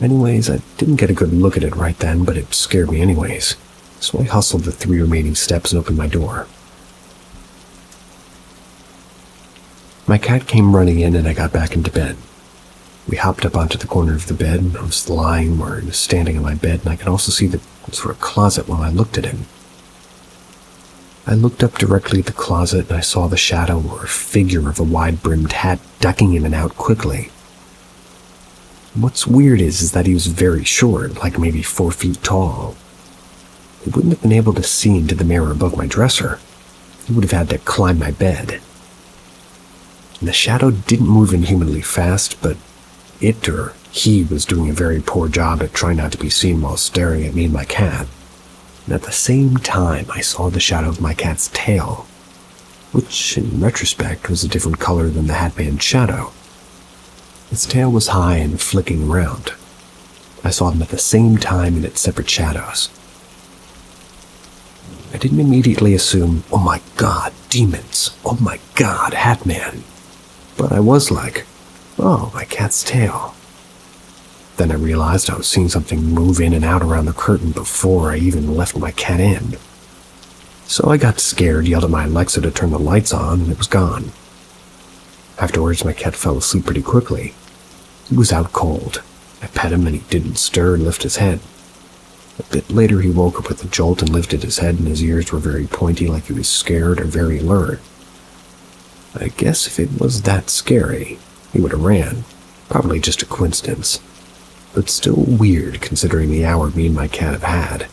Anyways, I didn't get a good look at it right then, but it scared me anyways, so I hustled the 3 remaining steps and opened my door. My cat came running in and I got back into bed. We hopped up onto the corner of the bed, and I was lying where he was standing on my bed, and I could also see the sort of closet while I looked at him. I looked up directly at the closet and I saw the shadow or figure of a wide-brimmed hat ducking in and out quickly. What's weird is that he was very short, like maybe 4 feet tall. He wouldn't have been able to see into the mirror above my dresser. He would have had to climb my bed. And the shadow didn't move inhumanly fast, but it or he was doing a very poor job at trying not to be seen while staring at me and my cat. And at the same time, I saw the shadow of my cat's tail, which in retrospect was a different color than the Hatman's shadow. Its tail was high and flicking around. I saw them at the same time in its separate shadows. I didn't immediately assume, oh my god, demons, oh my god, Hatman. But I was like, oh, my cat's tail. Then I realized I was seeing something move in and out around the curtain before I even left my cat in. So I got scared, yelled at my Alexa to turn the lights on, and it was gone. Afterwards, my cat fell asleep pretty quickly. He was out cold. I pet him and he didn't stir and lift his head. A bit later, he woke up with a jolt and lifted his head, and his ears were very pointy like he was scared or very alert. I guess if it was that scary, he would have ran. Probably just a coincidence. But still weird considering the hour me and my cat have had.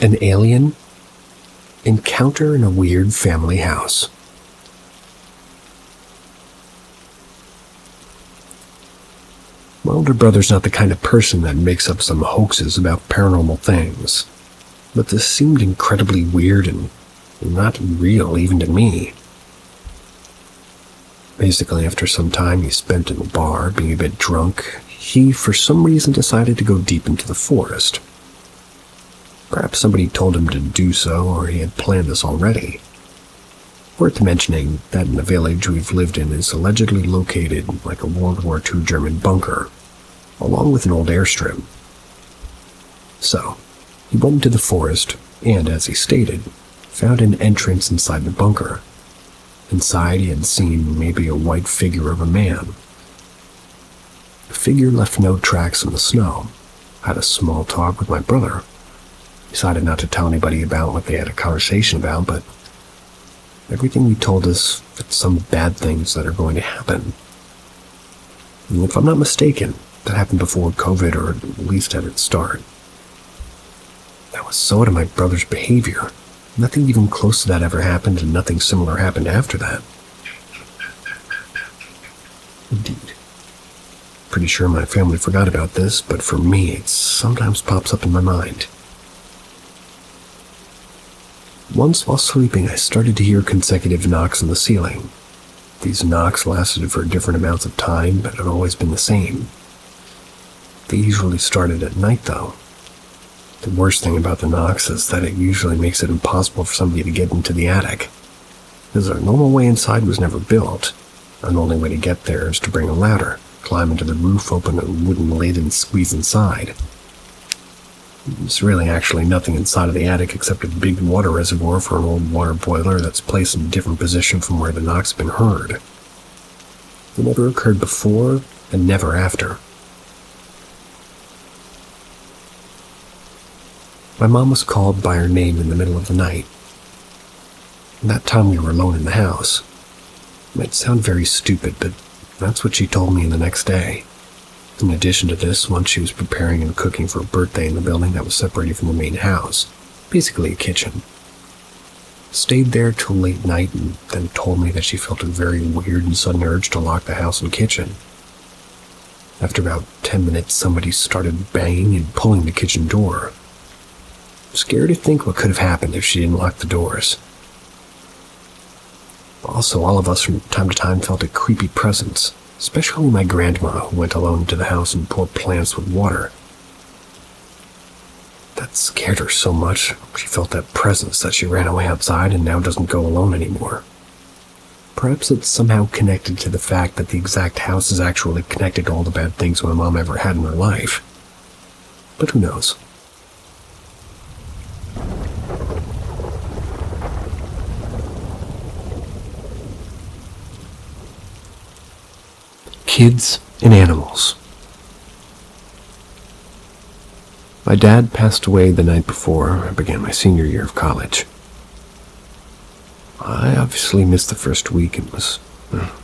An alien encounter in a weird family house. My older brother's not the kind of person that makes up some hoaxes about paranormal things, but this seemed incredibly weird and not real even to me. Basically, after some time he spent in the bar, being a bit drunk, he for some reason decided to go deep into the forest. Perhaps somebody told him to do so, or he had planned this already. Worth mentioning that in the village we've lived in is allegedly located like a World War II German bunker, along with an old airstrip. So, he went into the forest, and as he stated, found an entrance inside the bunker. Inside he had seen maybe a white figure of a man. The figure left no tracks in the snow. Had a small talk with my brother. Decided not to tell anybody about what they had a conversation about, but everything he told us that some bad things that are going to happen. And if I'm not mistaken, that happened before COVID, or at least at its start. I was so out of my brother's behavior. Nothing even close to that ever happened, and nothing similar happened after that. Indeed. Pretty sure my family forgot about this, but for me, it sometimes pops up in my mind. Once while sleeping, I started to hear consecutive knocks on the ceiling. These knocks lasted for different amounts of time, but had always been the same. They usually started at night, though. The worst thing about the knocks is that it usually makes it impossible for somebody to get into the attic, because our normal way inside was never built. Our only way to get there is to bring a ladder, climb into the roof, open a wooden lid, and squeeze inside. There's really actually nothing inside of the attic except a big water reservoir for an old water boiler that's placed in a different position from where the knocks have been heard. It never occurred before, and never after. My mom was called by her name in the middle of the night. That time we were alone in the house. It might sound very stupid, but that's what she told me the next day. In addition to this, once she was preparing and cooking for a birthday in the building that was separated from the main house, basically a kitchen. Stayed there till late night and then told me that she felt a very weird and sudden urge to lock the house and kitchen. After about 10 minutes, somebody started banging and pulling the kitchen door. I'm scared to think what could have happened if she didn't lock the doors. Also, all of us from time to time felt a creepy presence, especially my grandma, who went alone into the house and poured plants with water. That scared her so much, she felt that presence that she ran away outside and now doesn't go alone anymore. Perhaps it's somehow connected to the fact that the exact house is actually connected to all the bad things my mom ever had in her life. But who knows? Kids and animals. My dad passed away the night before I began my senior year of college. I obviously missed the first week and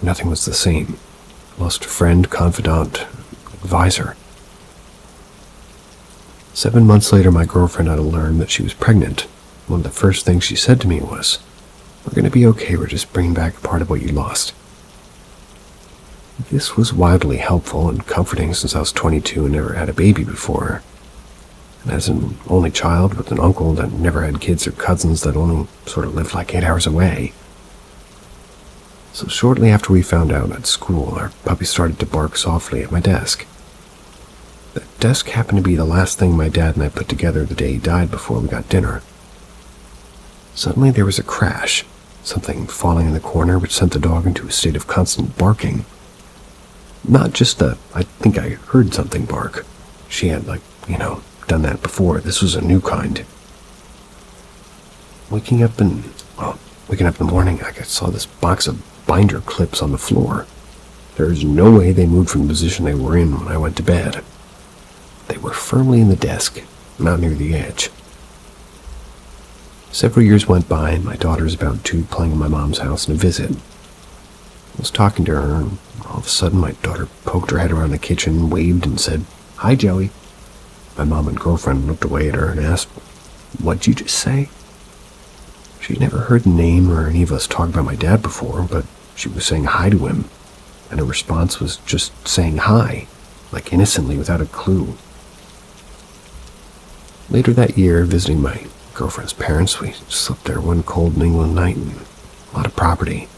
nothing was the same. Lost a friend, confidant, advisor. 7 months later, my girlfriend had to learn that she was pregnant. One of the first things she said to me was, "We're going to be okay, we're just bringing back a part of what you lost." This was wildly helpful and comforting since I was 22 and never had a baby before. And as an only child with an uncle that never had kids or cousins that only sort of lived like 8 hours away. So shortly after we found out at school, our puppy started to bark softly at my desk. That desk happened to be the last thing my dad and I put together the day he died before we got dinner. Suddenly there was a crash, something falling in the corner which sent the dog into a state of constant barking. Not just I think I heard something bark. She had, done that before. This was a new kind. Waking up in the morning, I saw this box of binder clips on the floor. There is no way they moved from the position they were in when I went to bed. They were firmly in the desk, not near the edge. Several years went by, and my daughter was about 2 playing in my mom's house on a visit. I was talking to her, and all of a sudden my daughter poked her head around the kitchen, waved, and said, "Hi, Joey." My mom and girlfriend looked away at her and asked, "What'd you just say?" She'd never heard the name or any of us talk about my dad before, but she was saying hi to him, and her response was just saying hi, like innocently without a clue. Later that year, visiting my girlfriend's parents, we slept there one cold New England night and a lot of property.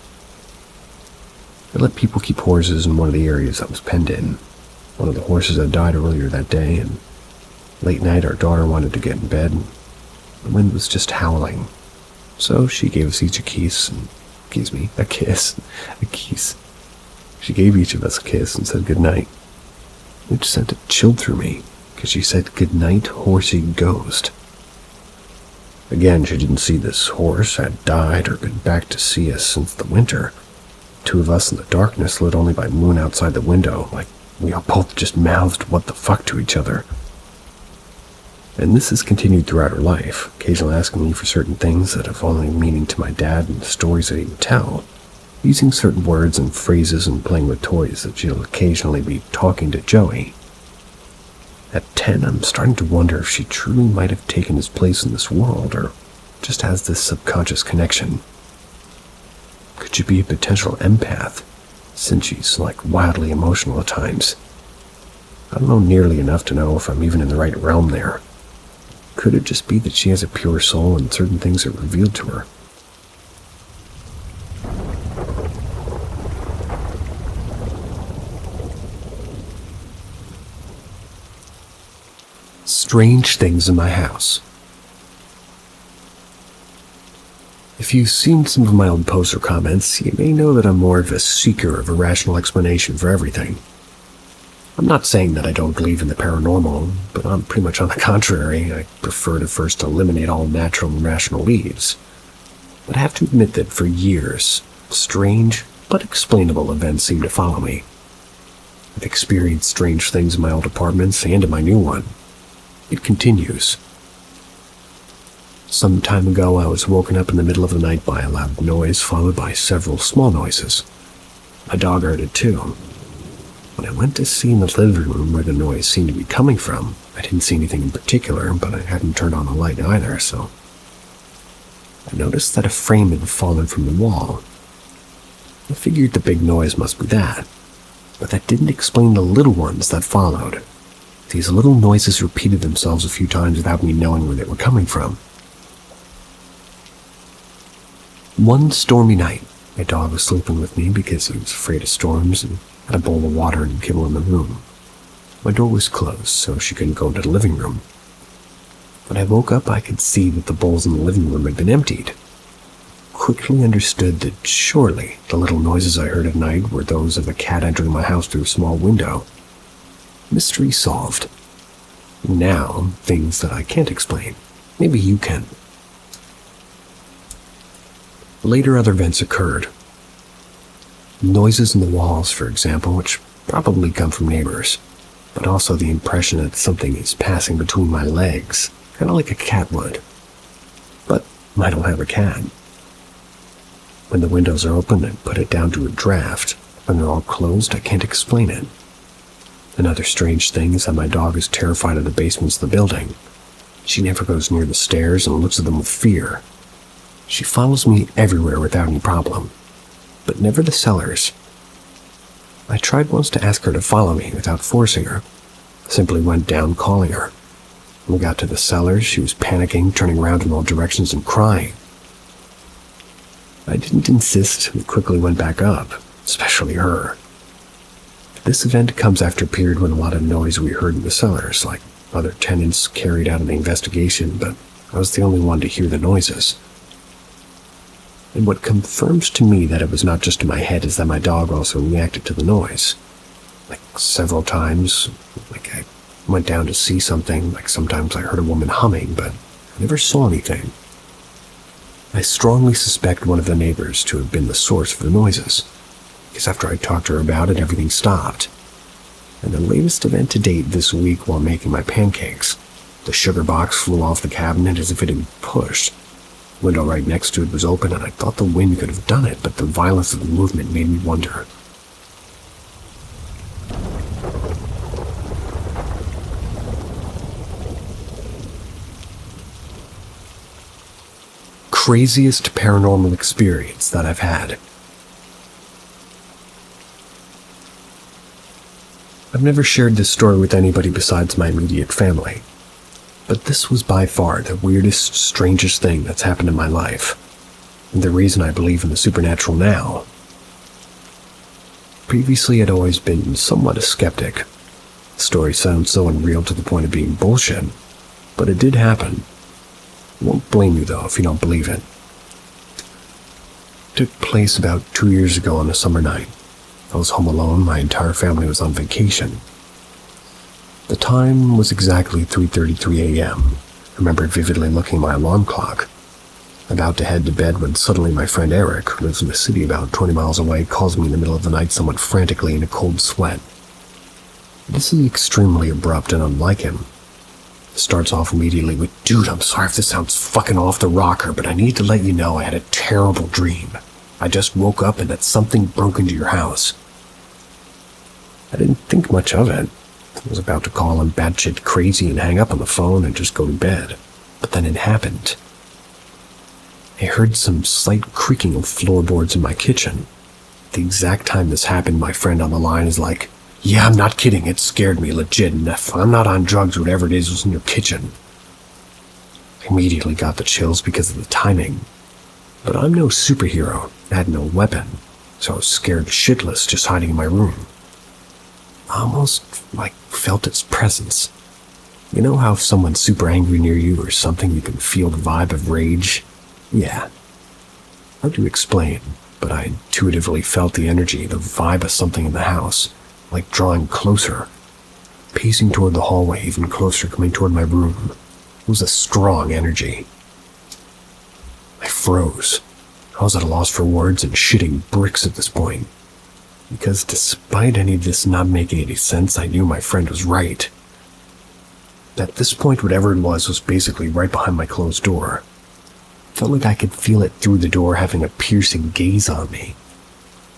They let people keep horses in one of the areas that was penned in. One of the horses had died earlier that day, and late night our daughter wanted to get in bed, and the wind was just howling. So she gave us each a kiss. She gave each of us a kiss and said goodnight, which sent a chill through me, because she said, "Goodnight, horsey ghost." Again, she didn't see this horse had died or been back to see us since the winter. 2 of us in the darkness, lit only by moon outside the window, like we all both just mouthed "what the fuck" to each other. And this has continued throughout her life, occasionally asking me for certain things that have only meaning to my dad and the stories that he would tell, using certain words and phrases and playing with toys that she'll occasionally be talking to Joey. At 10, I'm starting to wonder if she truly might have taken his place in this world, or just has this subconscious connection. Could she be a potential empath, since she's wildly emotional at times? I don't know nearly enough to know if I'm even in the right realm there. Could it just be that she has a pure soul and certain things are revealed to her? Strange things in my house. If you've seen some of my old posts or comments, you may know that I'm more of a seeker of a rational explanation for everything. I'm not saying that I don't believe in the paranormal, but I'm pretty much on the contrary. I prefer to first eliminate all natural and rational leads. But I have to admit that for years, strange but explainable events seem to follow me. I've experienced strange things in my old apartments and in my new one. It continues. Some time ago, I was woken up in the middle of the night by a loud noise followed by several small noises. My dog heard it too. When I went to see in the living room where the noise seemed to be coming from, I didn't see anything in particular, but I hadn't turned on the light either, so I noticed that a frame had fallen from the wall. I figured the big noise must be that, but that didn't explain the little ones that followed. These little noises repeated themselves a few times without me knowing where they were coming from. One stormy night, my dog was sleeping with me because he was afraid of storms and had a bowl of water and kibble in the room. My door was closed, so she couldn't go into the living room. When I woke up, I could see that the bowls in the living room had been emptied. Quickly understood that surely the little noises I heard at night were those of a cat entering my house through a small window. Mystery solved. Now, things that I can't explain. Maybe you can. Later, other events occurred. Noises in the walls, for example, which probably come from neighbors, but also the impression that something is passing between my legs, kind of like a cat would. But I don't have a cat. When the windows are open, I put it down to a draft. When they're all closed, I can't explain it. Another strange thing is that my dog is terrified of the basements of the building. She never goes near the stairs and looks at them with fear. She follows me everywhere without any problem, but never the cellars. I tried once to ask her to follow me without forcing her. I simply went down calling her. When we got to the cellars, she was panicking, turning around in all directions and crying. I didn't insist and quickly went back up, especially her. This event comes after a period when a lot of noise we heard in the cellars, like other tenants carried out an investigation, but I was the only one to hear the noises. And what confirms to me that it was not just in my head is that my dog also reacted to the noise. Like several times, like I went down to see something, like sometimes I heard a woman humming, but I never saw anything. I strongly suspect one of the neighbors to have been the source of the noises, because after I talked to her about it, everything stopped. And the latest event to date this week while making my pancakes, the sugar box flew off the cabinet as if it had been pushed. The window right next to it was open, and I thought the wind could have done it, but the violence of the movement made me wonder. Craziest paranormal experience that I've had. I've never shared this story with anybody besides my immediate family, but this was by far the weirdest, strangest thing that's happened in my life, and the reason I believe in the supernatural now. Previously, I'd always been somewhat a skeptic. The story sounds so unreal to the point of being bullshit, but it did happen. I won't blame you, though, if you don't believe it. It took place about 2 years ago on a summer night. I was home alone, my entire family was on vacation. The time was exactly 3:33 a.m. I remember vividly looking at my alarm clock. About to head to bed when suddenly my friend Eric, who lives in a city about 20 miles away, calls me in the middle of the night somewhat frantically in a cold sweat. This is extremely abrupt and unlike him. It starts off immediately with, "Dude, I'm sorry if this sounds fucking off the rocker, but I need to let you know I had a terrible dream. I just woke up and that something broke into your house." I didn't think much of it. I was about to call him batshit crazy and hang up on the phone and just go to bed. But then it happened. I heard some slight creaking of floorboards in my kitchen. At the exact time this happened, my friend on the line is like, "Yeah, I'm not kidding, it scared me legit, and if I'm not on drugs, whatever it is was in your kitchen." I immediately got the chills because of the timing. But I'm no superhero, I had no weapon, so I was scared shitless just hiding in my room. I almost, felt its presence. You know how if someone's super angry near you or something, you can feel the vibe of rage? Yeah. Hard to explain, but I intuitively felt the energy, the vibe of something in the house, like drawing closer, pacing toward the hallway, even closer, coming toward my room. It was a strong energy. I froze. I was at a loss for words and shitting bricks at this point. Because despite any of this not making any sense, I knew my friend was right. At this point, whatever it was basically right behind my closed door. Felt like I could feel it through the door having a piercing gaze on me.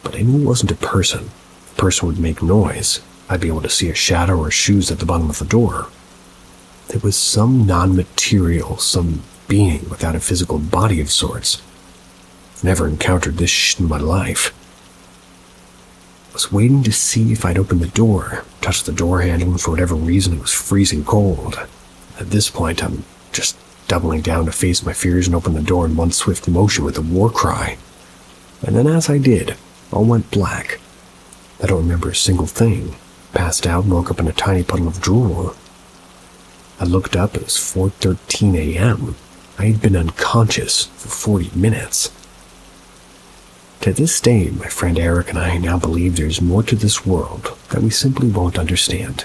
But I knew it wasn't a person. If a person would make noise, I'd be able to see a shadow or shoes at the bottom of the door. There was some non-material, some being without a physical body of sorts. I've never encountered this shit in my life. I was waiting to see if I'd open the door, touch the door handle, and for whatever reason it was freezing cold. At this point, I'm just doubling down to face my fears and open the door in one swift motion with a war cry. And then as I did, all went black. I don't remember a single thing. Passed out and woke up in a tiny puddle of drool. I looked up, it was 4:13 a.m. I had been unconscious for 40 minutes. To this day, my friend Eric and I now believe there's more to this world that we simply won't understand.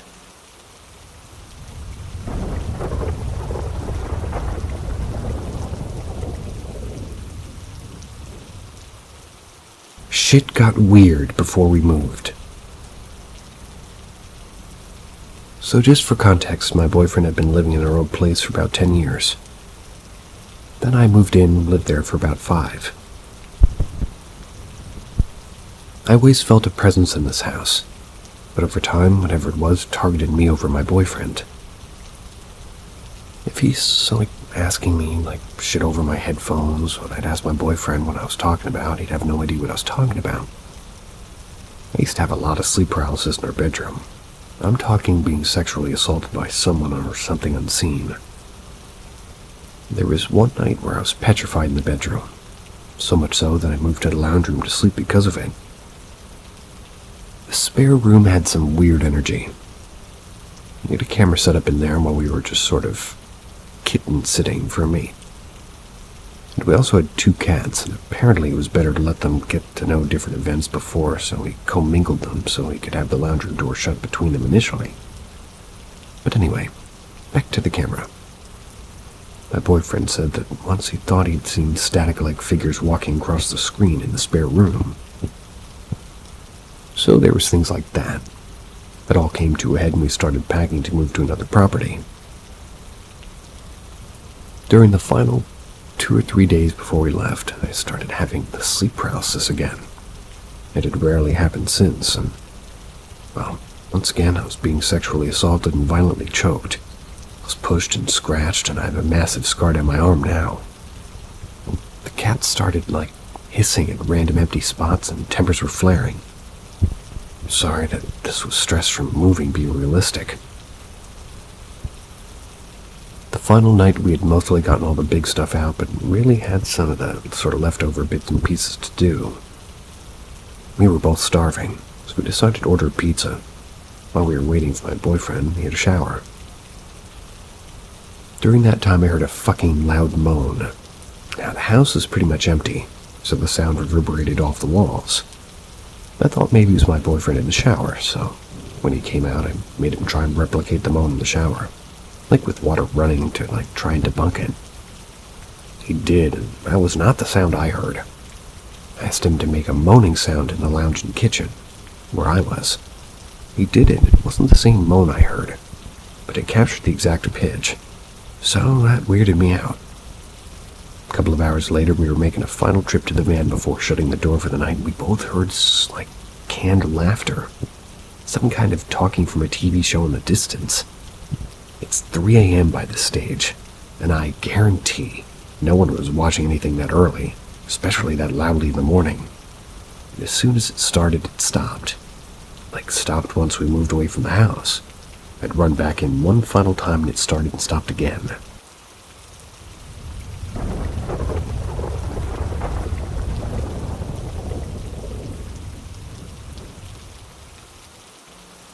Shit got weird before we moved. So just for context, my boyfriend had been living in our old place for about 10 years. Then I moved in and lived there for about 5. I always felt a presence in this house, but over time, whatever it was targeted me over my boyfriend. If he's asking me shit over my headphones, when I'd ask my boyfriend what I was talking about, he'd have no idea what I was talking about. I used to have a lot of sleep paralysis in our bedroom. I'm talking being sexually assaulted by someone or something unseen. There was one night where I was petrified in the bedroom, so much so that I moved to the lounge room to sleep because of it. The spare room had some weird energy. We had a camera set up in there while we were just sort of kitten sitting for me. And we also had 2 cats, and apparently it was better to let them get to know different events before, so we commingled them so we could have the lounge room door shut between them initially. But anyway, back to the camera. My boyfriend said that once he thought he'd seen static-like figures walking across the screen in the spare room. So there was things like that. It all came to a head and we started packing to move to another property. During the final 2 or 3 days before we left, I started having the sleep paralysis again. It had rarely happened since, and, well, once again I was being sexually assaulted and violently choked. I was pushed and scratched, and I have a massive scar down my arm now. The cats started, hissing at random empty spots, and tempers were flaring. I'm sorry that this was stress from moving being realistic. The final night we had mostly gotten all the big stuff out, but really had some of the sort of leftover bits and pieces to do. We were both starving, so we decided to order pizza. While we were waiting for my boyfriend, he had a shower. During that time I heard a fucking loud moan. Now the house is pretty much empty, so the sound reverberated off the walls. I thought maybe it was my boyfriend in the shower, so when he came out I made him try and replicate the moan in the shower. With water running to, try and debunk it. He did, and that was not the sound I heard. I asked him to make a moaning sound in the lounge and kitchen, where I was. He did it. It wasn't the same moan I heard, but it captured the exact pitch, so that weirded me out. A couple of hours later, we were making a final trip to the van before shutting the door for the night, and we both heard, canned laughter. Some kind of talking from a TV show in the distance. It's 3 a.m. by this stage, and I guarantee no one was watching anything that early, especially that loudly in the morning. And as soon as it started, it stopped. Stopped once we moved away from the house. I'd run back in one final time and it started and stopped again.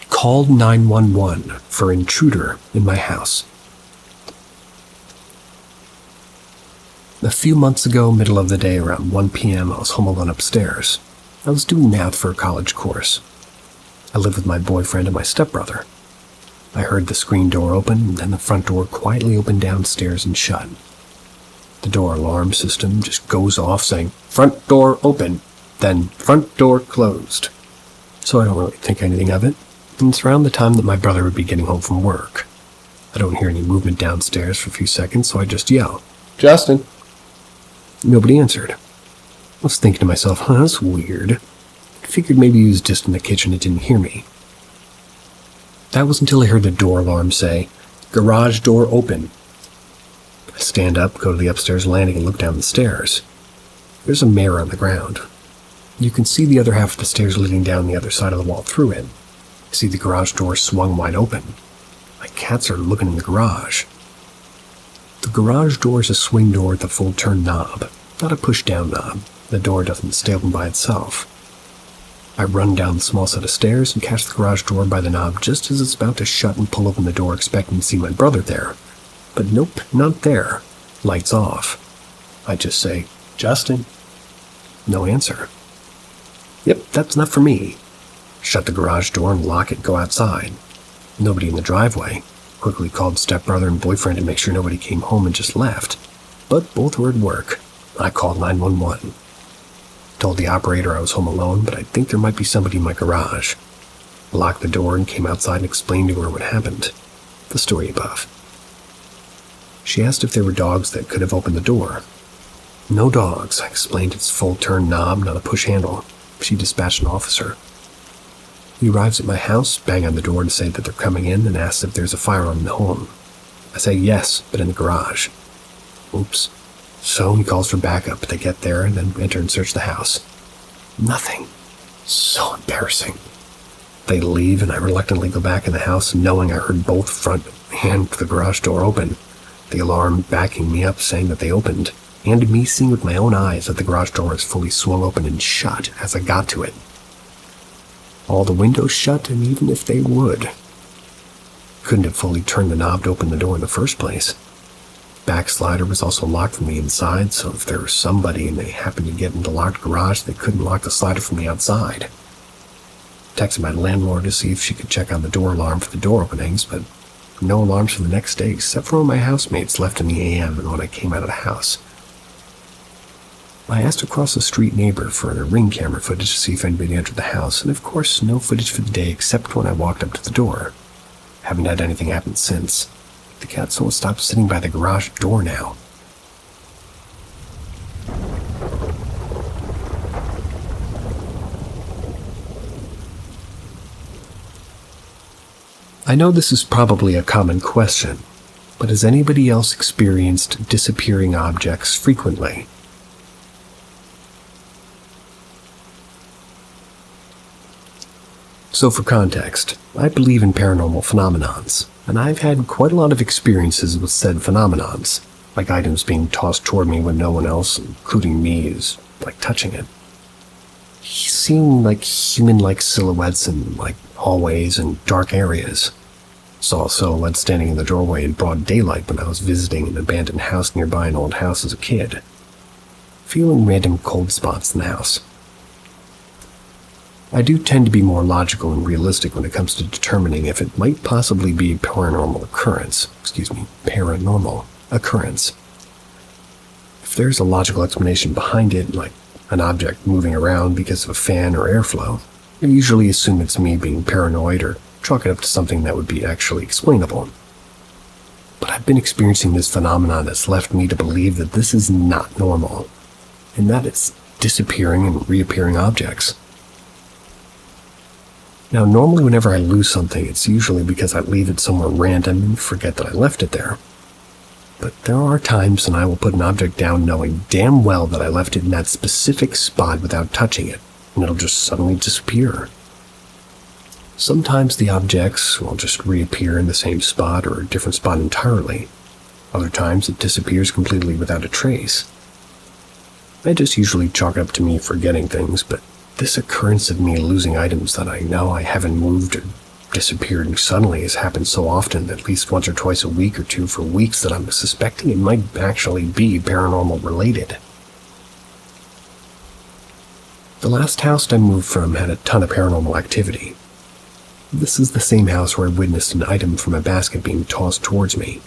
Called 911 for intruder in my house. A few months ago, middle of the day, around 1 p.m., I was home alone upstairs. I was doing math for a college course. I lived with my boyfriend and my stepbrother. I heard the screen door open, and then the front door quietly opened downstairs and shut. The door alarm system just goes off saying, "Front door open," then "Front door closed." So I don't really think anything of it. And it's around the time that my brother would be getting home from work. I don't hear any movement downstairs for a few seconds, so I just yell, "Justin!" Nobody answered. I was thinking to myself, that's weird. I figured maybe he was just in the kitchen and didn't hear me. That was until I heard the door alarm say, "Garage door open." I stand up, go to the upstairs landing, and look down the stairs. There's a mirror on the ground. You can see the other half of the stairs leading down the other side of the wall through it. I see the garage door swung wide open. My cats are looking in the garage. The garage door is a swing door with a full turn knob, not a push-down knob. The door doesn't stay open by itself. I run down the small set of stairs and catch the garage door by the knob just as it's about to shut and pull open the door, expecting to see my brother there. But nope, not there. Lights off. I just say, "Justin." No answer. Yep, that's not for me. Shut the garage door and lock it and go outside. Nobody in the driveway. Quickly called stepbrother and boyfriend to make sure nobody came home and just left. But both were at work. I called 911. Told the operator I was home alone, but I think there might be somebody in my garage. I locked the door and came outside and explained to her what happened. The story above. She asked if there were dogs that could have opened the door. No dogs. I explained it's full turn knob, not a push handle. She dispatched an officer. He arrives at my house, bang on the door to say that they're coming in, and asks if there's a firearm in the home. I say yes, but in the garage. Oops. So he calls for backup. They get there and then enter and search the house. Nothing. So embarrassing. They leave and I reluctantly go back in the house, knowing I heard both front and the garage door open. The alarm backing me up saying that they opened, and me seeing with my own eyes that the garage door is fully swung open and shut as I got to it. All the windows shut, and even if they would, couldn't have fully turned the knob to open the door in the first place. Backslider was also locked from the inside, so if there was somebody and they happened to get into the locked garage, they couldn't lock the slider from the outside. Texted my landlord to see if she could check on the door alarm for the door openings, but no alarms for the next day except for when my housemates left in the AM and when I came out of the house. I asked a across-the-street neighbor for the ring camera footage to see if anybody entered the house, and of course no footage for the day except when I walked up to the door. Haven't had anything happen since. The cats won't stop sitting by the garage door now. I know this is probably a common question, but has anybody else experienced disappearing objects frequently? So for context, I believe in paranormal phenomenons, and I've had quite a lot of experiences with said phenomenons, like items being tossed toward me when no one else, including me, is touching it. Seeing human-like silhouettes in hallways and dark areas. Saw a silhouette standing in the doorway in broad daylight when I was visiting an abandoned house nearby an old house as a kid. Feeling random cold spots in the house. I do tend to be more logical and realistic when it comes to determining if it might possibly be a paranormal occurrence. If there's a logical explanation behind it, like an object moving around because of a fan or airflow, I usually assume it's me being paranoid or chalk it up to something that would be actually explainable. But I've been experiencing this phenomenon that's left me to believe that this is not normal, and that it's disappearing and reappearing objects. Now, normally whenever I lose something, it's usually because I leave it somewhere random and forget that I left it there. But there are times when I will put an object down knowing damn well that I left it in that specific spot without touching it, and it'll just suddenly disappear. Sometimes the objects will just reappear in the same spot or a different spot entirely. Other times it disappears completely without a trace. I just usually chalk it up to me forgetting things, but this occurrence of me losing items that I know I haven't moved or disappeared suddenly has happened so often, at least once or twice a week or two for weeks, that I'm suspecting it might actually be paranormal related. The last house I moved from had a ton of paranormal activity. This is the same house where I witnessed an item from a basket being tossed towards me.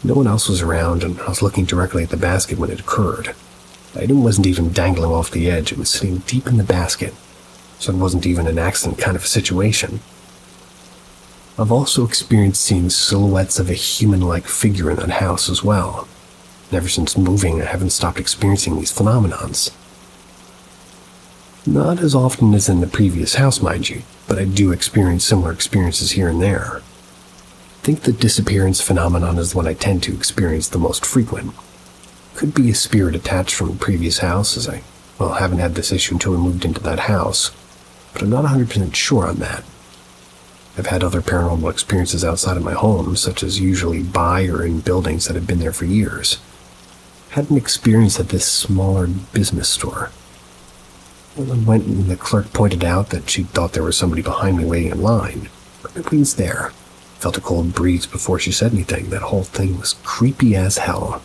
No one else was around, and I was looking directly at the basket when it occurred. The item wasn't even dangling off the edge, it was sitting deep in the basket, so it wasn't even an accident kind of a situation. I've also experienced seeing silhouettes of a human-like figure in that house as well. Ever since moving, I haven't stopped experiencing these phenomenons. Not as often as in the previous house, mind you, but I do experience similar experiences here and there. I think the disappearance phenomenon is the one I tend to experience the most frequent. Could be a spirit attached from the previous house, as I haven't had this issue until we moved into that house, but I'm not 100% sure on that. I've had other paranormal experiences outside of my home, such as usually by or in buildings that have been there for years. Had an experience at this smaller business store. I went and the clerk pointed out that she thought there was somebody behind me waiting in line, but nobody's there. Felt a cold breeze before she said anything. That whole thing was creepy as hell.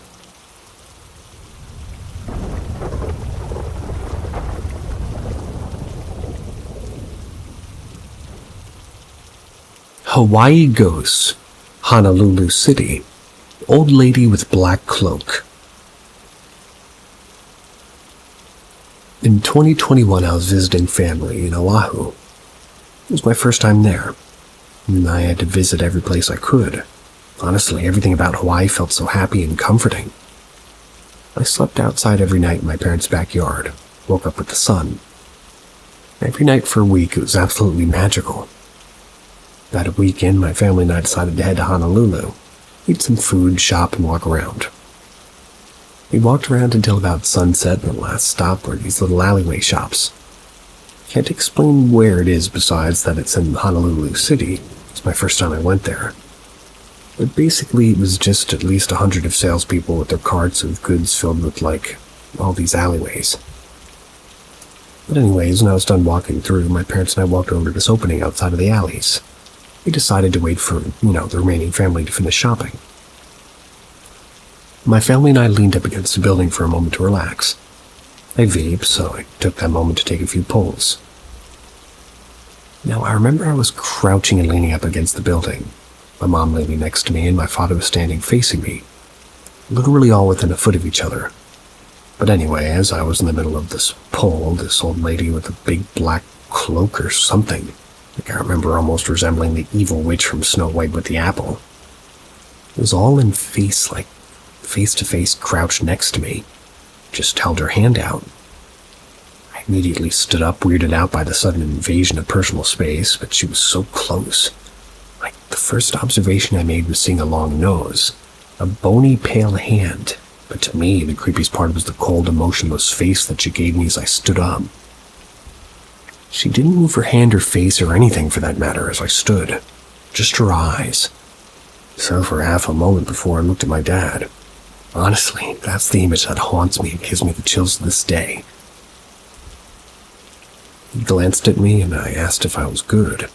Hawaii Ghosts, Honolulu City. Old lady with black cloak. In 2021, I was visiting family in Oahu. It was my first time there, and I had to visit every place I could. Honestly, everything about Hawaii felt so happy and comforting. I slept outside every night in my parents' backyard, woke up with the sun. Every night for a week, it was absolutely magical. About a week in, my family and I decided to head to Honolulu, eat some food, shop, and walk around. We walked around until about sunset, and the last stop were these little alleyway shops. Can't explain where it is besides that it's in Honolulu City. It's my first time I went there. But basically, it was just at least 100 of salespeople with their carts of goods filled with, all these alleyways. But anyways, when I was done walking through, my parents and I walked over to this opening outside of the alleys. We decided to wait for, the remaining family to finish shopping. My family and I leaned up against the building for a moment to relax. I vape, so I took that moment to take a few pulls. Now, I remember I was crouching and leaning up against the building. My mom leaning next to me, and my father was standing facing me, literally all within a foot of each other. But anyway, as I was in the middle of this pull, this old lady with a big black cloak or something, I remember almost resembling the evil witch from Snow White with the apple. It was all in face-to-face crouched next to me, just held her hand out. I immediately stood up, weirded out by the sudden invasion of personal space, but she was so close. The first observation I made was seeing a long nose, a bony, pale hand, but to me, the creepiest part was the cold, emotionless face that she gave me as I stood up. She didn't move her hand or face or anything for that matter as I stood, just her eyes. So for half a moment before I looked at my dad. Honestly, that's the image that haunts me and gives me the chills to this day. He glanced at me and I asked if I was good.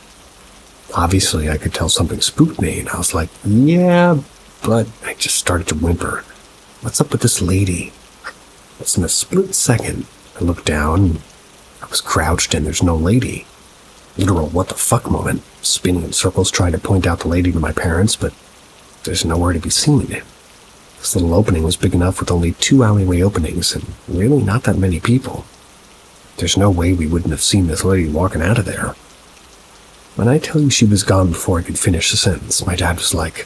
Obviously, I could tell something spooked me, and I was like, yeah, but I just started to whimper. What's up with this lady? It's in a split second. I looked down, I was crouched, and there's no lady. Literal what the fuck moment, spinning in circles trying to point out the lady to my parents, but there's nowhere to be seen. This little opening was big enough with only 2 alleyway openings, and really not that many people. There's no way we wouldn't have seen this lady walking out of there. When I tell you she was gone before I could finish the sentence, my dad was like,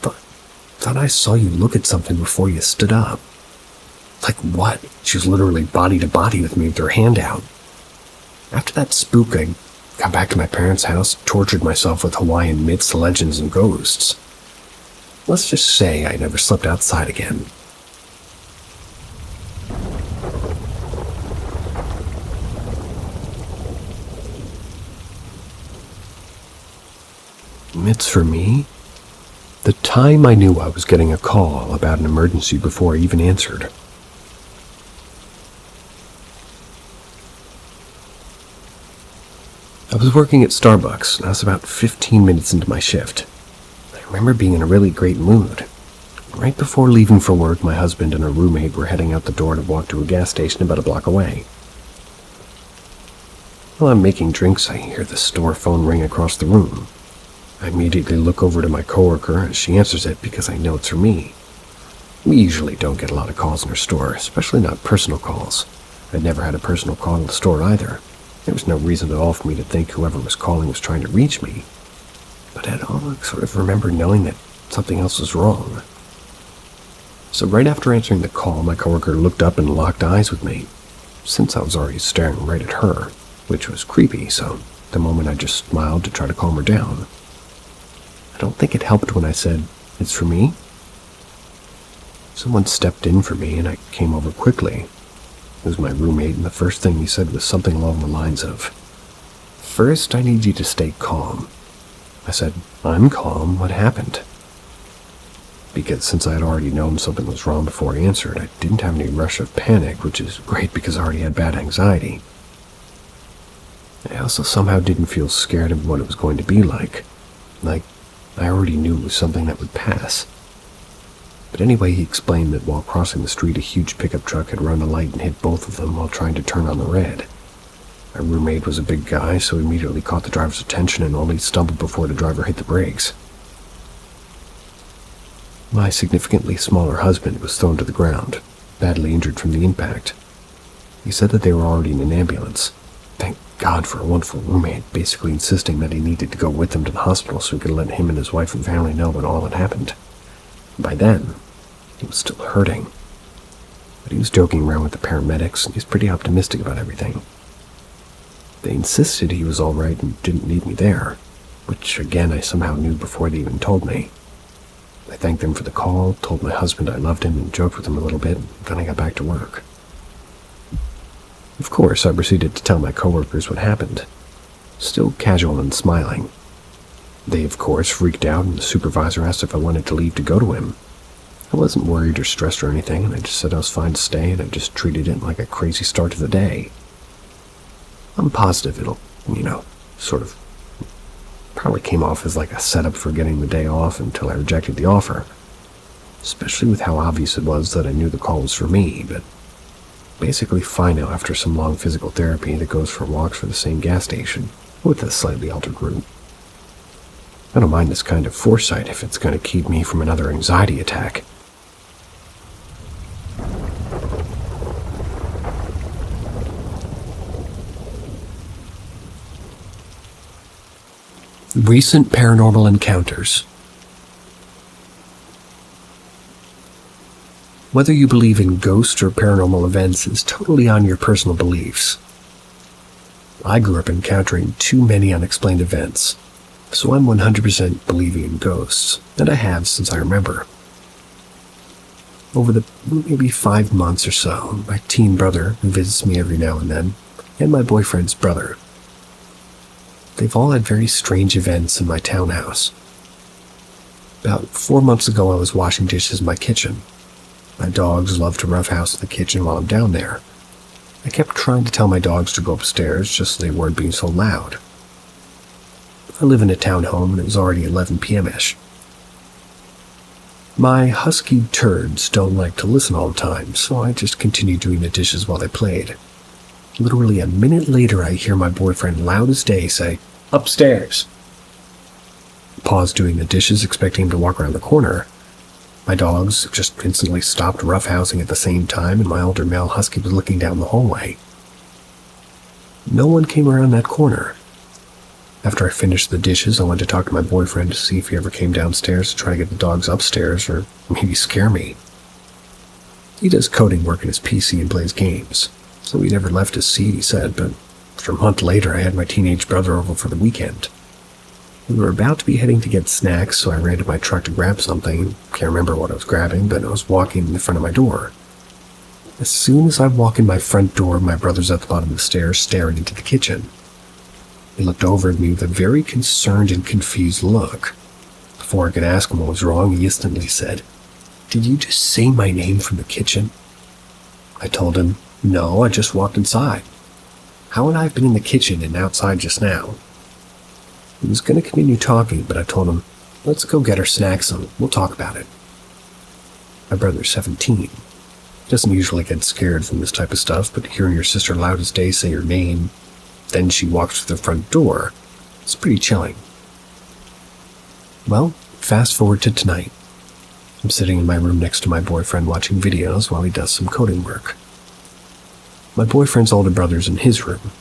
thought I saw you look at something before you stood up. Like what? She was literally body to body with me with her hand out. After that spook, I got back to my parents' house, tortured myself with Hawaiian myths, legends, and ghosts. Let's just say I never slept outside again. Myths for me? The time I knew I was getting a call about an emergency before I even answered. I was working at Starbucks, and I was about 15 minutes into my shift. I remember being in a really great mood. Right before leaving for work, my husband and a roommate were heading out the door to walk to a gas station about a block away. While I'm making drinks, I hear the store phone ring across the room. I immediately look over to my coworker as she answers it because I know it's for me. We usually don't get a lot of calls in our store, especially not personal calls. I'd never had a personal call in the store either. There was no reason at all for me to think whoever was calling was trying to reach me. But I'd all sort of remember knowing that something else was wrong. So right after answering the call, my coworker looked up and locked eyes with me, since I was already staring right at her, which was creepy, so the moment I just smiled to try to calm her down. I don't think it helped when I said, "It's for me?" Someone stepped in for me, and I came over quickly. It was my roommate, and the first thing he said was something along the lines of, "First, I need you to stay calm." I said, "I'm calm. What happened?" Because since I had already known something was wrong before I answered, I didn't have any rush of panic, which is great because I already had bad anxiety. I also somehow didn't feel scared of what it was going to be like I already knew it was something that would pass. But anyway, he explained that while crossing the street, a huge pickup truck had run a light and hit both of them while trying to turn on the red. My roommate was a big guy, so he immediately caught the driver's attention and only stumbled before the driver hit the brakes. My significantly smaller husband was thrown to the ground, badly injured from the impact. He said that they were already in an ambulance. Thank God for a wonderful roommate, basically insisting that he needed to go with them to the hospital so he could let him and his wife and family know what all had happened. By then, he was still hurting. But he was joking around with the paramedics, and he's pretty optimistic about everything. They insisted he was all right and didn't need me there, which again I somehow knew before they even told me. I thanked them for the call, told my husband I loved him, and joked with him a little bit, and then I got back to work. Of course, I proceeded to tell my coworkers what happened, still casual and smiling. They, of course, freaked out, and the supervisor asked if I wanted to leave to go to him. I wasn't worried or stressed or anything, and I just said I was fine to stay, and I just treated it like a crazy start to the day. I'm positive it'll, sort of probably came off as like a setup for getting the day off until I rejected the offer, especially with how obvious it was that I knew the call was for me, but basically fine now after some long physical therapy that goes for walks for the same gas station, with a slightly altered route. I don't mind this kind of foresight if it's going to keep me from another anxiety attack. Recent paranormal encounters. Whether you believe in ghosts or paranormal events is totally on your personal beliefs. I grew up encountering too many unexplained events, so I'm 100% believing in ghosts, and I have since I remember. Over the maybe 5 months or so, my teen brother, who visits me every now and then, and my boyfriend's brother, they've all had very strange events in my townhouse. About 4 months ago, I was washing dishes in my kitchen. My dogs love to roughhouse in the kitchen while I'm down there. I kept trying to tell my dogs to go upstairs just so they weren't being so loud. I live in a townhome and it was already 11 p.m.-ish. My husky turds don't like to listen all the time, so I just continued doing the dishes while they played. Literally a minute later, I hear my boyfriend loud as day say, "Upstairs." Paused doing the dishes, expecting him to walk around the corner. My dogs just instantly stopped roughhousing at the same time, and my older male husky was looking down the hallway. No one came around that corner. After I finished the dishes, I went to talk to my boyfriend to see if he ever came downstairs to try to get the dogs upstairs, or maybe scare me. He does coding work in his PC and plays games, so he never left his seat, he said, but after a month later, I had my teenage brother over for the weekend. We were about to be heading to get snacks, so I ran to my truck to grab something. Can't remember what I was grabbing, but I was walking in the front of my door. As soon as I walk in my front door, my brother's at the bottom of the stairs staring into the kitchen. He looked over at me with a very concerned and confused look. Before I could ask him what was wrong, he instantly said, "Did you just say my name from the kitchen?" I told him, "No, I just walked inside. How would I have been in the kitchen and outside just now?" He was going to continue talking, but I told him, "Let's go get our snacks and we'll talk about it." My brother's 17. He doesn't usually get scared from this type of stuff, but hearing your sister loud as day say your name, then she walks through the front door, it's pretty chilling. Well, fast forward to tonight. I'm sitting in my room next to my boyfriend watching videos while he does some coding work. My boyfriend's older brother's in his room.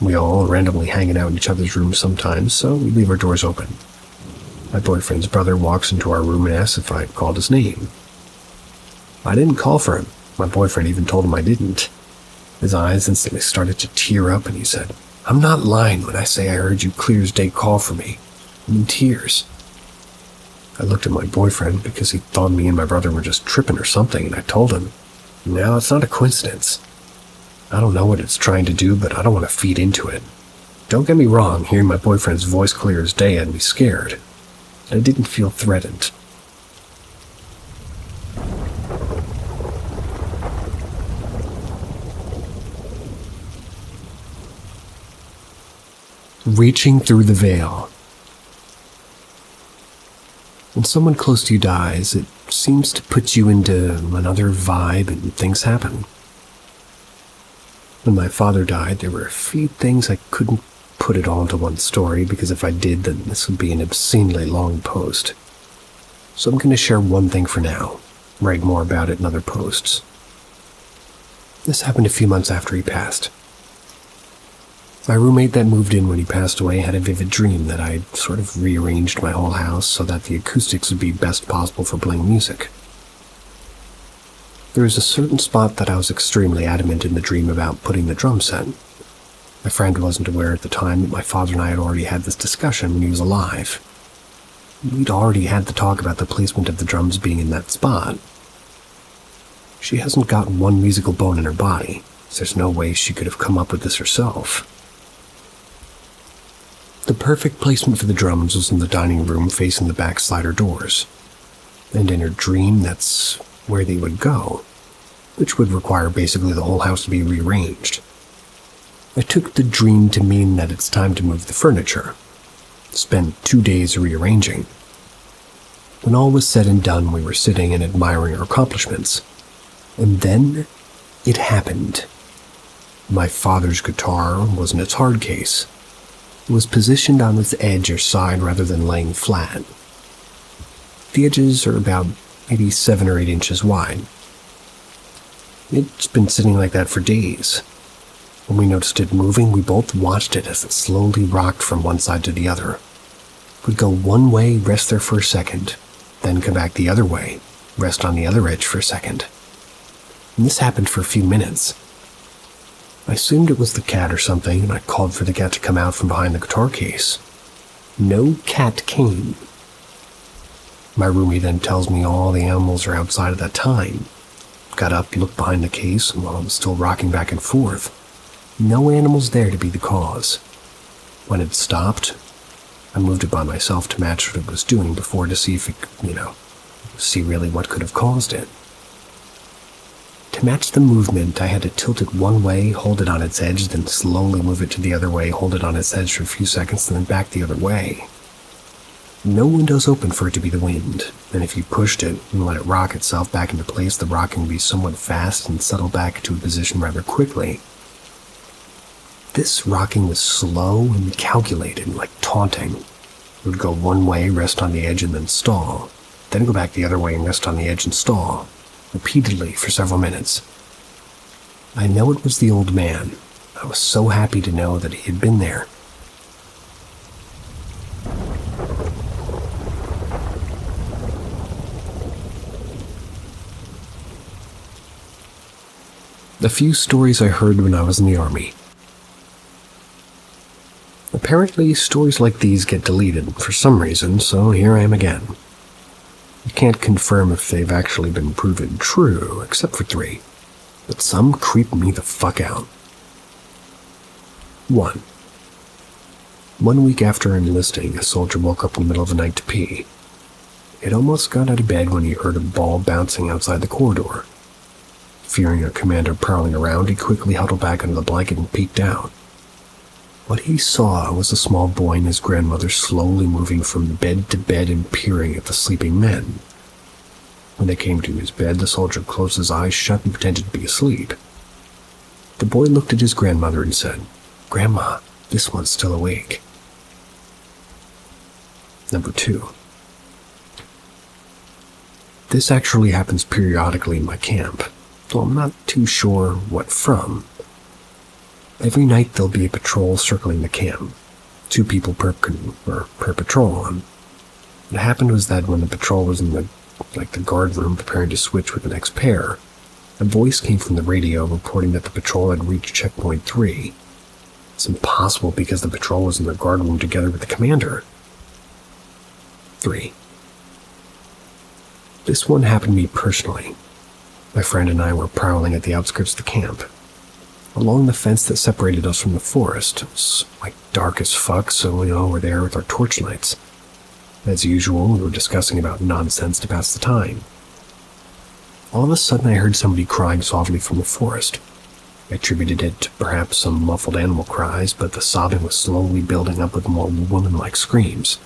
We all randomly hanging out in each other's rooms sometimes, so we leave our doors open. My boyfriend's brother walks into our room and asks if I'd called his name. I didn't call for him. My boyfriend even told him I didn't. His eyes instantly started to tear up and he said, "I'm not lying when I say I heard you clear as day call for me. I'm in tears." I looked at my boyfriend because he thought me and my brother were just tripping or something, and I told him, "No, it's not a coincidence. I don't know what it's trying to do, but I don't want to feed into it." Don't get me wrong, hearing my boyfriend's voice clear as day had me scared. I didn't feel threatened. Reaching through the veil. When someone close to you dies, it seems to put you into another vibe and things happen. When my father died, there were a few things I couldn't put it all into one story, because if I did, then this would be an obscenely long post. So I'm going to share one thing for now, write more about it in other posts. This happened a few months after he passed. My roommate that moved in when he passed away had a vivid dream that I'd sort of rearranged my whole house so that the acoustics would be best possible for playing music. There was a certain spot that I was extremely adamant in the dream about putting the drum set. My friend wasn't aware at the time that my father and I had already had this discussion when he was alive. We'd already had the talk about the placement of the drums being in that spot. She hasn't got one musical bone in her body, so there's no way she could have come up with this herself. The perfect placement for the drums was in the dining room facing the back slider doors. And in her dream, that's where they would go, which would require basically the whole house to be rearranged. I took the dream to mean that it's time to move the furniture. Spent 2 days rearranging. When all was said and done, we were sitting and admiring our accomplishments. And then, it happened. My father's guitar was in its hard case. It was positioned on its edge or side rather than laying flat. The edges are about maybe 7 or 8 inches wide. It's been sitting like that for days. When we noticed it moving, we both watched it as it slowly rocked from one side to the other. It would go one way, rest there for a second, then come back the other way, rest on the other edge for a second. And this happened for a few minutes. I assumed it was the cat or something, and I called for the cat to come out from behind the guitar case. No cat came. My roomie then tells me all the animals are outside at that time. Got up, looked behind the case, and while I was still rocking back and forth, no animals there to be the cause. When it stopped, I moved it by myself to match what it was doing before to see if it could, see really what could have caused it. To match the movement, I had to tilt it one way, hold it on its edge, then slowly move it to the other way, hold it on its edge for a few seconds, and then back the other way. No windows open for it to be the wind, and if you pushed it and let it rock itself back into place, the rocking would be somewhat fast and settle back into a position rather quickly. This rocking was slow and calculated, like taunting. It would go one way, rest on the edge, and then stall, then go back the other way and rest on the edge and stall, repeatedly for several minutes. I know it was the old man. I was so happy to know that he had been there. A few stories I heard when I was in the army. Apparently, stories like these get deleted for some reason, so here I am again. I can't confirm if they've actually been proven true, except for 3, but some creep me the fuck out. 1. 1 week after enlisting, a soldier woke up in the middle of the night to pee. He had almost got out of bed when he heard a ball bouncing outside the corridor. Fearing a commander prowling around, he quickly huddled back under the blanket and peeked out. What he saw was a small boy and his grandmother slowly moving from bed to bed and peering at the sleeping men. When they came to his bed, the soldier closed his eyes shut and pretended to be asleep. The boy looked at his grandmother and said, "Grandma, this one's still awake." Number 2. This actually happens periodically in my camp, though I'm not too sure what from. Every night there'll be a patrol circling the camp, 2 people per patrol. And what happened was that when the patrol was in the like the guard room preparing to switch with the next pair, a voice came from the radio reporting that the patrol had reached checkpoint 3. It's impossible because the patrol was in the guard room together with the commander. 3. This one happened to me personally. My friend and I were prowling at the outskirts of the camp. Along the fence that separated us from the forest, it was like dark as fuck, so we all were there with our torchlights. As usual, we were discussing about nonsense to pass the time. All of a sudden I heard somebody crying softly from the forest. I attributed it to perhaps some muffled animal cries, but the sobbing was slowly building up with more woman-like screams.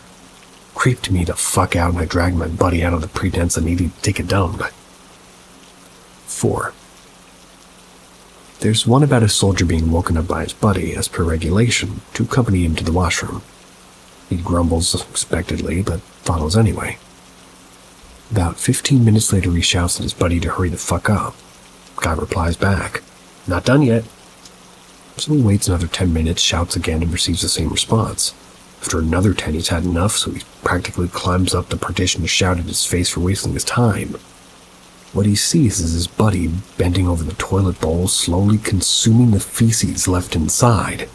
Creeped me the fuck out, and I dragged my buddy out of the pretense of needing to take a dump. 4. There's one about a soldier being woken up by his buddy, as per regulation, to accompany him to the washroom. He grumbles expectedly, but follows anyway. About 15 minutes later, he shouts at his buddy to hurry the fuck up. Guy replies back, "Not done yet." So he waits another 10 minutes, shouts again, and receives the same response. After another 10, he's had enough, so he practically climbs up the partition to shout at his face for wasting his time. What he sees is his buddy bending over the toilet bowl, slowly consuming the feces left inside.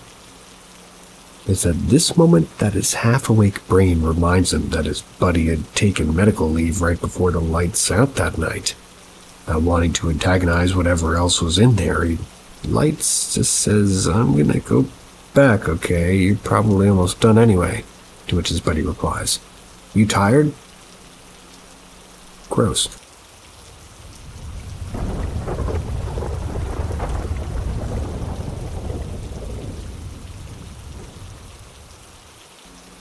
It's at this moment that his half-awake brain reminds him that his buddy had taken medical leave right before the lights out that night. Not wanting to antagonize whatever else was in there, he lights just says, "I'm gonna go back, okay? You're probably almost done anyway." To which his buddy replies, "You tired?" Gross.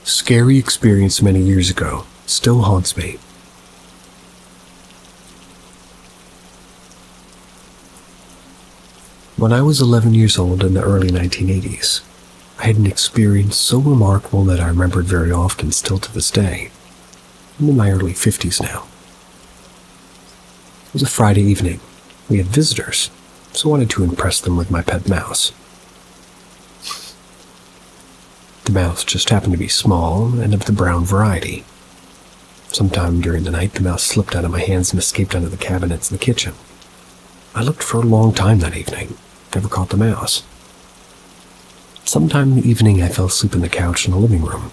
Scary experience many years ago. Still haunts me. When I was 11 years old in the early 1980s, I had an experience so remarkable that I remembered very often still to this day. I'm in my early 50s now. It was a Friday evening. We had visitors, so I wanted to impress them with my pet mouse. The mouse just happened to be small and of the brown variety. Sometime during the night, the mouse slipped out of my hands and escaped out of the cabinets in the kitchen. I looked for a long time that evening, never caught the mouse. Sometime in the evening, I fell asleep on the couch in the living room.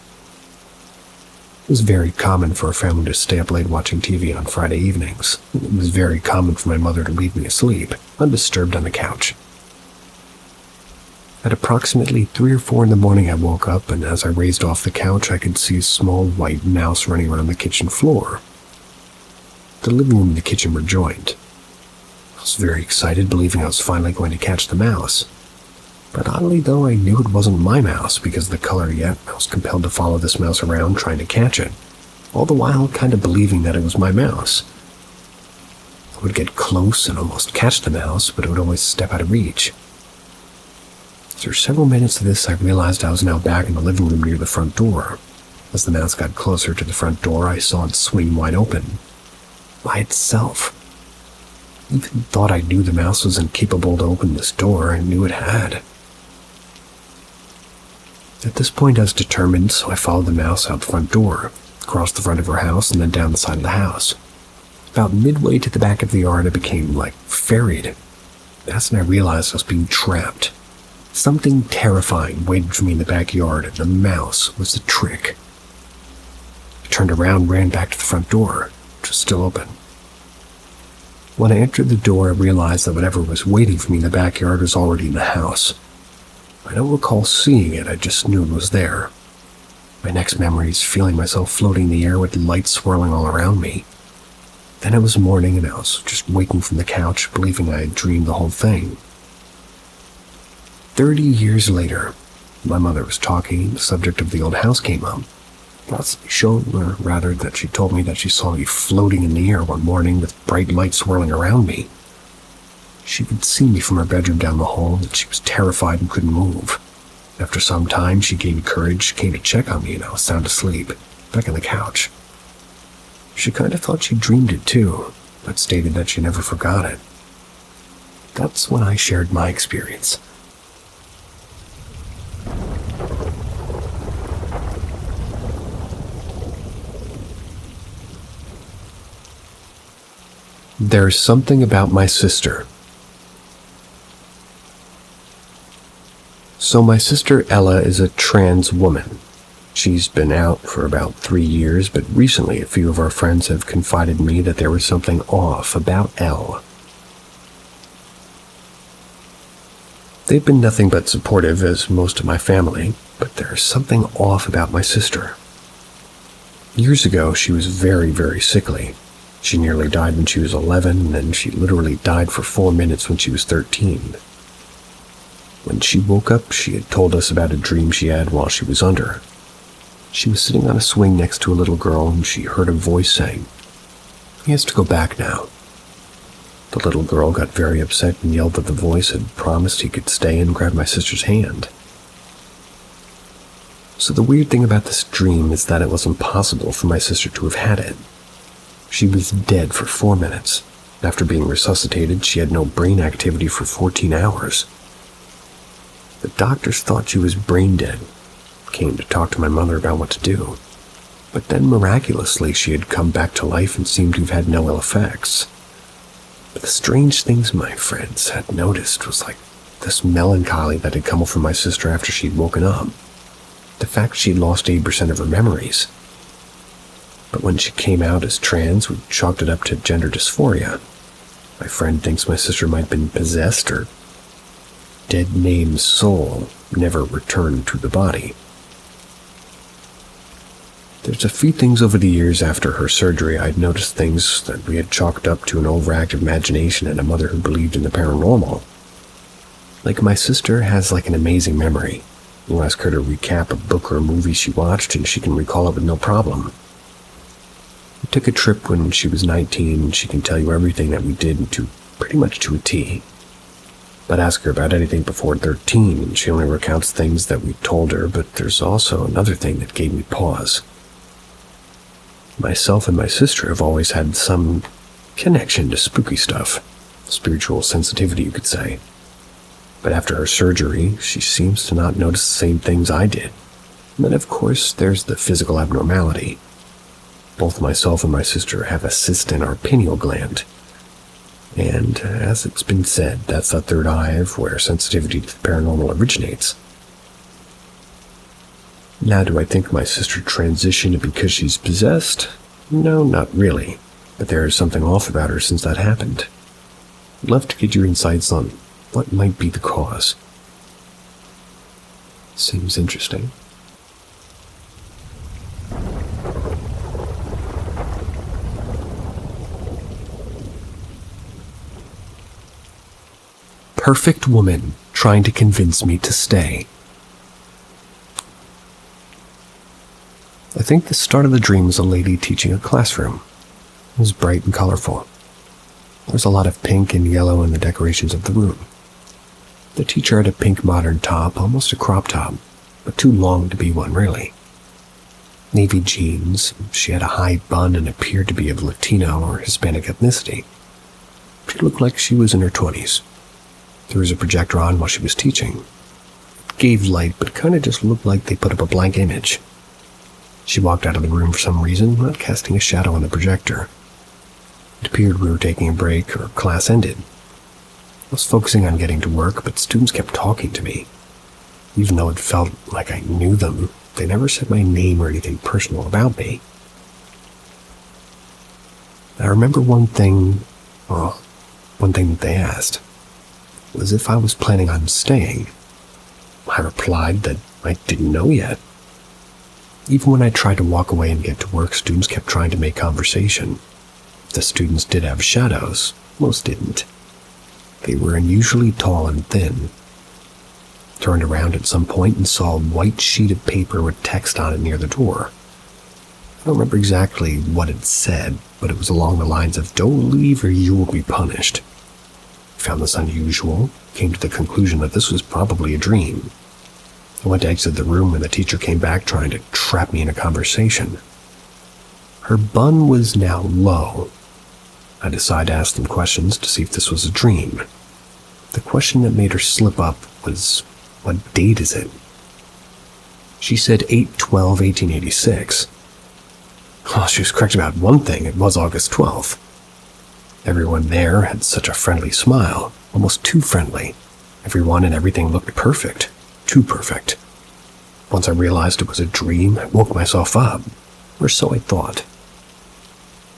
It was very common for a family to stay up late watching TV on Friday evenings. It was very common for my mother to leave me asleep, undisturbed on the couch. At approximately 3 or 4 in the morning, I woke up, and as I raised off the couch, I could see a small white mouse running around the kitchen floor. The living room and the kitchen were joined. I was very excited, believing I was finally going to catch the mouse. But oddly, though, I knew it wasn't my mouse because of the color, yet I was compelled to follow this mouse around trying to catch it, all the while kind of believing that it was my mouse. I would get close and almost catch the mouse, but it would always step out of reach. After several minutes of this, I realized I was now back in the living room near the front door. As the mouse got closer to the front door, I saw it swing wide open. By itself. I even thought I knew the mouse was incapable to open this door. I knew it had. At this point, I was determined, so I followed the mouse out the front door, across the front of her house, and then down the side of the house. About midway to the back of the yard, I became, ferried. That's when I realized I was being trapped. Something terrifying waited for me in the backyard, and the mouse was the trick. I turned around and ran back to the front door, which was still open. When I entered the door, I realized that whatever was waiting for me in the backyard was already in the house. I don't recall seeing it, I just knew it was there. My next memory is feeling myself floating in the air with lights swirling all around me. Then it was morning, and I was just waking from the couch, believing I had dreamed the whole thing. 30 years later, my mother was talking, and the subject of the old house came up. That she told me that she saw me floating in the air one morning with bright lights swirling around me. She could see me from her bedroom down the hall, and she was terrified and couldn't move. After some time, she gained courage, came to check on me, and I was sound asleep, back on the couch. She kind of thought she dreamed it too, but stated that she never forgot it. That's when I shared my experience. There's something about my sister. So my sister Ella is a trans woman. She's been out for about 3 years, but recently a few of our friends have confided in me that there was something off about Elle. They've been nothing but supportive, as most of my family, but there's something off about my sister. Years ago, she was very, very sickly. She nearly died when she was 11, and then she literally died for 4 minutes when she was 13. When she woke up, she had told us about a dream she had while she was under. She was sitting on a swing next to a little girl, and she heard a voice saying, "He has to go back now." The little girl got very upset and yelled that the voice had promised he could stay and grabbed my sister's hand. So the weird thing about this dream is that it was impossible for my sister to have had it. She was dead for 4 minutes. After being resuscitated, she had no brain activity for 14 hours. The doctors thought she was brain dead, came to talk to my mother about what to do. But then miraculously she had come back to life and seemed to have had no ill effects. But the strange things my friends had noticed was like this melancholy that had come over my sister after she'd woken up. The fact she'd lost 80% of her memories. But when she came out as trans, we chalked it up to gender dysphoria. My friend thinks my sister might have been possessed, or dead name's soul never returned to the body. There's a few things over the years after her surgery I'd noticed, things that we had chalked up to an overactive imagination and a mother who believed in the paranormal. Like, my sister has like an amazing memory. You ask her to recap a book or a movie she watched and she can recall it with no problem. We took a trip when she was 19 and she can tell you everything that we did pretty much to a T. But ask her about anything before 13 and she only recounts things that we told her, but there's also another thing that gave me pause. Myself and my sister have always had some connection to spooky stuff, spiritual sensitivity you could say. But after her surgery, she seems to not notice the same things I did. And then of course there's the physical abnormality. Both myself and my sister have a cyst in our pineal gland. And as it's been said, that's the third eye of where sensitivity to the paranormal originates. Now, do I think my sister transitioned because she's possessed? No, not really. But there is something off about her since that happened. I'd love to get your insights on what might be the cause. Seems interesting. Perfect woman trying to convince me to stay. I think the start of the dream was a lady teaching a classroom. It was bright and colorful. There was a lot of pink and yellow in the decorations of the room. The teacher had a pink modern top, almost a crop top, but too long to be one really. Navy jeans, she had a high bun and appeared to be of Latino or Hispanic ethnicity. She looked like she was in her 20s. There was a projector on while she was teaching. It gave light, but kind of just looked like they put up a blank image. She walked out of the room for some reason, not casting a shadow on the projector. It appeared we were taking a break or class ended. I was focusing on getting to work, but students kept talking to me. Even though it felt like I knew them, they never said my name or anything personal about me. I remember one thing that they asked was if I was planning on staying. I replied that I didn't know yet. Even when I tried to walk away and get to work, students kept trying to make conversation. The students did have shadows. Most didn't. They were unusually tall and thin. Turned around at some point and saw a white sheet of paper with text on it near the door. I don't remember exactly what it said, but it was along the lines of, "Don't leave or you will be punished." I found this unusual, came to the conclusion that this was probably a dream. I went to exit the room when the teacher came back trying to trap me in a conversation. Her bun was now low. I decided to ask them questions to see if this was a dream. The question that made her slip up was, "What date is it?" She said 8/12/1886. Well, she was correct about one thing, it was August 12th. Everyone there had such a friendly smile, almost too friendly. Everyone and everything looked perfect, too perfect. Once I realized it was a dream, I woke myself up, or so I thought.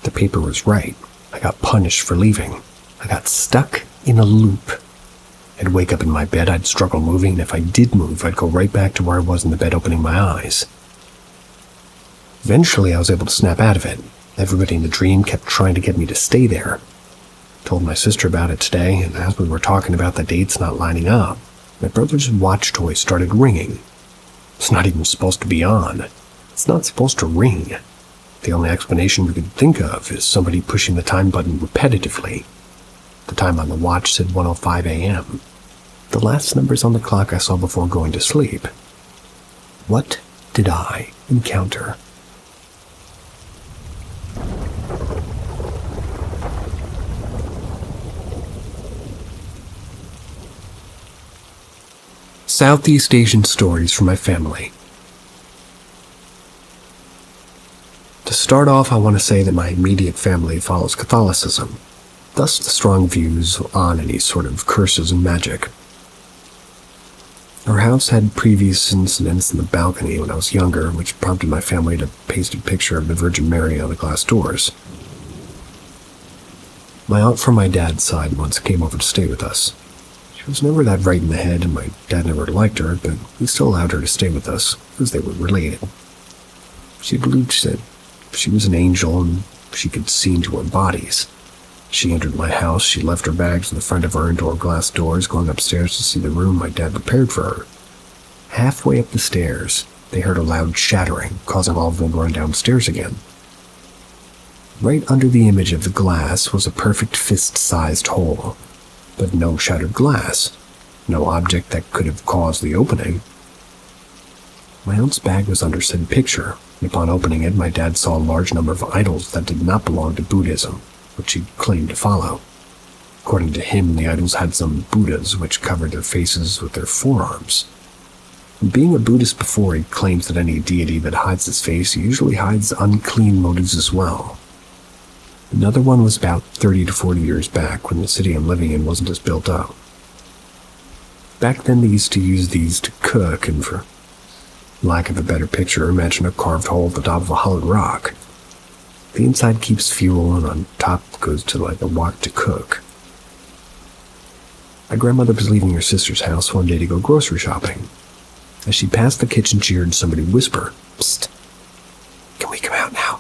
The paper was right. I got punished for leaving. I got stuck in a loop. I'd wake up in my bed, I'd struggle moving, and if I did move, I'd go right back to where I was in the bed opening my eyes. Eventually, I was able to snap out of it. Everybody in the dream kept trying to get me to stay there. Told my sister about it today, and as we were talking about the dates not lining up, my brother's watch toy started ringing. It's not even supposed to be on. It's not supposed to ring. The only explanation we could think of is somebody pushing the time button repetitively. The time on the watch said 1:05 a.m. The last numbers on the clock I saw before going to sleep. What did I encounter? Southeast Asian stories from my family. To start off, I want to say that my immediate family follows Catholicism, thus the strong views on any sort of curses and magic. Our house had previous incidents in the balcony when I was younger, which prompted my family to paste a picture of the Virgin Mary on the glass doors. My aunt from my dad's side once came over to stay with us. She was never that right in the head, and my dad never liked her, but he still allowed her to stay with us, because they were related. She believed that she was an angel, and she could see into our bodies. She entered my house, she left her bags in the front of our indoor glass doors, going upstairs to see the room my dad prepared for her. Halfway up the stairs, they heard a loud shattering, causing all of them to run downstairs again. Right under the image of the glass was a perfect fist-sized hole, but no shattered glass, no object that could have caused the opening. My aunt's bag was under said picture, and upon opening it, my dad saw a large number of idols that did not belong to Buddhism, which he claimed to follow. According to him, the idols had some Buddhas which covered their faces with their forearms. And being a Buddhist before, he claims that any deity that hides his face usually hides unclean motives as well. Another one was about 30 to 40 years back, when the city I'm living in wasn't as built up. Back then they used to use these to cook, and for lack of a better picture, imagine a carved hole at the top of a hollowed rock. The inside keeps fuel, and on top goes to like a wok to cook. My grandmother was leaving her sister's house one day to go grocery shopping. As she passed the kitchen, she heard somebody whisper, "Psst, can we come out now?"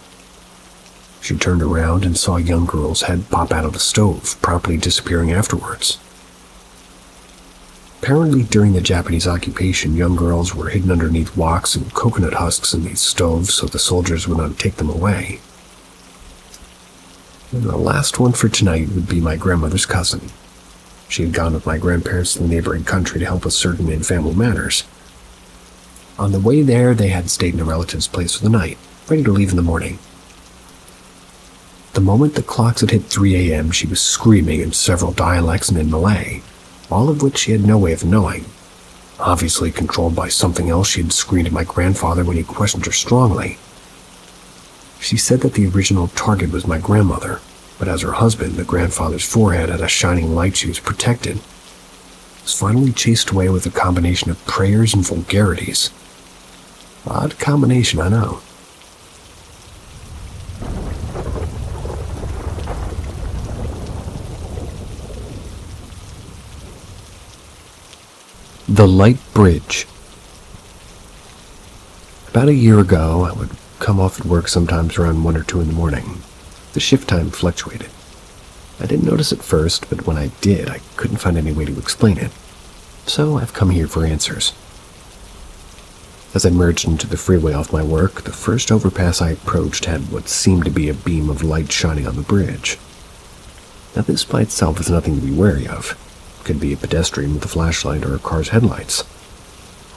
She turned around and saw a young girl's head pop out of the stove, promptly disappearing afterwards. Apparently, during the Japanese occupation, young girls were hidden underneath woks and coconut husks in these stoves so the soldiers would not take them away. And the last one for tonight would be my grandmother's cousin. She had gone with my grandparents to the neighboring country to help with certain in-family matters. On the way there, they had stayed in a relative's place for the night, ready to leave in the morning. The moment the clocks had hit 3 a.m., she was screaming in several dialects and in Malay, all of which she had no way of knowing. Obviously controlled by something else, she had screamed at my grandfather when he questioned her strongly. She said that the original target was my grandmother, but as her husband, the grandfather's forehead had a shining light, she was protected. Was finally chased away with a combination of prayers and vulgarities. Odd combination, I know. The Light Bridge. About a year ago, I would come off at work sometimes around 1 or 2 in the morning. The shift time fluctuated. I didn't notice at first, but when I did, I couldn't find any way to explain it. So I've come here for answers. As I merged into the freeway off my work, the first overpass I approached had what seemed to be a beam of light shining on the bridge. Now this by itself is nothing to be wary of. It could be a pedestrian with a flashlight or a car's headlights.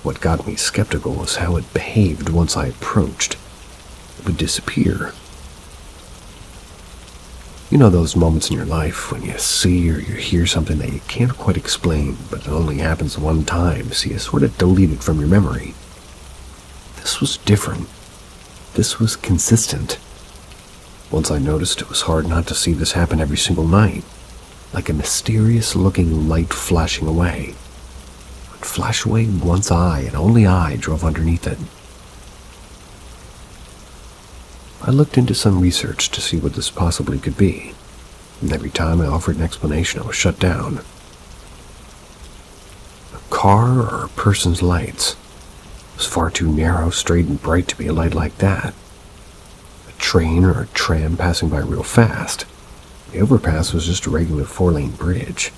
What got me skeptical was how it behaved once I approached. It would disappear. You know those moments in your life when you see or you hear something that you can't quite explain, but it only happens one time, so you sort of delete it from your memory. This was different. This was consistent. Once I noticed, it was hard not to see this happen every single night, like a mysterious-looking light flashing away. It would flash away once I, and only I, drove underneath it. I looked into some research to see what this possibly could be, and every time I offered an explanation, I was shut down. A car or a person's lights was far too narrow, straight, and bright to be a light like that. A train or a tram passing by real fast. The overpass was just a regular 4-lane bridge.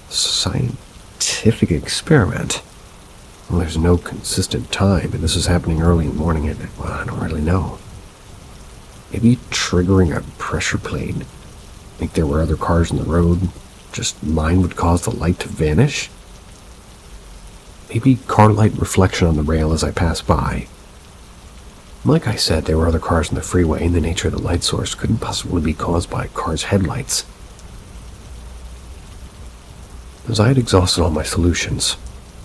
Scientific experiment. Well, there's no consistent time, and this is happening early in the morning, and well, I don't really know. Maybe triggering a pressure plate. Think there were other cars on the road, just mine would cause the light to vanish? Maybe car light reflection on the rail as I pass by. Like I said, there were other cars on the freeway, and the nature of the light source couldn't possibly be caused by cars' headlights. As I had exhausted all my solutions,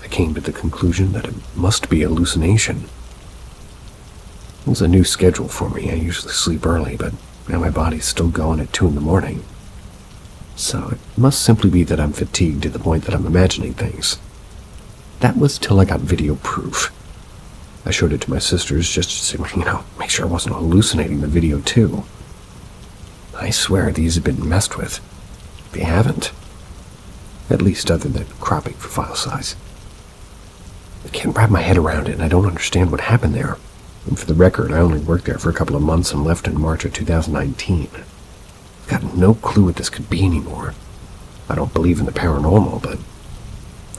I came to the conclusion that it must be a hallucination. It was a new schedule for me. I usually sleep early, but now my body's still going at 2 in the morning. So it must simply be that I'm fatigued to the point that I'm imagining things. That was till I got video proof. I showed it to my sisters just to see, make sure I wasn't hallucinating the video too. I swear these have been messed with. They haven't. At least other than cropping for file size. I can't wrap my head around it, and I don't understand what happened there. And for the record, I only worked there for a couple of months and left in March of 2019. I've got no clue what this could be anymore. I don't believe in the paranormal, but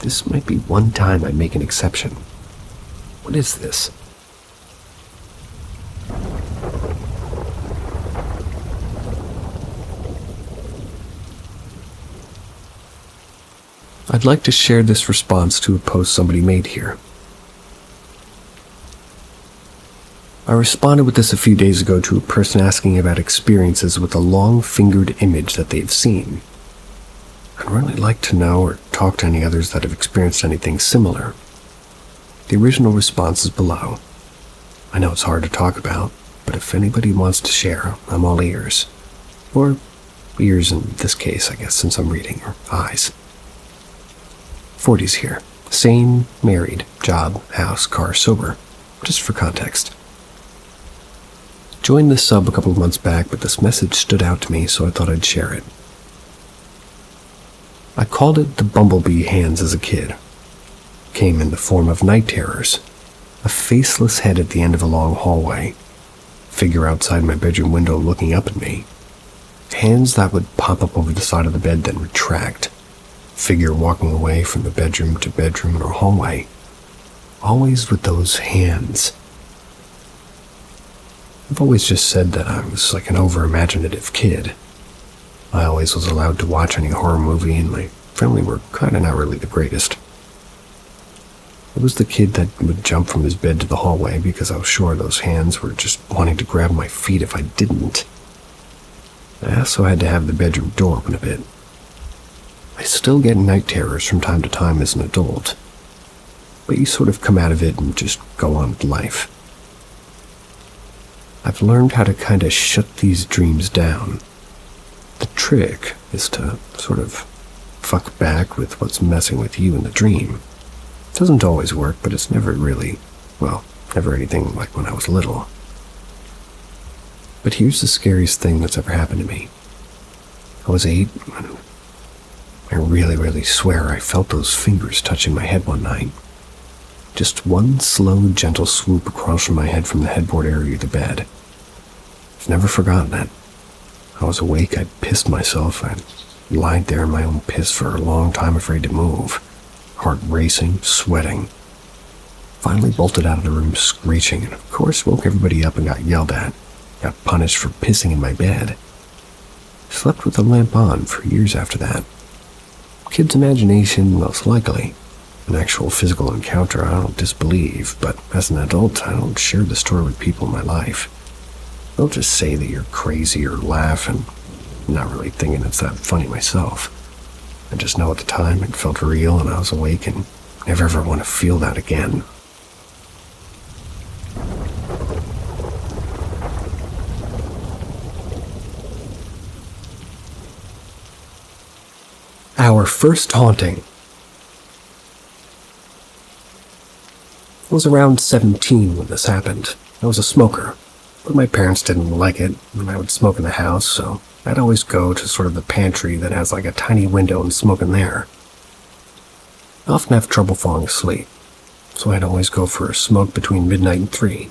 this might be one time I make an exception. What is this? I'd like to share this response to a post somebody made here. I responded with this a few days ago to a person asking about experiences with a long-fingered image that they've seen. I'd really like to know or talk to any others that have experienced anything similar. The original response is below. I know it's hard to talk about, but if anybody wants to share, I'm all ears. Or ears in this case, I guess, since I'm reading, or eyes. 40s here. Sane, married, job, house, car, sober. Just for context. Joined this sub a couple of months back, but this message stood out to me, so I thought I'd share it. I called it the bumblebee hands as a kid. Came in the form of night terrors. A faceless head at the end of a long hallway. Figure outside my bedroom window looking up at me. Hands that would pop up over the side of the bed, then retract. Figure walking away from the bedroom to bedroom or hallway. Always with those hands. I've always just said that I was like an over-imaginative kid. I always was allowed to watch any horror movie, and my family were kinda not really the greatest. I was the kid that would jump from his bed to the hallway because I was sure those hands were just wanting to grab my feet if I didn't. I also had to have the bedroom door open a bit. I still get night terrors from time to time as an adult, but you sort of come out of it and just go on with life. I've learned how to kind of shut these dreams down. The trick is to sort of fuck back with what's messing with you in the dream. It doesn't always work, but it's never really, never anything like when I was little. But here's the scariest thing that's ever happened to me. I was 8, and I really swear I felt those fingers touching my head one night. Just one slow, gentle swoop across from my head from the headboard area of the bed. I've never forgotten it. I was awake, I'd pissed myself, I'd lied there in my own piss for a long time afraid to move. Heart racing, sweating. Finally bolted out of the room screeching, and of course woke everybody up and got yelled at. Got punished for pissing in my bed. Slept with the lamp on for years after that. Kid's imagination, most likely. An actual physical encounter I don't disbelieve, but as an adult I don't share the story with people in my life. They'll just say that you're crazy or laugh, and I'm not really thinking it's that funny myself. I just know at the time it felt real and I was awake and never ever want to feel that again. first haunting. I was around 17 when this happened. I was a smoker, but my parents didn't like it when I would smoke in the house, so I'd always go to sort of the pantry that has like a tiny window and smoke in there. I often have trouble falling asleep, so I'd always go for a smoke between midnight and 3.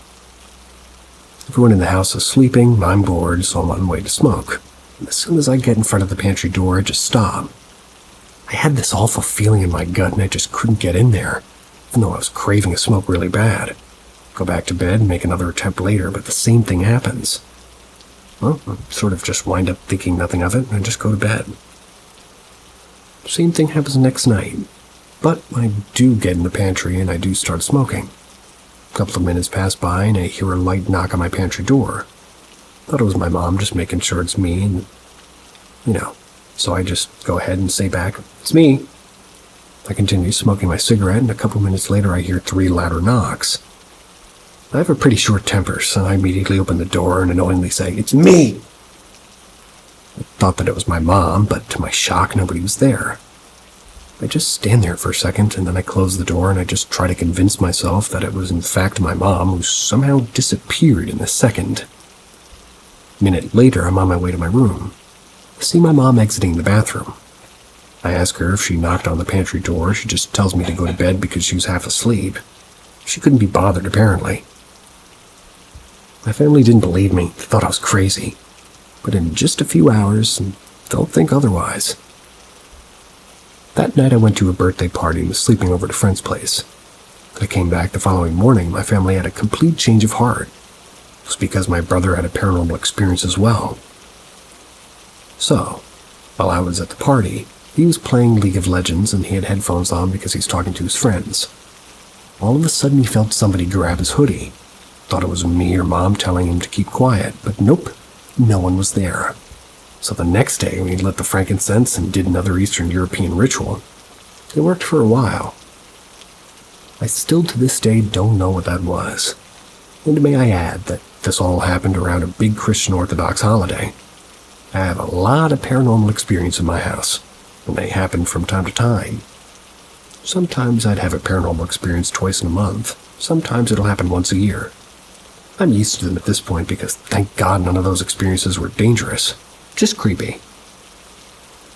Everyone in the house is sleeping, I'm bored, so I'm on my way to smoke. And as soon as I get in front of the pantry door, I just stop. I had this awful feeling in my gut and I just couldn't get in there, even though I was craving a smoke really bad. Go back to bed and make another attempt later, but the same thing happens. Well, I sort of just wind up thinking nothing of it and I just go to bed. Same thing happens next night, but I do get in the pantry and I do start smoking. A couple of minutes pass by and I hear a light knock on my pantry door. Thought it was my mom just making sure it's me and, so I just go ahead and say back, "It's me." I continue smoking my cigarette and a couple minutes later I hear 3 louder knocks. I have a pretty short temper, so I immediately open the door and annoyingly say, "It's me!" I thought that it was my mom, but to my shock, nobody was there. I just stand there for a second, and then I close the door and I just try to convince myself that it was in fact my mom who somehow disappeared in a second. A minute later, I'm on my way to my room. I see my mom exiting the bathroom. I ask her if she knocked on the pantry door. She just tells me to go to bed because she was half asleep. She couldn't be bothered, apparently. My family didn't believe me, thought I was crazy. But in just a few hours, don't think otherwise. That night I went to a birthday party and was sleeping over at a friend's place. I came back the following morning. My family had a complete change of heart. It was because my brother had a paranormal experience as well. So, while I was at the party, he was playing League of Legends and he had headphones on because he's talking to his friends. All of a sudden he felt somebody grab his hoodie. Thought it was me or Mom telling him to keep quiet, but nope, no one was there. So the next day we lit the frankincense and did another Eastern European ritual. It worked for a while. I still to this day don't know what that was. And may I add that this all happened around a big Christian Orthodox holiday. I have a lot of paranormal experience in my house, and they happen from time to time. Sometimes I'd have a paranormal experience twice in a month. Sometimes it'll happen once a year. I'm used to them at this point because thank God none of those experiences were dangerous. Just creepy.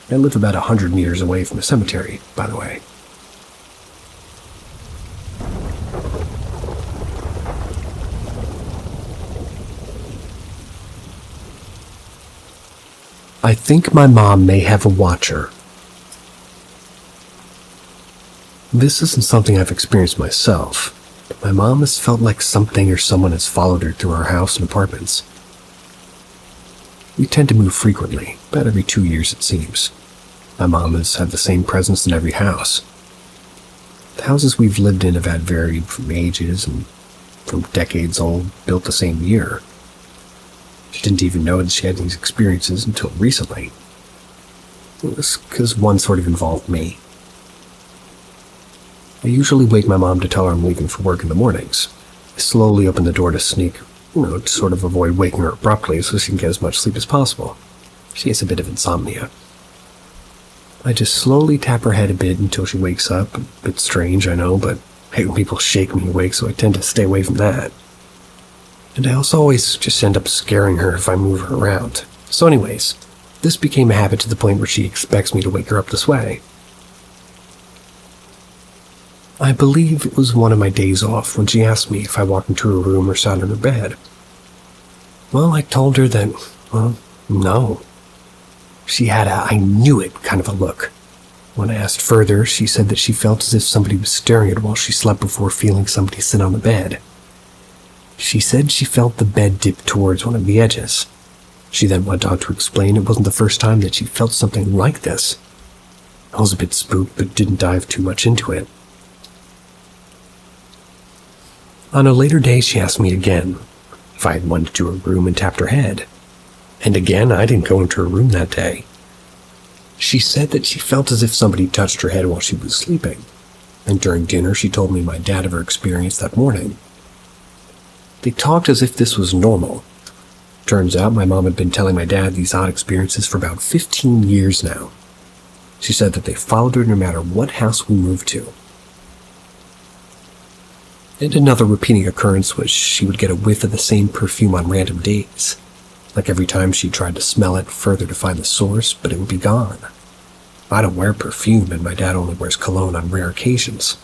I live about 100 meters away from a cemetery, by the way. I think my mom may have a watcher. This isn't something I've experienced myself. My mom has felt like something or someone has followed her through our house and apartments. We tend to move frequently, about every 2 years it seems. My mom has had the same presence in every house. The houses we've lived in have had varied from ages and from decades old, built the same year. She didn't even know that she had these experiences until recently. It was because one sort of involved me. I usually wake my mom to tell her I'm leaving for work in the mornings. I slowly open the door to sneak, to sort of avoid waking her abruptly so she can get as much sleep as possible. She has a bit of insomnia. I just slowly tap her head a bit until she wakes up. A bit strange, I know, but I hate when people shake me awake, so I tend to stay away from that. And I also always just end up scaring her if I move her around. So anyways, this became a habit to the point where she expects me to wake her up this way. I believe it was one of my days off when she asked me if I walked into her room or sat on her bed. Well, I told her that, no. She had a "I knew it" kind of a look. When I asked further, she said that she felt as if somebody was staring at her while she slept before feeling somebody sit on the bed. She said she felt the bed dip towards one of the edges. She then went on to explain it wasn't the first time that she felt something like this. I was a bit spooked but didn't dive too much into it. On a later day, she asked me again if I had went to her room and tapped her head. And again, I didn't go into her room that day. She said that she felt as if somebody touched her head while she was sleeping. And during dinner, she told me my dad of her experience that morning. They talked as if this was normal. Turns out my mom had been telling my dad these odd experiences for about 15 years now. She said that they followed her no matter what house we moved to. And another repeating occurrence was she would get a whiff of the same perfume on random days. Like every time she tried to smell it further to find the source, but it would be gone. I don't wear perfume, and my dad only wears cologne on rare occasions.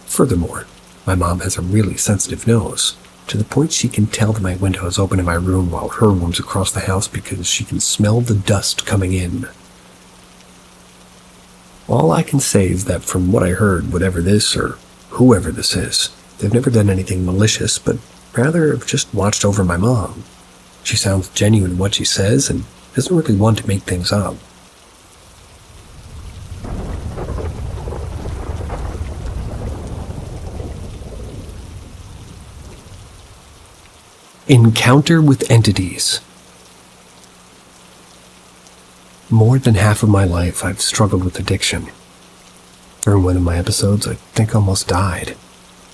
Furthermore, my mom has a really sensitive nose, to the point she can tell that my window is open in my room while her room's across the house because she can smell the dust coming in. All I can say is that from what I heard, whatever this or whoever this is, they've never done anything malicious, but rather have just watched over my mom. She sounds genuine in what she says and isn't really one to make things up. Encounter with entities. More than half of my life, I've struggled with addiction. During one of my episodes, I think I almost died.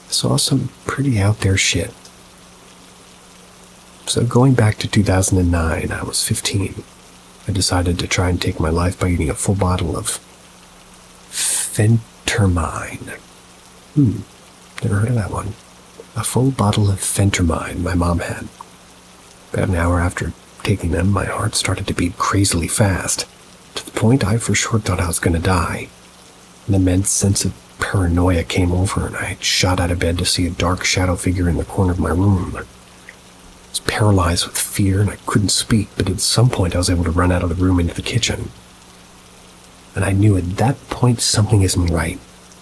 I saw some pretty out there shit. So going back to 2009, I was 15. I decided to try and take my life by eating a full bottle of phentermine. Never heard of that one. A full bottle of phentermine my mom had. About an hour after taking them, my heart started to beat crazily fast, to the point I for sure thought I was going to die. An immense sense of paranoia came over, and I shot out of bed to see a dark shadow figure in the corner of my room. I was paralyzed with fear, and I couldn't speak, but at some point I was able to run out of the room into the kitchen. And I knew at that point something isn't right.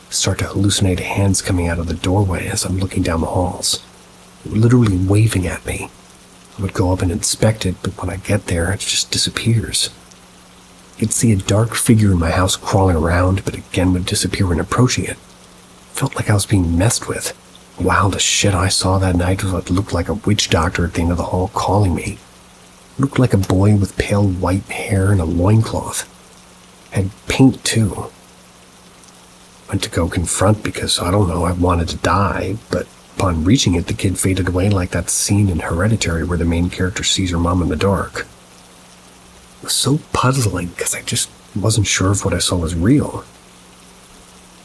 I start to hallucinate hands coming out of the doorway as I'm looking down the halls, literally waving at me. I would go up and inspect it, but when I get there, it just disappears. I could see a dark figure in my house crawling around, but again would disappear when approaching it. Felt like I was being messed with. The wildest shit I saw that night was what looked like a witch doctor at the end of the hall calling me. It looked like a boy with pale white hair and a loincloth. Had paint too. Went to go confront because, I don't know, I wanted to die, but upon reaching it, the kid faded away like that scene in Hereditary where the main character sees her mom in the dark. It was so puzzling because I just wasn't sure if what I saw was real.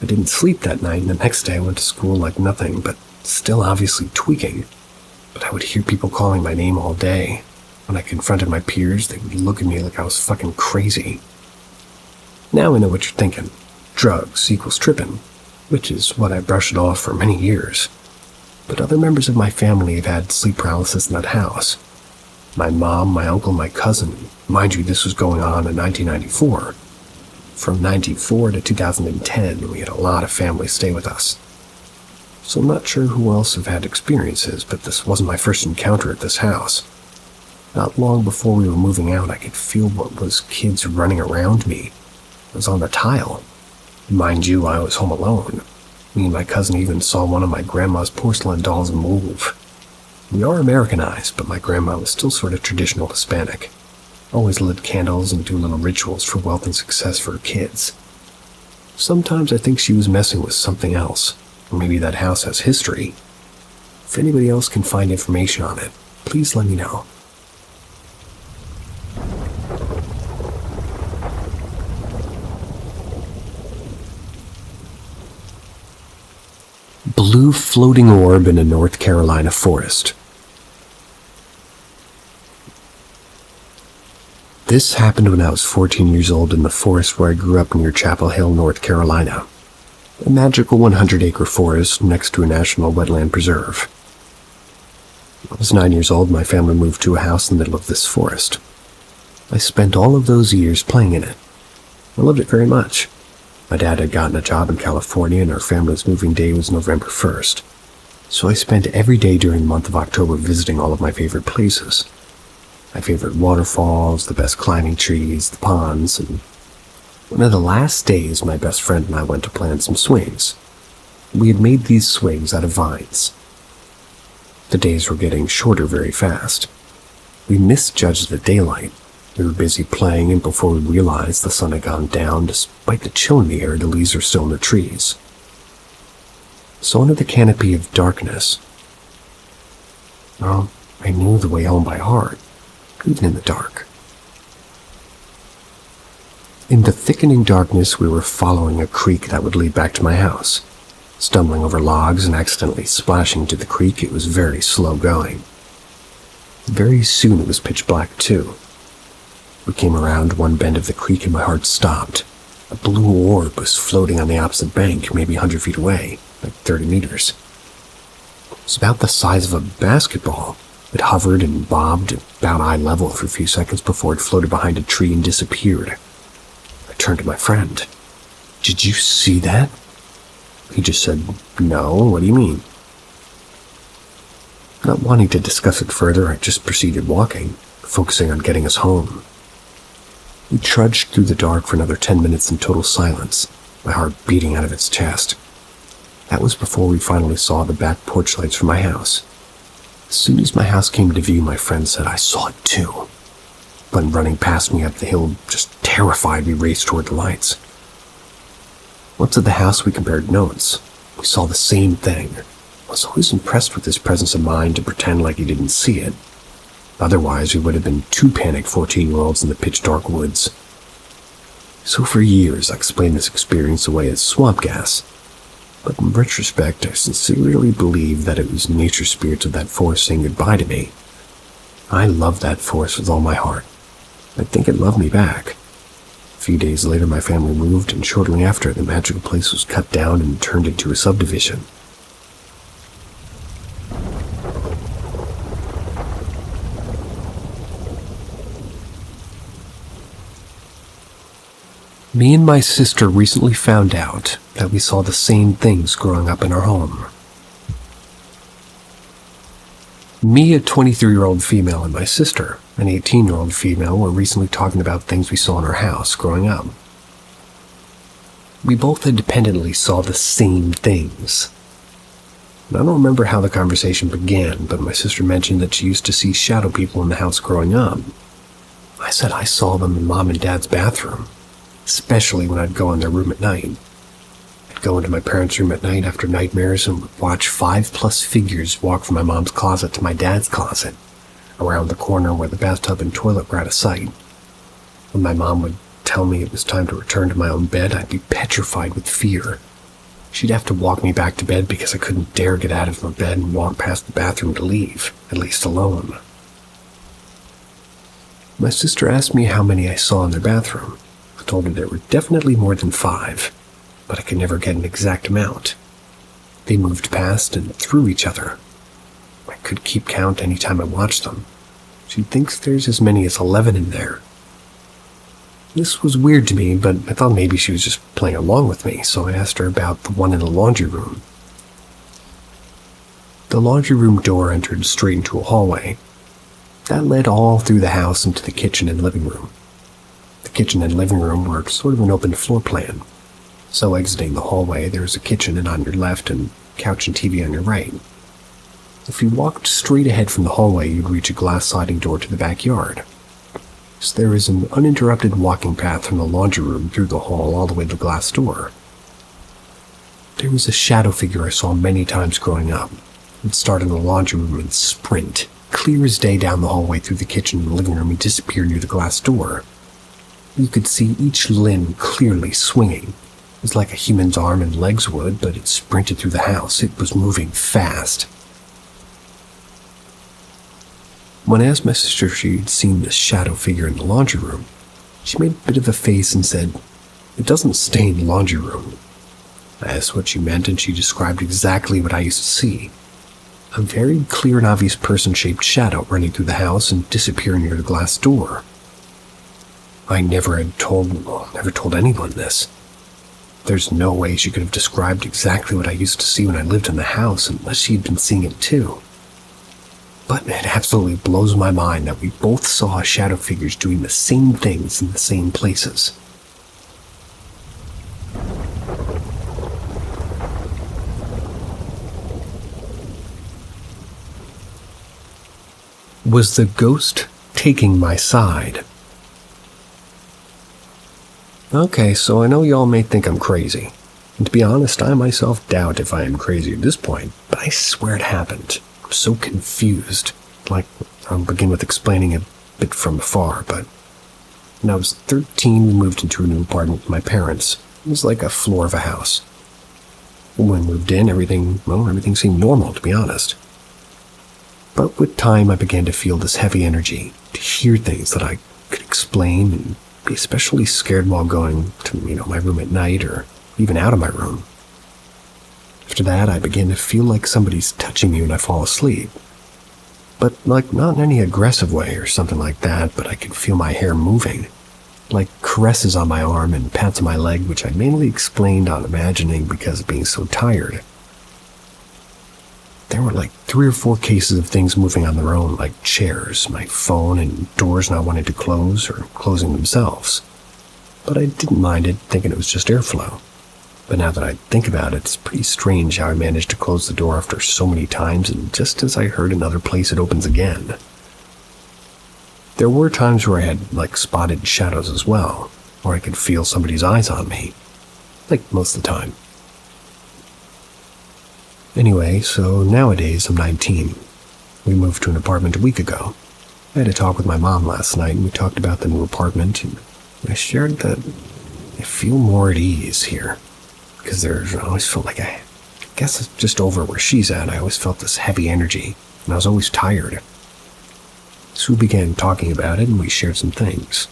I didn't sleep that night, and the next day I went to school like nothing, but still obviously tweaking. But I would hear people calling my name all day. When I confronted my peers, they would look at me like I was fucking crazy. Now I know what you're thinking. Drugs equals tripping, which is what I brushed off for many years. But other members of my family have had sleep paralysis in that house. My mom, my uncle, my cousin. Mind you, this was going on in 1994. From 94 to 2010, we had a lot of families stay with us. So I'm not sure who else have had experiences, but this wasn't my first encounter at this house. Not long before we were moving out, I could feel what was kids running around me. I was on the tile. Mind you, I was home alone. Me and my cousin even saw one of my grandma's porcelain dolls move. We are Americanized, but my grandma was still sort of traditional Hispanic. Always lit candles and do little rituals for wealth and success for her kids. Sometimes I think she was messing with something else, or maybe that house has history. If anybody else can find information on it, please let me know. Blue floating orb in a North Carolina forest. This happened when I was 14 years old in the forest where I grew up near Chapel Hill, North Carolina. A magical 100-acre forest next to a national wetland preserve. When I was 9 years old, my family moved to a house in the middle of this forest. I spent all of those years playing in it. I loved it very much. My dad had gotten a job in California, and our family's moving day was November 1st. So I spent every day during the month of October visiting all of my favorite places. My favorite waterfalls, the best climbing trees, the ponds, and one of the last days my best friend and I went to plan some swings. We had made these swings out of vines. The days were getting shorter very fast. We misjudged the daylight. We were busy playing, and before we realized the sun had gone down, despite the chill in the air, the leaves were still in the trees. So under the canopy of darkness, well, I knew the way home by heart, even in the dark. In the thickening darkness, we were following a creek that would lead back to my house. Stumbling over logs and accidentally splashing into the creek, it was very slow going. Very soon it was pitch black too. We came around one bend of the creek and my heart stopped. A blue orb was floating on the opposite bank, maybe 100 feet away, like 30 meters. It was about the size of a basketball. It hovered and bobbed about eye level for a few seconds before it floated behind a tree and disappeared. I turned to my friend. "Did you see that?" He just said, "No, what do you mean?" Not wanting to discuss it further, I just proceeded walking, focusing on getting us home. We trudged through the dark for another 10 minutes in total silence, my heart beating out of its chest. That was before we finally saw the back porch lights from my house. As soon as my house came into view, my friend said, "I saw it too." But running past me up the hill, just terrified, we raced toward the lights. Once at the house, we compared notes. We saw the same thing. I was always impressed with his presence of mind to pretend like he didn't see it. Otherwise, we would have been two panicked 14-year-olds in the pitch-dark woods. So for years, I explained this experience away as swamp gas. But in retrospect, I sincerely believe that it was nature spirits of that forest saying goodbye to me. I loved that forest with all my heart. I think it loved me back. A few days later, my family moved, and shortly after, the magical place was cut down and turned into a subdivision. Me and my sister recently found out that we saw the same things growing up in our home. Me, a 23-year-old female, and my sister, an 18-year-old female, were recently talking about things we saw in our house growing up. We both independently saw the same things. And I don't remember how the conversation began, but my sister mentioned that she used to see shadow people in the house growing up. I said I saw them in Mom and Dad's bathroom, especially when I'd go in their room at night. I'd go into my parents' room at night after nightmares and would watch 5+ figures walk from my mom's closet to my dad's closet, around the corner where the bathtub and toilet were out of sight. When my mom would tell me it was time to return to my own bed, I'd be petrified with fear. She'd have to walk me back to bed because I couldn't dare get out of my bed and walk past the bathroom to leave, at least alone. My sister asked me how many I saw in their bathroom. I told her there were definitely more than 5, but I could never get an exact amount. They moved past and through each other. I could keep count any time I watched them. She thinks there's as many as 11 in there. This was weird to me, but I thought maybe she was just playing along with me, so I asked her about the one in the laundry room. The laundry room door entered straight into a hallway. That led all through the house into the kitchen and living room. The kitchen and living room were sort of an open floor plan. So exiting the hallway, there was a kitchen on your left and couch and TV on your right. If you walked straight ahead from the hallway, you'd reach a glass sliding door to the backyard. So there is an uninterrupted walking path from the laundry room through the hall all the way to the glass door. There was a shadow figure I saw many times growing up. It would start in the laundry room and sprint, clear as day, down the hallway through the kitchen and living room and disappear near the glass door. You could see each limb clearly swinging. It was like a human's arm and legs would, but it sprinted through the house. It was moving fast. When I asked my sister if she'd seen this shadow figure in the laundry room, she made a bit of a face and said, "It doesn't stay in the laundry room." I asked what she meant, and she described exactly what I used to see. A very clear and obvious person-shaped shadow running through the house and disappearing near the glass door. I never told anyone this. There's no way she could have described exactly what I used to see when I lived in the house unless she had been seeing it too. But it absolutely blows my mind that we both saw shadow figures doing the same things in the same places. Was the ghost taking my side? Okay, so I know y'all may think I'm crazy. And to be honest, I myself doubt if I am crazy at this point, but I swear it happened. I'm so confused. I'll begin with explaining a bit from afar, but When I was 13, we moved into a new apartment with my parents. It was like a floor of a house. When we moved in, everything seemed normal, to be honest. But with time, I began to feel this heavy energy, to hear things that I could explain, and be especially scared while going to, my room at night or even out of my room. After that, I began to feel like somebody's touching me when I fall asleep. But not in any aggressive way or something like that, but I could feel my hair moving. Like caresses on my arm and pats on my leg, which I mainly explained on imagining because of being so tired. There were like 3 or 4 cases of things moving on their own, like chairs, my phone, and doors not wanting to close or closing themselves. But I didn't mind it, thinking it was just airflow. But now that I think about it, it's pretty strange how I managed to close the door after so many times, and just as I heard another place, it opens again. There were times where I had, spotted shadows as well, or I could feel somebody's eyes on me. Most of the time. Anyway, so nowadays I'm 19. We moved to an apartment a week ago. I had a talk with my mom last night, and we talked about the new apartment, and I shared that I feel more at ease here. Because I always felt like I guess it's just over where she's at. I always felt this heavy energy, and I was always tired. So we began talking about it, and we shared some things.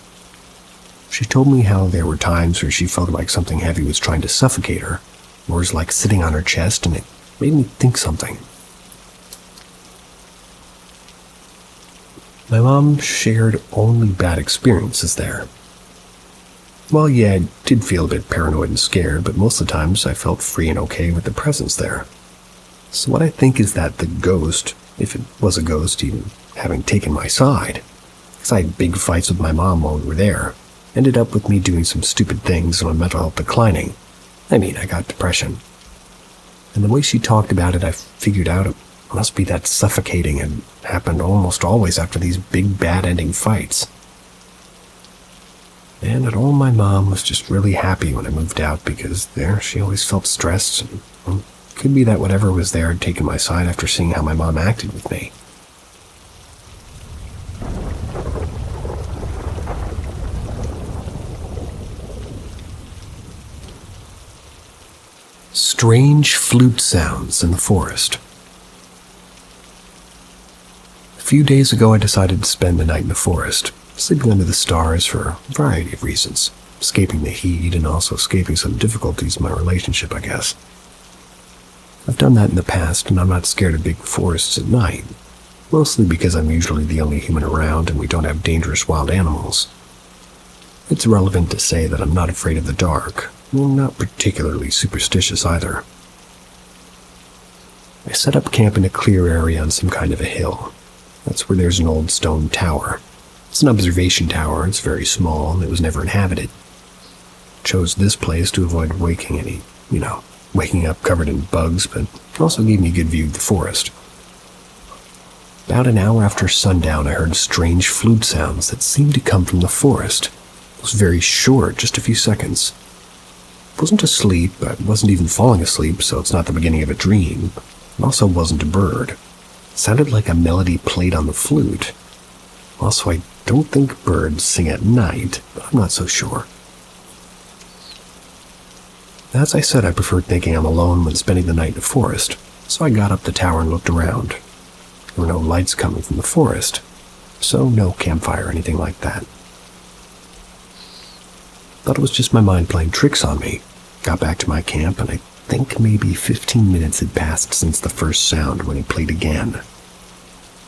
She told me how there were times where she felt like something heavy was trying to suffocate her, or was like sitting on her chest, and it made me think something. My mom shared only bad experiences there. Well, yeah, I did feel a bit paranoid and scared, but most of the times I felt free and okay with the presence there. So what I think is that the ghost, if it was a ghost, even having taken my side, because I had big fights with my mom while we were there, ended up with me doing some stupid things and my mental health declining. I got depression. And the way she talked about it, I figured out it must be that suffocating and happened almost always after these big bad ending fights. And at all, my mom was just really happy when I moved out because there she always felt stressed, and could be that whatever was there had taken my side after seeing how my mom acted with me. Strange flute sounds in the forest. A few days ago, I decided to spend the night in the forest, sleeping under the stars for a variety of reasons, escaping the heat and also escaping some difficulties in my relationship, I guess. I've done that in the past, and I'm not scared of big forests at night, mostly because I'm usually the only human around and we don't have dangerous wild animals. It's relevant to say that I'm not afraid of the dark, and I'm not particularly superstitious either. I set up camp in a clear area on some kind of a hill. That's where there's an old stone tower. It's an observation tower, it's very small, and it was never inhabited. Chose this place to avoid waking up covered in bugs, but it also gave me a good view of the forest. About an hour after sundown, I heard strange flute sounds that seemed to come from the forest. It was very short, just a few seconds. I wasn't asleep, I wasn't even falling asleep, so it's not the beginning of a dream. It also wasn't a bird. It sounded like a melody played on the flute. Also, I don't think birds sing at night, but I'm not so sure. As I said, I preferred thinking I'm alone when spending the night in the forest, so I got up the tower and looked around. There were no lights coming from the forest, so no campfire or anything like that. Thought it was just my mind playing tricks on me. Got back to my camp, and I think maybe 15 minutes had passed since the first sound when he played again.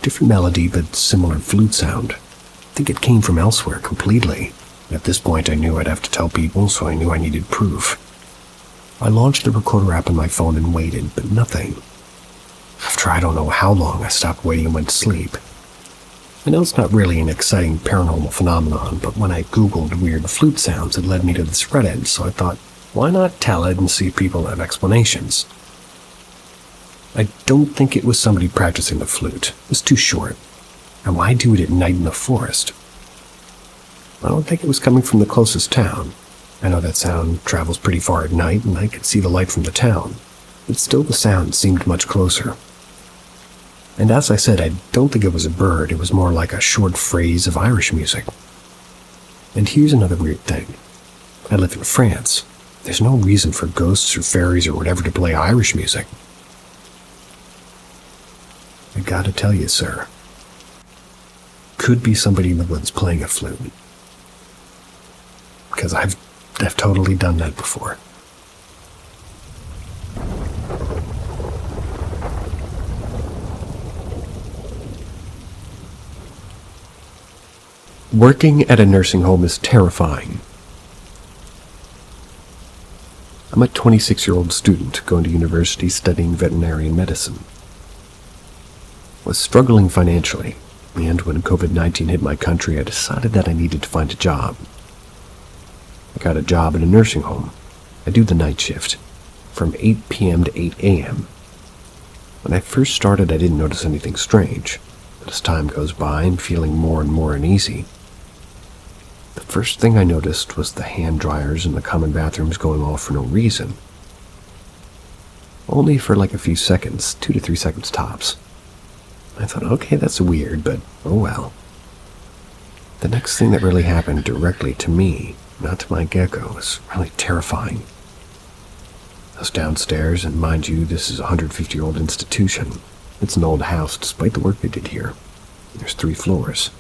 Different melody, but similar flute sound. I think it came from elsewhere completely. At this point, I knew I'd have to tell people, so I knew I needed proof. I launched the recorder app on my phone and waited, but nothing. After I don't know how long, I stopped waiting and went to sleep. I know it's not really an exciting paranormal phenomenon, but when I googled weird flute sounds, it led me to this Reddit, so I thought, why not tell it and see if people have explanations? I don't think it was somebody practicing the flute. It was too short. And why do it at night in the forest? I don't think it was coming from the closest town. I know that sound travels pretty far at night, and I could see the light from the town. But still the sound seemed much closer. And as I said, I don't think it was a bird. It was more like a short phrase of Irish music. And here's another weird thing. I live in France. There's no reason for ghosts or fairies or whatever to play Irish music. I gotta tell you, sir. Could be somebody in the woods playing a flute. Because I've totally done that before. Working at a nursing home is terrifying. I'm a 26-year-old student going to university studying veterinary medicine. I was struggling financially, and when COVID-19 hit my country, I decided that I needed to find a job. I got a job at a nursing home. I do the night shift, from 8 p.m. to 8 a.m. When I first started, I didn't notice anything strange, but as time goes by, I'm feeling more and more uneasy. The first thing I noticed was the hand dryers in the common bathrooms going off for no reason. Only for like a few seconds, 2 to 3 seconds tops. I thought, okay, that's weird, but oh well. The next thing that really happened directly to me, not to my gecko, was really terrifying. I was downstairs, and mind you, this is a 150-year-old institution. It's an old house, despite the work they did here. There's 3 floors.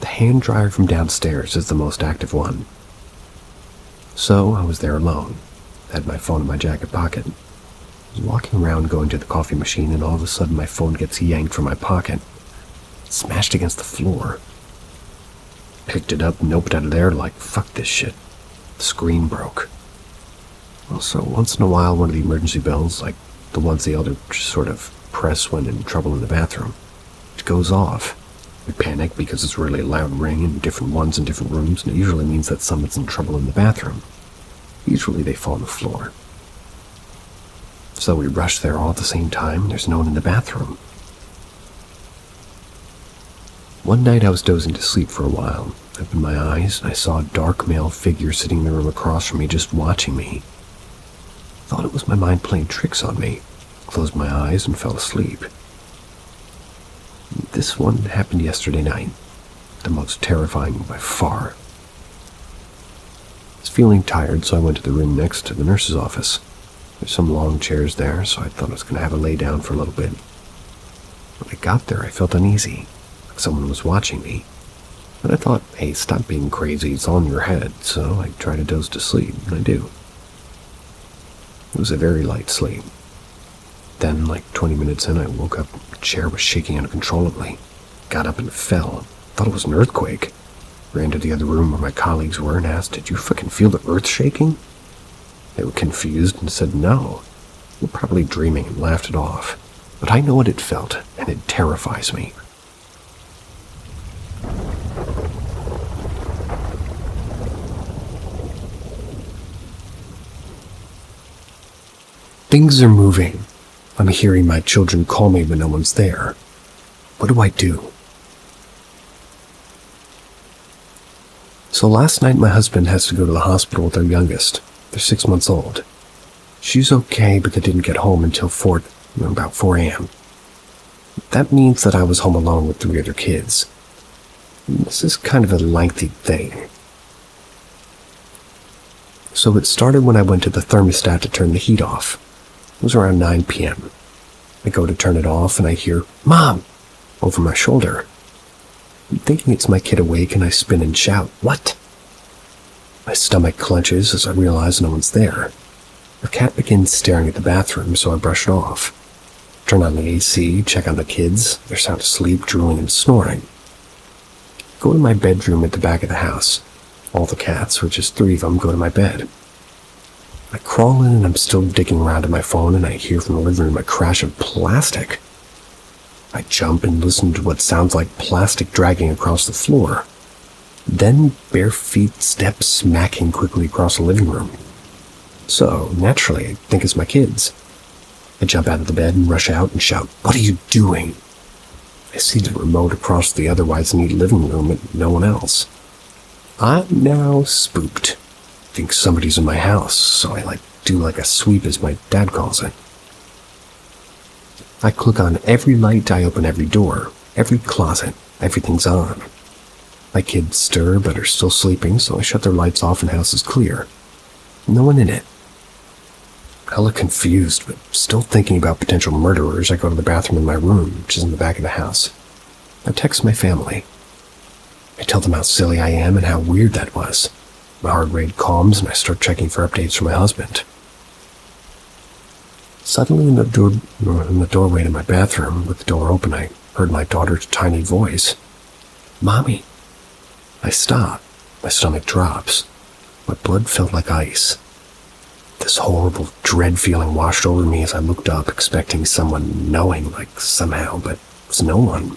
The hand dryer from downstairs is the most active one. So I was there alone. I had my phone in my jacket pocket. I was walking around going to the coffee machine, and all of a sudden my phone gets yanked from my pocket. It smashed against the floor. Picked it up and opened out of there like, fuck this shit. The screen broke. Also, once in a while, one of the emergency bells, like the ones the elder just sort of press when in trouble in the bathroom, it goes off. I panic because it's really a loud ring and different ones in different rooms, and it usually means that someone's in trouble in the bathroom. Usually they fall on the floor. So we rush there all at the same time, and there's no one in the bathroom. One night I was dozing to sleep for a while. I opened my eyes, and I saw a dark male figure sitting in the room across from me just watching me. I thought it was my mind playing tricks on me. Closed my eyes and fell asleep. This one happened yesterday night, the most terrifying by far. I was feeling tired, so I went to the room next to the nurse's office. There's some long chairs there, so I thought I was going to have a lay down for a little bit. When I got there, I felt uneasy, like someone was watching me. But I thought, hey, stop being crazy, it's all in your head, so I tried to doze to sleep, and I do. It was a very light sleep. Then, like 20 minutes in, I woke up. The chair was shaking uncontrollably. Got up and fell. Thought it was an earthquake. Ran to the other room where my colleagues were and asked, did you fucking feel the earth shaking? They were confused and said no. We're probably dreaming and laughed it off. But I know what it felt, and it terrifies me. Things are moving. I'm hearing my children call me when no one's there. What do I do? So last night my husband has to go to the hospital with our youngest. They're 6 months old. She's okay, but they didn't get home until about 4 a.m. That means that I was home alone with 3 other kids. This is kind of a lengthy thing. So it started when I went to the thermostat to turn the heat off. It was around 9 p.m. I go to turn it off and I hear, "Mom!" over my shoulder. I'm thinking it's my kid awake and I spin and shout, "What?" My stomach clenches as I realize no one's there. The cat begins staring at the bathroom, so I brush it off. Turn on the AC, check on the kids. They're sound asleep, drooling and snoring. Go to my bedroom at the back of the house. All the cats, which is 3 of them, go to my bed. I crawl in and I'm still digging around at my phone, and I hear from the living room a crash of plastic. I jump and listen to what sounds like plastic dragging across the floor. Then bare feet steps smacking quickly across the living room. So, naturally, I think it's my kids. I jump out of the bed and rush out and shout, "What are you doing?" I see the remote across the otherwise neat living room and no one else. I'm now spooked. Think somebody's in my house, so I do a sweep, as my dad calls it. I click on every light, I open every door, every closet, everything's on. My kids stir but are still sleeping, so I shut their lights off and the house is clear. No one in it. Hella confused, but still thinking about potential murderers, I go to the bathroom in my room, which is in the back of the house. I text my family. I tell them how silly I am and how weird that was. My heart rate calms and I start checking for updates from my husband. Suddenly in the doorway to my bathroom, with the door open, I heard my daughter's tiny voice. "Mommy." I stop. My stomach drops. My blood felt like ice. This horrible dread feeling washed over me as I looked up, expecting someone knowing, like somehow, but it was no one.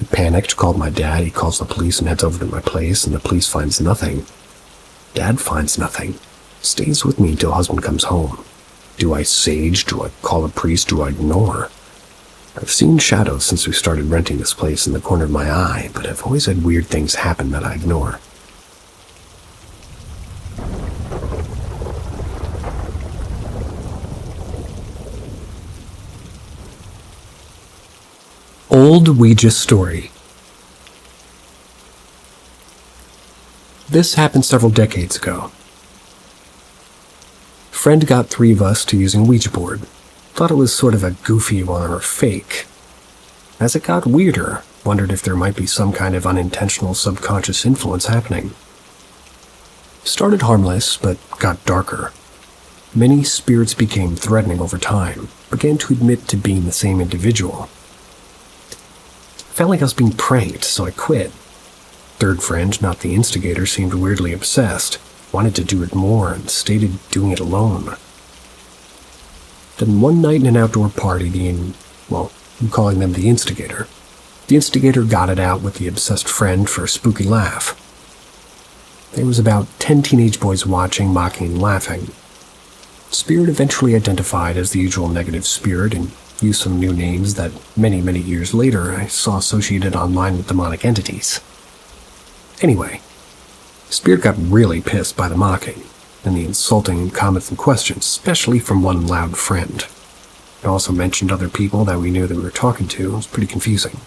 I panicked, called my dad. He calls the police and heads over to my place, and the police finds nothing. Dad finds nothing. Stays with me until husband comes home. Do I sage? Do I call a priest? Do I ignore? I've seen shadows since we started renting this place in the corner of my eye, but I've always had weird things happen that I ignore. Old Ouija story. This happened several decades ago. Friend got 3 of us to using a Ouija board. Thought it was sort of a goofy one or fake. As it got weirder, wondered if there might be some kind of unintentional subconscious influence happening. Started harmless, but got darker. Many spirits became threatening over time, began to admit to being the same individual. Felt like I was being pranked, so I quit. Third friend, not the instigator, seemed weirdly obsessed, wanted to do it more, and stated doing it alone. Then one night in an outdoor party, I'm calling them the instigator. The instigator got it out with the obsessed friend for a spooky laugh. There was about 10 teenage boys watching, mocking, and laughing. Spirit eventually identified as the usual negative spirit and used some new names that many, many years later I saw associated online with demonic entities. Anyway, Spirit got really pissed by the mocking and the insulting comments and questions, especially from one loud friend. It also mentioned other people that we knew that we were talking to. It was pretty confusing.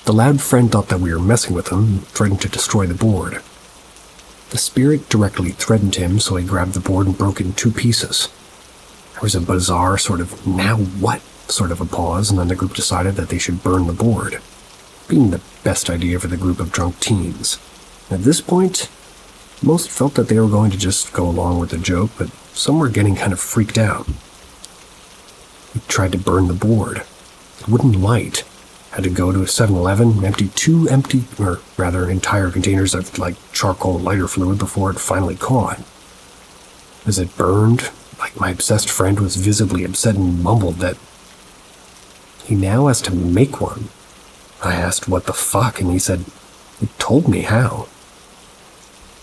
The loud friend thought that we were messing with him and threatened to destroy the board. The spirit directly threatened him, so he grabbed the board and broke it in 2 pieces. There was a bizarre sort of "now what" sort of a pause, and then the group decided that they should burn the board, being the best idea for the group of drunk teens. At this point, most felt that they were going to just go along with the joke, but some were getting kind of freaked out. We tried to burn the board. It wouldn't light. Had to go to a 7-Eleven, empty 2 entire containers of charcoal lighter fluid before it finally caught. As it burned, my obsessed friend was visibly upset and mumbled that he now has to make one. I asked what the fuck, and he said, "It told me how."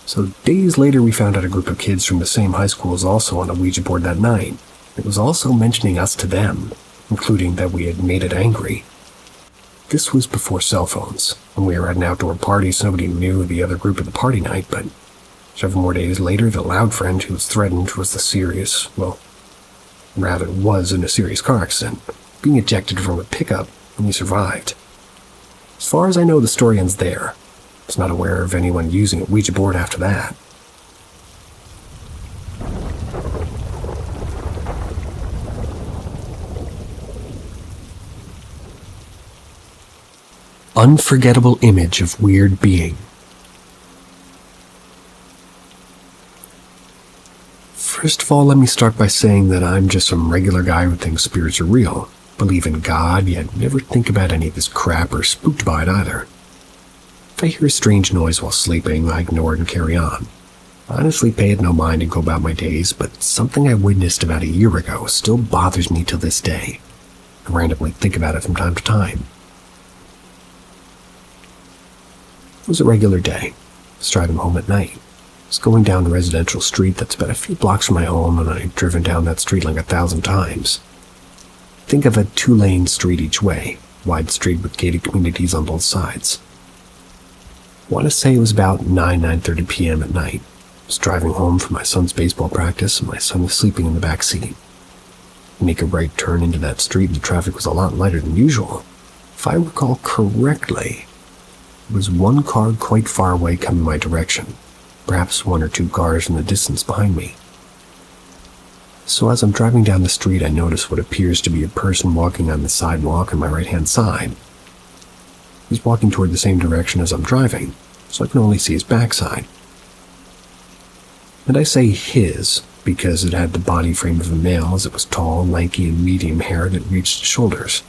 So days later we found out a group of kids from the same high school was also on a Ouija board that night. It was also mentioning us to them, including that we had made it angry. This was before cell phones. When we were at an outdoor party, so nobody knew the other group at the party night, but several more days later, the loud friend who was threatened was was in a serious car accident, being ejected from a pickup, and he survived. As far as I know, the story ends there. I was not aware of anyone using a Ouija board after that. Unforgettable image of weird being. First of all, let me start by saying that I'm just some regular guy who thinks spirits are real, believe in God, yet never think about any of this crap or spooked by it either. If I hear a strange noise while sleeping, I ignore it and carry on. I honestly pay it no mind and go about my days, but something I witnessed about a year ago still bothers me till this day. I randomly think about it from time to time. It was a regular day. I was driving home at night. I was going down a residential street that's about a few blocks from my home, and I'd driven down that street 1,000 times. Think of a 2-lane street each way, wide street with gated communities on both sides. I want to say it was about 9:30 p.m. at night. I was driving home from my son's baseball practice, and my son was sleeping in the back seat. I make a right turn into that street, and the traffic was a lot lighter than usual. If I recall correctly, there was one car quite far away coming my direction, perhaps one or two cars in the distance behind me. So as I'm driving down the street, I notice what appears to be a person walking on the sidewalk on my right-hand side. He's walking toward the same direction as I'm driving, so I can only see his backside. And I say his because it had the body frame of a male, as it was tall, lanky, and medium hair that reached shoulders.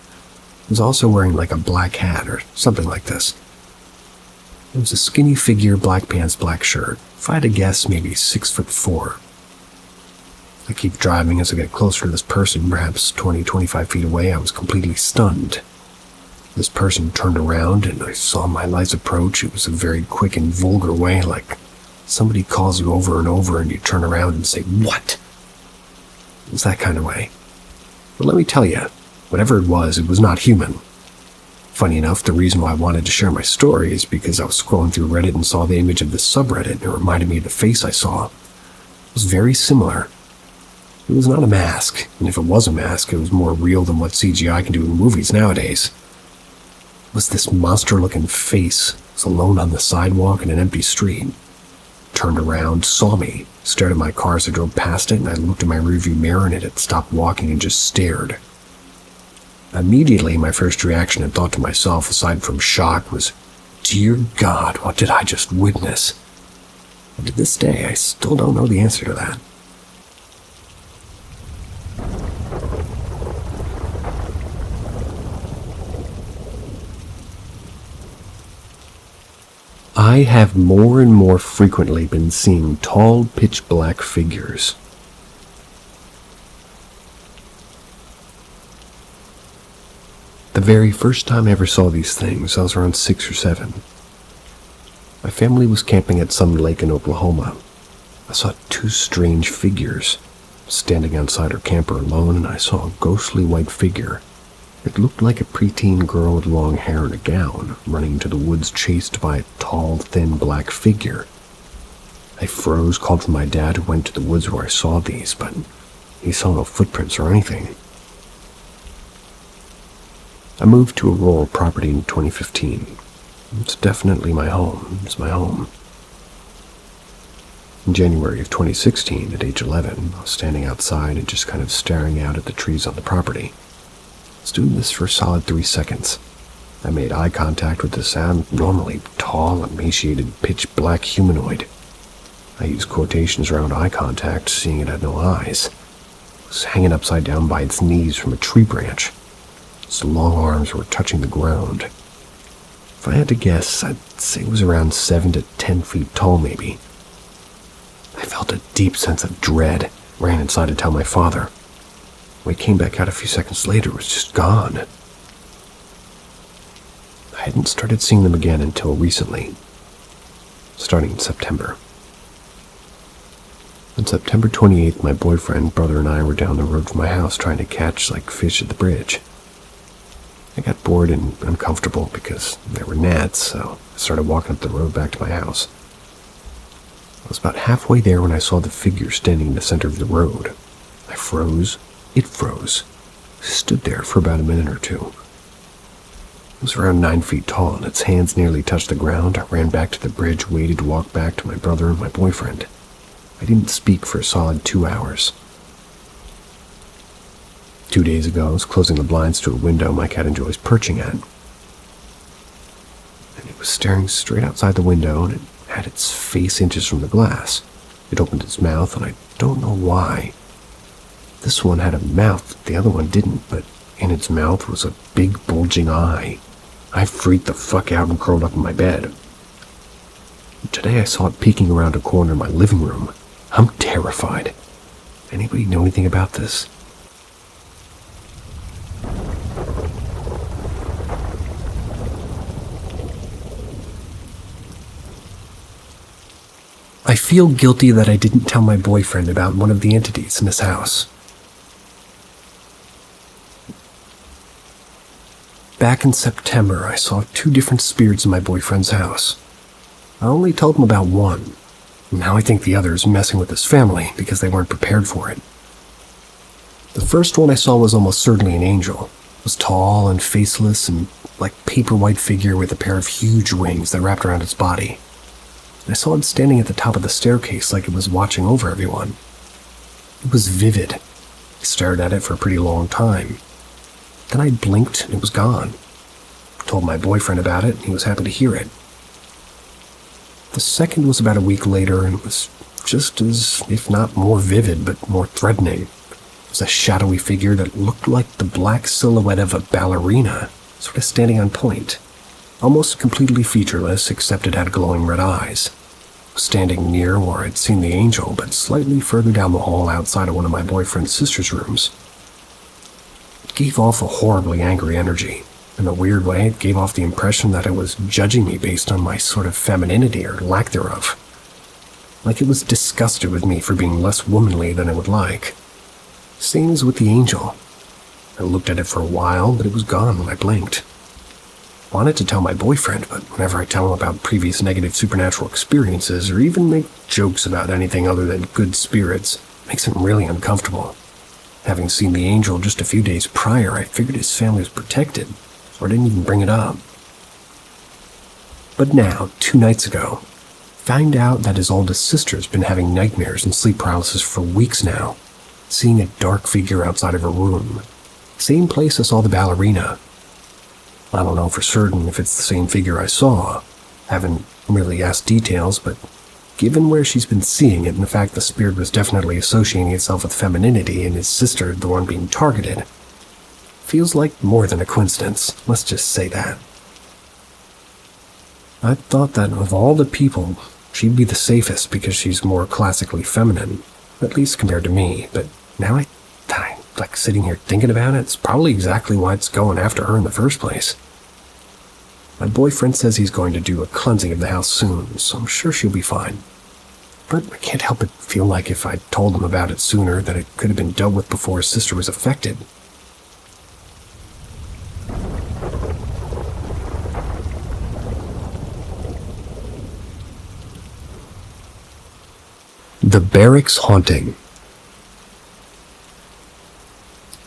He was also wearing like a black hat or something like this. It was a skinny figure, black pants, black shirt. If I had to guess, maybe 6'4". I keep driving. As I get closer to this person, perhaps 20-25 feet away, I was completely stunned. This person turned around and I saw my lights approach. It was a very quick and vulgar way, like somebody calls you over and over and you turn around and say, "What?" It was that kind of way. But let me tell you, whatever it was not human. Funny enough, the reason why I wanted to share my story is because I was scrolling through Reddit and saw the image of this subreddit, and it reminded me of the face I saw. It was very similar. It was not a mask, and if it was a mask, it was more real than what CGI can do in movies nowadays. It was this monster-looking face. It was alone on the sidewalk in an empty street. Turned around, saw me, stared at my car as I drove past it, and I looked in my rearview mirror and it had stopped walking and just stared. Immediately, my first reaction and thought to myself, aside from shock, was, "Dear God, what did I just witness?" And to this day, I still don't know the answer to that. I have more and more frequently been seeing tall, pitch-black figures. The very first time I ever saw these things, I was around 6 or 7. My family was camping at some lake in Oklahoma. I saw 2 strange figures standing outside our camper alone, and I saw a ghostly white figure. It looked like a preteen girl with long hair and a gown, running into the woods chased by a tall, thin black figure. I froze, called for my dad, who went to the woods where I saw these, but he saw no footprints or anything. I moved to a rural property in 2015. It's definitely my home. It's my home. In January of 2016, at age 11, I was standing outside and just kind of staring out at the trees on the property. I was doing this for a solid 3 seconds. I made eye contact with this abnormally tall, emaciated, pitch-black humanoid. I used quotations around eye contact, seeing it had no eyes. It was hanging upside down by its knees from a tree branch. Its long arms were touching the ground. If I had to guess, I'd say it was around 7 to 10 feet tall, maybe. I felt a deep sense of dread, ran inside to tell my father. When he came back out a few seconds later, it was just gone. I hadn't started seeing them again until recently, starting in September. On September 28th, my boyfriend, brother, and I were down the road from my house trying to catch like fish at the bridge. I got bored and uncomfortable because there were gnats, so I started walking up the road back to my house. I was about halfway there when I saw the figure standing in the center of the road. I froze. It froze. I stood there for about a minute or two. It was around 9 feet tall, and its hands nearly touched the ground. I ran back to the bridge, waited to walk back to my brother and my boyfriend. I didn't speak for a solid 2 hours. 2 days ago, I was closing the blinds to a window my cat enjoys perching at. And it was staring straight outside the window, and it had its face inches from the glass. It opened its mouth, and I don't know why. This one had a mouth, the other one didn't, but in its mouth was a big bulging eye. I freaked the fuck out and curled up in my bed. Today I saw it peeking around a corner in my living room. I'm terrified. Anybody know anything about this? I feel guilty that I didn't tell my boyfriend about one of the entities in his house. Back in September, I saw 2 different spirits in my boyfriend's house. I only told him about one. Now I think the other is messing with his family because they weren't prepared for it. The first one I saw was almost certainly an angel. It was tall and faceless and like paper-white figure with a pair of huge wings that wrapped around its body. I saw it standing at the top of the staircase like it was watching over everyone. It was vivid. I stared at it for a pretty long time. Then I blinked and it was gone. I told my boyfriend about it and he was happy to hear it. The second was about a week later and it was just as, if not more vivid, but more threatening. It was a shadowy figure that looked like the black silhouette of a ballerina, sort of standing on point. Almost completely featureless, except it had glowing red eyes. It was standing near where I'd seen the angel, but slightly further down the hall outside of one of my boyfriend's sister's rooms. It gave off a horribly angry energy. In a weird way, it gave off the impression that it was judging me based on my sort of femininity or lack thereof. Like it was disgusted with me for being less womanly than it would like. Same as with the angel. I looked at it for a while, but it was gone when I blinked. I wanted to tell my boyfriend, but whenever I tell him about previous negative supernatural experiences, or even make jokes about anything other than good spirits, it makes him really uncomfortable. Having seen the angel just a few days prior, I figured his family was protected, so I didn't even bring it up. But now, 2 nights ago, find out that his oldest sister's been having nightmares and sleep paralysis for weeks now, seeing a dark figure outside of her room. Same place I saw the ballerina. I don't know for certain if it's the same figure I saw. Haven't really asked details, but given where she's been seeing it and the fact the spirit was definitely associating itself with femininity and his sister the one being targeted, feels like more than a coincidence, let's just say that. I thought that of all the people, she'd be the safest because she's more classically feminine, at least compared to me, but now I'm like sitting here thinking about it, it's probably exactly why it's going after her in the first place. My boyfriend says he's going to do a cleansing of the house soon, so I'm sure she'll be fine. But I can't help but feel like if I'd told him about it sooner, that it could have been dealt with before his sister was affected. The Barracks Haunting.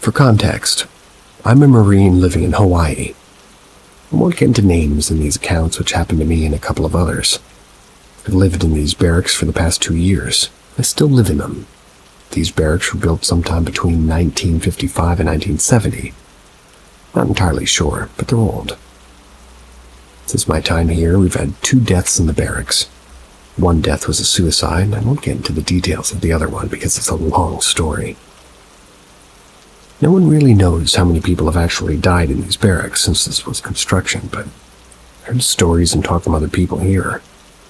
For context, I'm a Marine living in Hawaii. I won't get into names in these accounts, which happened to me and a couple of others. I've lived in these barracks for the past 2 years. I still live in them. These barracks were built sometime between 1955 and 1970. Not entirely sure, but they're old. Since my time here, we've had 2 deaths in the barracks. One death was a suicide, and I won't get into the details of the other one because it's a long story. No one really knows how many people have actually died in these barracks since this was construction, but I heard stories and talked from other people here.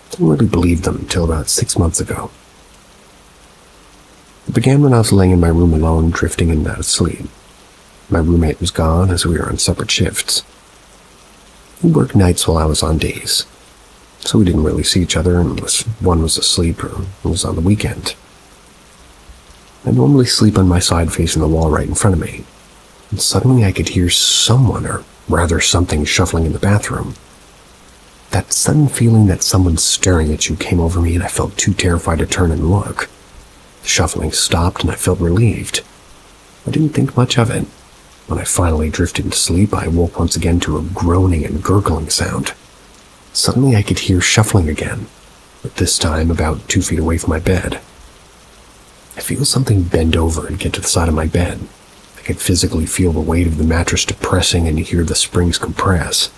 I didn't really believe them until about 6 months ago. It began when I was laying in my room alone, drifting in and out of sleep. My roommate was gone as we were on separate shifts. He worked nights while I was on days, so we didn't really see each other unless one was asleep or was on the weekend. I normally sleep on my side facing the wall right in front of me, and suddenly I could hear someone, or rather something, shuffling in the bathroom. That sudden feeling that someone's staring at you came over me and I felt too terrified to turn and look. The shuffling stopped and I felt relieved. I didn't think much of it. When I finally drifted into sleep, I woke once again to a groaning and gurgling sound. Suddenly I could hear shuffling again, but this time about 2 feet away from my bed. I feel something bend over and get to the side of my bed. I could physically feel the weight of the mattress depressing and hear the springs compress.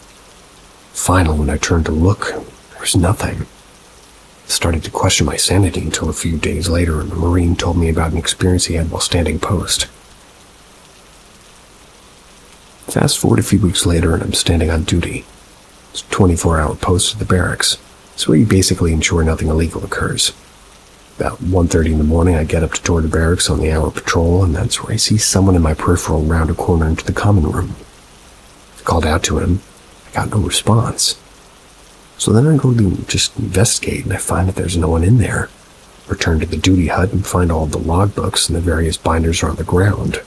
Finally, when I turned to look, there was nothing. I started to question my sanity until a few days later, a Marine told me about an experience he had while standing post. Fast forward a few weeks later and I'm standing on duty. It's a 24-hour post at the barracks. It's where you basically ensure nothing illegal occurs. About 1:30 in the morning, I get up to toward the barracks on the hour patrol, and that's where I see someone in my peripheral round a corner into the common room. I called out to him. I got no response. So then I go to just investigate, and I find that there's no one in there. Return to the duty hut and find all of the logbooks and the various binders are on the ground.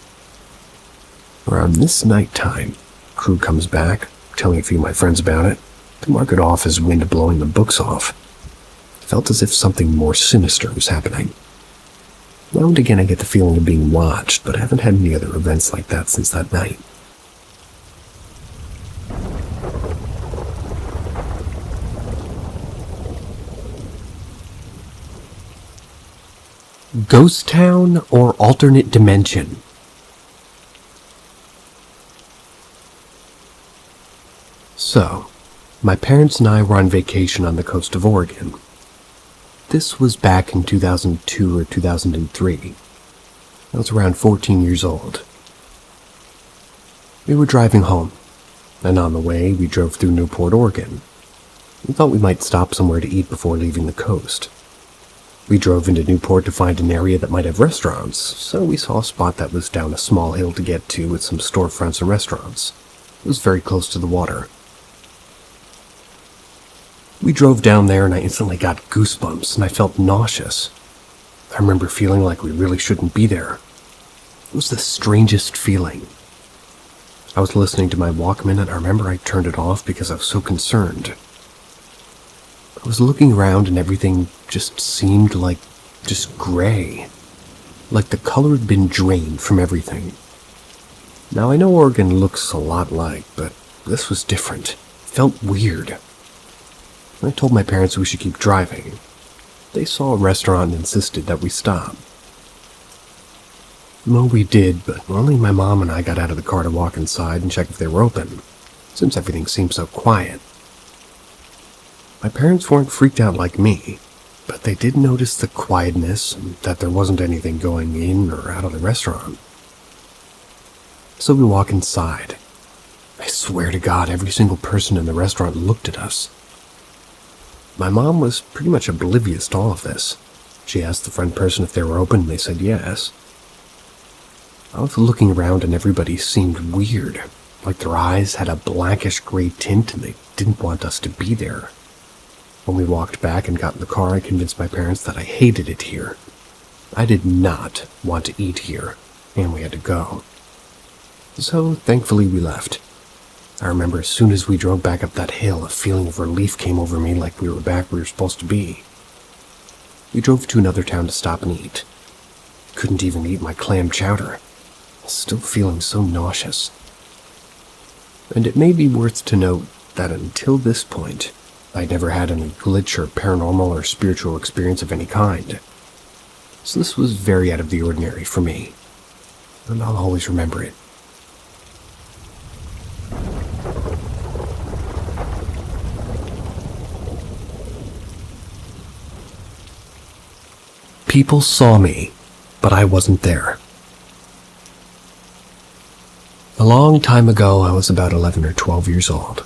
Around this night time, crew comes back, telling a few of my friends about it. They mark it off as wind blowing the books off. Felt as if something more sinister was happening. Now and again I get the feeling of being watched, but I haven't had any other events like that since that night. Ghost Town or Alternate Dimension? So, my parents and I were on vacation on the coast of Oregon. This was back in 2002 or 2003. I was around 14 years old. We were driving home, and on the way we drove through Newport, Oregon. We thought we might stop somewhere to eat before leaving the coast. We drove into Newport to find an area that might have restaurants, so we saw a spot that was down a small hill to get to with some storefronts and restaurants. It was very close to the water. We drove down there and I instantly got goosebumps and I felt nauseous. I remember feeling like we really shouldn't be there. It was the strangest feeling. I was listening to my Walkman and I remember I turned it off because I was so concerned. I was looking around and everything just seemed like just gray. Like the color had been drained from everything. Now I know Oregon looks a lot like, but this was different. It felt weird. I told my parents we should keep driving. They saw a restaurant and insisted that we stop. Well, we did, but only my mom and I got out of the car to walk inside and check if they were open, since everything seemed so quiet. My parents weren't freaked out like me, but they did notice the quietness and that there wasn't anything going in or out of the restaurant. So we walk inside. I swear to God, every single person in the restaurant looked at us. My mom was pretty much oblivious to all of this. She asked the front person if they were open, and they said yes. I was looking around and everybody seemed weird, like their eyes had a blackish gray tint and they didn't want us to be there. When we walked back and got in the car, I convinced my parents that I hated it here. I did not want to eat here, and we had to go. So, thankfully, we left. I remember as soon as we drove back up that hill, a feeling of relief came over me like we were back where we were supposed to be. We drove to another town to stop and eat. Couldn't even eat my clam chowder. I was still feeling so nauseous. And it may be worth to note that until this point, I'd never had any glitch or paranormal or spiritual experience of any kind. So this was very out of the ordinary for me, and I'll always remember it. People saw me, but I wasn't there. A long time ago, I was about 11 or 12 years old.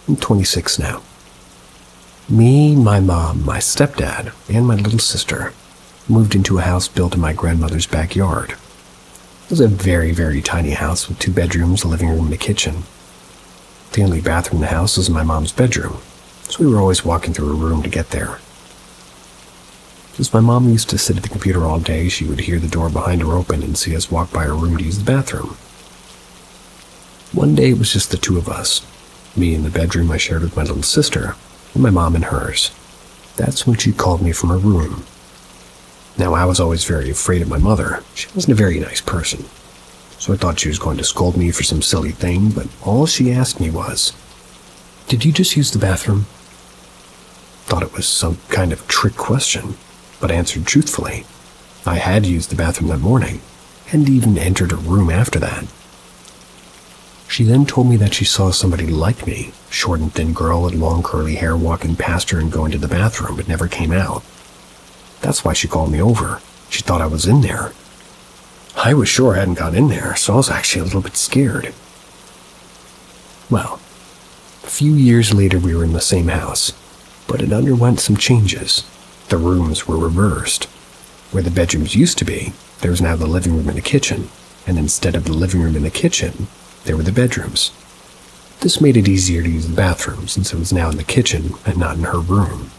I'm 26 now. Me, my mom, my stepdad, and my little sister moved into a house built in my grandmother's backyard. It was a very, very tiny house with 2 bedrooms, a living room, and a kitchen. The only bathroom in the house was my mom's bedroom, so we were always walking through her room to get there. Since my mom used to sit at the computer all day, she would hear the door behind her open and see us walk by her room to use the bathroom. One day it was just the 2 of us, me in the bedroom I shared with my little sister, and my mom in hers. That's when she called me from her room. Now, I was always very afraid of my mother. She wasn't a very nice person. So I thought she was going to scold me for some silly thing, but all she asked me was, "Did you just use the bathroom?" Thought it was some kind of trick question, but answered truthfully. I had used the bathroom that morning, and even entered her room after that. She then told me that she saw somebody like me, short and thin girl with long curly hair, walking past her and going to the bathroom, but never came out. That's why she called me over. She thought I was in there. I was sure I hadn't got in there, so I was actually a little bit scared. Well, a few years later we were in the same house, but it underwent some changes. The rooms were reversed. Where the bedrooms used to be, there was now the living room and the kitchen, and instead of the living room and the kitchen, there were the bedrooms. This made it easier to use the bathroom since it was now in the kitchen and not in her room.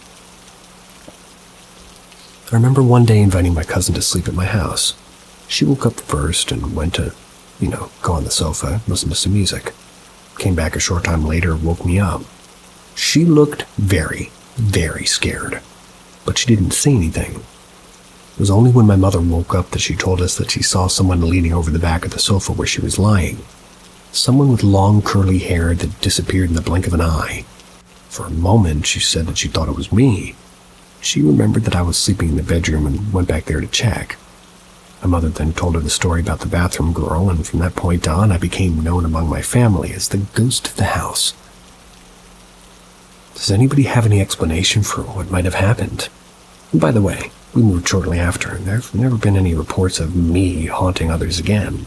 I remember one day inviting my cousin to sleep at my house. She woke up first and went to, go on the sofa, listen to some music. Came back a short time later and woke me up. She looked very, very scared, but she didn't say anything. It was only when my mother woke up that she told us that she saw someone leaning over the back of the sofa where she was lying. Someone with long curly hair that disappeared in the blink of an eye. For a moment, she said that she thought it was me. She remembered that I was sleeping in the bedroom and went back there to check. My mother then told her the story about the bathroom girl, and from that point on, I became known among my family as the ghost of the house. Does anybody have any explanation for what might have happened? And by the way, we moved shortly after, and there have never been any reports of me haunting others again.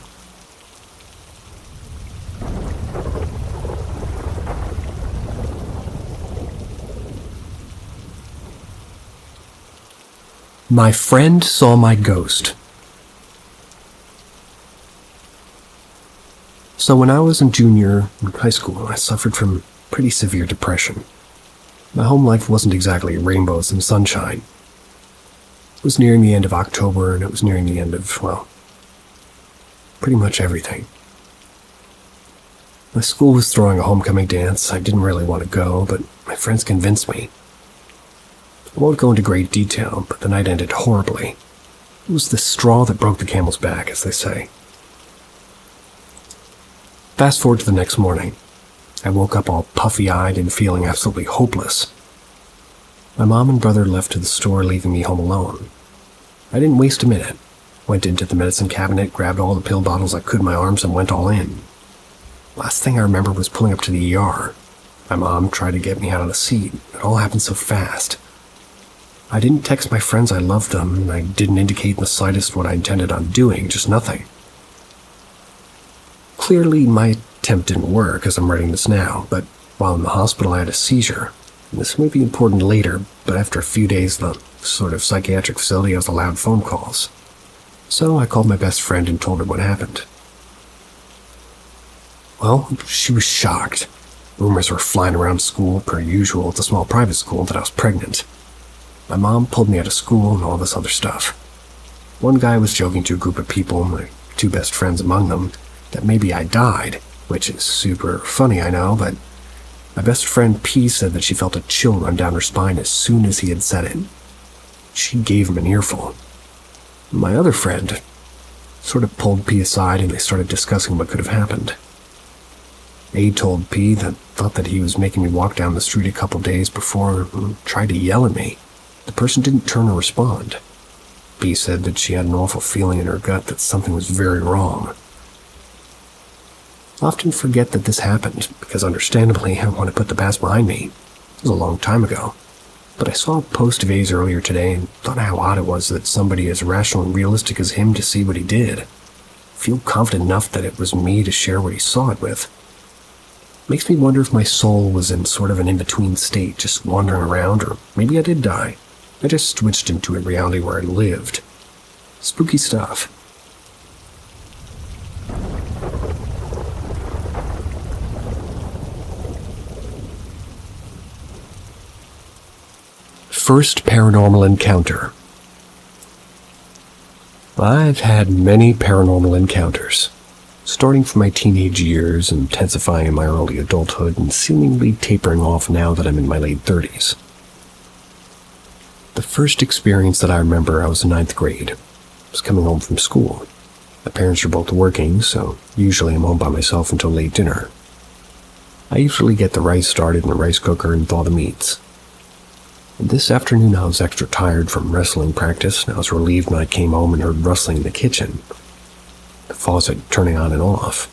My friend saw my ghost. So when I was in junior in high school, I suffered from pretty severe depression. My home life wasn't exactly rainbows and sunshine. It was nearing the end of October, and it was nearing the end of, well, pretty much everything. My school was throwing a homecoming dance. I didn't really want to go, but my friends convinced me. I won't go into great detail, but the night ended horribly. It was the straw that broke the camel's back, as they say. Fast forward to the next morning. I woke up all puffy-eyed and feeling absolutely hopeless. My mom and brother left to the store, leaving me home alone. I didn't waste a minute. Went into the medicine cabinet, grabbed all the pill bottles I could in my arms, and went all in. Last thing I remember was pulling up to the ER. My mom tried to get me out of the seat. It all happened so fast. I didn't text my friends I loved them, and I didn't indicate in the slightest what I intended on doing, just nothing. Clearly, my attempt didn't work, as I'm writing this now, but while in the hospital I had a seizure. This may be important later, but after a few days in the sort of psychiatric facility, I was allowed phone calls. So I called my best friend and told her what happened. Well, she was shocked. Rumors were flying around school, per usual at the small private school, that I was pregnant. My mom pulled me out of school and all this other stuff. One guy was joking to a group of people, my two best friends among them, that maybe I died, which is super funny, I know, but my best friend P said that she felt a chill run down her spine as soon as he had said it. She gave him an earful. My other friend sort of pulled P aside and they started discussing what could have happened. A told P that thought that he was making me walk down the street a couple days before and tried to yell at me. The person didn't turn or respond. B said that she had an awful feeling in her gut that something was very wrong. I often forget that this happened, because understandably I want to put the past behind me. It was a long time ago. But I saw a post of A's earlier today and thought how odd it was that somebody as rational and realistic as him to see what he did. Feel confident enough that it was me to share what he saw it with. Makes me wonder if my soul was in sort of an in-between state, just wandering around, or maybe I did die. I just switched into a reality where I lived. Spooky stuff. First paranormal encounter. I've had many paranormal encounters, starting from my teenage years, intensifying in my early adulthood, and seemingly tapering off now that I'm in my late 30s. The first experience that I remember, I was in 9th grade. I was coming home from school. My parents are both working, so usually I'm home by myself until late dinner. I usually get the rice started in the rice cooker and thaw the meats. And this afternoon I was extra tired from wrestling practice, and I was relieved when I came home and heard rustling in the kitchen. The faucet turning on and off.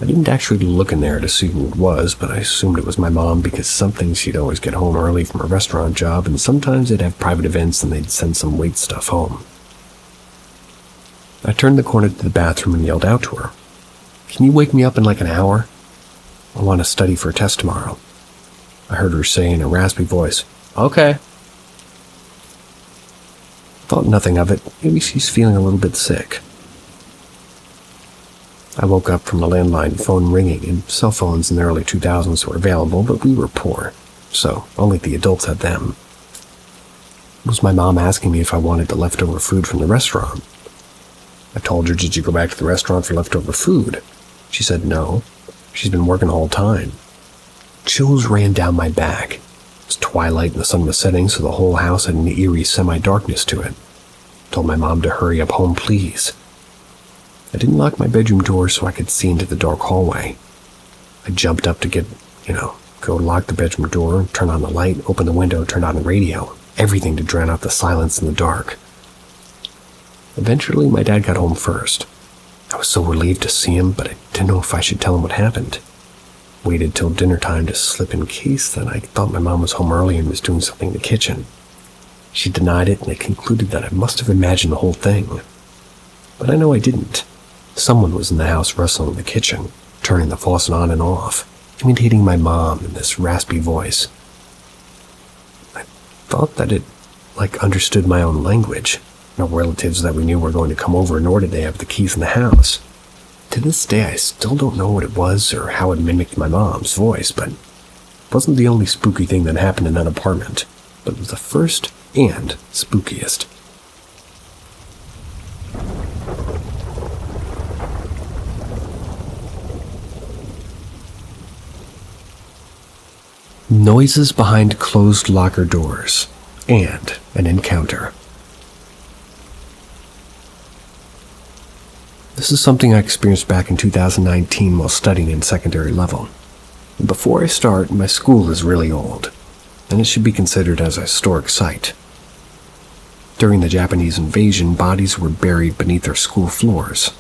I didn't actually look in there to see who it was, but I assumed it was my mom because something she'd always get home early from a restaurant job, and sometimes they'd have private events and they'd send some wait stuff home. I turned the corner to the bathroom and yelled out to her, "Can you wake me up in like an hour? I want to study for a test tomorrow." I heard her say in a raspy voice, "Okay." Thought nothing of it. Maybe she's feeling a little bit sick. I woke up from the landline phone ringing, and cell phones in the early 2000s were available, but we were poor, so only the adults had them. It was my mom asking me if I wanted the leftover food from the restaurant. I told her, "Did you go back to the restaurant for leftover food?" She said no. She's been working the whole time. Chills ran down my back. It was twilight and the sun was setting, so the whole house had an eerie semi-darkness to it. I told my mom to hurry up home, please. I didn't lock my bedroom door so I could see into the dark hallway. I jumped up to go lock the bedroom door, turn on the light, open the window, turn on the radio. everything to drown out the silence in the dark. Eventually, my dad got home first. I was so relieved to see him, but I didn't know if I should tell him what happened. Waited till dinner time to slip in case that I thought my mom was home early and was doing something in the kitchen. She denied it, and I concluded that I must have imagined the whole thing. But I know I didn't. Someone was in the house wrestling in the kitchen, turning the faucet on and off, imitating my mom in this raspy voice. I thought that it, understood my own language. No relatives that we knew were going to come over, nor did they have the keys in the house. To this day, I still don't know what it was or how it mimicked my mom's voice, but it wasn't the only spooky thing that happened in that apartment, but it was the first and spookiest. Noises behind closed locker doors and an encounter. This is something I experienced back in 2019 while studying in secondary level. Before I start, my school is really old, and it should be considered as a historic site. During the Japanese invasion, bodies were buried beneath our school floors.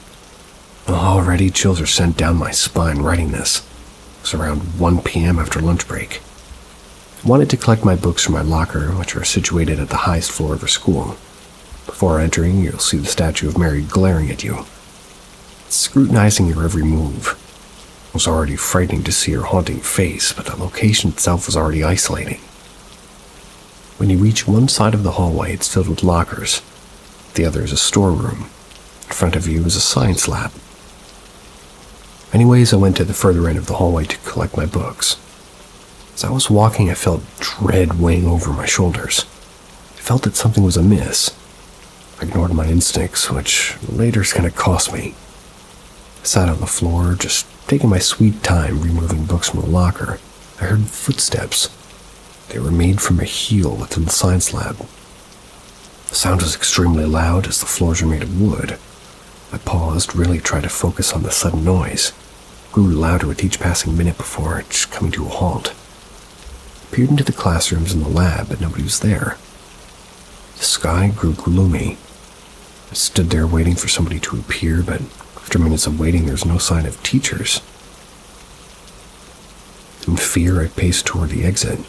Already chills are sent down my spine writing this. It was around 1 p.m. after lunch break. I wanted to collect my books from my locker, which are situated at the highest floor of our school. Before entering, you'll see the statue of Mary glaring at you, scrutinizing your every move. It was already frightening to see her haunting face, but the location itself was already isolating. When you reach one side of the hallway, it's filled with lockers. The other is a storeroom. In front of you is a science lab. Anyways, I went to the further end of the hallway to collect my books. As I was walking, I felt dread weighing over my shoulders. I felt that something was amiss. I ignored my instincts, which later kind of cost me. I sat on the floor, just taking my sweet time removing books from the locker. I heard footsteps. They were made from a heel within the science lab. The sound was extremely loud as the floors were made of wood. I paused, really tried to focus on the sudden noise. It grew louder with each passing minute before it coming to a halt. I peered into the classrooms in the lab, but nobody was there. The sky grew gloomy. I stood there waiting for somebody to appear, but after minutes of waiting, there was no sign of teachers. In fear, I paced toward the exit.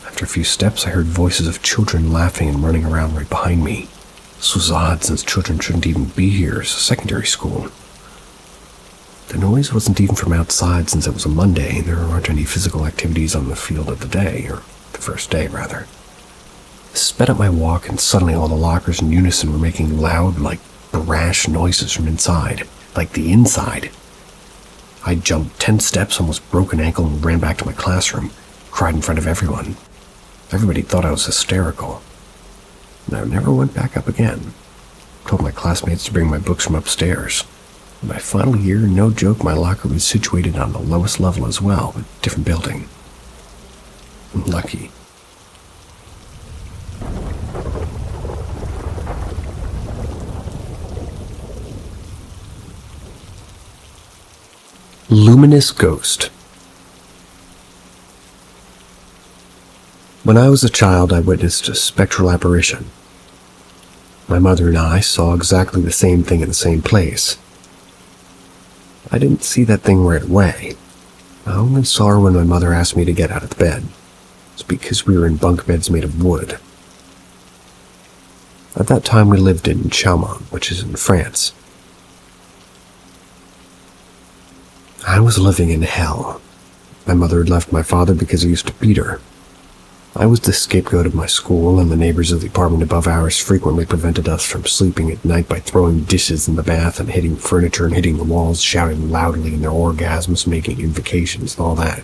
After a few steps, I heard voices of children laughing and running around right behind me. This was odd since children shouldn't even be here as a secondary school. The noise wasn't even from outside since it was a Monday and there weren't any physical activities on the field of the day, or the first day rather. I sped up my walk and suddenly all the lockers in unison were making loud, brash noises from inside, like the inside. I jumped 10 steps, almost broke an ankle, and ran back to my classroom, cried in front of everyone. Everybody thought I was hysterical. And I never went back up again. Told my classmates to bring my books from upstairs. In my final year, no joke, my locker was situated on the lowest level as well, but different building. I'm lucky. Luminous Ghost. When I was a child, I witnessed a spectral apparition. My mother and I saw exactly the same thing in the same place. I didn't see that thing right away. I only saw her when my mother asked me to get out of the bed. It's because we were in bunk beds made of wood. At that time, we lived in Chaumont, which is in France. I was living in hell. My mother had left my father because he used to beat her. I was the scapegoat of my school, and the neighbors of the apartment above ours frequently prevented us from sleeping at night by throwing dishes in the bath and hitting furniture and hitting the walls, shouting loudly in their orgasms, making invocations and all that.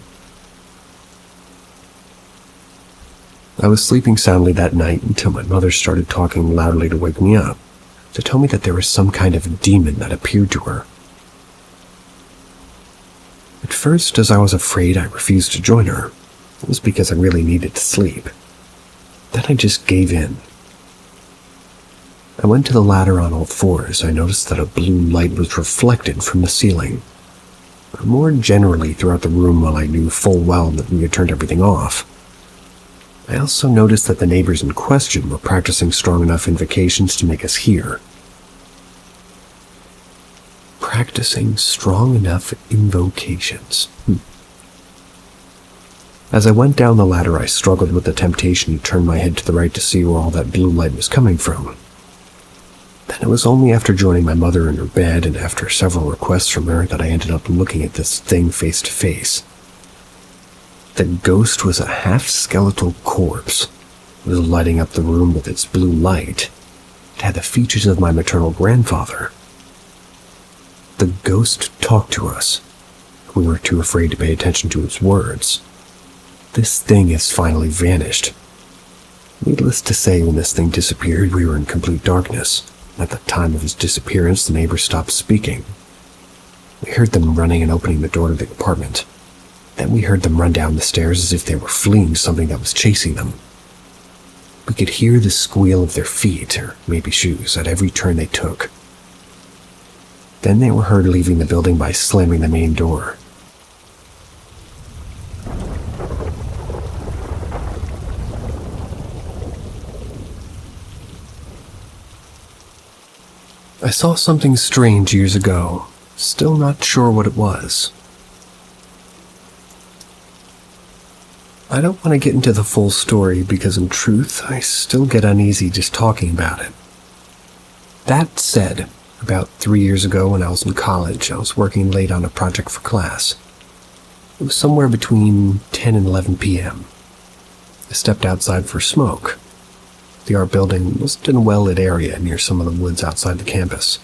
I was sleeping soundly that night until my mother started talking loudly to wake me up, to tell me that there was some kind of demon that appeared to her. At first, as I was afraid, I refused to join her. It was because I really needed to sleep. Then I just gave in. I went to the ladder on all fours. I noticed that a blue light was reflected from the ceiling. More generally throughout the room, while I knew full well that we had turned everything off. I also noticed that the neighbors in question were practicing strong enough invocations to make us hear. Practicing strong enough invocations. As I went down the ladder, I struggled with the temptation to turn my head to the right to see where all that blue light was coming from. Then it was only after joining my mother in her bed and after several requests from her that I ended up looking at this thing face to face. The ghost was a half-skeletal corpse. It was lighting up the room with its blue light. It had the features of my maternal grandfather. The ghost talked to us. We were too afraid to pay attention to his words. This thing has finally vanished. Needless to say, when this thing disappeared, we were in complete darkness. At the time of his disappearance, the neighbors stopped speaking. We heard them running and opening the door to the apartment. Then we heard them run down the stairs as if they were fleeing something that was chasing them. We could hear the squeal of their feet, or maybe shoes, at every turn they took. Then they were heard leaving the building by slamming the main door. I saw something strange years ago, still not sure what it was. I don't want to get into the full story because in truth, I still get uneasy just talking about it. That said, about 3 years ago when I was in college, I was working late on a project for class. It was somewhere between 10 and 11 p.m. I stepped outside for a smoke. The art building was in a well-lit area near some of the woods outside the campus.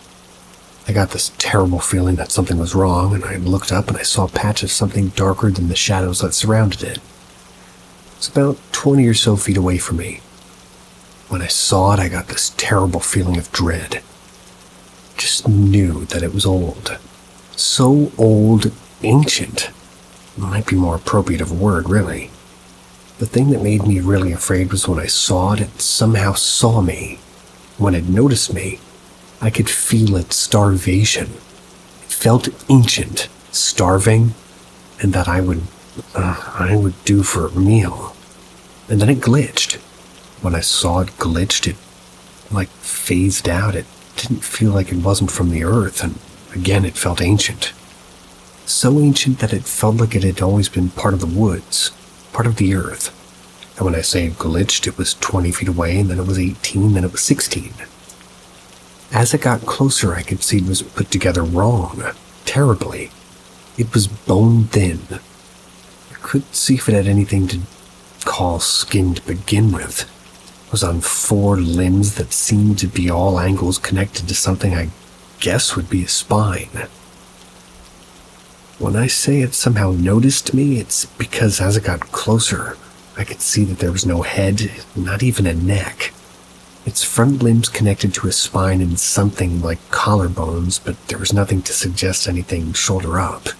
I got this terrible feeling that something was wrong, and I looked up and I saw a patch of something darker than the shadows that surrounded it. It was about 20 or so feet away from me. When I saw it, I got this terrible feeling of dread. Just knew that it was old. So old, ancient. Might be more appropriate of a word, really. The thing that made me really afraid was when I saw it, it somehow saw me. When it noticed me, I could feel its starvation. It felt ancient, starving, and that I would do for a meal. And then it glitched. When I saw it glitched, it phased out. It didn't feel like it wasn't from the earth, and again it felt ancient. So ancient that it felt like it had always been part of the woods, part of the earth. And when I say it glitched, it was 20 feet away, and then it was 18, then it was 16. As it got closer, I could see it was put together wrong, terribly. It was bone thin. I couldn't see if it had anything to call skin to begin with. It was on 4 limbs that seemed to be all angles connected to something I guess would be a spine. When I say it somehow noticed me, it's because as it got closer, I could see that there was no head, not even a neck. Its front limbs connected to a spine and something like collarbones, but there was nothing to suggest anything shoulder up.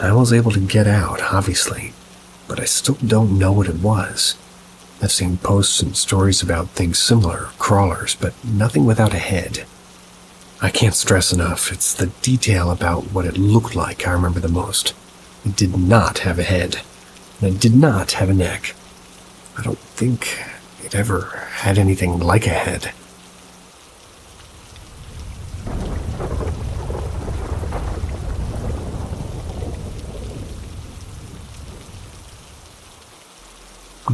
I was able to get out, obviously, but I still don't know what it was. I've seen posts and stories about things similar, crawlers, but nothing without a head. I can't stress enough, it's the detail about what it looked like I remember the most. It did not have a head, and it did not have a neck. I don't think it ever had anything like a head.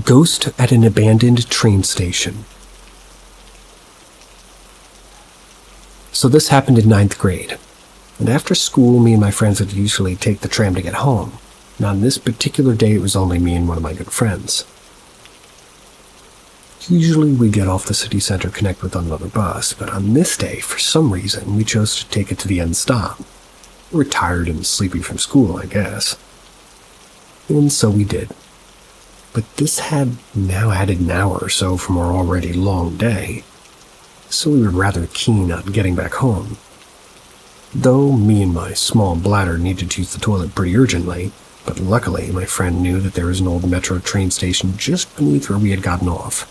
Ghost at an abandoned train station. So this happened in 9th grade, and after school me and my friends would usually take the tram to get home. And on this particular day it was only me and one of my good friends. Usually we get off the city center, connect with another bus, but on this day, for some reason, we chose to take it to the end stop. We were tired and sleepy from school, I guess. And so we did. But this had now added an hour or so from our already long day, so we were rather keen on getting back home. Though me and my small bladder needed to use the toilet pretty urgently, but luckily my friend knew that there was an old metro train station just beneath where we had gotten off,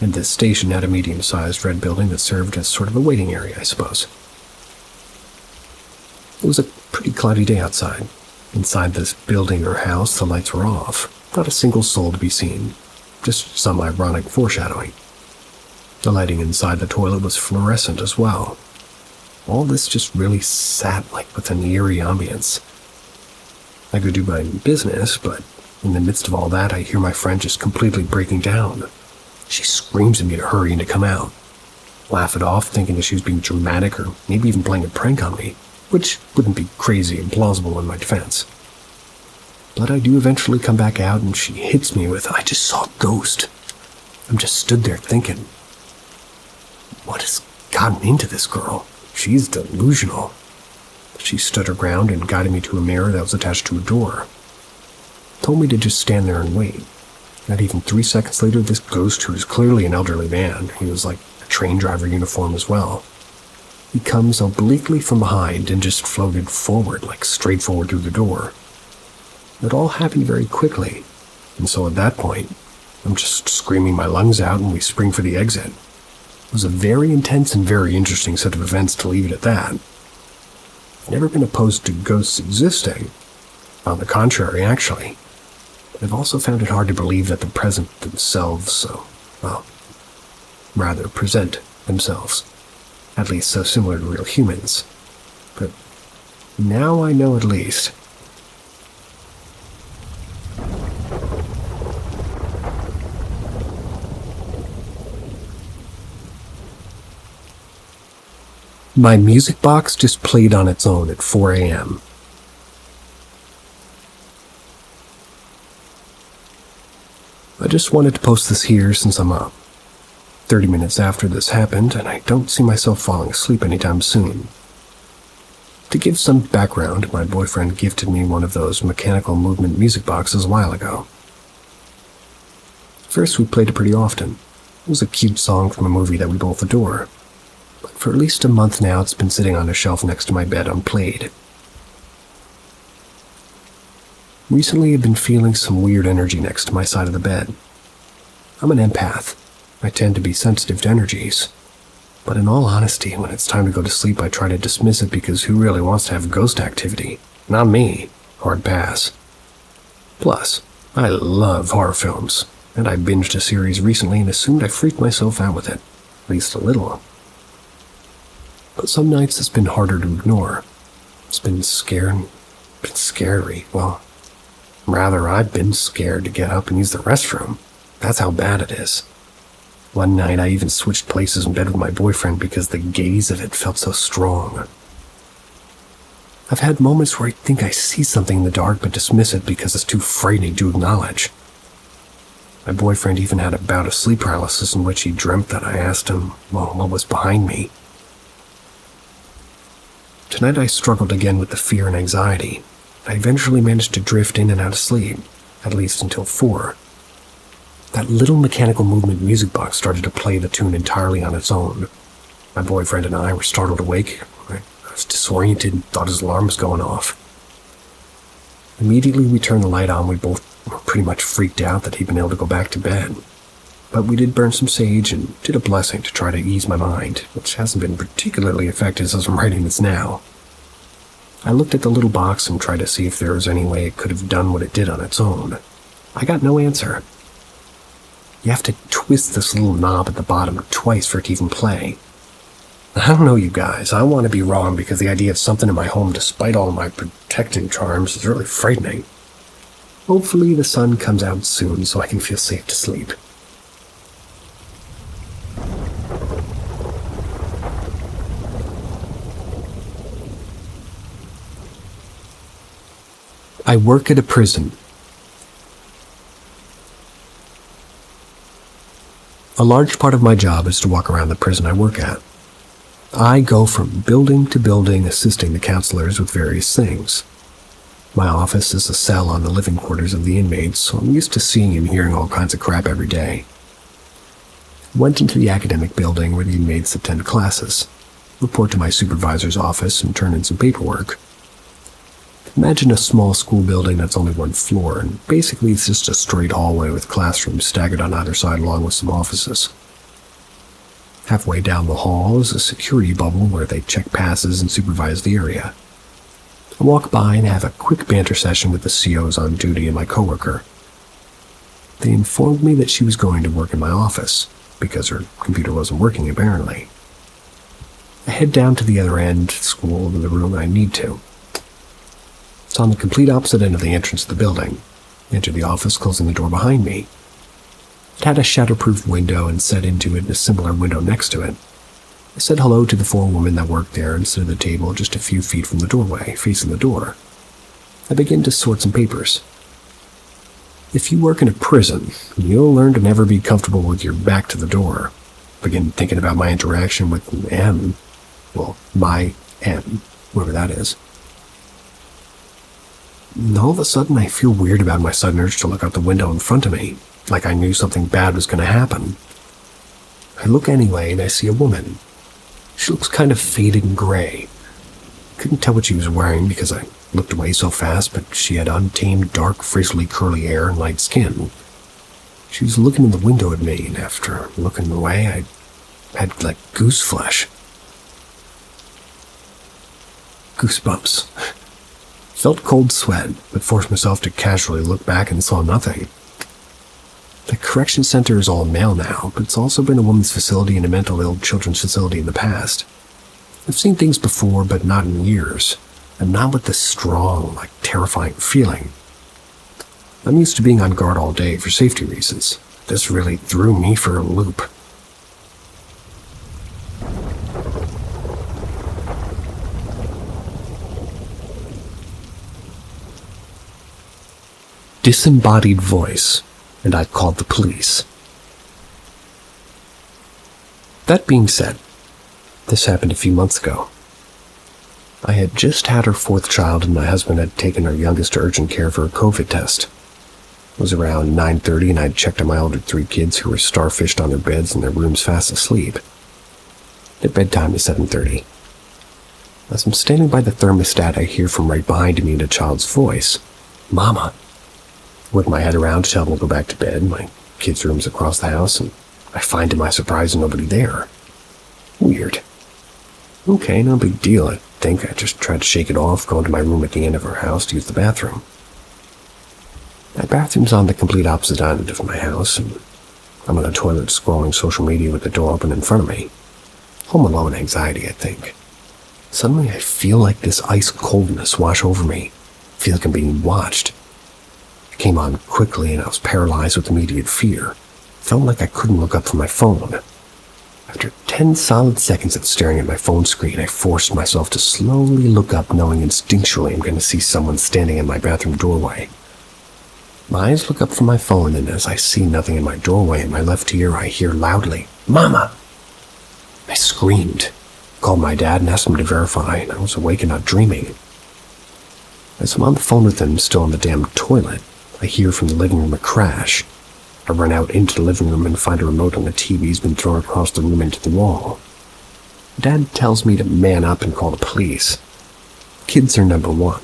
and this station had a medium-sized red building that served as sort of a waiting area, I suppose. It was a pretty cloudy day outside. Inside this building or house, the lights were off. Not a single soul to be seen, just some ironic foreshadowing. The lighting inside the toilet was fluorescent as well. All this just really sat like with an eerie ambience. I could do my business, but in the midst of all that, I hear my friend just completely breaking down. She screams at me to hurry and to come out. Laugh it off, thinking that she was being dramatic or maybe even playing a prank on me, which wouldn't be crazy and plausible in my defense. But I do eventually come back out and she hits me with, "I just saw a ghost." I'm just stood there thinking, what has gotten into this girl? She's delusional. She stood her ground and guided me to a mirror that was attached to a door. Told me to just stand there and wait. Not even 3 seconds later, this ghost, who was clearly an elderly man, he was like a train driver uniform as well, he comes obliquely from behind and just floated forward, like straight forward through the door. It all happened very quickly, and so at that point, I'm just screaming my lungs out and we spring for the exit. It was a very intense and very interesting set of events, to leave it at that. I've never been opposed to ghosts existing. On the contrary, actually. But I've also found it hard to believe that the present themselves present themselves. At least so similar to real humans. But now I know at least. My music box just played on its own at 4 a.m. I just wanted to post this here since I'm up. 30 minutes after this happened, and I don't see myself falling asleep anytime soon. To give some background, my boyfriend gifted me one of those mechanical movement music boxes a while ago. First, we played it pretty often. It was a cute song from a movie that we both adore. But for at least a month now, it's been sitting on a shelf next to my bed unplayed. Recently, I've been feeling some weird energy next to my side of the bed. I'm an empath. I tend to be sensitive to energies. But in all honesty, when it's time to go to sleep, I try to dismiss it because who really wants to have ghost activity? Not me. Hard pass. Plus, I love horror films, and I binged a series recently and assumed I freaked myself out with it. At least a little. But some nights it's been harder to ignore. It's been scary. Well, rather, I've been scared to get up and use the restroom. That's how bad it is. One night I even switched places in bed with my boyfriend because the gaze of it felt so strong. I've had moments where I think I see something in the dark but dismiss it because it's too frightening to acknowledge. My boyfriend even had a bout of sleep paralysis in which he dreamt that I asked him, what was behind me. Tonight I struggled again with the fear and anxiety. I eventually managed to drift in and out of sleep, at least until 4. That little mechanical movement music box started to play the tune entirely on its own. My boyfriend and I were startled awake. I was disoriented and thought his alarm was going off. Immediately we turned the light on. We both were pretty much freaked out that he'd been able to go back to bed. But we did burn some sage and did a blessing to try to ease my mind, which hasn't been particularly effective as I'm writing this now. I looked at the little box and tried to see if there was any way it could have done what it did on its own. I got no answer. You have to twist this little knob at the bottom twice for it to even play. I don't know, you guys. I want to be wrong because the idea of something in my home, despite all my protecting charms, is really frightening. Hopefully the sun comes out soon so I can feel safe to sleep. I work at a prison. A large part of my job is to walk around the prison I work at. I go from building to building assisting the counselors with various things. My office is a cell on the living quarters of the inmates, so I'm used to seeing and hearing all kinds of crap every day. I went into the academic building where the inmates attend classes, report to my supervisor's office, and turn in some paperwork. Imagine a small school building that's only 1 floor, and basically it's just a straight hallway with classrooms staggered on either side along with some offices. Halfway down the hall is a security bubble where they check passes and supervise the area. I walk by and have a quick banter session with the COs on duty and my coworker. They informed me that she was going to work in my office, because her computer wasn't working apparently. I head down to the other end, school, to the room I need to. It's on the complete opposite end of the entrance of the building. I enter the office, closing the door behind me. It had a shatterproof window and set into it and a similar window next to it. I said hello to the 4 women that worked there and stood at the table just a few feet from the doorway, facing the door. I begin to sort some papers. If you work in a prison, you'll learn to never be comfortable with your back to the door. Begin thinking about my interaction with M. Well, my M, whoever that is. And all of a sudden, I feel weird about my sudden urge to look out the window in front of me, like I knew something bad was going to happen. I look anyway, and I see a woman. She looks kind of faded and gray. Couldn't tell what she was wearing because I looked away so fast, but she had untamed, dark, frizzly, curly hair and light skin. She was looking in the window at me, and after looking away, I had like goose flesh. Goosebumps. Felt cold sweat, but forced myself to casually look back and saw nothing. The correction center is all male now, but it's also been a women's facility and a mental ill children's facility in the past. I've seen things before, but not in years, and not with this strong, terrifying feeling. I'm used to being on guard all day for safety reasons. This really threw me for a loop. Disembodied voice, and I called the police. That being said, this happened a few months ago. I had just had our 4th child, and my husband had taken our youngest to urgent care for a COVID test. It was around 9:30, and I'd checked on my older 3 kids who were starfished on their beds in their rooms fast asleep. Their bedtime is 7:30. As I'm standing by the thermostat, I hear from right behind me in a child's voice, "Mama." I whip my head around to tell them to go back to bed. My kids' room's across the house, and I find to my surprise nobody there. Weird. Okay, no big deal, I think. I just tried to shake it off, going to my room at the end of our house to use the bathroom. My bathroom's on the complete opposite end of my house, and I'm on the toilet scrolling social media with the door open in front of me. Home alone anxiety, I think. Suddenly I feel like this ice coldness wash over me. I feel like I'm being watched. It came on quickly, and I was paralyzed with immediate fear. Felt like I couldn't look up from my phone. After 10 solid seconds of staring at my phone screen, I forced myself to slowly look up, knowing instinctually I'm going to see someone standing in my bathroom doorway. My eyes look up from my phone, and as I see nothing in my doorway, in my left ear I hear loudly, "Mama!" I screamed, called my dad and asked him to verify, and I was awake and not dreaming. As I'm on the phone with him, still in the damn toilet, I hear from the living room a crash. I run out into the living room and find a remote on the TV's been thrown across the room into the wall. Dad tells me to man up and call the police. Kids are number one.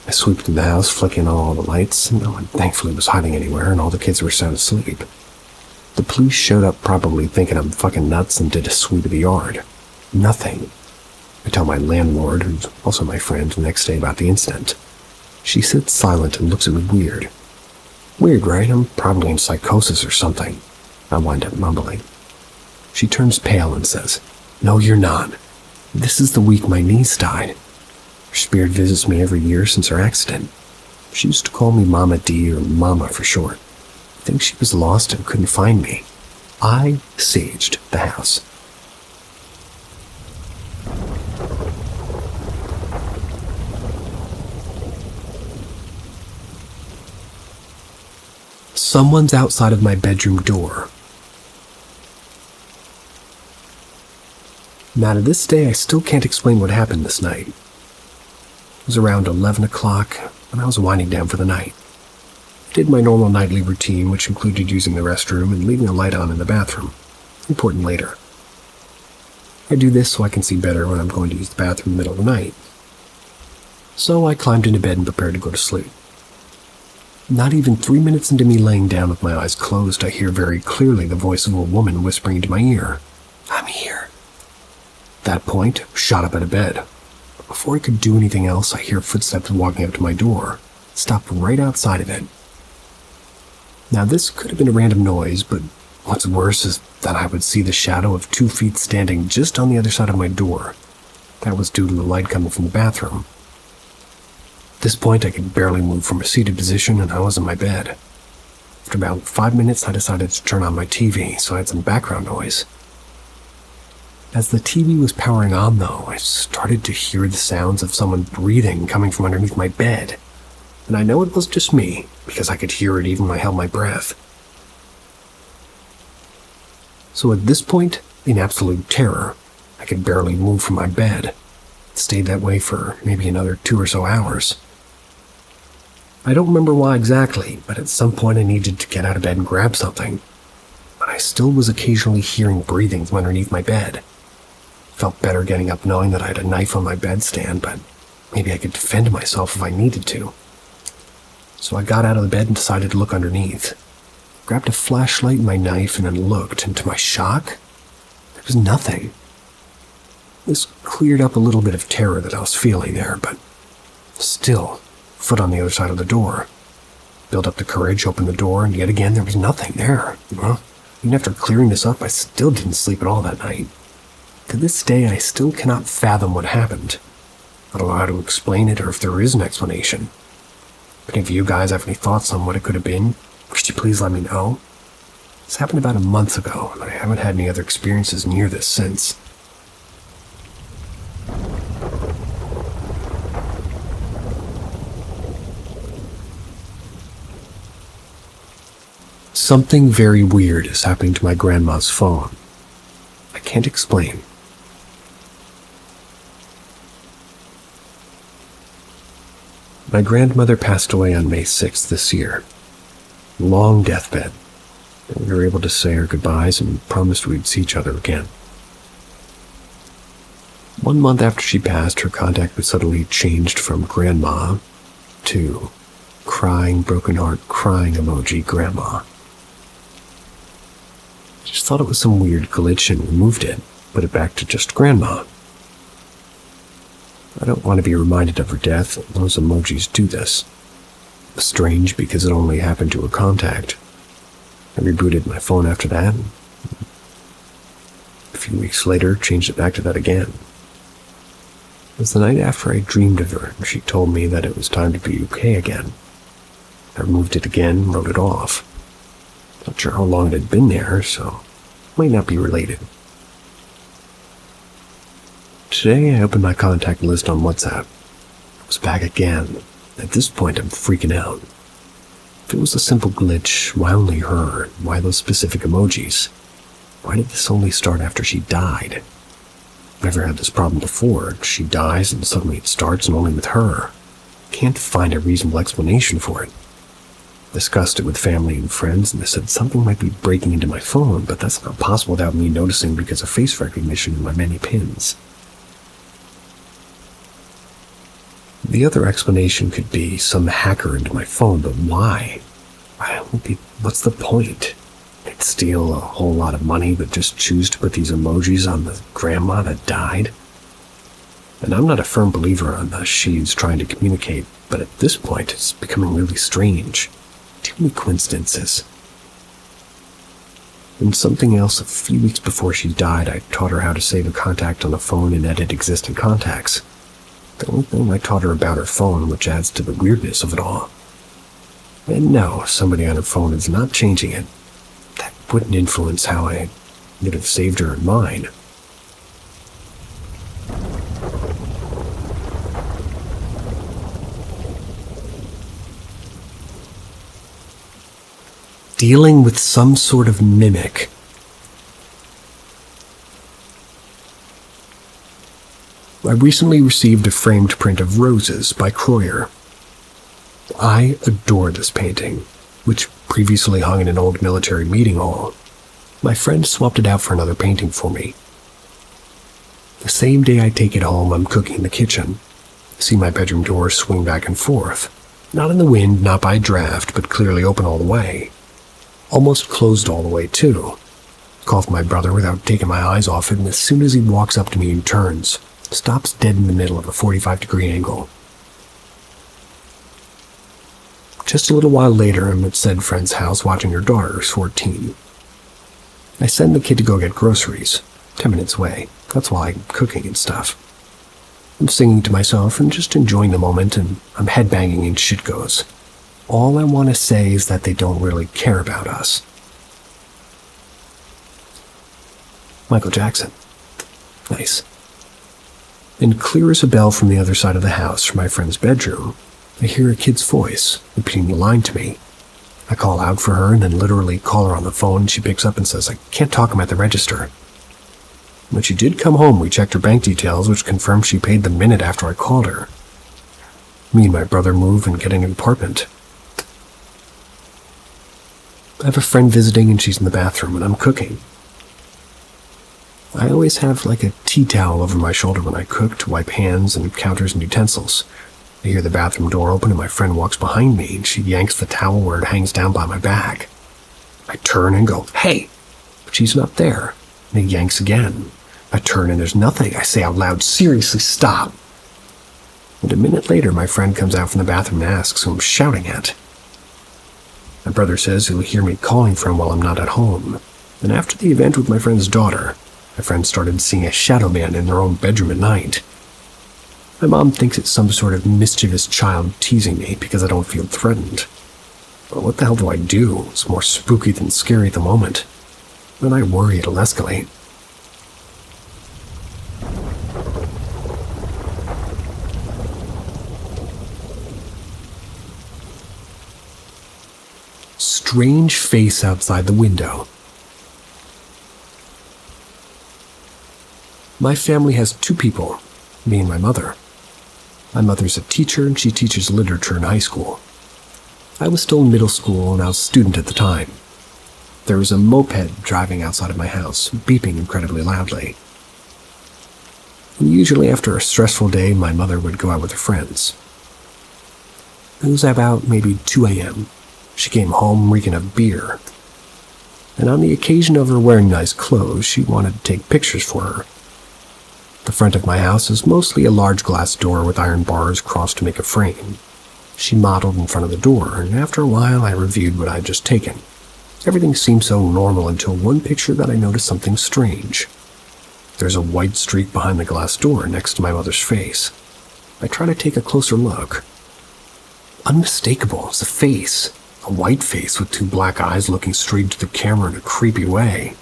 I sweep through the house, flicking on all the lights. No one thankfully was hiding anywhere, and all the kids were sound asleep. The police showed up probably thinking I'm fucking nuts and did a sweep of the yard. Nothing. I tell my landlord, who's also my friend, the next day about the incident. She sits silent and looks at me weird. Weird, right? I'm probably in psychosis or something. I wind up mumbling. She turns pale and says, "No, you're not. This is the week my niece died. Her spirit visits me every year since her accident. She used to call me Mama D, or Mama for short. I think she was lost and couldn't find me. I saged the house." Someone's outside of my bedroom door. Now to this day, I still can't explain what happened this night. It was around 11 o'clock, and I was winding down for the night. I did my normal nightly routine, which included using the restroom and leaving a light on in the bathroom. Important later. I do this so I can see better when I'm going to use the bathroom in the middle of the night. So I climbed into bed and prepared to go to sleep. Not even 3 minutes into me laying down with my eyes closed, I hear very clearly the voice of a woman whispering into my ear, "I'm here." At that point, I shot up out of bed. But before I could do anything else, I hear footsteps walking up to my door, stopped right outside of it. Now, this could have been a random noise, but what's worse is that I would see the shadow of 2 feet standing just on the other side of my door. That was due to the light coming from the bathroom. At this point, I could barely move from a seated position, and I was in my bed. After about 5 minutes, I decided to turn on my TV, so I had some background noise. As the TV was powering on, though, I started to hear the sounds of someone breathing coming from underneath my bed. And I know it was just me, because I could hear it even when I held my breath. So at this point, in absolute terror, I could barely move from my bed. It stayed that way for maybe another 2 or so hours. I don't remember why exactly, but at some point I needed to get out of bed and grab something. But I still was occasionally hearing breathing from underneath my bed. Felt better getting up knowing that I had a knife on my bedstand, but maybe I could defend myself if I needed to. So I got out of the bed and decided to look underneath. Grabbed a flashlight and my knife and then looked, and to my shock, there was nothing. This cleared up a little bit of terror that I was feeling there, but still, foot on the other side of the door. Built up the courage, opened the door, and yet again there was nothing there. Well, even after clearing this up, I still didn't sleep at all that night. To this day, I still cannot fathom what happened. I don't know how to explain it or if there is an explanation. If any of you guys have any thoughts on what it could have been, could you please let me know? This happened about a month ago, and I haven't had any other experiences near this since. Something very weird is happening to my grandma's phone. I can't explain. My grandmother passed away on May 6th this year. Long deathbed. We were able to say our goodbyes and promised we'd see each other again. 1 month after she passed, her contact was suddenly changed from grandma to crying, broken heart, crying emoji grandma. I just thought it was some weird glitch and removed it, put it back to just grandma. I don't want to be reminded of her death. Those emojis do this. It was strange because it only happened to her contact. I rebooted my phone after that. A few weeks later, changed it back to that again. It was the night after I dreamed of her, and she told me that it was time to be okay again. I removed it again and wrote it off. Not sure how long it had been there, so it might not be related. Today, I opened my contact list on WhatsApp. It was back again. At this point, I'm freaking out. If it was a simple glitch, why only her? Why those specific emojis? Why did this only start after she died? I've never had this problem before. She dies and suddenly it starts and only with her. Can't find a reasonable explanation for it. Discussed it with family and friends, and they said something might be breaking into my phone, but that's not possible without me noticing because of face recognition in my many pins. The other explanation could be some hacker into my phone, but why? What's the point? They'd steal a whole lot of money, but just choose to put these emojis on the grandma that died? And I'm not a firm believer on the she's trying to communicate, but at this point it's becoming really strange. Too many coincidences. And something else, a few weeks before she died, I taught her how to save a contact on a phone and edit existing contacts. The only thing I taught her about her phone, which adds to the weirdness of it all. And no, somebody on her phone is not changing it. That wouldn't influence how I would have saved her in mine. Dealing with some sort of mimic. I recently received a framed print of Roses by Croyer. I adore this painting, which previously hung in an old military meeting hall. My friend swapped it out for another painting for me. The same day I take it home, I'm cooking in the kitchen. I see my bedroom door swing back and forth. Not in the wind, not by draft, but clearly open all the way. Almost closed all the way, too. Call for my brother without taking my eyes off it, and as soon as he walks up to me and turns, stops dead in the middle of a 45-degree angle. Just a little while later, I'm at said friend's house watching her daughter, who's 14. I send the kid to go get groceries, 10 minutes away. That's why I'm cooking and stuff. I'm singing to myself and just enjoying the moment, and I'm headbanging and shit goes. All I want to say is that they don't really care about us. Michael Jackson. Nice. And clear as a bell from the other side of the house, from my friend's bedroom, I hear a kid's voice, repeating the line to me. I call out for her and then literally call her on the phone, and she picks up and says, "I can't talk, I'm at the register." When she did come home, we checked her bank details, which confirmed she paid the minute after I called her. Me and my brother move and get an apartment. I have a friend visiting and she's in the bathroom and I'm cooking. I always have like a tea towel over my shoulder when I cook to wipe hands and counters and utensils. I hear the bathroom door open and my friend walks behind me and she yanks the towel where it hangs down by my back. I turn and go, "Hey!" But she's not there. And he yanks again. I turn and there's nothing. I say out loud, "Seriously, stop!" And a minute later, my friend comes out from the bathroom and asks who I'm shouting at. My brother says he'll hear me calling for him while I'm not at home. And after the event with my friend's daughter, my friend started seeing a shadow man in their own bedroom at night. My mom thinks it's some sort of mischievous child teasing me because I don't feel threatened. But what the hell do I do? It's more spooky than scary at the moment. Then I worry it'll escalate. Strange face outside the window. My family has two people, me and my mother. My mother's a teacher and she teaches literature in high school. I was still in middle school and I was a student at the time. There was a moped driving outside of my house, beeping incredibly loudly. And usually after a stressful day, my mother would go out with her friends. It was about maybe 2 a.m. She came home reeking of beer. And on the occasion of her wearing nice clothes, she wanted to take pictures for her. The front of my house is mostly a large glass door with iron bars crossed to make a frame. She modeled in front of the door, and after a while I reviewed what I'd just taken. Everything seemed so normal until one picture that I noticed something strange. There's a white streak behind the glass door next to my mother's face. I try to take a closer look. Unmistakable, it's a face. A white face with two black eyes looking straight to the camera in a creepy way.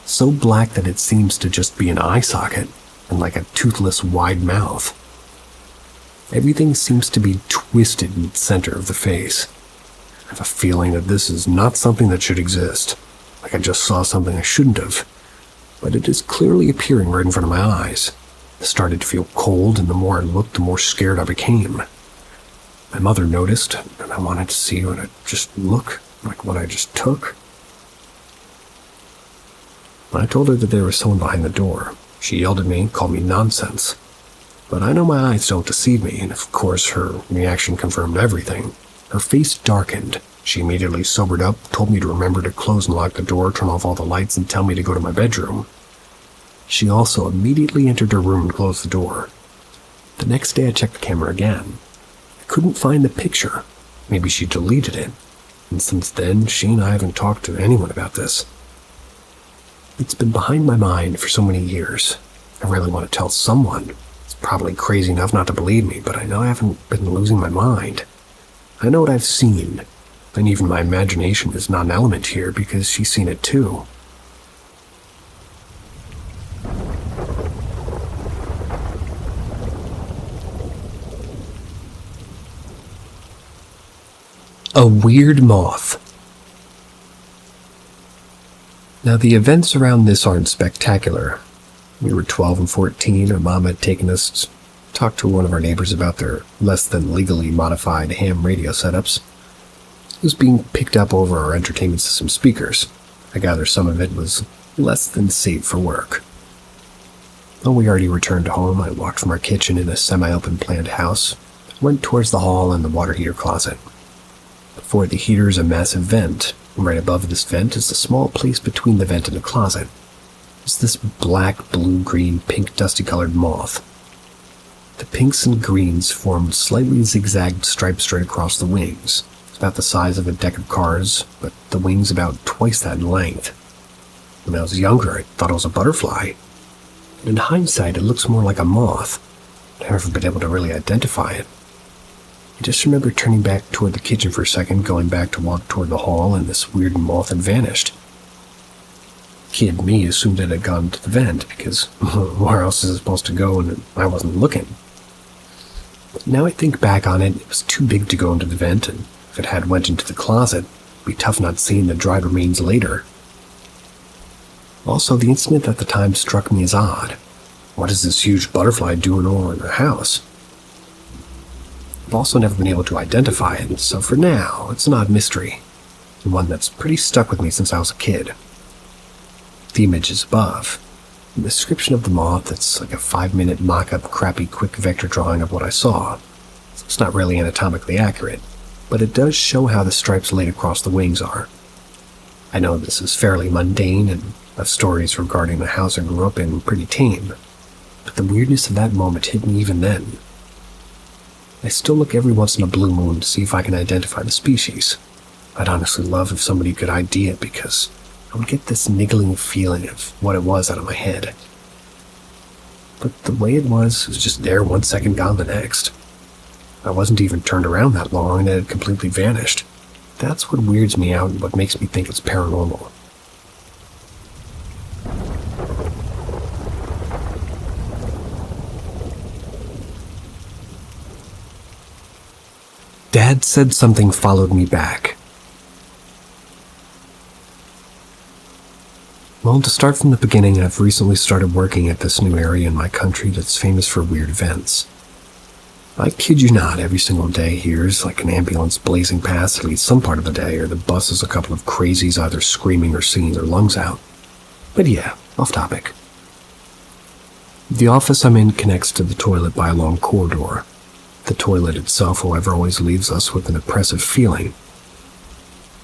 So black that it seems to just be an eye socket, and like a toothless wide mouth. Everything seems to be twisted in the center of the face. I have a feeling that this is not something that should exist, like I just saw something I shouldn't have, but it is clearly appearing right in front of my eyes. I started to feel cold, and the more I looked, the more scared I became. My mother noticed, and I wanted to see what it just looked like what I just took. I told her that there was someone behind the door. She yelled at me and called me nonsense. But I know my eyes don't deceive me, and of course her reaction confirmed everything. Her face darkened. She immediately sobered up, told me to remember to close and lock the door, turn off all the lights, and tell me to go to my bedroom. She also immediately entered her room and closed the door. The next day I checked the camera again. I couldn't find the picture. Maybe she deleted it. And since then, she and I haven't talked to anyone about this. It's been behind my mind for so many years. I really want to tell someone. It's probably crazy enough not to believe me, but I know I haven't been losing my mind. I know what I've seen, and even my imagination is not an element here because she's seen it too. A weird moth. Now, the events around this aren't spectacular. We were 12 and 14. Our mom had taken us to talk to one of our neighbors about their less than legally modified ham radio setups. It was being picked up over our entertainment system speakers. I gather some of it was less than safe for work. When we already returned home, I walked from our kitchen in a semi-open planned house, went towards the hall and the water heater closet. Before the heater is a massive vent, and right above this vent is the small place between the vent and the closet. It's this black, blue, green, pink, dusty-colored moth. The pinks and greens formed slightly zigzagged stripes straight across the wings, It's about the size of a deck of cards, but the wings about twice that in length. When I was younger, I thought it was a butterfly. In hindsight, it looks more like a moth. I've never been able to really identify it. I just remember turning back toward the kitchen for a second, going back to walk toward the hall, and this weird moth had vanished. Kid me assumed it had gone to the vent, because where else is it supposed to go and I wasn't looking? But now I think back on it, it was too big to go into the vent, and if it had went into the closet, it'd be tough not seeing the dried remains later. Also, the incident at the time struck me as odd. What is this huge butterfly doing over in the house? I've also never been able to identify it, so for now, it's an odd mystery, and one that's pretty stuck with me since I was a kid. The image is above. The description of the moth, it's like a 5-minute mock-up crappy quick vector drawing of what I saw. So it's not really anatomically accurate, but it does show how the stripes laid across the wings are. I know this is fairly mundane, and of stories regarding the house I grew up in pretty tame, but the weirdness of that moment hit me even then. I still look every once in a blue moon to see if I can identify the species. I'd honestly love if somebody could ID it, because I would get this niggling feeling of what it was out of my head. But the way it was just there 1 second, gone the next. I wasn't even turned around that long, and it had completely vanished. That's what weirds me out and what makes me think it's paranormal. Dad said something followed me back. Well, to start from the beginning, I've recently started working at this new area in my country that's famous for weird events. I kid you not, every single day here is like an ambulance blazing past at least some part of the day, or the bus is a couple of crazies either screaming or singing their lungs out. But yeah, off topic. The office I'm in connects to the toilet by a long corridor. The toilet itself, however, always leaves us with an oppressive feeling.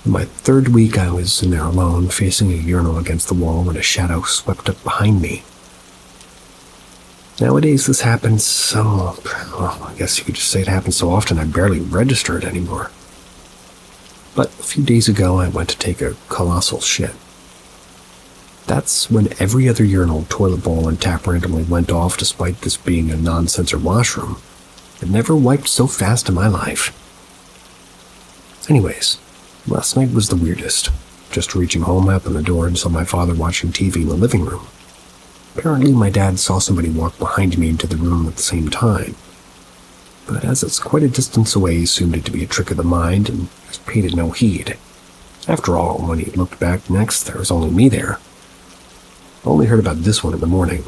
In my 3rd week, I was in there alone, facing a urinal against the wall when a shadow swept up behind me. Nowadays, this happens so... well, I guess you could just say it happens so often I barely register it anymore. But a few days ago, I went to take a colossal shit. That's when every other urinal, toilet bowl, and tap randomly went off, despite this being a non-censor washroom. I've never wiped so fast in my life. Anyways, last night was the weirdest. Just reaching home, I opened the door and saw my father watching TV in the living room. Apparently, my dad saw somebody walk behind me into the room at the same time. But as it's quite a distance away, he assumed it to be a trick of the mind and just paid it no heed. After all, when he looked back next, there was only me there. I only heard about this one in the morning.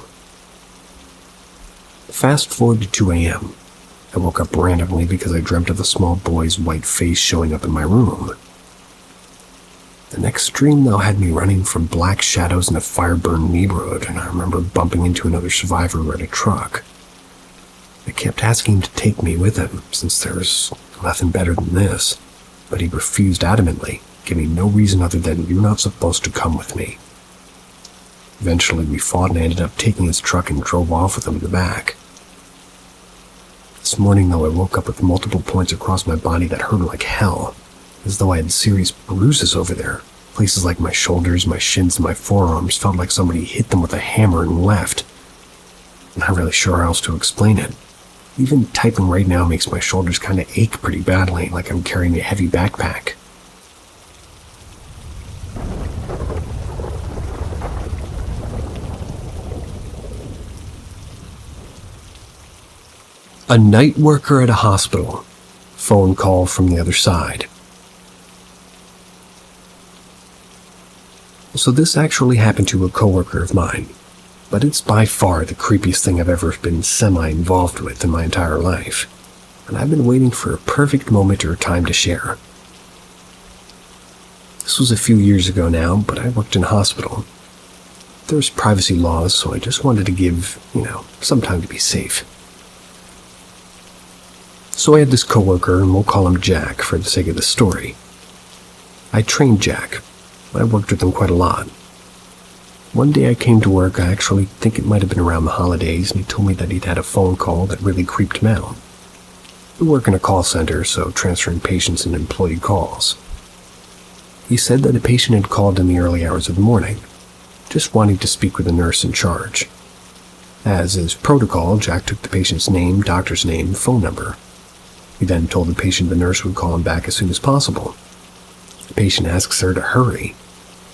Fast forward to 2 a.m. I woke up randomly because I dreamt of a small boy's white face showing up in my room. The next dream, though, had me running from black shadows in a fire-burned neighborhood, and I remember bumping into another survivor in a truck. I kept asking him to take me with him, since there was nothing better than this, but he refused adamantly, giving no reason other than, "You're not supposed to come with me." Eventually, we fought, and I ended up taking his truck and drove off with him in the back. This morning, though, I woke up with multiple points across my body that hurt like hell, as though I had serious bruises over there. Places like my shoulders, my shins, and my forearms felt like somebody hit them with a hammer and left. I'm not really sure how else to explain it. Even typing right now makes my shoulders kind of ache pretty badly, like I'm carrying a heavy backpack. A night worker at a hospital. Phone call from the other side. So this actually happened to a coworker of mine, but it's by far the creepiest thing I've ever been semi-involved with in my entire life, and I've been waiting for a perfect moment or time to share. This was a few years ago now, but I worked in a hospital. There's privacy laws, so I just wanted to give, some time to be safe. So I had this coworker, and we'll call him Jack for the sake of the story. I trained Jack. I worked with him quite a lot. One day I came to work, I actually think it might have been around the holidays, and he told me that he'd had a phone call that really creeped him out. We work in a call center, so transferring patients and employee calls. He said that a patient had called in the early hours of the morning, just wanting to speak with the nurse in charge. As is protocol, Jack took the patient's name, doctor's name, phone number. He then told the patient the nurse would call him back as soon as possible. The patient asks her to hurry,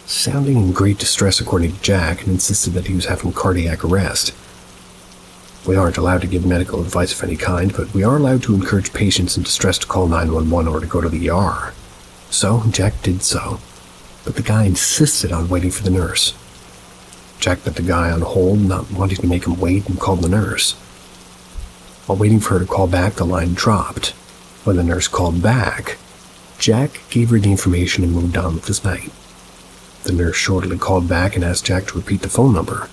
sounding in great distress according to Jack, and insisted that he was having cardiac arrest. We aren't allowed to give medical advice of any kind, but we are allowed to encourage patients in distress to call 911 or to go to the ER. So Jack did so, but the guy insisted on waiting for the nurse. Jack put the guy on hold, not wanting to make him wait, and called the nurse. While waiting for her to call back, the line dropped. When the nurse called back, Jack gave her the information and moved on with his night. The nurse shortly called back and asked Jack to repeat the phone number.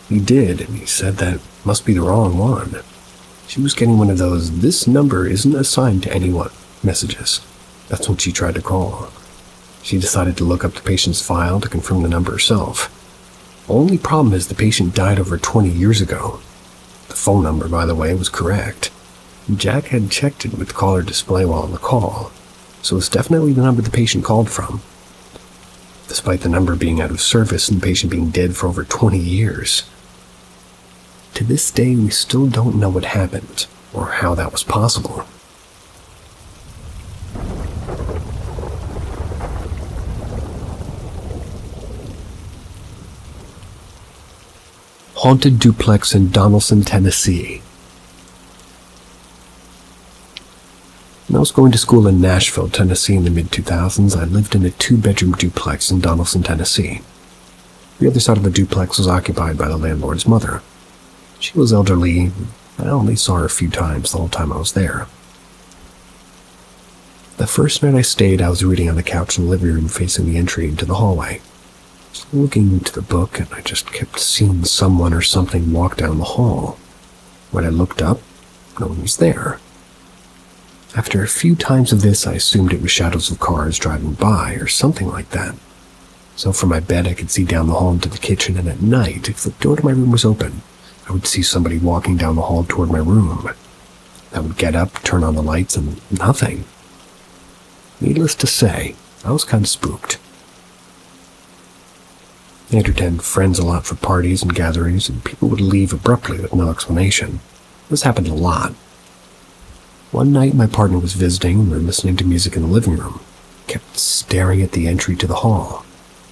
He did, and he said that must be the wrong one. She was getting one of those "this number isn't assigned to anyone" messages. That's when she tried to call. She decided to look up the patient's file to confirm the number herself. Only problem is the patient died over 20 years ago. The phone number, by the way, was correct. Jack had checked it with the caller display while on the call, so it's definitely the number the patient called from. Despite the number being out of service and the patient being dead for over 20 years. To this day, we still don't know what happened, or how that was possible. Haunted duplex in Donaldson, Tennessee. When I was going to school in Nashville, Tennessee in the mid-2000s, I lived in a 2-bedroom duplex in Donaldson, Tennessee. The other side of the duplex was occupied by the landlord's mother. She was elderly. I only saw her a few times the whole time I was there. The first night I stayed, I was reading on the couch in the living room facing the entry into the hallway. I was looking into the book, and I just kept seeing someone or something walk down the hall. When I looked up, no one was there. After a few times of this, I assumed it was shadows of cars driving by or something like that. So from my bed, I could see down the hall into the kitchen, and at night, if the door to my room was open, I would see somebody walking down the hall toward my room. I would get up, turn on the lights, and nothing. Needless to say, I was kind of spooked. I entertained friends a lot for parties and gatherings, and people would leave abruptly with no explanation. This happened a lot. One night, my partner was visiting, and we were listening to music in the living room. He kept staring at the entry to the hall.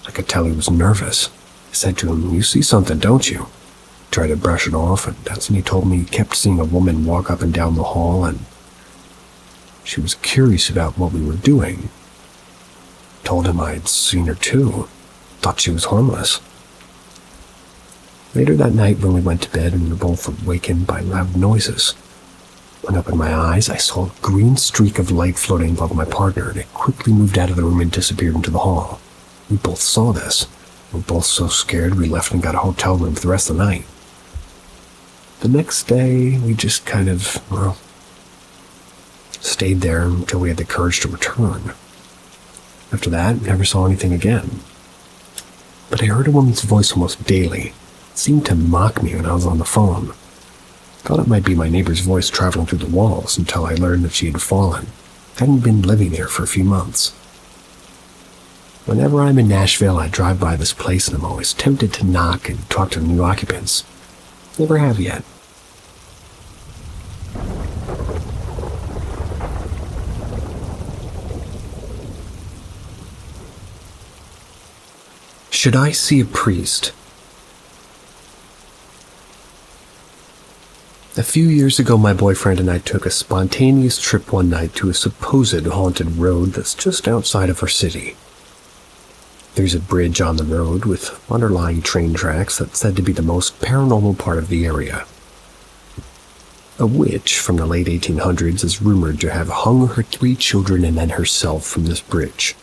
I could tell he was nervous. I said to him, "You see something, don't you?" He tried to brush it off, and that's when he told me he kept seeing a woman walk up and down the hall, and she was curious about what we were doing. I told him I'd seen her too. Thought she was harmless. Later that night, when we went to bed, we were both awakened by loud noises. When I opened my eyes, I saw a green streak of light floating above my partner, and it quickly moved out of the room and disappeared into the hall. We both saw this. We were both so scared we left and got a hotel room for the rest of the night. The next day, we just kind of, stayed there until we had the courage to return. After that, we never saw anything again. But I heard a woman's voice almost daily. It seemed to mock me when I was on the phone. I thought it might be my neighbor's voice traveling through the walls until I learned that she had fallen. I hadn't been living there for a few months. Whenever I'm in Nashville, I drive by this place and I'm always tempted to knock and talk to the new occupants. Never have yet. Should I see a priest? A few years ago, my boyfriend and I took a spontaneous trip one night to a supposed haunted road that's just outside of our city. There's a bridge on the road with underlying train tracks that's said to be the most paranormal part of the area. A witch from the late 1800s is rumored to have hung her 3 children and then herself from this bridge.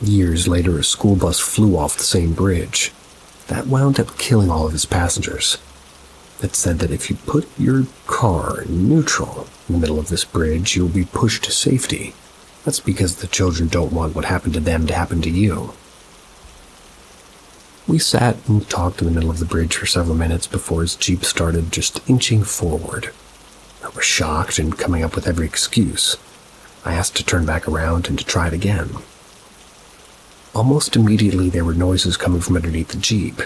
Years later, a school bus flew off the same bridge. That wound up killing all of its passengers. It said that if you put your car in neutral in the middle of this bridge, you'll be pushed to safety. That's because the children don't want what happened to them to happen to you. We sat and talked in the middle of the bridge for several minutes before his Jeep started just inching forward. I was shocked and coming up with every excuse. I asked to turn back around and to try it again. Almost immediately there were noises coming from underneath the Jeep,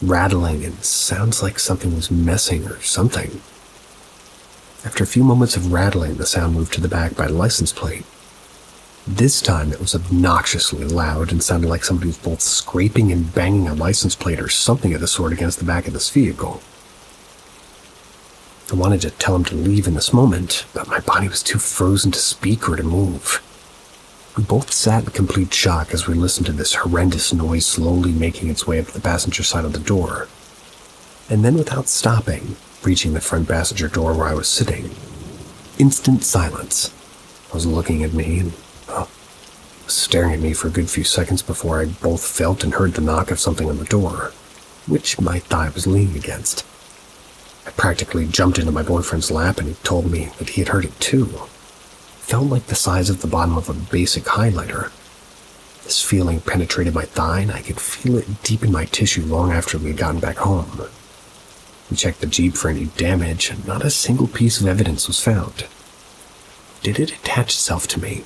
rattling, and sounds like something was messing or something. After a few moments of rattling, the sound moved to the back by the license plate. This time it was obnoxiously loud and sounded like somebody was both scraping and banging a license plate or something of the sort against the back of this vehicle. I wanted to tell him to leave in this moment, but my body was too frozen to speak or to move. We both sat in complete shock as we listened to this horrendous noise slowly making its way up the passenger side of the door. And then without stopping, reaching the front passenger door where I was sitting. Instant silence. I was looking at me and staring at me for a good few seconds before I both felt and heard the knock of something on the door, which my thigh was leaning against. I practically jumped into my boyfriend's lap and he told me that he had heard it too. It felt like the size of the bottom of a basic highlighter. This feeling penetrated my thigh and I could feel it deep in my tissue long after we had gotten back home. We checked the Jeep for any damage and not a single piece of evidence was found. Did it attach itself to me?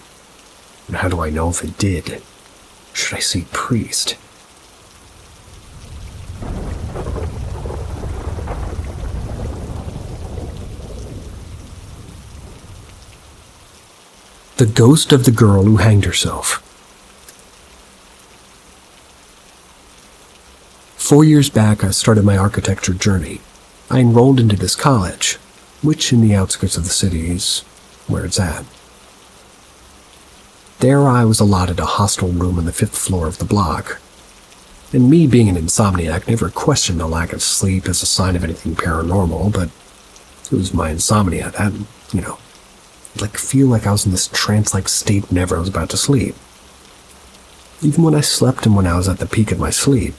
And how do I know if it did? Should I see a priest? The ghost of the girl who hanged herself. 4 years back, I started my architecture journey. I enrolled into this college, which in the outskirts of the city is where it's at. There I was allotted a hostel room on the 5th floor of the block. And me being an insomniac never questioned the lack of sleep as a sign of anything paranormal, but it was my insomnia that, feel like I was in this trance-like state whenever I was about to sleep. Even when I slept and when I was at the peak of my sleep,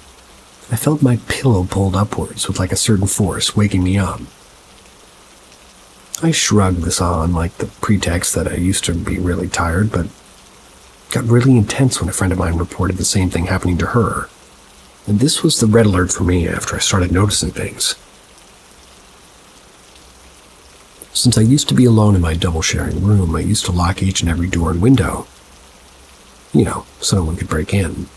I felt my pillow pulled upwards with like a certain force waking me up. I shrugged this on like the pretext that I used to be really tired, but got really intense when a friend of mine reported the same thing happening to her. And this was the red alert for me after I started noticing things. Since I used to be alone in my double-sharing room, I used to lock each and every door and window. So no one could break in.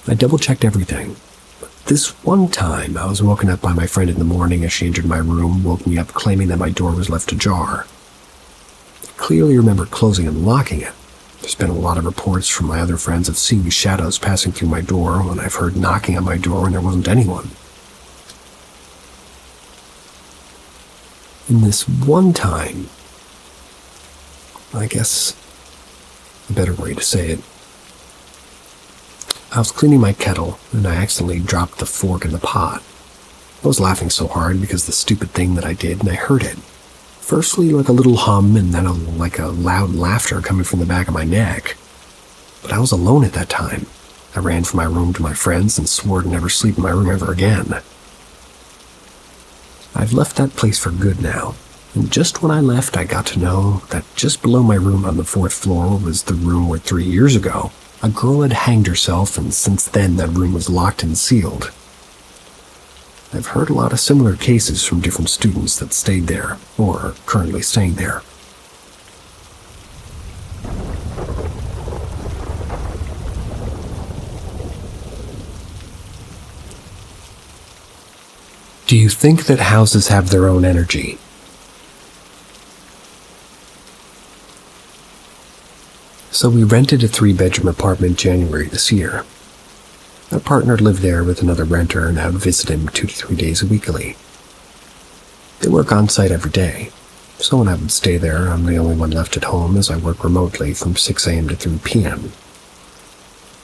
I double-checked everything. But this one time, I was woken up by my friend in the morning as she entered my room, woke me up claiming that my door was left ajar. I clearly remember closing and locking it. There's been a lot of reports from my other friends of seeing shadows passing through my door when I've heard knocking on my door and there wasn't anyone. And this one time, I guess a better way to say it, I was cleaning my kettle and I accidentally dropped the fork in the pot. I was laughing so hard because of the stupid thing that I did and I heard it. Firstly like a little hum and then like a loud laughter coming from the back of my neck. But I was alone at that time. I ran from my room to my friends and swore to never sleep in my room ever again. I've left that place for good now, and just when I left I got to know that just below my room on the 4th floor was the room where 3 years ago a girl had hanged herself, and since then that room was locked and sealed. I've heard a lot of similar cases from different students that stayed there, or are currently staying there. Do you think that houses have their own energy? So we rented a 3-bedroom apartment January this year. Our partner lived there with another renter and I would visit him 2 to 3 days weekly. They work on site every day, so when I would stay there, I'm the only one left at home as I work remotely from 6 a.m. to 3 p.m.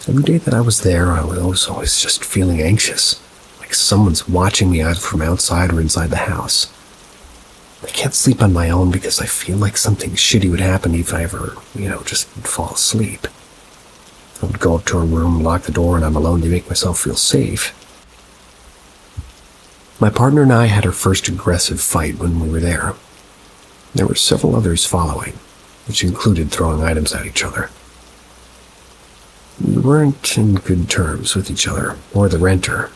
Every day that I was there, I was always just feeling anxious, like someone's watching me either from outside or inside the house. I can't sleep on my own because I feel like something shitty would happen if I ever, just fall asleep. I would go up to a room, lock the door, and I'm alone to make myself feel safe. My partner and I had our first aggressive fight when we were there. There were several others following, which included throwing items at each other. We weren't in good terms with each other, or the renter.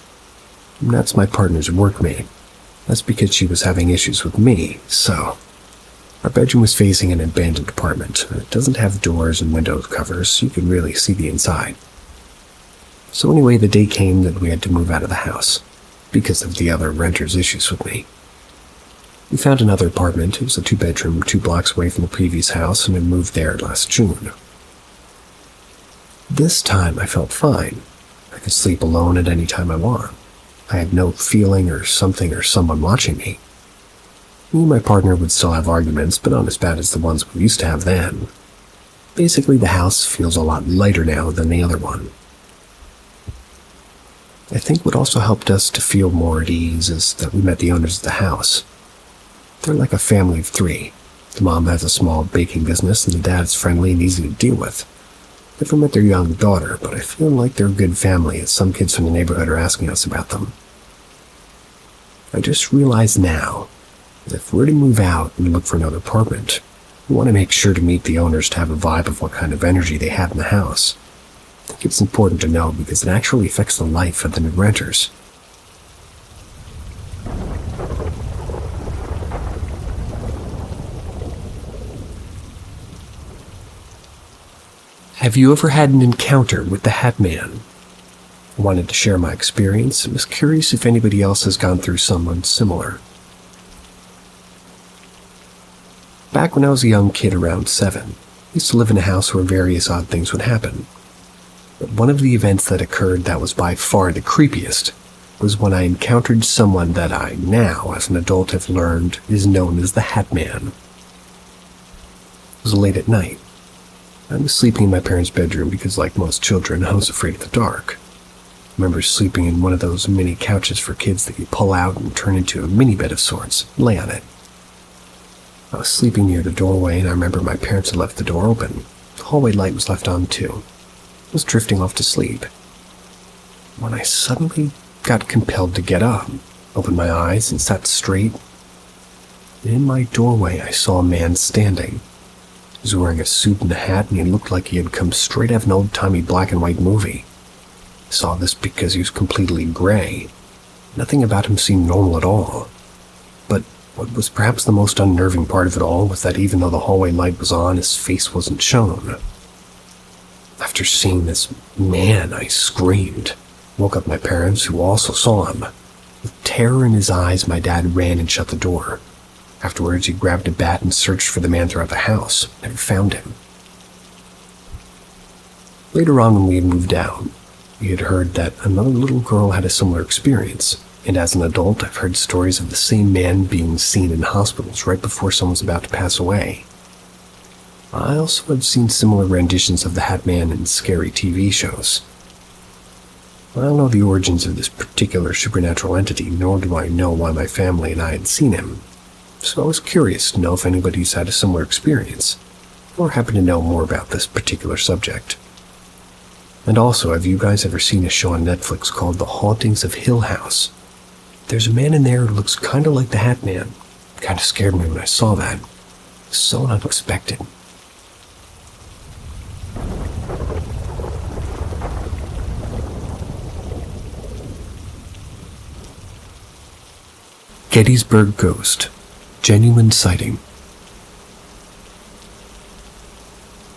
And that's my partner's workmate. That's because she was having issues with me, so Our bedroom was facing an abandoned apartment. It doesn't have doors and window covers, so you can really see the inside. So anyway, the day came that we had to move out of the house, because of the other renters' issues with me. We found another apartment. It was a 2-bedroom, 2 blocks away from the previous house, and had moved there last June. This time I felt fine. I could sleep alone at any time I want. I had no feeling or something or someone watching me. Me and my partner would still have arguments, but not as bad as the ones we used to have then. Basically, the house feels a lot lighter now than the other one. I think what also helped us to feel more at ease is that we met the owners of the house. They're like a family of 3. The mom has a small baking business, and the dad is friendly and easy to deal with. Never met their young daughter, but I feel like they're a good family, as some kids from the neighborhood are asking us about them. I just realized now that if we're to move out and look for another apartment, we want to make sure to meet the owners to have a vibe of what kind of energy they have in the house. I think it's important to know because it actually affects the life of the new renters. Have you ever had an encounter with the Hat Man? I wanted to share my experience and was curious if anybody else has gone through someone similar. Back when I was a young kid around 7, I used to live in a house where various odd things would happen. But one of the events that occurred that was by far the creepiest was when I encountered someone that I now, as an adult, have learned is known as the Hat Man. It was late at night. I was sleeping in my parents' bedroom because, like most children, I was afraid of the dark. I remember sleeping in one of those mini couches for kids that you pull out and turn into a mini bed of sorts, lay on it. I was sleeping near the doorway, and I remember my parents had left the door open. The hallway light was left on too. I was drifting off to sleep when I suddenly got compelled to get up, opened my eyes, and sat straight. In my doorway, I saw a man standing. He was wearing a suit and a hat, and he looked like he had come straight out of an old-timey black and white movie. I saw this because he was completely gray. Nothing about him seemed normal at all. But what was perhaps the most unnerving part of it all was that even though the hallway light was on, his face wasn't shown. After seeing this man, I screamed. Woke up my parents, who also saw him. With terror in his eyes, my dad ran and shut the door. Afterwards, he grabbed a bat and searched for the man throughout the house. Never found him. Later on, when we had moved out, we had heard that another little girl had a similar experience, and as an adult, I've heard stories of the same man being seen in hospitals right before someone's about to pass away. I also have seen similar renditions of the Hat Man in scary TV shows. I don't know the origins of this particular supernatural entity, nor do I know why my family and I had seen him. So I was curious to know if anybody's had a similar experience, or happen to know more about this particular subject. And also, have you guys ever seen a show on Netflix called The Hauntings of Hill House? There's a man in there who looks kind of like the Hat Man. It kind of scared me when I saw that. It was so unexpected. Gettysburg Ghost. Genuine sighting.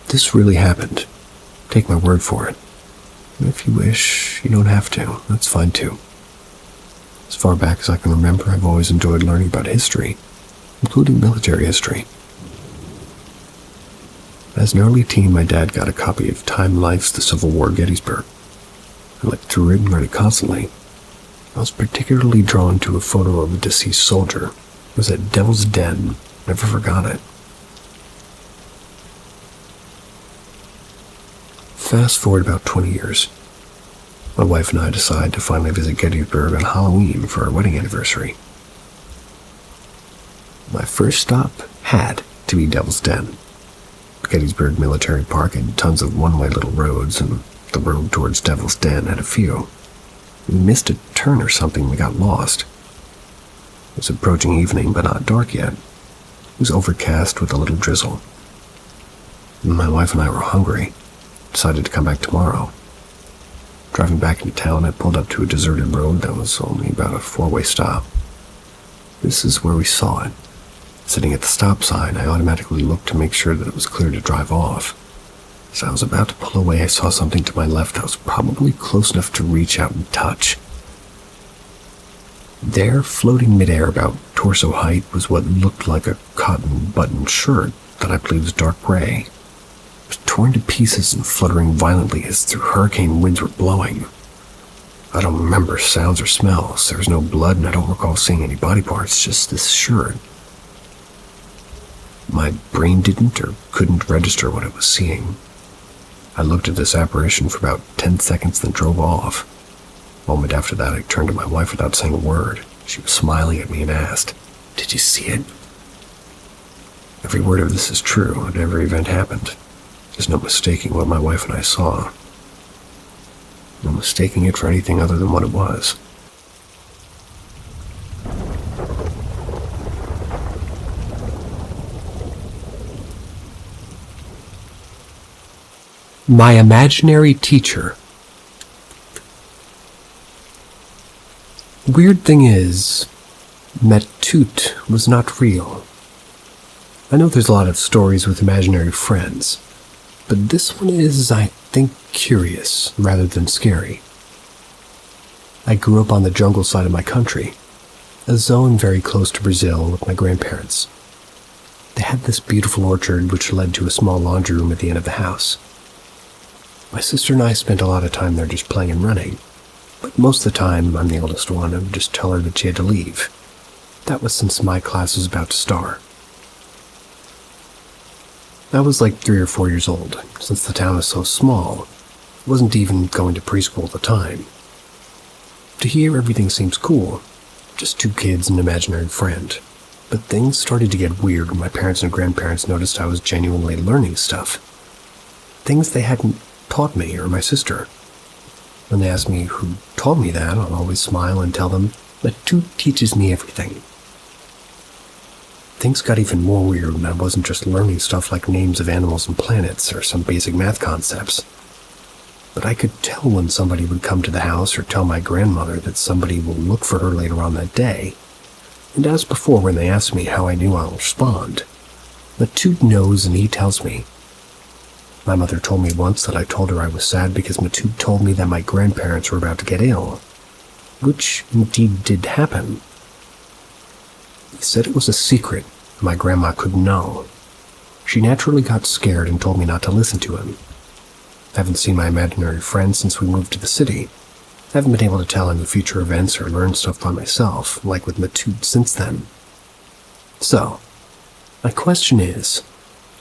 This really happened. Take my word for it. If you wish, you don't have to. That's fine too. As far back as I can remember, I've always enjoyed learning about history, including military history. As an early teen, my dad got a copy of Time Life's The Civil War Gettysburg. I looked through it and read it constantly. I was particularly drawn to a photo of a deceased soldier. It was at Devil's Den. Never forgot it. Fast forward about 20 years. My wife and I decide to finally visit Gettysburg on Halloween for our wedding anniversary. My first stop had to be Devil's Den. Gettysburg Military Park had tons of one-way little roads, and the road towards Devil's Den had a few. We missed a turn or something. We got lost. It was approaching evening, but not dark yet. It was overcast with a little drizzle. My wife and I were hungry. Decided to come back tomorrow. Driving back into town, I pulled up to a deserted road that was only about a 4-way stop. This is where we saw it. Sitting at the stop sign, I automatically looked to make sure that it was clear to drive off. As I was about to pull away, I saw something to my left that was probably close enough to reach out and touch. There, floating midair about torso height, was what looked like a cotton button shirt that I believe was dark gray. It was torn to pieces and fluttering violently as the hurricane winds were blowing. I don't remember sounds or smells. There was no blood, and I don't recall seeing any body parts, just this shirt. My brain didn't or couldn't register what it was seeing. I looked at this apparition for about 10 seconds, then drove off. A moment after that, I turned to my wife without saying a word. She was smiling at me and asked, "Did you see it?" Every word of this is true, and every event happened. There's no mistaking what my wife and I saw. No mistaking it for anything other than what it was. My imaginary teacher. Weird thing is, Matut was not real. I know there's a lot of stories with imaginary friends, but this one is, I think, curious rather than scary. I grew up on the jungle side of my country, a zone very close to Brazil with my grandparents. They had this beautiful orchard which led to a small laundry room at the end of the house. My sister and I spent a lot of time there just playing and running, but most of the time, I'm the oldest one, I would just tell her that she had to leave. That was since my class was about to start. I was like 3 or 4 years old. Since the town was so small, I wasn't even going to preschool at the time. To here, everything seems cool. Just 2 kids and an imaginary friend. But things started to get weird when my parents and grandparents noticed I was genuinely learning stuff. Things they hadn't taught me or my sister. When they ask me who taught me that, I'll always smile and tell them that Toot teaches me everything. Things got even more weird when I wasn't just learning stuff like names of animals and planets or some basic math concepts. But I could tell when somebody would come to the house or tell my grandmother that somebody will look for her later on that day. And as before, when they ask me how I knew I'll respond, the Toot knows and he tells me. My mother told me once that I told her I was sad because Matut told me that my grandparents were about to get ill, which indeed did happen. He said it was a secret my grandma couldn't know. She naturally got scared and told me not to listen to him. I haven't seen my imaginary friend since we moved to the city. I haven't been able to tell any future events or learn stuff by myself, like with Matut since then. So, my question is,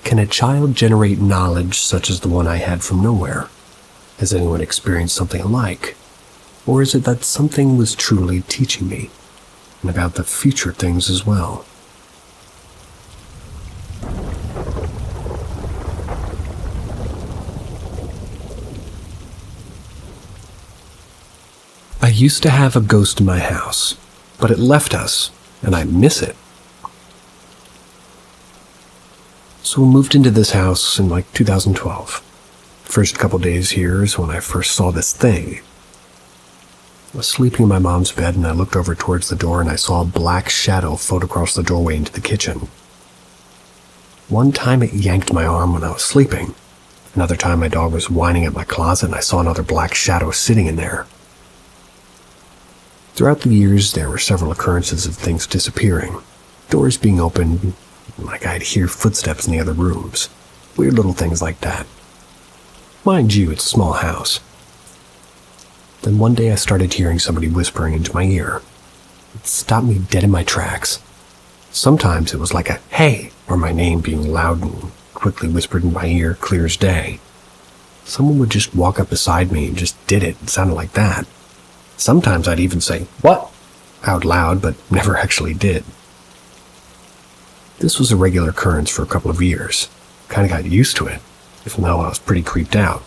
can a child generate knowledge such as the one I had from nowhere? Has anyone experienced something alike? Or is it that something was truly teaching me, and about the future things as well? I used to have a ghost in my house, but it left us, and I miss it. So we moved into this house in like 2012. First couple days here is when I first saw this thing. I was sleeping in my mom's bed and I looked over towards the door and I saw a black shadow float across the doorway into the kitchen. One time it yanked my arm when I was sleeping. Another time my dog was whining at my closet and I saw another black shadow sitting in there. Throughout the years, there were several occurrences of things disappearing, doors being opened, like I'd hear footsteps in the other rooms, weird little things like that. Mind you, it's a small house. Then one day I started hearing somebody whispering into my ear. It stopped me dead in my tracks. Sometimes it was like a "hey," or my name being loud and quickly whispered in my ear, clear as day. Someone would just walk up beside me and just did it. It sounded like that. Sometimes I'd even say, "What?" out loud, but never actually did. This was a regular occurrence for a couple of years. Kinda got used to it, even though I was pretty creeped out.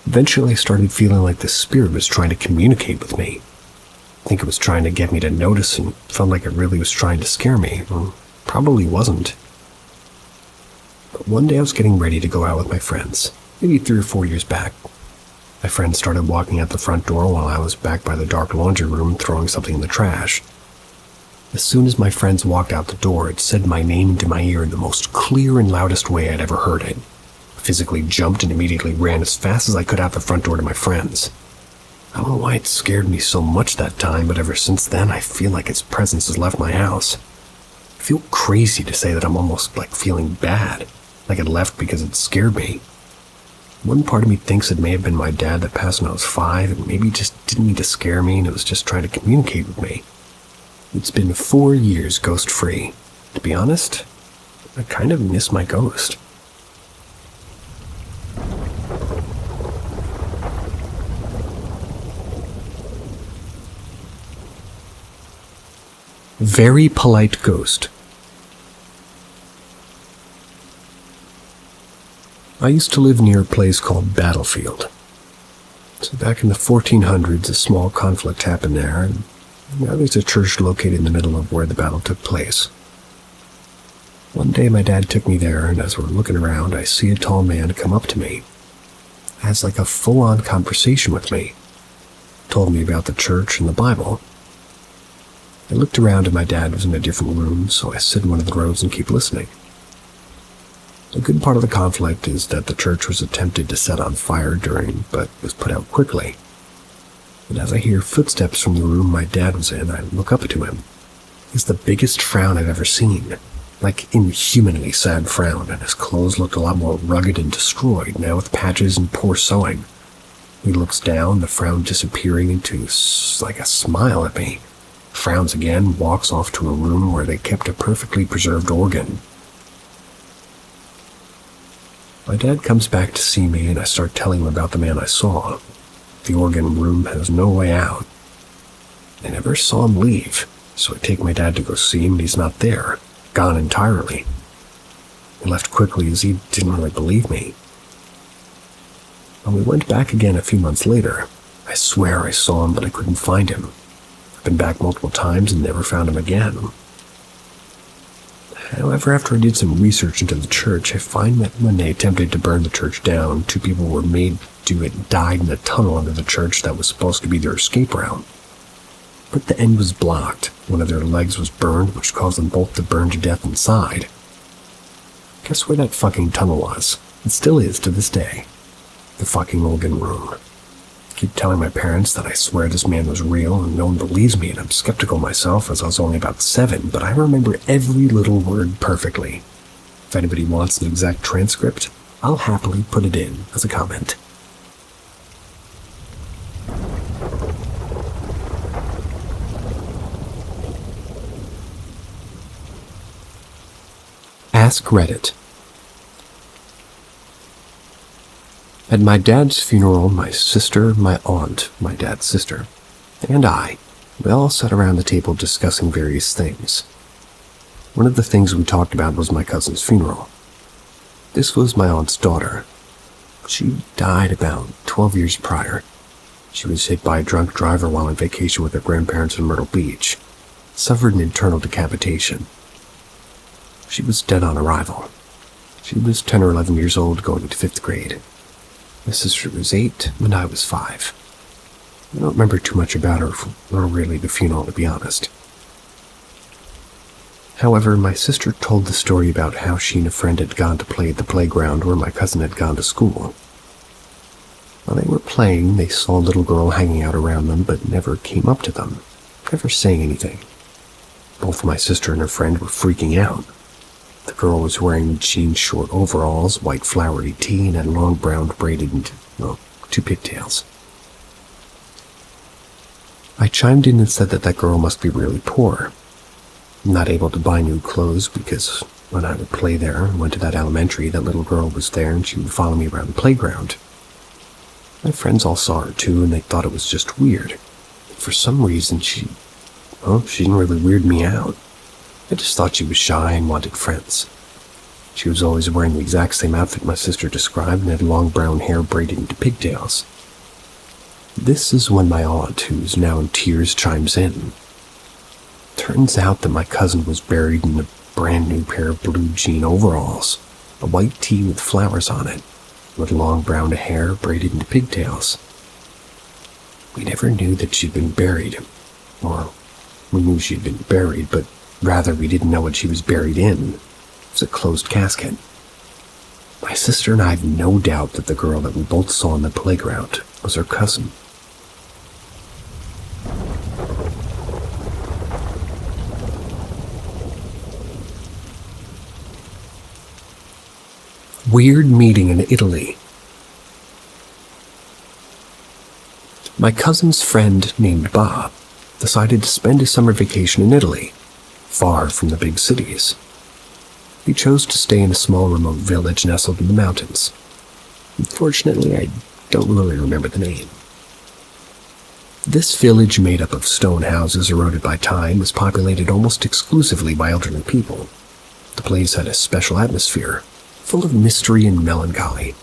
Eventually I started feeling like the spirit was trying to communicate with me. I think it was trying to get me to notice and felt like it really was trying to scare me. Well, probably wasn't. But one day I was getting ready to go out with my friends, maybe 3 or 4 years back. My friend started walking out the front door while I was back by the dark laundry room throwing something in the trash. As soon as my friends walked out the door, it said my name into my ear in the most clear and loudest way I'd ever heard it. I physically jumped and immediately ran as fast as I could out the front door to my friends. I don't know why it scared me so much that time, but ever since then, I feel like its presence has left my house. I feel crazy to say that I'm almost like feeling bad, like it left because it scared me. One part of me thinks it may have been my dad that passed when I was 5, and maybe he just didn't mean to scare me and it was just trying to communicate with me. It's been 4 years ghost-free. To be honest, I kind of miss my ghost. Very polite ghost. I used to live near a place called Battlefield. So back in the 1400s, a small conflict happened there, and now there's a church located in the middle of where the battle took place. One day my dad took me there, and as we're looking around, I see a tall man come up to me. Has like a full-on conversation with me. Told me about the church and the Bible. I looked around and my dad was in a different room, so I sit in one of the rows and keep listening. A good part of the conflict is that the church was attempted to set on fire but was put out quickly. And as I hear footsteps from the room my dad was in, I look up to him. He's the biggest frown I've ever seen, like inhumanly sad frown, and his clothes looked a lot more rugged and destroyed, now with patches and poor sewing. He looks down, the frown disappearing into like a smile at me. Frowns again, walks off to a room where they kept a perfectly preserved organ. My dad comes back to see me, and I start telling him about the man I saw. The organ room has no way out. I never saw him leave, so I take my dad to go see him, and he's not there. Gone entirely. He left quickly as he didn't really believe me. When we went back again a few months later, I swear I saw him, but I couldn't find him. I've been back multiple times and never found him again. However, after I did some research into the church, I find that when they attempted to burn the church down, 2 people were made to it died in a tunnel under the church that was supposed to be their escape route. But the end was blocked. One of their legs was burned, which caused them both to burn to death inside. Guess where that fucking tunnel was? It still is to this day. The fucking organ room. I keep telling my parents that I swear this man was real, and no one believes me, and I'm skeptical myself as I was only about 7, but I remember every little word perfectly. If anybody wants an exact transcript, I'll happily put it in as a comment. Ask Reddit. At my dad's funeral, my sister, my aunt, my dad's sister, and we all sat around the table discussing various things. One of the things we talked about was my cousin's funeral. This was my aunt's daughter. She died about 12 years prior. She was hit by a drunk driver while on vacation with her grandparents in Myrtle Beach. Suffered an internal decapitation. She was dead on arrival. She was 10 or 11 years old, going into 5th grade. My sister was 8, and I was 5. I don't remember too much about her, or really the funeral, to be honest. However, my sister told the story about how she and a friend had gone to play at the playground where my cousin had gone to school. While they were playing, they saw a little girl hanging out around them, but never came up to them, never saying anything. Both my sister and her friend were freaking out. The girl was wearing jean short overalls, white flowery tee, and had long brown braided into, 2 pigtails. I chimed in and said that girl must be really poor. Not able to buy new clothes because when I would play there and went to that elementary, that little girl was there and she would follow me around the playground. My friends all saw her too, and they thought it was just weird. For some reason, she didn't really weird me out. I just thought she was shy and wanted friends. She was always wearing the exact same outfit my sister described and had long brown hair braided into pigtails. This is when my aunt, who's now in tears, chimes in. Turns out that my cousin was buried in a brand new pair of blue jean overalls, a white tee with flowers on it, with long brown hair braided into pigtails. We never knew that she'd been buried, or We knew she'd been buried, but rather we didn't know what she was buried in. It was a closed casket. My sister and I have no doubt that the girl that we both saw on the playground was her cousin. Weird meeting in Italy. My cousin's friend named Bob decided to spend his summer vacation in Italy, far from the big cities. He chose to stay in a small remote village nestled in the mountains. Unfortunately, I don't really remember the name. This village, made up of stone houses eroded by time, was populated almost exclusively by elderly people. The place had a special atmosphere, full of mystery and melancholy.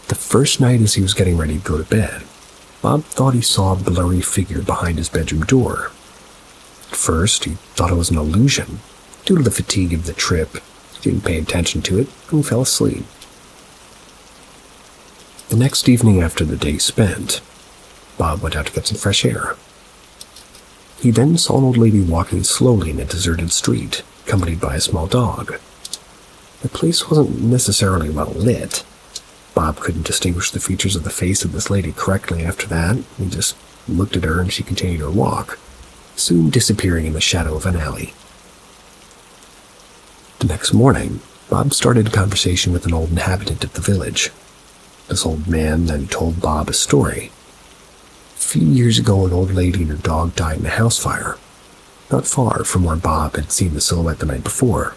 The first night as he was getting ready to go to bed, Bob thought he saw a blurry figure behind his bedroom door. At first, he thought it was an illusion. Due to the fatigue of the trip, he didn't pay attention to it and fell asleep. The next evening after the day spent, Bob went out to get some fresh air. He then saw an old lady walking slowly in a deserted street, accompanied by a small dog. The place wasn't necessarily well lit. Bob couldn't distinguish the features of the face of this lady correctly after that. He just looked at her and she continued her walk, soon disappearing in the shadow of an alley. The next morning, Bob started a conversation with an old inhabitant of the village. This old man then told Bob a story. A few years ago, an old lady and her dog died in a house fire, not far from where Bob had seen the silhouette the night before.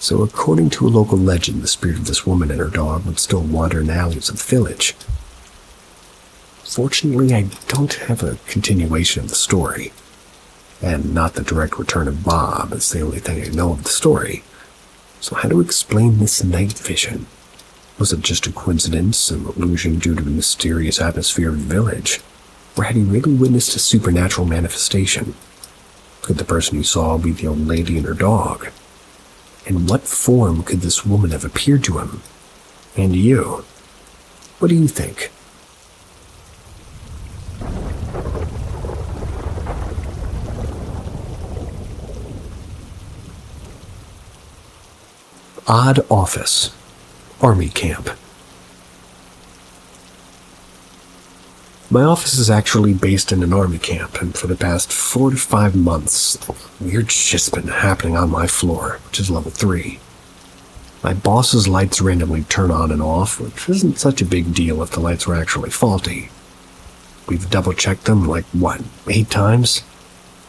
So according to a local legend, the spirit of this woman and her dog would still wander in the alleys of the village. Fortunately, I don't have a continuation of the story, and not the direct return of Bob. It's the only thing I know of the story. So how to explain this night vision? Was it just a coincidence, an illusion due to the mysterious atmosphere of the village? Or had he really witnessed a supernatural manifestation? Could the person he saw be the old lady and her dog? In what form could this woman have appeared to him? And you? What do you think? Odd office. Army camp. My office is actually based in an army camp, and for the past 4 to 5 months, weird shit's been happening on my floor, which is level 3. My boss's lights randomly turn on and off, which isn't such a big deal if the lights were actually faulty. We've double-checked them, 8 times?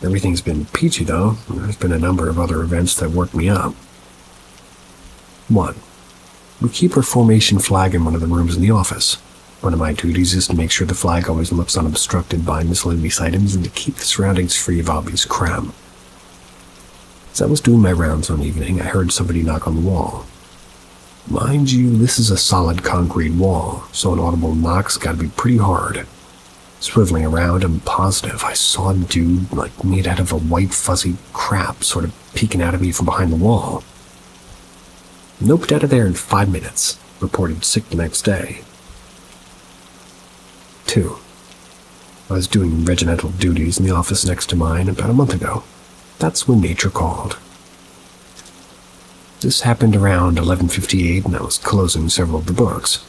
Everything's been peachy, though. There's been a number of other events that work me up. 1. We keep our formation flag in one of the rooms in the office. One of my duties is to make sure the flag always looks unobstructed by miscellaneous items and to keep the surroundings free of obvious crime. As I was doing my rounds one evening, I heard somebody knock on the wall. Mind you, this is a solid concrete wall, so an audible knock's gotta be pretty hard. Swiveling around, I'm positive I saw a dude, made out of a white fuzzy crap, sort of peeking out at me from behind the wall. Noped out of there in 5 minutes, reported sick the next day. 2. I was doing regimental duties in the office next to mine about a month ago. That's when nature called. This happened around 11:58 and I was closing several of the books.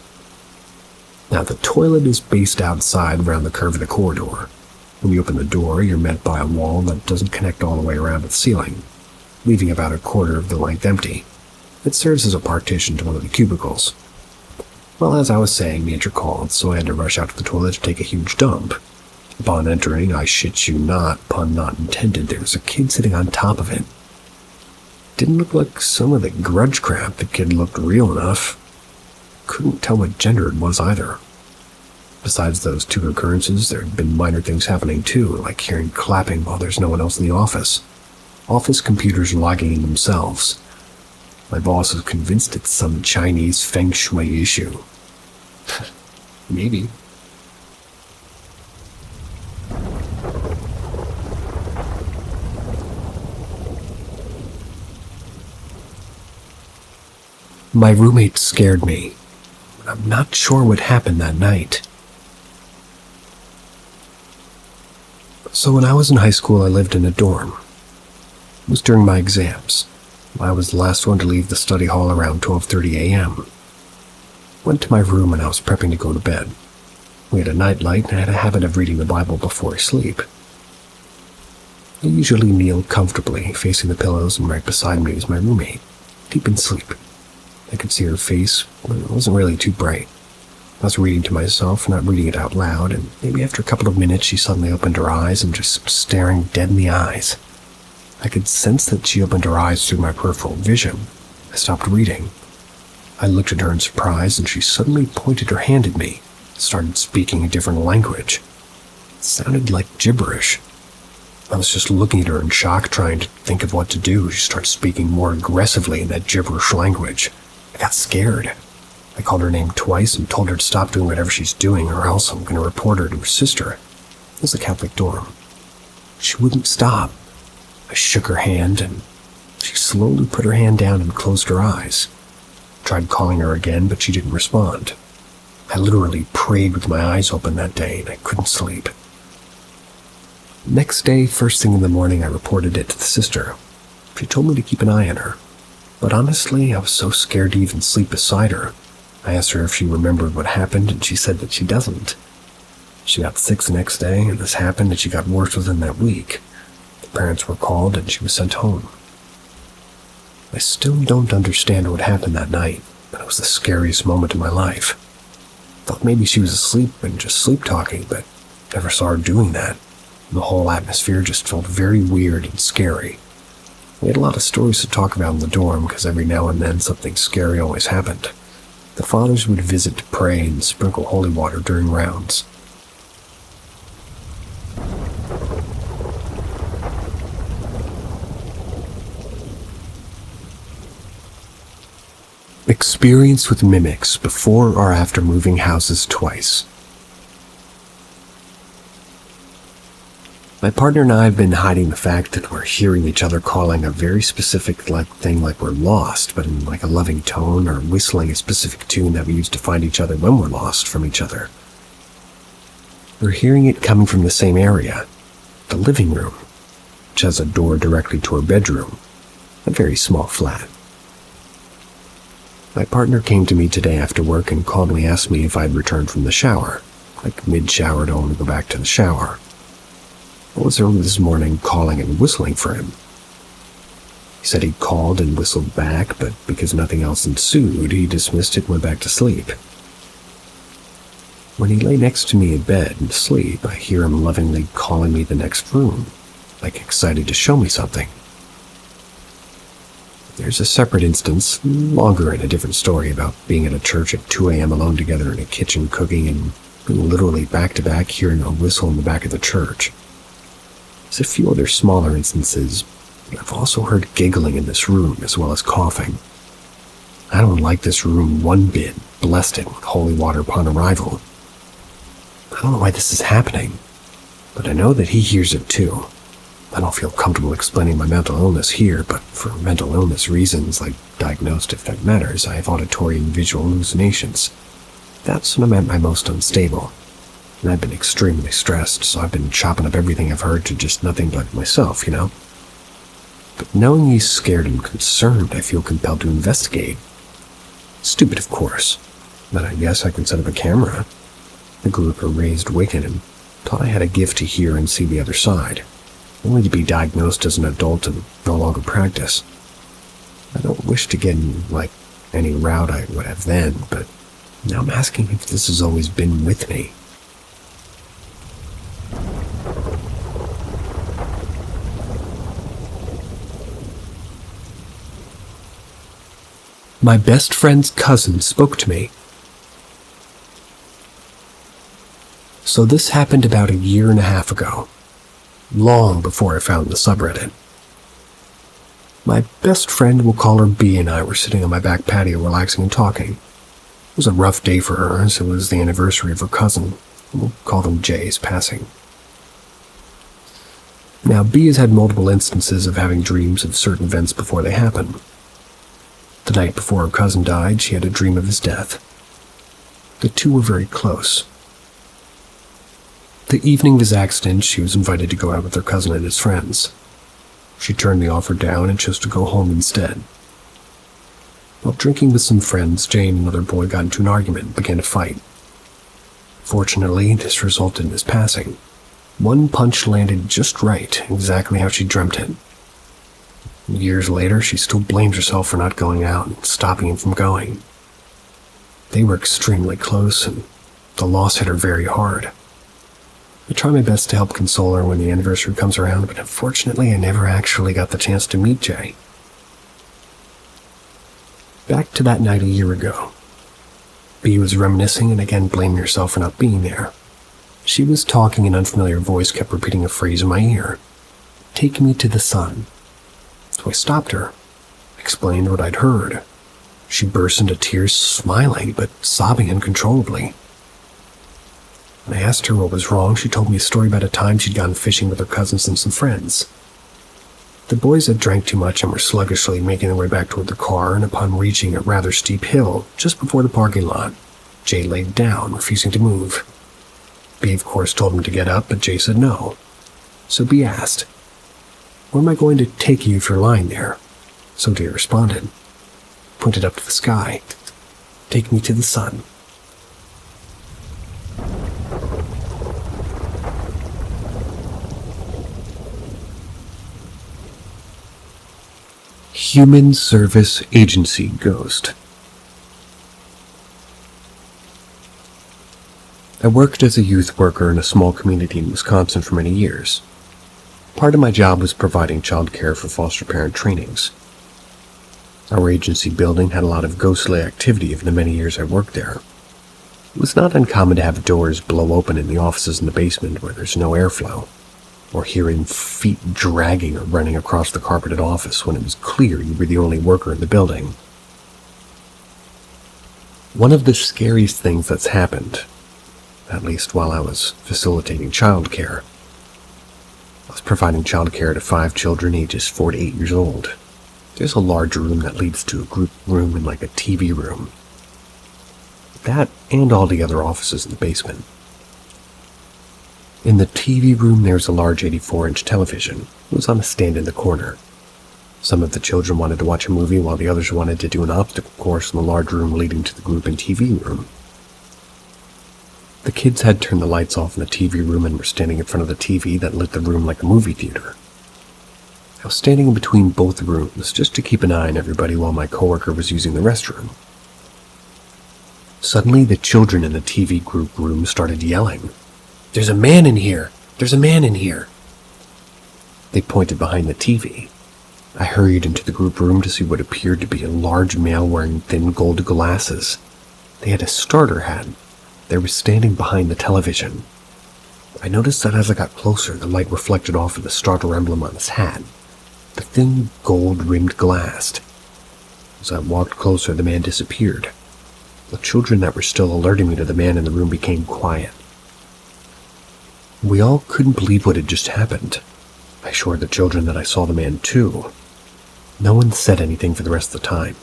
Now the toilet is based outside around the curve of the corridor. When you open the door, you're met by a wall that doesn't connect all the way around to the ceiling, leaving about a quarter of the length empty. It serves as a partition to one of the cubicles. Well, as I was saying, nature called, so I had to rush out to the toilet to take a huge dump. Upon entering, I shit you not, pun not intended, there was a kid sitting on top of it. Didn't look like some of the grudge crap. The kid looked real enough. Couldn't tell what gender it was either. Besides those 2 occurrences, there had been minor things happening too, like hearing clapping while there's no one else in the office. Office computers logging in themselves. My boss is convinced it's some Chinese feng shui issue. Maybe. My roommate scared me. I'm not sure what happened that night. So when I was in high school, I lived in a dorm. It was during my exams. I was the last one to leave the study hall around 12:30 a.m. Went to my room and I was prepping to go to bed. We had a nightlight and I had a habit of reading the Bible before I sleep. I usually kneel comfortably, facing the pillows, and right beside me was my roommate, deep in sleep. I could see her face, but it wasn't really too bright. I was reading to myself, not reading it out loud, and maybe after a couple of minutes she suddenly opened her eyes and just staring dead in the eyes. I could sense that she opened her eyes through my peripheral vision. I stopped reading. I looked at her in surprise, and she suddenly pointed her hand at me, started speaking a different language. It sounded like gibberish. I was just looking at her in shock, trying to think of what to do. She started speaking more aggressively in that gibberish language. I got scared. I called her name twice and told her to stop doing whatever she's doing, or else I'm going to report her to her sister. It was a Catholic dorm. She wouldn't stop. I shook her hand, and she slowly put her hand down and closed her eyes. Tried calling her again, but she didn't respond. I literally prayed with my eyes open that day, and I couldn't sleep. Next day, first thing in the morning, I reported it to the sister. She told me to keep an eye on her, but honestly, I was so scared to even sleep beside her. I asked her if she remembered what happened, and she said that she doesn't. She got sick the next day, and this happened, and she got worse within that week. The parents were called, and she was sent home. I still don't understand what happened that night, but it was the scariest moment of my life. Thought maybe she was asleep and just sleep-talking, but never saw her doing that. The whole atmosphere just felt very weird and scary. We had a lot of stories to talk about in the dorm because every now and then something scary always happened. The fathers would visit to pray and sprinkle holy water during rounds. Experience with mimics before or after moving houses twice. My partner and I have been hiding the fact that we're hearing each other calling a very specific thing like we're lost, but in like a loving tone, or whistling a specific tune that we use to find each other when we're lost from each other. We're hearing it coming from the same area, the living room, which has a door directly to our bedroom, a very small flat. My partner came to me today after work and calmly asked me if I'd returned from the shower, like mid-shower to only go back to the shower. I was early this morning calling and whistling for him. He said he'd called and whistled back, but because nothing else ensued, he dismissed it and went back to sleep. When he lay next to me in bed and asleep, I hear him lovingly calling me the next room, like excited to show me something. There's a separate instance, longer and a different story, about being at a church at 2 a.m. alone together in a kitchen cooking and being literally back-to-back hearing a whistle in the back of the church. There's a few other smaller instances, but I've also heard giggling in this room as well as coughing. I don't like this room one bit, blessed it with holy water upon arrival. I don't know why this is happening, but I know that he hears it too. I don't feel comfortable explaining my mental illness here, but for mental illness reasons, like diagnosed if that matters, I have auditory and visual hallucinations. That's when I'm at my most unstable. And I've been extremely stressed, so I've been chopping up everything I've heard to just nothing but myself, you know? But knowing he's scared and concerned, I feel compelled to investigate. Stupid, of course, but I guess I can set up a camera. I grew up a raised Wiccan and thought I had a gift to hear and see the other side, only to be diagnosed as an adult and no longer practice. I don't wish to get in, any route I would have then, but now I'm asking if this has always been with me. My best friend's cousin spoke to me. So this happened about 1.5 years ago, long before I found the subreddit. My best friend, we'll call her B, and I were sitting on my back patio relaxing and talking. It was a rough day for her, as it was the anniversary of her cousin. We'll call them J's passing. Now, B has had multiple instances of having dreams of certain events before they happen. The night before her cousin died, she had a dream of his death. The two were very close. The evening of his accident, she was invited to go out with her cousin and his friends. She turned the offer down and chose to go home instead. While drinking with some friends, Jay and another boy got into an argument and began to fight. Fortunately, this resulted in his passing. One punch landed just right, exactly how she dreamt it. Years later, she still blames herself for not going out and stopping him from going. They were extremely close, and the loss hit her very hard. I try my best to help console her when the anniversary comes around, but unfortunately I never actually got the chance to meet Jay. Back to that night a year ago. B was reminiscing and again blaming herself for not being there. She was talking, an unfamiliar voice kept repeating a phrase in my ear. "Take me to the sun." So I stopped her, explained what I'd heard. She burst into tears, smiling but sobbing uncontrollably. When I asked her what was wrong, she told me a story about a time she'd gone fishing with her cousins and some friends. The boys had drank too much and were sluggishly making their way back toward the car, and upon reaching a rather steep hill just before the parking lot, Jay laid down, refusing to move. B, of course, told him to get up, but Jay said no. So B asked, "Where am I going to take you if you're lying there?" So Jay responded, pointed up to the sky. "Take me to the sun." Human Service Agency Ghost. I worked as a youth worker in a small community in Wisconsin for many years. Part of my job was providing childcare for foster parent trainings. Our agency building had a lot of ghostly activity over the many years I worked there. It was not uncommon to have doors blow open in the offices in the basement where there's no airflow, or hearing feet dragging or running across the carpeted office when it was clear you were the only worker in the building. One of the scariest things that's happened, at least while I was facilitating childcare, I was providing childcare to 5 children ages 4 to 8 years old. There's a large room that leads to a group room and like a TV room. That and all the other offices in the basement. In the TV room, there's a large 84-inch television. It was on a stand in the corner. Some of the children wanted to watch a movie, while the others wanted to do an obstacle course in the large room leading to the group and TV room. The kids had turned the lights off in the TV room and were standing in front of the TV that lit the room like a movie theater. I was standing in between both rooms just to keep an eye on everybody while my coworker was using the restroom. Suddenly, the children in the TV group room started yelling, "There's a man in here! There's a man in here!" They pointed behind the TV. I hurried into the group room to see what appeared to be a large male wearing thin gold glasses. They had a starter hat. They were standing behind the television. I noticed that as I got closer, the light reflected off of the starter emblem on his hat, the thin gold-rimmed glass. As I walked closer, the man disappeared. The children that were still alerting me to the man in the room became quiet. We all couldn't believe what had just happened. I assured the children that I saw the man too. No one said anything for the rest of the time.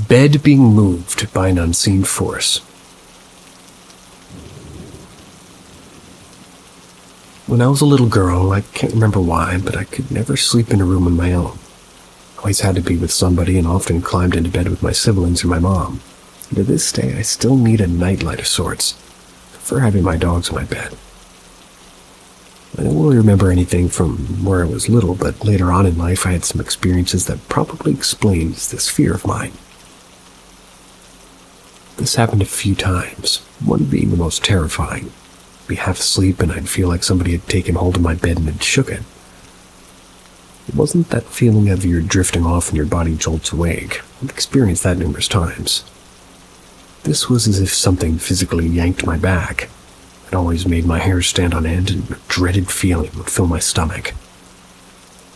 Bed being moved by an unseen force. When I was a little girl, I can't remember why, but I could never sleep in a room on my own. I always had to be with somebody and often climbed into bed with my siblings or my mom. And to this day, I still need a nightlight of sorts. I prefer having my dogs in my bed. I don't really remember anything from where I was little, but later on in life I had some experiences that probably explains this fear of mine. This happened a few times, one being the most terrifying. I'd be half asleep and I'd feel like somebody had taken hold of my bed and had shook it. It wasn't that feeling of you're drifting off and your body jolts awake. I've experienced that numerous times. This was as if something physically yanked my back. It always made my hair stand on end and a dreaded feeling would fill my stomach.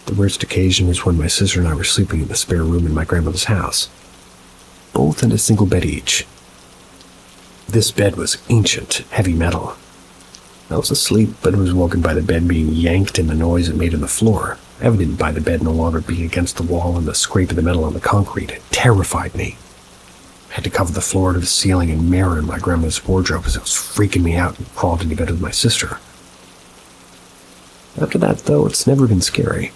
The worst occasion was when my sister and I were sleeping in the spare room in my grandmother's house, both in a single bed each. This bed was ancient, heavy metal. I was asleep, but was woken by the bed being yanked and the noise it made on the floor. evident by the bed no longer being against the wall and the scrape of the metal on the concrete. It terrified me. I had to cover the floor to the ceiling and mirror in my grandma's wardrobe as it was freaking me out, and crawled into bed with my sister. After that, though, it's never been scary.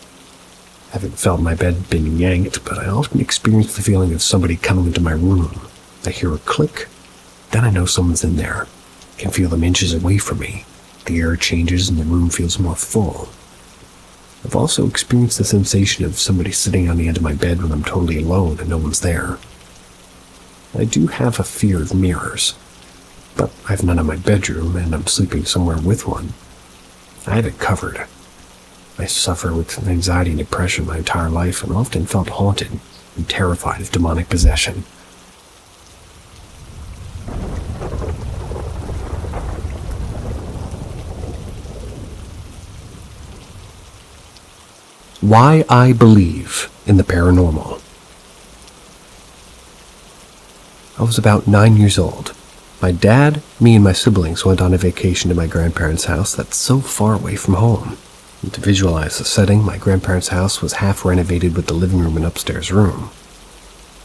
I haven't felt my bed being yanked, but I often experience the feeling of somebody coming into my room. I hear a click, then I know someone's in there. I can feel them inches away from me. The air changes and the room feels more full. I've also experienced the sensation of somebody sitting on the edge of my bed when I'm totally alone and no one's there. I do have a fear of mirrors, but I have none in my bedroom and I'm sleeping somewhere with one. I have it covered. I suffer with anxiety and depression my entire life and often felt haunted and terrified of demonic possession. Why I believe in the paranormal. I was about 9 years old. My dad, me, and my siblings went on a vacation to my grandparents' house that's so far away from home. And to visualize the setting, my grandparents' house was half renovated with the living room and upstairs room.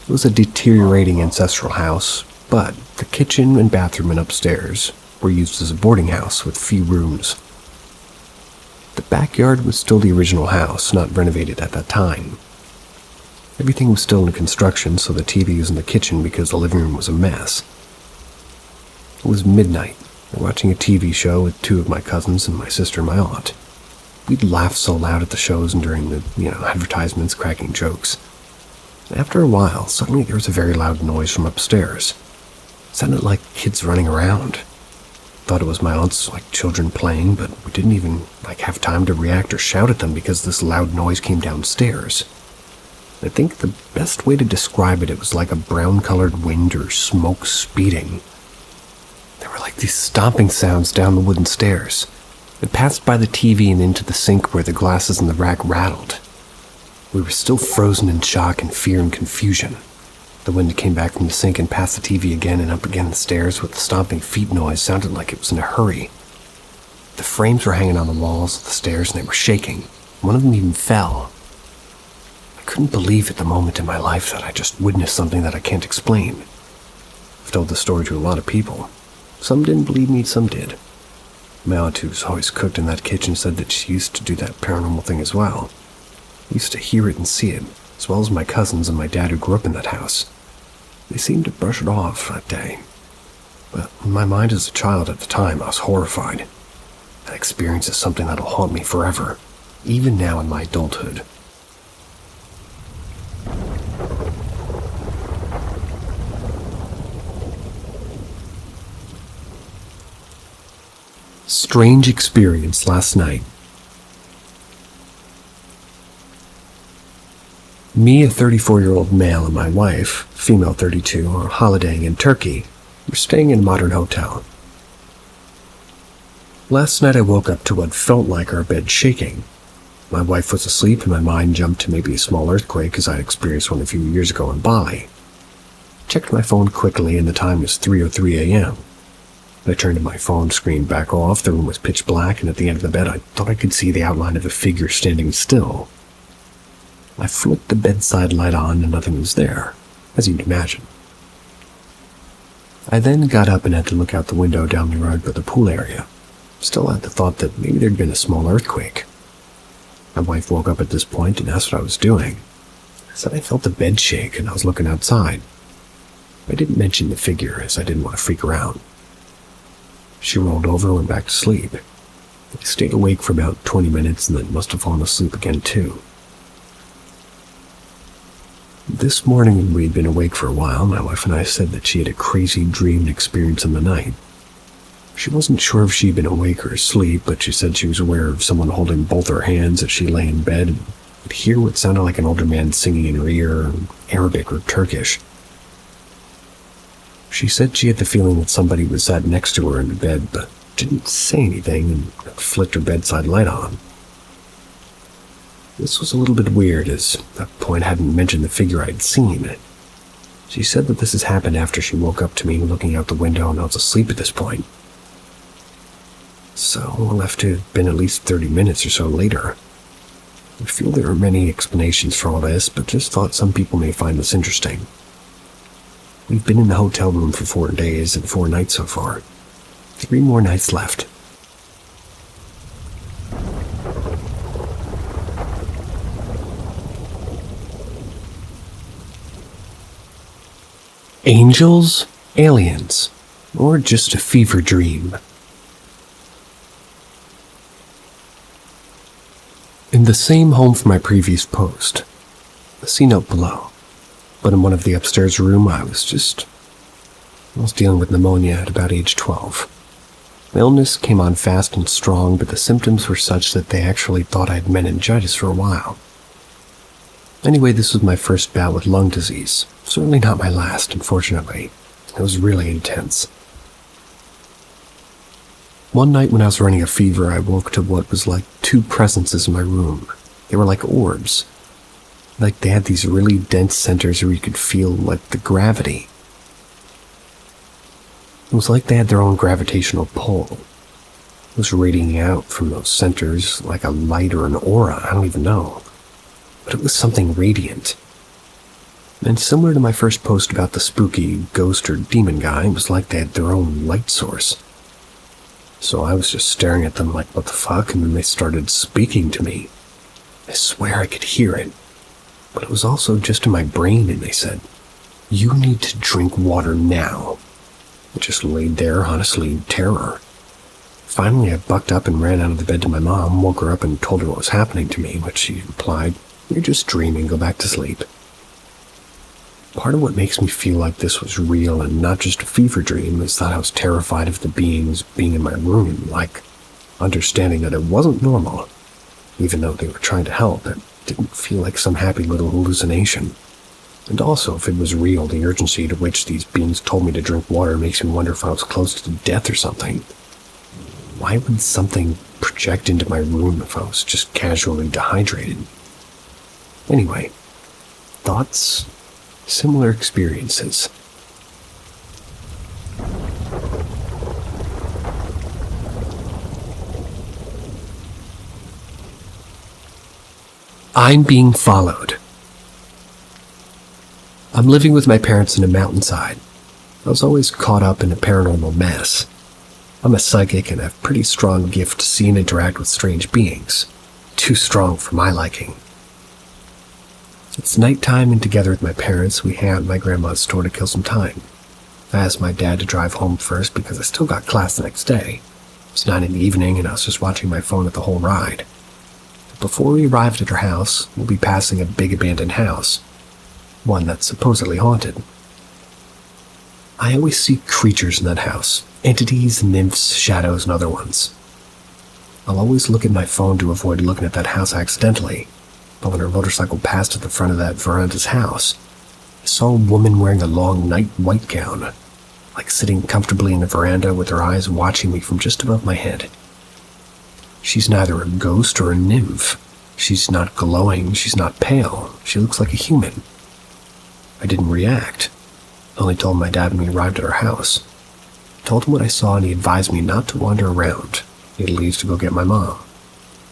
It was a deteriorating ancestral house, but the kitchen and bathroom and upstairs were used as a boarding house with few rooms. The backyard was still the original house, not renovated at that time. Everything was still in construction, so the TV was in the kitchen because the living room was a mess. It was midnight. We were watching a TV show with two of my cousins and my sister and my aunt. We'd laugh so loud at the shows and during the, advertisements, cracking jokes. And after a while, suddenly there was a very loud noise from upstairs. It sounded like kids running around. Thought it was my aunt's, children playing, but we didn't even, have time to react or shout at them because this loud noise came downstairs. I think the best way to describe it was like a brown-colored wind or smoke speeding. There were these stomping sounds down the wooden stairs. It passed by the TV and into the sink where the glasses in the rack rattled. We were still frozen in shock and fear and confusion. The wind came back from the sink and past the TV again and up again the stairs with the stomping feet noise sounded like it was in a hurry. The frames were hanging on the walls of the stairs and they were shaking. One of them even fell. I couldn't believe at the moment in my life that I just witnessed something that I can't explain. I've told the story to a lot of people. Some didn't believe me, some did. My aunt, who's always cooked in that kitchen, said that she used to do that paranormal thing as well. I used to hear it and see it, as well as my cousins and my dad who grew up in that house. They seemed to brush it off that day. But in my mind as a child at the time, I was horrified. That experience is something that'll haunt me forever, even now in my adulthood. Strange experience last night. Me, a 34-year-old male, and my wife, female 32, are holidaying in Turkey. We're staying in a modern hotel. Last night I woke up to what felt like our bed shaking. My wife was asleep and my mind jumped to maybe a small earthquake as I'd experienced one a few years ago in Bali. Checked my phone quickly and the time was 3:03 a.m. I turned my phone screen back off, the room was pitch black, and at the end of the bed I thought I could see the outline of a figure standing still. I flicked the bedside light on and nothing was there, as you'd imagine. I then got up and had to look out the window down the road by the pool area. Still had the thought that maybe there'd been a small earthquake. My wife woke up at this point and asked what I was doing. I said I felt the bed shake and I was looking outside. I didn't mention the figure as I didn't want to freak her out. She rolled over and went back to sleep. I stayed awake for about 20 minutes and then must have fallen asleep again too. This morning when we'd been awake for a while, my wife and I said that she had a crazy dream experience in the night. She wasn't sure if she'd been awake or asleep, but she said she was aware of someone holding both her hands as she lay in bed and could hear what sounded like an older man singing in her ear in Arabic or Turkish. She said she had the feeling that somebody was sat next to her in the bed, but didn't say anything and flicked her bedside light on. This was a little bit weird, as at that point I hadn't mentioned the figure I'd seen. She said that this has happened after she woke up to me looking out the window and I was asleep at this point. So we'll have to have been at least 30 minutes or so later. I feel there are many explanations for all this, but just thought some people may find this interesting. We've been in the hotel room for 4 days and 4 nights so far. 3 more nights left. Angels, aliens, or just a fever dream? In the same home from my previous post, see note below, but in one of the upstairs room I was dealing with pneumonia at about age 12. My illness came on fast and strong, but the symptoms were such that they actually thought I had meningitis for a while. Anyway, this was my first bout with lung disease. Certainly not my last, unfortunately. It was really intense. One night when I was running a fever, I woke to what was like 2 presences in my room. They were like orbs. Like they had these really dense centers where you could feel like the gravity. It was like they had their own gravitational pull. It was radiating out from those centers like a light or an aura, I don't even know. But it was something radiant. And similar to my first post about the spooky ghost or demon guy, it was like they had their own light source. So I was just staring at them like, what the fuck? And then they started speaking to me. I swear I could hear it. But it was also just in my brain, and they said, "You need to drink water now." I just laid there, honestly, in terror. Finally, I bucked up and ran out of the bed to my mom, woke her up and told her what was happening to me, which she replied, "You're just dreaming, go back to sleep." Part of what makes me feel like this was real and not just a fever dream is that I was terrified of the beings being in my room, like understanding that it wasn't normal. Even though they were trying to help, it didn't feel like some happy little hallucination. And also, if it was real, the urgency to which these beings told me to drink water makes me wonder if I was close to death or something. Why would something project into my room if I was just casually dehydrated? Anyway, thoughts? Similar experiences. I'm being followed. I'm living with my parents in a mountainside. I was always caught up in a paranormal mess. I'm a psychic and have a pretty strong gift to see and interact with strange beings. Too strong for my liking. It's nighttime, and together with my parents, we hang out at my grandma's store to kill some time. I asked my dad to drive home first because I still got class the next day. It's 9 in the evening and I was just watching my phone at the whole ride. But before we arrived at her house, we'll be passing a big abandoned house. One that's supposedly haunted. I always see creatures in that house. Entities, nymphs, shadows, and other ones. I'll always look at my phone to avoid looking at that house accidentally. But when her motorcycle passed at the front of that veranda's house, I saw a woman wearing a long night white gown, like sitting comfortably in the veranda with her eyes watching me from just above my head. She's neither a ghost or a nymph. She's not glowing, she's not pale, she looks like a human. I didn't react. I only told my dad when we arrived at our house. I told him what I saw and he advised me not to wander around. He leaves to go get my mom.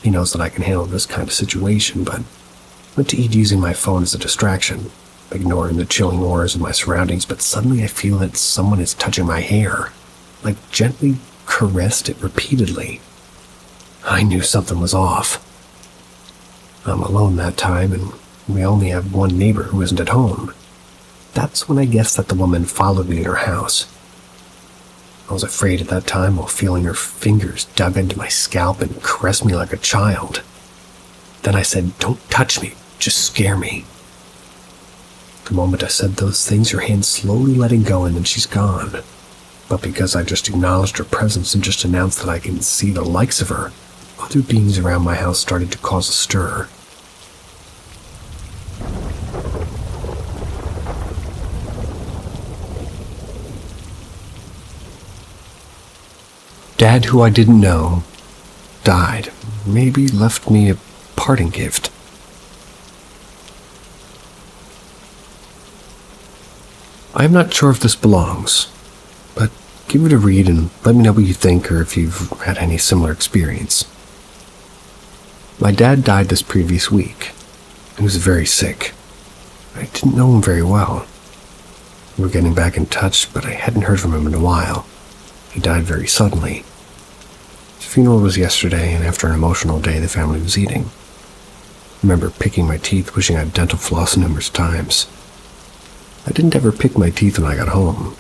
He knows that I can handle this kind of situation, but went to eat using my phone as a distraction, ignoring the chilling auras of my surroundings, but suddenly I feel that someone is touching my hair, like gently caressed it repeatedly. I knew something was off. I'm alone that time, and we only have one neighbor who isn't at home. That's when I guessed that the woman followed me in her house. I was afraid at that time while feeling her fingers dug into my scalp and caressed me like a child. Then I said, "Don't touch me, just scare me." The moment I said those things, her hand slowly letting go and then she's gone. But because I just acknowledged her presence and just announced that I can see the likes of her, other beings around my house started to cause a stir. Dad, who I didn't know, died. Maybe left me a parting gift. I'm not sure if this belongs, but give it a read and let me know what you think or if you've had any similar experience. My dad died this previous week. He was very sick. I didn't know him very well. We were getting back in touch, but I hadn't heard from him in a while. He died very suddenly. His funeral was yesterday, and after an emotional day, the family was eating. I remember picking my teeth, wishing I'd dental floss numerous times. I didn't ever pick my teeth when I got home.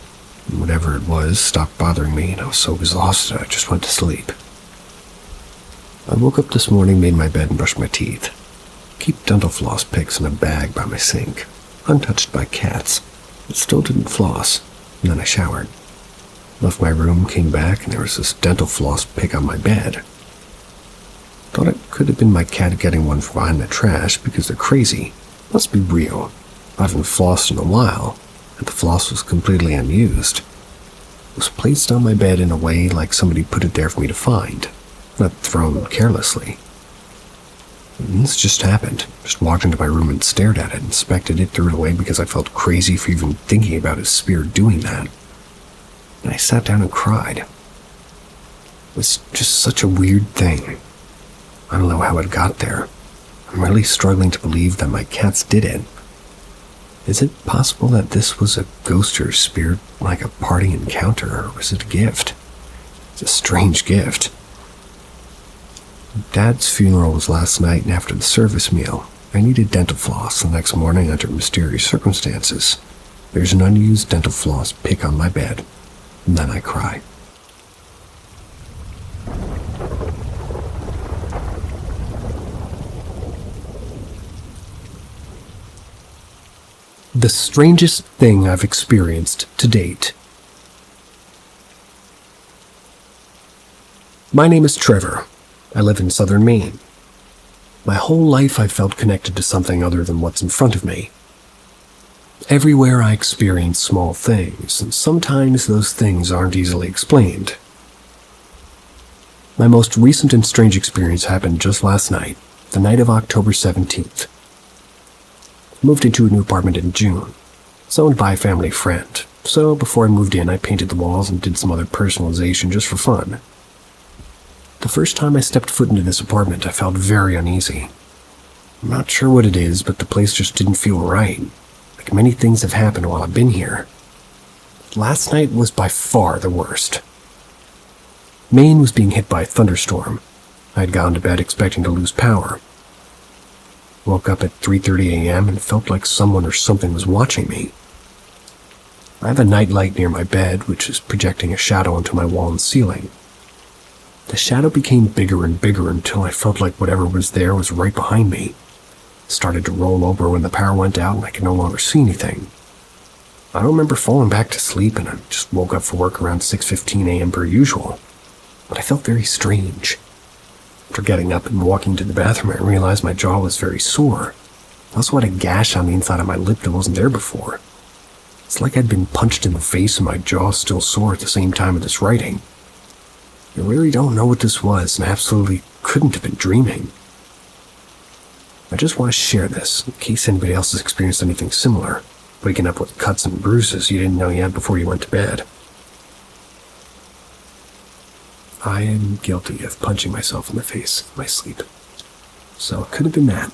Whatever it was stopped bothering me, and I was so exhausted I just went to sleep. I woke up this morning, made my bed, and brushed my teeth. Keep dental floss picks in a bag by my sink, untouched by cats, but still didn't floss, and then I showered. Left my room, came back, and there was this dental floss pick on my bed. Thought it could have been my cat getting one from behind the trash because they're crazy. Must be real. I haven't flossed in a while, and the floss was completely unused. It was placed on my bed in a way like somebody put it there for me to find, not thrown carelessly. And this just happened. Just walked into my room and stared at it, inspected it, threw it away because I felt crazy for even thinking about his spirit doing that. And I sat down and cried. It was just such a weird thing. I don't know how it got there. I'm really struggling to believe that my cats did it. Is it possible that this was a ghost or spirit, like a parting encounter, or was it a gift? It's a strange gift. Dad's funeral was last night, and after the service meal, I needed dental floss the next morning under mysterious circumstances. There's an unused dental floss pick on my bed, and then I cry. The strangest thing I've experienced to date. My name is Trevor. I live in southern Maine. My whole life I've felt connected to something other than what's in front of me. Everywhere I experience small things, and sometimes those things aren't easily explained. My most recent and strange experience happened just last night, the night of October 17th. I moved into a new apartment in June. It's owned by a family friend, so before I moved in I painted the walls and did some other personalization just for fun. The first time I stepped foot into this apartment, I felt very uneasy. I'm not sure what it is, but the place just didn't feel right. Like many things have happened while I've been here. Last night was by far the worst. Maine was being hit by a thunderstorm. I had gone to bed expecting to lose power. Woke up at 3:30 a.m. and felt like someone or something was watching me. I have a night light near my bed, which is projecting a shadow onto my wall and ceiling. The shadow became bigger and bigger until I felt like whatever was there was right behind me. It started to roll over when the power went out and I could no longer see anything. I don't remember falling back to sleep, and I just woke up for work around 6:15 a.m. per usual. But I felt very strange. After getting up and walking to the bathroom, I realized my jaw was very sore. I also had a gash on the inside of my lip that wasn't there before. It's like I'd been punched in the face and my jaw was still sore at the same time of this writing. I really don't know what this was, and I absolutely couldn't have been dreaming. I just want to share this, in case anybody else has experienced anything similar, waking up with cuts and bruises you didn't know you had before you went to bed. I am guilty of punching myself in the face in my sleep, so it could have been that.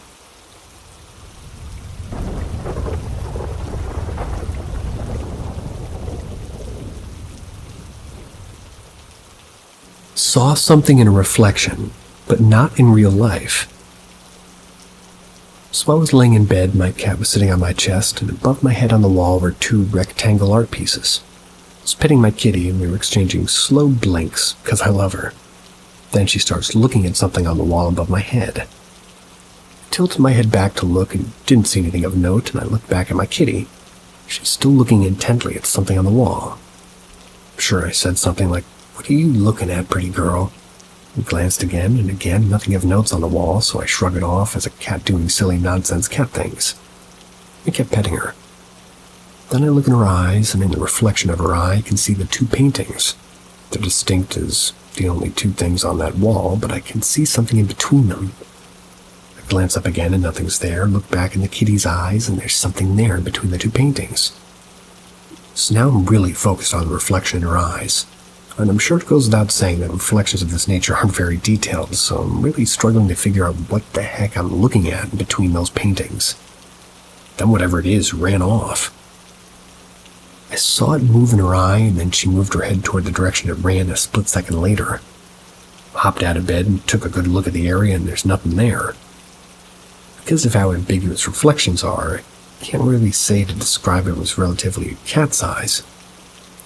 Saw something in a reflection, but not in real life. So I was laying in bed, my cat was sitting on my chest, and above my head on the wall were two rectangle art pieces. I was petting my kitty, and we were exchanging slow blinks, because I love her. Then she starts looking at something on the wall above my head. I tilted my head back to look and didn't see anything of note, and I looked back at my kitty. She's still looking intently at something on the wall. I'm sure I said something like, "What are you looking at, pretty girl?" I glanced again, and again, nothing of notes on the wall, so I shrugged it off as a cat doing silly nonsense cat things. I kept petting her. Then I look in her eyes, and in the reflection of her eye, I can see the two paintings. They're distinct as the only two things on that wall, but I can see something in between them. I glance up again, and nothing's there, look back in the kitty's eyes, and there's something there in between the two paintings. So now I'm really focused on the reflection in her eyes. and I'm sure it goes without saying that reflections of this nature aren't very detailed, so I'm really struggling to figure out what the heck I'm looking at between those paintings. Then whatever it is ran off. I saw it move in her eye, and then she moved her head toward the direction it ran a split second later. Hopped out of bed and took a good look at the area, and there's nothing there. Because of how ambiguous reflections are, I can't really say to describe it was relatively cat size.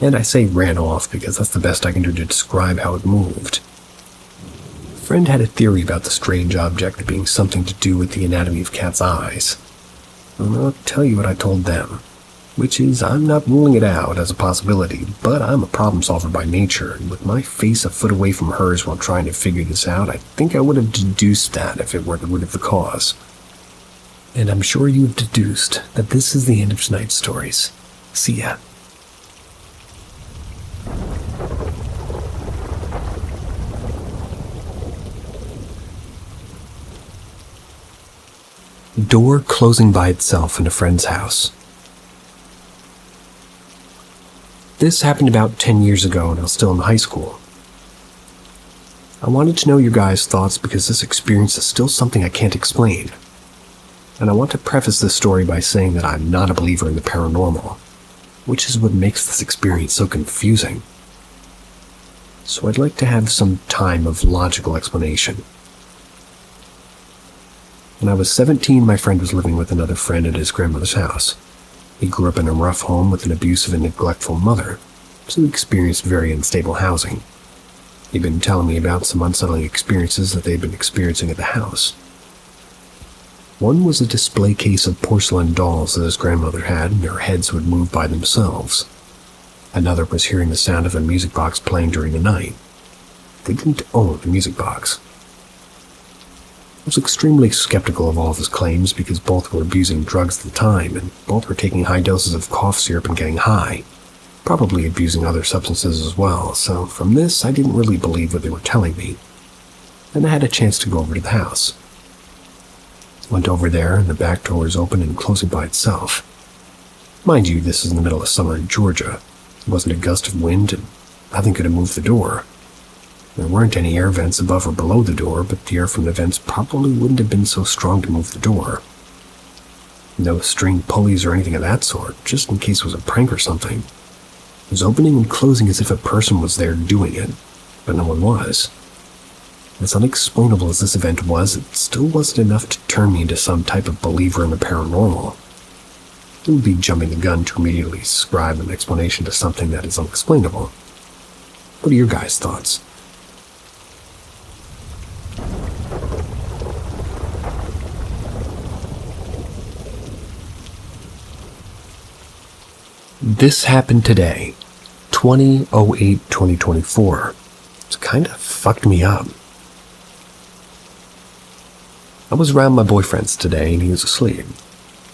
And I say ran off because that's the best I can do to describe how it moved. A friend had a theory about the strange object being something to do with the anatomy of cats' eyes. And I'll tell you what I told them, which is I'm not ruling it out as a possibility, but I'm a problem solver by nature, and with my face a foot away from hers while trying to figure this out, I think I would have deduced that if it were the root of the cause. And I'm sure you have deduced that this is the end of tonight's stories. See ya. Door closing by itself in a friend's house. This happened about 10 years ago and I was still in high school. I wanted to know your guys' thoughts because this experience is still something I can't explain. And I want to preface this story by saying that I'm not a believer in the paranormal, which is what makes this experience so confusing. So I'd like to have some time of logical explanation. When I was 17, my friend was living with another friend at his grandmother's house. He grew up in a rough home with an abusive and neglectful mother, so he experienced very unstable housing. He'd been telling me about some unsettling experiences that they'd been experiencing at the house. One was a display case of porcelain dolls that his grandmother had, and their heads would move by themselves. Another was hearing the sound of a music box playing during the night. They didn't own the music box. I was extremely skeptical of all of his claims because both were abusing drugs at the time, and both were taking high doses of cough syrup and getting high, probably abusing other substances as well, so from this I didn't really believe what they were telling me. And I had a chance to go over to the house. Went over there, and the back door was open and closing by itself. Mind you, this is in the middle of summer in Georgia. There wasn't a gust of wind, and nothing could have moved the door. There weren't any air vents above or below the door, but the air from the vents probably wouldn't have been so strong to move the door. No string pulleys or anything of that sort, just in case it was a prank or something. It was opening and closing as if a person was there doing it, but no one was. As unexplainable as this event was, it still wasn't enough to turn me into some type of believer in the paranormal. It would be jumping the gun to immediately ascribe an explanation to something that is unexplainable. What are your guys' thoughts? This happened today, 20/08/2024. It's kind of fucked me up. I was around my boyfriend's today and he was asleep,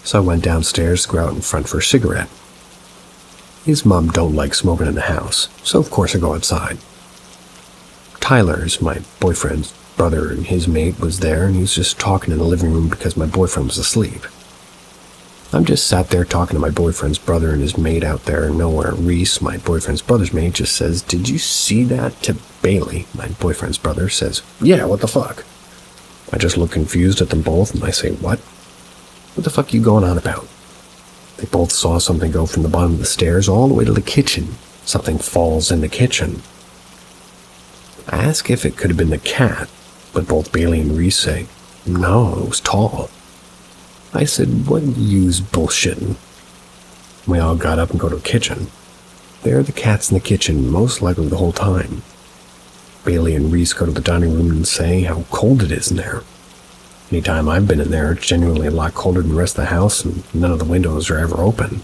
so I went downstairs to go out in front for a cigarette. His mom don't like smoking in the house, so of course I go outside. Tyler's, my boyfriend's brother, and his mate was there, and he was just talking in the living room because my boyfriend was asleep. I'm just sat there talking to my boyfriend's brother and his mate out there nowhere. Reese, my boyfriend's brother's mate, just says, "Did you see that?" to Bailey, my boyfriend's brother, says, "Yeah, what the fuck?" I just look confused at them both and I say, "What? What the fuck are you going on about?" They both saw something go from the bottom of the stairs all the way to the kitchen. Something falls in the kitchen. I ask if it could have been the cat, but both Bailey and Reese say, "No, it was tall." I said, "What use bullshitting?" We all got up and go to the kitchen. There are the cats in the kitchen, most likely the whole time. Bailey and Reese go to the dining room and say how cold it is in there. Anytime I've been in there, it's genuinely a lot colder than the rest of the house, and none of the windows are ever open.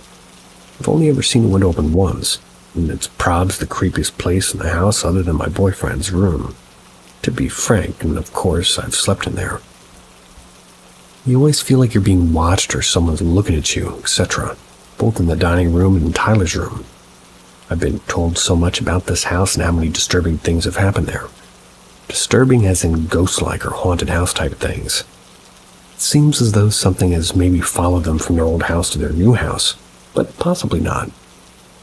I've only ever seen a window open once, and it's probs the creepiest place in the house other than my boyfriend's room. To be frank, and of course, I've slept in there. You always feel like you're being watched or someone's looking at you, etc., both in the dining room and in Tyler's room. I've been told so much about this house and how many disturbing things have happened there. Disturbing as in ghost-like or haunted house type of things. It seems as though something has maybe followed them from their old house to their new house, but possibly not.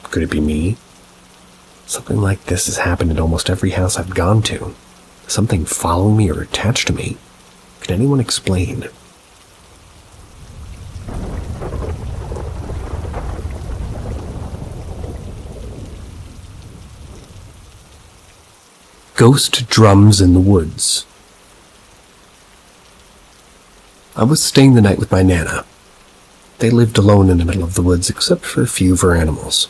Could it be me? Something like this has happened in almost every house I've gone to. Something following me or attached to me. Can anyone explain? Ghost drums in the woods. I was staying the night with my Nana. They lived alone in the middle of the woods except for a few of her animals.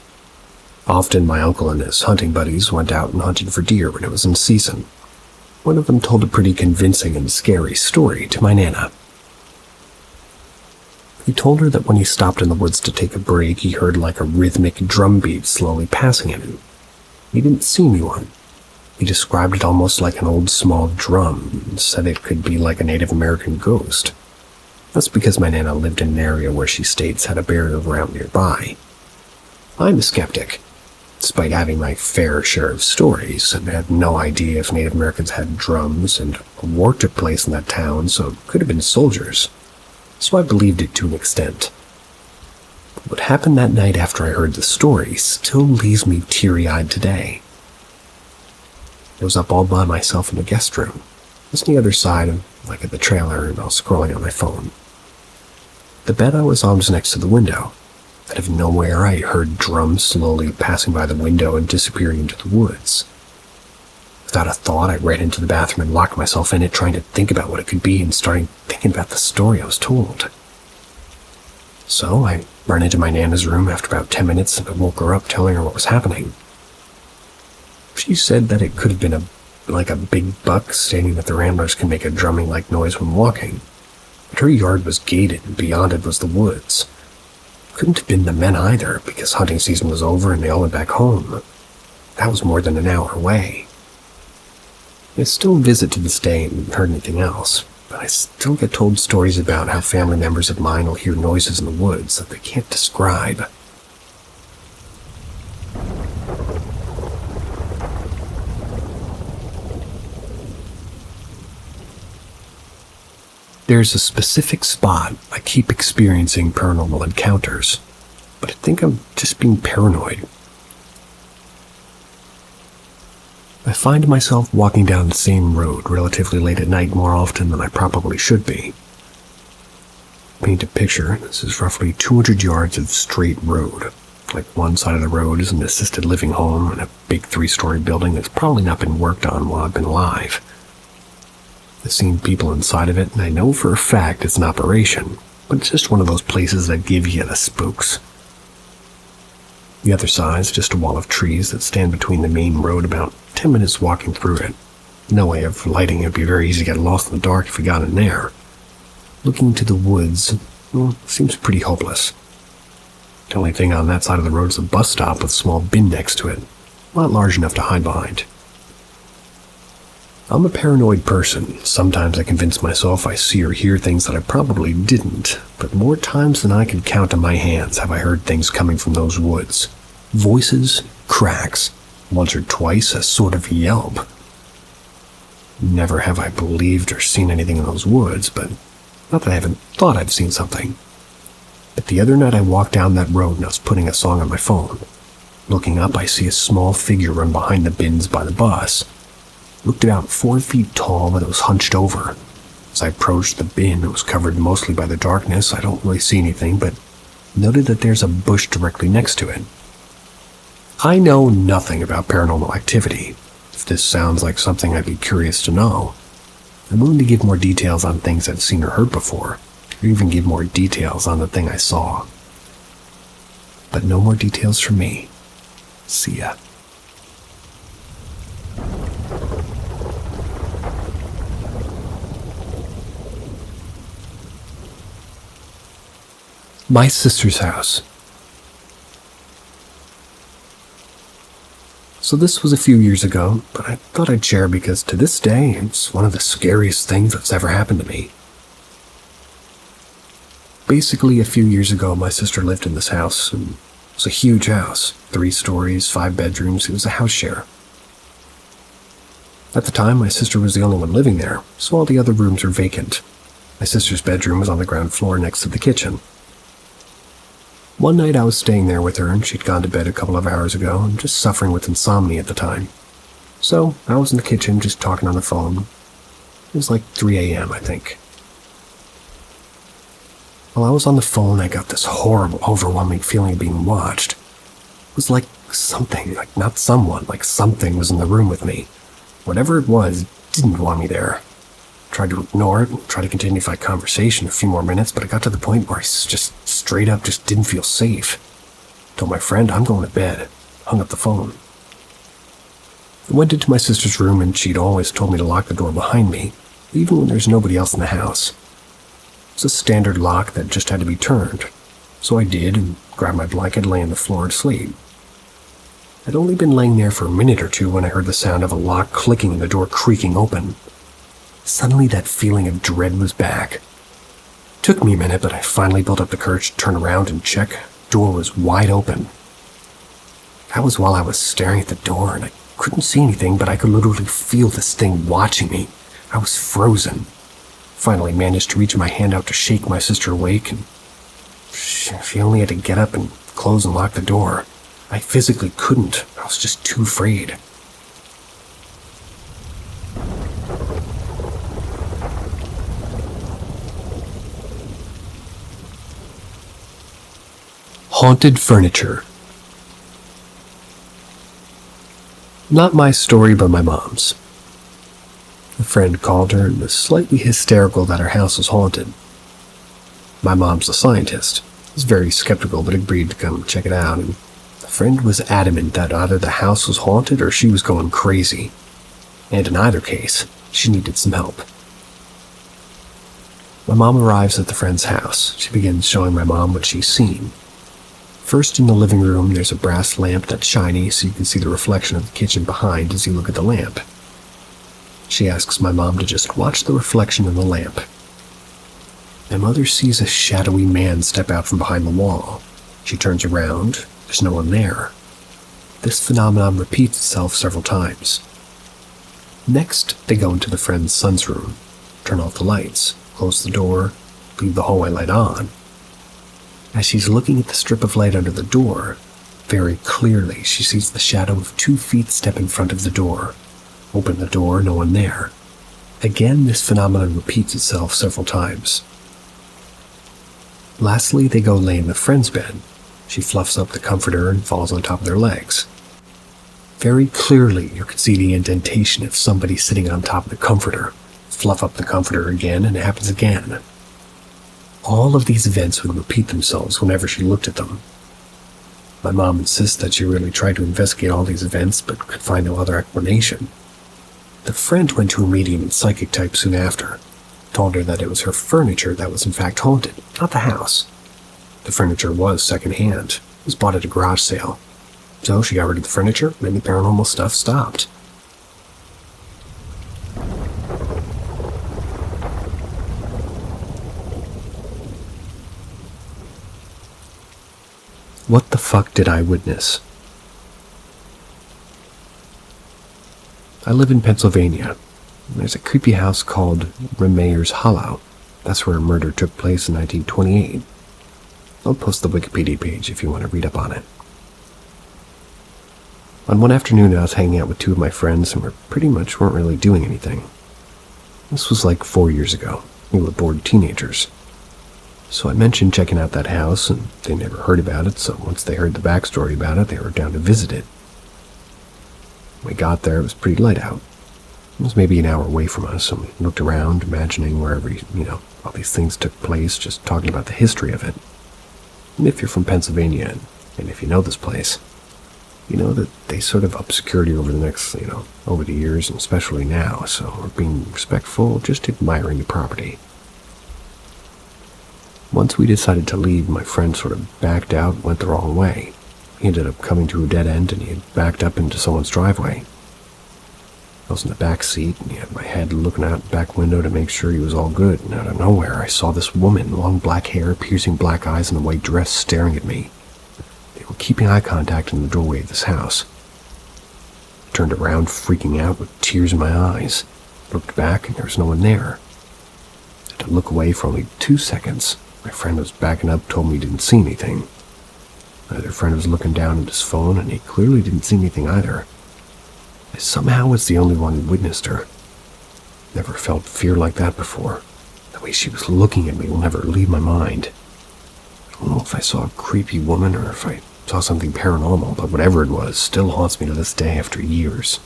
Often my uncle and his hunting buddies went out and hunted for deer when it was in season. One of them told a pretty convincing and scary story to my Nana. He told her that when he stopped in the woods to take a break, he heard like a rhythmic drum beat slowly passing him. He didn't see anyone. He described it almost like an old small drum and said it could be like a Native American ghost. That's because my Nana lived in an area where she states had a burial ground nearby. I'm a skeptic, despite having my fair share of stories, and had no idea if Native Americans had drums, and a war took place in that town, so it could have been soldiers. So I believed it to an extent. But what happened that night after I heard the story still leaves me teary-eyed today. I was up all by myself in the guest room, just on the other side of, like at the trailer, and I was scrolling on my phone. The bed I was on was next to the window. Out of nowhere, I heard drums slowly passing by the window and disappearing into the woods. Without a thought, I ran into the bathroom and locked myself in it, trying to think about what it could be and starting thinking about the story I was told. So I ran into my Nana's room after about 10 minutes and I woke her up telling her what was happening. She said that it could have been like a big buck, stating that the ramblers can make a drumming-like noise when walking. But her yard was gated, and beyond it was the woods. Couldn't have been the men either, because hunting season was over and they all went back home. That was more than an hour away. I still visit to this day and haven't heard anything else, but I still get told stories about how family members of mine will hear noises in the woods that they can't describe. There's a specific spot I keep experiencing paranormal encounters, but I think I'm just being paranoid. I find myself walking down the same road relatively late at night more often than I probably should be. Paint a picture, this is roughly 200 yards of straight road. Like one side of the road is an assisted living home and a big 3-story building that's probably not been worked on while I've been alive. I've seen people inside of it, and I know for a fact it's an operation, but it's just one of those places that give you the spooks. The other side is just a wall of trees that stand between the main road, about 10 minutes walking through it. No way of lighting it. Would be very easy to get lost in the dark if we got in there. Looking into the woods, well, seems pretty hopeless. The only thing on that side of the road is a bus stop with a small bin next to it, not large enough to hide behind. I'm a paranoid person. Sometimes I convince myself I see or hear things that I probably didn't, but more times than I can count on my hands have I heard things coming from those woods. Voices, cracks, once or twice a sort of yelp. Never have I believed or seen anything in those woods, but not that I haven't thought I've seen something. But the other night I walked down that road and I was putting a song on my phone. Looking up, I see a small figure run behind the bins by the bus. Looked about 4 feet tall, but it was hunched over. As I approached the bin, it was covered mostly by the darkness. I don't really see anything, but noted that there's a bush directly next to it. I know nothing about paranormal activity. If this sounds like something I'd be curious to know, I'm willing to give more details on things I've seen or heard before, or even give more details on the thing I saw. But no more details from me. See ya. My sister's house. So this was a few years ago, but I thought I'd share because to this day, it's one of the scariest things that's ever happened to me. Basically, a few years ago, my sister lived in this house, and it was a huge house, 3 stories, 5 bedrooms. It was a house share. At the time, my sister was the only one living there, so all the other rooms were vacant. My sister's bedroom was on the ground floor next to the kitchen. One night I was staying there with her and she'd gone to bed a couple of hours ago and just suffering with insomnia at the time. So I was in the kitchen just talking on the phone. It was like 3 a.m., I think. While I was on the phone, I got this horrible, overwhelming feeling of being watched. It was like something, like not someone, like something was in the room with me. Whatever it was, didn't want me there. Tried to ignore it and try to continue my conversation a few more minutes, but it got to the point where I just straight up just didn't feel safe. Told my friend I'm going to bed. Hung up the phone. I went into my sister's room and she'd always told me to lock the door behind me, even when there's nobody else in the house. It's a standard lock that just had to be turned, so I did and grabbed my blanket and lay on the floor to sleep. I'd only been laying there for a minute or two when I heard the sound of a lock clicking and the door creaking open. Suddenly that feeling of dread was back. Took me a minute, but I finally built up the courage to turn around and check. Door was wide open. That was while I was staring at the door and I couldn't see anything, but I could literally feel this thing watching me. I was frozen. Finally managed to reach my hand out to shake my sister awake, and she only had to get up and close and lock the door. I physically couldn't. I was just too afraid. Haunted furniture. Not my story, but my mom's. A friend called her and was slightly hysterical that her house was haunted. My mom's a scientist. Was very skeptical, but agreed to come check it out, and the friend was adamant that either the house was haunted or she was going crazy. And in either case, she needed some help. My mom arrives at the friend's house. She begins showing my mom what she's seen. First, in the living room, there's a brass lamp that's shiny so you can see the reflection of the kitchen behind as you look at the lamp. She asks my mom to just watch the reflection in the lamp. My mother sees a shadowy man step out from behind the wall. She turns around. There's no one there. This phenomenon repeats itself several times. Next, they go into the friend's son's room, turn off the lights, close the door, leave the hallway light on. As she's looking at the strip of light under the door, very clearly she sees the shadow of 2 feet step in front of the door. Open the door, no one there. Again, this phenomenon repeats itself several times. Lastly, they go lay in the friend's bed. She fluffs up the comforter and falls on top of their legs. Very clearly, you can see the indentation of somebody sitting on top of the comforter. Fluff up the comforter again, and it happens again. All of these events would repeat themselves whenever she looked at them. My mom insists that she really tried to investigate all these events, but could find no other explanation. The friend went to a medium and psychic type soon after, told her that it was her furniture that was in fact haunted, not the house. The furniture was secondhand. It was bought at a garage sale. So she got rid of the furniture, and the paranormal stuff stopped. What the fuck did I witness? I live in Pennsylvania. There's a creepy house called Remayer's Hollow. That's where a murder took place in 1928. I'll post the Wikipedia page if you want to read up on it. On one afternoon, I was hanging out with 2 of my friends and we weren't really doing anything. This was like 4 years ago. We were bored teenagers. So I mentioned checking out that house, and they never heard about it, so once they heard the backstory about it, they were down to visit it. When we got there, it was pretty light out. It was maybe an hour away from us, and we looked around, imagining wherever, all these things took place, just talking about the history of it. And if you're from Pennsylvania, and if you know this place, you know that they sort of up security over the next, over the years, and especially now, so we're being respectful, just admiring the property. Once we decided to leave, my friend sort of backed out and went the wrong way. He ended up coming to a dead end and he had backed up into someone's driveway. I was in the back seat and he had my head looking out the back window to make sure he was all good, and out of nowhere I saw this woman, long black hair, piercing black eyes, and a white dress staring at me. They were keeping eye contact in the doorway of this house. I turned around, freaking out with tears in my eyes. Looked back and there was no one there. I had to look away for only 2 seconds. My friend was backing up, told me he didn't see anything. My other friend was looking down at his phone, and he clearly didn't see anything either. I somehow was the only one who witnessed her. Never felt fear like that before. The way she was looking at me will never leave my mind. I don't know if I saw a creepy woman or if I saw something paranormal, but whatever it was still haunts me to this day after years.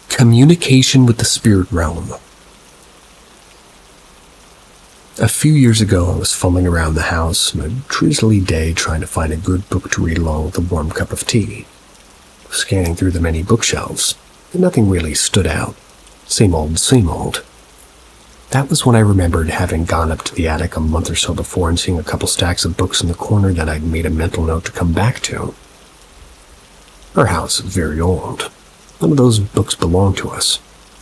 Communication with the spirit realm. A few years ago, I was fumbling around the house on a drizzly day trying to find a good book to read along with a warm cup of tea. Scanning through the many bookshelves, and nothing really stood out. Same old, same old. That was when I remembered having gone up to the attic a month or so before and seeing a couple stacks of books in the corner that I'd made a mental note to come back to. Our house is very old. None of those books belonged to us,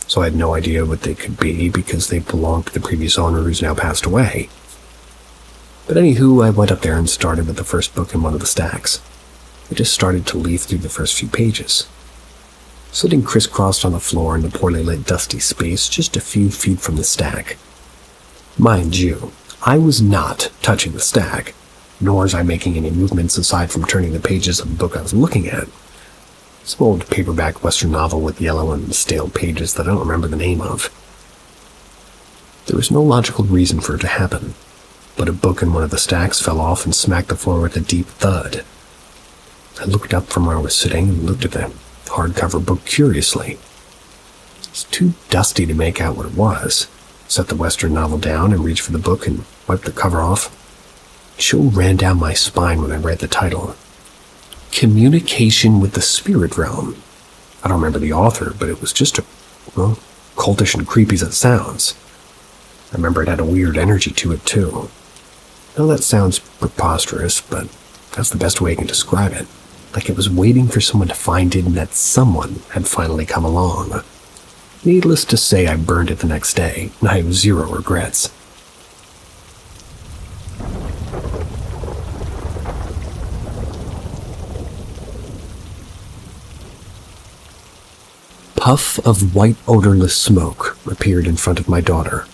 so I had no idea what they could be because they belonged to the previous owner who's now passed away. But anywho, I went up there and started with the first book in one of the stacks. I just started to leaf through the first few pages. Sitting crisscrossed on the floor in the poorly lit dusty space just a few feet from the stack. Mind you, I was not touching the stack, nor was I making any movements aside from turning the pages of the book I was looking at. Some old paperback Western novel with yellow and stale pages that I don't remember the name of. There was no logical reason for it to happen, but a book in one of the stacks fell off and smacked the floor with a deep thud. I looked up from where I was sitting and looked at the hardcover book curiously. It's too dusty to make out what it was. Set the Western novel down and reached for the book and wiped the cover off. A chill ran down my spine when I read the title. Communication with the Spirit Realm. I don't remember the author, but it was just cultish and creepy as it sounds. I remember it had a weird energy to it, too. Now that sounds preposterous, but that's the best way I can describe it. Like it was waiting for someone to find it and that someone had finally come along. Needless to say, I burned it the next day, and I have zero regrets. Puff of white odorless smoke appeared in front of my daughter.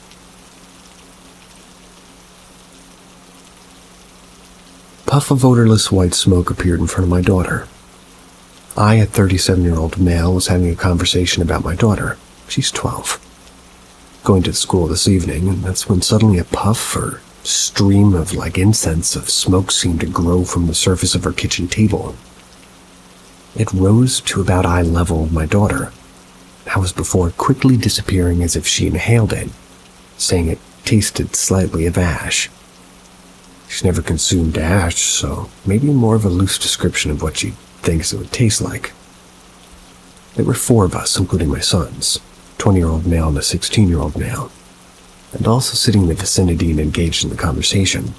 Puff of odorless white smoke appeared in front of my daughter. I, a 37-year-old male, was having a conversation about my daughter. She's 12. Going to school this evening, and that's when suddenly a puff or stream of incense of smoke seemed to grow from the surface of her kitchen table. It rose to about eye level with my daughter. That was before quickly disappearing as if she inhaled it, saying it tasted slightly of ash. She's never consumed ash, so maybe more of a loose description of what she thinks it would taste like. There were 4 of us, including my sons, a 20-year-old male and a 16-year-old male, and also sitting in the vicinity and engaged in the conversation.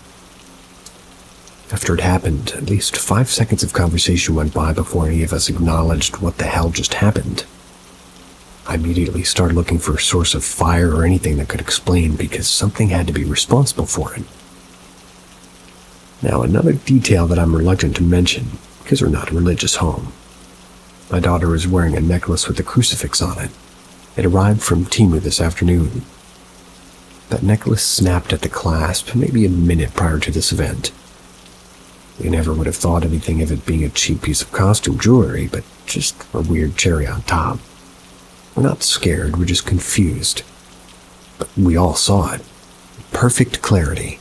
After it happened, at least 5 seconds of conversation went by before any of us acknowledged what the hell just happened. I immediately started looking for a source of fire or anything that could explain because something had to be responsible for it. Now, another detail that I'm reluctant to mention, because we're not a religious home. My daughter is wearing a necklace with a crucifix on it. It arrived from Temu this afternoon. That necklace snapped at the clasp maybe a minute prior to this event. We never would have thought anything of it being a cheap piece of costume jewelry, but just a weird cherry on top. We're not scared, we're just confused. But we all saw it. Perfect clarity.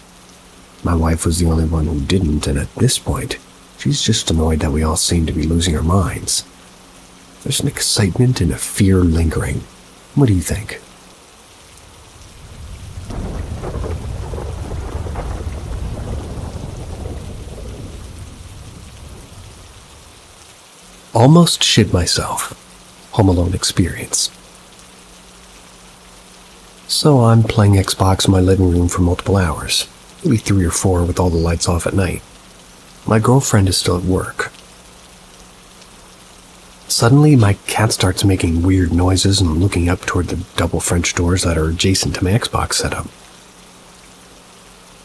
My wife was the only one who didn't, and at this point, she's just annoyed that we all seem to be losing our minds. There's an excitement and a fear lingering. What do you think? Almost shit myself. Home Alone experience. So I'm playing Xbox in my living room for multiple hours, maybe 3 or 4 with all the lights off at night. My girlfriend is still at work. Suddenly, my cat starts making weird noises and looking up toward the double French doors that are adjacent to my Xbox setup.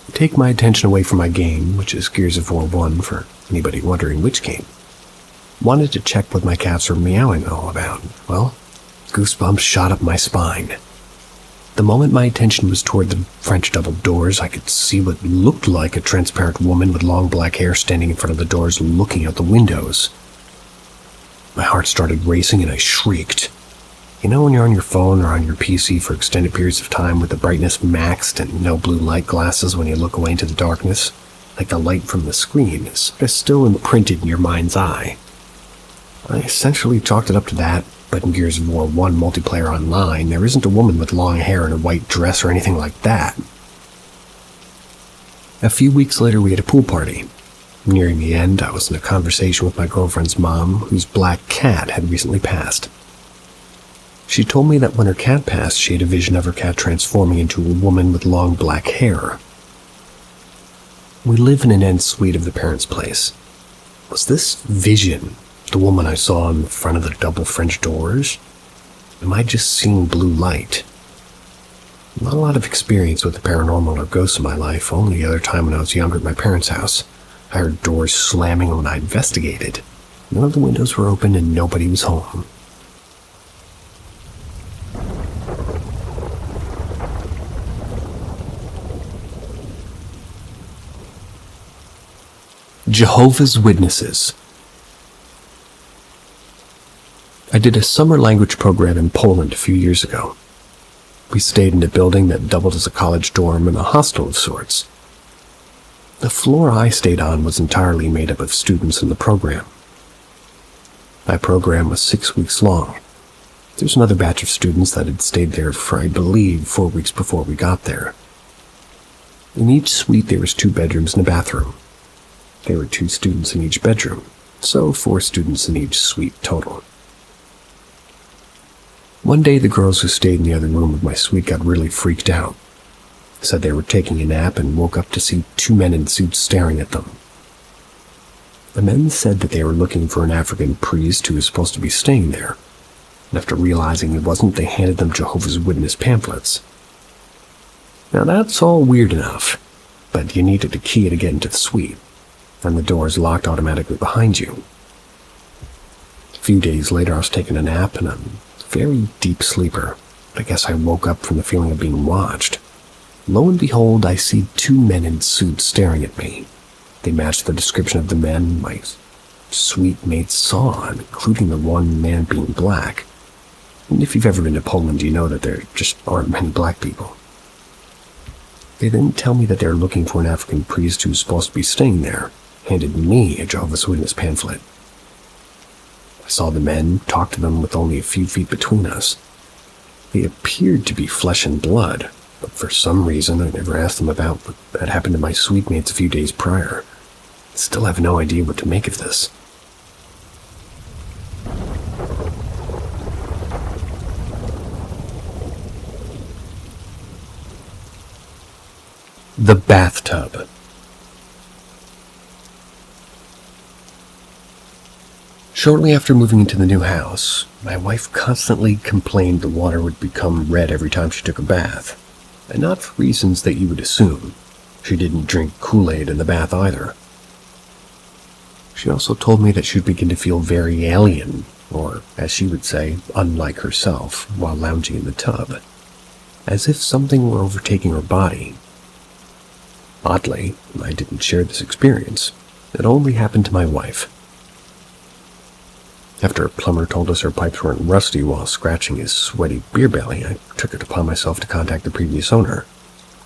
I take my attention away from my game, which is Gears of War 1 for anybody wondering which game. Wanted to check what my cats were meowing all about. Well, Goosebumps shot up my spine. The moment my attention was toward the French double doors, I could see what looked like a transparent woman with long black hair standing in front of the doors looking out the windows. My heart started racing and I shrieked. You know when you're on your phone or on your PC for extended periods of time with the brightness maxed and no blue light glasses when you look away into the darkness? Like the light from the screen is still imprinted in your mind's eye. I essentially chalked it up to that, but in Gears of War 1 multiplayer online, there isn't a woman with long hair and a white dress or anything like that. A few weeks later, we had a pool party. Nearing the end, I was in a conversation with my girlfriend's mom, whose black cat had recently passed. She told me that when her cat passed, she had a vision of her cat transforming into a woman with long black hair. We live in an end suite of the parents' place. Was this vision the woman I saw in front of the double French doors? Am I just seeing blue light? Not a lot of experience with the paranormal or ghosts in my life, only the other time when I was younger at my parents' house. I heard doors slamming when I investigated. None of the windows were open and nobody was home. Jehovah's Witnesses. I did a summer language program in Poland a few years ago. We stayed in a building that doubled as a college dorm and a hostel of sorts. The floor I stayed on was entirely made up of students in the program. My program was 6 weeks long. There's another batch of students that had stayed there for, I believe, 4 weeks before we got there. In each suite there was 2 bedrooms and a bathroom. There were 2 students in each bedroom, so 4 students in each suite total. One day the girls who stayed in the other room of my suite got really freaked out. Said they were taking a nap and woke up to see 2 men in suits staring at them. The men said that they were looking for an African priest who was supposed to be staying there, and after realizing he wasn't, they handed them Jehovah's Witness pamphlets. Now that's all weird enough, but you needed a key to get into the suite, and the doors locked automatically behind you. A few days later I was taking a nap and I'm a very deep sleeper. I guess I woke up from the feeling of being watched. Lo and behold, I see 2 men in suits staring at me. They matched the description of the men my suite mates saw, including the one man being black. And if you've ever been to Poland, you know that there just aren't many black people. They then tell me that they're looking for an African priest who's supposed to be staying there, handed me a Jehovah's Witness pamphlet. I saw the men, talked to them with only a few feet between us. They appeared to be flesh and blood, but for some reason I never asked them about what had happened to my suite mates a few days prior. I still have no idea what to make of this. The bathtub. Shortly after moving into the new house, my wife constantly complained the water would become red every time she took a bath, and not for reasons that you would assume. She didn't drink Kool-Aid in the bath either. She also told me that she'd begin to feel very alien, or, as she would say, unlike herself, while lounging in the tub, as if something were overtaking her body. Oddly, I didn't share this experience. It only happened to my wife. After a plumber told us her pipes weren't rusty while scratching his sweaty beer belly, I took it upon myself to contact the previous owner,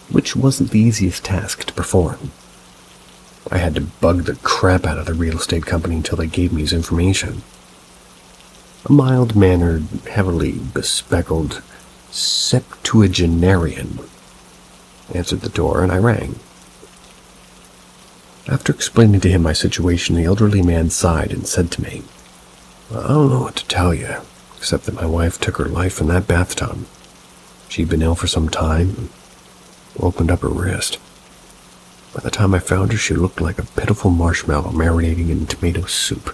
which wasn't the easiest task to perform. I had to bug the crap out of the real estate company until they gave me his information. A mild-mannered, heavily bespectacled septuagenarian answered the door, and I rang. After explaining to him my situation, the elderly man sighed and said to me, "I don't know what to tell you, except that my wife took her life in that bathtub. She'd been ill for some time and opened up her wrist. By the time I found her, she looked like a pitiful marshmallow marinating in tomato soup."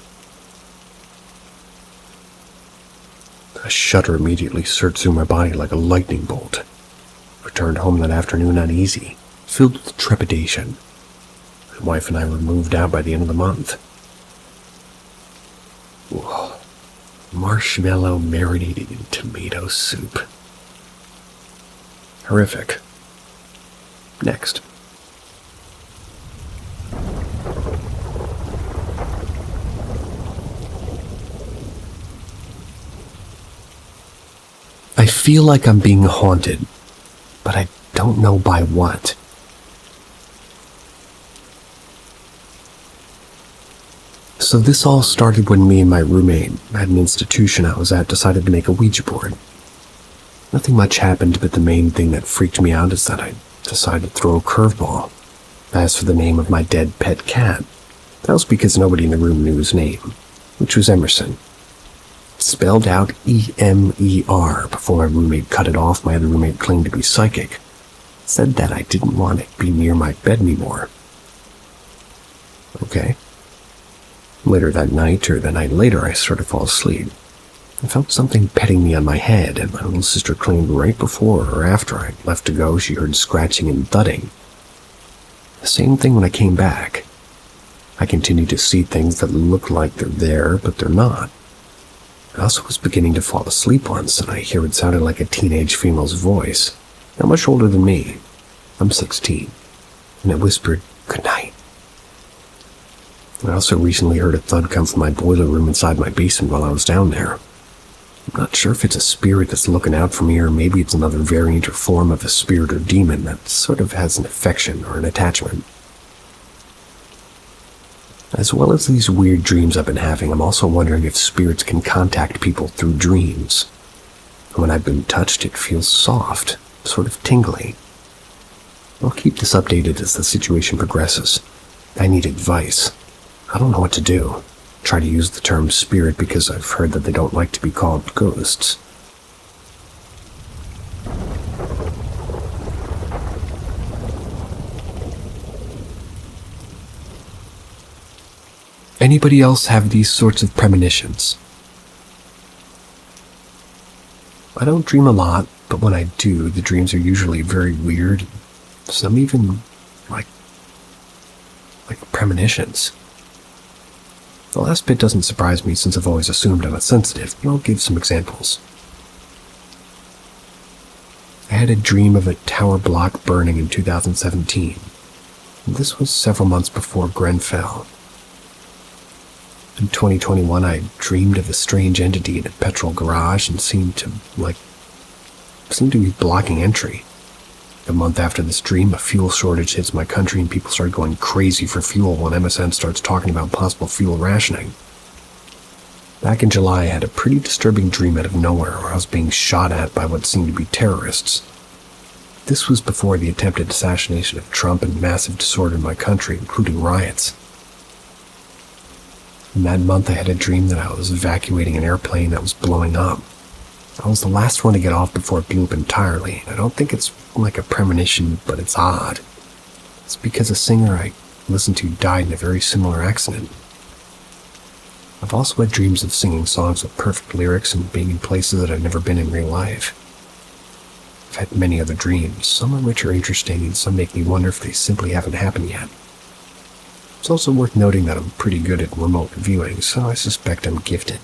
A shudder immediately surged through my body like a lightning bolt. I returned home that afternoon uneasy, filled with trepidation. My wife and I were moved out by the end of the month. marshmallow marinated in tomato soup. Horrific. Next. I feel like I'm being haunted, but I don't know by what. So this all started when me and my roommate at an institution I was at decided to make a Ouija board. Nothing much happened, but the main thing that freaked me out is that I decided to throw a curveball. As for the name of my dead pet cat, that was because nobody in the room knew his name, which was Emerson. Spelled out E-M-E-R. Before my roommate cut it off, my other roommate claimed to be psychic. Said that I didn't want it to be near my bed anymore. Okay. Later that night, or the night later, I started to fall asleep. I felt something petting me on my head, and my little sister claimed right before or after I left to go she heard scratching and thudding. The same thing when I came back. I continued to see things that look like they're there, but they're not. I also was beginning to fall asleep once, and I hear what sounded like a teenage female's voice, not much older than me. I'm 16, and it whispered, "Good night." I also recently heard a thud come from my boiler room inside my basement while I was down there. I'm not sure if it's a spirit that's looking out for me, or maybe it's another variant or form of a spirit or demon that sort of has an affection or an attachment. As well as these weird dreams I've been having, I'm also wondering if spirits can contact people through dreams. When I've been touched, it feels soft, sort of tingly. I'll keep this updated as the situation progresses. I need advice. I don't know what to do. Try to use the term spirit because I've heard that they don't like to be called ghosts. Anybody else have these sorts of premonitions? I don't dream a lot, but when I do, the dreams are usually very weird. Some even like premonitions. The last bit doesn't surprise me since I've always assumed I'm a sensitive, but I'll give some examples. I had a dream of a tower block burning in 2017. This was several months before Grenfell. In 2021, I dreamed of a strange entity in a petrol garage and seemed to be blocking entry. A month after this dream, a fuel shortage hits my country and people start going crazy for fuel when MSN starts talking about possible fuel rationing. Back in July, I had a pretty disturbing dream out of nowhere where I was being shot at by what seemed to be terrorists. This was before the attempted assassination of Trump and massive disorder in my country, including riots. In that month, I had a dream that I was evacuating an airplane that was blowing up. I was the last one to get off before it blew up entirely. I don't think it's like a premonition, but it's odd. It's because a singer I listened to died in a very similar accident. I've also had dreams of singing songs with perfect lyrics and being in places that I've never been in real life. I've had many other dreams, some of which are interesting and some make me wonder if they simply haven't happened yet. It's also worth noting that I'm pretty good at remote viewing, so I suspect I'm gifted.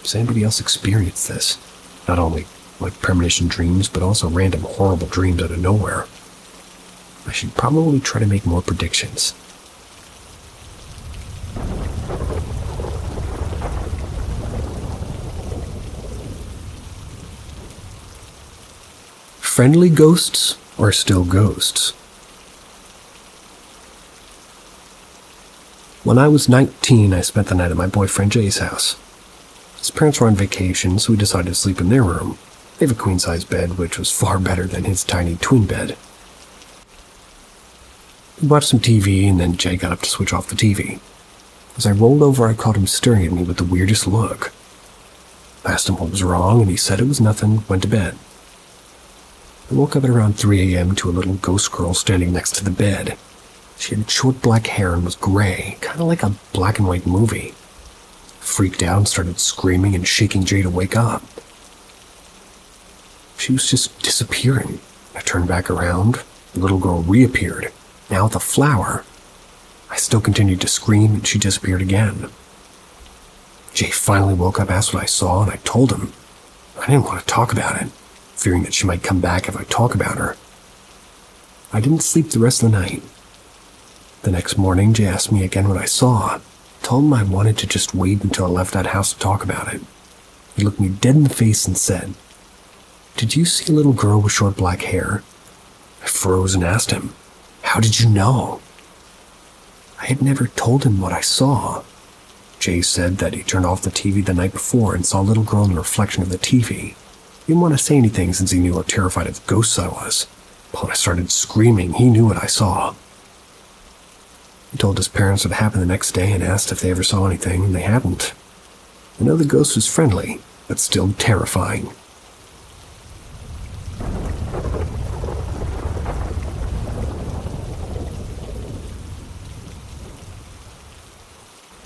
Does anybody else experience this? Not only premonition dreams, but also random horrible dreams out of nowhere. I should probably try to make more predictions. Friendly ghosts or still ghosts? When I was 19, I spent the night at my boyfriend Jay's house. His parents were on vacation, so we decided to sleep in their room. They have a queen-size bed, which was far better than his tiny twin bed. We watched some TV, and then Jay got up to switch off the TV. As I rolled over, I caught him staring at me with the weirdest look. I asked him what was wrong, and he said it was nothing, went to bed. I woke up at around 3 a.m. to a little ghost girl standing next to the bed. She had short black hair and was gray, kind of like a black and white movie. Freaked out and started screaming and shaking Jay to wake up. She was just disappearing. I turned back around. The little girl reappeared, now with a flower. I still continued to scream and she disappeared again. Jay finally woke up, asked what I saw, and I told him. I didn't want to talk about it, fearing that she might come back if I talk about her. I didn't sleep the rest of the night. The next morning, Jay asked me again what I saw. I told him I wanted to just wait until I left that house to talk about it. He looked me dead in the face and said, "Did you see a little girl with short black hair?" I froze and asked him, "How did you know?" I had never told him what I saw. Jay said that he turned off the TV the night before and saw a little girl in the reflection of the TV. He didn't want to say anything since he knew how terrified of ghosts I was. But when I started screaming, he knew what I saw. He told his parents what happened the next day and asked if they ever saw anything, and they hadn't. I know the ghost was friendly, but still terrifying.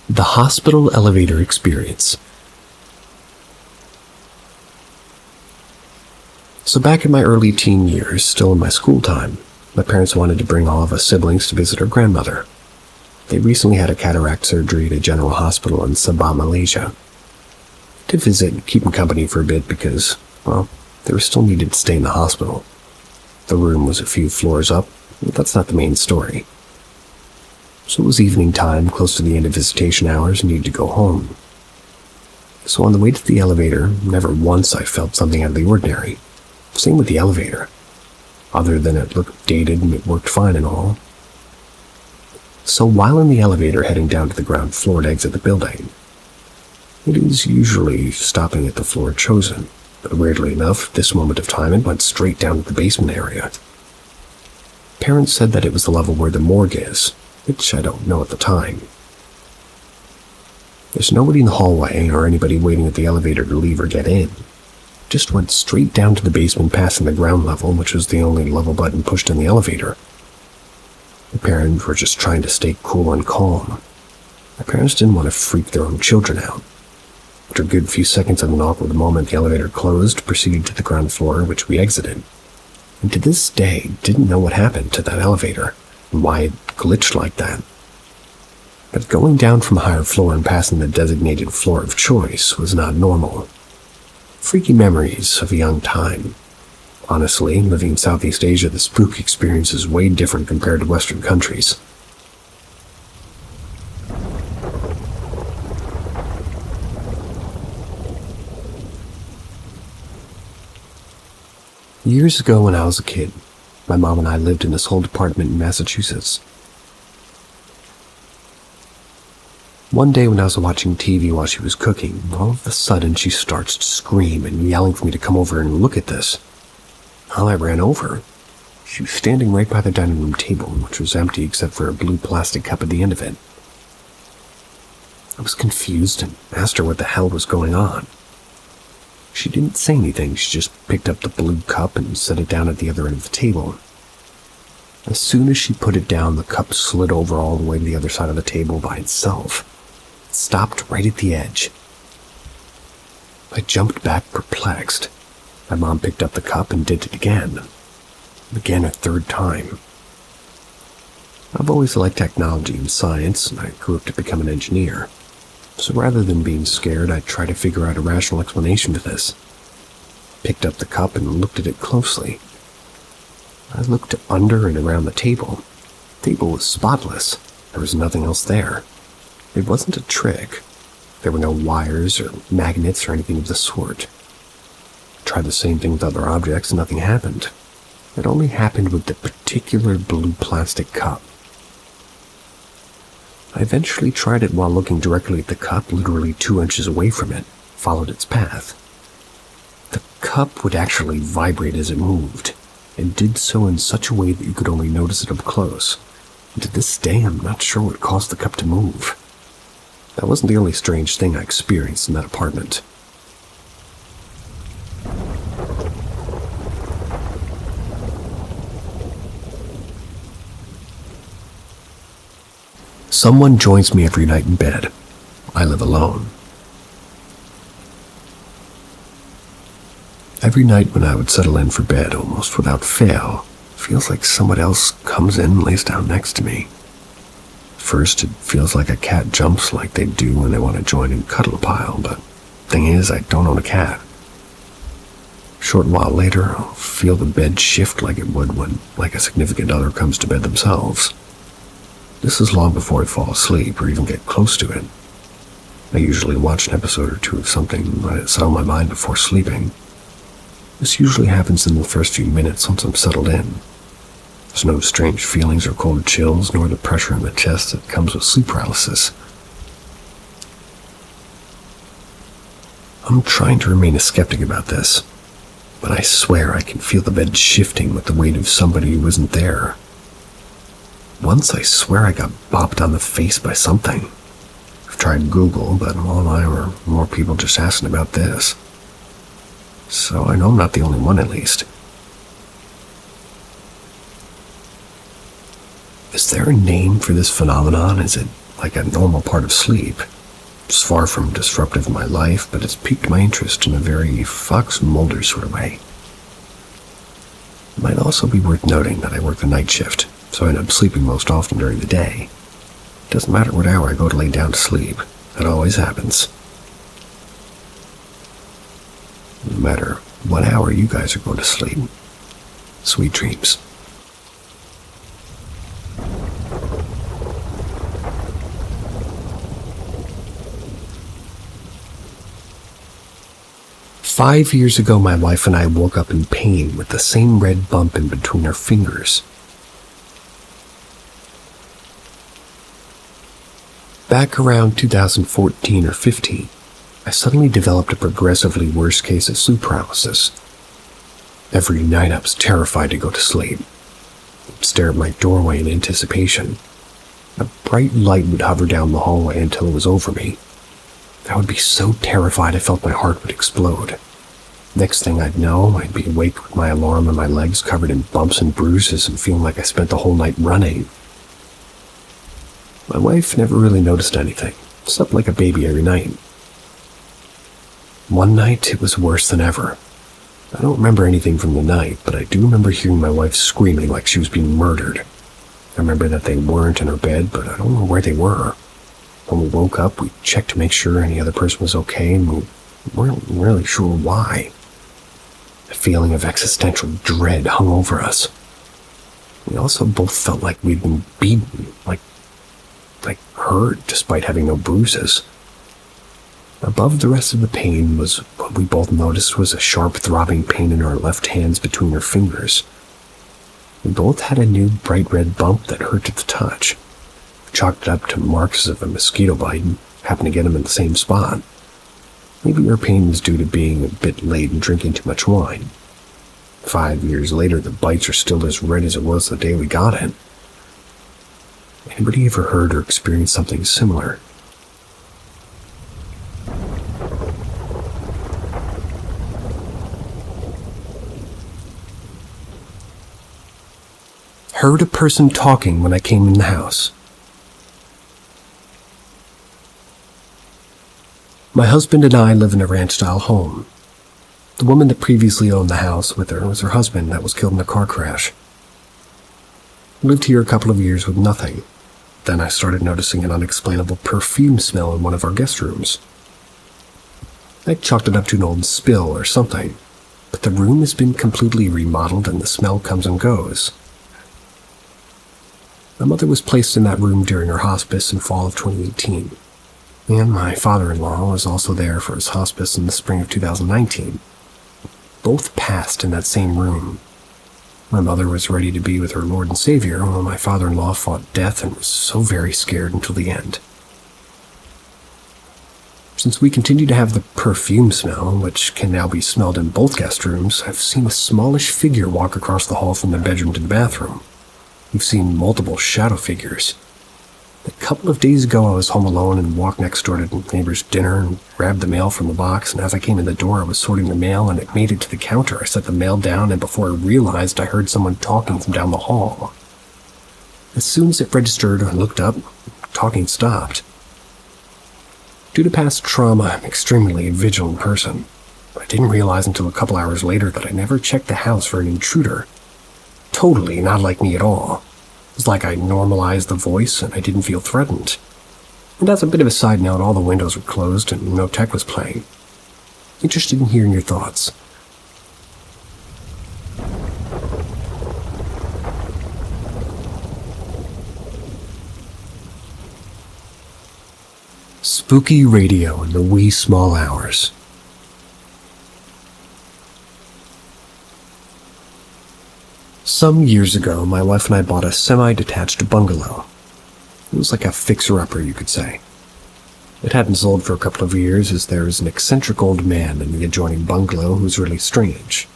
The hospital elevator experience. So back in my early teen years, still in my school time, my parents wanted to bring all of us siblings to visit our grandmother. They recently had a cataract surgery at a general hospital in Sabah, Malaysia. To visit and keep them company for a bit because, well, they were still needed to stay in the hospital. The room was a few floors up, but that's not the main story. So it was evening time, close to the end of visitation hours, and needed to go home. So on the way to the elevator, never once I felt something out of the ordinary. Same with the elevator. Other than it looked dated and it worked fine and all. So while in the elevator heading down to the ground floor to exit the building, it is usually stopping at the floor chosen, but weirdly enough, this moment of time it went straight down to the basement area. Parents said that it was the level where the morgue is, which I don't know at the time. There's nobody in the hallway or anybody waiting at the elevator to leave or get in. It just went straight down to the basement, passing the ground level, which was the only level button pushed in the elevator. My parents were just trying to stay cool and calm. My parents didn't want to freak their own children out. After a good few seconds of an awkward moment, the elevator closed, proceeded to the ground floor, which we exited. And to this day, didn't know what happened to that elevator, and why it glitched like that. But going down from a higher floor and passing the designated floor of choice was not normal. Freaky memories of a young time. Honestly, living in Southeast Asia, the spook experience is way different compared to Western countries. Years ago when I was a kid, my mom and I lived in this old apartment in Massachusetts. One day when I was watching TV while she was cooking, all of a sudden she starts to scream and yelling for me to come over and look at this. Well, I ran over. She was standing right by the dining room table, which was empty except for a blue plastic cup at the end of it. I was confused and asked her what the hell was going on. She didn't say anything, she just picked up the blue cup and set it down at the other end of the table. As soon as she put it down, the cup slid over all the way to the other side of the table by itself. It stopped right at the edge. I jumped back perplexed. My mom picked up the cup and did it again. Again a third time. I've always liked technology and science, and I grew up to become an engineer. So rather than being scared, I tried to figure out a rational explanation to this. Picked up the cup and looked at it closely. I looked under and around the table. The table was spotless. There was nothing else there. It wasn't a trick. There were no wires or magnets or anything of the sort. I tried the same thing with other objects and nothing happened. It only happened with the particular blue plastic cup. I eventually tried it while looking directly at the cup, literally 2 inches away from it, followed its path. The cup would actually vibrate as it moved, and did so in such a way that you could only notice it up close. And to this day, I'm not sure what caused the cup to move. That wasn't the only strange thing I experienced in that apartment. Someone joins me every night in bed. I live alone. Every night when I would settle in for bed, almost without fail, it feels like someone else comes in and lays down next to me. First, it feels like a cat jumps like they do when they want to join and cuddle a pile, but thing is, I don't own a cat. A short while later, I'll feel the bed shift like it would when, like, a significant other comes to bed themselves. This is long before I fall asleep or even get close to it. I usually watch an episode or two of something, let it settle my mind before sleeping. This usually happens in the first few minutes once I'm settled in. There's no strange feelings or cold chills, nor the pressure in the chest that comes with sleep paralysis. I'm trying to remain a skeptic about this, but I swear I can feel the bed shifting with the weight of somebody who isn't there. Once I swear I got bopped on the face by something. I've tried Google, but online were more people just asking about this. So I know I'm not the only one, at least. Is there a name for this phenomenon? Is it like a normal part of sleep? It's far from disruptive in my life, but it's piqued my interest in a very Fox Mulder sort of way. It might also be worth noting that I work the night shift, so I end up sleeping most often during the day. It doesn't matter what hour I go to lay down to sleep. That always happens. No matter what hour you guys are going to sleep, sweet dreams. "5 years ago, my wife and I woke up in pain with the same red bump in between our fingers. Back around 2014 or 15, I suddenly developed a progressively worse case of sleep paralysis. Every night I was terrified to go to sleep. I'd stare at my doorway in anticipation. A bright light would hover down the hallway until it was over me. I would be so terrified I felt my heart would explode. Next thing I'd know, I'd be awake with my alarm and my legs covered in bumps and bruises and feeling like I spent the whole night running. My wife never really noticed anything, slept like a baby every night. One night, it was worse than ever. I don't remember anything from the night, but I do remember hearing my wife screaming like she was being murdered. I remember that they weren't in her bed, but I don't know where they were. When we woke up, we checked to make sure any other person was okay, and we weren't really sure why. A feeling of existential dread hung over us. We also both felt like we'd been beaten, like hurt, despite having no bruises. Above the rest of the pain was what we both noticed was a sharp throbbing pain in our left hands between our fingers. We both had a new bright red bump that hurt to the touch. Chalked it up to marks of a mosquito bite and happened to get them in the same spot. Maybe our pain was due to being a bit late and drinking too much wine. 5 years later, the bites are still as red as it was the day we got it. Anybody ever heard or experienced something similar? Heard a person talking when I came in the house. My husband and I live in a ranch-style home. The woman that previously owned the house with her was her husband that was killed in a car crash. We lived here a couple of years with nothing. Then I started noticing an unexplainable perfume smell in one of our guest rooms. I chalked it up to an old spill or something, but the room has been completely remodeled and the smell comes and goes. My mother was placed in that room during her hospice in fall of 2018, and my father-in-law was also there for his hospice in the spring of 2019. Both passed in that same room. My mother was ready to be with her Lord and Savior while my father-in-law fought death and was so very scared until the end. Since we continue to have the perfume smell, which can now be smelled in both guest rooms, I've seen a smallish figure walk across the hall from the bedroom to the bathroom. We've seen multiple shadow figures. A couple of days ago, I was home alone and walked next door to the neighbor's dinner and grabbed the mail from the box, and as I came in the door, I was sorting the mail and it made it to the counter. I set the mail down, and before I realized, I heard someone talking from down the hall. As soon as it registered, I looked up. Talking stopped. Due to past trauma, I'm extremely vigilant person. I didn't realize until a couple hours later that I never checked the house for an intruder. Totally not like me at all. It's like I normalized the voice and I didn't feel threatened. And as a bit of a side note, all the windows were closed and no tech was playing. Interested in hearing your thoughts. Spooky radio in the wee small hours. Some years ago, my wife and I bought a semi-detached bungalow. It was like a fixer-upper, you could say. It hadn't sold for a couple of years as there was an eccentric old man in the adjoining bungalow who was really strange.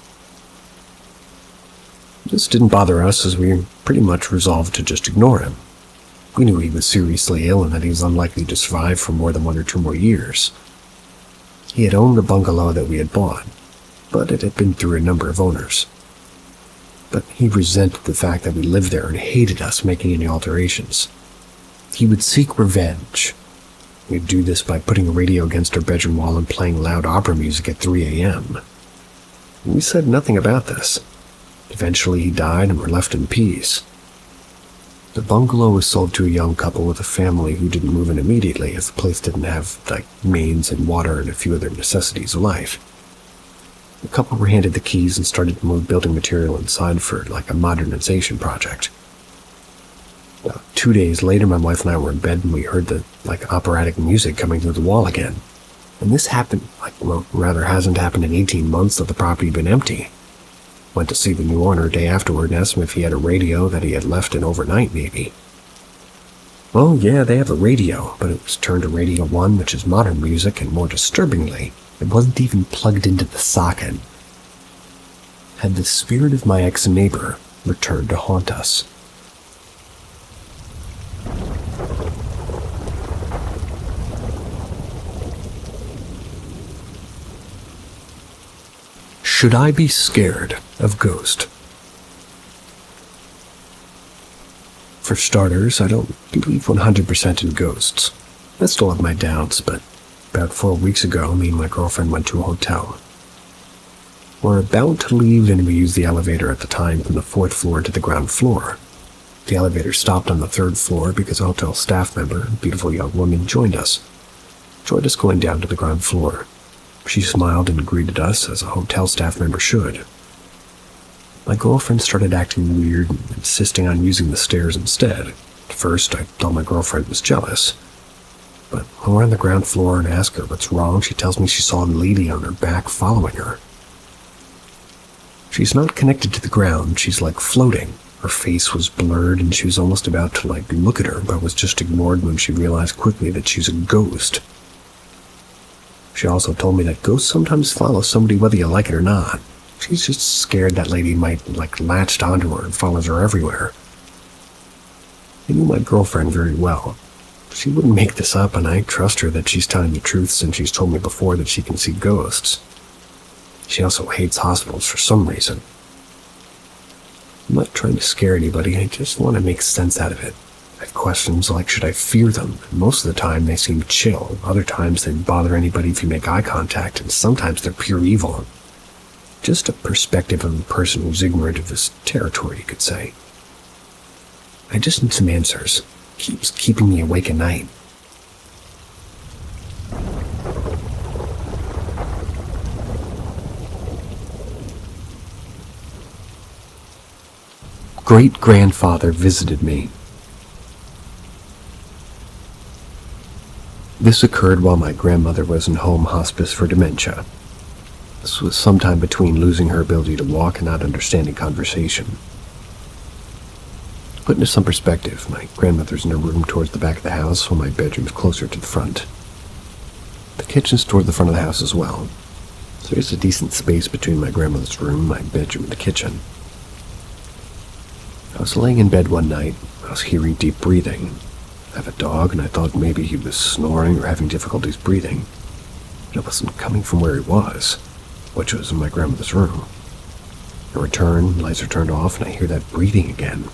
This didn't bother us as we pretty much resolved to just ignore him. We knew he was seriously ill and that he was unlikely to survive for more than 1 or 2 more years. He had owned the bungalow that we had bought, but it had been through a number of owners. But he resented the fact that we lived there and hated us making any alterations. He would seek revenge. He'd do this by putting a radio against our bedroom wall and playing loud opera music at 3 a.m. We said nothing about this. Eventually he died and were left in peace. The bungalow was sold to a young couple with a family who didn't move in immediately as the place didn't have, mains and water and a few other necessities of life. The couple were handed the keys and started to move building material inside for, a modernization project. 2 days later, my wife and I were in bed and we heard the, operatic music coming through the wall again. And this happened, hasn't happened in 18 months that the property had been empty. Went to see the new owner a day afterward and asked him if he had a radio that he had left in overnight, maybe. Well, yeah, they have a radio, but it was turned to Radio 1, which is modern music, and more disturbingly, it wasn't even plugged into the socket. Had the spirit of my ex-neighbor returned to haunt us? Should I be scared of ghosts? For starters, I don't believe 100% in ghosts. I still have my doubts, but about 4 weeks ago, me and my girlfriend went to a hotel. We're about to leave and we used the elevator at the time from the 4th floor to the ground floor. The elevator stopped on the 3rd floor because a hotel staff member, a beautiful young woman, joined us going down to the ground floor. She smiled and greeted us as a hotel staff member should. My girlfriend started acting weird and insisting on using the stairs instead. At first, I thought my girlfriend was jealous. But when we're on the ground floor and ask her what's wrong, she tells me she saw a lady on her back following her. She's not connected to the ground, she's floating. Her face was blurred and she was almost about to look at her, but was just ignored when she realized quickly that she's a ghost. She also told me that ghosts sometimes follow somebody whether you like it or not. She's just scared that lady might, latched onto her and follows her everywhere. I knew my girlfriend very well. She wouldn't make this up, and I trust her that she's telling the truth since she's told me before that she can see ghosts. She also hates hospitals for some reason. I'm not trying to scare anybody, I just want to make sense out of it. I have questions like, should I fear them? And most of the time they seem chill. Other times they bother anybody if you make eye contact, and sometimes they're pure evil. Just a perspective of a person who's ignorant of this territory, you could say. I just need some answers. Keeps keeping me awake at night. Great-grandfather visited me. This occurred while my grandmother was in home hospice for dementia. This was sometime between losing her ability to walk and not understanding conversation. To put into some perspective, my grandmother's in a room towards the back of the house while my bedroom's closer to the front. The kitchen's toward the front of the house as well, so there's a decent space between my grandmother's room, my bedroom, and the kitchen. I was laying in bed one night. I was hearing deep breathing. I have a dog, and I thought maybe he was snoring or having difficulties breathing. But it wasn't coming from where he was, which was in my grandmother's room. I return, lights are turned off, and I hear that breathing again.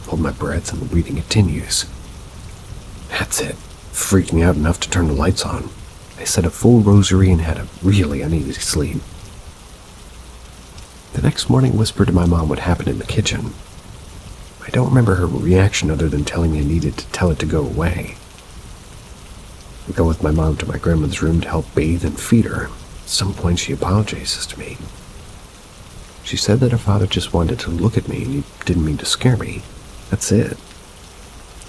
I hold my breath, and the breathing continues. That's it. Freaked me out enough to turn the lights on. I said a full rosary and had a really uneasy sleep. The next morning, I whispered to my mom what happened in the kitchen. My I don't remember her reaction other than telling me I needed to tell it to go away. I go with my mom to my grandmother's room to help bathe and feed her. At some point she apologizes to me. She said that her father just wanted to look at me and he didn't mean to scare me. That's it.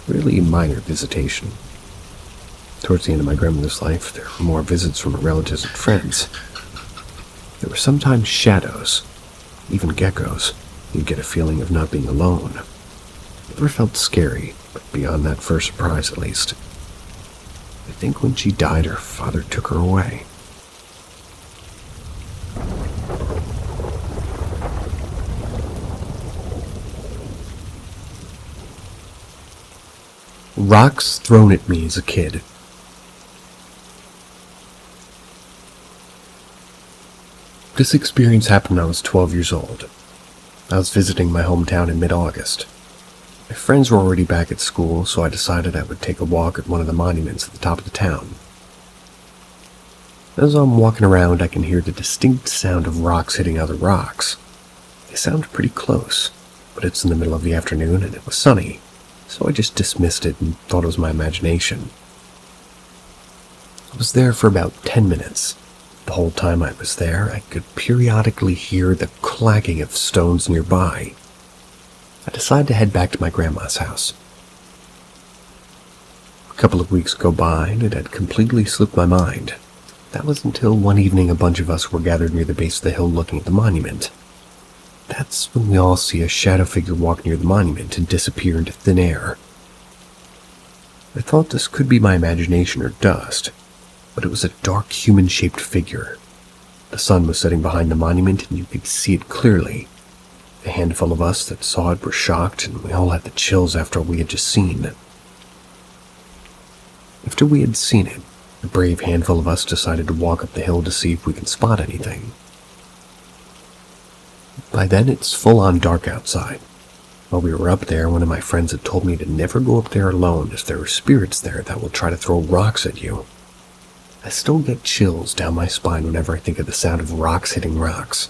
Really minor visitation. Towards the end of my grandmother's life, there were more visits from her relatives and friends. There were sometimes shadows, even geckos. You'd get a feeling of not being alone. It never felt scary, but beyond that first surprise at least. I think when she died, her father took her away. Rocks thrown at me as a kid. This experience happened when I was 12 years old. I was visiting my hometown in mid-August. My friends were already back at school, so I decided I would take a walk at one of the monuments at the top of the town. As I'm walking around, I can hear the distinct sound of rocks hitting other rocks. They sound pretty close, but it's in the middle of the afternoon and it was sunny, so I just dismissed it and thought it was my imagination. I was there for about 10 minutes. The whole time I was there, I could periodically hear the clacking of stones nearby. I decided to head back to my grandma's house. A couple of weeks go by and it had completely slipped my mind. That was until one evening a bunch of us were gathered near the base of the hill looking at the monument. That's when we all see a shadow figure walk near the monument and disappear into thin air. I thought this could be my imagination or dust, but it was a dark human-shaped figure. The sun was setting behind the monument and you could see it clearly. A handful of us that saw it were shocked and we all had the chills after what we had just seen. After we had seen it, a brave handful of us decided to walk up the hill to see if we could spot anything. By then it's full-on dark outside. While we were up there, one of my friends had told me to never go up there alone as there are spirits there that will try to throw rocks at you. I still get chills down my spine whenever I think of the sound of rocks hitting rocks.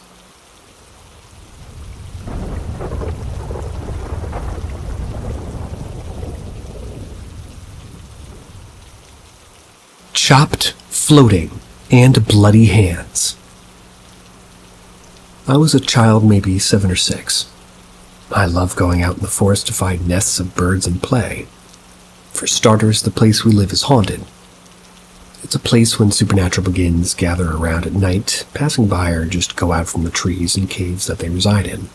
Chopped, floating, and bloody hands. I was a child, maybe 7 or 6. I love going out in the forest to find nests of birds and play. For starters, the place we live is haunted. It's a place when supernatural beings gather around at night, passing by or just go out from the trees and caves that they reside in.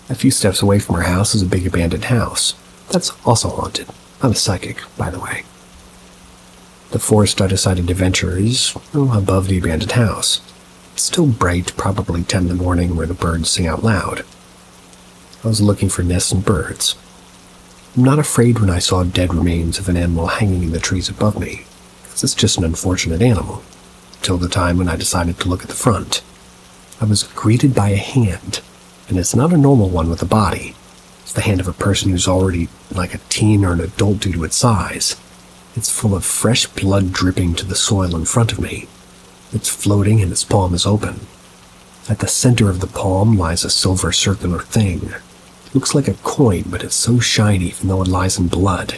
A few steps away from our house is a big abandoned house. That's also haunted. I'm a psychic, by the way. The forest I decided to venture is above the abandoned house. It's still bright, probably 10 in the morning, where the birds sing out loud. I was looking for nests and birds. I'm not afraid when I saw dead remains of an animal hanging in the trees above me, because it's just an unfortunate animal, till the time when I decided to look at the front. I was greeted by a hand, and it's not a normal one with a body. It's the hand of a person who's already like a teen or an adult due to its size. It's full of fresh blood dripping to the soil in front of me. It's floating and its palm is open. At the center of the palm lies a silver circular thing. It looks like a coin, but it's so shiny even though it lies in blood.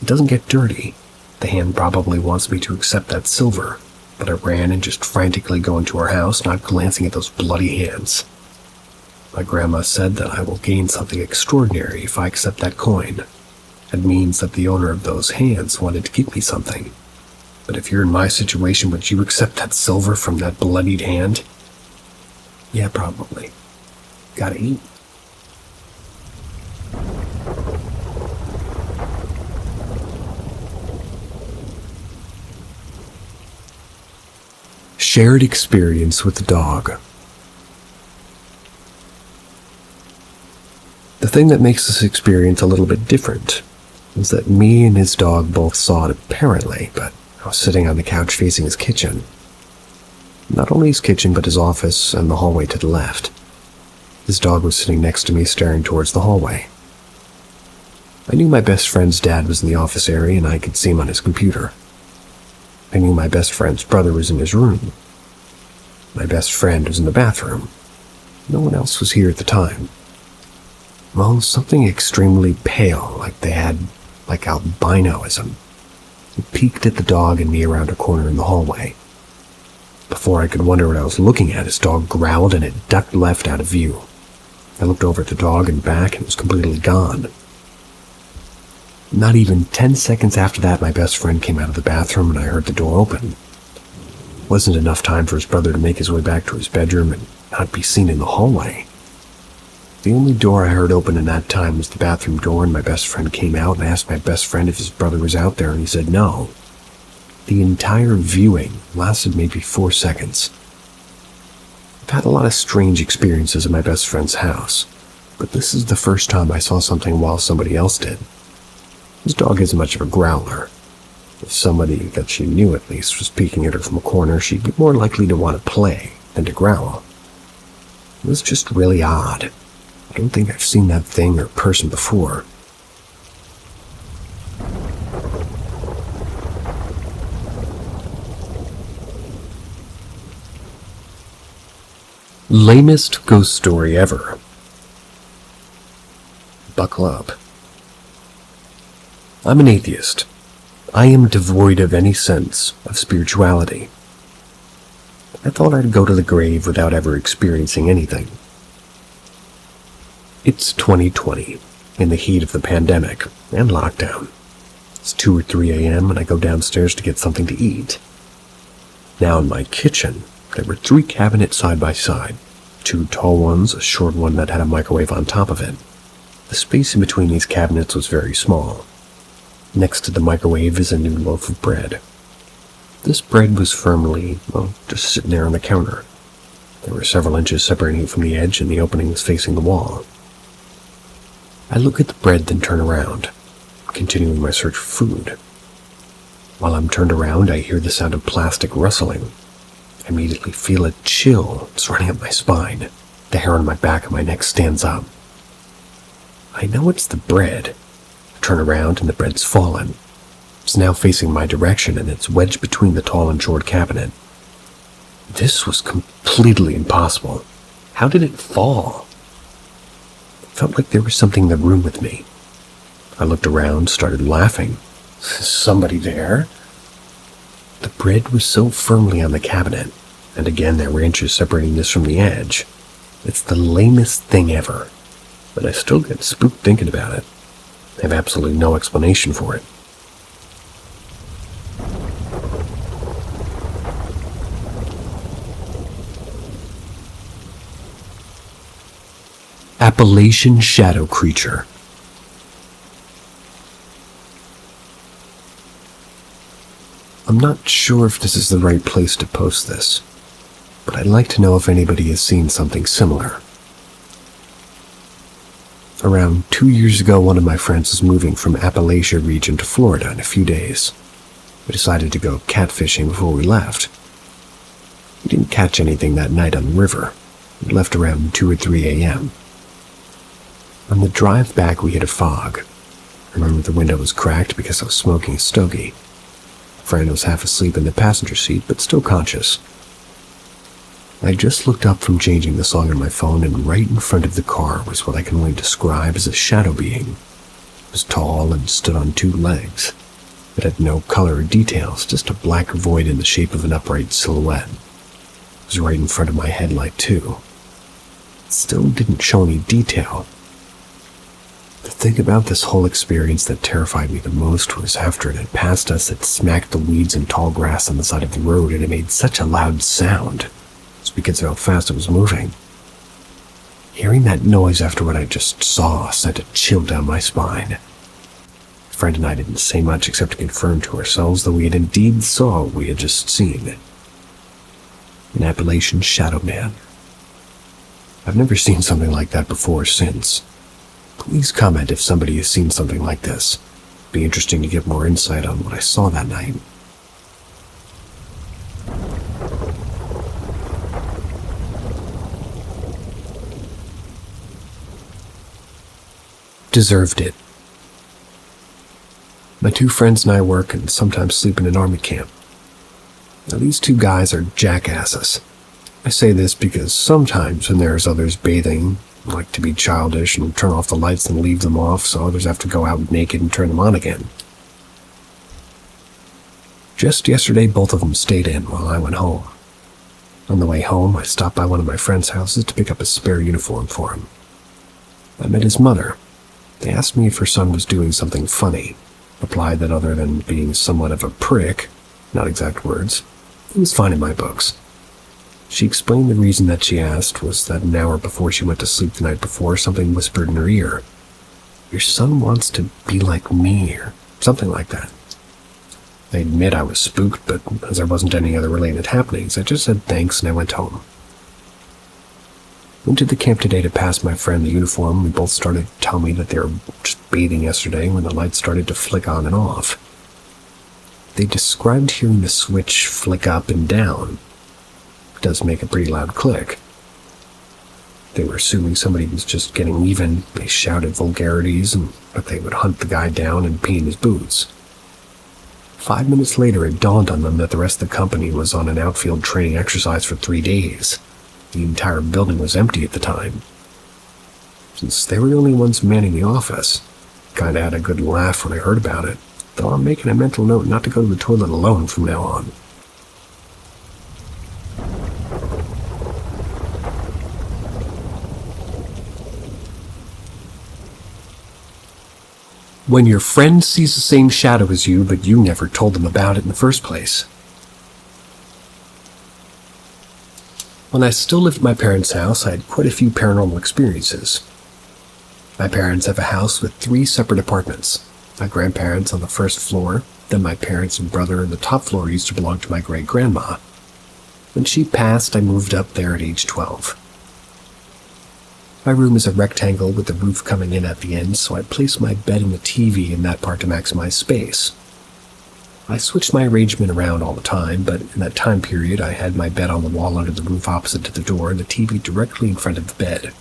It doesn't get dirty. The hand probably wants me to accept that silver, but I ran and just frantically go into our house, not glancing at those bloody hands. My grandma said that I will gain something extraordinary if I accept that coin. It means that the owner of those hands wanted to give me something. But if you're in my situation, would you accept that silver from that bloodied hand? Yeah, probably. Gotta eat. Shared experience with the dog. The thing that makes this experience a little bit different is that me and his dog both saw it apparently, but I was sitting on the couch facing his kitchen. Not only his kitchen, but his office and the hallway to the left. His dog was sitting next to me, staring towards the hallway. I knew my best friend's dad was in the office area and I could see him on his computer. I knew my best friend's brother was in his room. My best friend was in the bathroom. No one else was here at the time. Well, something extremely pale, like they had, albinoism. It peeked at the dog and me around a corner in the hallway. Before I could wonder what I was looking at, his dog growled and it ducked left out of view. I looked over at the dog and back and it was completely gone. Not even 10 seconds after that, my best friend came out of the bathroom and I heard the door open. Wasn't enough time for his brother to make his way back to his bedroom and not be seen in the hallway. The only door I heard open in that time was the bathroom door, and my best friend came out and asked my best friend if his brother was out there, and he said no. The entire viewing lasted maybe 4 seconds. I've had a lot of strange experiences at my best friend's house, but this is the first time I saw something while somebody else did. His dog isn't much of a growler. If somebody that she knew at least was peeking at her from a corner, she'd be more likely to want to play than to growl. It was just really odd. I don't think I've seen that thing or person before. Lamest ghost story ever. Buckle up. I'm an atheist. I am devoid of any sense of spirituality. I thought I'd go to the grave without ever experiencing anything. It's 2020, in the heat of the pandemic and lockdown. It's 2 or 3 a.m. and I go downstairs to get something to eat. Now in my kitchen, there were 3 cabinets side by side, 2 tall ones, a short one that had a microwave on top of it. The space in between these cabinets was very small. Next to the microwave is a new loaf of bread. This bread was firmly, just sitting there on the counter. There were several inches separating it from the edge, and the opening was facing the wall. I look at the bread, then turn around, continuing my search for food. While I'm turned around, I hear the sound of plastic rustling. I immediately feel a chill. It's running up my spine. The hair on my back and my neck stands up. I know it's the bread. I turn around and the bread's fallen. It's now facing my direction and it's wedged between the tall and short cabinet. This was completely impossible. How did it fall? It felt like there was something in the room with me. I looked around, started laughing. Is somebody there? The bread was so firmly on the cabinet, and again there were inches separating this from the edge. It's the lamest thing ever, but I still get spooked thinking about it. I have absolutely no explanation for it. Appalachian shadow creature. I'm not sure if this is the right place to post this, but I'd like to know if anybody has seen something similar. Around 2 years ago, one of my friends was moving from Appalachia region to Florida in a few days. We decided to go catfishing before we left. We didn't catch anything that night on the river. We left around 2 or 3 a.m. On the drive back, we hit a fog. I remember the window was cracked because I was smoking a stogie. My friend was half asleep in the passenger seat, but still conscious. I just looked up from changing the song on my phone, and right in front of the car was what I can only describe as a shadow being. It was tall and stood on 2 legs. It had no color or details, just a black void in the shape of an upright silhouette. It was right in front of my headlight, too. It still didn't show any detail. The thing about this whole experience that terrified me the most was after it had passed us, it smacked the weeds and tall grass on the side of the road, and it made such a loud sound. It's because of how fast it was moving. Hearing that noise after what I just saw sent a chill down my spine. My friend and I didn't say much except to confirm to ourselves that we had indeed saw what we had just seen. An Appalachian shadow man. I've never seen something like that before or since. Please comment if somebody has seen something like this. It'd be interesting to get more insight on what I saw that night. Deserved it. My 2 friends and I work and sometimes sleep in an army camp. Now these 2 guys are jackasses. I say this because sometimes when there's others bathing, like to be childish and turn off the lights and leave them off so others have to go out naked and turn them on again. Just yesterday, both of them stayed in while I went home. On the way home, I stopped by one of my friends' houses to pick up a spare uniform for him. I met his mother. They asked me if her son was doing something funny, replied that other than being somewhat of a prick, not exact words, he was fine in my books. She explained the reason that she asked was that an hour before she went to sleep the night before, something whispered in her ear, "Your son wants to be like me," or something like that. I admit I was spooked, but as there wasn't any other related happenings, I just said thanks and I went home. Went to the camp today to pass my friend the uniform. We both started to tell me that they were just bathing yesterday when the lights started to flick on and off. They described hearing the switch flick up and down. It does make a pretty loud click. They were assuming somebody was just getting even. They shouted vulgarities and that they would hunt the guy down and pee in his boots. 5 minutes later, it dawned on them that the rest of the company was on an outfield training exercise for 3 days. The entire building was empty at the time. Since they were the only ones manning the office, kinda had a good laugh when I heard about it, though I'm making a mental note not to go to the toilet alone from now on. When your friend sees the same shadow as you, but you never told them about it in the first place. When I still lived at my parents' house, I had quite a few paranormal experiences. My parents have a house with 3 separate apartments. My grandparents on the first floor, then my parents and brother on the top floor used to belong to my great-grandma. When she passed, I moved up there at age 12. My room is a rectangle with the roof coming in at the end, so I placed my bed and the TV in that part to maximize space. I switched my arrangement around all the time, but in that time period I had my bed on the wall under the roof opposite to the door and the TV directly in front of the bed.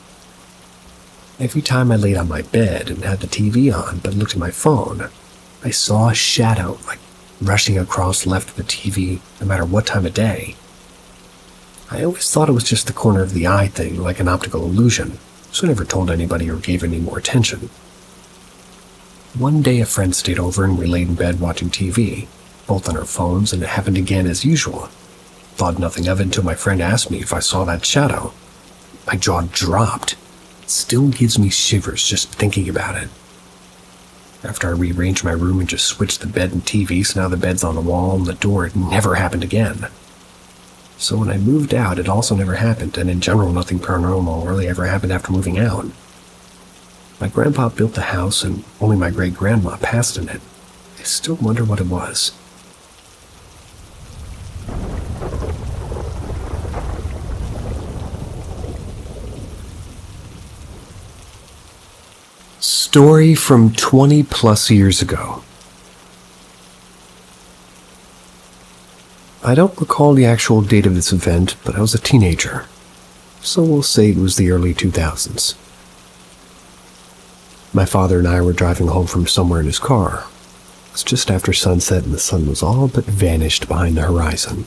Every time I laid on my bed and had the TV on but looked at my phone, I saw a shadow, like rushing across left of the TV no matter what time of day. I always thought it was just the corner of the eye thing, like an optical illusion, so I never told anybody or gave any more attention. One day a friend stayed over and we laid in bed watching TV, both on our phones, and it happened again as usual. Thought nothing of it until my friend asked me if I saw that shadow. My jaw dropped. It still gives me shivers just thinking about it. After I rearranged my room and just switched the bed and TV, so now the bed's on the wall and the door, it never happened again. So when I moved out, it also never happened, and in general, nothing paranormal really ever happened after moving out. My grandpa built the house, and only my great-grandma passed in it. I still wonder what it was. Story from 20-plus years ago. I don't recall the actual date of this event, but I was a teenager, so we'll say it was the early 2000s. My father and I were driving home from somewhere in his car. It was just after sunset and the sun was all but vanished behind the horizon.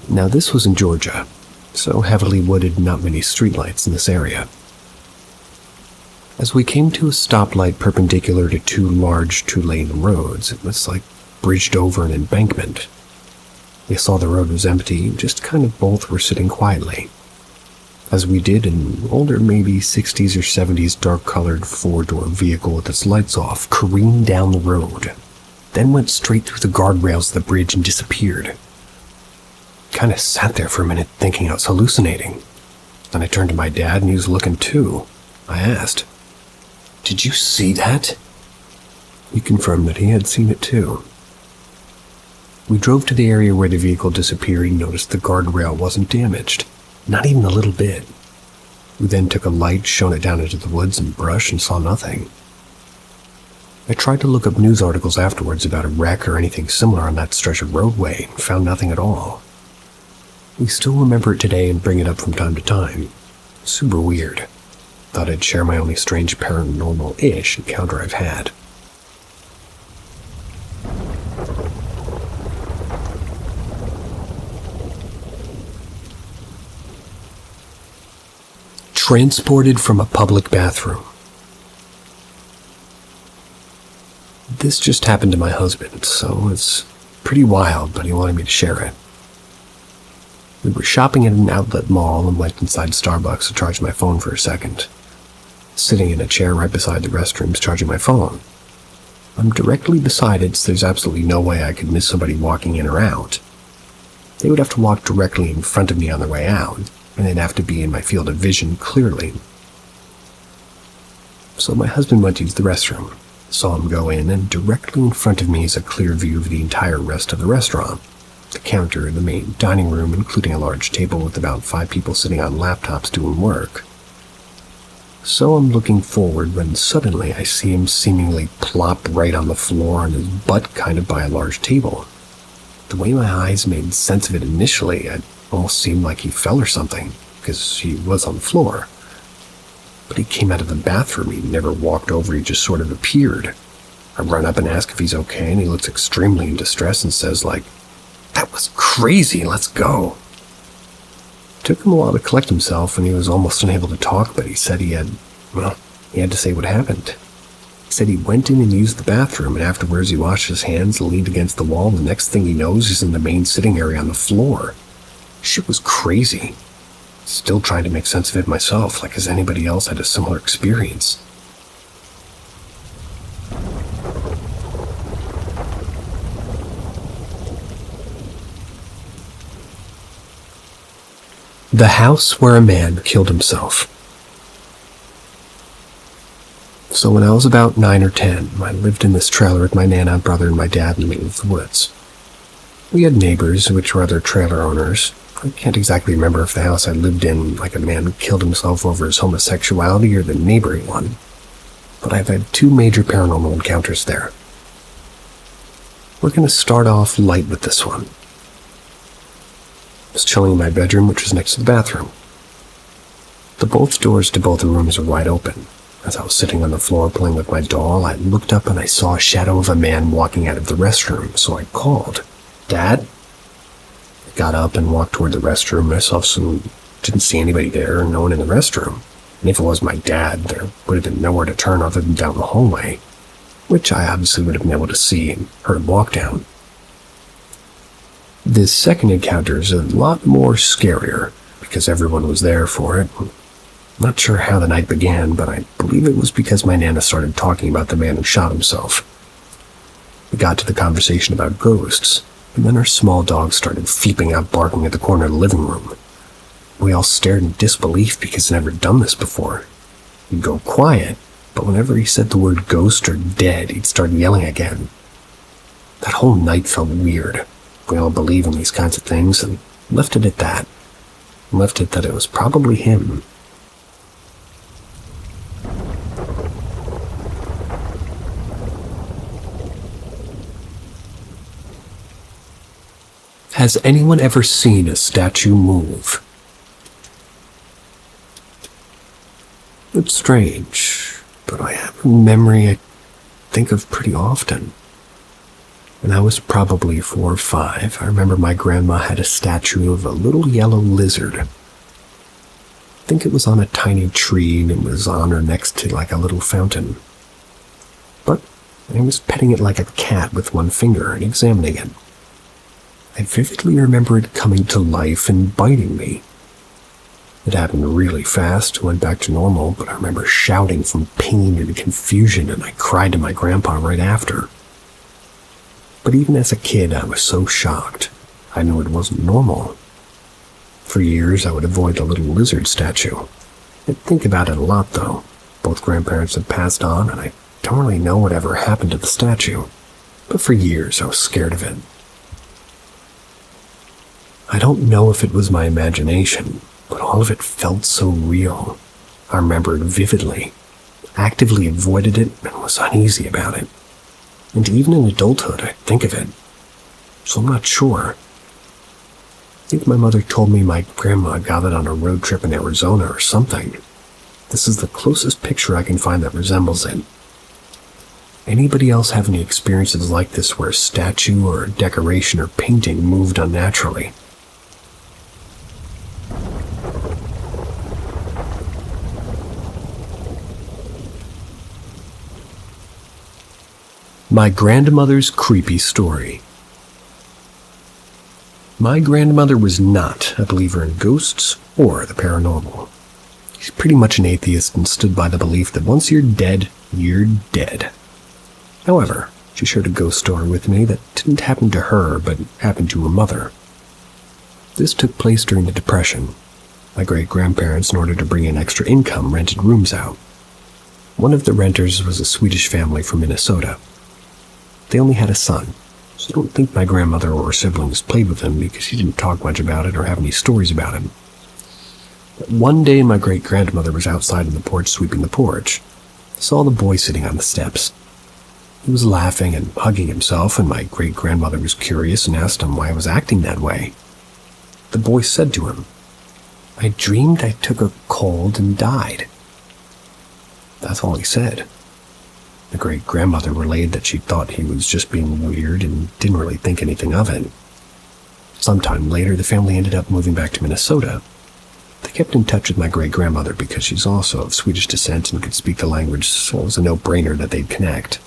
Now this was in Georgia, so heavily wooded and not many streetlights in this area. As we came to a stoplight perpendicular to 2 large 2-lane roads, it was like bridged over an embankment. We saw the road was empty, just kind of both were sitting quietly. As we did, an older, maybe 60s or 70s dark-colored 4-door vehicle with its lights off careened down the road, then went straight through the guardrails of the bridge and disappeared. Kind of sat there for a minute thinking I was hallucinating. Then I turned to my dad and he was looking too. I asked, "Did you see that?" He confirmed that he had seen it too. We drove to the area where the vehicle disappeared and noticed the guardrail wasn't damaged, not even a little bit. We then took a light, shone it down into the woods and brush, and saw nothing. I tried to look up news articles afterwards about a wreck or anything similar on that stretch of roadway and found nothing at all. We still remember it today and bring it up from time to time. Super weird. Thought I'd share my only strange paranormal-ish encounter I've had. transported from a public bathroom. This just happened to my husband, so it's pretty wild, but he wanted me to share it. We were shopping at an outlet mall and went inside Starbucks to charge my phone for a second. Sitting in a chair right beside the restrooms charging my phone. I'm directly beside it, so there's absolutely no way I could miss somebody walking in or out. They would have to walk directly in front of me on their way out, and they'd have to be in my field of vision clearly. So my husband went to use the restroom. Saw him go in, and directly in front of me is a clear view of the entire rest of the restaurant. The counter in the main dining room, including a large table with about 5 people sitting on laptops doing work. So I'm looking forward when suddenly I see him seemingly plop right on the floor on his butt kind of by a large table. The way my eyes made sense of it initially, it almost seemed like he fell or something, because he was on the floor. But he came out of the bathroom, he never walked over, he just sort of appeared. I run up and ask if he's okay, and he looks extremely in distress and says like, "That was crazy, let's go." Took him a while to collect himself, and he was almost unable to talk, but he said he had to say what happened. He said he went in and used the bathroom, and afterwards he washed his hands, leaned against the wall, and the next thing he knows, he's in the main sitting area on the floor. Shit was crazy. Still trying to make sense of it myself, like has anybody else had a similar experience? The house where a man killed himself. So when I was about 9 or 10, I lived in this trailer with my nana, brother, and my dad in the middle of the woods. We had neighbors, which were other trailer owners. I can't exactly remember if the house I lived in, like a man killed himself over his homosexuality, or the neighboring one. But I've had 2 major paranormal encounters there. We're going to start off light with this one. I was chilling in my bedroom, which was next to the bathroom. Both doors to both the rooms were wide open. As I was sitting on the floor playing with my doll, I looked up and I saw a shadow of a man walking out of the restroom, so I called, "Dad?" I got up and walked toward the restroom, and I didn't see anybody there, no one in the restroom. And if it was my dad, there would have been nowhere to turn other than down the hallway, which I obviously would have been able to see and heard him walk down. This second encounter is a lot more scarier, because everyone was there for it. I'm not sure how the night began, but I believe it was because my nana started talking about the man who shot himself. We got to the conversation about ghosts, and then our small dog started flipping out barking at the corner of the living room. We all stared in disbelief because he'd never done this before. He'd go quiet, but whenever he said the word ghost or dead, he'd start yelling again. That whole night felt weird. We all believe in these kinds of things, and left it at that. Left it that it was probably him. Has anyone ever seen a statue move? It's strange, but I have a memory I think of pretty often. When I was probably 4 or 5, I remember my grandma had a statue of a little yellow lizard. I think it was on a tiny tree and it was on or next to like a little fountain. But I was petting it like a cat with one finger and examining it. I vividly remember it coming to life and biting me. It happened really fast, went back to normal, but I remember shouting from pain and confusion, and I cried to my grandpa right after. But even as a kid, I was so shocked. I knew it wasn't normal. For years, I would avoid the little lizard statue. I'd think about it a lot, though. Both grandparents had passed on, and I don't really know whatever happened to the statue. But for years, I was scared of it. I don't know if it was my imagination, but all of it felt so real. I remember it vividly, actively avoided it, and was uneasy about it. And even in adulthood, I think of it. So I'm not sure. I think my mother told me my grandma got it on a road trip in Arizona or something. This is the closest picture I can find that resembles it. Anybody else have any experiences like this where a statue or a decoration or painting moved unnaturally? My grandmother's creepy story. My grandmother was not a believer in ghosts or the paranormal. She's pretty much an atheist and stood by the belief that once you're dead, you're dead. However, she shared a ghost story with me that didn't happen to her, but happened to her mother. This took place during the Depression. My great-grandparents, in order to bring in extra income, rented rooms out. One of the renters was a Swedish family from Minnesota. They only had a son, so I don't think my grandmother or her siblings played with him because he didn't talk much about it or have any stories about him. But one day my great-grandmother was outside on the porch sweeping the porch. I saw the boy sitting on the steps. He was laughing and hugging himself, and my great-grandmother was curious and asked him why he was acting that way. The boy said to him, "I dreamed I took a cold and died." That's all he said. The great-grandmother relayed that she thought he was just being weird and didn't really think anything of it. Sometime later, the family ended up moving back to Minnesota. They kept in touch with my great-grandmother because she's also of Swedish descent and could speak the language, so it was a no-brainer that they'd connect.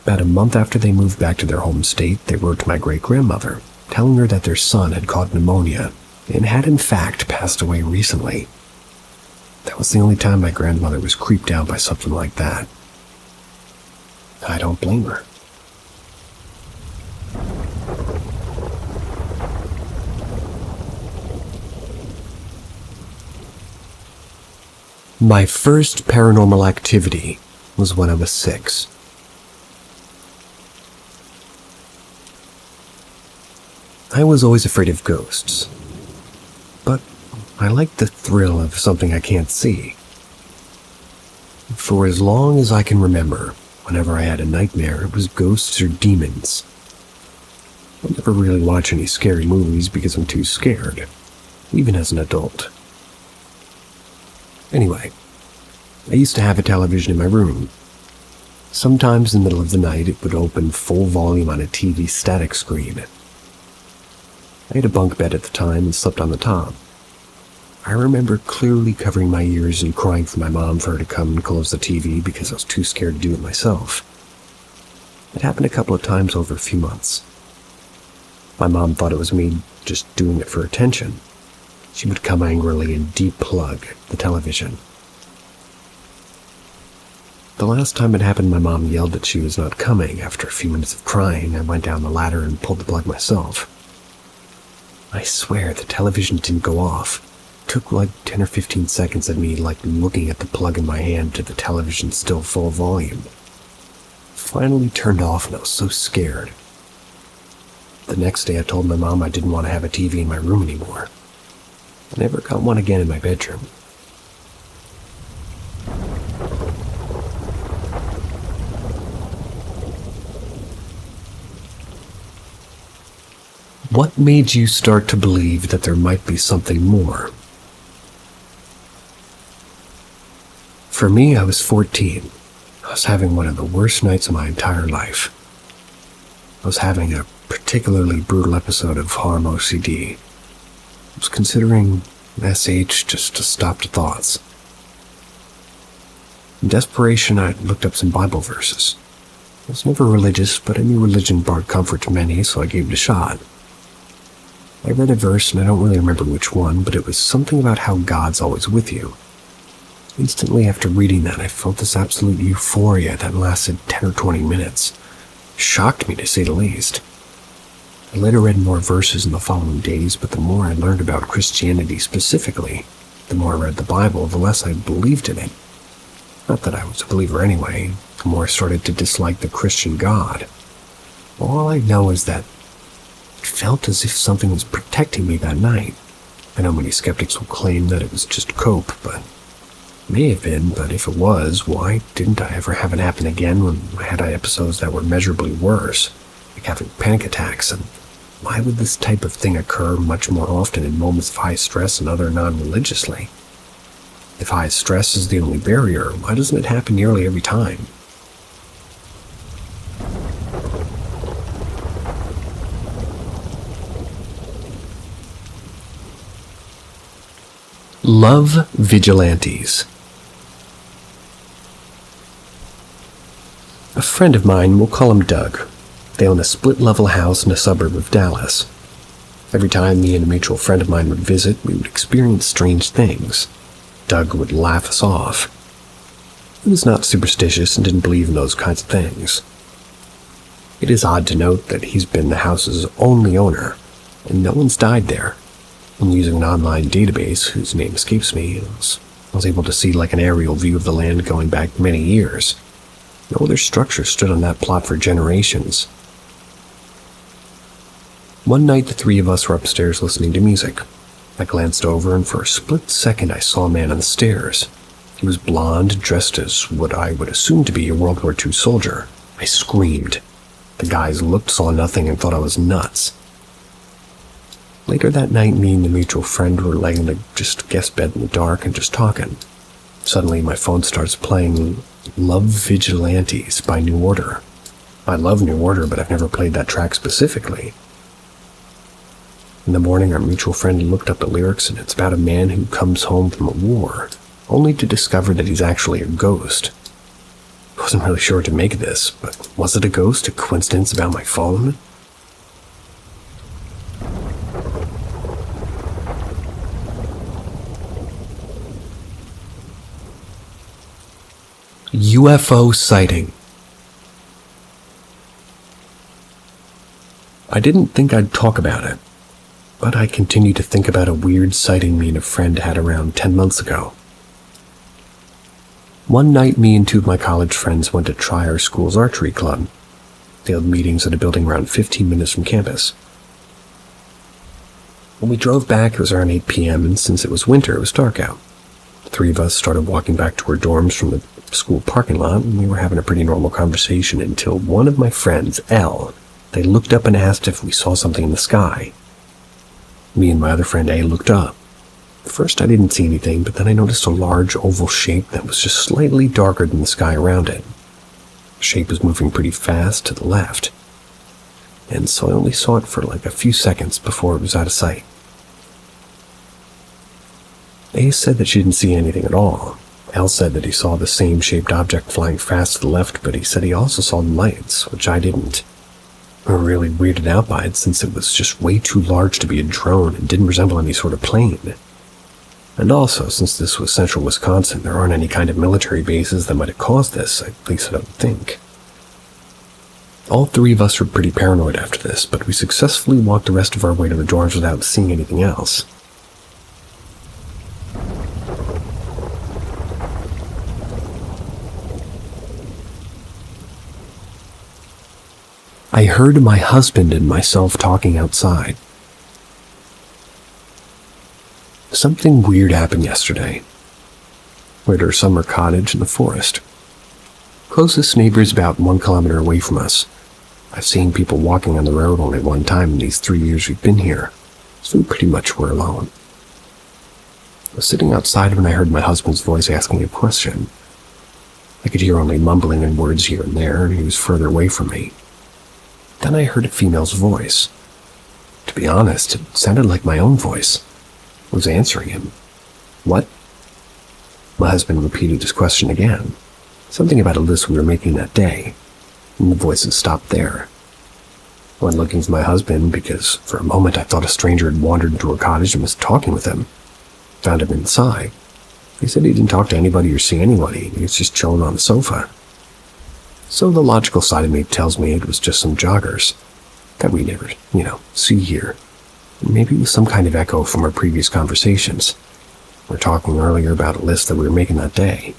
About a month after they moved back to their home state, they wrote to my great-grandmother, telling her that their son had caught pneumonia and had in fact passed away recently. That was the only time my grandmother was creeped out by something like that. I don't blame her. My first paranormal activity was when I was 6. I was always afraid of ghosts, but I liked the thrill of something I can't see. For as long as I can remember, whenever I had a nightmare, it was ghosts or demons. I never really watch any scary movies because I'm too scared, even as an adult. Anyway, I used to have a television in my room. Sometimes in the middle of the night, it would open full volume on a TV static screen. I had a bunk bed at the time and slept on the top. I remember clearly covering my ears and crying for my mom for her to come and close the TV because I was too scared to do it myself. It happened a couple of times over a few months. My mom thought it was me just doing it for attention. She would come angrily and de-plug the television. The last time it happened, my mom yelled that she was not coming. After a few minutes of crying, I went down the ladder and pulled the plug myself. I swear the television didn't go off. It took like 10 or 15 seconds of me looking at the plug in my hand to the television still full volume. Finally turned off and I was so scared. The next day I told my mom I didn't want to have a TV in my room anymore. I never got one again in my bedroom. What made you start to believe that there might be something more? For me, I was 14. I was having one of the worst nights of my entire life. I was having a particularly brutal episode of harm OCD. I was considering SH just to stop the thoughts. In desperation, I looked up some Bible verses. I was never religious, but I knew religion brought comfort to many, so I gave it a shot. I read a verse, and I don't really remember which one, but it was something about how God's always with you. Instantly after reading that, I felt this absolute euphoria that lasted 10 or 20 minutes. It shocked me, to say the least. I later read more verses in the following days, but the more I learned about Christianity specifically, the more I read the Bible, the less I believed in it. Not that I was a believer anyway, the more I started to dislike the Christian God. All I know is that it felt as if something was protecting me that night. I know many skeptics will claim that it was just cope, but it may have been, but if it was, why didn't I ever have it happen again when I had episodes that were measurably worse, like having panic attacks, and why would this type of thing occur much more often in moments of high stress and other non-religiously? If high stress is the only barrier, why doesn't it happen nearly every time? Love vigilantes. A friend of mine, we'll call him Doug. They own a split-level house in a suburb of Dallas. Every time me and a mutual friend of mine would visit, we would experience strange things. Doug would laugh us off. He was not superstitious and didn't believe in those kinds of things. It is odd to note that he's been the house's only owner, and no one's died there. And using an online database, whose name escapes me, I was able to see like an aerial view of the land going back many years. No other structure stood on that plot for generations. One night, the three of us were upstairs listening to music. I glanced over, and for a split second I saw a man on the stairs. He was blonde, dressed as what I would assume to be a World War II soldier. I screamed. The guys looked, saw nothing, and thought I was nuts. Later that night, me and the mutual friend were laying in the guest bed in the dark and just talking. Suddenly, my phone starts playing Love Vigilantes by New Order. I love New Order, but I've never played that track specifically. In the morning, our mutual friend looked up the lyrics, and it's about a man who comes home from a war, only to discover that he's actually a ghost. I wasn't really sure what to make of this, but was it a ghost, a coincidence about my phone? UFO sighting. I didn't think I'd talk about it, but I continued to think about a weird sighting me and a friend had around 10 months ago. One night, me and two of my college friends went to try our school's archery club. They held meetings at a building around 15 minutes from campus. When we drove back, it was around 8 p.m., and since it was winter, it was dark out. The three of us started walking back to our dorms from the school parking lot, and we were having a pretty normal conversation until one of my friends, L, they looked up and asked if we saw something in the sky. Me and my other friend A looked up. First I didn't see anything, but then I noticed a large oval shape that was just slightly darker than the sky around it. The shape was moving pretty fast to the left, and so I only saw it for like a few seconds before it was out of sight. A said that she didn't see anything at all. L said that he saw the same shaped object flying fast to the left, but he said he also saw the lights, which I didn't. We were really weirded out by it since it was just way too large to be a drone and didn't resemble any sort of plane. And also, since this was central Wisconsin, there aren't any kind of military bases that might have caused this, at least I don't think. All three of us were pretty paranoid after this, but we successfully walked the rest of our way to the dorms without seeing anything else. I heard my husband and myself talking outside. Something weird happened yesterday. We're at our summer cottage in the forest. Closest neighbor is about 1 kilometer away from us. I've seen people walking on the road only one time in these 3 years we've been here, so we pretty much were alone. I was sitting outside when I heard my husband's voice asking a question. I could hear only mumbling and words here and there, and he was further away from me. Then I heard a female's voice. To be honest, it sounded like my own voice. I was answering him. What? My husband repeated his question again. Something about a list we were making that day, and the voices stopped there. I went looking for my husband because for a moment I thought a stranger had wandered into our cottage and was talking with him. Found him inside. He said he didn't talk to anybody or see anybody. He was just chilling on the sofa. So the logical side of me tells me it was just some joggers that we never, see here. Maybe it was some kind of echo from our previous conversations. We were talking earlier about a list that we were making that day.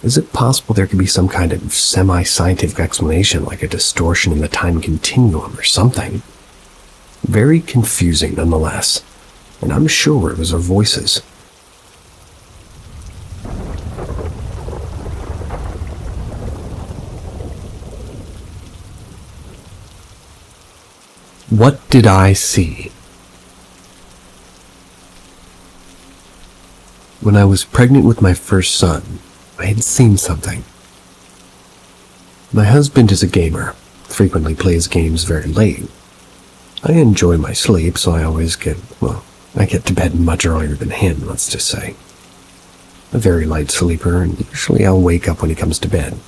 Is it possible there could be some kind of semi-scientific explanation, like a distortion in the time continuum or something? Very confusing nonetheless, and I'm sure it was our voices. What did I see? When I was pregnant with my first son, I had seen something. My husband is a gamer, frequently plays games very late. I enjoy my sleep, so I get to bed much earlier than him, let's just say. A very light sleeper, and usually I'll wake up when he comes to bed.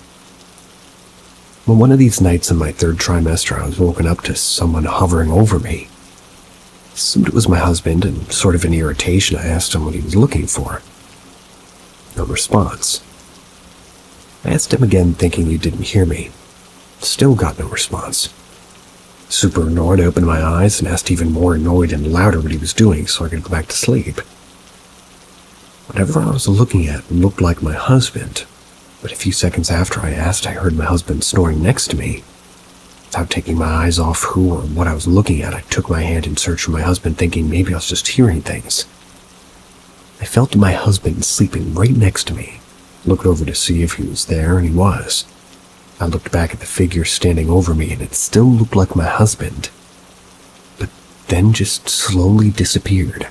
Well, one of these nights in my third trimester, I was woken up to someone hovering over me. I assumed it was my husband, and sort of in irritation, I asked him what he was looking for. No response. I asked him again, thinking he didn't hear me. Still got no response. Super annoyed, I opened my eyes and asked even more annoyed and louder what he was doing so I could go back to sleep. Whatever I was looking at looked like my husband, but a few seconds after I asked, I heard my husband snoring next to me. Without taking my eyes off who or what I was looking at, I took my hand in search for my husband, thinking maybe I was just hearing things. I felt my husband sleeping right next to me. Looked over to see if he was there, and he was. I looked back at the figure standing over me, and it still looked like my husband, but then just slowly disappeared.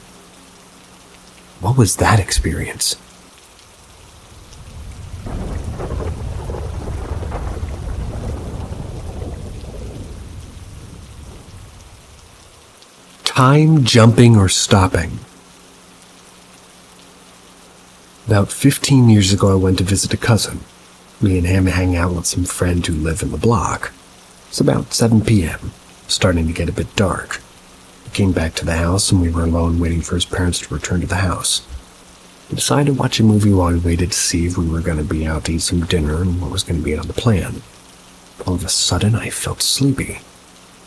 What was that experience? Time jumping or stopping. About 15 years ago, I went to visit a cousin. Me and him hang out with some friend who live in the block. It's about 7 p.m., starting to get a bit dark. We came back to the house and we were alone waiting for his parents to return to the house. We decided to watch a movie while we waited to see if we were going to be out to eat some dinner and what was going to be on the plan. All of a sudden, I felt sleepy.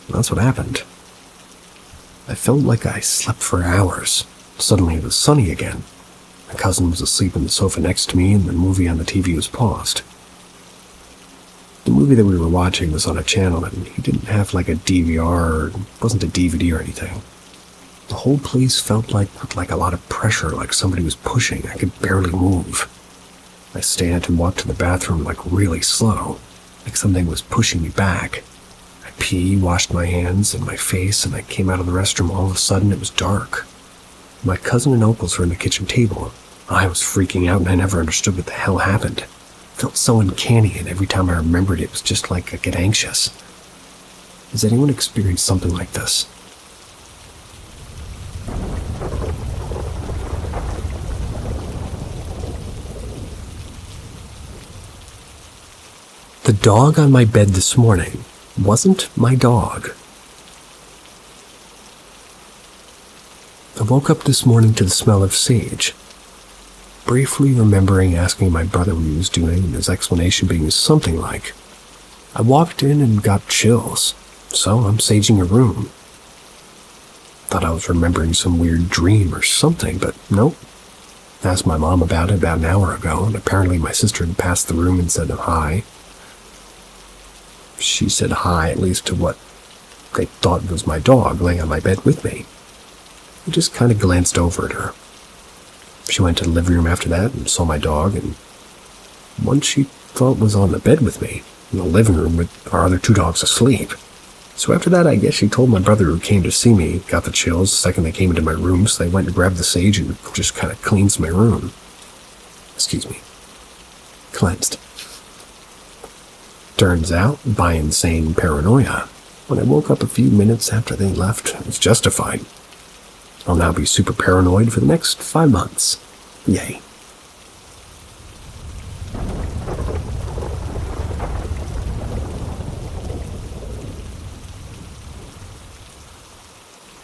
That's what happened. I felt like I slept for hours. Suddenly it was sunny again. My cousin was asleep on the sofa next to me and the movie on the TV was paused. The movie that we were watching was on a channel and he didn't have like a DVR or it wasn't a DVD or anything. The whole place felt like a lot of pressure, like somebody was pushing. I could barely move. I stand and walk to the bathroom like really slow, like something was pushing me back. I pee, washed my hands and my face, and I came out of the restroom. All of a sudden, it was dark. My cousin and uncles were in the kitchen table. I was freaking out and I never understood what the hell happened. It felt so uncanny, and every time I remembered it was just like I get anxious. Has anyone experienced something like this? The dog on my bed this morning wasn't my dog. I woke up this morning to the smell of sage, briefly remembering asking my brother what he was doing and his explanation being something like, I walked in and got chills, so I'm saging a room. Thought I was remembering some weird dream or something, but nope. Asked my mom about it about an hour ago, and apparently my sister had passed the room and said hi. She said hi, at least to what they thought was my dog laying on my bed with me. I just kind of glanced over at her. She went to the living room after that and saw my dog, and one she thought was on the bed with me, in the living room with our other two dogs asleep. So after that, I guess she told my brother who came to see me, got the chills the second they came into my room, so they went and grabbed the sage and just kind of cleansed my room. Cleansed. Turns out, by insane paranoia, when I woke up a few minutes after they left, it was justified. I'll now be super paranoid for the next 5 months. Yay.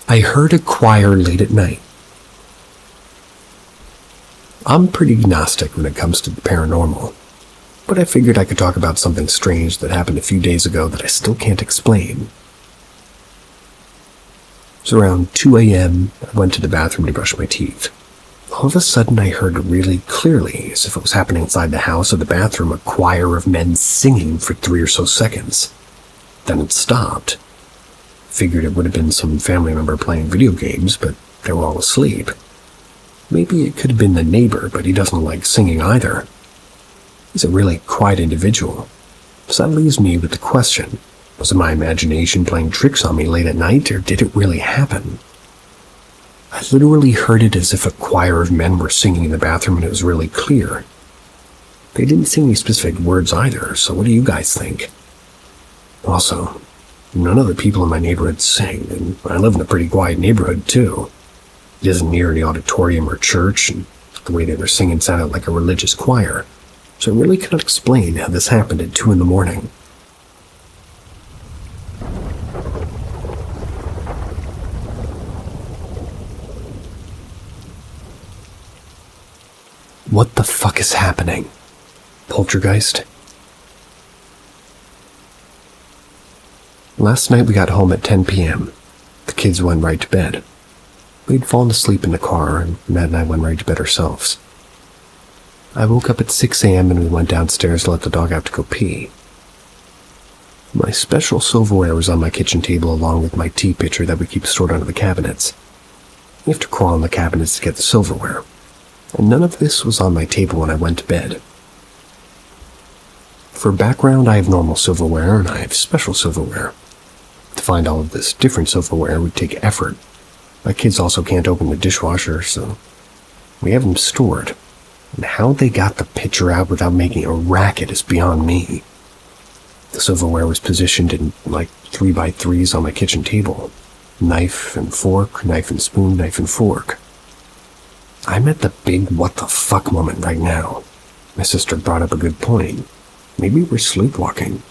I heard a choir late at night. I'm pretty agnostic when it comes to the paranormal, but I figured I could talk about something strange that happened a few days ago that I still can't explain. It was around 2 a.m. I went to the bathroom to brush my teeth. All of a sudden I heard really clearly, as if it was happening inside the house or the bathroom, a choir of men singing for 3 or so seconds. Then it stopped. Figured it would have been some family member playing video games, but they were all asleep. Maybe it could have been the neighbor, but he doesn't like singing either. He's a really quiet individual. So that leaves me with the question, was it my imagination playing tricks on me late at night, or did it really happen? I literally heard it as if a choir of men were singing in the bathroom and it was really clear. They didn't sing any specific words either, so what do you guys think? Also, none of the people in my neighborhood sing, and I live in a pretty quiet neighborhood too. It isn't near any auditorium or church, and the way they were singing sounded like a religious choir, so I really cannot explain how this happened at 2 in the morning. What the fuck is happening? Poltergeist? Last night we got home at 10 p.m. The kids went right to bed. We'd fallen asleep in the car, and Matt and I went right to bed ourselves. I woke up at 6 a.m. and we went downstairs to let the dog out to go pee. My special silverware was on my kitchen table along with my tea pitcher that we keep stored under the cabinets. You have to crawl in the cabinets to get the silverware, and none of this was on my table when I went to bed. For background, I have normal silverware and I have special silverware. To find all of this different silverware would take effort. My kids also can't open the dishwasher, so we have them stored. And how they got the pitcher out without making a racket is beyond me. The silverware was positioned in like 3x3s on my kitchen table. Knife and fork, knife and spoon, knife and fork. I'm at the big what the fuck moment right now. My sister brought up a good point. Maybe we're sleepwalking.